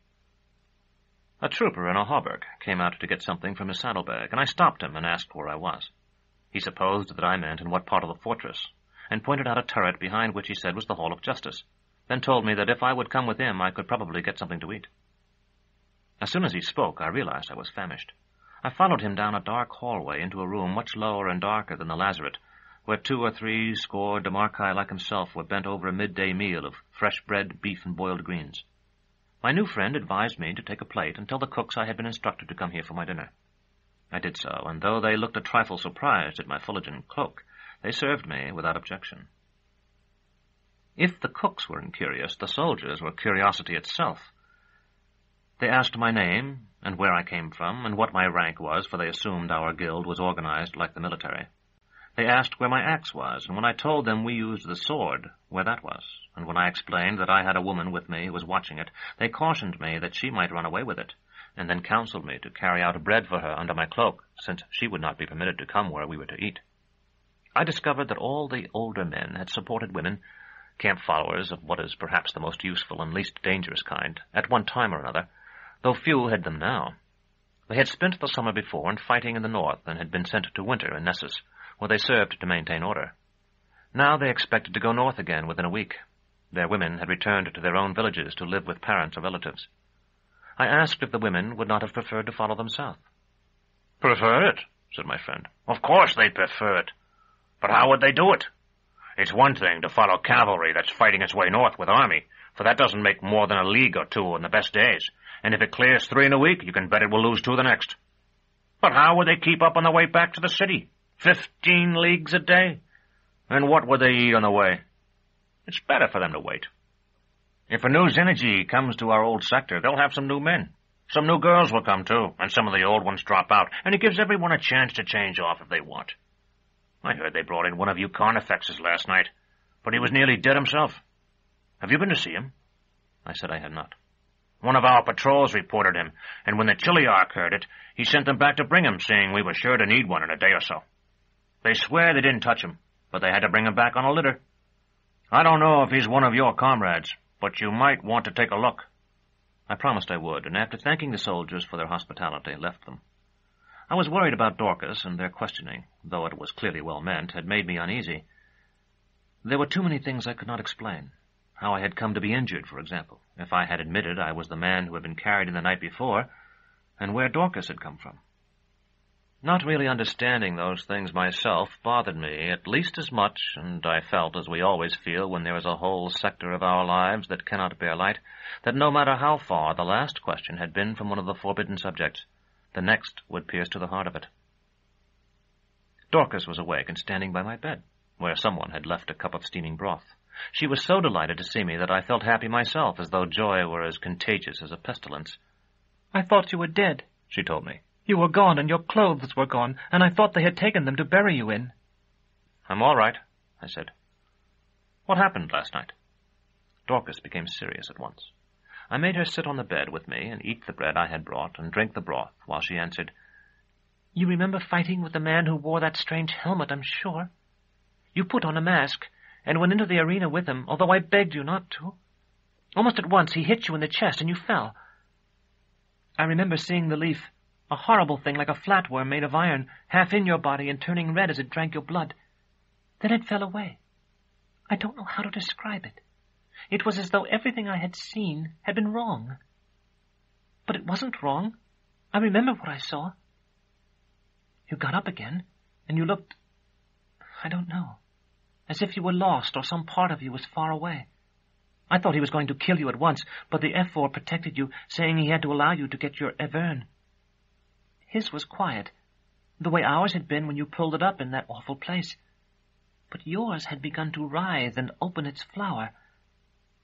Speaker 2: A trooper in a hauberk came out to get something from his saddlebag, and I stopped him and asked where I was. He supposed that I meant in what part of the fortress, and pointed out a turret behind which he said was the Hall of Justice, then told me that if I would come with him I could probably get something to eat. As soon as he spoke, I realized I was famished. I followed him down a dark hallway into a room much lower and darker than the lazaret, where 2 or 3 score Demarchi like himself were bent over a midday meal of fresh bread, beef, and boiled greens. My new friend advised me to take a plate and tell the cooks I had been instructed to come here for my dinner. I did so, and though they looked a trifle surprised at my Fullerton cloak, they served me without objection. If the cooks weren't curious, the soldiers were curiosity itself. They asked my name, and where I came from, and what my rank was, for they assumed our guild was organized like the military. They asked where my axe was, and when I told them we used the sword, where that was, and when I explained that I had a woman with me who was watching it, they cautioned me that she might run away with it, and then counseled me to carry out bread for her under my cloak, since she would not be permitted to come where we were to eat. I discovered that all the older men had supported women, camp followers of what is perhaps the most useful and least dangerous kind, at one time or another, though few had them now. They had spent the summer before in fighting in the north and had been sent to winter in Nessus, where they served to maintain order. Now they expected to go north again within a week. Their women had returned to their own villages to live with parents or relatives. I asked if the women would not have preferred to follow them south.
Speaker 3: "Prefer it?" said my friend. "Of course they'd prefer it. But how would they do it? It's one thing to follow cavalry that's fighting its way north with army, for that doesn't make more than a league or 2 on the best days, and if it clears 3 in a week, you can bet it will lose 2 the next. But how would they keep up on the way back to the city? 15 leagues a day? And what would they eat on the way? It's better for them to wait. If a new Xenogy comes to our old sector, they'll have some new men. Some new girls will come, too, and some of the old ones drop out, and it gives everyone a chance to change off if they want. I heard they brought in one of you Carnifexes last night, but he was nearly dead himself. Have you been to see him?" I said I had not. "One of our patrols reported him, and when the Chiliarch heard it, he sent them back to bring him, saying we were sure to need one in a day or so. They swear they didn't touch him, but they had to bring him back on a litter. I don't know if he's one of your comrades, but you might want to take a look." I promised I would, and after thanking the soldiers for their hospitality, left them. I was worried about Dorcas, and their questioning, though it was clearly well meant, had made me uneasy. There were too many things I could not explain. How I had come to be injured, for example, if I had admitted I was the man who had been carried in the night before, and where Dorcas had come from. Not really understanding those things myself bothered me at least as much, and I felt, as we always feel when there is a whole sector of our lives that cannot bear light, that no matter how far the last question had been from one of the forbidden subjects, the next would pierce to the heart of it. Dorcas was awake and standing by my bed, where someone had left a cup of steaming broth. She was so delighted to see me that I felt happy myself, as though joy were as contagious as a pestilence.
Speaker 5: "I thought you were dead," she told me. "You were gone, and your clothes were gone, and I thought they had taken them to bury you in."
Speaker 2: "I'm all right," I said. "What happened last night?" Dorcas became serious at once. I made her sit on the bed with me and eat the bread I had brought and drink the broth, while she answered, "You remember fighting with the man who wore that strange helmet, I'm sure. You put on a mask and went into the arena with him, although I begged you not to. Almost at once he hit you in the chest and you fell. I remember seeing the leaf, a horrible thing like a flatworm made of iron, half in your body and turning red as it drank your blood. Then it fell away. I don't know how to describe it. It was as though everything I had seen had been wrong. But it wasn't wrong. I remember what I saw. You got up again, and you looked, I don't know, as if you were lost or some part of you was far away. I thought he was going to kill you at once, but the F4 protected you, saying he had to allow you to get your Evern. His was quiet, the way ours had been when you pulled it up in that awful place. But yours had begun to writhe and open its flower.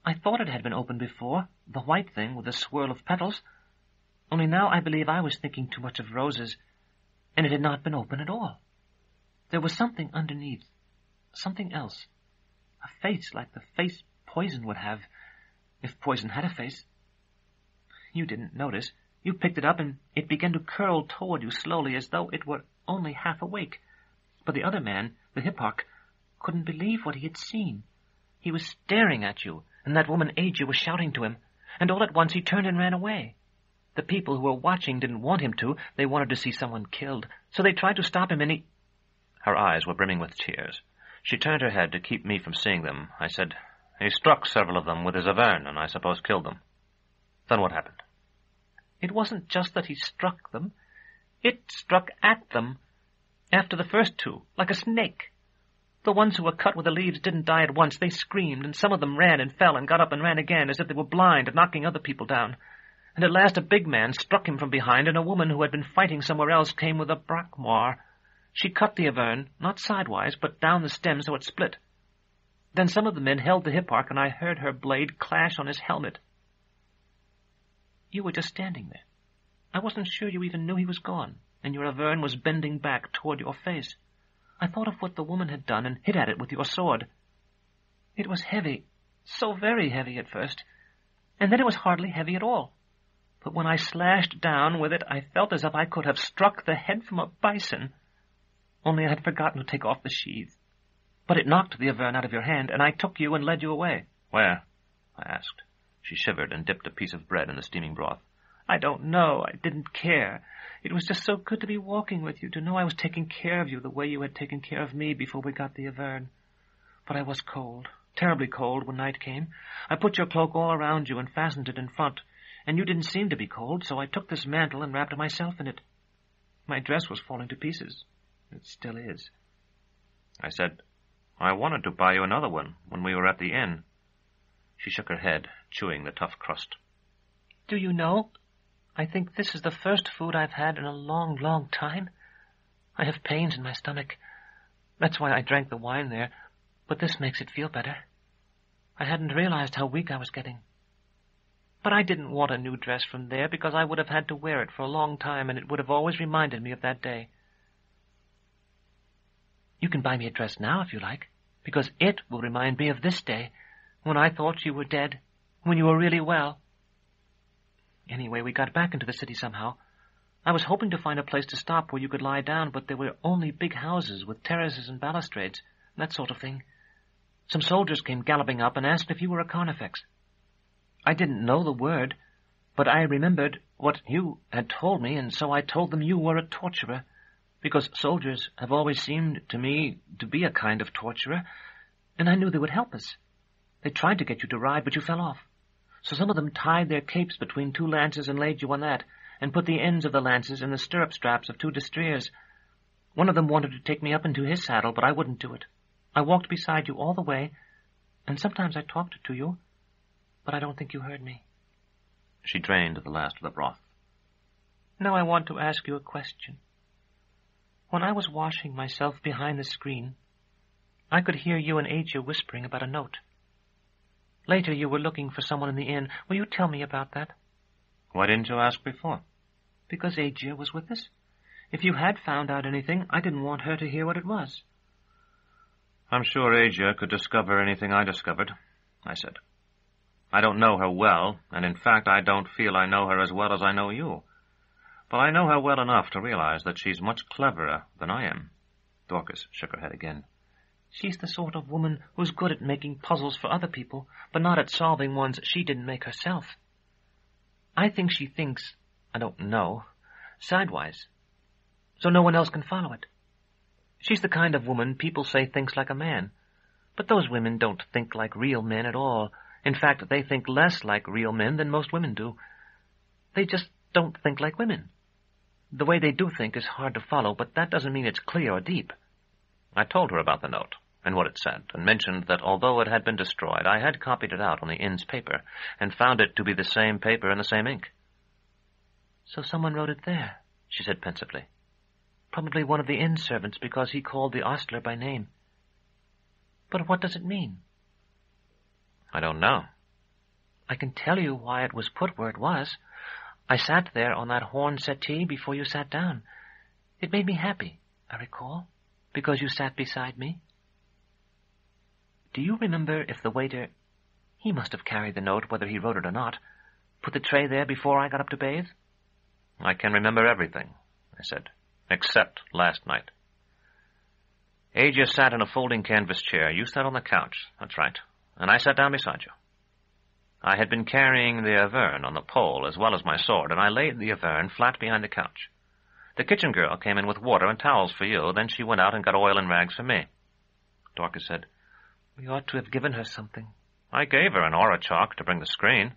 Speaker 2: I thought it had been open before, the white thing with the swirl of petals. Only now I believe I was thinking too much of roses, and it had not been open at all. There was something underneath, something else, a face like the face poison would have, if poison had a face. You didn't notice. You picked it up, and it began to curl toward you slowly, as though it were only half awake. But the other man, the Hipparch, couldn't believe what he had seen. He was staring at you, and that woman Azure was shouting to him, and all at once he turned and ran away. The people who were watching didn't want him to. They wanted to see someone killed, so they tried to stop him, and he... Her eyes were brimming with tears. She turned her head to keep me from seeing them. I said, "He struck several of them with his Evern, and I suppose killed them. Then what happened?" "It wasn't just that he struck them. It struck at them, after the first two, like a snake.
Speaker 5: The ones who were cut with the leaves didn't die at once. They screamed, and some of them ran and fell and got up and ran again, as if they were blind and knocking other people down. And at last a big man struck him from behind, and a woman who had been fighting somewhere else came with a brackmoir. She cut the Avern, not sidewise, but down the stem so it split. Then some of the men held the Hipparch, and I heard her blade clash on his helmet. You were just standing there. I wasn't sure you even knew he was gone, and your Avern was bending back toward your face. I thought of what the woman had done and hit at it with your sword. It was heavy, so very heavy at first, and then it was hardly heavy at all. But when I slashed down with it, I felt as if I could have struck the head from a bison, only I had forgotten to take off the sheath. But it knocked the Avern out of your hand, and I took you and led you away.
Speaker 2: Where? I asked. She shivered and dipped a piece of bread in the steaming broth.
Speaker 5: I don't know. I didn't care. It was just so good to be walking with you, to know I was taking care of you the way you had taken care of me before we got the Avern. But I was cold, terribly cold when night came. I put your cloak all around you and fastened it in front, and you didn't seem to be cold, so I took this mantle and wrapped myself in it. My dress was falling to pieces. It still is.
Speaker 2: I said, I wanted to buy you another one when we were at the inn. She shook her head, chewing the tough crust.
Speaker 5: Do you know, I think this is the first food I've had in a long, long time. I have pains in my stomach. That's why I drank the wine there, but this makes it feel better. I hadn't realized how weak I was getting. But I didn't want a new dress from there because I would have had to wear it for a long time, and it would have always reminded me of that day. You can buy me a dress now if you like, because it will remind me of this day, when I thought you were dead, when you were really well. Anyway, we got back into the city somehow. I was hoping to find a place to stop where you could lie down, but there were only big houses with terraces and balustrades, that sort of thing. Some soldiers came galloping up and asked if you were a Carnifex. I didn't know the word, but I remembered what you had told me, and so I told them you were a torturer, because soldiers have always seemed to me to be a kind of torturer, and I knew they would help us. They tried to get you to ride, but you fell off. So some of them tied their capes between two lances and laid you on that, and put the ends of the lances in the stirrup straps of two destriers. One of them wanted to take me up into his saddle, but I wouldn't do it. I walked beside you all the way, and sometimes I talked to you, but I don't think you heard me.
Speaker 2: She drained the last of the broth.
Speaker 5: Now I want to ask you a question. When I was washing myself behind the screen, I could hear you and Azure whispering about a note. Later you were looking for someone in the inn. Will you tell me about that?
Speaker 2: Why didn't you ask before?
Speaker 5: Because Azure was with us. If you had found out anything, I didn't want her to hear what it was.
Speaker 2: I'm sure Azure could discover anything I discovered, I said. I don't know her well, and in fact I don't feel I know her as well as I know you. But I know her well enough to realize that she's much cleverer than I am. Dorcas shook her head again.
Speaker 5: She's the sort of woman who's good at making puzzles for other people, but not at solving ones she didn't make herself. I think she thinks, I don't know, sidewise, so no one else can follow it. She's the kind of woman people say thinks like a man, but those women don't think like real men at all. In fact, they think less like real men than most women do. They just don't think like women. The way they do think is hard to follow, but that doesn't mean it's clear or deep.
Speaker 2: I told her about the note and what it said, and mentioned that although it had been destroyed, I had copied it out on the inn's paper, and found it to be the same paper and the same ink.
Speaker 5: So someone wrote it there, she said pensively. Probably one of the inn servants, because he called the ostler by name. But what does it mean?
Speaker 2: I don't know.
Speaker 5: I can tell you why it was put where it was. I sat there on that horn settee before you sat down. It made me happy, I recall, because you sat beside me. Do you remember if the waiter, he must have carried the note whether he wrote it or not, put the tray there before I got up to bathe?
Speaker 2: I can remember everything, I said, except last night. Azure sat in a folding canvas chair. You sat on the couch, that's right, and I sat down beside you. I had been carrying the Avern on the pole as well as my sword, and I laid the Avern flat behind the couch. The kitchen girl came in with water and towels for you, then she went out and got oil and rags for me. Dorcas said,
Speaker 5: We ought to have given her something.
Speaker 2: I gave her an Autarch to bring the screen.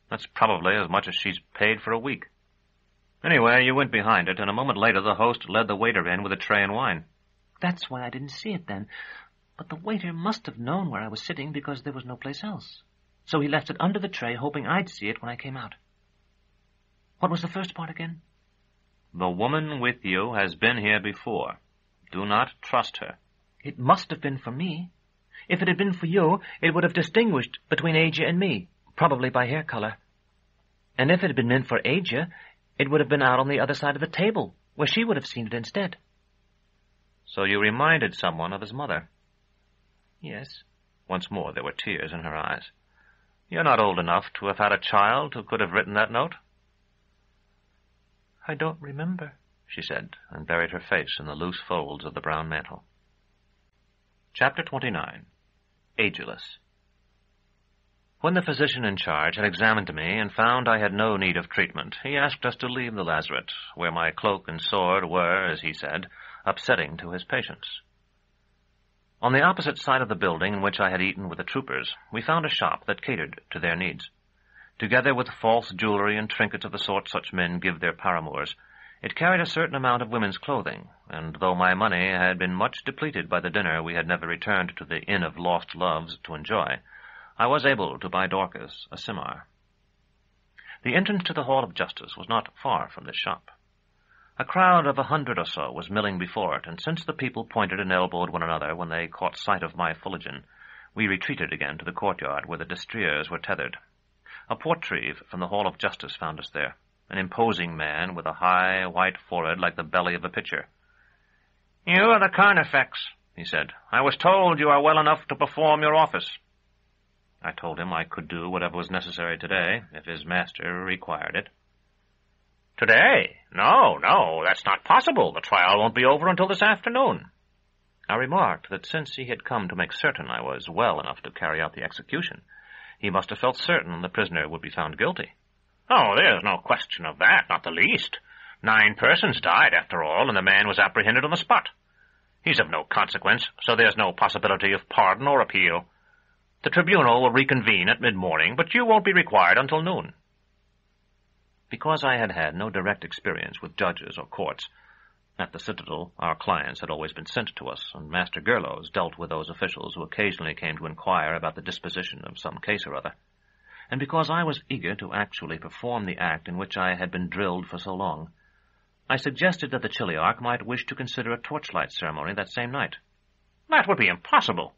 Speaker 2: That's probably as much as she's paid for a week. Anyway, you went behind it, and a moment later the host led the waiter in with a tray and wine.
Speaker 5: That's why I didn't see it then. But the waiter must have known where I was sitting because there was no place else. So he left it under the tray, hoping I'd see it when I came out. What was the first part again?
Speaker 2: The woman with you has been here before. Do not trust her.
Speaker 5: It must have been for me. If it had been for you, it would have distinguished between Asia and me, probably by hair color. And if it had been meant for Asia, it would have been out on the other side of the table, where she would have seen it instead.
Speaker 2: So you reminded someone of his mother?
Speaker 5: Yes.
Speaker 2: Once more there were tears in her eyes. You're not old enough to have had a child who could have written that note?
Speaker 5: I don't remember,
Speaker 2: she said, and buried her face in the loose folds of the brown mantle. Chapter 29. Agilus. When the physician in charge had examined me and found I had no need of treatment, he asked us to leave the lazaret, where my cloak and sword were, as he said, upsetting to his patients. On the opposite side of the building in which I had eaten with the troopers, we found a shop that catered to their needs. Together with false jewelry and trinkets of the sort such men give their paramours, it carried a certain amount of women's clothing, and though my money had been much depleted by the dinner we had never returned to the Inn of Lost Loves to enjoy, I was able to buy Dorcas a simar. The entrance to the Hall of Justice was not far from this shop. A crowd of 100 or so was milling before it, and since the people pointed and elbowed one another when they caught sight of my fullegon, we retreated again to the courtyard where the destriers were tethered. A portreeve from the Hall of Justice found us there, an imposing man with a high, white forehead like the belly of a pitcher. "You are the Carnifex," he said. "I was told you are well enough to perform your office." I told him I could do whatever was necessary today, if his master required it. "Today? No, that's not possible. The trial won't be over until this afternoon." I remarked that since he had come to make certain I was well enough to carry out the execution, he must have felt certain the prisoner would be found guilty. "Oh, there's no question of that, not the least. 9 persons died, after all, and the man was apprehended on the spot. He's of no consequence, so there's no possibility of pardon or appeal. The tribunal will reconvene at mid-morning, but you won't be required until noon." Because I had had no direct experience with judges or courts, at the Citadel our clients had always been sent to us, and Master Gerlos dealt with those officials who occasionally came to inquire about the disposition of some case or other, and because I was eager to actually perform the act in which I had been drilled for so long, I suggested that the Chiliarch might wish to consider a torchlight ceremony that same night. "That would be impossible.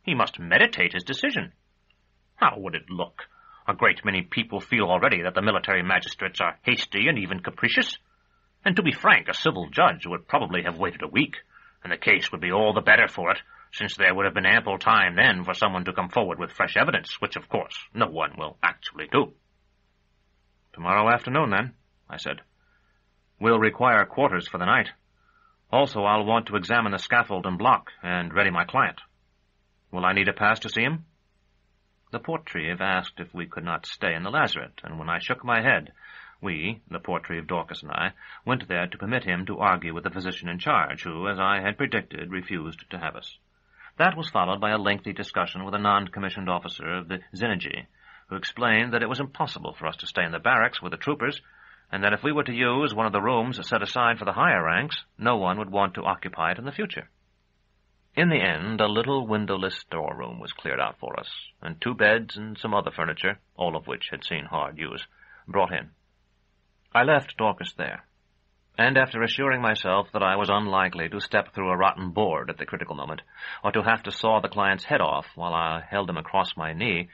Speaker 2: He must meditate his decision." "How would it look? A great many people feel already that the military magistrates are hasty and even capricious. And to be frank, a civil judge would probably have waited a week, and the case would be all the better for it, since there would have been ample time then for someone to come forward with fresh evidence, which, of course, no one will actually do." "Tomorrow afternoon, then," I said. "We'll require quarters for the night. Also, I'll want to examine the scaffold and block, and ready my client. Will I need a pass to see him?" The portreeve asked if we could not stay in the lazaret, and when I shook my head, we, the portreeve Dorcas and I, went there to permit him to argue with the physician in charge, who, as I had predicted, refused to have us. That was followed by a lengthy discussion with a non-commissioned officer of the Xenogy, who explained that it was impossible for us to stay in the barracks with the troopers, and that if we were to use one of the rooms set aside for the higher ranks, no one would want to occupy it in the future. In the end, a little windowless storeroom was cleared out for us, and 2 beds and some other furniture, all of which had seen hard use, brought in. I left Dorcas there, and after assuring myself that I was unlikely to step through a rotten board at the critical moment, or to have to saw the client's head off while I held him across my knee,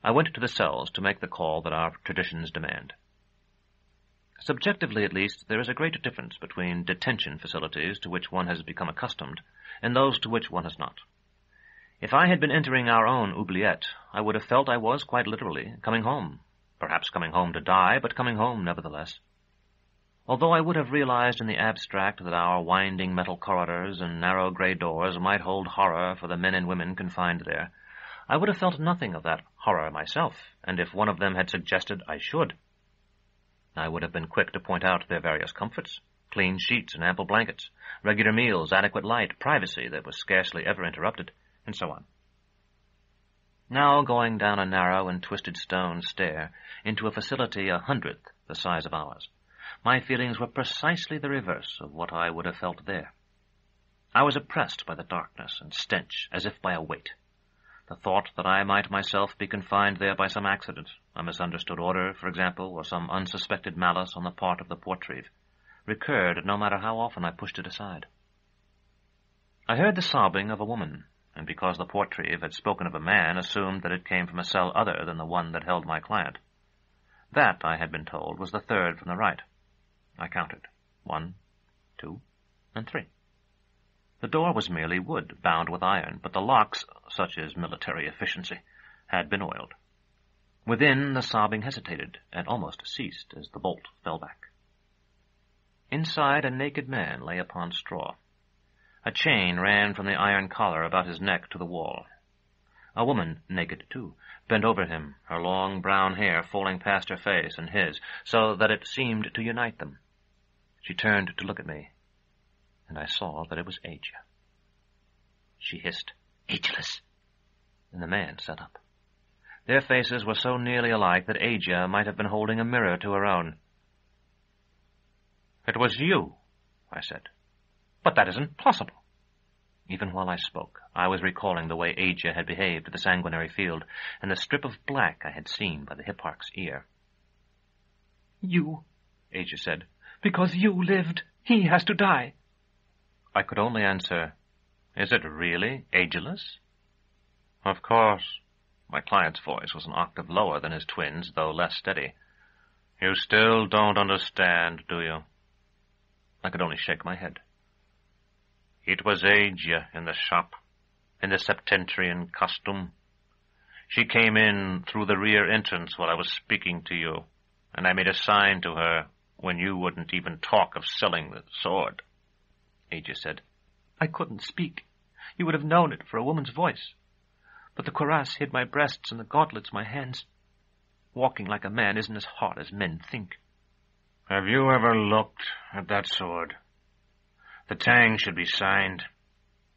Speaker 2: I went to the cells to make the call that our traditions demand. Subjectively, at least, there is a great difference between detention facilities to which one has become accustomed and those to which one has not. If I had been entering our own oubliette, I would have felt I was, quite literally, coming home. Perhaps coming home to die, but coming home nevertheless. Although I would have realized in the abstract that our winding metal corridors and narrow grey doors might hold horror for the men and women confined there, I would have felt nothing of that horror myself, and if one of them had suggested I should, I would have been quick to point out their various comforts: clean sheets and ample blankets, regular meals, adequate light, privacy that was scarcely ever interrupted, and so on. Now, going down a narrow and twisted stone stair into a facility 1/100th the size of ours, my feelings were precisely the reverse of what I would have felt there. I was oppressed by the darkness and stench, as if by a weight. The thought that I might myself be confined there by some accident, a misunderstood order, for example, or some unsuspected malice on the part of the Portreeve, recurred no matter how often I pushed it aside. I heard the sobbing of a woman, and because the Portreeve had spoken of a man, assumed that it came from a cell other than the one that held my client. That, I had been told, was the third from the right. I counted. 1, 2, and 3. The door was merely wood, bound with iron, but the locks, such is military efficiency, had been oiled. Within, the sobbing hesitated, and almost ceased as the bolt fell back. Inside, a naked man lay upon straw. A chain ran from the iron collar about his neck to the wall. A woman, naked too, bent over him, her long brown hair falling past her face and his, so that it seemed to unite them. She turned to look at me, and I saw that it was Asia. She hissed, "Agilus!" and the man sat up. Their faces were so nearly alike that Asia might have been holding a mirror to her own. "It was you," I said. "But that isn't possible." Even while I spoke, I was recalling the way Asia had behaved at the sanguinary field, and the strip of black I had seen by the hipparch's ear.
Speaker 5: "You," Asia said. "Because you lived, he has to die."
Speaker 2: I could only answer, "Is it really Agilus?"
Speaker 4: "Of course."
Speaker 2: My client's voice was an octave lower than his twin's, though less steady.
Speaker 4: "You still don't understand, do you?"
Speaker 2: I could only shake my head.
Speaker 4: "It was Asia in the shop, in the septentrian costume. She came in through the rear entrance while I was speaking to you, and I made a sign to her when you wouldn't even talk of selling the sword,"
Speaker 2: Asia said.
Speaker 5: "I couldn't speak. You would have known it for a woman's voice. But the cuirass hid my breasts and the gauntlets my hands. Walking like a man isn't as hard as men think."
Speaker 6: "Have you ever looked at that sword? The tang should be signed."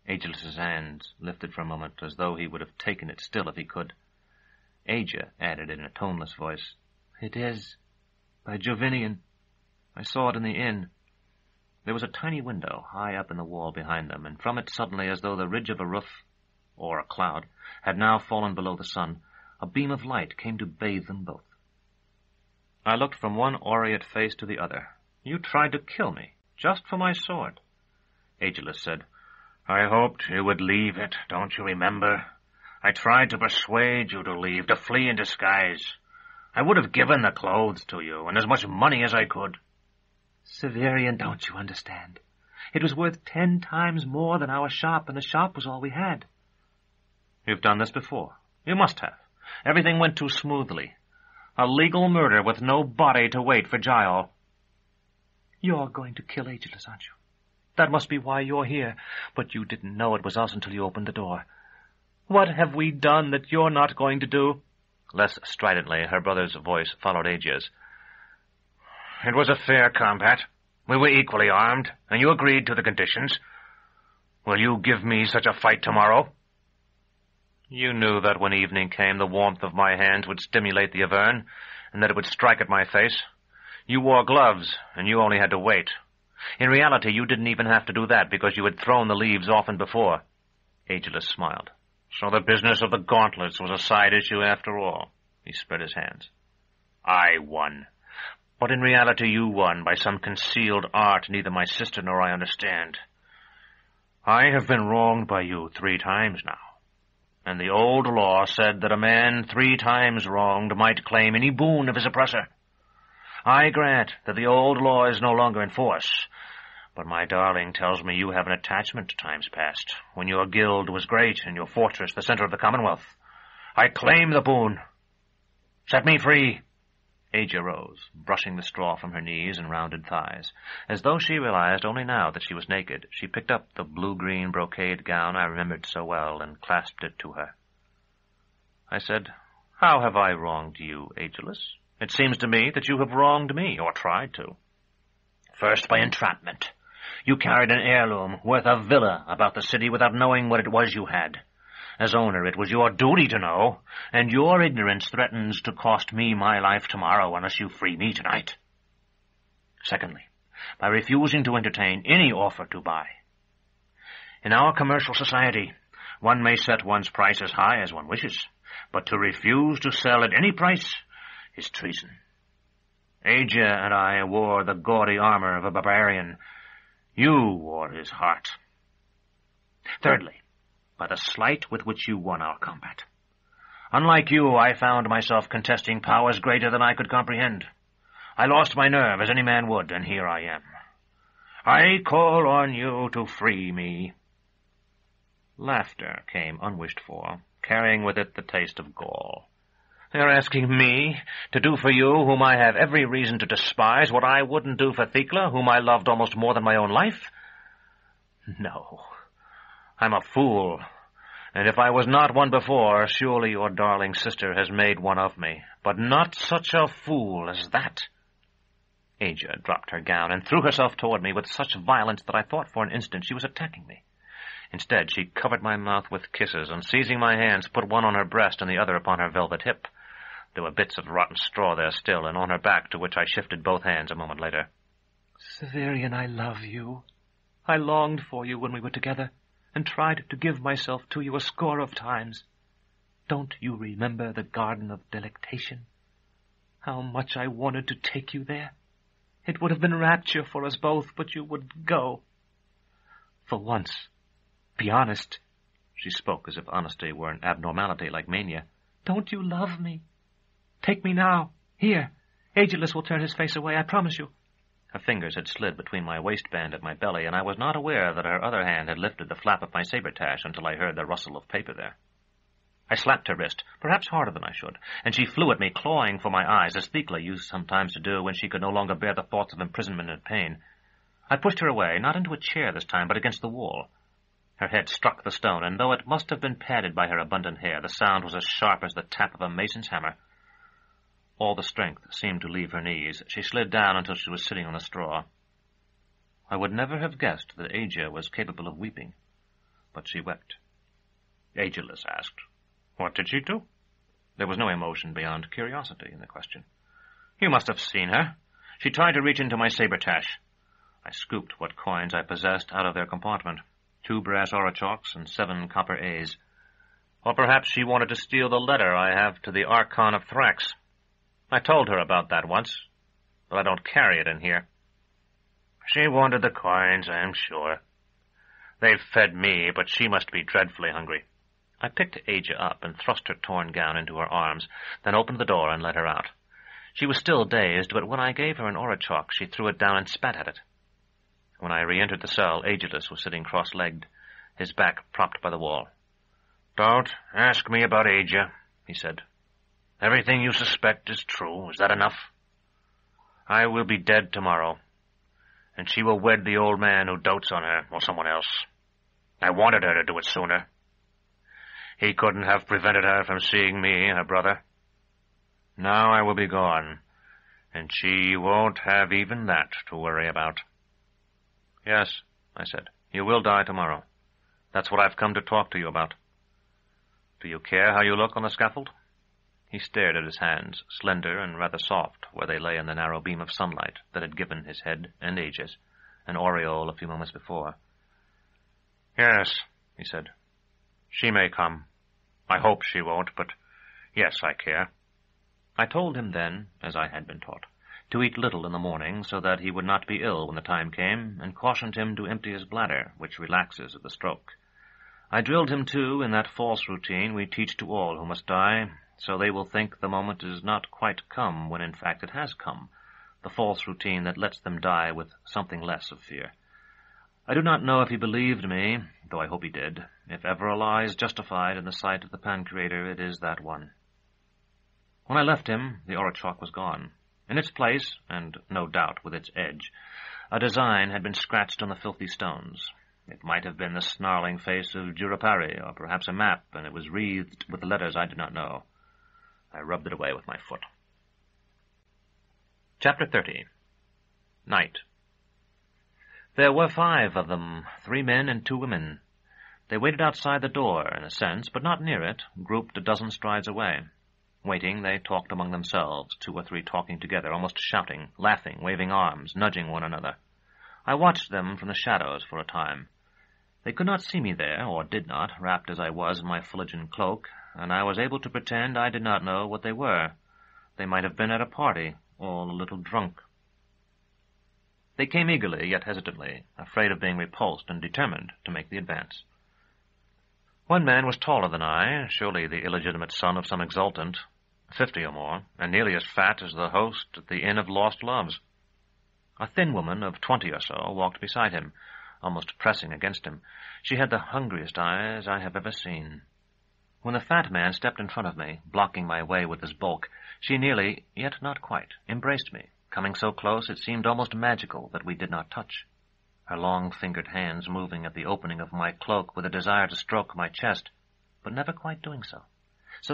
Speaker 2: Agilus's hands lifted for a moment, as though he would have taken it still if he could. Asia added in a toneless voice, "It is. By Jovinian. I saw it in the inn." There was a tiny window high up in the wall behind them, and from it suddenly, as though the ridge of a roof, or a cloud, had now fallen below the sun, a beam of light came to bathe them both. I looked from one aureate face to the other. "You tried to kill me, just for my sword," Agilus said.
Speaker 6: "I hoped you would leave it, don't you remember? I tried to persuade you to leave, to flee in disguise. I would have given the clothes to you, and as much money as I could."
Speaker 5: "Severian, don't you understand? It was worth 10 times more than our shop, and the shop was all we had."
Speaker 2: "You've done this before. You must have. Everything went too smoothly. A legal murder with no body to wait for Gial."
Speaker 5: "You're going to kill Agilus, aren't you? That must be why you're here. But you didn't know it was us until you opened the door. What have we done that you're not going to do?"
Speaker 2: Less stridently, her brother's voice followed Asia's.
Speaker 6: "It was a fair combat. We were equally armed, and you agreed to the conditions. Will you give me such a fight tomorrow?"
Speaker 4: "You knew that when evening came, the warmth of my hands would stimulate the Avern, and that it would strike at my face. You wore gloves, and you only had to wait. In reality, you didn't even have to do that, because you had thrown the leaves often before."
Speaker 2: Agilus smiled.
Speaker 4: "So the business of the gauntlets was a side issue after all."
Speaker 2: He spread his hands.
Speaker 4: "I won. But in reality you won by some concealed art neither my sister nor I understand. I have been wronged by you 3 times now, and the old law said that a man 3 times wronged might claim any boon of his oppressor. I grant that the old law is no longer in force, but my darling tells me you have an attachment to times past, when your guild was great and your fortress the center of the Commonwealth. I claim the boon. Set me free."
Speaker 2: Asia rose, brushing the straw from her knees and rounded thighs. As though she realized only now that she was naked, she picked up the blue-green brocade gown I remembered so well and clasped it to her. I said, "How have I wronged you, Agilus? It seems to me that you have wronged me, or tried to."
Speaker 6: "First by entrapment. You carried an heirloom worth a villa about the city without knowing what it was you had. As owner, it was your duty to know, and your ignorance threatens to cost me my life tomorrow unless you free me tonight. Secondly, by refusing to entertain any offer to buy.
Speaker 2: In our commercial society, one may set one's price as high as one wishes, but to refuse to sell at any price is treason. Asia and I wore the gaudy armor of a barbarian. You wore his heart. Thirdly, by the sleight with which you won our combat. Unlike you, I found myself contesting powers greater than I could comprehend. I lost my nerve, as any man would, and here I am. I call on you to free me. Laughter came unwished for, carrying with it the taste of gall. You're asking me to do for you, whom I have every reason to despise, what I wouldn't do for Thrax, whom I loved almost more than my own life? No. I'm a fool, and if I was not one before, surely your darling sister has made one of me, but not such a fool as that. Asia dropped her gown and threw herself toward me with such violence that I thought for an instant she was attacking me. Instead, she covered my mouth with kisses, and seizing my hands, put one on her breast and the other upon her velvet hip. There were bits of rotten straw there still, and on her back, to which I shifted both hands a moment later.
Speaker 5: Severian, I love you. I longed for you when we were together, and tried to give myself to you a score of times. Don't you remember the Garden of Delectation? How much I wanted to take you there. It would have been rapture for us both, but you wouldn't go. For once, be honest. She spoke as if honesty were an abnormality like mania. Don't you love me? Take me now. Here. Agilus will turn his face away, I promise you.
Speaker 2: Her fingers had slid between my waistband and my belly, and I was not aware that her other hand had lifted the flap of my saber-tash until I heard the rustle of paper there. I slapped her wrist, perhaps harder than I should, and she flew at me, clawing for my eyes, as Thrax used sometimes to do when she could no longer bear the thoughts of imprisonment and pain. I pushed her away, not into a chair this time, but against the wall. Her head struck the stone, and though it must have been padded by her abundant hair, the sound was as sharp as the tap of a mason's hammer. All the strength seemed to leave her knees. She slid down until she was sitting on the straw. I would never have guessed that Asia was capable of weeping, but she wept. Agilus asked, "What did she do?" There was no emotion beyond curiosity in the question. "You must have seen her. She tried to reach into my saber-tash." I scooped what coins I possessed out of their compartment, 2 brass orichalks and 7 copper A's. Or perhaps she wanted to steal the letter I have to the Archon of Thrax. I told her about that once, but I don't carry it in here. She wanted the coins, I am sure. They've fed me, but she must be dreadfully hungry. I picked Asia up and thrust her torn gown into her arms, then opened the door and let her out. She was still dazed, but when I gave her an orichalk, she threw it down and spat at it. When I re-entered the cell, Agilus was sitting cross-legged, his back propped by the wall. "Don't ask me about Asia," he said. "Everything you suspect is true. Is that enough? I will be dead tomorrow, and she will wed the old man who dotes on her, or someone else. I wanted her to do it sooner. He couldn't have prevented her from seeing me, her brother. Now I will be gone, and she won't have even that to worry about." "Yes," I said, "you will die tomorrow. That's what I've come to talk to you about. Do you care how you look on the scaffold?" He stared at his hands, slender and rather soft, where they lay in the narrow beam of sunlight that had given his head and Asia's an aureole a few moments before. "Yes," he said. "She may come. I hope she won't, but yes, I care." I told him then, as I had been taught, to eat little in the morning so that he would not be ill when the time came, and cautioned him to empty his bladder, which relaxes at the stroke. I drilled him, too, in that false routine we teach to all who must die, so they will think the moment is not quite come when in fact it has come, the false routine that lets them die with something less of fear. I do not know if he believed me, though I hope he did. If ever a lie is justified in the sight of the Pancreator, it is that one. When I left him, the orichalk was gone. In its place, and no doubt with its edge, a design had been scratched on the filthy stones. It might have been the snarling face of Jurapari, or perhaps a map, and it was wreathed with letters I did not know. I rubbed it away with my foot. Chapter 30. Night. There were 5 of them, 3 men and 2 women. They waited outside the door, in a sense, but not near it, grouped a dozen strides away. Waiting, they talked among themselves, 2 or 3 talking together, almost shouting, laughing, waving arms, nudging one another. I watched them from the shadows for a time. They could not see me there, or did not, wrapped as I was in my Phlegon cloak, and I was able to pretend I did not know what they were. They might have been at a party, all a little drunk. They came eagerly, yet hesitantly, afraid of being repulsed and determined to make the advance. One man was taller than I, surely the illegitimate son of some exultant, 50 or more, and nearly as fat as the host at the Inn of Lost Loves. A thin woman of 20 or so walked beside him, almost pressing against him. She had the hungriest eyes I have ever seen. When the fat man stepped in front of me, blocking my way with his bulk, she nearly, yet not quite, embraced me, coming so close it seemed almost magical that we did not touch, her long-fingered hands moving at the opening of my cloak with a desire to stroke my chest, but never quite doing so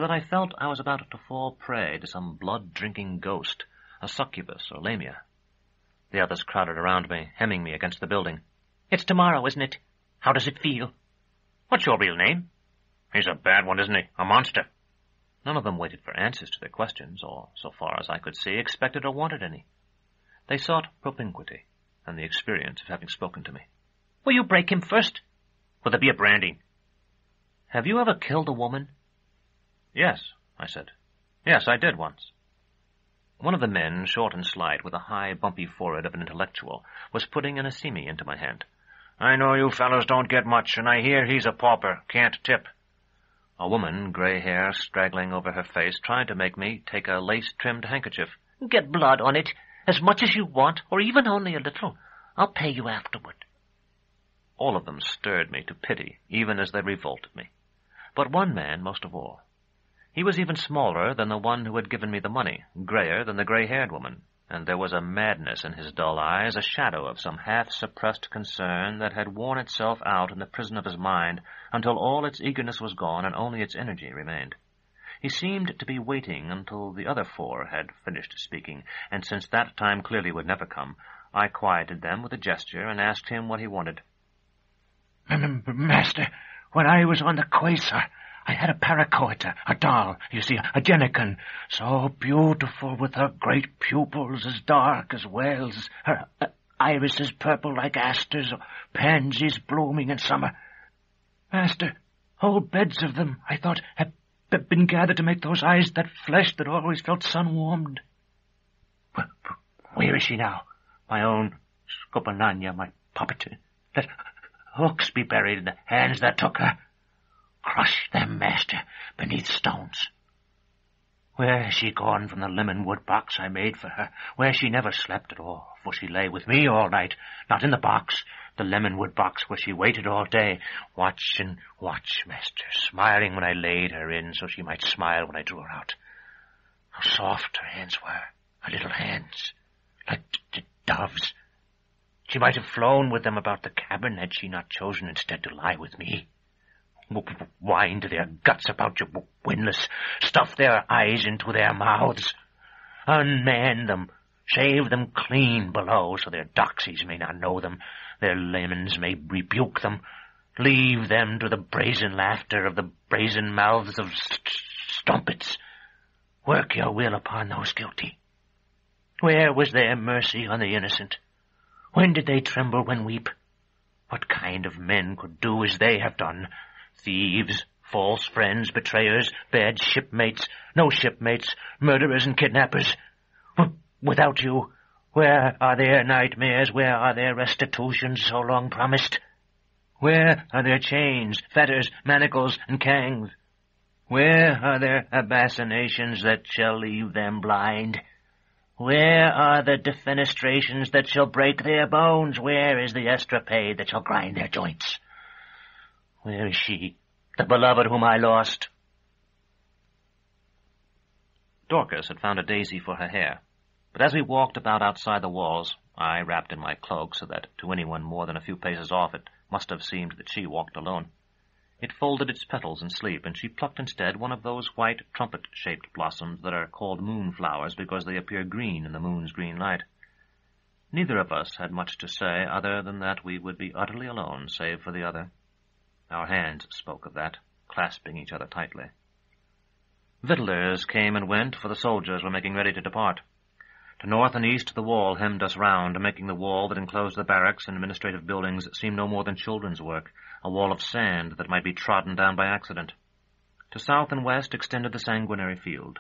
Speaker 2: that I felt I was about to fall prey to some blood-drinking ghost, a succubus or lamia. The others crowded around me, hemming me against the building.
Speaker 3: "It's tomorrow, isn't it? How does it feel? What's your real name?"
Speaker 4: "He's a bad one, isn't he? A monster."
Speaker 2: None of them waited for answers to their questions, or, so far as I could see, expected or wanted any. They sought propinquity, and the experience of having spoken to me.
Speaker 3: "Will you break him first? Will there be a branding?"
Speaker 2: "Have you ever killed a woman?" "Yes," I said. "Yes, I did once." One of the men, short and slight, with a high, bumpy forehead of an intellectual, was putting an assimi into my hand.
Speaker 6: "I know you fellows don't get much, and I hear he's a pauper, can't tip."
Speaker 2: A woman, gray hair straggling over her face, tried to make me take a lace-trimmed handkerchief.
Speaker 3: "Get blood on it, as much as you want, or even only a little. I'll pay you afterward."
Speaker 2: All of them stirred me to pity, even as they revolted me. But one man most of all. He was even smaller than the one who had given me the money, grayer than the gray-haired woman, and there was a madness in his dull eyes, a shadow of some half-suppressed concern that had worn itself out in the prison of his mind until all its eagerness was gone and only its energy remained. He seemed to be waiting until the other four had finished speaking, and since that time clearly would never come, I quieted them with a gesture and asked him what he wanted.
Speaker 6: "Master, when I was on the quay, sir, I had a paracoita, a doll, you see, a jennican, so beautiful with her great pupils as dark as whales, her irises purple like asters, or pansies blooming in summer. Master, whole beds of them, I thought, had been gathered to make those eyes that flesh that always felt sun-warmed. Where is she now? My own Scopanania, my puppet. Let hooks be buried in the hands that took her. Crush them, master, beneath stones. Where has she gone from the lemon wood box I made for her, where she never slept at all, for she lay with me all night, not in the box, the lemon wood box where she waited all day, watch and watch, master, smiling when I laid her in so she might smile when I drew her out. How soft her hands were, her little hands, like doves. She might have flown with them about the cabin had she not chosen instead to lie with me. Wind their guts about you, windlass. Stuff their eyes into their mouths. Unman them. Shave them clean below so their doxies may not know them. Their lamens may rebuke them. Leave them to the brazen laughter of the brazen mouths of strumpets. Work your will upon those guilty. Where was their mercy on the innocent? When did they tremble when weep? What kind of men could do as they have done? Thieves, false friends, betrayers, bad shipmates, no shipmates, murderers and kidnappers. Without you, where are their nightmares? Where are their restitutions so long promised? Where are their chains, fetters, manacles, and cangs? Where are their abasinations that shall leave them blind? Where are the defenestrations that shall break their bones? Where is the estrapade that shall grind their joints? Where is she, the beloved whom I lost?
Speaker 2: Dorcas had found a daisy for her hair, but as we walked about outside the walls, I wrapped in my cloak so that to anyone more than a few paces off it must have seemed that she walked alone. It folded its petals in sleep, and she plucked instead one of those white trumpet-shaped blossoms that are called moonflowers because they appear green in the moon's green light. Neither of us had much to say other than that we would be utterly alone save for the other. Our hands spoke of that, clasping each other tightly. Victuallers came and went, for the soldiers were making ready to depart. To north and east the wall hemmed us round, making the wall that enclosed the barracks and administrative buildings seem no more than children's work, a wall of sand that might be trodden down by accident. To south and west extended the sanguinary field.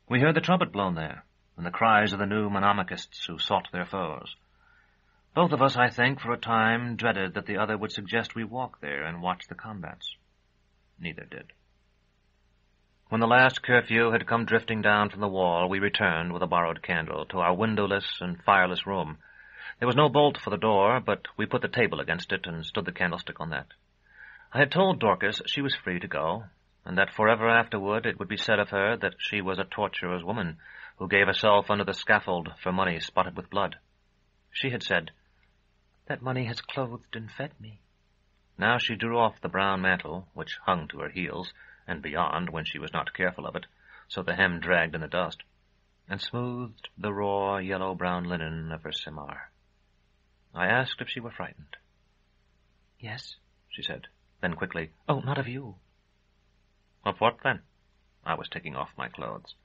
Speaker 2: We heard the trumpet blown there, and the cries of the new monomachist who sought their foes. Both of us, I think, for a time dreaded that the other would suggest we walk there and watch the combats. Neither did. When the last curfew had come drifting down from the wall, we returned with a borrowed candle to our windowless and fireless room. There was no bolt for the door, but we put the table against it and stood the candlestick on that. I had told Dorcas she was free to go, and that forever afterward it would be said of her that she was a torturer's woman who gave herself under the scaffold for money spotted with blood. She had said, "That money has clothed and fed me." Now she drew off the brown mantle, which hung to her heels, and beyond when she was not careful of it, so the hem dragged in the dust, and smoothed the raw yellow-brown linen of her simar. I asked if she were frightened.
Speaker 5: "Yes," she said.
Speaker 2: Then quickly,
Speaker 5: "Oh, not of you."
Speaker 2: "Of what, then?" I was taking off my clothes.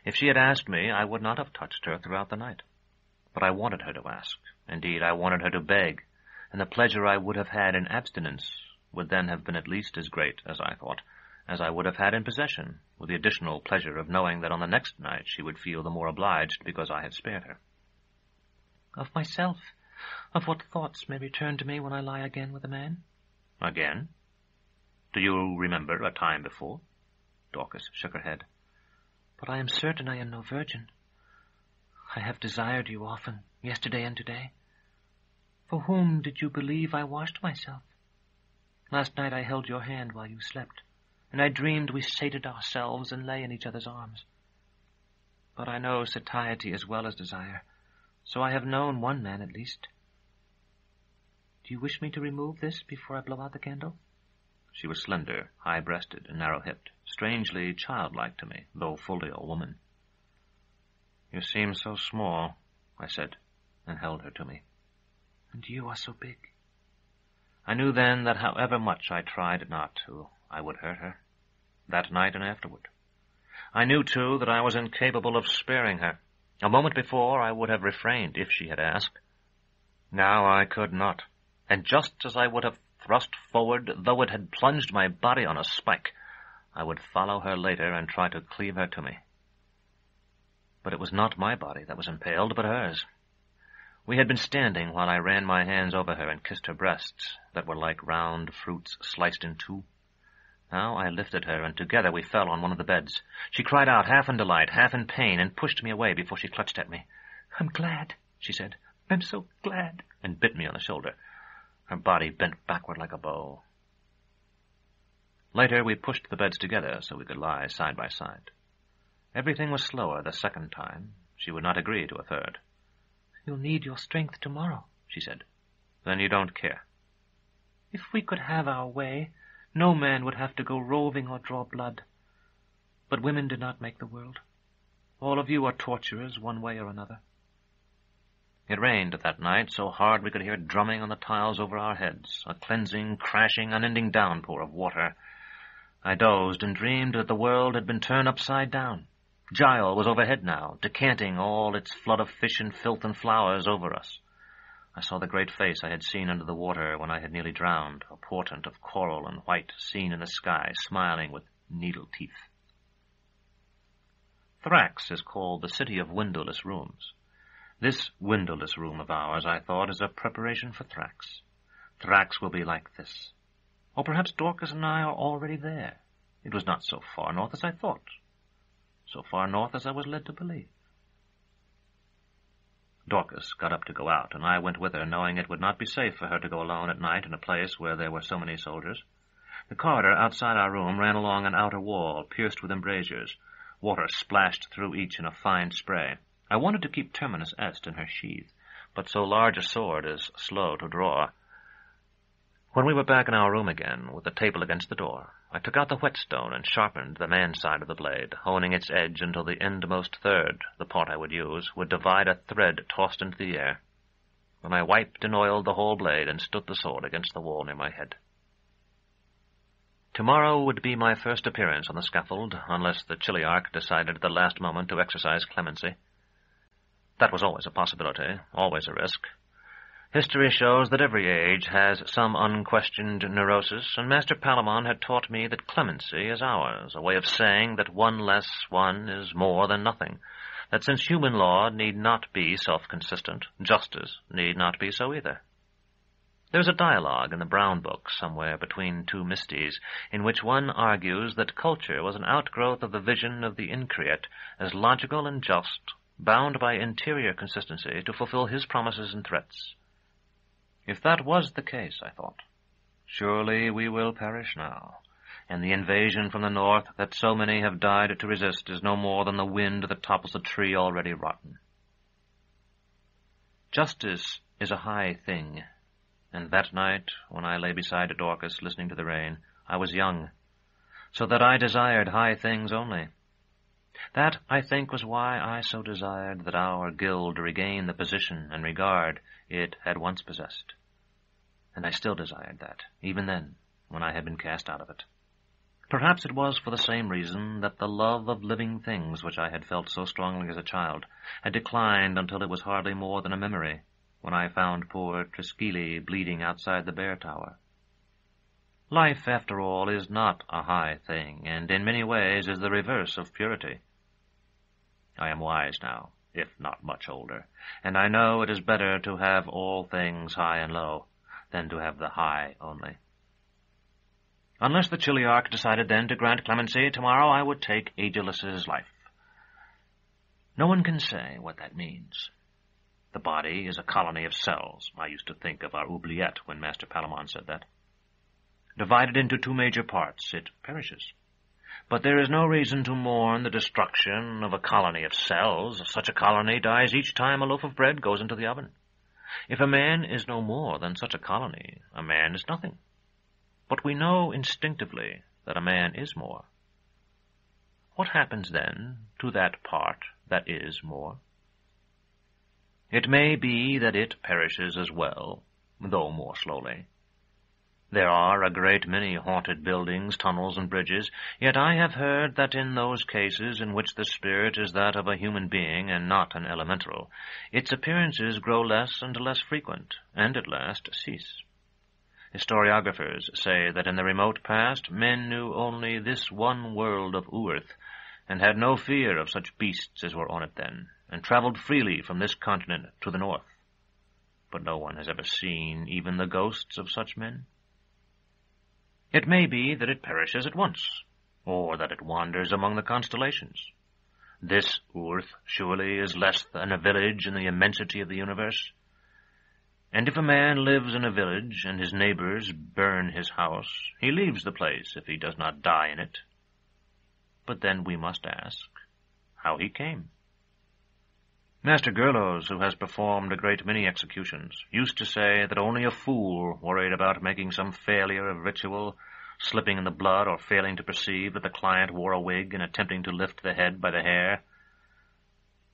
Speaker 2: If she had asked me, I would not have touched her throughout the night. But I wanted her to ask. Indeed, I wanted her to beg, and the pleasure I would have had in abstinence would then have been at least as great, as I thought, as I would have had in possession, with the additional pleasure of knowing that on the next night she would feel the more obliged because I had spared her.
Speaker 5: "Of myself, of what thoughts may return to me when I lie again with a man."
Speaker 2: "Again? Do you remember a time before?" Dorcas shook her head.
Speaker 5: "But I am certain I am no virgin. I have desired you often, yesterday and today. For whom did you believe I washed myself? Last night I held your hand while you slept, and I dreamed we sated ourselves and lay in each other's arms. But I know satiety as well as desire, so I have known one man at least. Do you wish me to remove this before I blow out the candle?"
Speaker 2: She was slender, high-breasted, and narrow-hipped, strangely childlike to me, though fully a woman. "You seem so small," I said, and held her to me.
Speaker 5: "And you are so big."
Speaker 2: I knew then that however much I tried not to, I would hurt her, that night and afterward. I knew, too, that I was incapable of sparing her. A moment before I would have refrained if she had asked. Now I could not, and just as I would have thrust forward, though it had plunged my body on a spike, I would follow her later and try to cleave her to me. But it was not my body that was impaled, but hers. We had been standing while I ran my hands over her and kissed her breasts that were like round fruits sliced in two. Now I lifted her, and together we fell on one of the beds. She cried out, half in delight, half in pain, and pushed me away before she clutched at me.
Speaker 5: "I'm glad," she said. "I'm so glad,"
Speaker 2: and bit me on the shoulder. Her body bent backward like a bow. Later we pushed the beds together so we could lie side by side. Everything was slower the second time. She would not agree to a third.
Speaker 5: "You'll need your strength tomorrow," she said.
Speaker 2: "Then you don't care?"
Speaker 5: "If we could have our way, no man would have to go roving or draw blood. But women did not make the world. All of you are torturers one way or another."
Speaker 2: It rained that night so hard we could hear it drumming on the tiles over our heads, a cleansing, crashing, unending downpour of water. I dozed and dreamed that the world had been turned upside down. Giles was overhead now, decanting all its flood of fish and filth and flowers over us. I saw the great face I had seen under the water when I had nearly drowned, a portent of coral and white seen in the sky, smiling with needle teeth. Thrax is called the City of Windowless Rooms. This windowless room of ours, I thought, is a preparation for Thrax. Thrax will be like this. Or perhaps Dorcas and I are already there. It was not so far north as I thought. So far north as I was led to believe. Dorcas got up to go out, and I went with her, knowing it would not be safe for her to go alone at night in a place where there were so many soldiers. The corridor outside our room ran along an outer wall, pierced with embrasures. Water splashed through each in a fine spray. I wanted to keep Terminus Est in her sheath, but so large a sword is slow to draw. When we were back in our room again, with the table against the door, I took out the whetstone and sharpened the man's side of the blade, honing its edge until the endmost third, the part I would use, would divide a thread tossed into the air. Then I wiped and oiled the whole blade and stood the sword against the wall near my head. Tomorrow would be my first appearance on the scaffold, unless the Chiliarch decided at the last moment to exercise clemency. That was always a possibility, always a risk. History shows that every age has some unquestioned neurosis, and Master Palamon had taught me that clemency is ours, a way of saying that one less one is more than nothing, that since human law need not be self-consistent, justice need not be so either. There's a dialogue in the Brown Book somewhere between two Misties, in which one argues that culture was an outgrowth of the vision of the increate as logical and just, bound by interior consistency to fulfill his promises and threats. If that was the case, I thought, surely we will perish now, and the invasion from the north that so many have died to resist is no more than the wind that topples a tree already rotten. Justice is a high thing, and that night, when I lay beside Dorcas listening to the rain, I was young, so that I desired high things only. That, I think, was why I so desired that our guild regain the position and regard it had once possessed. And I still desired that, even then, when I had been cast out of it. Perhaps it was for the same reason that the love of living things which I had felt so strongly as a child had declined until it was hardly more than a memory, when I found poor Triskele bleeding outside the bear tower. Life, after all, is not a high thing, and in many ways is the reverse of purity. I am wise now, if not much older, and I know it is better to have all things high and low than to have the high only. Unless the Chiliarch decided then to grant clemency, tomorrow I would take Agilus's life. No one can say what that means. The body is a colony of cells. I used to think of our oubliette when Master Palamon said that. Divided into two major parts, it perishes. But there is no reason to mourn the destruction of a colony of cells. Such a colony dies each time a loaf of bread goes into the oven. If a man is no more than such a colony, a man is nothing. But we know instinctively that a man is more. What happens then to that part that is more? It may be that it perishes as well, though more slowly. There are a great many haunted buildings, tunnels, and bridges, yet I have heard that in those cases in which the spirit is that of a human being and not an elemental, its appearances grow less and less frequent, and at last cease. Historiographers say that in the remote past men knew only this one world of Uerth, and had no fear of such beasts as were on it then, and traveled freely from this continent to the north. But no one has ever seen even the ghosts of such men. It may be that it perishes at once, or that it wanders among the constellations. This Uerth surely is less than a village in the immensity of the universe. And if a man lives in a village and his neighbors burn his house, he leaves the place if he does not die in it. But then we must ask how he came. Master Gerlos, who has performed a great many executions, used to say that only a fool worried about making some failure of ritual, slipping in the blood, or failing to perceive that the client wore a wig and attempting to lift the head by the hair.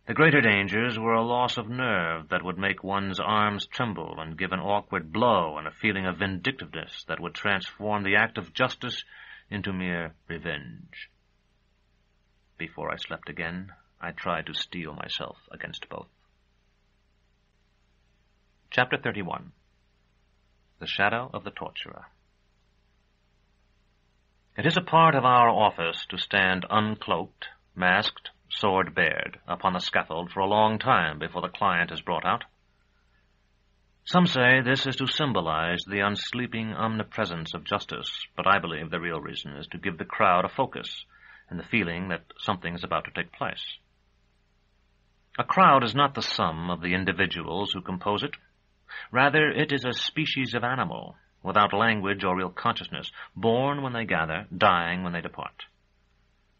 Speaker 2: The greater dangers were a loss of nerve that would make one's arms tremble and give an awkward blow and a feeling of vindictiveness that would transform the act of justice into mere revenge. Before I slept again, I tried to steel myself against both. Chapter 31. The Shadow of the Torturer. It is a part of our office to stand uncloaked, masked, sword-bared, upon the scaffold for a long time before the client is brought out. Some say this is to symbolize the unsleeping omnipresence of justice, but I believe the real reason is to give the crowd a focus and the feeling that something is about to take place. A crowd is not the sum of the individuals who compose it. Rather, it is a species of animal, without language or real consciousness, born when they gather, dying when they depart.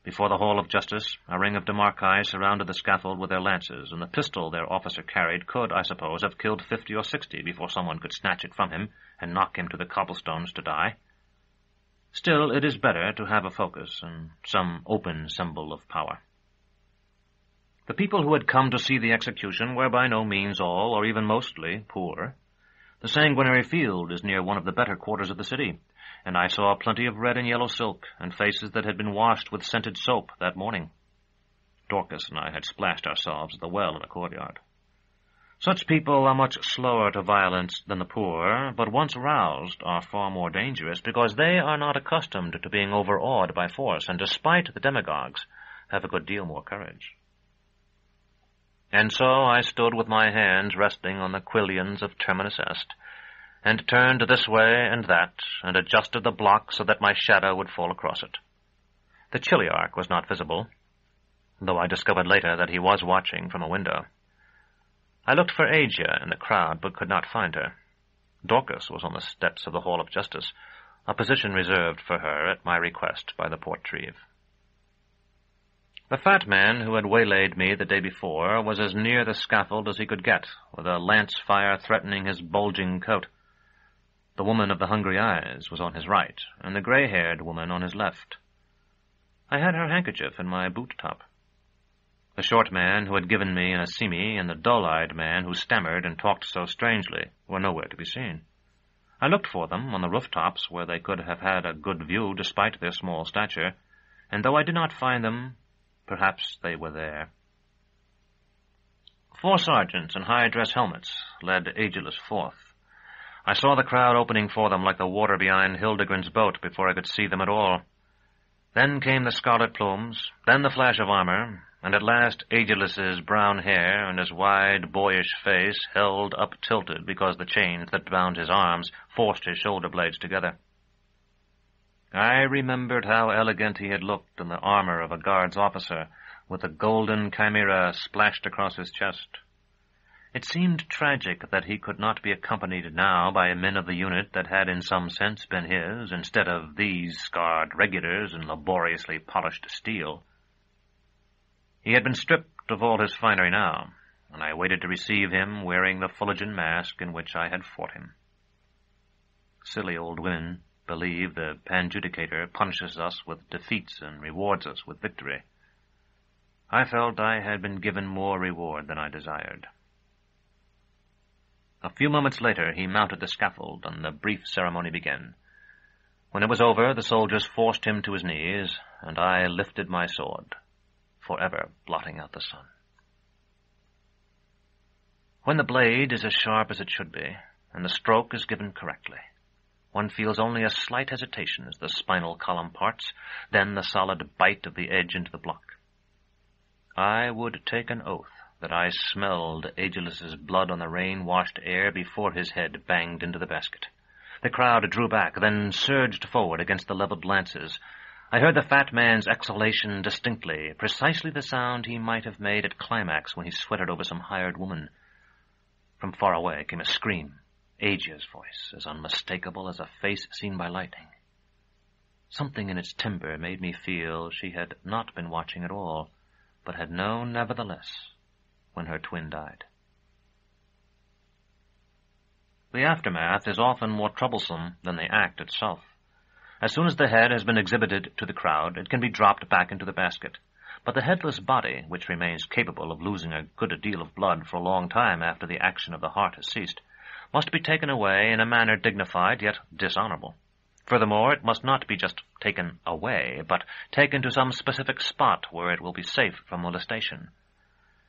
Speaker 2: Before the Hall of Justice, a ring of Demarchi surrounded the scaffold with their lances, and the pistol their officer carried could, I suppose, have killed 50 or 60 before someone could snatch it from him and knock him to the cobblestones to die. Still, it is better to have a focus and some open symbol of power. The people who had come to see the execution were by no means all, or even mostly, poor. The sanguinary field is near one of the better quarters of the city, and I saw plenty of red and yellow silk, and faces that had been washed with scented soap that morning. Dorcas and I had splashed ourselves at the well in the courtyard. Such people are much slower to violence than the poor, but once roused are far more dangerous because they are not accustomed to being overawed by force, and despite the demagogues, have a good deal more courage. And so I stood with my hands resting on the quillions of Terminus Est, and turned this way and that, and adjusted the block so that my shadow would fall across it. The Chiliarch was not visible, though I discovered later that he was watching from a window. I looked for Asia in the crowd, but could not find her. Dorcas was on the steps of the Hall of Justice, a position reserved for her at my request by the Portreeve. The fat man who had waylaid me the day before was as near the scaffold as he could get, with a lance-fire threatening his bulging coat. The woman of the hungry eyes was on his right, and the grey-haired woman on his left. I had her handkerchief in my boot-top. The short man who had given me an assimi and the dull-eyed man who stammered and talked so strangely were nowhere to be seen. I looked for them on the rooftops where they could have had a good view despite their small stature, and though I did not find them, perhaps they were there. 4 sergeants in high-dress helmets led Agilus forth. I saw the crowd opening for them like the water behind Hildegrin's boat before I could see them at all. Then came the scarlet plumes, then the flash of armor, and at last Agilus's brown hair and his wide, boyish face held up-tilted because the chains that bound his arms forced his shoulder blades together. I remembered how elegant he had looked in the armor of a guard's officer, with a golden chimera splashed across his chest. It seemed tragic that he could not be accompanied now by men of the unit that had in some sense been his, instead of these scarred regulars in laboriously polished steel. He had been stripped of all his finery now, and I waited to receive him wearing the Fulgen mask in which I had fought him. Silly old women believe the Panjudicator punishes us with defeats and rewards us with victory. I felt I had been given more reward than I desired. A few moments later he mounted the scaffold, and the brief ceremony began. When it was over, the soldiers forced him to his knees, and I lifted my sword, forever blotting out the sun. When the blade is as sharp as it should be, and the stroke is given correctly, one feels only a slight hesitation as the spinal column parts, then the solid bite of the edge into the block. I would take an oath that I smelled Agilus's blood on the rain-washed air before his head banged into the basket. The crowd drew back, then surged forward against the leveled lances. I heard the fat man's exhalation distinctly, precisely the sound he might have made at climax when he sweated over some hired woman. From far away came a scream, Agia's voice, as unmistakable as a face seen by lightning. Something in its timbre made me feel she had not been watching at all, but had known nevertheless when her twin died. The aftermath is often more troublesome than the act itself. As soon as the head has been exhibited to the crowd, it can be dropped back into the basket. But the headless body, which remains capable of losing a good deal of blood for a long time after the action of the heart has ceased, must be taken away in a manner dignified yet dishonorable. Furthermore, it must not be just taken away, but taken to some specific spot where it will be safe from molestation.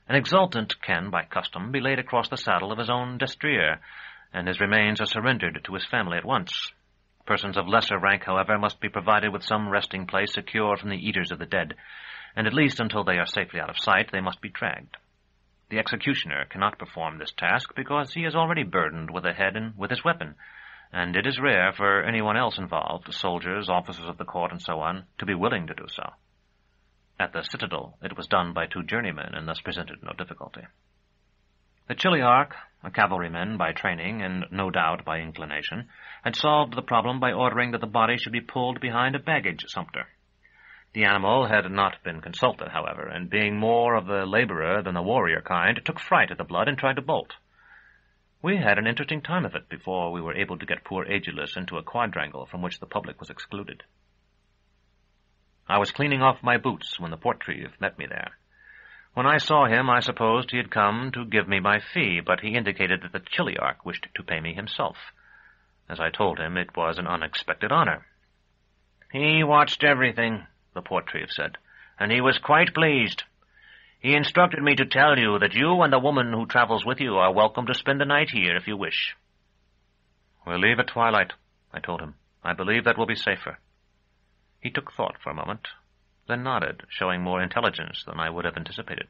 Speaker 2: An exultant can, by custom, be laid across the saddle of his own destrier, and his remains are surrendered to his family at once. Persons of lesser rank, however, must be provided with some resting place secure from the eaters of the dead, and at least until they are safely out of sight they must be dragged. The executioner cannot perform this task because he is already burdened with the head and with his weapon, and it is rare for anyone else involved, soldiers, officers of the court, and so on, to be willing to do so. At the citadel it was done by 2 journeymen, and thus presented no difficulty. The Chiliarch, a cavalryman by training, and no doubt by inclination, had solved the problem by ordering that the body should be pulled behind a baggage sumpter. The animal had not been consulted, however, and being more of the laborer than the warrior kind, took fright at the blood and tried to bolt. We had an interesting time of it before we were able to get poor Agilus into a quadrangle from which the public was excluded. I was cleaning off my boots when the Portreeve met me there. When I saw him, I supposed he had come to give me my fee, but he indicated that the Chiliarch wished to pay me himself. As I told him, it was an unexpected honor. "He watched everything," the Portreeve said, "and he was quite pleased.
Speaker 3: He instructed me to tell you that you and the woman who travels with you are welcome to spend the night here if you wish.
Speaker 2: We'll leave at twilight, I told him. I believe that will be safer. He took thought for a moment, then nodded, showing more intelligence than I would have anticipated.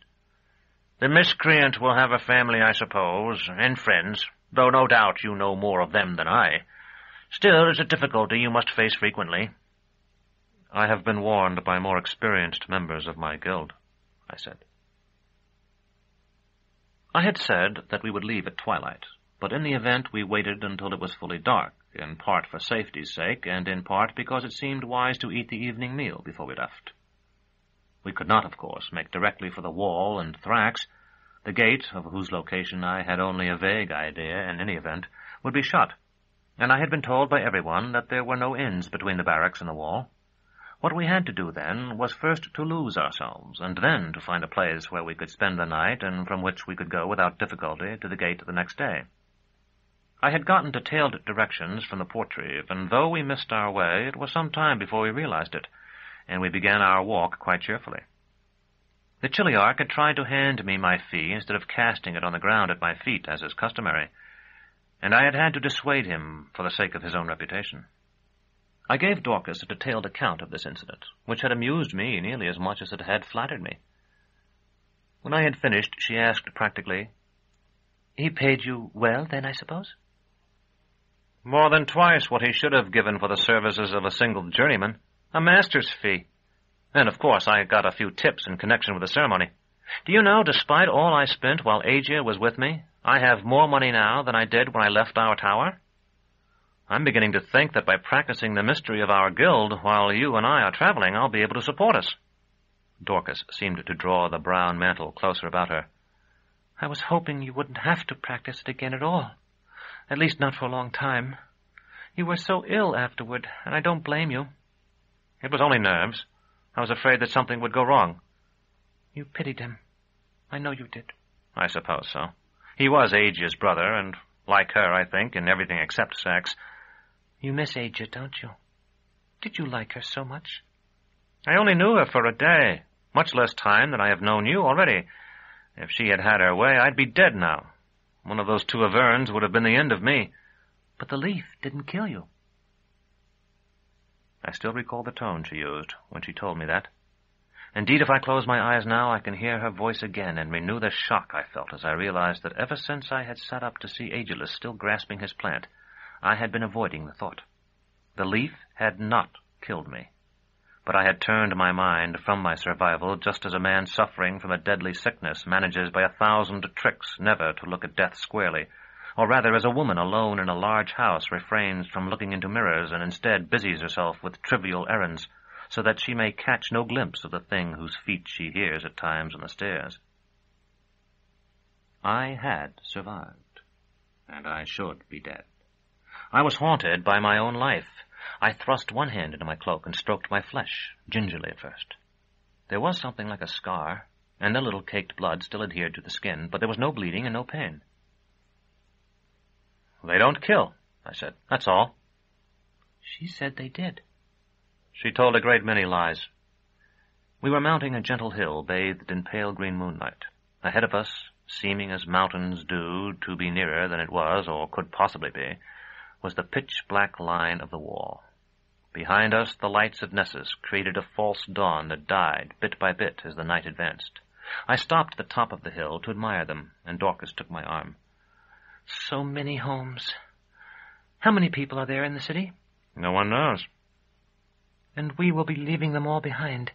Speaker 3: The miscreant will have a family, I suppose, and friends, though no doubt you know more of them than I. Still, it's a difficulty you must face frequently.
Speaker 2: I have been warned by more experienced members of my guild, I said. I had said that we would leave at twilight, but in the event we waited until it was fully dark, in part for safety's sake, and in part because it seemed wise to eat the evening meal before we left. We could not, of course, make directly for the wall and Thrax. The gate, of whose location I had only a vague idea in any event, would be shut, and I had been told by everyone that there were no inns between the barracks and the wall. What we had to do, then, was first to lose ourselves, and then to find a place where we could spend the night and from which we could go without difficulty to the gate the next day. I had gotten detailed directions from the portrait, and though we missed our way, it was some time before we realized it, and we began our walk quite cheerfully. The Chiliarch had tried to hand me my fee instead of casting it on the ground at my feet, as is customary, and I had had to dissuade him for the sake of his own reputation. I gave Dorcas a detailed account of this incident, which had amused me nearly as much as it had flattered me. When I had finished, she asked practically, "He paid you well, then, I suppose?" "More than twice what he should have given for the services of a single journeyman, a master's fee. And, of course, I got a few tips in connection with the ceremony. Do you know, despite all I spent while Azure was with me, I have more money now than I did when I left our tower? I'm beginning to think that by practicing the mystery of our guild while you and I are traveling, I'll be able to support us." Dorcas seemed to draw the brown mantle closer about her.
Speaker 5: "I was hoping you wouldn't have to practice it again at all. At least not for a long time. You were so ill afterward, and I don't blame you."
Speaker 2: "It was only nerves. I was afraid that something would go wrong."
Speaker 5: "You pitied him. I know you did."
Speaker 2: "I suppose so. He was Aegir's brother, and like her, I think, in everything except sex."
Speaker 5: "You miss Aegir, don't you? Did you like her so much?"
Speaker 2: "I only knew her for a day, much less time than I have known you already. If she had had her way, I'd be dead now. One of those two Averns would have been the end of me."
Speaker 5: "But the leaf didn't kill you."
Speaker 2: I still recall the tone she used when she told me that. Indeed, if I close my eyes now, I can hear her voice again and renew the shock I felt as I realized that ever since I had sat up to see Agilus still grasping his plant, I had been avoiding the thought. The leaf had not killed me, but I had turned my mind from my survival just as a man suffering from a deadly sickness manages by 1,000 tricks never to look at death squarely, or rather as a woman alone in a large house refrains from looking into mirrors and instead busies herself with trivial errands, so that she may catch no glimpse of the thing whose feet she hears at times on the stairs. I had survived, and I should be dead. I was haunted by my own life. I thrust one hand into my cloak and stroked my flesh, gingerly at first. There was something like a scar, and a little caked blood still adhered to the skin, but there was no bleeding and no pain. "They don't kill," I said. "That's all."
Speaker 5: "She said they did."
Speaker 2: "She told a great many lies." We were mounting a gentle hill bathed in pale green moonlight. Ahead of us, seeming as mountains do to be nearer than it was or could possibly be, was the pitch-black line of the wall. Behind us, the lights of Nessus created a false dawn that died bit by bit as the night advanced. I stopped at the top of the hill to admire them, and Dorcas took my arm.
Speaker 5: "So many homes. How many people are there in the city?"
Speaker 2: "No one knows."
Speaker 5: "And we will be leaving them all behind.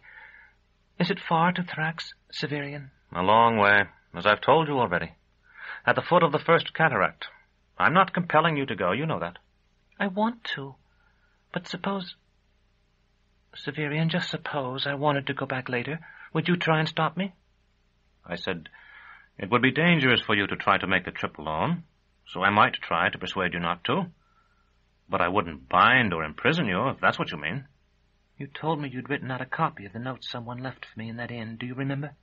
Speaker 5: Is it far to Thrax, Severian?"
Speaker 2: "A long way, as I've told you already. At the foot of the first cataract. I'm not compelling you to go, you know that."
Speaker 5: "I want to. But suppose... Severian, just suppose I wanted to go back later. Would you try and stop me?"
Speaker 2: I said, "It would be dangerous for you to try to make the trip alone, so I might try to persuade you not to. But I wouldn't bind or imprison you, if that's what you mean."
Speaker 5: "You told me you'd written out a copy of the note someone left for me in that inn. Do you remember?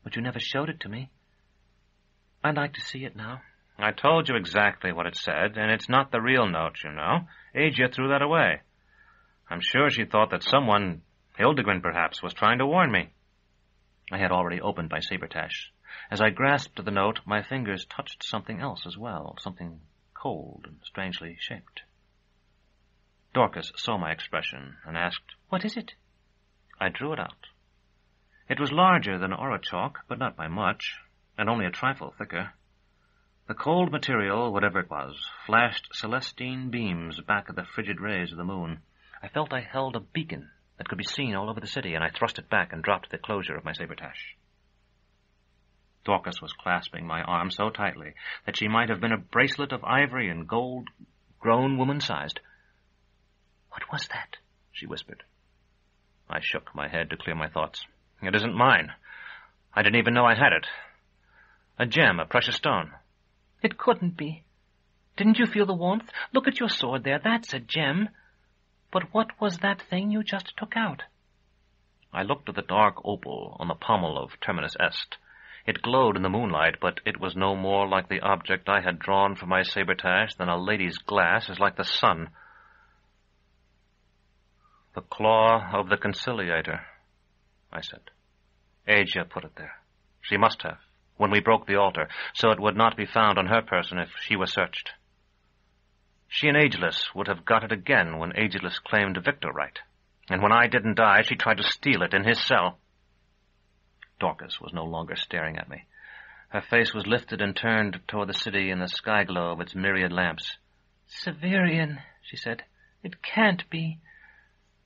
Speaker 5: But you never showed it to me. I'd like to see it now."
Speaker 2: "I told you exactly what it said, and it's not the real note, you know. Aegir threw that away. I'm sure she thought that someone, Hildegrin perhaps, was trying to warn me." I had already opened my sabretache. As I grasped the note, my fingers touched something else as well, something cold and strangely shaped. Dorcas saw my expression and asked, "What is it?" I drew it out. It was larger than Autarch, but not by much, and only a trifle thicker. The cold material, whatever it was, flashed celestine beams back at the frigid rays of the moon. I felt I held a beacon that could be seen all over the city, and I thrust it back and dropped the closure of my sabretache. Dorcas was clasping my arm so tightly that she might have been a bracelet of ivory and gold, grown woman-sized. "What was that?" she whispered. I shook my head to clear my thoughts. "It isn't mine. I didn't even know I had it. A gem, a precious stone."
Speaker 5: "It couldn't be. Didn't you feel the warmth? Look at your sword there. That's a gem. But what was that thing you just took out?"
Speaker 2: I looked at the dark opal on the pommel of Terminus Est. It glowed in the moonlight, but it was no more like the object I had drawn from my sabretache than a lady's glass is like the sun. "The claw of the conciliator," I said. "Asia put it there. She must have, when we broke the altar, so it would not be found on her person if she was searched. She and Agilus would have got it again when Agilus claimed victor right, and when I didn't die, she tried to steal it in his cell." Dorcas was no longer staring at me. Her face was lifted and turned toward the city in the sky glow of its myriad lamps.
Speaker 5: "Severian," she said. "It can't be."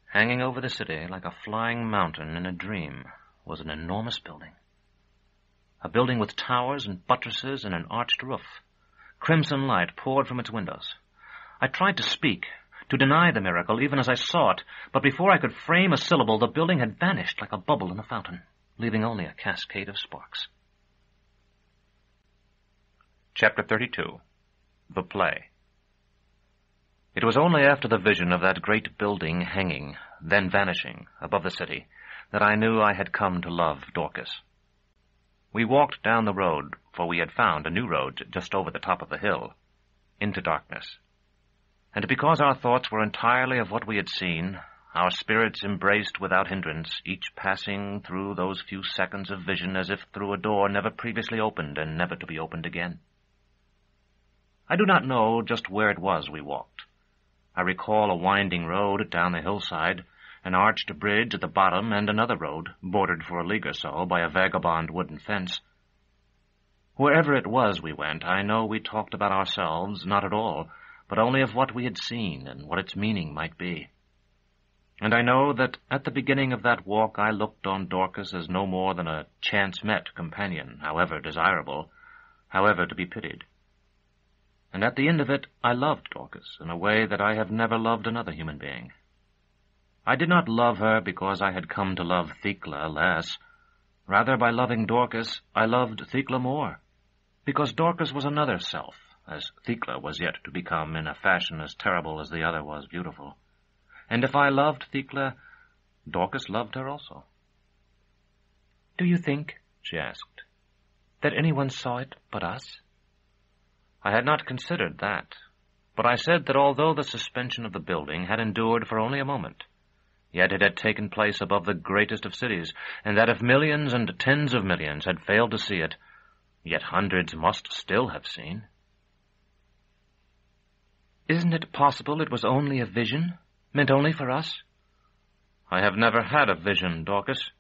Speaker 2: Hanging over the city like a flying mountain in a dream was an enormous building. A building with towers and buttresses and an arched roof. Crimson light poured from its windows. I tried to speak, to deny the miracle even as I saw it, but before I could frame a syllable, the building had vanished like a bubble in a fountain, leaving only a cascade of sparks. Chapter 32. The Play. It was only after the vision of that great building hanging, then vanishing, above the city, that I knew I had come to love Dorcas. We walked down the road, for we had found a new road just over the top of the hill, into darkness. And because our thoughts were entirely of what we had seen, our spirits embraced without hindrance, each passing through those few seconds of vision as if through a door never previously opened and never to be opened again. I do not know just where it was we walked. I recall a winding road down the hillside, an arched bridge at the bottom, and another road, bordered for a league or so by a vagabond wooden fence. Wherever it was we went, I know we talked about ourselves, not at all, but only of what we had seen and what its meaning might be. And I know that at the beginning of that walk I looked on Dorcas as no more than a chance-met companion, however desirable, however to be pitied. And at the end of it I loved Dorcas in a way that I have never loved another human being. I did not love her because I had come to love Thecla less. Rather, by loving Dorcas, I loved Thecla more, because Dorcas was another self, as Thecla was yet to become in a fashion as terrible as the other was beautiful. And if I loved Thecla, Dorcas loved her also.
Speaker 5: "Do you think,"
Speaker 2: she asked,
Speaker 5: "that anyone saw it but us?"
Speaker 2: I had not considered that, but I said that although the suspension of the building had endured for only a moment, yet it had taken place above the greatest of cities, and that if millions and tens of millions had failed to see it, yet hundreds must still have seen.
Speaker 5: "Isn't it possible it was only a vision, meant only for us?"
Speaker 2: "I have never had a vision, Dorcas."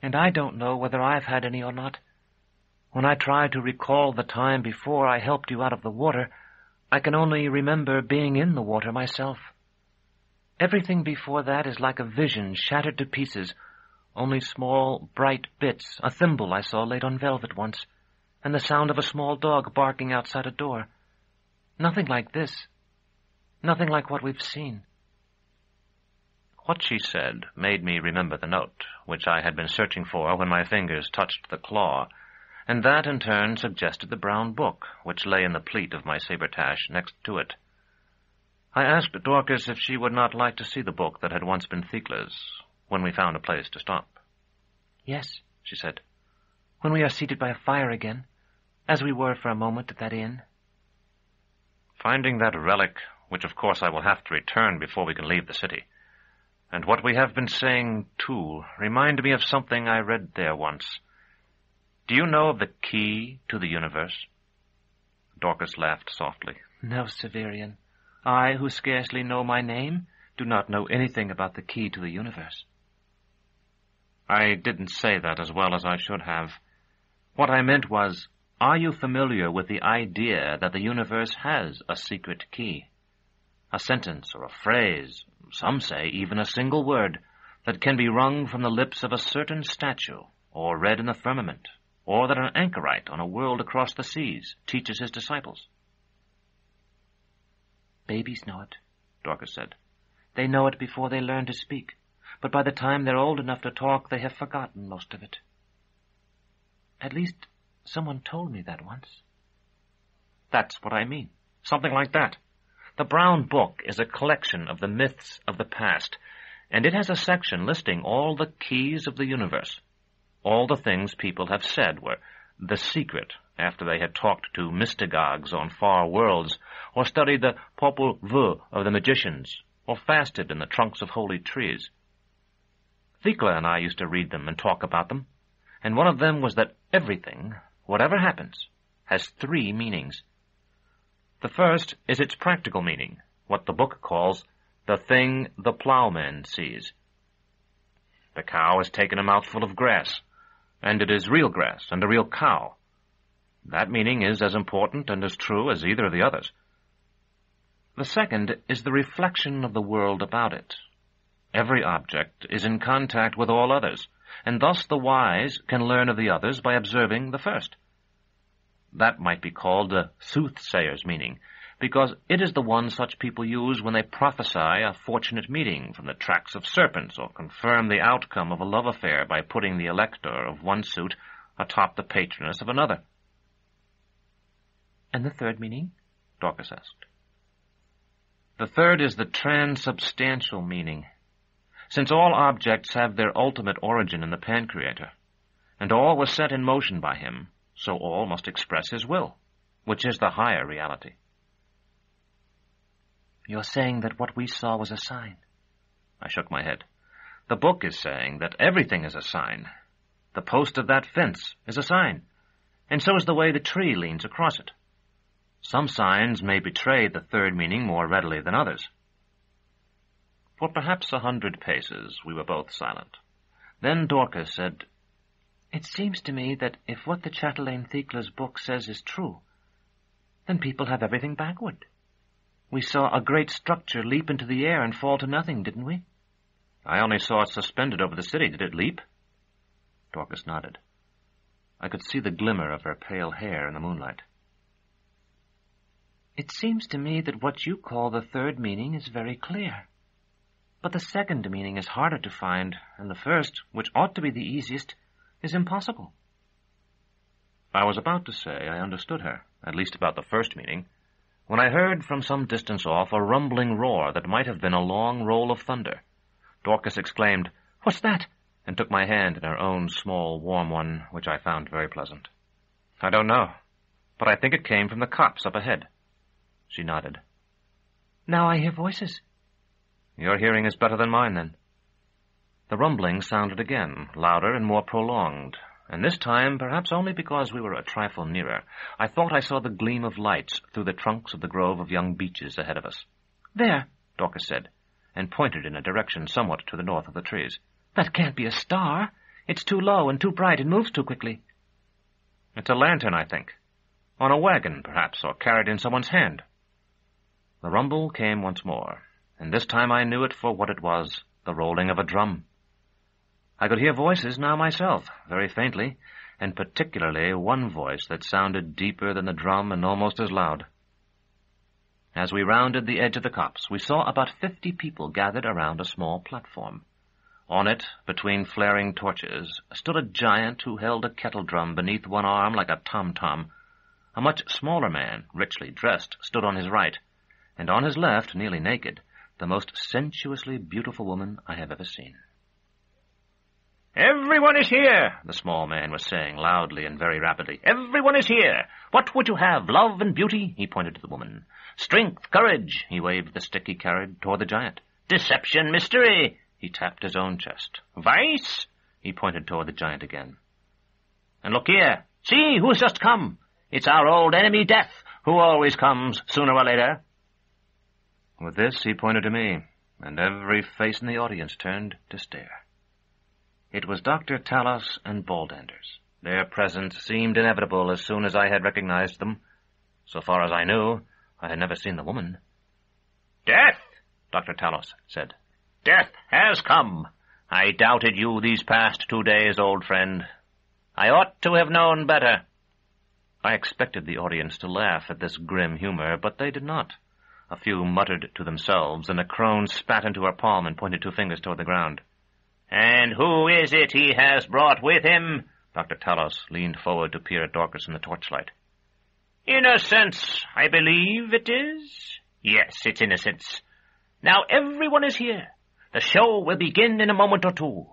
Speaker 5: "And I don't know whether I've had any or not. When I try to recall the time before I helped you out of the water, I can only remember being in the water myself. Everything before that is like a vision shattered to pieces, only small, bright bits, a thimble I saw laid on velvet once, and the sound of a small dog barking outside a door. Nothing like this. Nothing like what we've seen."
Speaker 2: What she said made me remember the note, which I had been searching for when my fingers touched the claw, and that in turn suggested the brown book, which lay in the pleat of my sabretache next to it. I asked Dorcas if she would not like to see the book that had once been Thecla's, when we found a place to stop.
Speaker 5: "Yes," she said, "when we are seated by a fire again, as we were for a moment at that inn."
Speaker 2: Finding that relic, which of course I will have to return before we can leave the city, And what we have been saying, too, remind me of something I read there once. Do you know of the key to the universe? Dorcas laughed softly.
Speaker 5: No, Severian. I, who scarcely know my name, do not know anything about the key to the universe.
Speaker 2: I didn't say that as well as I should have. What I meant was, are you familiar with the idea that the universe has a secret key? A sentence or a phrase, some say even a single word, that can be wrung from the lips of a certain statue, or read in the firmament, or that an anchorite on a world across the seas teaches his disciples.
Speaker 5: Babies know it, Dorcas said. They know it before they learn to speak, but by the time they're old enough to talk, they have forgotten most of it. At least, someone told me that once.
Speaker 2: That's what I mean. Something like that. The Brown Book is a collection of the myths of the past, and it has a section listing all the keys of the universe. All the things people have said were the secret after they had talked to mystagogues on far worlds, or studied the Popol Vuh of the magicians, or fasted in the trunks of holy trees. Thrax and I used to read them and talk about them, and one of them was that everything, whatever happens, has 3 meanings. The first is its practical meaning, what the book calls the thing the plowman sees. The cow has taken a mouthful of grass, and it is real grass and a real cow. That meaning is as important and as true as either of the others. The second is the reflection of the world about it. Every object is in contact with all others, and thus the wise can learn of the others by observing the first. That might be called a soothsayer's meaning, because it is the one such people use when they prophesy a fortunate meeting from the tracks of serpents, or confirm the outcome of a love affair by putting the elector of one suit atop the patroness of another.
Speaker 5: And the third meaning?
Speaker 2: Dorcas asked. The third is the transubstantial meaning. Since all objects have their ultimate origin in the Pancreator, and all was set in motion by him, so all must express his will, which is the higher reality.
Speaker 5: You're saying that what we saw was a sign?
Speaker 2: I shook my head. The book is saying that everything is a sign. The post of that fence is a sign, and so is the way the tree leans across it. Some signs may betray the third meaning more readily than others. For perhaps 100 paces we were both silent. Then Dorcas said,
Speaker 5: It seems to me that if what the chatelaine Thecla's book says is true, then people have everything backward. We saw a great structure leap into the air and fall to nothing, didn't we?
Speaker 2: I only saw it suspended over the city. Did it leap? Dorcas nodded. I could see the glimmer of her pale hair in the moonlight.
Speaker 5: It seems to me that what you call the third meaning is very clear. But the second meaning is harder to find, and the first, which ought to be the easiest, is impossible.
Speaker 2: I was about to say I understood her, at least about the first meaning, when I heard from some distance off a rumbling roar that might have been a long roll of thunder. Dorcas exclaimed, "What's that?" and took my hand in her own small, warm one, which I found very pleasant. I don't know, but I think it came from the copse up ahead. She nodded.
Speaker 5: Now I hear voices.
Speaker 2: Your hearing is better than mine, then. The rumbling sounded again, louder and more prolonged, and this time, perhaps only because we were a trifle nearer, I thought I saw the gleam of lights through the trunks of the grove of young beeches ahead of us.
Speaker 5: There,
Speaker 2: Dorcas said, and pointed in a direction somewhat to the north of the trees.
Speaker 5: That can't be a star. It's too low and too bright and moves too quickly.
Speaker 2: It's a lantern, I think. On a wagon, perhaps, or carried in someone's hand. The rumble came once more, and this time I knew it for what it was, the rolling of a drum. I could hear voices now myself, very faintly, and particularly one voice that sounded deeper than the drum and almost as loud. As we rounded the edge of the copse, we saw about 50 people gathered around a small platform. On it, between flaring torches, stood a giant who held a kettle-drum beneath one arm like a tom-tom. A much smaller man, richly dressed, stood on his right, and on his left, nearly naked, the most sensuously beautiful woman I have ever seen. "Everyone is here," the small man was saying loudly and very rapidly. "Everyone is here. What would you have, love and beauty?" He pointed to the woman. "Strength, courage," he waved the stick he carried toward the giant. "Deception, mystery," He tapped his own chest. "Weiss?" He pointed toward the giant again. "And look here. See who's just come. It's our old enemy Death, who always comes sooner or later." With this, he pointed to me, and every face in the audience turned to stare. It was Dr. Talos and Baldanders. Their presence seemed inevitable as soon as I had recognized them. So far as I knew, I had never seen the woman. "Death," Dr. Talos said. "Death has come. I doubted you these past 2 days, old friend. I ought to have known better." I expected the audience to laugh at this grim humor, but they did not. A few muttered to themselves, and a crone spat into her palm and pointed 2 fingers toward the ground. "And who is it he has brought with him?" Dr. Talos leaned forward to peer at Dorcas in the torchlight. "Innocence, I believe it is? Yes, it's Innocence. Now everyone is here. The show will begin in a moment or 2.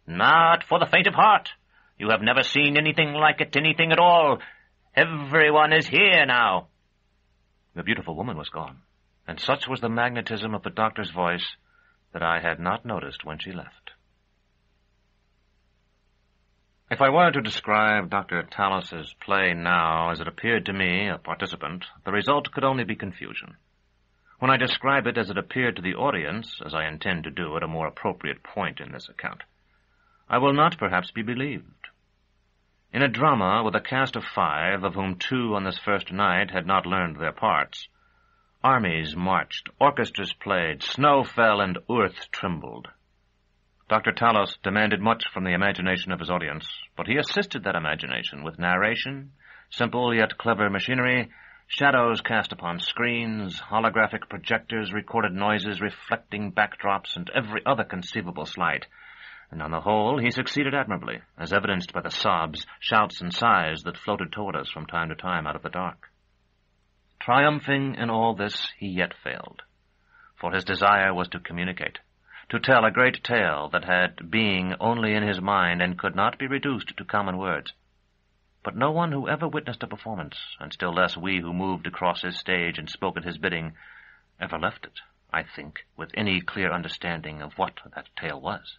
Speaker 2: Not for the faint of heart. You have never seen anything like it, anything at all. Everyone is here now." The beautiful woman was gone, and such was the magnetism of the doctor's voice that I had not noticed when she left. If I were to describe Dr. Talos's play now as it appeared to me, a participant, the result could only be confusion. When I describe it as it appeared to the audience, as I intend to do at a more appropriate point in this account, I will not perhaps be believed. In a drama with a cast of 5, of whom 2 on this first night had not learned their parts, armies marched, orchestras played, snow fell, and earth trembled. Dr. Talos demanded much from the imagination of his audience, but he assisted that imagination with narration, simple yet clever machinery, shadows cast upon screens, holographic projectors, recorded noises, reflecting backdrops, and every other conceivable sleight. And on the whole, he succeeded admirably, as evidenced by the sobs, shouts, and sighs that floated toward us from time to time out of the dark. Triumphing in all this, he yet failed, for his desire was to communicate, to tell a great tale that had being only in his mind and could not be reduced to common words. But no one who ever witnessed a performance, and still less we who moved across his stage and spoke at his bidding, ever left it, I think, with any clear understanding of what that tale was.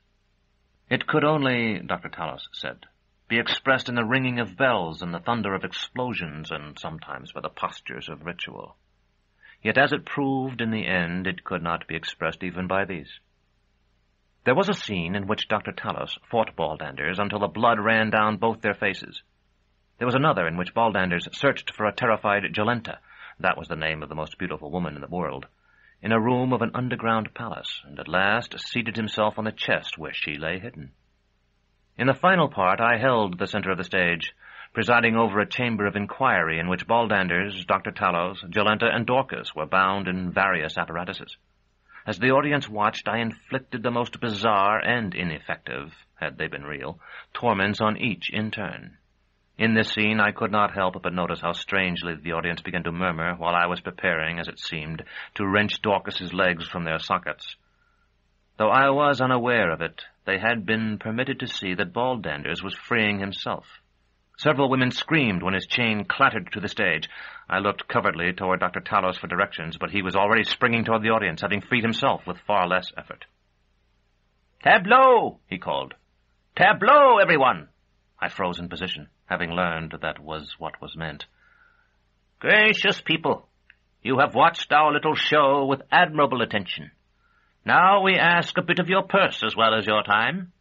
Speaker 2: It could only, Dr. Talos said, be expressed in the ringing of bells and the thunder of explosions, and sometimes by the postures of ritual. Yet as it proved in the end, it could not be expressed even by these. There was a scene in which Dr. Talos fought Baldanders until the blood ran down both their faces. There was another in which Baldanders searched for a terrified Jolenta, that was the name of the most beautiful woman in the world, in a room of an underground palace, and at last seated himself on the chest where she lay hidden. In the final part I held the center of the stage, presiding over a chamber of inquiry in which Baldanders, Dr. Talos, Jolenta, and Dorcas were bound in various apparatuses. As the audience watched, I inflicted the most bizarre and ineffective, had they been real, torments on each in turn. In this scene I could not help but notice how strangely the audience began to murmur while I was preparing, as it seemed, to wrench Dorcas's legs from their sockets. Though I was unaware of it, they had been permitted to see that Baldanders was freeing himself. Several women screamed when his chain clattered to the stage. I looked covertly toward Dr. Talos for directions, but he was already springing toward the audience, having freed himself with far less effort. "Tableau!" he called. "Tableau, everyone!" I froze in position, having learned that was what was meant. "Gracious people, you have watched our little show with admirable attention. Now we ask a bit of your purse as well as your time.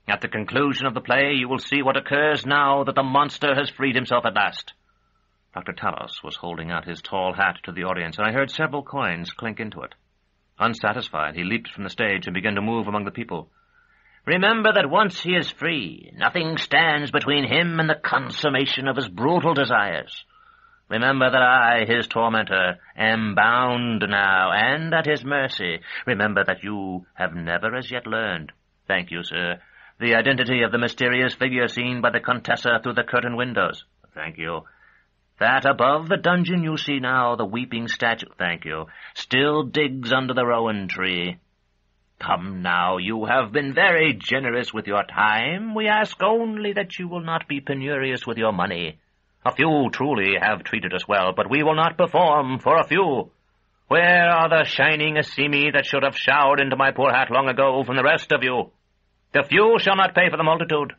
Speaker 2: At the conclusion of the play, you will see what occurs now that the monster has freed himself at last." Dr. Talos was holding out his tall hat to the audience, and I heard several coins clink into it. Unsatisfied, he leaped from the stage and began to move among the people. "Remember that once he is free, nothing stands between him and the consummation of his brutal desires. Remember that I, his tormentor, am bound now and at his mercy. Remember that you have never as yet learned, thank you, sir, the identity of the mysterious figure seen by the Contessa through the curtain windows. Thank you. That above the dungeon you see now, the weeping statue, thank you, still digs under the rowan tree. Come now, you have been very generous with your time. We ask only that you will not be penurious with your money. A few truly have treated us well, but we will not perform for a few.
Speaker 3: Where are the shining Assemi that should have showered into my poor hat long ago from the rest of you? The few shall not pay for the multitude.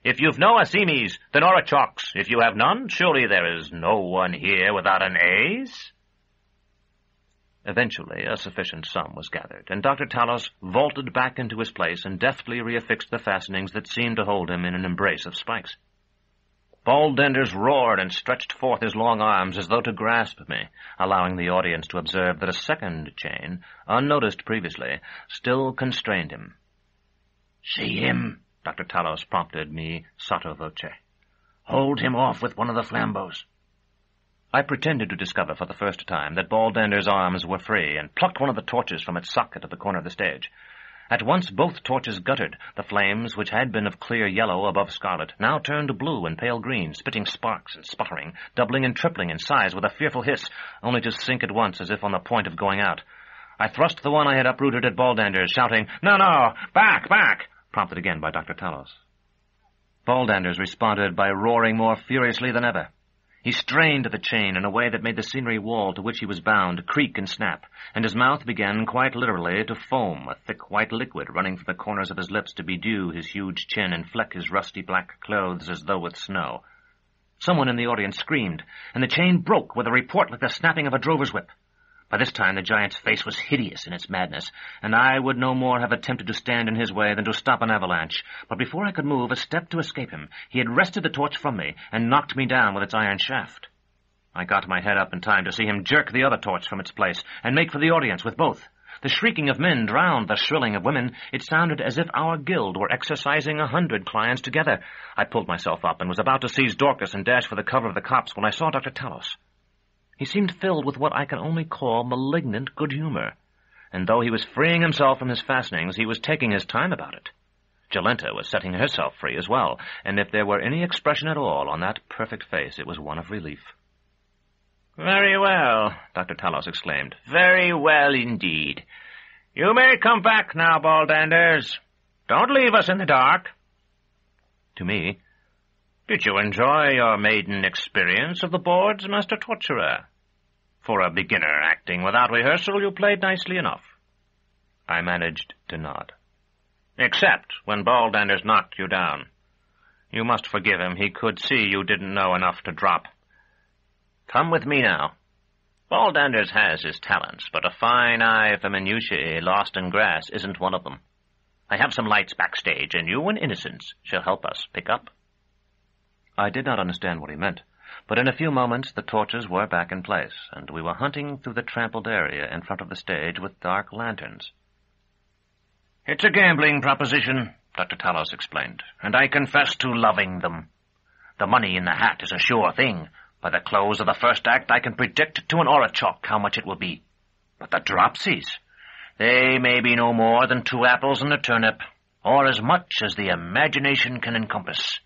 Speaker 3: If you've no Assemis, then Autarchs. If you have none, surely there is no one here without an ace.
Speaker 2: Eventually, a sufficient sum was gathered, and Dr. Talos vaulted back into his place and deftly reaffixed the fastenings that seemed to hold him in an embrace of spikes. Baldanders roared and stretched forth his long arms as though to grasp me, allowing the audience to observe that a second chain, unnoticed previously, still constrained him.
Speaker 6: "See him?" Dr. Talos prompted me sotto voce. "Hold him off with one of the flambeaux."
Speaker 2: I pretended to discover for the first time that Baldander's arms were free, and plucked one of the torches from its socket at the corner of the stage. At once both torches guttered. The flames, which had been of clear yellow above scarlet, now turned blue and pale green, spitting sparks and sputtering, doubling and tripling in size with a fearful hiss, only to sink at once as if on the point of going out. I thrust the one I had uprooted at Baldanders, shouting, "No, no! Back, back!" prompted again by Dr. Talos. Baldanders responded by roaring more furiously than ever. He strained at the chain in a way that made the scenery wall to which he was bound creak and snap, and his mouth began quite literally to foam, a thick white liquid running from the corners of his lips to bedew his huge chin and fleck his rusty black clothes as though with snow. Someone in the audience screamed, and the chain broke with a report like the snapping of a drover's whip. By this time the giant's face was hideous in its madness, and I would no more have attempted to stand in his way than to stop an avalanche. But before I could move a step to escape him, he had wrested the torch from me and knocked me down with its iron shaft. I got my head up in time to see him jerk the other torch from its place and make for the audience with both. The shrieking of men drowned the shrilling of women. It sounded as if our guild were exercising 100 clients together. I pulled myself up and was about to seize Dorcas and dash for the cover of the copse when I saw Dr. Talos. He seemed filled with what I can only call malignant good humor, and though he was freeing himself from his fastenings, he was taking his time about it. Jolenta was setting herself free as well, and if there were any expression at all on that perfect face, it was one of relief.
Speaker 3: "Very well," Dr. Talos exclaimed. "Very well indeed. You may come back now, Baldanders. Don't leave us in the dark."
Speaker 2: To me,
Speaker 3: "Did you enjoy your maiden experience of the boards, Master Torturer? For a beginner acting without rehearsal, you played nicely enough."
Speaker 2: I managed to nod.
Speaker 3: "Except when Baldanders knocked you down. You must forgive him. He could see you didn't know enough to drop. Come with me now. Baldanders has his talents, but a fine eye for minutiae lost in grass isn't one of them. I have some lights backstage, and you and Innocence shall help us pick up."
Speaker 2: I did not understand what he meant, but in a few moments the torches were back in place, and we were hunting through the trampled area in front of the stage with dark lanterns.
Speaker 6: "It's a gambling proposition," Dr. Talos explained, "and I confess to loving them. The money in the hat is a sure thing. By the close of the first act, I can predict to an Autarch how much it will be. But the dropsies, they may be no more than 2 apples and a turnip, or as much as the imagination can encompass.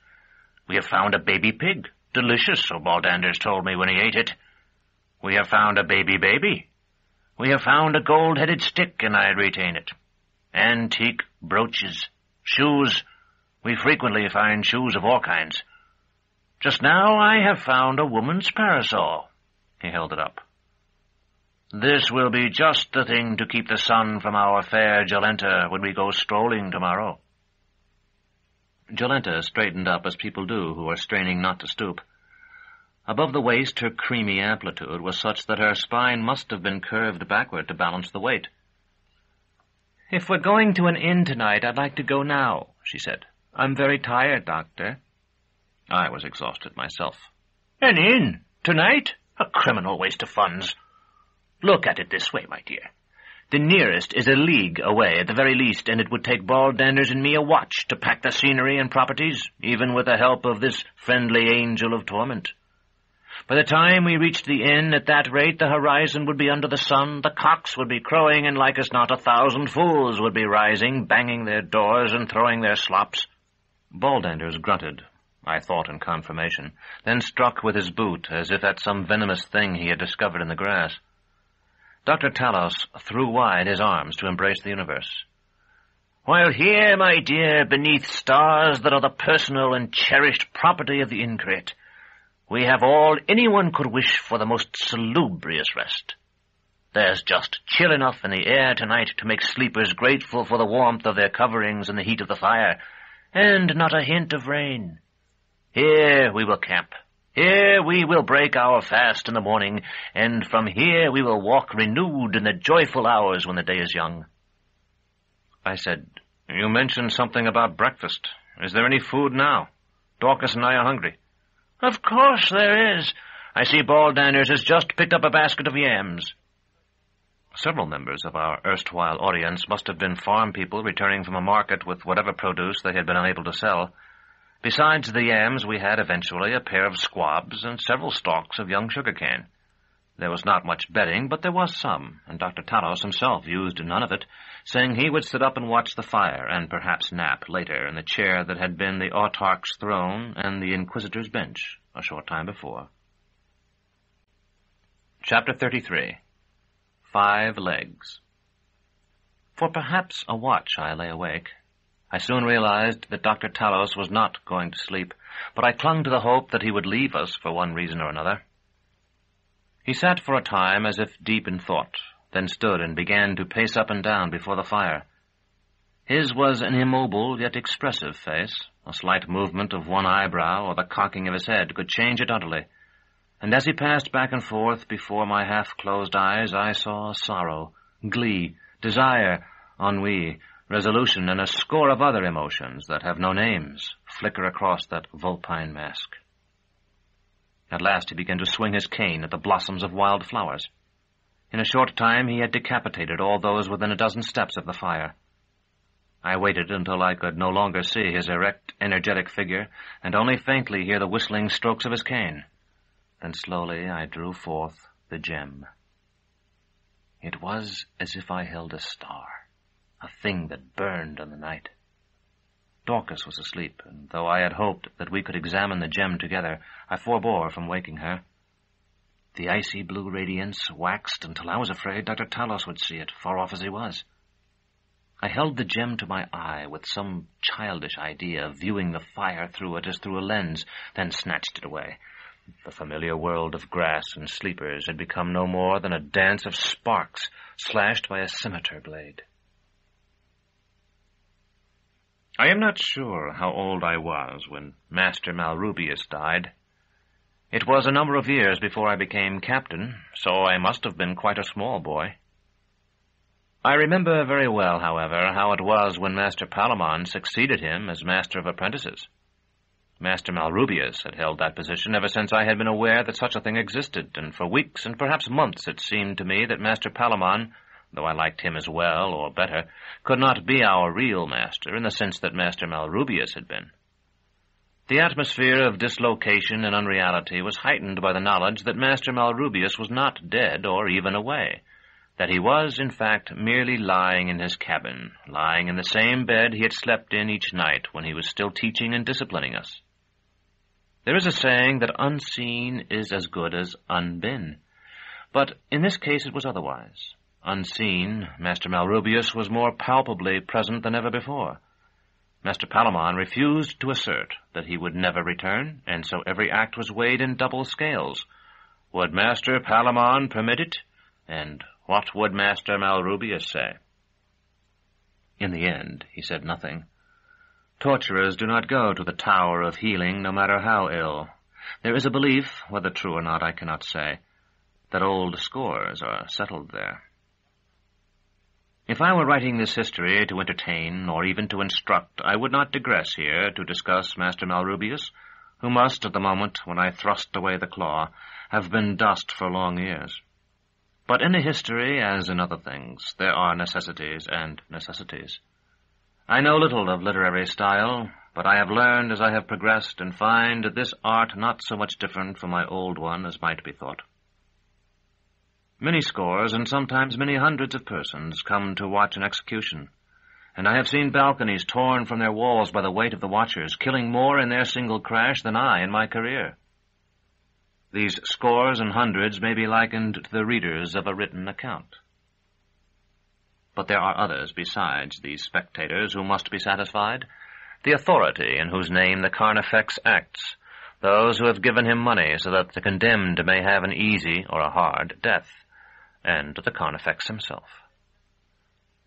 Speaker 6: We have found a baby pig, delicious, so Baldanders told me when he ate it. We have found a baby. We have found a gold-headed stick, and I retain it. Antique brooches, shoes. We frequently find shoes of all kinds. Just now I have found a woman's parasol." He held it up. "This will be just the thing to keep the sun from our fair Jolenta when we go strolling tomorrow."
Speaker 2: Jolenta straightened up as people do who are straining not to stoop. Above the waist, her creamy amplitude was such that her spine must have been curved backward to balance the weight.
Speaker 5: "If we're going to an inn tonight, I'd like to go now," she said. "I'm very tired, Doctor."
Speaker 2: I was exhausted myself.
Speaker 6: "An inn? Tonight? A criminal waste of funds. Look at it this way, my dear. The nearest is a league away at the very least, and it would take Baldanders and me a watch to pack the scenery and properties, even with the help of this friendly angel of torment. By the time we reached the inn, at that rate, the horizon would be under the sun, the cocks would be crowing, and like as not 1,000 fools would be rising, banging their doors and throwing their slops."
Speaker 2: Baldanders grunted, I thought in confirmation, then struck with his boot as if at some venomous thing he had discovered in the grass. Dr. Talos threw wide his arms to embrace the universe.
Speaker 6: "While here, my dear, beneath stars that are the personal and cherished property of the incarnate, we have all anyone could wish for the most salubrious rest.
Speaker 3: There's just chill enough in the air tonight to make sleepers grateful for the warmth of their coverings and the heat of the fire, and not a hint of rain. Here we will camp. Here we will break our fast in the morning, and from here we will walk renewed in the joyful hours when the day is young."
Speaker 2: I said, "You mentioned something about breakfast. Is there any food now? Dorcas and I are hungry."
Speaker 3: "Of course there is. I see Baldanders has just picked up a basket of yams."
Speaker 2: Several members of our erstwhile audience must have been farm people returning from a market with whatever produce they had been unable to sell. Besides the yams, we had eventually a pair of squabs and several stalks of young sugarcane. There was not much bedding, but there was some, and Dr. Talos himself used none of it, saying he would sit up and watch the fire, and perhaps nap later in the chair that had been the Autarch's throne and the Inquisitor's bench a short time before. Chapter 33. 5 Legs. For perhaps a watch I lay awake. I soon realized that Dr. Talos was not going to sleep, but I clung to the hope that he would leave us for one reason or another. He sat for a time as if deep in thought, then stood and began to pace up and down before the fire. His was an immobile yet expressive face. A slight movement of one eyebrow or the cocking of his head could change it utterly. And as he passed back and forth before my half-closed eyes, I saw sorrow, glee, desire, ennui, resolution, and a score of other emotions that have no names flicker across that vulpine mask. At last he began to swing his cane at the blossoms of wild flowers. In a short time he had decapitated all those within a dozen steps of the fire. I waited until I could no longer see his erect, energetic figure, and only faintly hear the whistling strokes of his cane. Then slowly I drew forth the gem. It was as if I held a star, a thing that burned in the night. Dorcas was asleep, and though I had hoped that we could examine the gem together, I forbore from waking her. The icy blue radiance waxed until I was afraid Dr. Talos would see it, far off as he was. I held the gem to my eye with some childish idea of viewing the fire through it as through a lens, then snatched it away. The familiar world of grass and sleepers had become no more than a dance of sparks slashed by a scimitar blade. I am not sure how old I was when Master Malrubius died. It was a number of years before I became captain, so I must have been quite a small boy. I remember very well, however, how it was when Master Palamon succeeded him as Master of Apprentices. Master Malrubius had held that position ever since I had been aware that such a thing existed, and for weeks and perhaps months it seemed to me that Master Palamon, though I liked him as well, or better, could not be our real master in the sense that Master Malrubius had been. The atmosphere of dislocation and unreality was heightened by the knowledge that Master Malrubius was not dead or even away, that he was, in fact, merely lying in his cabin, lying in the same bed he had slept in each night when he was still teaching and disciplining us. There is a saying that unseen is as good as unbeen, but in this case it was otherwise. Unseen, Master Malrubius was more palpably present than ever before. Master Palamon refused to assert that he would never return, and so every act was weighed in double scales. Would Master Palamon permit it? And what would Master Malrubius say? In the end, he said nothing. Torturers do not go to the Tower of Healing, no matter how ill. There is a belief, whether true or not I cannot say, that old scores are settled there. If I were writing this history to entertain or even to instruct, I would not digress here to discuss Master Malrubius, who must, at the moment when I thrust away the claw, have been dust for long years. But in a history, as in other things, there are necessities and necessities. I know little of literary style, but I have learned as I have progressed and find this art not so much different from my old one as might be thought. Many scores, and sometimes many hundreds of persons come to watch an execution, and I have seen balconies torn from their walls by the weight of the watchers, killing more in their single crash than I in my career. These scores and hundreds may be likened to the readers of a written account. But there are others besides these spectators who must be satisfied, the authority in whose name the Carnifex acts, those who have given him money so that the condemned may have an easy or a hard death,
Speaker 1: and the Carnifex himself.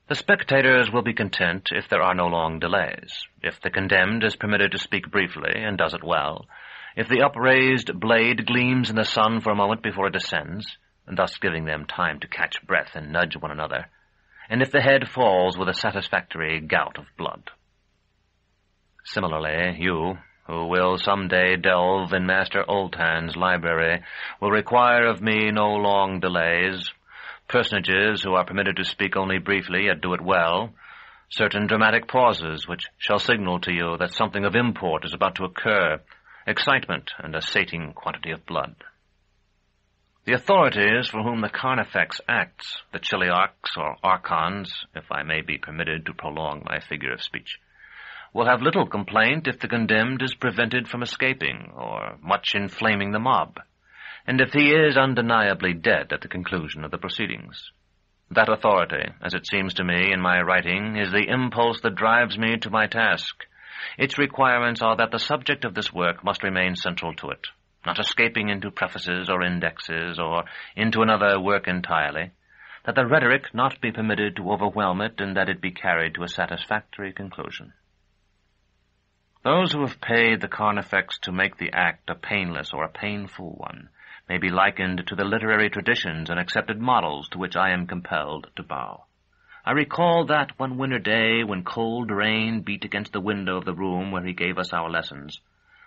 Speaker 1: The spectators will be content if there are no long delays, if the condemned is permitted to speak briefly and does it well, if the upraised blade gleams in the sun for a moment before it descends, thus giving them time to catch breath and nudge one another, and if the head falls with a satisfactory gout of blood. Similarly, you, who will some day delve in Master Oltan's library, will require of me no long delays, personages who are permitted to speak only briefly yet do it well, certain dramatic pauses which shall signal to you that something of import is about to occur, excitement and a sating quantity of blood. The authorities for whom the Carnifex acts, the Chiliarchs or Archons, if I may be permitted to prolong my figure of speech, will have little complaint if the condemned is prevented from escaping or much inflaming the mob, and if he is undeniably dead at the conclusion of the proceedings. That authority, as it seems to me in my writing, is the impulse that drives me to my task. Its requirements are that the subject of this work must remain central to it, not escaping into prefaces or indexes or into another work entirely, that the rhetoric not be permitted to overwhelm it, and that it be carried to a satisfactory conclusion. Those who have paid the Carnifex to make the act a painless or a painful one may be likened to the literary traditions and accepted models to which I am compelled to bow. I recall that one winter day when cold rain beat against the window of the room where he gave us our lessons,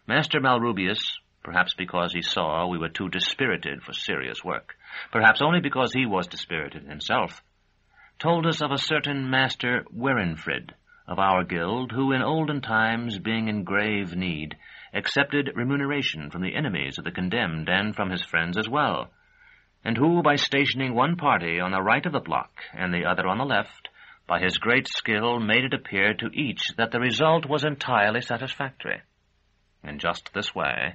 Speaker 1: Master Malrubius, perhaps because he saw we were too dispirited for serious work, perhaps only because he was dispirited himself, told us of a certain Master Werenfrid of our guild, who in olden times, being in grave need, accepted remuneration from the enemies of the condemned and from his friends as well, and who, by stationing one party on the right of the block and the other on the left, by his great skill made it appear to each that the result was entirely satisfactory. In just this way,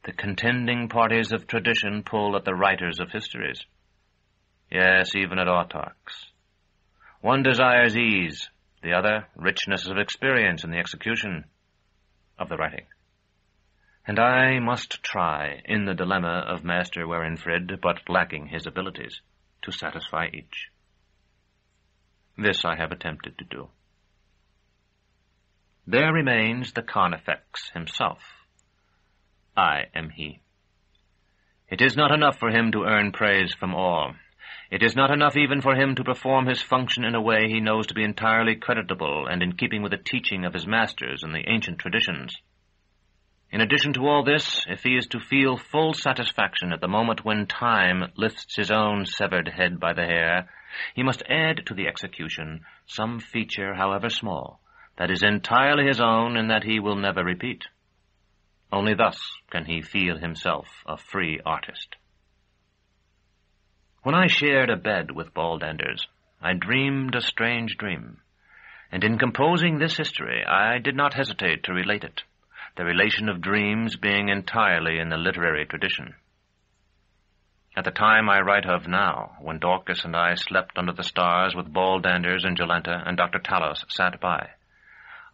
Speaker 1: the contending parties of tradition pull at the writers of histories. Yes, even at Autarchs. One desires ease, the other richness of experience in the execution of the writing. And I must try, in the dilemma of Master Werenfrid, but lacking his abilities, to satisfy each. This I have attempted to do. There remains the Carnifex himself. I am he. It is not enough for him to earn praise from all. It is not enough even for him to perform his function in a way he knows to be entirely creditable and in keeping with the teaching of his masters and the ancient traditions. In addition to all this, if he is to feel full satisfaction at the moment when time lifts his own severed head by the hair, he must add to the execution some feature, however small, that is entirely his own and that he will never repeat. Only thus can he feel himself a free artist. When I shared a bed with Baldanders, I dreamed a strange dream, and in composing this history I did not hesitate to relate it, the relation of dreams being entirely in the literary tradition. At the time I write of now, when Dorcas and I slept under the stars with Baldanders and Jolenta and Dr. Talos sat by,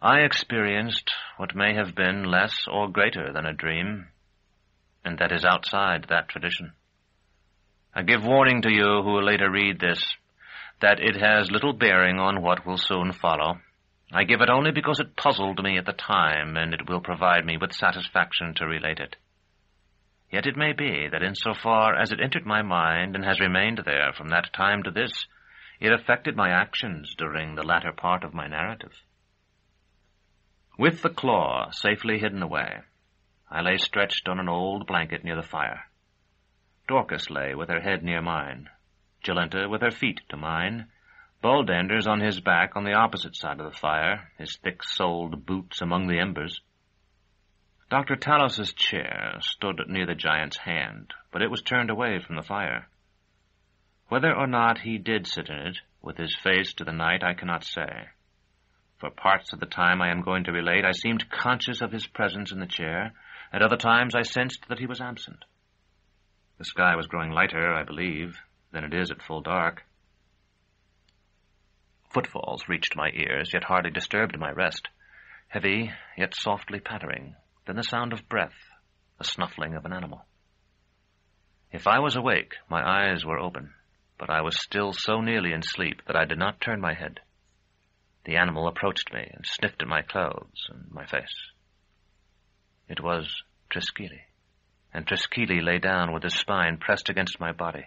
Speaker 1: I experienced what may have been less or greater than a dream, and that is outside that tradition. I give warning to you who will later read this, that it has little bearing on what will soon follow. I give it only because it puzzled me at the time, and it will provide me with satisfaction to relate it. Yet it may be that insofar as it entered my mind and has remained there from that time to this, it affected my actions during the latter part of my narrative. With the claw safely hidden away, I lay stretched on an old blanket near the fire. Dorcas lay with her head near mine, Jolenta with her feet to mine, Baldanders on his back on the opposite side of the fire, his thick-soled boots among the embers. Dr. Talos's chair stood near the giant's hand, but it was turned away from the fire. Whether or not he did sit in it, with his face to the night, I cannot say. For parts of the time I am going to relate, I seemed conscious of his presence in the chair. At other times I sensed that he was absent. The sky was growing lighter, I believe, than it is at full dark. Footfalls reached my ears, yet hardly disturbed my rest, heavy, yet softly pattering, then the sound of breath, the snuffling of an animal. If I was awake, my eyes were open.
Speaker 2: but I was still so nearly in sleep that I did not turn my head. The animal approached me and sniffed at my clothes and my face. It was Triskele, and Triskele lay down with his spine pressed against my body.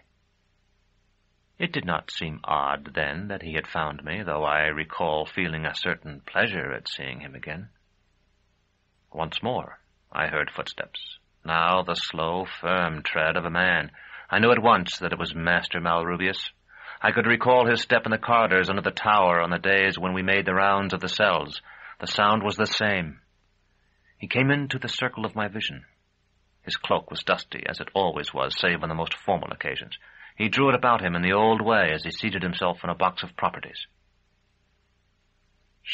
Speaker 2: It did not seem odd then that he had found me, though I recall feeling a certain pleasure at seeing him again. Once more I heard footsteps, now the slow, firm tread of a man. I knew at once that it was Master Malrubius. I could recall his step in the corridors under the tower on the days when we made the rounds of the cells. The sound was the same. He came into the circle of my vision. His cloak was dusty, as it always was, save on the most formal occasions. He drew it about him in the old way as he seated himself on a box of properties.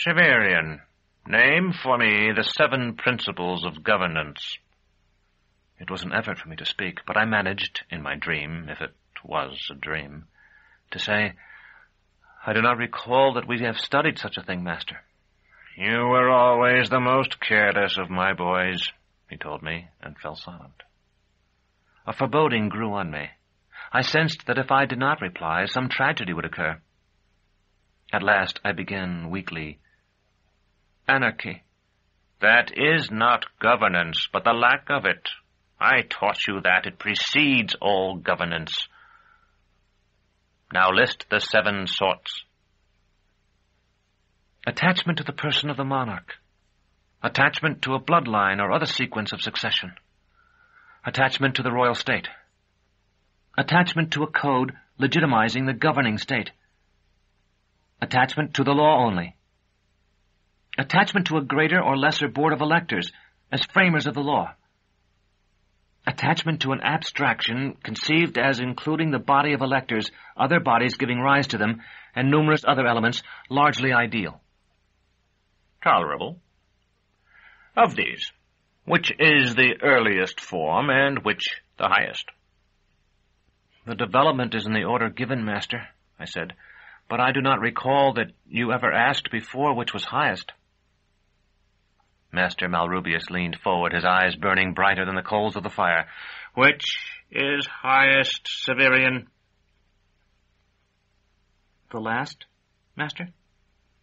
Speaker 4: Severian, name for me the 7 principles of governance.
Speaker 2: It was an effort for me to speak, but I managed, in my dream, if it was a dream, to say, I do not recall that we have studied such a thing, Master.
Speaker 4: You were always the most careless of my boys, he told me, and fell silent.
Speaker 2: A foreboding grew on me. I sensed that if I did not reply, some tragedy would occur. At last I began weakly, Anarchy.
Speaker 4: That is not governance, but the lack of it. I taught you that it precedes all governance. Now list the 7 sorts.
Speaker 2: Attachment to the person of the monarch. Attachment to a bloodline or other sequence of succession. Attachment to the royal state. Attachment to a code legitimizing the governing state. Attachment to the law only. Attachment to a greater or lesser board of electors as framers of the law. Attachment to an abstraction conceived as including the body of electors, other bodies giving rise to them, and numerous other elements, largely ideal.
Speaker 4: Tolerable. Of these, which is the earliest form and which the highest?
Speaker 2: The development is in the order given, Master, I said, but I do not recall that you ever asked before which was highest. Master Malrubius leaned forward, his eyes burning brighter than the coals of the fire.
Speaker 4: Which is highest, Severian?
Speaker 2: The last, Master?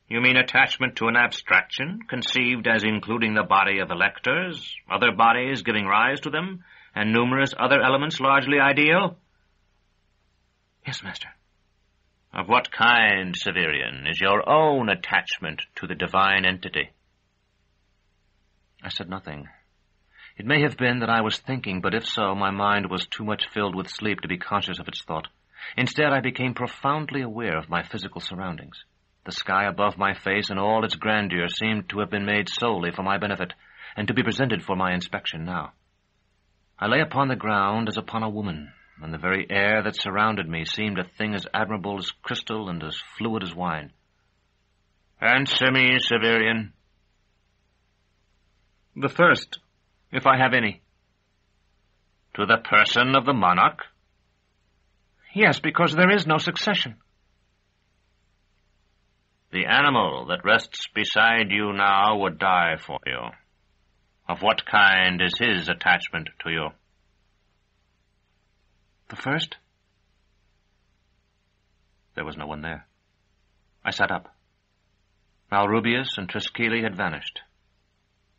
Speaker 4: You mean attachment to an abstraction, conceived as including the body of electors, other bodies giving rise to them, and numerous other elements largely ideal?
Speaker 2: Yes, Master.
Speaker 4: Of what kind, Severian, is your own attachment to the divine entity?
Speaker 2: I said nothing. It may have been that I was thinking, but if so, my mind was too much filled with sleep to be conscious of its thought. Instead, I became profoundly aware of my physical surroundings. The sky above my face and all its grandeur seemed to have been made solely for my benefit, and to be presented for my inspection now. I lay upon the ground as upon a woman, and the very air that surrounded me seemed a thing as admirable as crystal and as fluid as wine.
Speaker 4: Answer me, Severian.
Speaker 2: The first, if I have any.
Speaker 4: To the person of the monarch?
Speaker 2: Yes, because there is no succession.
Speaker 4: The animal that rests beside you now would die for you. Of what kind is his attachment to you?
Speaker 2: The first? There was no one there. I sat up. Malrubius and Triskele had vanished.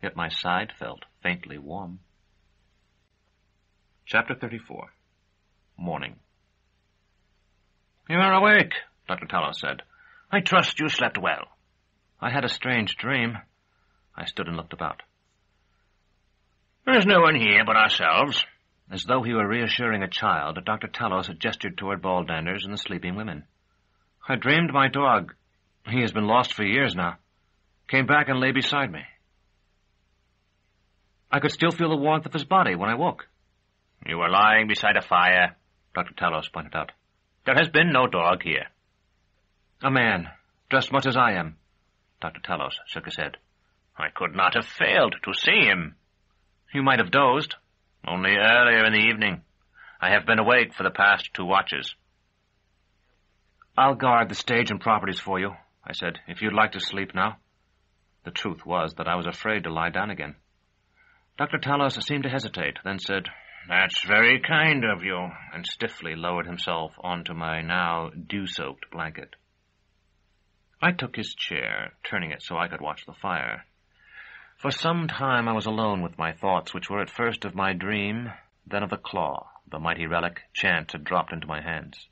Speaker 2: Yet my side felt faintly warm. Chapter 34. Morning.
Speaker 4: You are awake, Dr. Talos said. I trust you slept well.
Speaker 2: I had a strange dream. I stood and looked about.
Speaker 4: There is no one here but ourselves.
Speaker 2: As though he were reassuring a child, Dr. Talos had gestured toward Baldanders and the sleeping women. I dreamed my dog, he has been lost for years now, came back and lay beside me. I could still feel the warmth of his body when I woke.
Speaker 4: You were lying beside a fire, Dr. Talos pointed out. There has been no dog here.
Speaker 2: A man, dressed much as I am. Dr. Talos shook his head.
Speaker 4: I could not have failed to see him.
Speaker 2: You might have dozed.
Speaker 4: Only earlier in the evening. I have been awake for the past 2 watches.
Speaker 2: I'll guard the stage and properties for you, I said, if you'd like to sleep now. The truth was that I was afraid to lie down again. Dr. Talos seemed to hesitate, then said, That's very kind of you, and stiffly lowered himself onto my now dew-soaked blanket. I took his chair, turning it so I could watch the fire. For some time I was alone with my thoughts, which were at first of my dream, then of the claw, the mighty relic chance had dropped into my hands.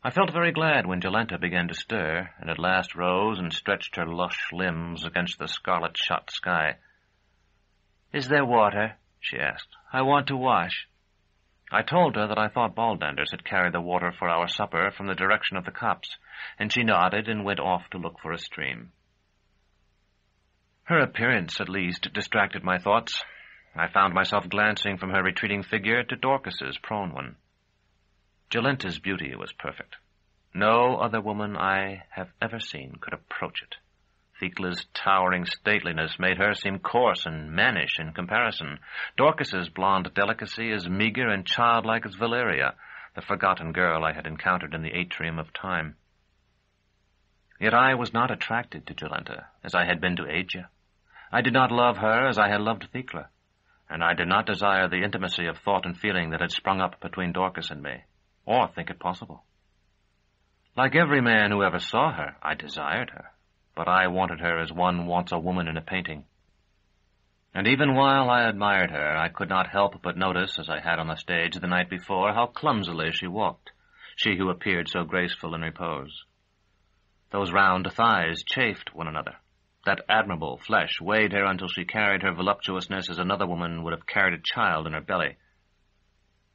Speaker 2: I felt very glad when Jolenta began to stir, and at last rose and stretched her lush limbs against the scarlet-shot sky. "Is there water?" she asked. "I want to wash." I told her that I thought Baldanders had carried the water for our supper from the direction of the copse, and she nodded and went off to look for a stream. Her appearance, at least, distracted my thoughts. I found myself glancing from her retreating figure to Dorcas's prone one. Jolenta's beauty was perfect. No other woman I have ever seen could approach it. Thecla's towering stateliness made her seem coarse and mannish in comparison. Dorcas's blonde delicacy as meager and childlike as Valeria, the forgotten girl I had encountered in the atrium of time. Yet I was not attracted to Jolenta, as I had been to Asia. I did not love her as I had loved Thecla, and I did not desire the intimacy of thought and feeling that had sprung up between Dorcas and me, or think it possible. Like every man who ever saw her, I desired her, but I wanted her as one wants a woman in a painting. And even while I admired her, I could not help but notice, as I had on the stage the night before, how clumsily she walked, she who appeared so graceful in repose. Those round thighs chafed one another. That admirable flesh weighed her until she carried her voluptuousness as another woman would have carried a child in her belly.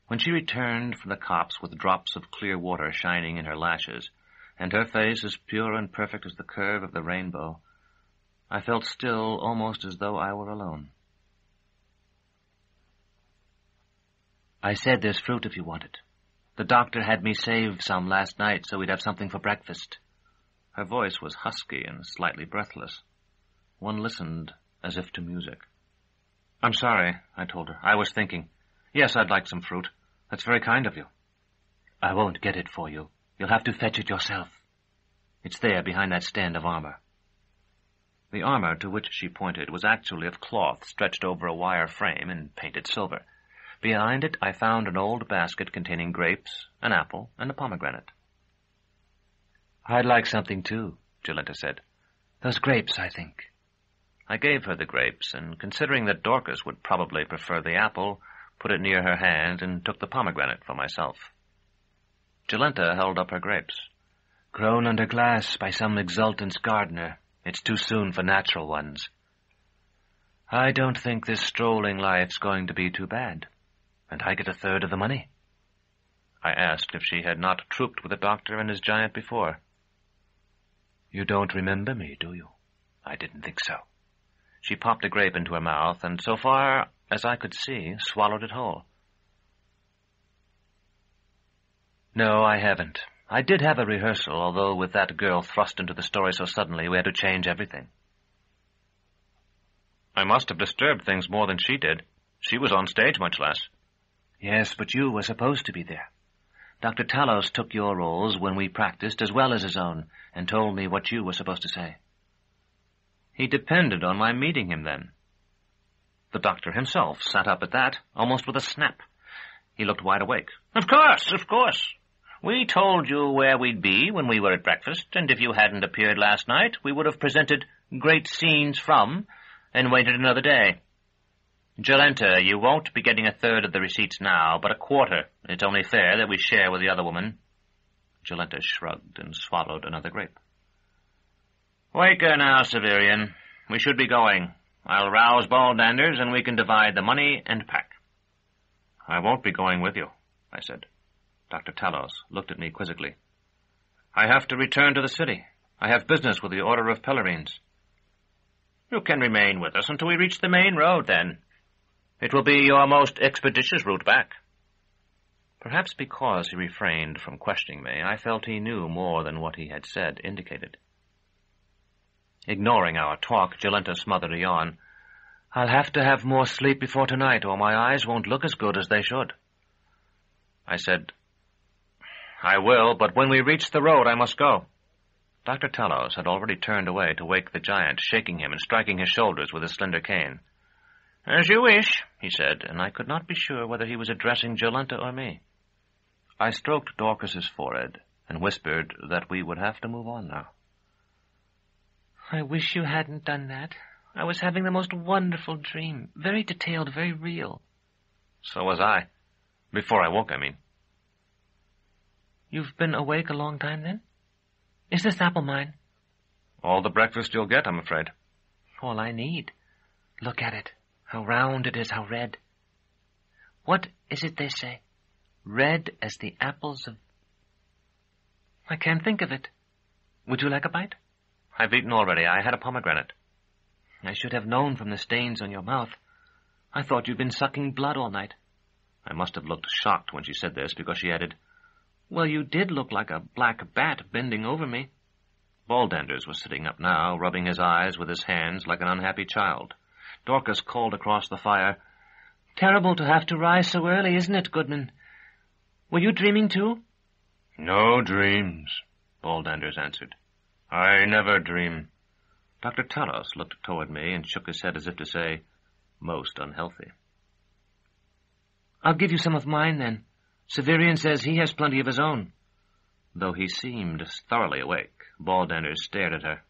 Speaker 2: When she returned from the copse with drops of clear water shining in her lashes, and her face as pure and perfect as the curve of the rainbow, I felt still almost as though I were alone. "I said there's fruit if you want it. The doctor had me save some last night so we'd have something for breakfast." Her voice was husky and slightly breathless. One listened as if to music. "I'm sorry," I told her. "I was thinking. Yes, I'd like some fruit. That's very kind of you." "I won't get it for you. You'll have to fetch it yourself. It's there behind that stand of armor." The armor to which she pointed was actually of cloth stretched over a wire frame and painted silver. Behind it I found an old basket containing grapes, an apple, and a pomegranate. "I'd like something, too," Jolenta said. "Those grapes, I think." I gave her the grapes, and considering that Dorcas would probably prefer the apple, put it near her hand and took the pomegranate for myself. Jolenta held up her grapes. "Grown under glass by some exultant gardener. It's too soon for natural ones. I don't think this strolling life's going to be too bad. And I get a third of the money." I asked if she had not trooped with the doctor and his giant before. "You don't remember me, do you?" "I didn't think so." She popped a grape into her mouth, and so far as I could see, swallowed it whole. "No, I haven't. I did have a rehearsal, although with that girl thrust into the story so suddenly, we had to change everything." "I must have disturbed things more than she did. She was on stage much less." "Yes, but you were supposed to be there. Dr. Talos took your roles when we practiced as well as his own, and told me what you were supposed to say." "He depended on my meeting him, then." The doctor himself sat up at that, almost with a snap. He looked wide awake. Of course. We told you where we'd be when we were at breakfast, and if you hadn't appeared last night, we would have presented great scenes from, and waited another day. Jolenta, you won't be getting a third of the receipts now, but a quarter. It's only fair that we share with the other woman." Jolenta shrugged and swallowed another grape. "Wake her now, Severian. We should be going. I'll rouse Baldanders, and we can divide the money and pack." "I won't be going with you," I said. Dr. Talos looked at me quizzically. "I have to return to the city. I have business with the Order of Pellerines." "You can remain with us until we reach the main road, then. It will be your most expeditious route back." Perhaps because he refrained from questioning me, I felt he knew more than what he had said indicated. Ignoring our talk, Jolenta smothered a yawn. "I'll have to have more sleep before tonight, or my eyes won't look as good as they should." I said, "I will, but when we reach the road, I must go." Dr. Talos had already turned away to wake the giant, shaking him and striking his shoulders with his slender cane. As you wish, he said, and I could not be sure whether he was addressing Jolenta or me. I stroked Dorcas's forehead and whispered that we would have to move on now.
Speaker 5: I wish you hadn't done that. I was having the most wonderful dream. Very detailed, very real.
Speaker 2: So was I. Before I woke, I mean.
Speaker 5: You've been awake a long time, then? Is this apple mine?
Speaker 2: All the breakfast you'll get, I'm afraid.
Speaker 5: All I need. Look at it. How round it is, how red. What is it they say? Red as the apples of... I can't think of it. Would you like a bite?
Speaker 2: I've eaten already. I had a pomegranate.
Speaker 5: I should have known from the stains on your mouth. I thought you'd been sucking blood all night.
Speaker 2: I must have looked shocked when she said this, because she added,
Speaker 5: Well, you did look like a black bat bending over me.
Speaker 2: Baldanders was sitting up now, rubbing his eyes with his hands like an unhappy child. Dorcas called across the fire,
Speaker 5: Terrible to have to rise so early, isn't it, Goodman? Were you dreaming too?
Speaker 4: No dreams, Baldanders answered. I never dream.
Speaker 2: Dr. Talos looked toward me and shook his head as if to say, most unhealthy.
Speaker 5: I'll give you some of mine, then. Severian says he has plenty of his own.
Speaker 2: Though he seemed thoroughly awake, Baldanders stared at her.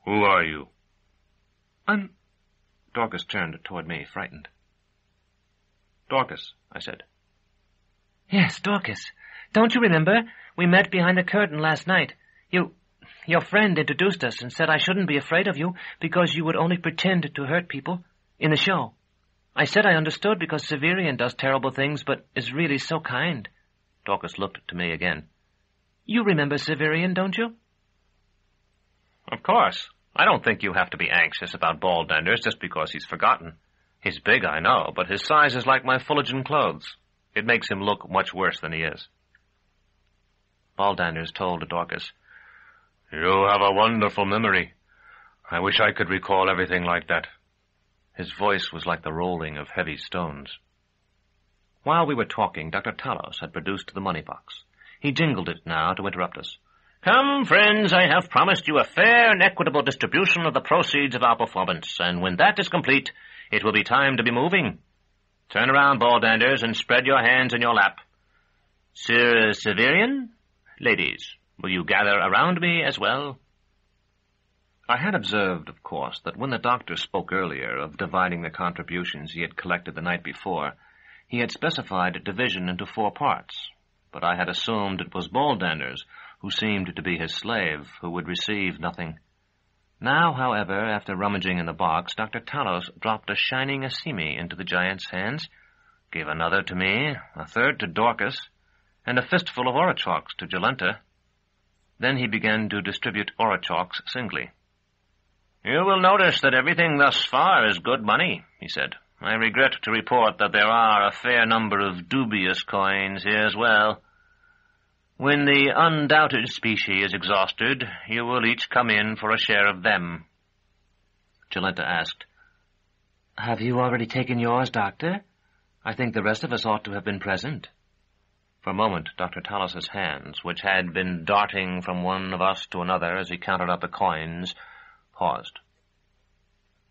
Speaker 4: Who are you?
Speaker 5: I'm...
Speaker 2: Dorcas turned toward me, frightened. Dorcas, I said.
Speaker 5: Yes, Dorcas. Don't you remember? We met behind the curtain last night. Your friend introduced us and said I shouldn't be afraid of you because you would only pretend to hurt people in the show. I said I understood because Severian does terrible things but is really so kind.
Speaker 2: Dorcas looked to me again.
Speaker 5: You remember Severian, don't you?
Speaker 2: Of course. I don't think you have to be anxious about Baldanders just because he's forgotten. He's big, I know, but his size is like my Fullerton clothes. It makes him look much worse than he is. Baldanders told Dorcas,
Speaker 4: You have a wonderful memory. I wish I could recall everything like that.
Speaker 2: His voice was like the rolling of heavy stones. While we were talking, Dr. Talos had produced the money box. He jingled it now to interrupt us. Come, friends, I have promised you a fair and equitable distribution of the proceeds of our performance, and when that is complete, it will be time to be moving. Turn around, Baldanders, and spread your hands in your lap. Sir Severian, ladies, will you gather around me as well? I had observed, of course, that when the doctor spoke earlier of dividing the contributions he had collected the night before, he had specified division into 4 parts, but I had assumed it was Baldanders, who seemed to be his slave, who would receive nothing. Now, however, after rummaging in the box, Dr. Talos dropped a shining asimi into the giant's hands, gave another to me, a third to Dorcas, and a fistful of orichalks to Jolenta. Then he began to distribute orichalks singly. You will notice that everything thus far is good money, he said. I regret to report that there are a fair number of dubious coins here as well. When the undoubted specie is exhausted, you will each come in for a share of them. Jolenta asked, Have you already taken yours, Doctor? I think the rest of us ought to have been present. For a moment, Dr. Talos's hands, which had been darting from one of us to another as he counted up the coins, paused.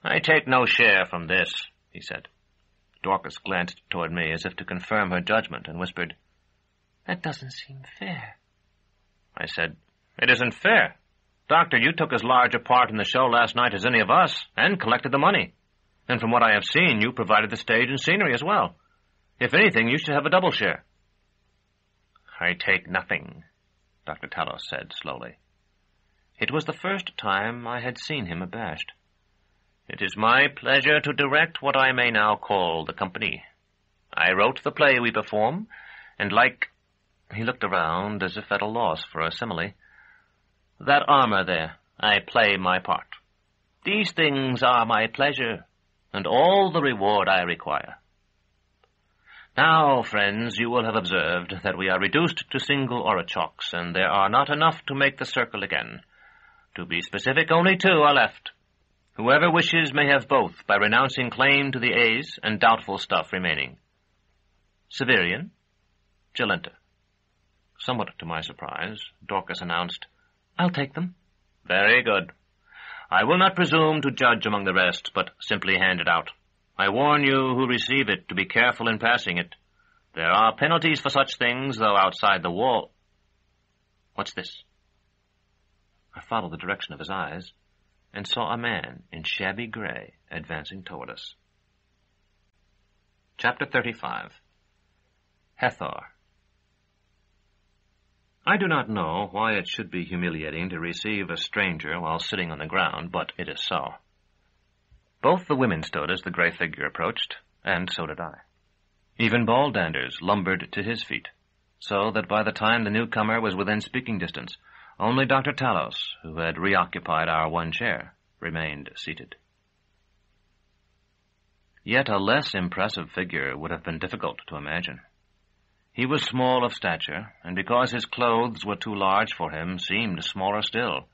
Speaker 2: I take no share from this, he said. Dorcas glanced toward me as if to confirm her judgment and whispered,
Speaker 5: That doesn't seem fair.
Speaker 2: I said, It isn't fair. Doctor, you took as large a part in the show last night as any of us, and collected the money. And from what I have seen, you provided the stage and scenery as well. If anything, you should have a double share. I take nothing, Dr. Talos said slowly. It was the first time I had seen him abashed. It is my pleasure to direct what I may now call the company. I wrote the play we perform, and like... He looked around as if at a loss for a simile. That armor there, I play my part. These things are my pleasure, and all the reward I require. Now, friends, you will have observed that we are reduced to single orichalks, and there are not enough to make the circle again. To be specific, only 2 are left. Whoever wishes may have both by renouncing claim to the A's and doubtful stuff remaining. Severian, Jolenta. Somewhat to my surprise, Dorcas announced,
Speaker 5: I'll take them.
Speaker 2: Very good.
Speaker 3: I will not presume to judge among the rest, but simply hand it out. I warn you who receive it to be careful in passing it. There are penalties for such things, though outside the wall. What's this? I followed the direction of his eyes and saw a man in shabby gray advancing toward us. Chapter 35. Hethor. I do not know why it should be humiliating to receive a stranger while sitting on the ground, but it is so. Both the women stood as the gray figure approached, and so did I. Even Baldanders lumbered to his feet, so that by the time the newcomer was within speaking distance, only Dr. Talos, who had reoccupied our one chair, remained seated. Yet a less impressive figure would have been difficult to imagine. He was small of stature, and because his clothes were too large for him, seemed smaller still.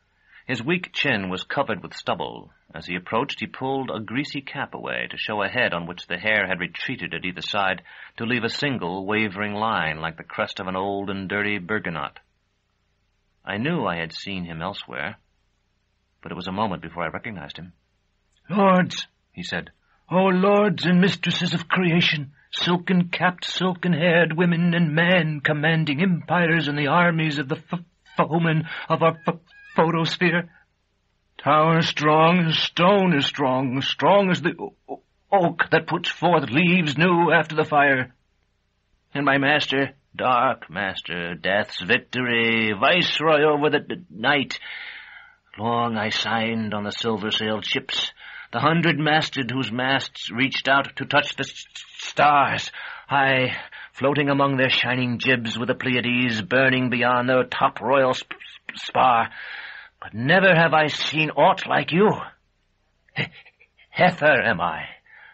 Speaker 3: His weak chin was covered with stubble. As he approached, he pulled a greasy cap away to show a head on which the hair had retreated at either side to leave a single wavering line like the crest of an old and dirty bergamot. I knew I had seen him elsewhere, but it was a moment before I recognized him.
Speaker 6: "Lords," he said, "O lords and mistresses of creation, silken-capped, silken-haired women and men commanding empires and the armies of the foemen of our photosphere. Tower strong as stone is strong as the oak that puts forth leaves new after the fire. And my master, dark master, death's victory, viceroy over the night. Long I signed on the silver-sailed ships, the 100-masted whose masts reached out to touch the stars, I, floating among their shining jibs with the Pleiades burning beyond their top royal spar. But never have I seen aught like you. Hethor am I,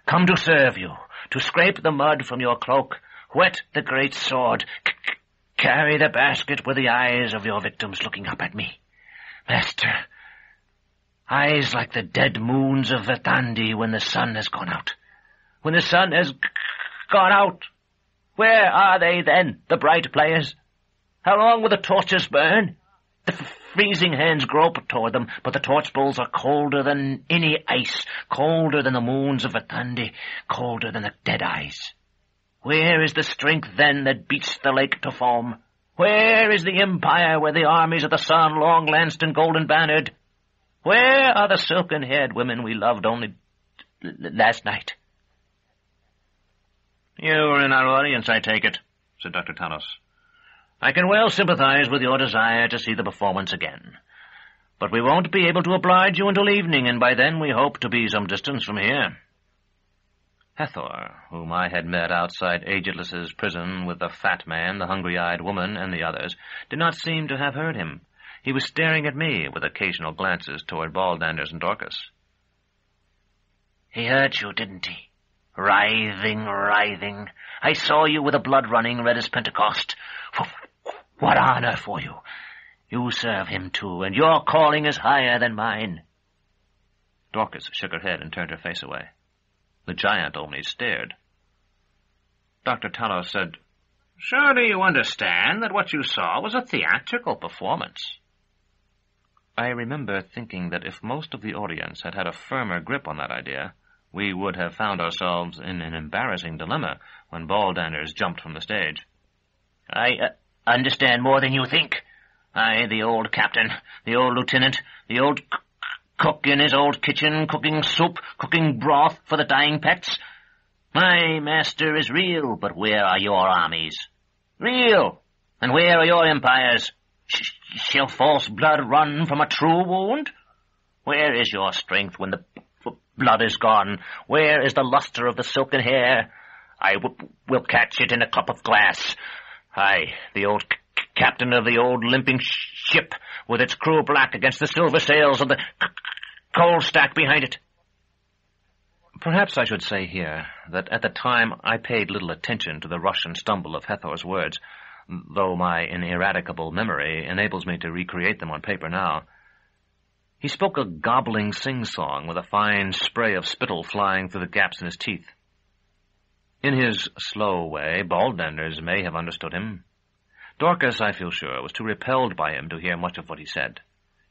Speaker 6: come to serve you, to scrape the mud from your cloak, whet the great sword, carry the basket with the eyes of your victims looking up at me. Master, eyes like the dead moons of Verdandi when the sun has gone out. When the sun has gone out, where are they then, the bright players? How long will the torches burn? The freezing hands grope toward them, but the torch bowls are colder than any ice, colder than the moons of Verdandi, colder than the dead eyes. Where is the strength then that beats the lake to foam? Where is the empire where the armies of the sun long lanced and golden bannered? Where are the silken-haired women we loved only last night? You were in our audience, I take it, said Dr. Talos. I can well sympathize with your desire to see the performance again. But we won't be able to oblige you until evening, and by then we hope to be some distance from here. Hethor, whom I had met outside Agilus's prison with the fat man, the hungry-eyed woman, and the others, did not seem to have heard him. He was staring at me with occasional glances toward Baldanders and Dorcas. He hurt you, didn't he? Writhing. I saw you with the blood running red as Pentecost. What honor for you. You serve him too, and your calling is higher than mine. Dorcas shook her head and turned her face away. The giant only stared. Dr. Talos said, Surely you understand that what you saw was a theatrical performance. I remember thinking that if most of the audience had had a firmer grip on that idea, we would have found ourselves in an embarrassing dilemma when Baldanders jumped from the stage. I understand more than you think. I, the old captain, the old lieutenant, the old cook in his old kitchen, cooking soup, cooking broth for the dying pets. My master is real, but where are your armies? Real, and where are your empires? Shall false blood run from a true wound? Where is your strength when the blood is gone? Where is the luster of the silken hair? I will catch it in a cup of glass. I, the old captain of the old limping ship, with its crew black against the silver sails of the coal stack behind it. Perhaps I should say here that at the time I paid little attention to the rush and stumble of Hethor's words, though my ineradicable memory enables me to recreate them on paper now. He spoke a gobbling sing-song with a fine spray of spittle flying through the gaps in his teeth. In his slow way, Baldanders may have understood him. Dorcas, I feel sure, was too repelled by him to hear much of what he said.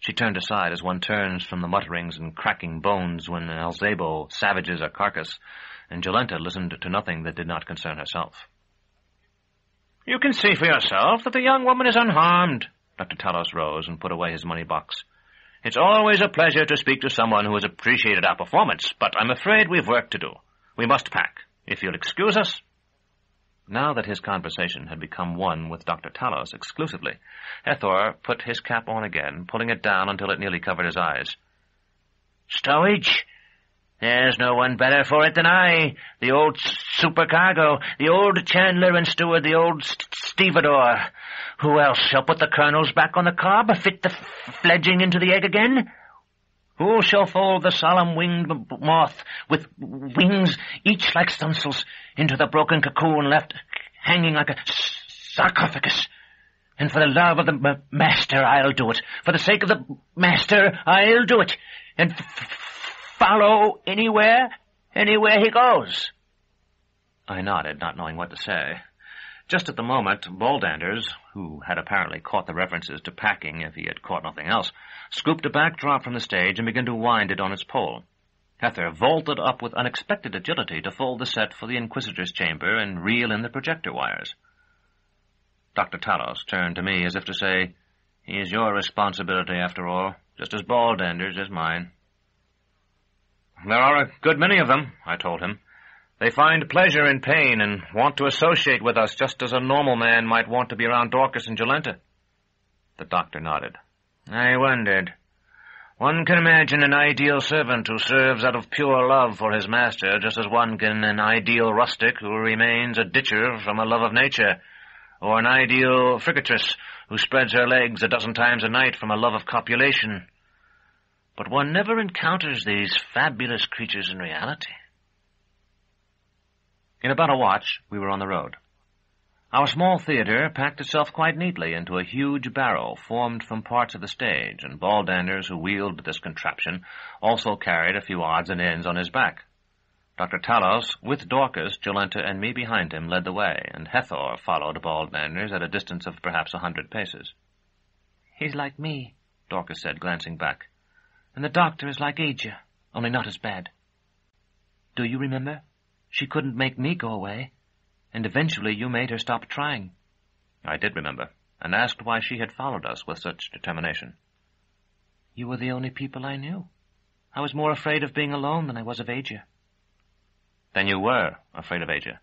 Speaker 2: She turned aside as one turns from the mutterings and cracking bones when Alzebo savages a carcass, and Jolenta listened to nothing that did not concern herself.
Speaker 3: "You can see for yourself that the young woman is unharmed." Dr. Talos rose and put away his money box. "It's always a pleasure to speak to someone who has appreciated our performance, but I'm afraid we've work to do. We must pack. If you'll excuse us."
Speaker 2: Now that his conversation had become one with Dr. Talos exclusively, Hethor put his cap on again, pulling it down until it nearly covered his eyes.
Speaker 3: "Stowage? There's no one better for it than I. The old supercargo, the old chandler and steward, the old stevedore. Who else shall put the kernels back on the cob, fit the fledging into the egg again? Who shall fold the solemn-winged moth with wings each like stunsels into the broken cocoon left hanging like a sarcophagus? And for the love of the master, I'll do it. For the sake of the master, I'll do it. And follow anywhere he goes."
Speaker 2: I nodded, not knowing what to say. Just at the moment, Baldanders, who had apparently caught the references to packing if he had caught nothing else, scooped a backdrop from the stage and began to wind it on its pole. Hethor vaulted up with unexpected agility to fold the set for the Inquisitor's chamber and reel in the projector wires. Dr. Talos turned to me as if to say, "He is your responsibility after all, just as Baldanders is mine."
Speaker 4: "There are a good many of them," I told him. "They find pleasure in pain and want to associate with us just as a normal man might want to be around Dorcas and Jolenta."
Speaker 2: The doctor nodded.
Speaker 3: "I wondered. One can imagine an ideal servant who serves out of pure love for his master, just as one can an ideal rustic who remains a ditcher from a love of nature, or an ideal fricatress who spreads her legs a dozen times a night from a love of copulation. But one never encounters these fabulous creatures in reality."
Speaker 2: In about a watch, we were on the road. Our small theater packed itself quite neatly into a huge barrow formed from parts of the stage, and Baldanders, who wheeled this contraption, also carried a few odds and ends on his back. Dr. Talos, with Dorcas, Jolenta, and me behind him, led the way, and Hethor followed Baldanders at a distance of perhaps 100 paces.
Speaker 5: "He's like me," Dorcas said, glancing back. "And the doctor is like Aja, only not as bad. Do you remember? She couldn't make me go away, and eventually you made her stop trying."
Speaker 2: I did remember, and asked why she had followed us with such determination.
Speaker 5: "You were the only people I knew. I was more afraid of being alone than I was of Aja."
Speaker 2: "Then you were afraid of Aja?"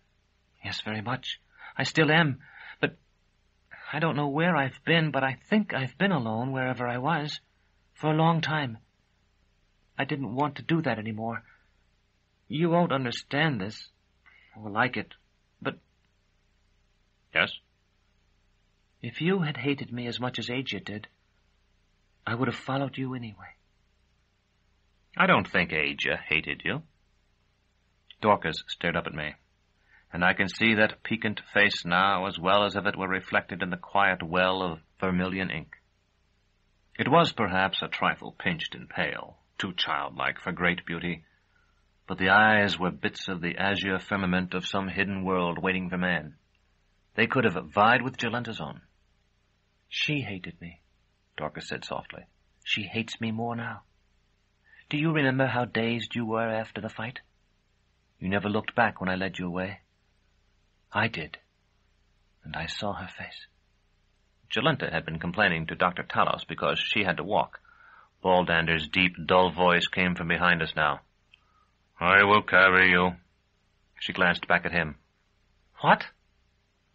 Speaker 5: "Yes, very much. I still am, but I don't know where I've been, but I think I've been alone wherever I was, for a long time. I didn't want to do that anymore. You won't understand this, or like it, but..."
Speaker 2: "Yes?"
Speaker 5: "If you had hated me as much as Aja did, I would have followed you anyway."
Speaker 2: "I don't think Aja hated you." Dorcas stared up at me, and I can see that piquant face now as well as if it were reflected in the quiet well of vermilion ink. It was perhaps a trifle pinched and pale, too childlike for great beauty, but the eyes were bits of the azure firmament of some hidden world waiting for man. They could have vied with Jolenta's own.
Speaker 5: "She hated me," Dorcas said softly. "She hates me more now. Do you remember how dazed you were after the fight? You never looked back when I led you away. I did, and I saw her face."
Speaker 2: Jolenta had been complaining to Dr. Talos because she had to walk. Baldander's deep, dull voice came from behind us now.
Speaker 4: "I will carry you."
Speaker 2: She glanced back at him.
Speaker 5: "What?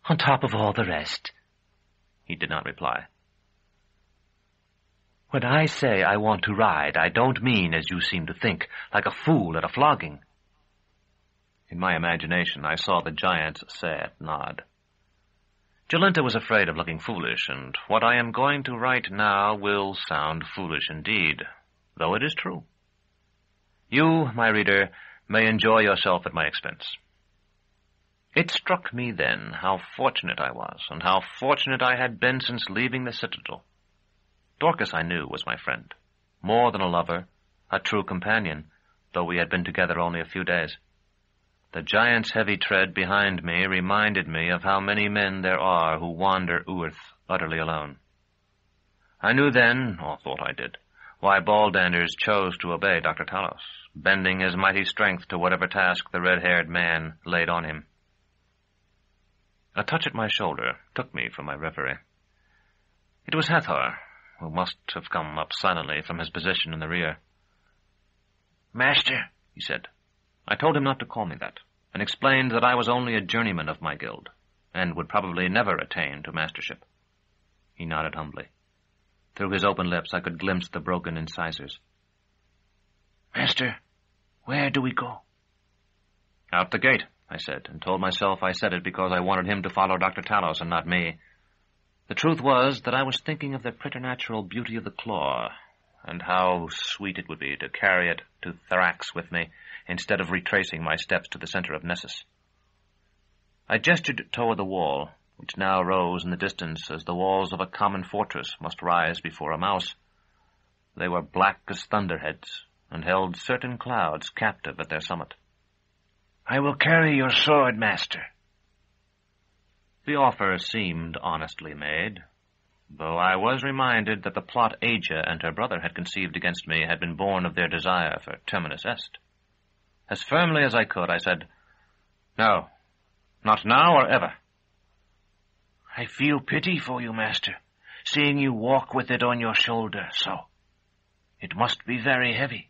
Speaker 5: On top of all the rest?"
Speaker 2: He did not reply.
Speaker 5: "When I say I want to ride, I don't mean, as you seem to think, like a fool at a flogging."
Speaker 2: In my imagination, I saw the giant's sad nod. Jolenta was afraid of looking foolish, and what I am going to write now will sound foolish indeed, though it is true. You, my reader, may enjoy yourself at my expense. It struck me then how fortunate I was, and how fortunate I had been since leaving the citadel. Dorcas, I knew, was my friend, more than a lover, a true companion, though we had been together only a few days. The giant's heavy tread behind me reminded me of how many men there are who wander Uerth utterly alone. I knew then, or thought I did, why Baldanders chose to obey Dr. Talos, bending his mighty strength to whatever task the red-haired man laid on him. A touch at my shoulder took me from my reverie. It was Hethor, who must have come up silently from his position in the rear.
Speaker 6: "Master,"
Speaker 2: he said. I told him not to call me that, and explained that I was only a journeyman of my guild, and would probably never attain to mastership. He nodded humbly. Through his open lips I could glimpse the broken incisors.
Speaker 6: "Master, where do we go?"
Speaker 2: "Out the gate," I said, and told myself I said it because I wanted him to follow Dr. Talos and not me. The truth was that I was thinking of the preternatural beauty of the claw, and how sweet it would be to carry it to Thrax with me, instead of retracing my steps to the center of Nessus. I gestured toward the wall, which now rose in the distance as the walls of a common fortress must rise before a mouse. They were black as thunderheads, and held certain clouds captive at their summit.
Speaker 6: "I will carry your sword, master."
Speaker 2: The offer seemed honestly made, though I was reminded that the plot Aja and her brother had conceived against me had been born of their desire for Terminus Est. As firmly as I could, I said, "No, not now or ever."
Speaker 6: "I feel pity for you, master, seeing you walk with it on your shoulder, so. It must be very heavy."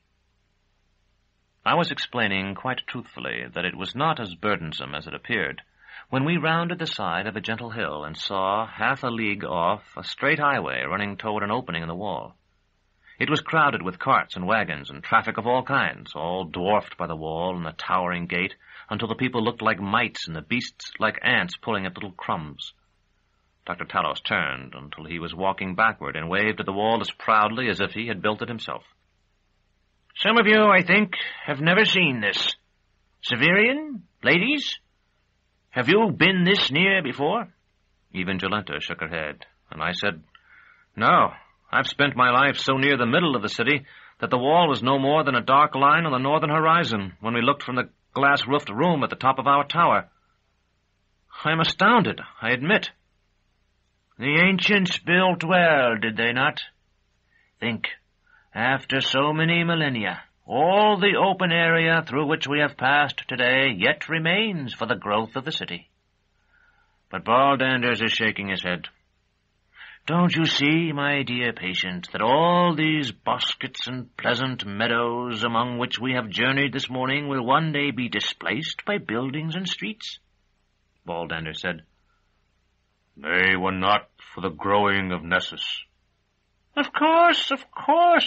Speaker 2: I was explaining quite truthfully that it was not as burdensome as it appeared, when we rounded the side of a gentle hill and saw, half a league off, a straight highway running toward an opening in the wall. It was crowded with carts and wagons and traffic of all kinds, all dwarfed by the wall and the towering gate, until the people looked like mites and the beasts like ants pulling at little crumbs. Dr. Talos turned until he was walking backward and waved at the wall as proudly as if he had built it himself.
Speaker 6: "Some of you, I think, have never seen this. Severian, ladies, have you been this near before?"
Speaker 2: Even Jolenta shook her head, and I said, "No, I've spent my life so near the middle of the city that the wall was no more than a dark line on the northern horizon when we looked from the glass-roofed room at the top of our tower. I am astounded, I admit."
Speaker 6: "The ancients built well, did they not? Think, after so many millennia, all the open area through which we have passed today yet remains for the growth of the city." But Baldanders is shaking his head. "Don't you see, my dear patient, that all these bosquets and pleasant meadows among which we have journeyed this morning will one day be displaced by buildings and streets?"
Speaker 2: Baldander said,
Speaker 4: "They were not for the growing of Nessus."
Speaker 6: Of course,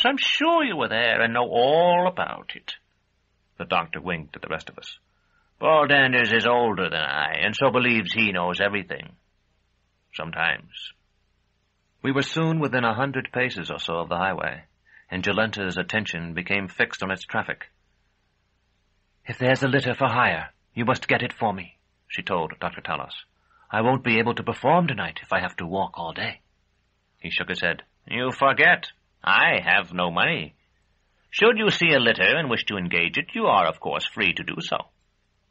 Speaker 6: I'm sure you were there and know all about it."
Speaker 2: The doctor winked at the rest of us.
Speaker 6: "Baldanders is older than I, and so believes he knows everything. Sometimes."
Speaker 2: We were soon within 100 paces or so of the highway, and Jolenta's attention became fixed on its traffic. "If there's a litter for hire, you must get it for me," she told Dr. Talos. "I won't be able to perform tonight if I have to walk all day."
Speaker 3: He shook his head. "You forget. I have no money. Should you see a litter and wish to engage it, you are, of course, free to do so.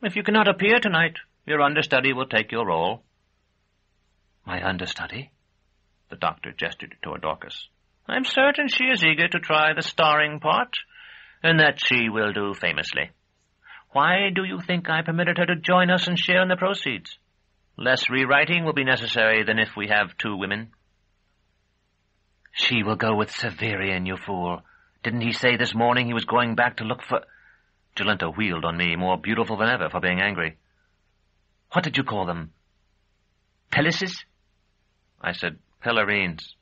Speaker 3: If you cannot appear tonight, your understudy will take your role."
Speaker 2: "My understudy?" The doctor gestured toward Dorcas.
Speaker 3: "I'm certain she is eager to try the starring part, and that she will do famously. Why do you think I permitted her to join us and share in the proceeds? Less rewriting will be necessary than if we have 2 women."
Speaker 2: "She will go with Severian, you fool. Didn't he say this morning he was going back to look for—" Jolenta wheeled on me, more beautiful than ever for being angry. "What did you call them? Pelisses?" I said, "Pelerines."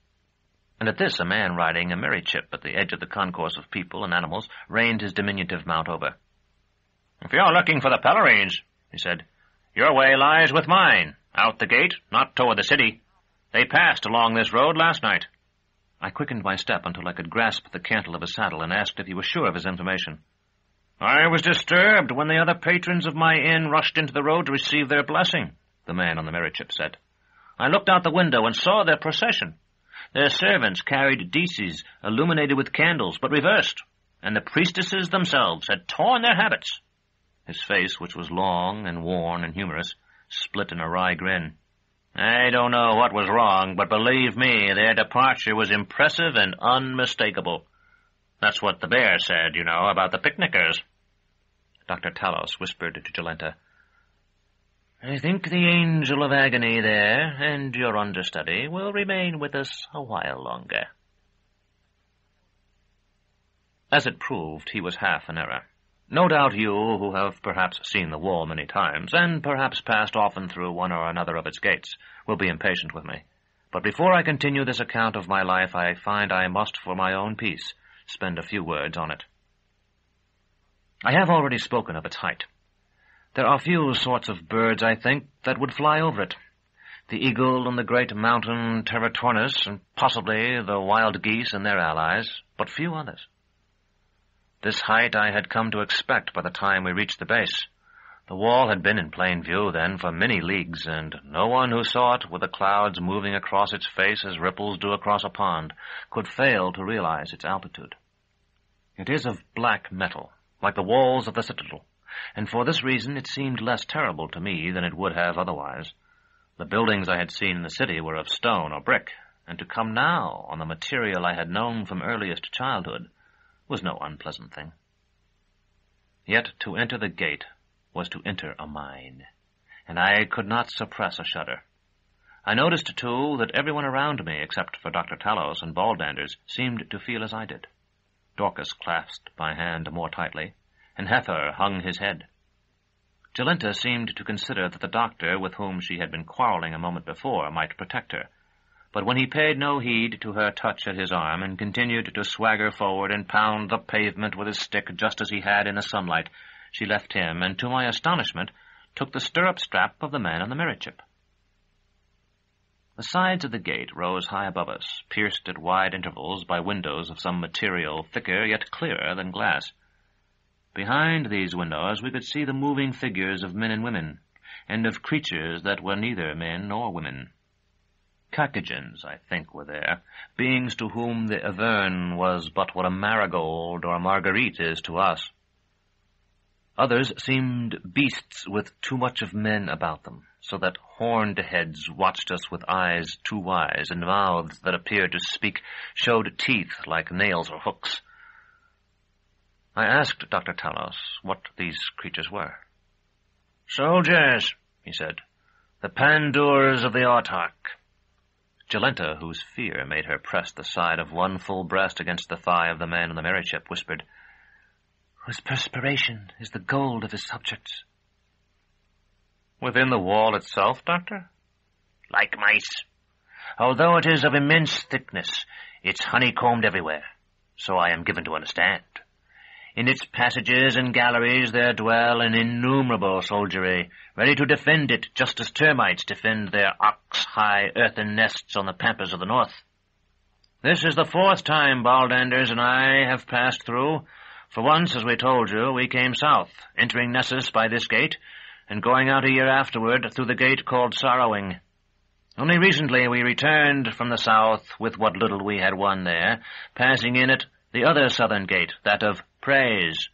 Speaker 2: And at this a man riding a merry chip at the edge of the concourse of people and animals reined his diminutive mount over.
Speaker 3: "If you're looking for the Pelerines," he said, "your way lies with mine, out the gate, not toward the city. They passed along this road last night."
Speaker 2: I quickened my step until I could grasp the cantle of his saddle and asked if he was sure of his information.
Speaker 3: "I was disturbed when the other patrons of my inn rushed into the road to receive their blessing," the man on the merry chip said. "I looked out the window and saw their procession. Their servants carried dices illuminated with candles, but reversed, and the priestesses themselves had torn their habits." His face, which was long and worn and humorous, split in a wry grin. I don't know what was wrong, but believe me, their departure was impressive and unmistakable. That's what the bear said, about the picnickers.
Speaker 2: Dr. Talos whispered to Jolenta.
Speaker 3: I think the Angel of Agony there, and your understudy, will remain with us a while longer.
Speaker 2: As it proved, he was half in error. No doubt you, who have perhaps seen the wall many times, and perhaps passed often through one or another of its gates, will be impatient with me. But before I continue this account of my life, I find I must, for my own peace, spend a few words on it. I have already spoken of its height. There are few sorts of birds, I think, that would fly over it. The eagle and the great mountain Terminus, and possibly the wild geese and their allies, but few others. This height I had come to expect by the time we reached the base. The wall had been in plain view then for many leagues, and no one who saw it with the clouds moving across its face as ripples do across a pond could fail to realize its altitude. It is of black metal, like the walls of the citadel, and for this reason it seemed less terrible to me than it would have otherwise. The buildings I had seen in the city were of stone or brick, and to come now on the material I had known from earliest childhood was no unpleasant thing. Yet to enter the gate was to enter a mine, and I could not suppress a shudder. I noticed, too, that everyone around me, except for Dr. Talos and Baldanders, seemed to feel as I did. Dorcas clasped my hand more tightly, and Hethor hung his head. Jolenta seemed to consider that the doctor with whom she had been quarreling a moment before might protect her, but when he paid no heed to her touch at his arm and continued to swagger forward and pound the pavement with his stick just as he had in the sunlight, she left him, and to my astonishment took the stirrup-strap of the man on the merit ship. The sides of the gate rose high above us, pierced at wide intervals by windows of some material thicker yet clearer than glass. Behind these windows we could see the moving figures of men and women, and of creatures that were neither men nor women. Carcagins, I think, were there, beings to whom the Avern was but what a marigold or a marguerite is to us. Others seemed beasts with too much of men about them, so that horned heads watched us with eyes too wise, and mouths that appeared to speak showed teeth like nails or hooks. I asked Dr. Talos what these creatures were. "Soldiers," he said, "the Pandurs of the Autarch." Jolenta, whose fear made her press the side of one full breast against the thigh of the man on the merit ship, whispered, "Whose perspiration is the gold of his subjects."
Speaker 4: "Within the wall itself, Doctor?"
Speaker 3: "Like mice. Although it is of immense thickness, it's honeycombed everywhere, so I am given to understand. In its passages and galleries there dwell an innumerable soldiery, ready to defend it just as termites defend their ox-high earthen nests on the pampas of the north. This is the 4th time Baldanders and I have passed through. For once, as we told you, we came south, entering Nessus by this gate, and going out a year afterward through the gate called Sorrowing. Only recently we returned from the south with what little we had won there, passing in at the other southern gate, that of Praise.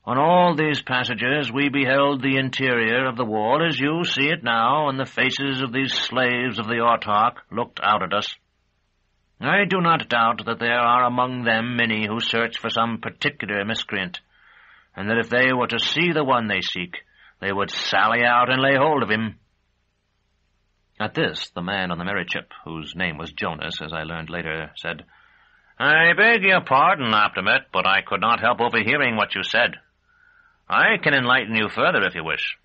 Speaker 3: On all these passages we beheld the interior of the wall as you see it now, and the faces of these slaves of the Autarch looked out at us. I do not doubt that there are among them many who search for some particular miscreant, and that if they were to see the one they seek, they would sally out and lay hold of him."
Speaker 2: At this, the man on the merit ship, whose name was Jonas, as I learned later, said,
Speaker 3: "I beg your pardon, Optimate, but I could not help overhearing what you said. I can enlighten you further if you wish."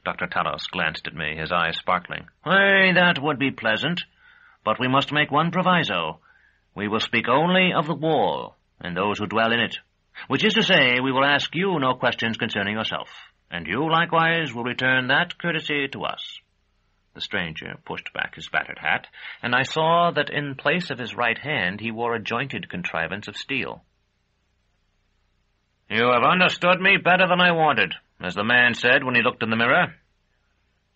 Speaker 2: Dr. Talos glanced at me, his eyes sparkling.
Speaker 3: "Why, that would be pleasant, but we must make one proviso. We will speak only of the wall, and those who dwell in it, which is to say, we will ask you no questions concerning yourself, and you likewise will return that courtesy to us."
Speaker 2: The stranger pushed back his battered hat, and I saw that in place of his right hand he wore a jointed contrivance of steel.
Speaker 3: "You have understood me better than I wanted, as the man said when he looked in the mirror.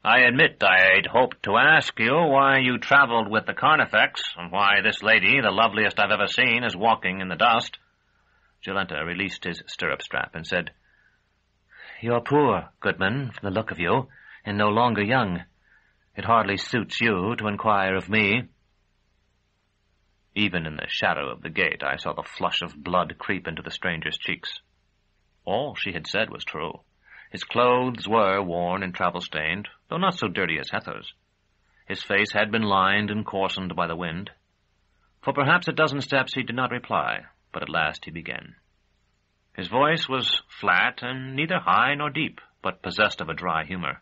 Speaker 3: I admit I'd hoped to ask you why you traveled with the Carnifex, and why this lady, the loveliest I've ever seen, is walking in the dust."
Speaker 2: Jolenta released his stirrup-strap and said, "You're poor, Goodman, from the look of you, and no longer young. It hardly suits you to inquire of me." Even in the shadow of the gate I saw the flush of blood creep into the stranger's cheeks. All she had said was true. His clothes were worn and travel-stained, though not so dirty as Hethor's. His face had been lined and coarsened by the wind. For perhaps a dozen steps he did not reply, but at last he began. His voice was flat and neither high nor deep, but possessed of a dry humor.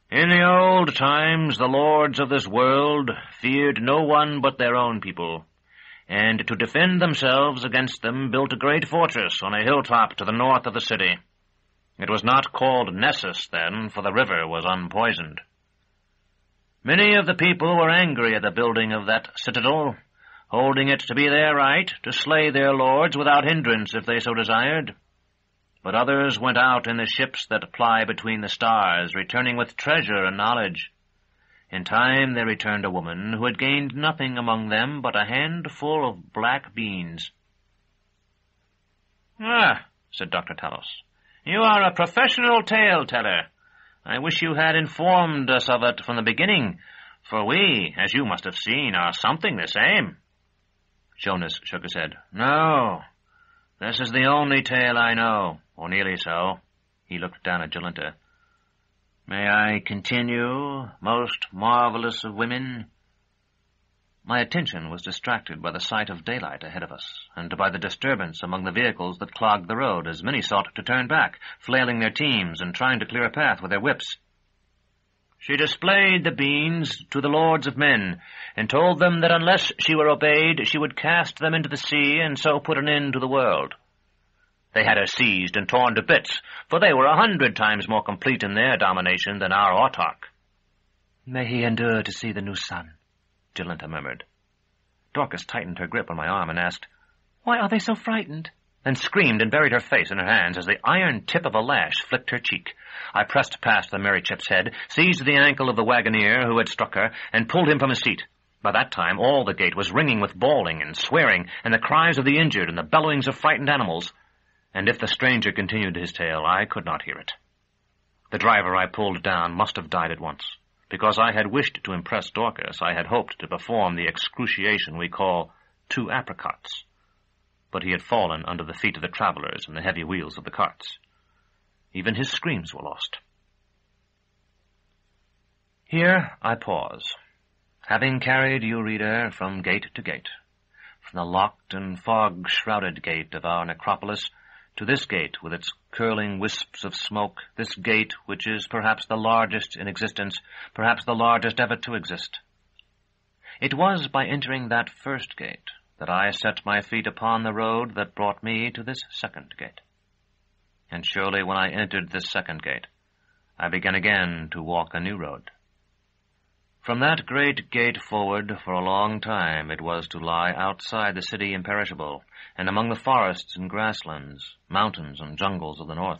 Speaker 2: "In the old times the lords of this world feared no one but their own people, and to defend themselves against them built a great fortress on a hilltop to the north of the city. It was not called Nessus then, for the river was unpoisoned. Many of the people were angry at the building of that citadel, holding it to be their right to slay their lords without hindrance if they so desired. But others went out in the ships that ply between the stars, returning with treasure and knowledge. In time there returned a woman who had gained nothing among them but a handful of black beans." "Ah," said Dr. Talos, "you are a professional tale-teller. I wish you had informed us of it from the beginning, for we, as you must have seen, are something the same." Jonas shook his head. "No, this is the only tale I know, or nearly so." He looked down at Jalinta. "May I continue, most marvelous of women?" My attention was distracted by the sight of daylight ahead of us, and by the disturbance among the vehicles that clogged the road, as many sought to turn back, flailing their teams and trying to clear a path with their whips. "She displayed the beans to the lords of men, and told them that unless she were obeyed, she would cast them into the sea, and so put an end to the world. They had her seized and torn to bits, for they were 100 times more complete in their domination than our Autarch." "May he endure to see the new sun," Jalinta murmured. Dorcas tightened her grip on my arm and asked, "Why are they so frightened?" then screamed and buried her face in her hands as the iron tip of a lash flicked her cheek. I pressed past the Merry Chip's head, seized the ankle of the wagoner who had struck her, and pulled him from his seat. By that time all the gate was ringing with bawling and swearing, and the cries of the injured and the bellowings of frightened animals. And if the stranger continued his tale, I could not hear it. The driver I pulled down must have died at once. Because I had wished to impress Dorcas, I had hoped to perform the excruciation we call 2 apricots. But he had fallen under the feet of the travelers and the heavy wheels of the carts. Even his screams were lost. Here I pause, having carried you, reader, from gate to gate, from the locked and fog-shrouded gate of our necropolis to this gate with its curling wisps of smoke, this gate which is perhaps the largest in existence, perhaps the largest ever to exist. It was by entering that first gate that I set my feet upon the road that brought me to this second gate. And surely when I entered this second gate, I began again to walk a new road. From that great gate forward, for a long time, it was to lie outside the city imperishable, and among the forests and grasslands, mountains and jungles of the north.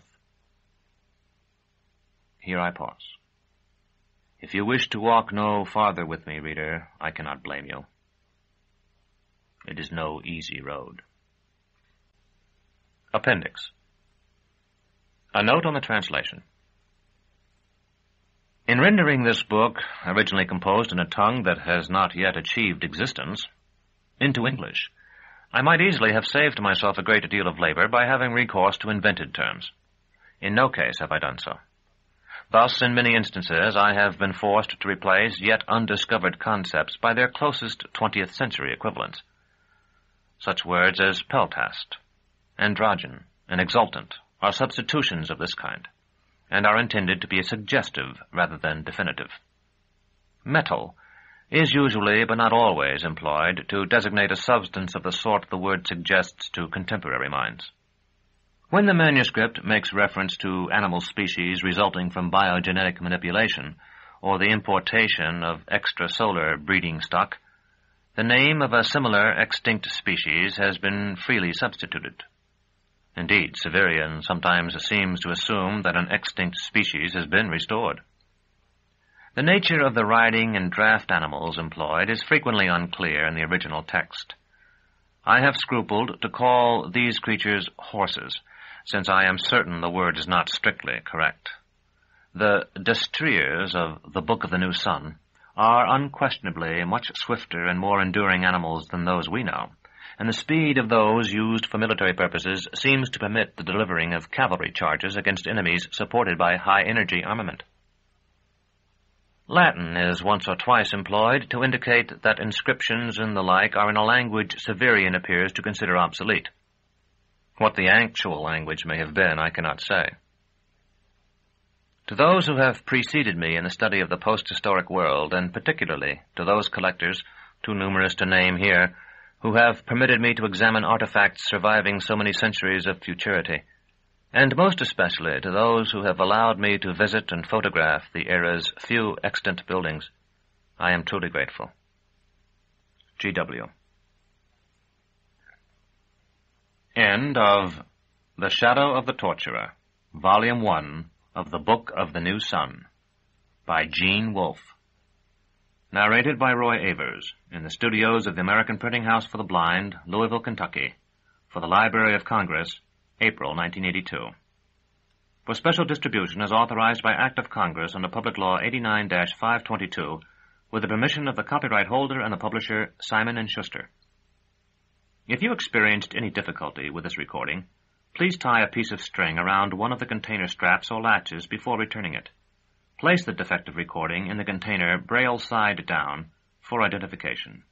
Speaker 2: Here I pause. If you wish to walk no farther with me, reader, I cannot blame you. It is no easy road. Appendix. A note on the translation. In rendering this book, originally composed in a tongue that has not yet achieved existence, into English, I might easily have saved myself a great deal of labor by having recourse to invented terms. In no case have I done so. Thus, in many instances, I have been forced to replace yet undiscovered concepts by their closest 20th century equivalents. Such words as peltast, androgen, and exultant are substitutions of this kind, and are intended to be suggestive rather than definitive. Metal is usually, but not always, employed to designate a substance of the sort the word suggests to contemporary minds. When the manuscript makes reference to animal species resulting from biogenetic manipulation, or the importation of extrasolar breeding stock, the name of a similar extinct species has been freely substituted. Indeed, Severian sometimes seems to assume that an extinct species has been restored. The nature of the riding and draft animals employed is frequently unclear in the original text. I have scrupled to call these creatures horses, since I am certain the word is not strictly correct. The destriers of the Book of the New Sun are unquestionably much swifter and more enduring animals than those we know, and the speed of those used for military purposes seems to permit the delivering of cavalry charges against enemies supported by high-energy armament. Latin is once or twice employed to indicate that inscriptions and the like are in a language Severian appears to consider obsolete. What the actual language may have been, I cannot say. To those who have preceded me in the study of the post-historic world, and particularly to those collectors, too numerous to name here, who have permitted me to examine artifacts surviving so many centuries of futurity, and most especially to those who have allowed me to visit and photograph the era's few extant buildings, I am truly grateful. G.W. End of The Shadow of the Torturer, Volume 1 of the Book of the New Sun, by Gene Wolfe. Narrated by Roy Avers, in the studios of the American Printing House for the Blind, Louisville, Kentucky, for the Library of Congress, April 1982. For special distribution as authorized by Act of Congress under Public Law 89-522, with the permission of the copyright holder and the publisher, Simon & Schuster. If you experienced any difficulty with this recording, please tie a piece of string around one of the container straps or latches before returning it. Place the defective recording in the container braille side down for identification.